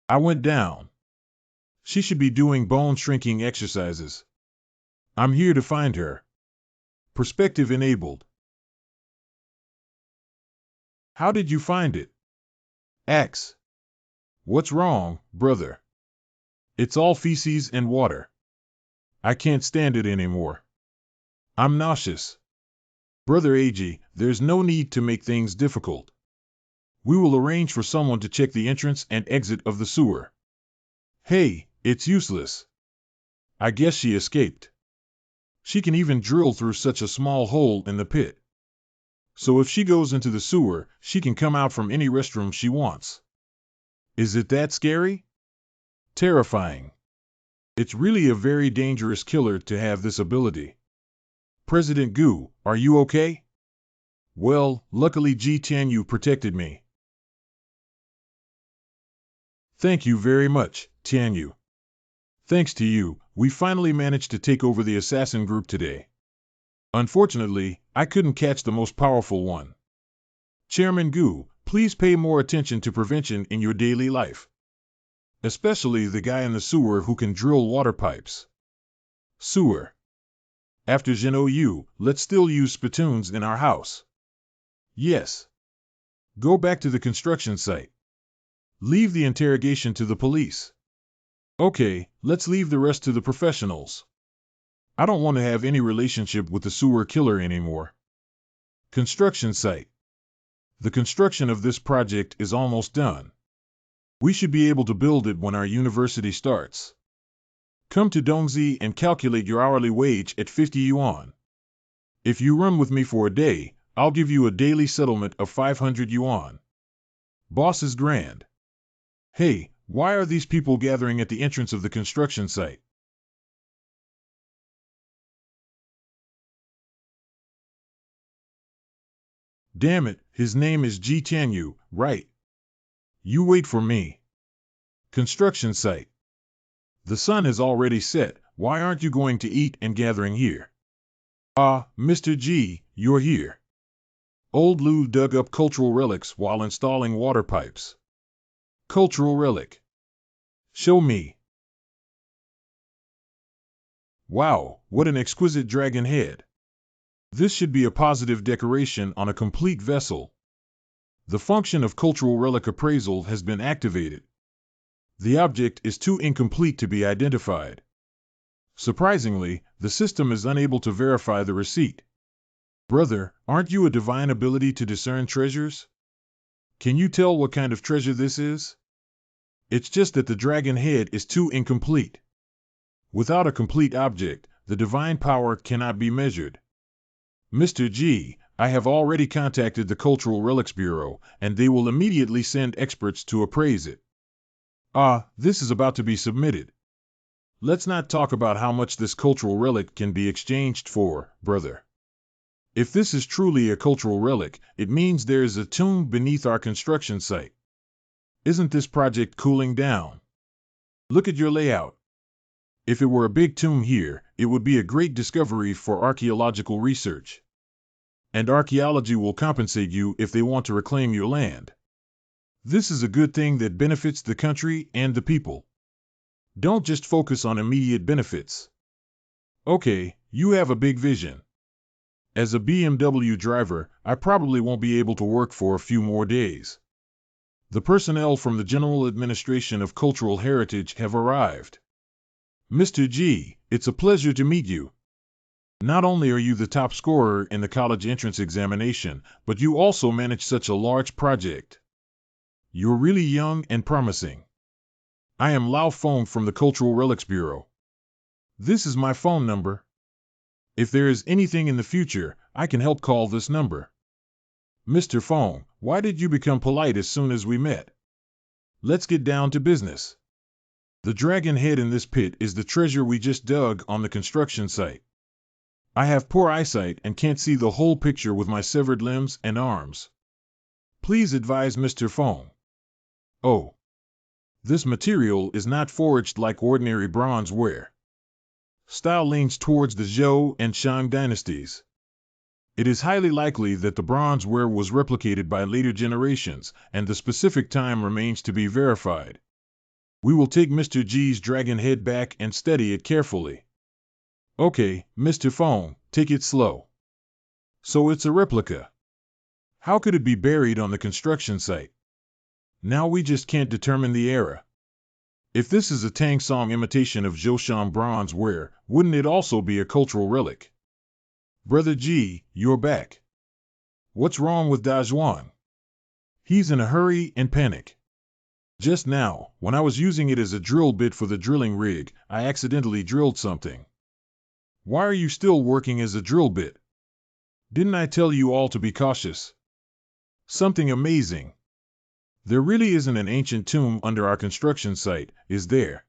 I went down. She should be doing bone shrinking exercises. I'm here to find her. Perspective enabled. How did you find it? Axe. What's wrong, brother? It's all feces and water. I can't stand it anymore. I'm nauseous. Brother Ag, there's no need to make things difficult. We will arrange for someone to check the entrance and exit of the sewer. Hey, it's useless. I guess she escaped. She can even drill through such a small hole in the pit. So if she goes into the sewer, she can come out from any restroom she wants. Is it that scary? Terrifying. It's really a very dangerous killer to have this ability. President Gu, are you okay? Well, luckily Ji Tianyu protected me. Thank you very much, Tianyu. Thanks to you, we finally managed to take over the assassin group today. Unfortunately, I couldn't catch the most powerful one. Chairman Gu, please pay more attention to prevention in your daily life. Especially the guy in the sewer who can drill water pipes. Sewer. After Zhino Yu, let's still use spittoons in our house. Yes. Go back to the construction site. Leave the interrogation to the police. Okay, let's leave the rest to the professionals. I don't want to have any relationship with the sewer killer anymore. Construction site. The construction of this project is almost done. We should be able to build it when our university starts. Come to Dongzi and calculate your hourly wage at 50 yuan. If you run with me for a day, I'll give you a daily settlement of 500 yuan. Boss is grand. Hey, why are these people gathering at the entrance of the construction site? Damn it, his name is Ji Tianyu, right? You wait for me. Construction site. The sun has already set, why aren't you going to eat and gathering here? Ah, Mr. G, you're here. Old Lou dug up cultural relics while installing water pipes. Cultural relic. Show me. Wow, what an exquisite dragon head. This should be a positive decoration on a complete vessel. The function of cultural relic appraisal has been activated. The object is too incomplete to be identified. Surprisingly, the system is unable to verify the receipt. Brother, aren't you a divine ability to discern treasures? Can you tell what kind of treasure this is? It's just that the dragon head is too incomplete. Without a complete object, the divine power cannot be measured. Mr. G, I have already contacted the Cultural Relics Bureau, and they will immediately send experts to appraise it. Ah, this is about to be submitted. Let's not talk about how much this cultural relic can be exchanged for, brother. If this is truly a cultural relic, it means there is a tomb beneath our construction site. Isn't this project cooling down? Look at your layout. If it were a big tomb here, it would be a great discovery for archaeological research. And archaeology will compensate you if they want to reclaim your land. This is a good thing that benefits the country and the people. Don't just focus on immediate benefits. Okay, you have a big vision. As a BMW driver, I probably won't be able to work for a few more days. The personnel from the General Administration of Cultural Heritage have arrived. Mr. G, it's a pleasure to meet you. Not only are you the top scorer in the college entrance examination, but you also manage such a large project. You're really young and promising. I am Lao Feng from the Cultural Relics Bureau. This is my phone number. If there is anything in the future, I can help call this number. Mr. Feng, why did you become polite as soon as we met? Let's get down to business. The dragon head in this pit is the treasure we just dug on the construction site. I have poor eyesight and can't see the whole picture with my severed limbs and arms. Please advise Mr. Feng. Oh. This material is not forged like ordinary bronze ware. Style leans towards the Zhou and Shang dynasties. It is highly likely that the bronze ware was replicated by later generations, and the specific time remains to be verified. We will take Mr. G's dragon head back and study it carefully. Okay, Mr. Feng, take it slow. So it's a replica. How could it be buried on the construction site? Now we just can't determine the era. If this is a Tang Song imitation of Zhoushan bronze ware, wouldn't it also be a cultural relic? Brother G, you're back. What's wrong with Dazhuan? He's in a hurry and panic. Just now, when I was using it as a drill bit for the drilling rig, I accidentally drilled something. Why are you still working as a drill bit? Didn't I tell you all to be cautious? Something amazing. There really isn't an ancient tomb under our construction site, is there?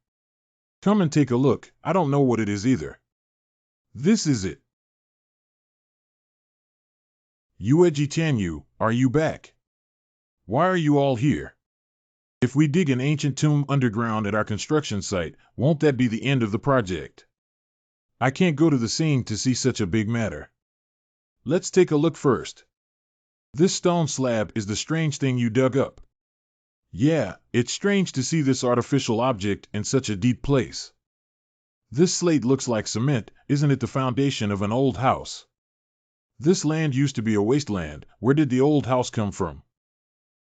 Come and take a look, I don't know what it is either. This is it. Yueji Tianyu, are you back? Why are you all here? If we dig an ancient tomb underground at our construction site, won't that be the end of the project? I can't go to the scene to see such a big matter. Let's take a look first. This stone slab is the strange thing you dug up. Yeah, it's strange to see this artificial object in such a deep place. This slate looks like cement, isn't it the foundation of an old house? This land used to be a wasteland, where did the old house come from?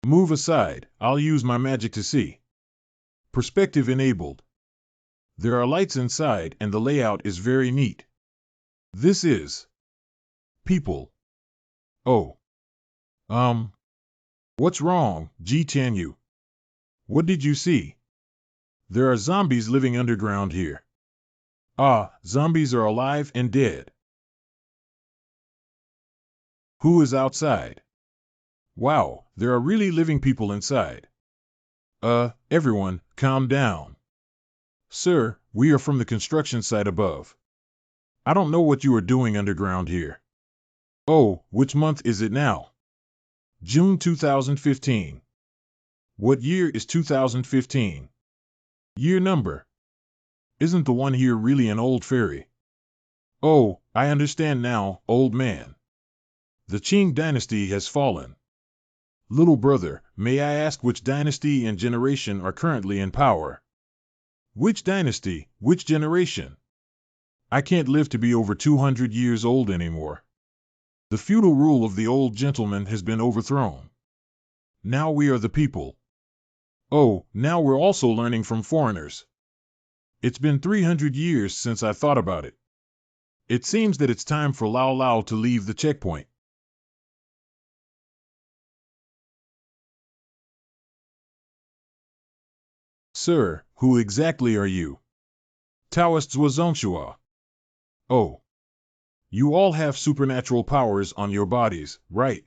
Move aside, I'll use my magic to see. Perspective enabled. There are lights inside and the layout is very neat. This is people. Oh. What's wrong, G10U? What did you see? There are zombies living underground here. Ah, zombies are alive and dead. Who is outside? Wow, there are really living people inside. Everyone, calm down. Sir, we are from the construction site above. I don't know what you are doing underground here. Oh, which month is it now? June 2015. What year is 2015? Year number. Isn't the one here really an old fairy? Oh, I understand now, old man. The Qing dynasty has fallen. Little brother, may I ask which dynasty and generation are currently in power? Which dynasty, which generation? I can't live to be over 200 years old anymore. The feudal rule of the old gentleman has been overthrown. Now we are the people. Oh, now we're also learning from foreigners. It's been 300 years since I thought about it. It seems that it's time for Lao Lao to leave the checkpoint. Sir, who exactly are you? Taoists Wazongshua. Oh. You all have supernatural powers on your bodies, right?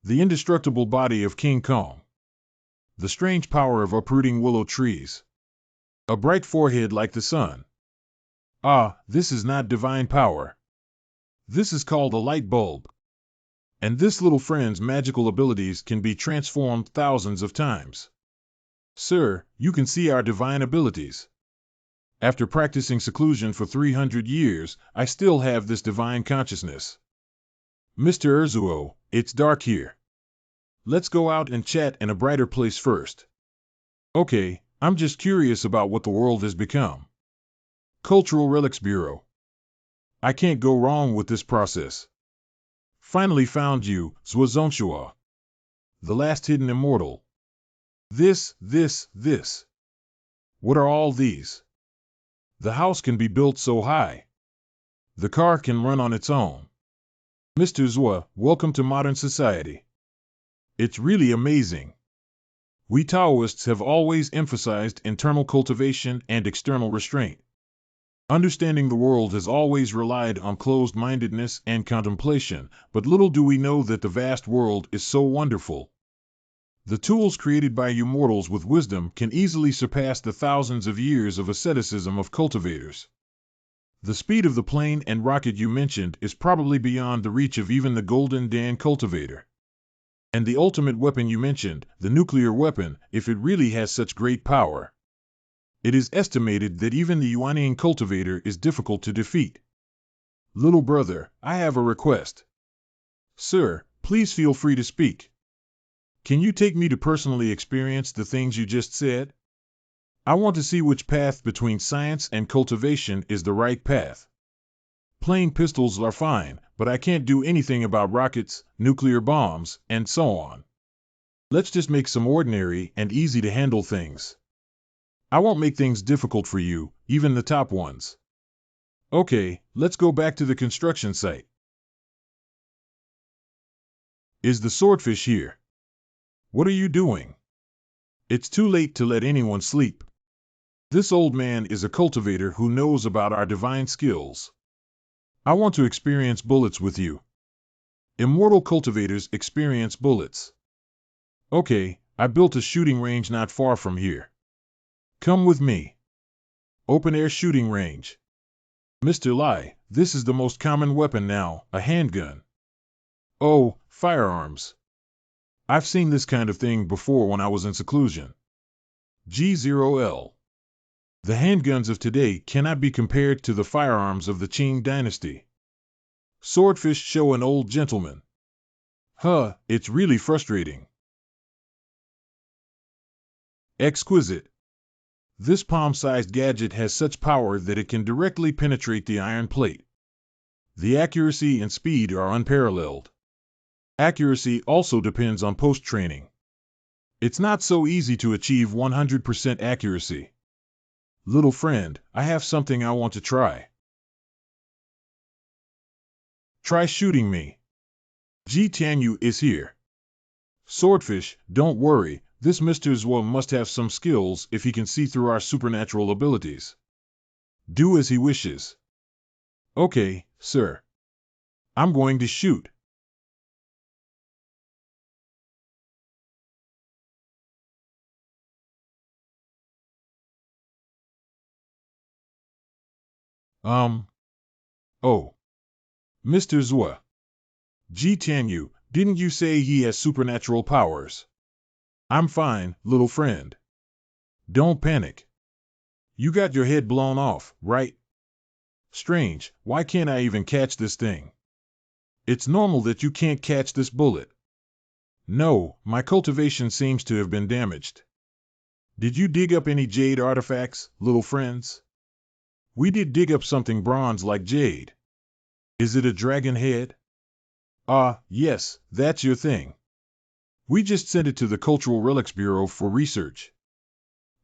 The indestructible body of King Kong. The strange power of uprooting willow trees. A bright forehead like the sun. Ah, this is not divine power. This is called a light bulb. And this little friend's magical abilities can be transformed thousands of times. Sir, you can see our divine abilities. After practicing seclusion for 300 years, I still have this divine consciousness. Mr. Erzuo, it's dark here. Let's go out and chat in a brighter place first. Okay, I'm just curious about what the world has become. Cultural Relics Bureau. I can't go wrong with this process. Finally found you, Zwazonshua. The last hidden immortal. This. What are all these? The house can be built so high. The car can run on its own. Mr. Zwa, welcome to modern society. It's really amazing. We Taoists have always emphasized internal cultivation and external restraint. Understanding the world has always relied on closed-mindedness and contemplation, but little do we know that the vast world is so wonderful. The tools created by you mortals with wisdom can easily surpass the thousands of years of asceticism of cultivators. The speed of the plane and rocket you mentioned is probably beyond the reach of even the Golden Dan cultivator. And the ultimate weapon you mentioned, the nuclear weapon, if it really has such great power. It is estimated that even the Yuanian cultivator is difficult to defeat. Little brother, I have a request. Sir, please feel free to speak. Can you take me to personally experience the things you just said? I want to see which path between science and cultivation is the right path. Plain pistols are fine, but I can't do anything about rockets, nuclear bombs, and so on. Let's just make some ordinary and easy to handle things. I won't make things difficult for you, even the top ones. Okay, let's go back to the construction site. Is the swordfish here? What are you doing? It's too late to let anyone sleep. This old man is a cultivator who knows about our divine skills. I want to experience bullets with you. Immortal cultivators experience bullets. Okay, I built a shooting range not far from here. Come with me. Open-air shooting range. Mr. Lai, this is the most common weapon now, a handgun. Oh, firearms. I've seen this kind of thing before when I was in seclusion. G0L. The handguns of today cannot be compared to the firearms of the Qing dynasty. Swordfish show an old gentleman. Huh, it's really frustrating. Exquisite. This palm-sized gadget has such power that it can directly penetrate the iron plate. The accuracy and speed are unparalleled. Accuracy also depends on post-training. It's not so easy to achieve 100% accuracy. Little friend, I have something I want to try. Try shooting me. Ji Tianyu is here. Swordfish, don't worry, this Mr. Zhuo must have some skills if he can see through our supernatural abilities. Do as he wishes. Okay, sir. I'm going to shoot. Oh. Mr. Zhuo. Ji Tianyu, didn't you say he has supernatural powers? I'm fine, little friend. Don't panic. You got your head blown off, right? Strange, why can't I even catch this thing? It's normal that you can't catch this bullet. No, my cultivation seems to have been damaged. Did you dig up any jade artifacts, little friends? We did dig up something bronze like jade. Is it a dragon head? Ah, yes, that's your thing. We just sent it to the Cultural Relics Bureau for research.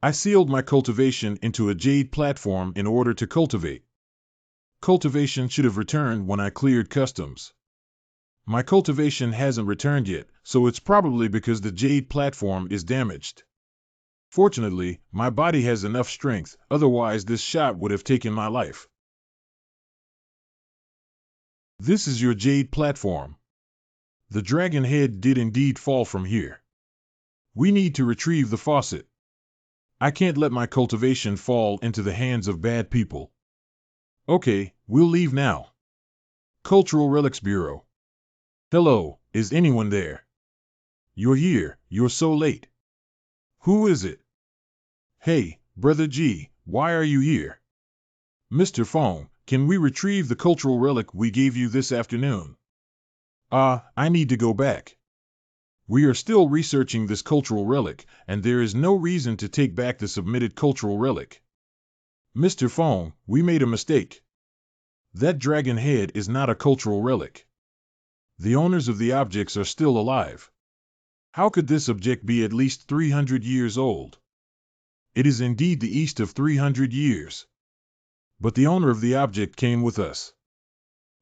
I sealed my cultivation into a jade platform in order to cultivate. Cultivation should have returned when I cleared customs. My cultivation hasn't returned yet, so it's probably because the jade platform is damaged. Fortunately, my body has enough strength, otherwise this shot would have taken my life. This is your jade platform. The dragon head did indeed fall from here. We need to retrieve the faucet. I can't let my cultivation fall into the hands of bad people. Okay, we'll leave now. Cultural Relics Bureau. Hello, is anyone there? You're here, you're so late. Who is it? Hey, Brother G, why are you here? Mr. Fong, can we retrieve the cultural relic we gave you this afternoon? I need to go back. We are still researching this cultural relic, and there is no reason to take back the submitted cultural relic. Mr. Fong, we made a mistake. That dragon head is not a cultural relic. The owners of the objects are still alive. How could this object be at least 300 years old? It is indeed the east of 300 years. But the owner of the object came with us.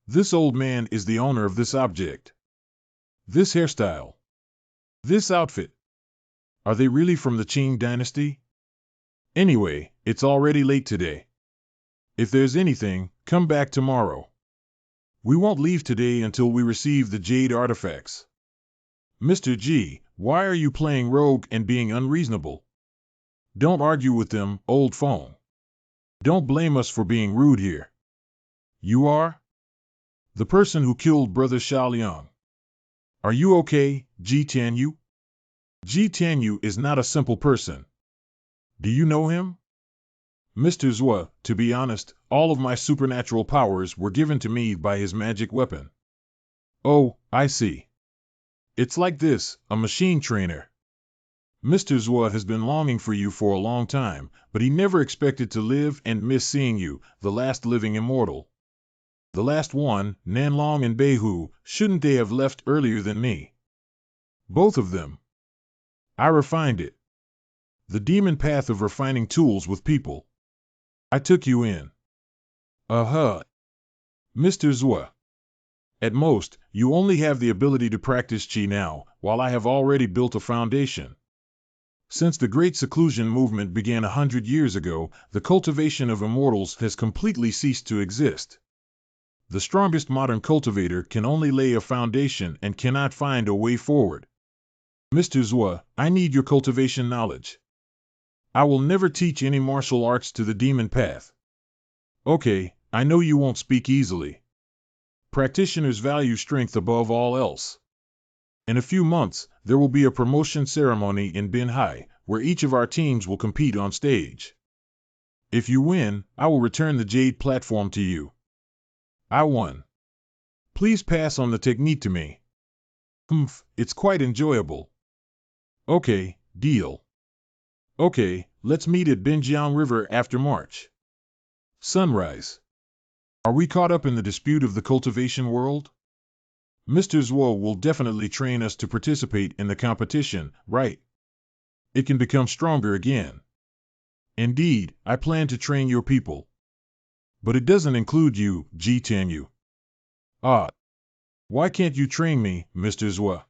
This old man is the owner of this object. This hairstyle. This outfit. Are they really from the Qing dynasty? Anyway, it's already late today. If there's anything, come back tomorrow. We won't leave today until we receive the jade artifacts. Mr. G, why are you playing rogue and being unreasonable? Don't argue with them, old Fong. Don't blame us for being rude here. You are? The person who killed Brother Xiaoliang. Are you okay, Ji Tianyu? Ji Tianyu is not a simple person. Do you know him? Mr. Zhuo, to be honest, all of my supernatural powers were given to me by his magic weapon. Oh, I see. It's like this, a machine trainer. Mr. Zhuo has been longing for you for a long time, but he never expected to live and miss seeing you, the last living immortal. The last one, Nanlong and Beihu, shouldn't they have left earlier than me? Both of them. I refined it. The demon path of refining tools with people. I took you in. Mr. Zhuo. At most, you only have the ability to practice Qi now, while I have already built a foundation. Since the Great Seclusion movement began 100 years ago, the cultivation of immortals has completely ceased to exist. The strongest modern cultivator can only lay a foundation and cannot find a way forward. Mr. Zhuo, I need your cultivation knowledge. I will never teach any martial arts to the demon path. Okay, I know you won't speak easily. Practitioners value strength above all else. In a few months, there will be a promotion ceremony in Binhai, where each of our teams will compete on stage. If you win, I will return the jade platform to you. I won. Please pass on the technique to me. It's quite enjoyable. Okay, deal. Okay, let's meet at Binjiang River after March. Sunrise. Are we caught up in the dispute of the cultivation world? Mr. Zhuo will definitely train us to participate in the competition, right? It can become stronger again. Indeed, I plan to train your people. But it doesn't include you, Jitanyu. Ah, why can't you train me, Mr. Zhua?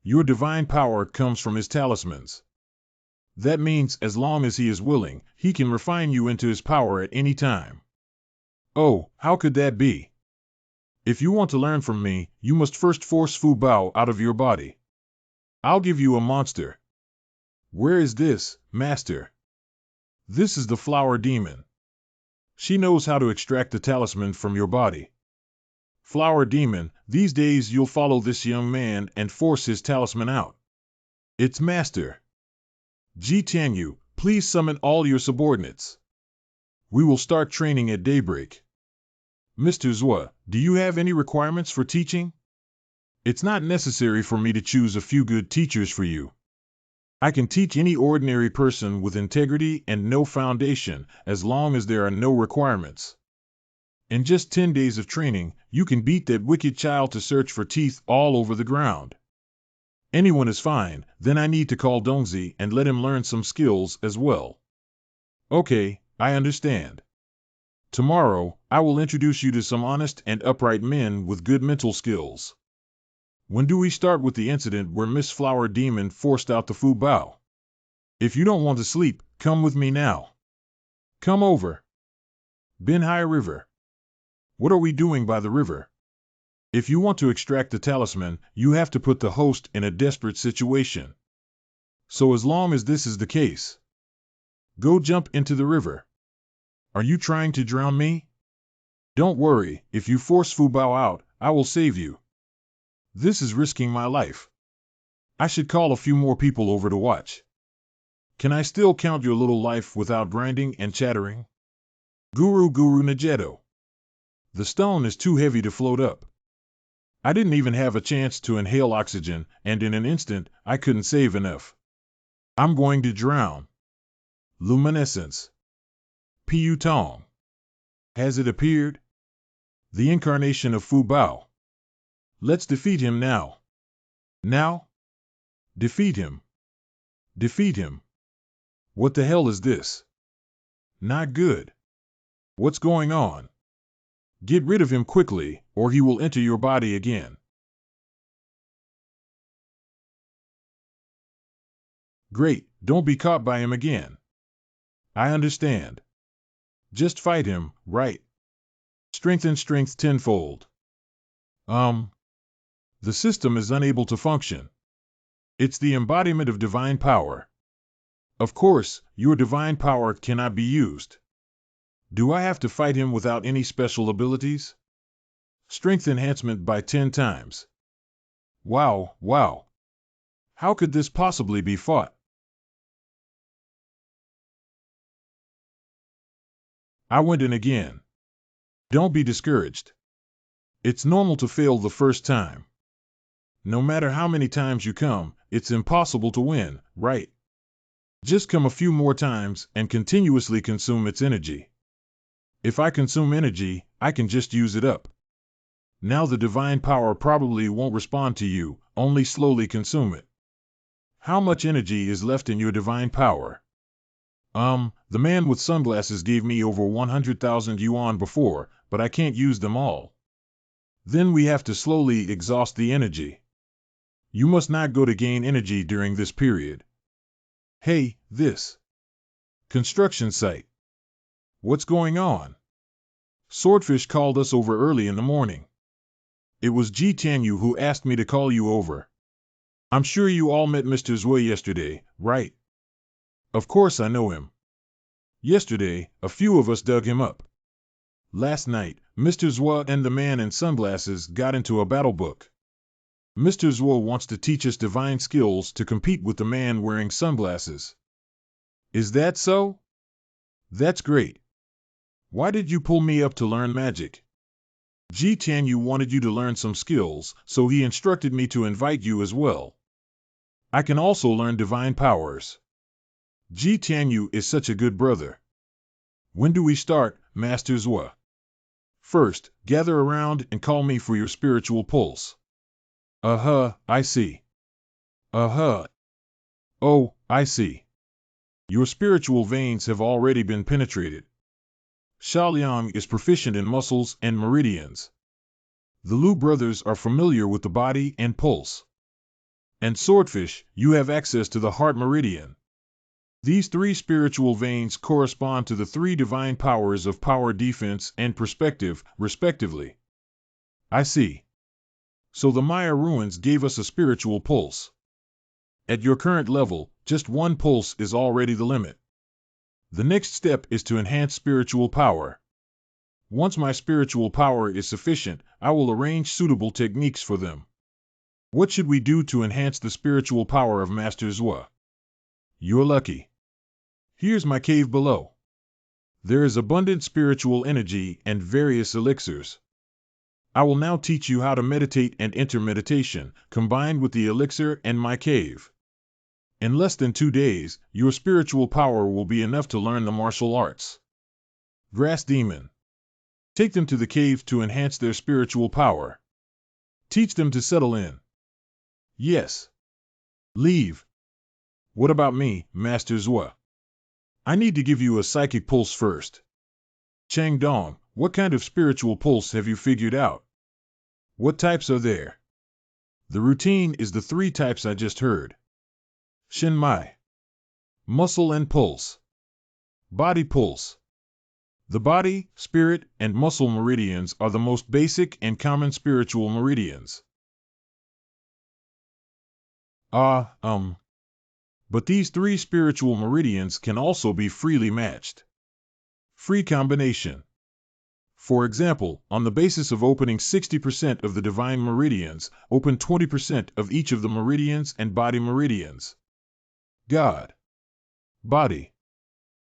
Your divine power comes from his talismans. That means as long as he is willing, he can refine you into his power at any time. Oh, how could that be? If you want to learn from me, you must first force Fu Bao out of your body. I'll give you a monster. Where is this, master? This is the flower demon. She knows how to extract the talisman from your body. Flower demon, these days you'll follow this young man and force his talisman out. It's master. Ji Tianyu, please summon all your subordinates. We will start training at daybreak. Mr. Zhua, do you have any requirements for teaching? It's not necessary for me to choose a few good teachers for you. I can teach any ordinary person with integrity and no foundation, as long as there are no requirements. In just 10 days of training, you can beat that wicked child to search for teeth all over the ground. Anyone is fine, then I need to call Dongzi and let him learn some skills as well. Okay, I understand. Tomorrow, I will introduce you to some honest and upright men with good mental skills. When do we start with the incident where Miss Flower Demon forced out the Fu Bao? If you don't want to sleep, come with me now. Come over. Binhai River. What are we doing by the river? If you want to extract the talisman, you have to put the host in a desperate situation. So as long as this is the case, go jump into the river. Are you trying to drown me? Don't worry, if you force Fu Bao out, I will save you. This is risking my life. I should call a few more people over to watch. Can I still count your little life without grinding and chattering? Guru Najeto. The stone is too heavy to float up. I didn't even have a chance to inhale oxygen, and in an instant, I couldn't save enough. I'm going to drown. Luminescence. Piyu Tong. Has it appeared? The incarnation of Fu Bao. Let's defeat him now. Now? Defeat him. Defeat him. What the hell is this? Not good. What's going on? Get rid of him quickly, or he will enter your body again. Great, don't be caught by him again. I understand. Just fight him, right? Strengthen strength tenfold. The system is unable to function. It's the embodiment of divine power. Of course, your divine power cannot be used. Do I have to fight him without any special abilities? Strength enhancement by 10 times. Wow, wow. How could this possibly be fought? I went in again. Don't be discouraged. It's normal to fail the first time. No matter how many times you come, it's impossible to win, right? Just come a few more times and continuously consume its energy. If I consume energy, I can just use it up. Now the divine power probably won't respond to you, only slowly consume it. How much energy is left in your divine power? The man with sunglasses gave me over 100,000 yuan before, but I can't use them all. Then we have to slowly exhaust the energy. You must not go to gain energy during this period. Hey, this construction site. What's going on? Swordfish called us over early in the morning. It was Ji Tianyu who asked me to call you over. I'm sure you all met Mr. Zui yesterday, right? Of course I know him. Yesterday, a few of us dug him up. Last night, Mr. Zua and the man in sunglasses got into a battle book. Mr. Zua wants to teach us divine skills to compete with the man wearing sunglasses. Is that so? That's great. Why did you pull me up to learn magic? Ji Tianyu wanted you to learn some skills, so he instructed me to invite you as well. I can also learn divine powers. Ji Tianyu is such a good brother. When do we start, Master Zua? First, gather around and call me for your spiritual pulse. I see. Oh, I see. your spiritual veins have already been penetrated. Shaoliang is proficient in muscles and meridians. The Lu brothers are familiar with the body and pulse. And Swordfish, you have access to the heart meridian. These three spiritual veins correspond to the three divine powers of power, defense, and perspective, respectively. I see. So the Maya ruins gave us a spiritual pulse. At your current level, just one pulse is already the limit. The next step is to enhance spiritual power. Once my spiritual power is sufficient, I will arrange suitable techniques for them. What should we do to enhance the spiritual power of Master Zhua? You're lucky. Here's my cave below. There is abundant spiritual energy and various elixirs. I will now teach you how to meditate and enter meditation, combined with the elixir and my cave. In less than 2 days, your spiritual power will be enough to learn the martial arts. Grass Demon. Take them to the cave to enhance their spiritual power. Teach them to settle in. Yes. Leave. What about me, Master Zhua? I need to give you a psychic pulse first. Chang Dong, what kind of spiritual pulse have you figured out? What types are there? The routine is the 3 types I just heard. Shin Mai. Muscle and pulse. Body pulse. The body, spirit, and muscle meridians are the most basic and common spiritual meridians. But these 3 spiritual meridians can also be freely matched. Free combination. For example, on the basis of opening 60% of the divine meridians, open 20% of each of the meridians and body meridians. God. Body.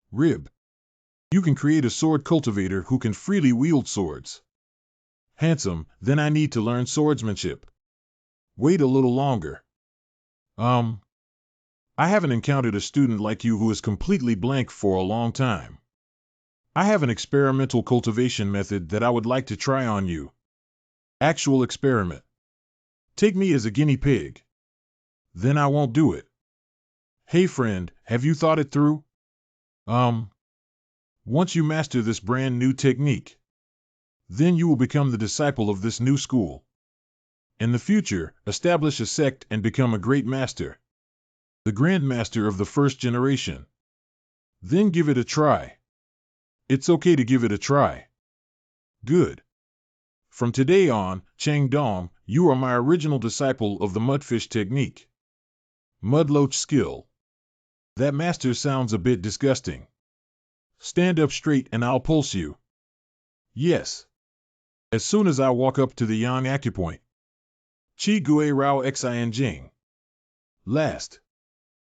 Rib. You can create a sword cultivator who can freely wield swords. Handsome, then I need to learn swordsmanship. Wait a little longer. I haven't encountered a student like you who is completely blank for a long time. I have an experimental cultivation method that I would like to try on you. Actual experiment. Take me as a guinea pig. Then I won't do it. Hey friend, have you thought it through? Once you master this brand new technique, then you will become the disciple of this new school. In the future, establish a sect and become a great master. The Grand Master of the first generation. Then give it a try. It's okay to give it a try. Good. From today on, Chang Dong, you are my original disciple of the mudfish technique. Mudloach skill. That master sounds a bit disgusting. Stand up straight and I'll pulse you. Yes. As soon as I walk up to the yang acupoint. Qi Gui Rao Xin Jing. Last.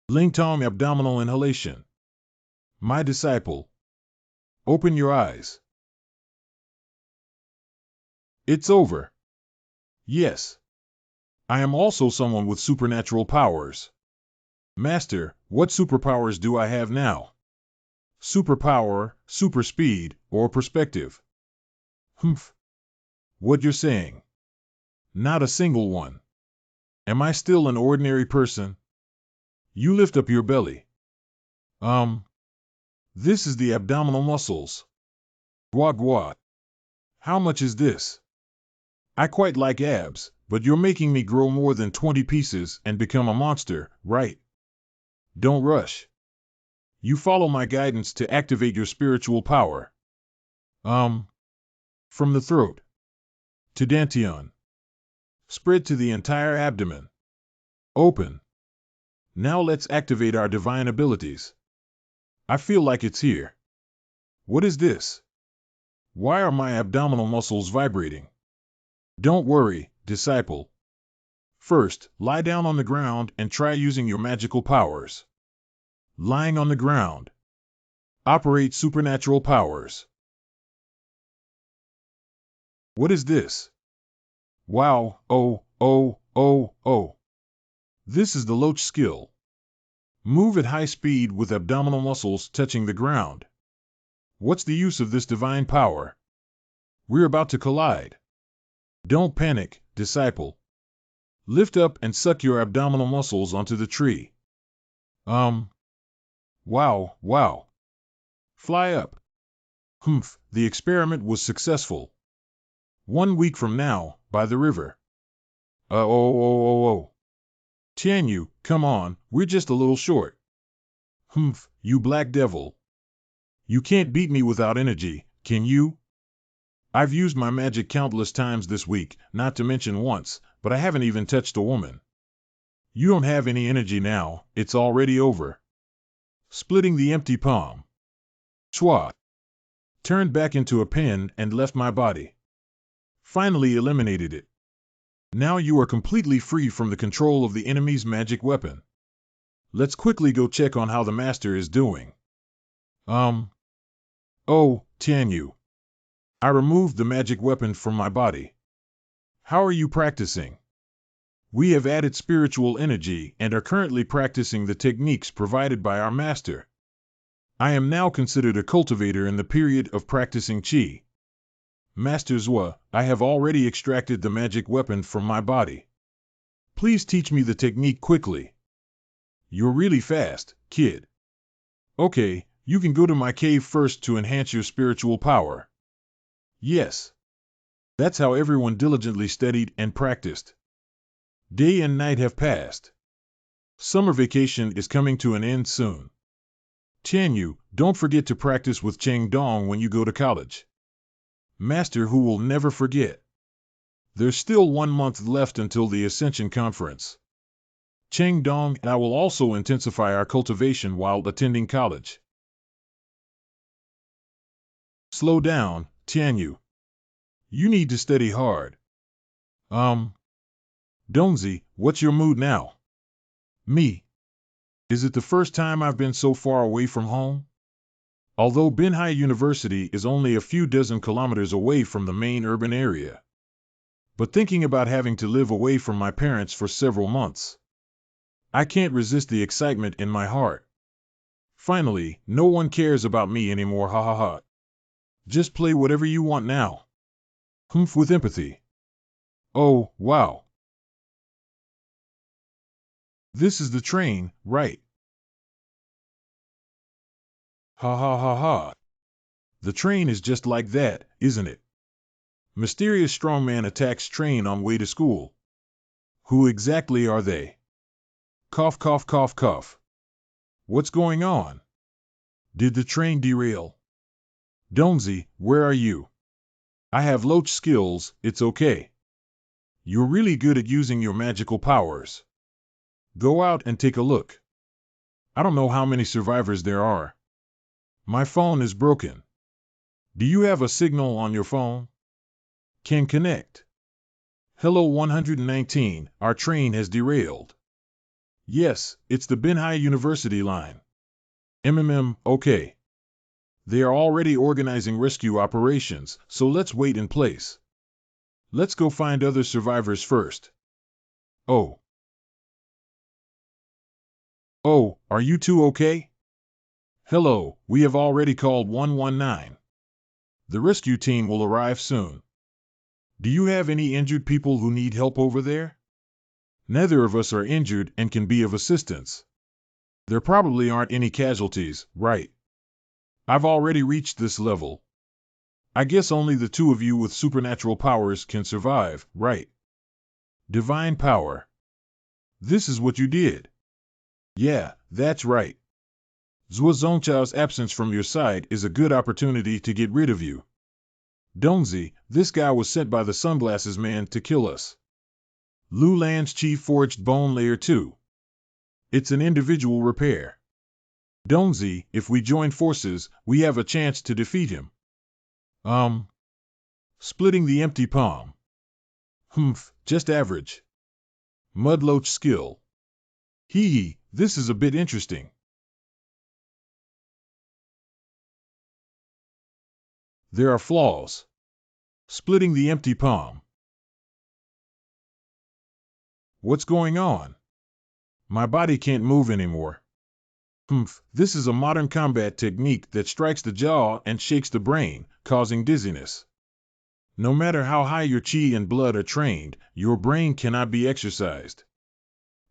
Ling Tong abdominal inhalation. My disciple. Open your eyes. It's over. Yes. I am also someone with supernatural powers. Master, what superpowers do I have now? Superpower, super speed, or perspective? Humph. What you're saying? Not a single one. Am I still an ordinary person? You lift up your belly. This is the abdominal muscles. Gua gua. How much is this? I quite like abs, but you're making me grow more than 20 pieces and become a monster, right? Don't rush. You follow my guidance to activate your spiritual power. From the throat to dantian. Spread to the entire abdomen. Open. Now let's activate our divine abilities. I feel like it's here. What is this? Why are my abdominal muscles vibrating? Don't worry, disciple. First, lie down on the ground and try using your magical powers. Lying on the ground. Operate supernatural powers. What is this? Wow, oh. This is the Loach skill. Move at high speed with abdominal muscles touching the ground. What's the use of this divine power? We're about to collide. Don't panic, disciple. Lift up and suck your abdominal muscles onto the tree. Wow, wow. Fly up. Humph, the experiment was successful. 1 week from now, by the river. Oh. Tianyu, come on, we're just a little short. Humph, you black devil. You can't beat me without energy, can you? I've used my magic countless times this week, not to mention once, but I haven't even touched a woman. You don't have any energy now, it's already over. Splitting the empty palm. Chua. Turned back into a pen and left my body. Finally eliminated it. Now you are completely free from the control of the enemy's magic weapon. Let's quickly go check on how the master is doing. Oh, Tianyu. I removed the magic weapon from my body. How are you practicing? We have added spiritual energy and are currently practicing the techniques provided by our master. I am now considered a cultivator in the period of practicing Qi. Master Zhua, I have already extracted the magic weapon from my body. Please teach me the technique quickly. You're really fast, kid. Okay, you can go to my cave first to enhance your spiritual power. Yes. That's how everyone diligently studied and practiced. Day and night have passed. Summer vacation is coming to an end soon. Tianyu, don't forget to practice with Cheng Dong when you go to college. Master who will never forget. There's still 1 month left until the Ascension Conference. Cheng Dong and I will also intensify our cultivation while attending college. Slow down, Tianyu. You need to study hard. Dongzi, what's your mood now? Me. Is it the first time I've been so far away from home? Although Manhua University is only a few dozen kilometers away from the main urban area. But thinking about having to live away from my parents for several months. I can't resist the excitement in my heart. Finally, no one cares about me anymore, ha ha ha. Just play whatever you want now. Humph with empathy. Oh, wow. This is the train, right? Ha ha ha ha. The train is just like that, isn't it? Mysterious strongman attacks train on way to school. Who exactly are they? Cough cough cough cough. What's going on? Did the train derail? Dongzi, where are you? I have loach skills, it's okay. You're really good at using your magical powers. Go out and take a look. I don't know how many survivors there are. My phone is broken. Do you have a signal on your phone? Can connect. Hello 119, our train has derailed. Yes, it's the Manhua University line. Okay. They are already organizing rescue operations, so let's wait in place. Let's go find other survivors first. Oh, are you two okay? Hello, we have already called 119. The rescue team will arrive soon. Do you have any injured people who need help over there? Neither of us are injured and can be of assistance. There probably aren't any casualties, right? I've already reached this level. I guess only the two of you with supernatural powers can survive, right? Divine power. This is what you did. Yeah, that's right. Zhuo Zongchao's absence from your side is a good opportunity to get rid of you. Dongzi, this guy was sent by the sunglasses man to kill us. Lu Lan's Chi forged bone layer 2. It's an individual repair. Dongzi, if we join forces, we have a chance to defeat him. Splitting the empty palm. Humph, just average. Mudloach skill. Hee, this is a bit interesting. There are flaws. Splitting the empty palm. What's going on? My body can't move anymore. Humph, this is a modern combat technique that strikes the jaw and shakes the brain, causing dizziness. No matter how high your chi and blood are trained, your brain cannot be exercised.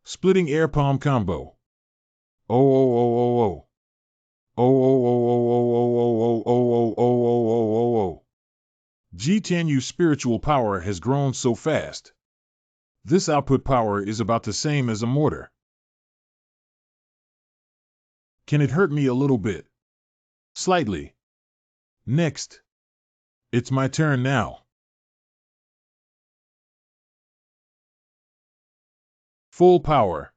Splitting air palm combo. Oh. Jitanyu's spiritual power has grown so fast. This output power is about the same as a mortar. Can it hurt me a little bit? Slightly. Next. It's my turn now. Full power.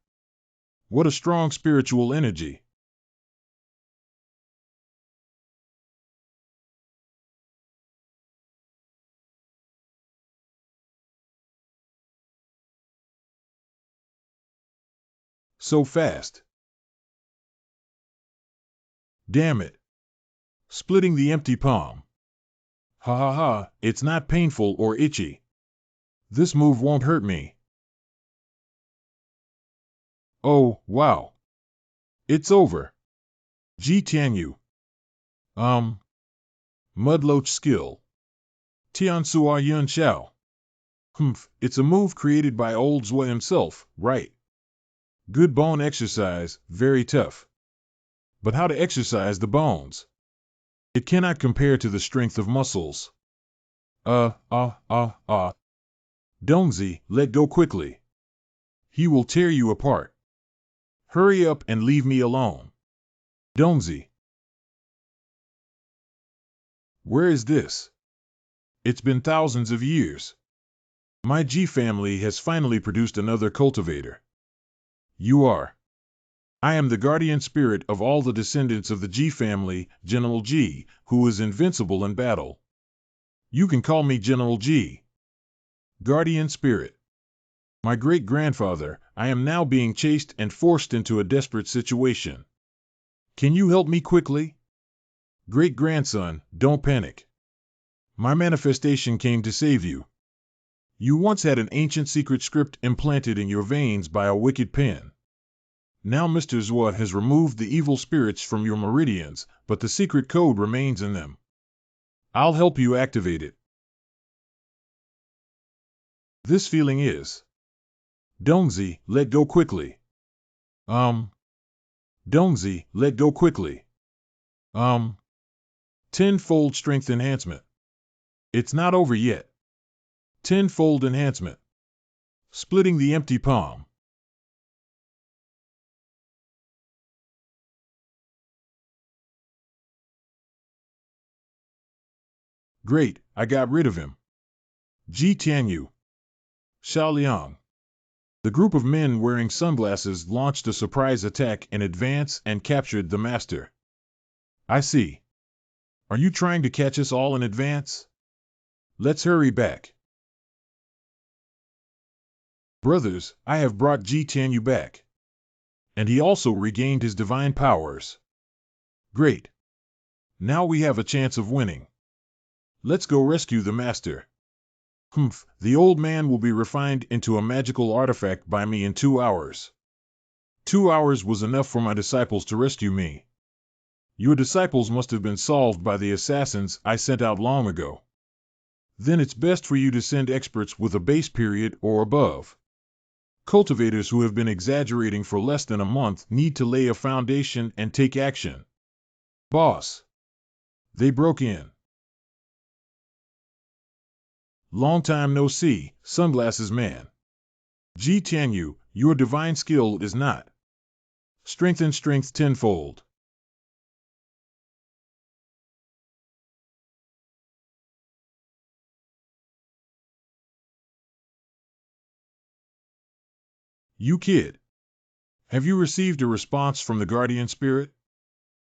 What a strong spiritual energy. So fast. Damn it. Splitting the empty palm. Ha ha ha, it's not painful or itchy. This move won't hurt me. Oh, wow. It's over. Jitanyu. Mudloach skill. Tiansua Yun Xiao. It's a move created by Old Zwa himself, right? Good bone exercise, very tough. But how to exercise the bones? It cannot compare to the strength of muscles. Dongzi, let go quickly. He will tear you apart. Hurry up and leave me alone. Dongzi. Where is this? It's been thousands of years. My G family has finally produced another cultivator. You are. I am the guardian spirit of all the descendants of the G family, General G, who is invincible in battle. You can call me General G. Guardian spirit. My great-grandfather, I am now being chased and forced into a desperate situation. Can you help me quickly? Great-grandson, don't panic. My manifestation came to save you. You once had an ancient secret script implanted in your veins by a wicked pen. Now Mr. Zwa has removed the evil spirits from your meridians, but the secret code remains in them. I'll help you activate it. This feeling is. Dongzi, let go quickly. Dongzi, let go quickly. Tenfold strength enhancement. It's not over yet. Tenfold enhancement. Splitting the empty palm. Great, I got rid of him. Ji Tianyu. Xiaoliang. The group of men wearing sunglasses launched a surprise attack in advance and captured the master. I see. Are you trying to catch us all in advance? Let's hurry back. Brothers, I have brought Ji Tianyu back. And he also regained his divine powers. Great. Now we have a chance of winning. Let's go rescue the master. The old man will be refined into a magical artifact by me in 2 hours. 2 hours was enough for my disciples to rescue me. Your disciples must have been solved by the assassins I sent out long ago. Then it's best for you to send experts with a base period or above. Cultivators who have been exaggerating for less than a month need to lay a foundation and take action. Boss. They broke in. Long time no see, sunglasses man. Ji Tianyu, your divine skill is not. Strengthen strength tenfold. You kid. Have you received a response from the guardian spirit?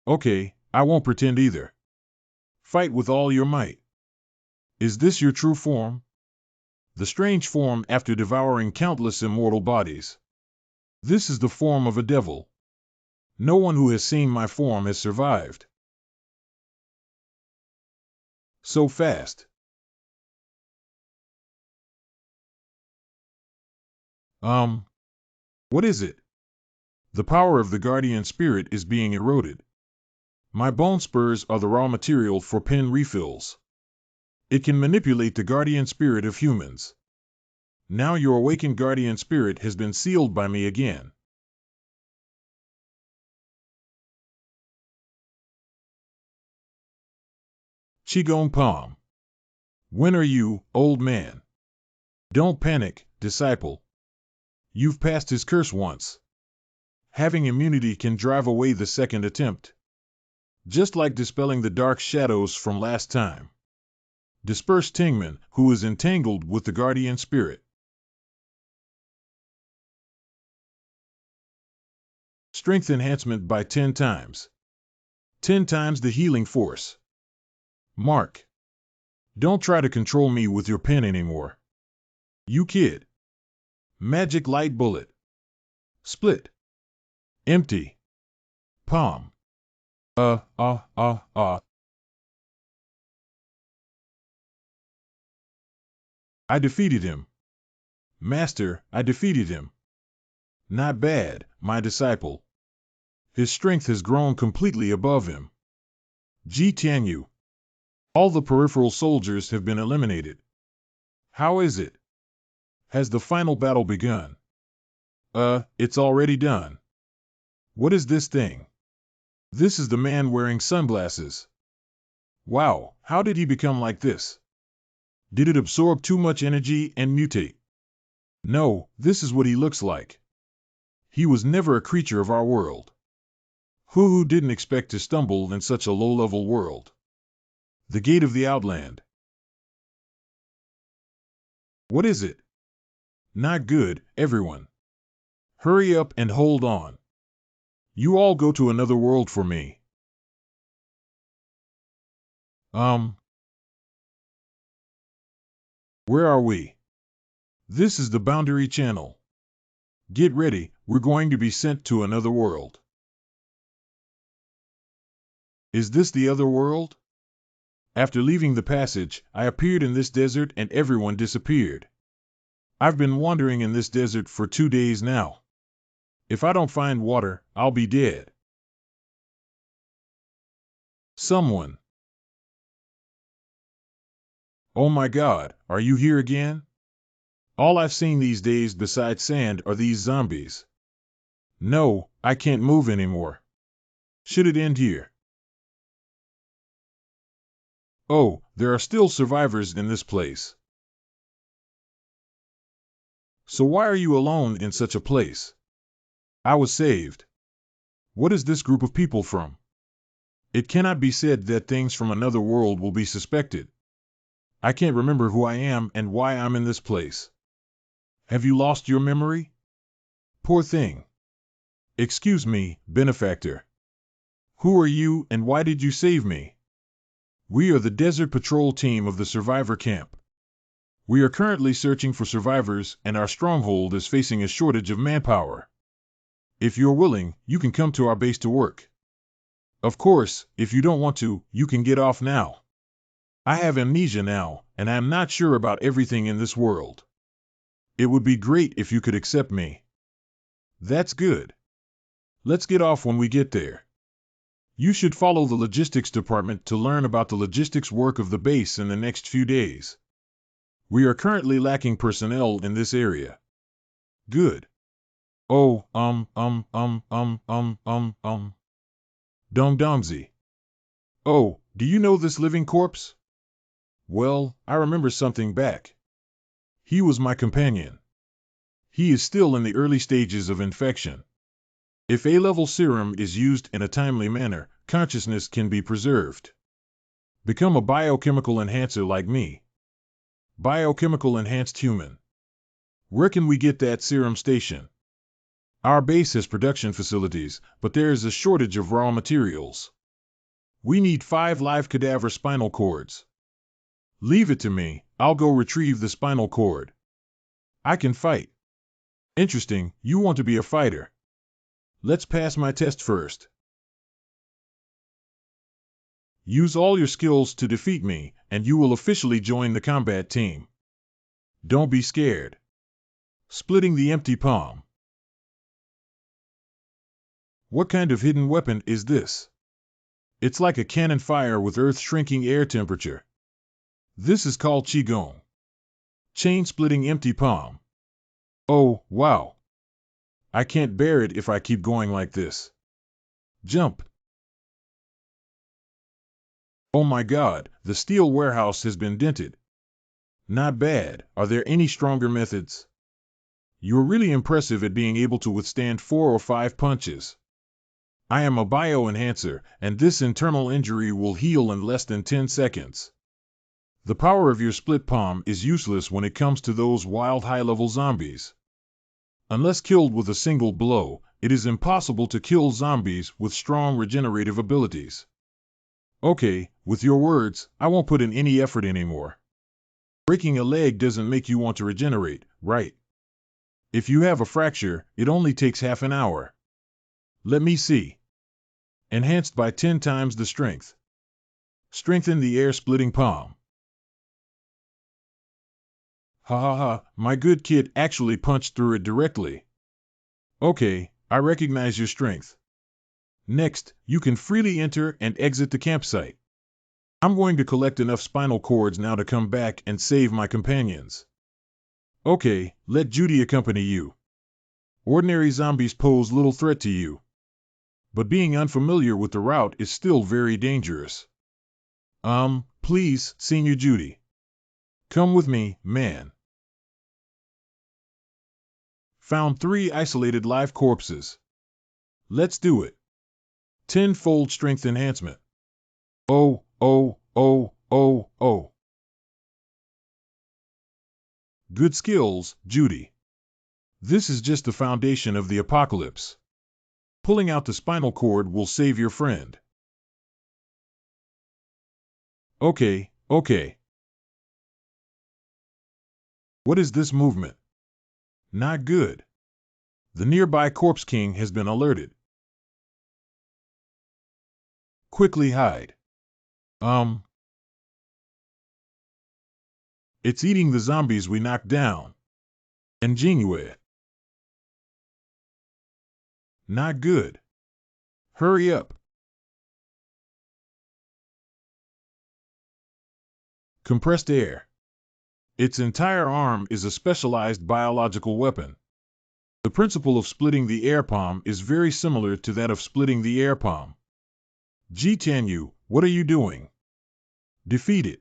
Okay, I won't pretend either. Fight with all your might. Is this your true form? The strange form after devouring countless immortal bodies. This is the form of a devil. No one who has seen my form has survived. So fast. What is it? The power of the guardian spirit is being eroded. My bone spurs are the raw material for pen refills. It can manipulate the guardian spirit of humans. Now your awakened guardian spirit has been sealed by me again. Qigong Palm. When are you, old man? Don't panic, disciple. You've passed his curse once. Having immunity can drive away the second attempt. Just like dispelling the dark shadows from last time. Disperse Tingman, who is entangled with the guardian spirit. Strength enhancement by 10 times. 10 times the healing force. Mark. Don't try to control me with your pen anymore. You kid. Magic light bullet. Split. Empty. Palm. I defeated him. Master, I defeated him. Not bad, my disciple. His strength has grown completely above him. Ji Tianyu. All the peripheral soldiers have been eliminated. How is it? Has the final battle begun? It's already done. What is this thing? This is the man wearing sunglasses. Wow, how did he become like this? Did it absorb too much energy and mutate? No, this is what he looks like. He was never a creature of our world. Who didn't expect to stumble in such a low-level world? The gate of the Outland. What is it? Not good, everyone. Hurry up and hold on. You all go to another world for me. Where are we? This is the Boundary Channel. Get ready, we're going to be sent to another world. Is this the other world? After leaving the passage, I appeared in this desert and everyone disappeared. I've been wandering in this desert for 2 days now. If I don't find water, I'll be dead. Someone. Oh my God, are you here again? All I've seen these days besides sand are these zombies. No, I can't move anymore. Should it end here? Oh, there are still survivors in this place. So why are you alone in such a place? I was saved. What is this group of people from? It cannot be said that things from another world will be suspected. I can't remember who I am and why I'm in this place. Have you lost your memory? Poor thing. Excuse me, benefactor. Who are you and why did you save me? We are the Desert Patrol team of the survivor camp. We are currently searching for survivors and our stronghold is facing a shortage of manpower. If you're willing, you can come to our base to work. Of course, if you don't want to, you can get off now. I have amnesia now, and I'm not sure about everything in this world. It would be great if you could accept me. That's good. Let's get off when we get there. You should follow the logistics department to learn about the logistics work of the base in the next few days. We are currently lacking personnel in this area. Good. Oh, Dongdomzi. Oh, do you know this living corpse? Well, I remember something back. He was my companion. He is still in the early stages of infection. If A-level serum is used in a timely manner, consciousness can be preserved. Become a biochemical enhancer like me. Biochemical enhanced human. Where can we get that serum station? Our base has production facilities, but there is a shortage of raw materials. We need 5 live cadaver spinal cords. Leave it to me, I'll go retrieve the spinal cord. I can fight. Interesting, you want to be a fighter. Let's pass my test first. Use all your skills to defeat me, and you will officially join the combat team. Don't be scared. Splitting the empty palm. What kind of hidden weapon is this? It's like a cannon fire with earth-shrinking air temperature. This is called Qigong. Chain-splitting empty palm. Oh, wow. I can't bear it if I keep going like this. Jump. Oh my God, the steel warehouse has been dented. Not bad. Are there any stronger methods? You're really impressive at being able to withstand 4 or 5 punches. I am a bioenhancer, and this internal injury will heal in less than 10 seconds. The power of your split palm is useless when it comes to those wild high-level zombies. Unless killed with a single blow, it is impossible to kill zombies with strong regenerative abilities. Okay, with your words, I won't put in any effort anymore. Breaking a leg doesn't make you want to regenerate, right? If you have a fracture, it only takes half an hour. Let me see. Enhanced by 10 times the strength. Strengthen the air-splitting palm. Ha ha ha, my good kid actually punched through it directly. Okay, I recognize your strength. Next, you can freely enter and exit the campsite. I'm going to collect enough spinal cords now to come back and save my companions. Okay, let Judy accompany you. Ordinary zombies pose little threat to you. But being unfamiliar with the route is still very dangerous. Please, Senior Judy. Come with me, man. Found 3 isolated live corpses. Let's do it. 10-fold strength enhancement. Oh, oh, oh, oh, oh. Good skills, Judy. This is just the foundation of the apocalypse. Pulling out the spinal cord will save your friend. Okay, okay. What is this movement? Not good. The nearby Corpse King has been alerted. Quickly hide. It's eating the zombies we knocked down. Ingenious. Not good. Hurry up. Compressed air. Its entire arm is a specialized biological weapon. The principle of splitting the air palm is very similar to that of splitting the air palm. G-Tanyu, what are you doing? Defeat it.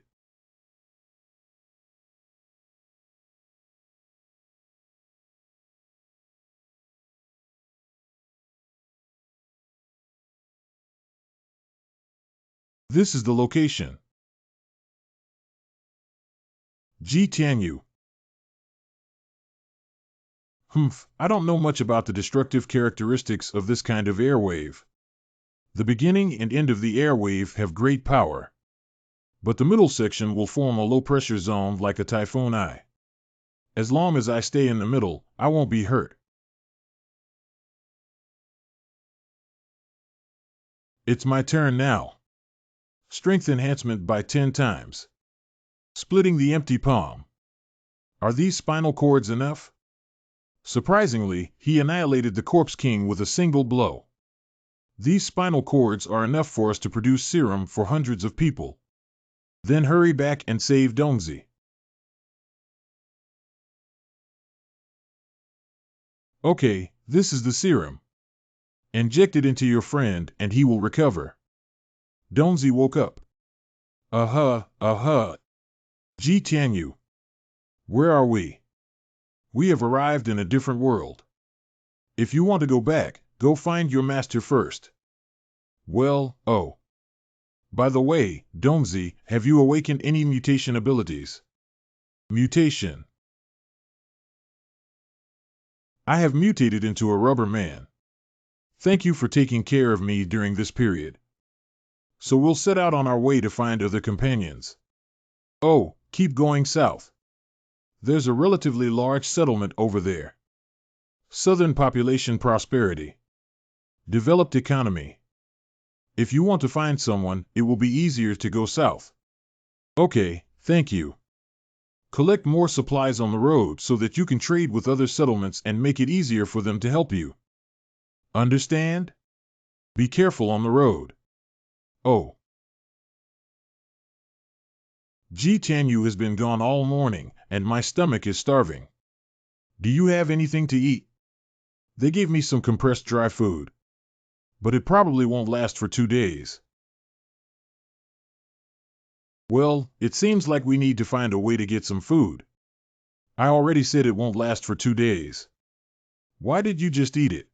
This is the location. G-Tanyu. I don't know much about the destructive characteristics of this kind of airwave. The beginning and end of the airwave have great power. But the middle section will form a low-pressure zone like a typhoon eye. As long as I stay in the middle, I won't be hurt. It's my turn now. Strength enhancement by 10 times. Splitting the empty palm. Are these spinal cords enough? Surprisingly, he annihilated the Corpse King with a single blow. These spinal cords are enough for us to produce serum for hundreds of people. Then hurry back and save Dongzi. Okay, this is the serum. Inject it into your friend and he will recover. Dongzi woke up. Ji-Tanyu. Where are we? We have arrived in a different world. If you want to go back, go find your master first. Well, oh. By the way, Dongzi, have you awakened any mutation abilities? Mutation. I have mutated into a rubber man. Thank you for taking care of me during this period. So we'll set out on our way to find other companions. Oh, keep going south. There's a relatively large settlement over there. Southern population prosperity. Developed economy. If you want to find someone, it will be easier to go south. Okay, thank you. Collect more supplies on the road so that you can trade with other settlements and make it easier for them to help you. Understand? Be careful on the road. Oh. Ji-Tanyu has been gone all morning, and my stomach is starving. Do you have anything to eat? They gave me some compressed dry food. But it probably won't last for 2 days. Well, it seems like we need to find a way to get some food. I already said it won't last for 2 days. Why did you just eat it?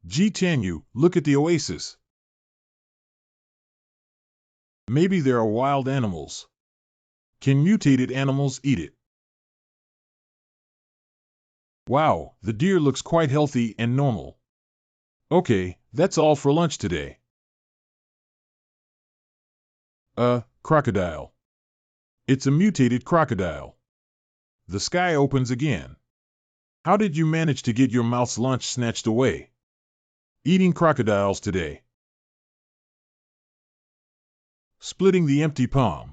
G10U, look at the oasis. Maybe there are wild animals. Can mutated animals eat it? Wow, the deer looks quite healthy and normal. Okay, that's all for lunch today. Crocodile. It's a mutated crocodile. The sky opens again. How did you manage to get your mouth's lunch snatched away? Eating crocodiles today. Splitting the empty palm.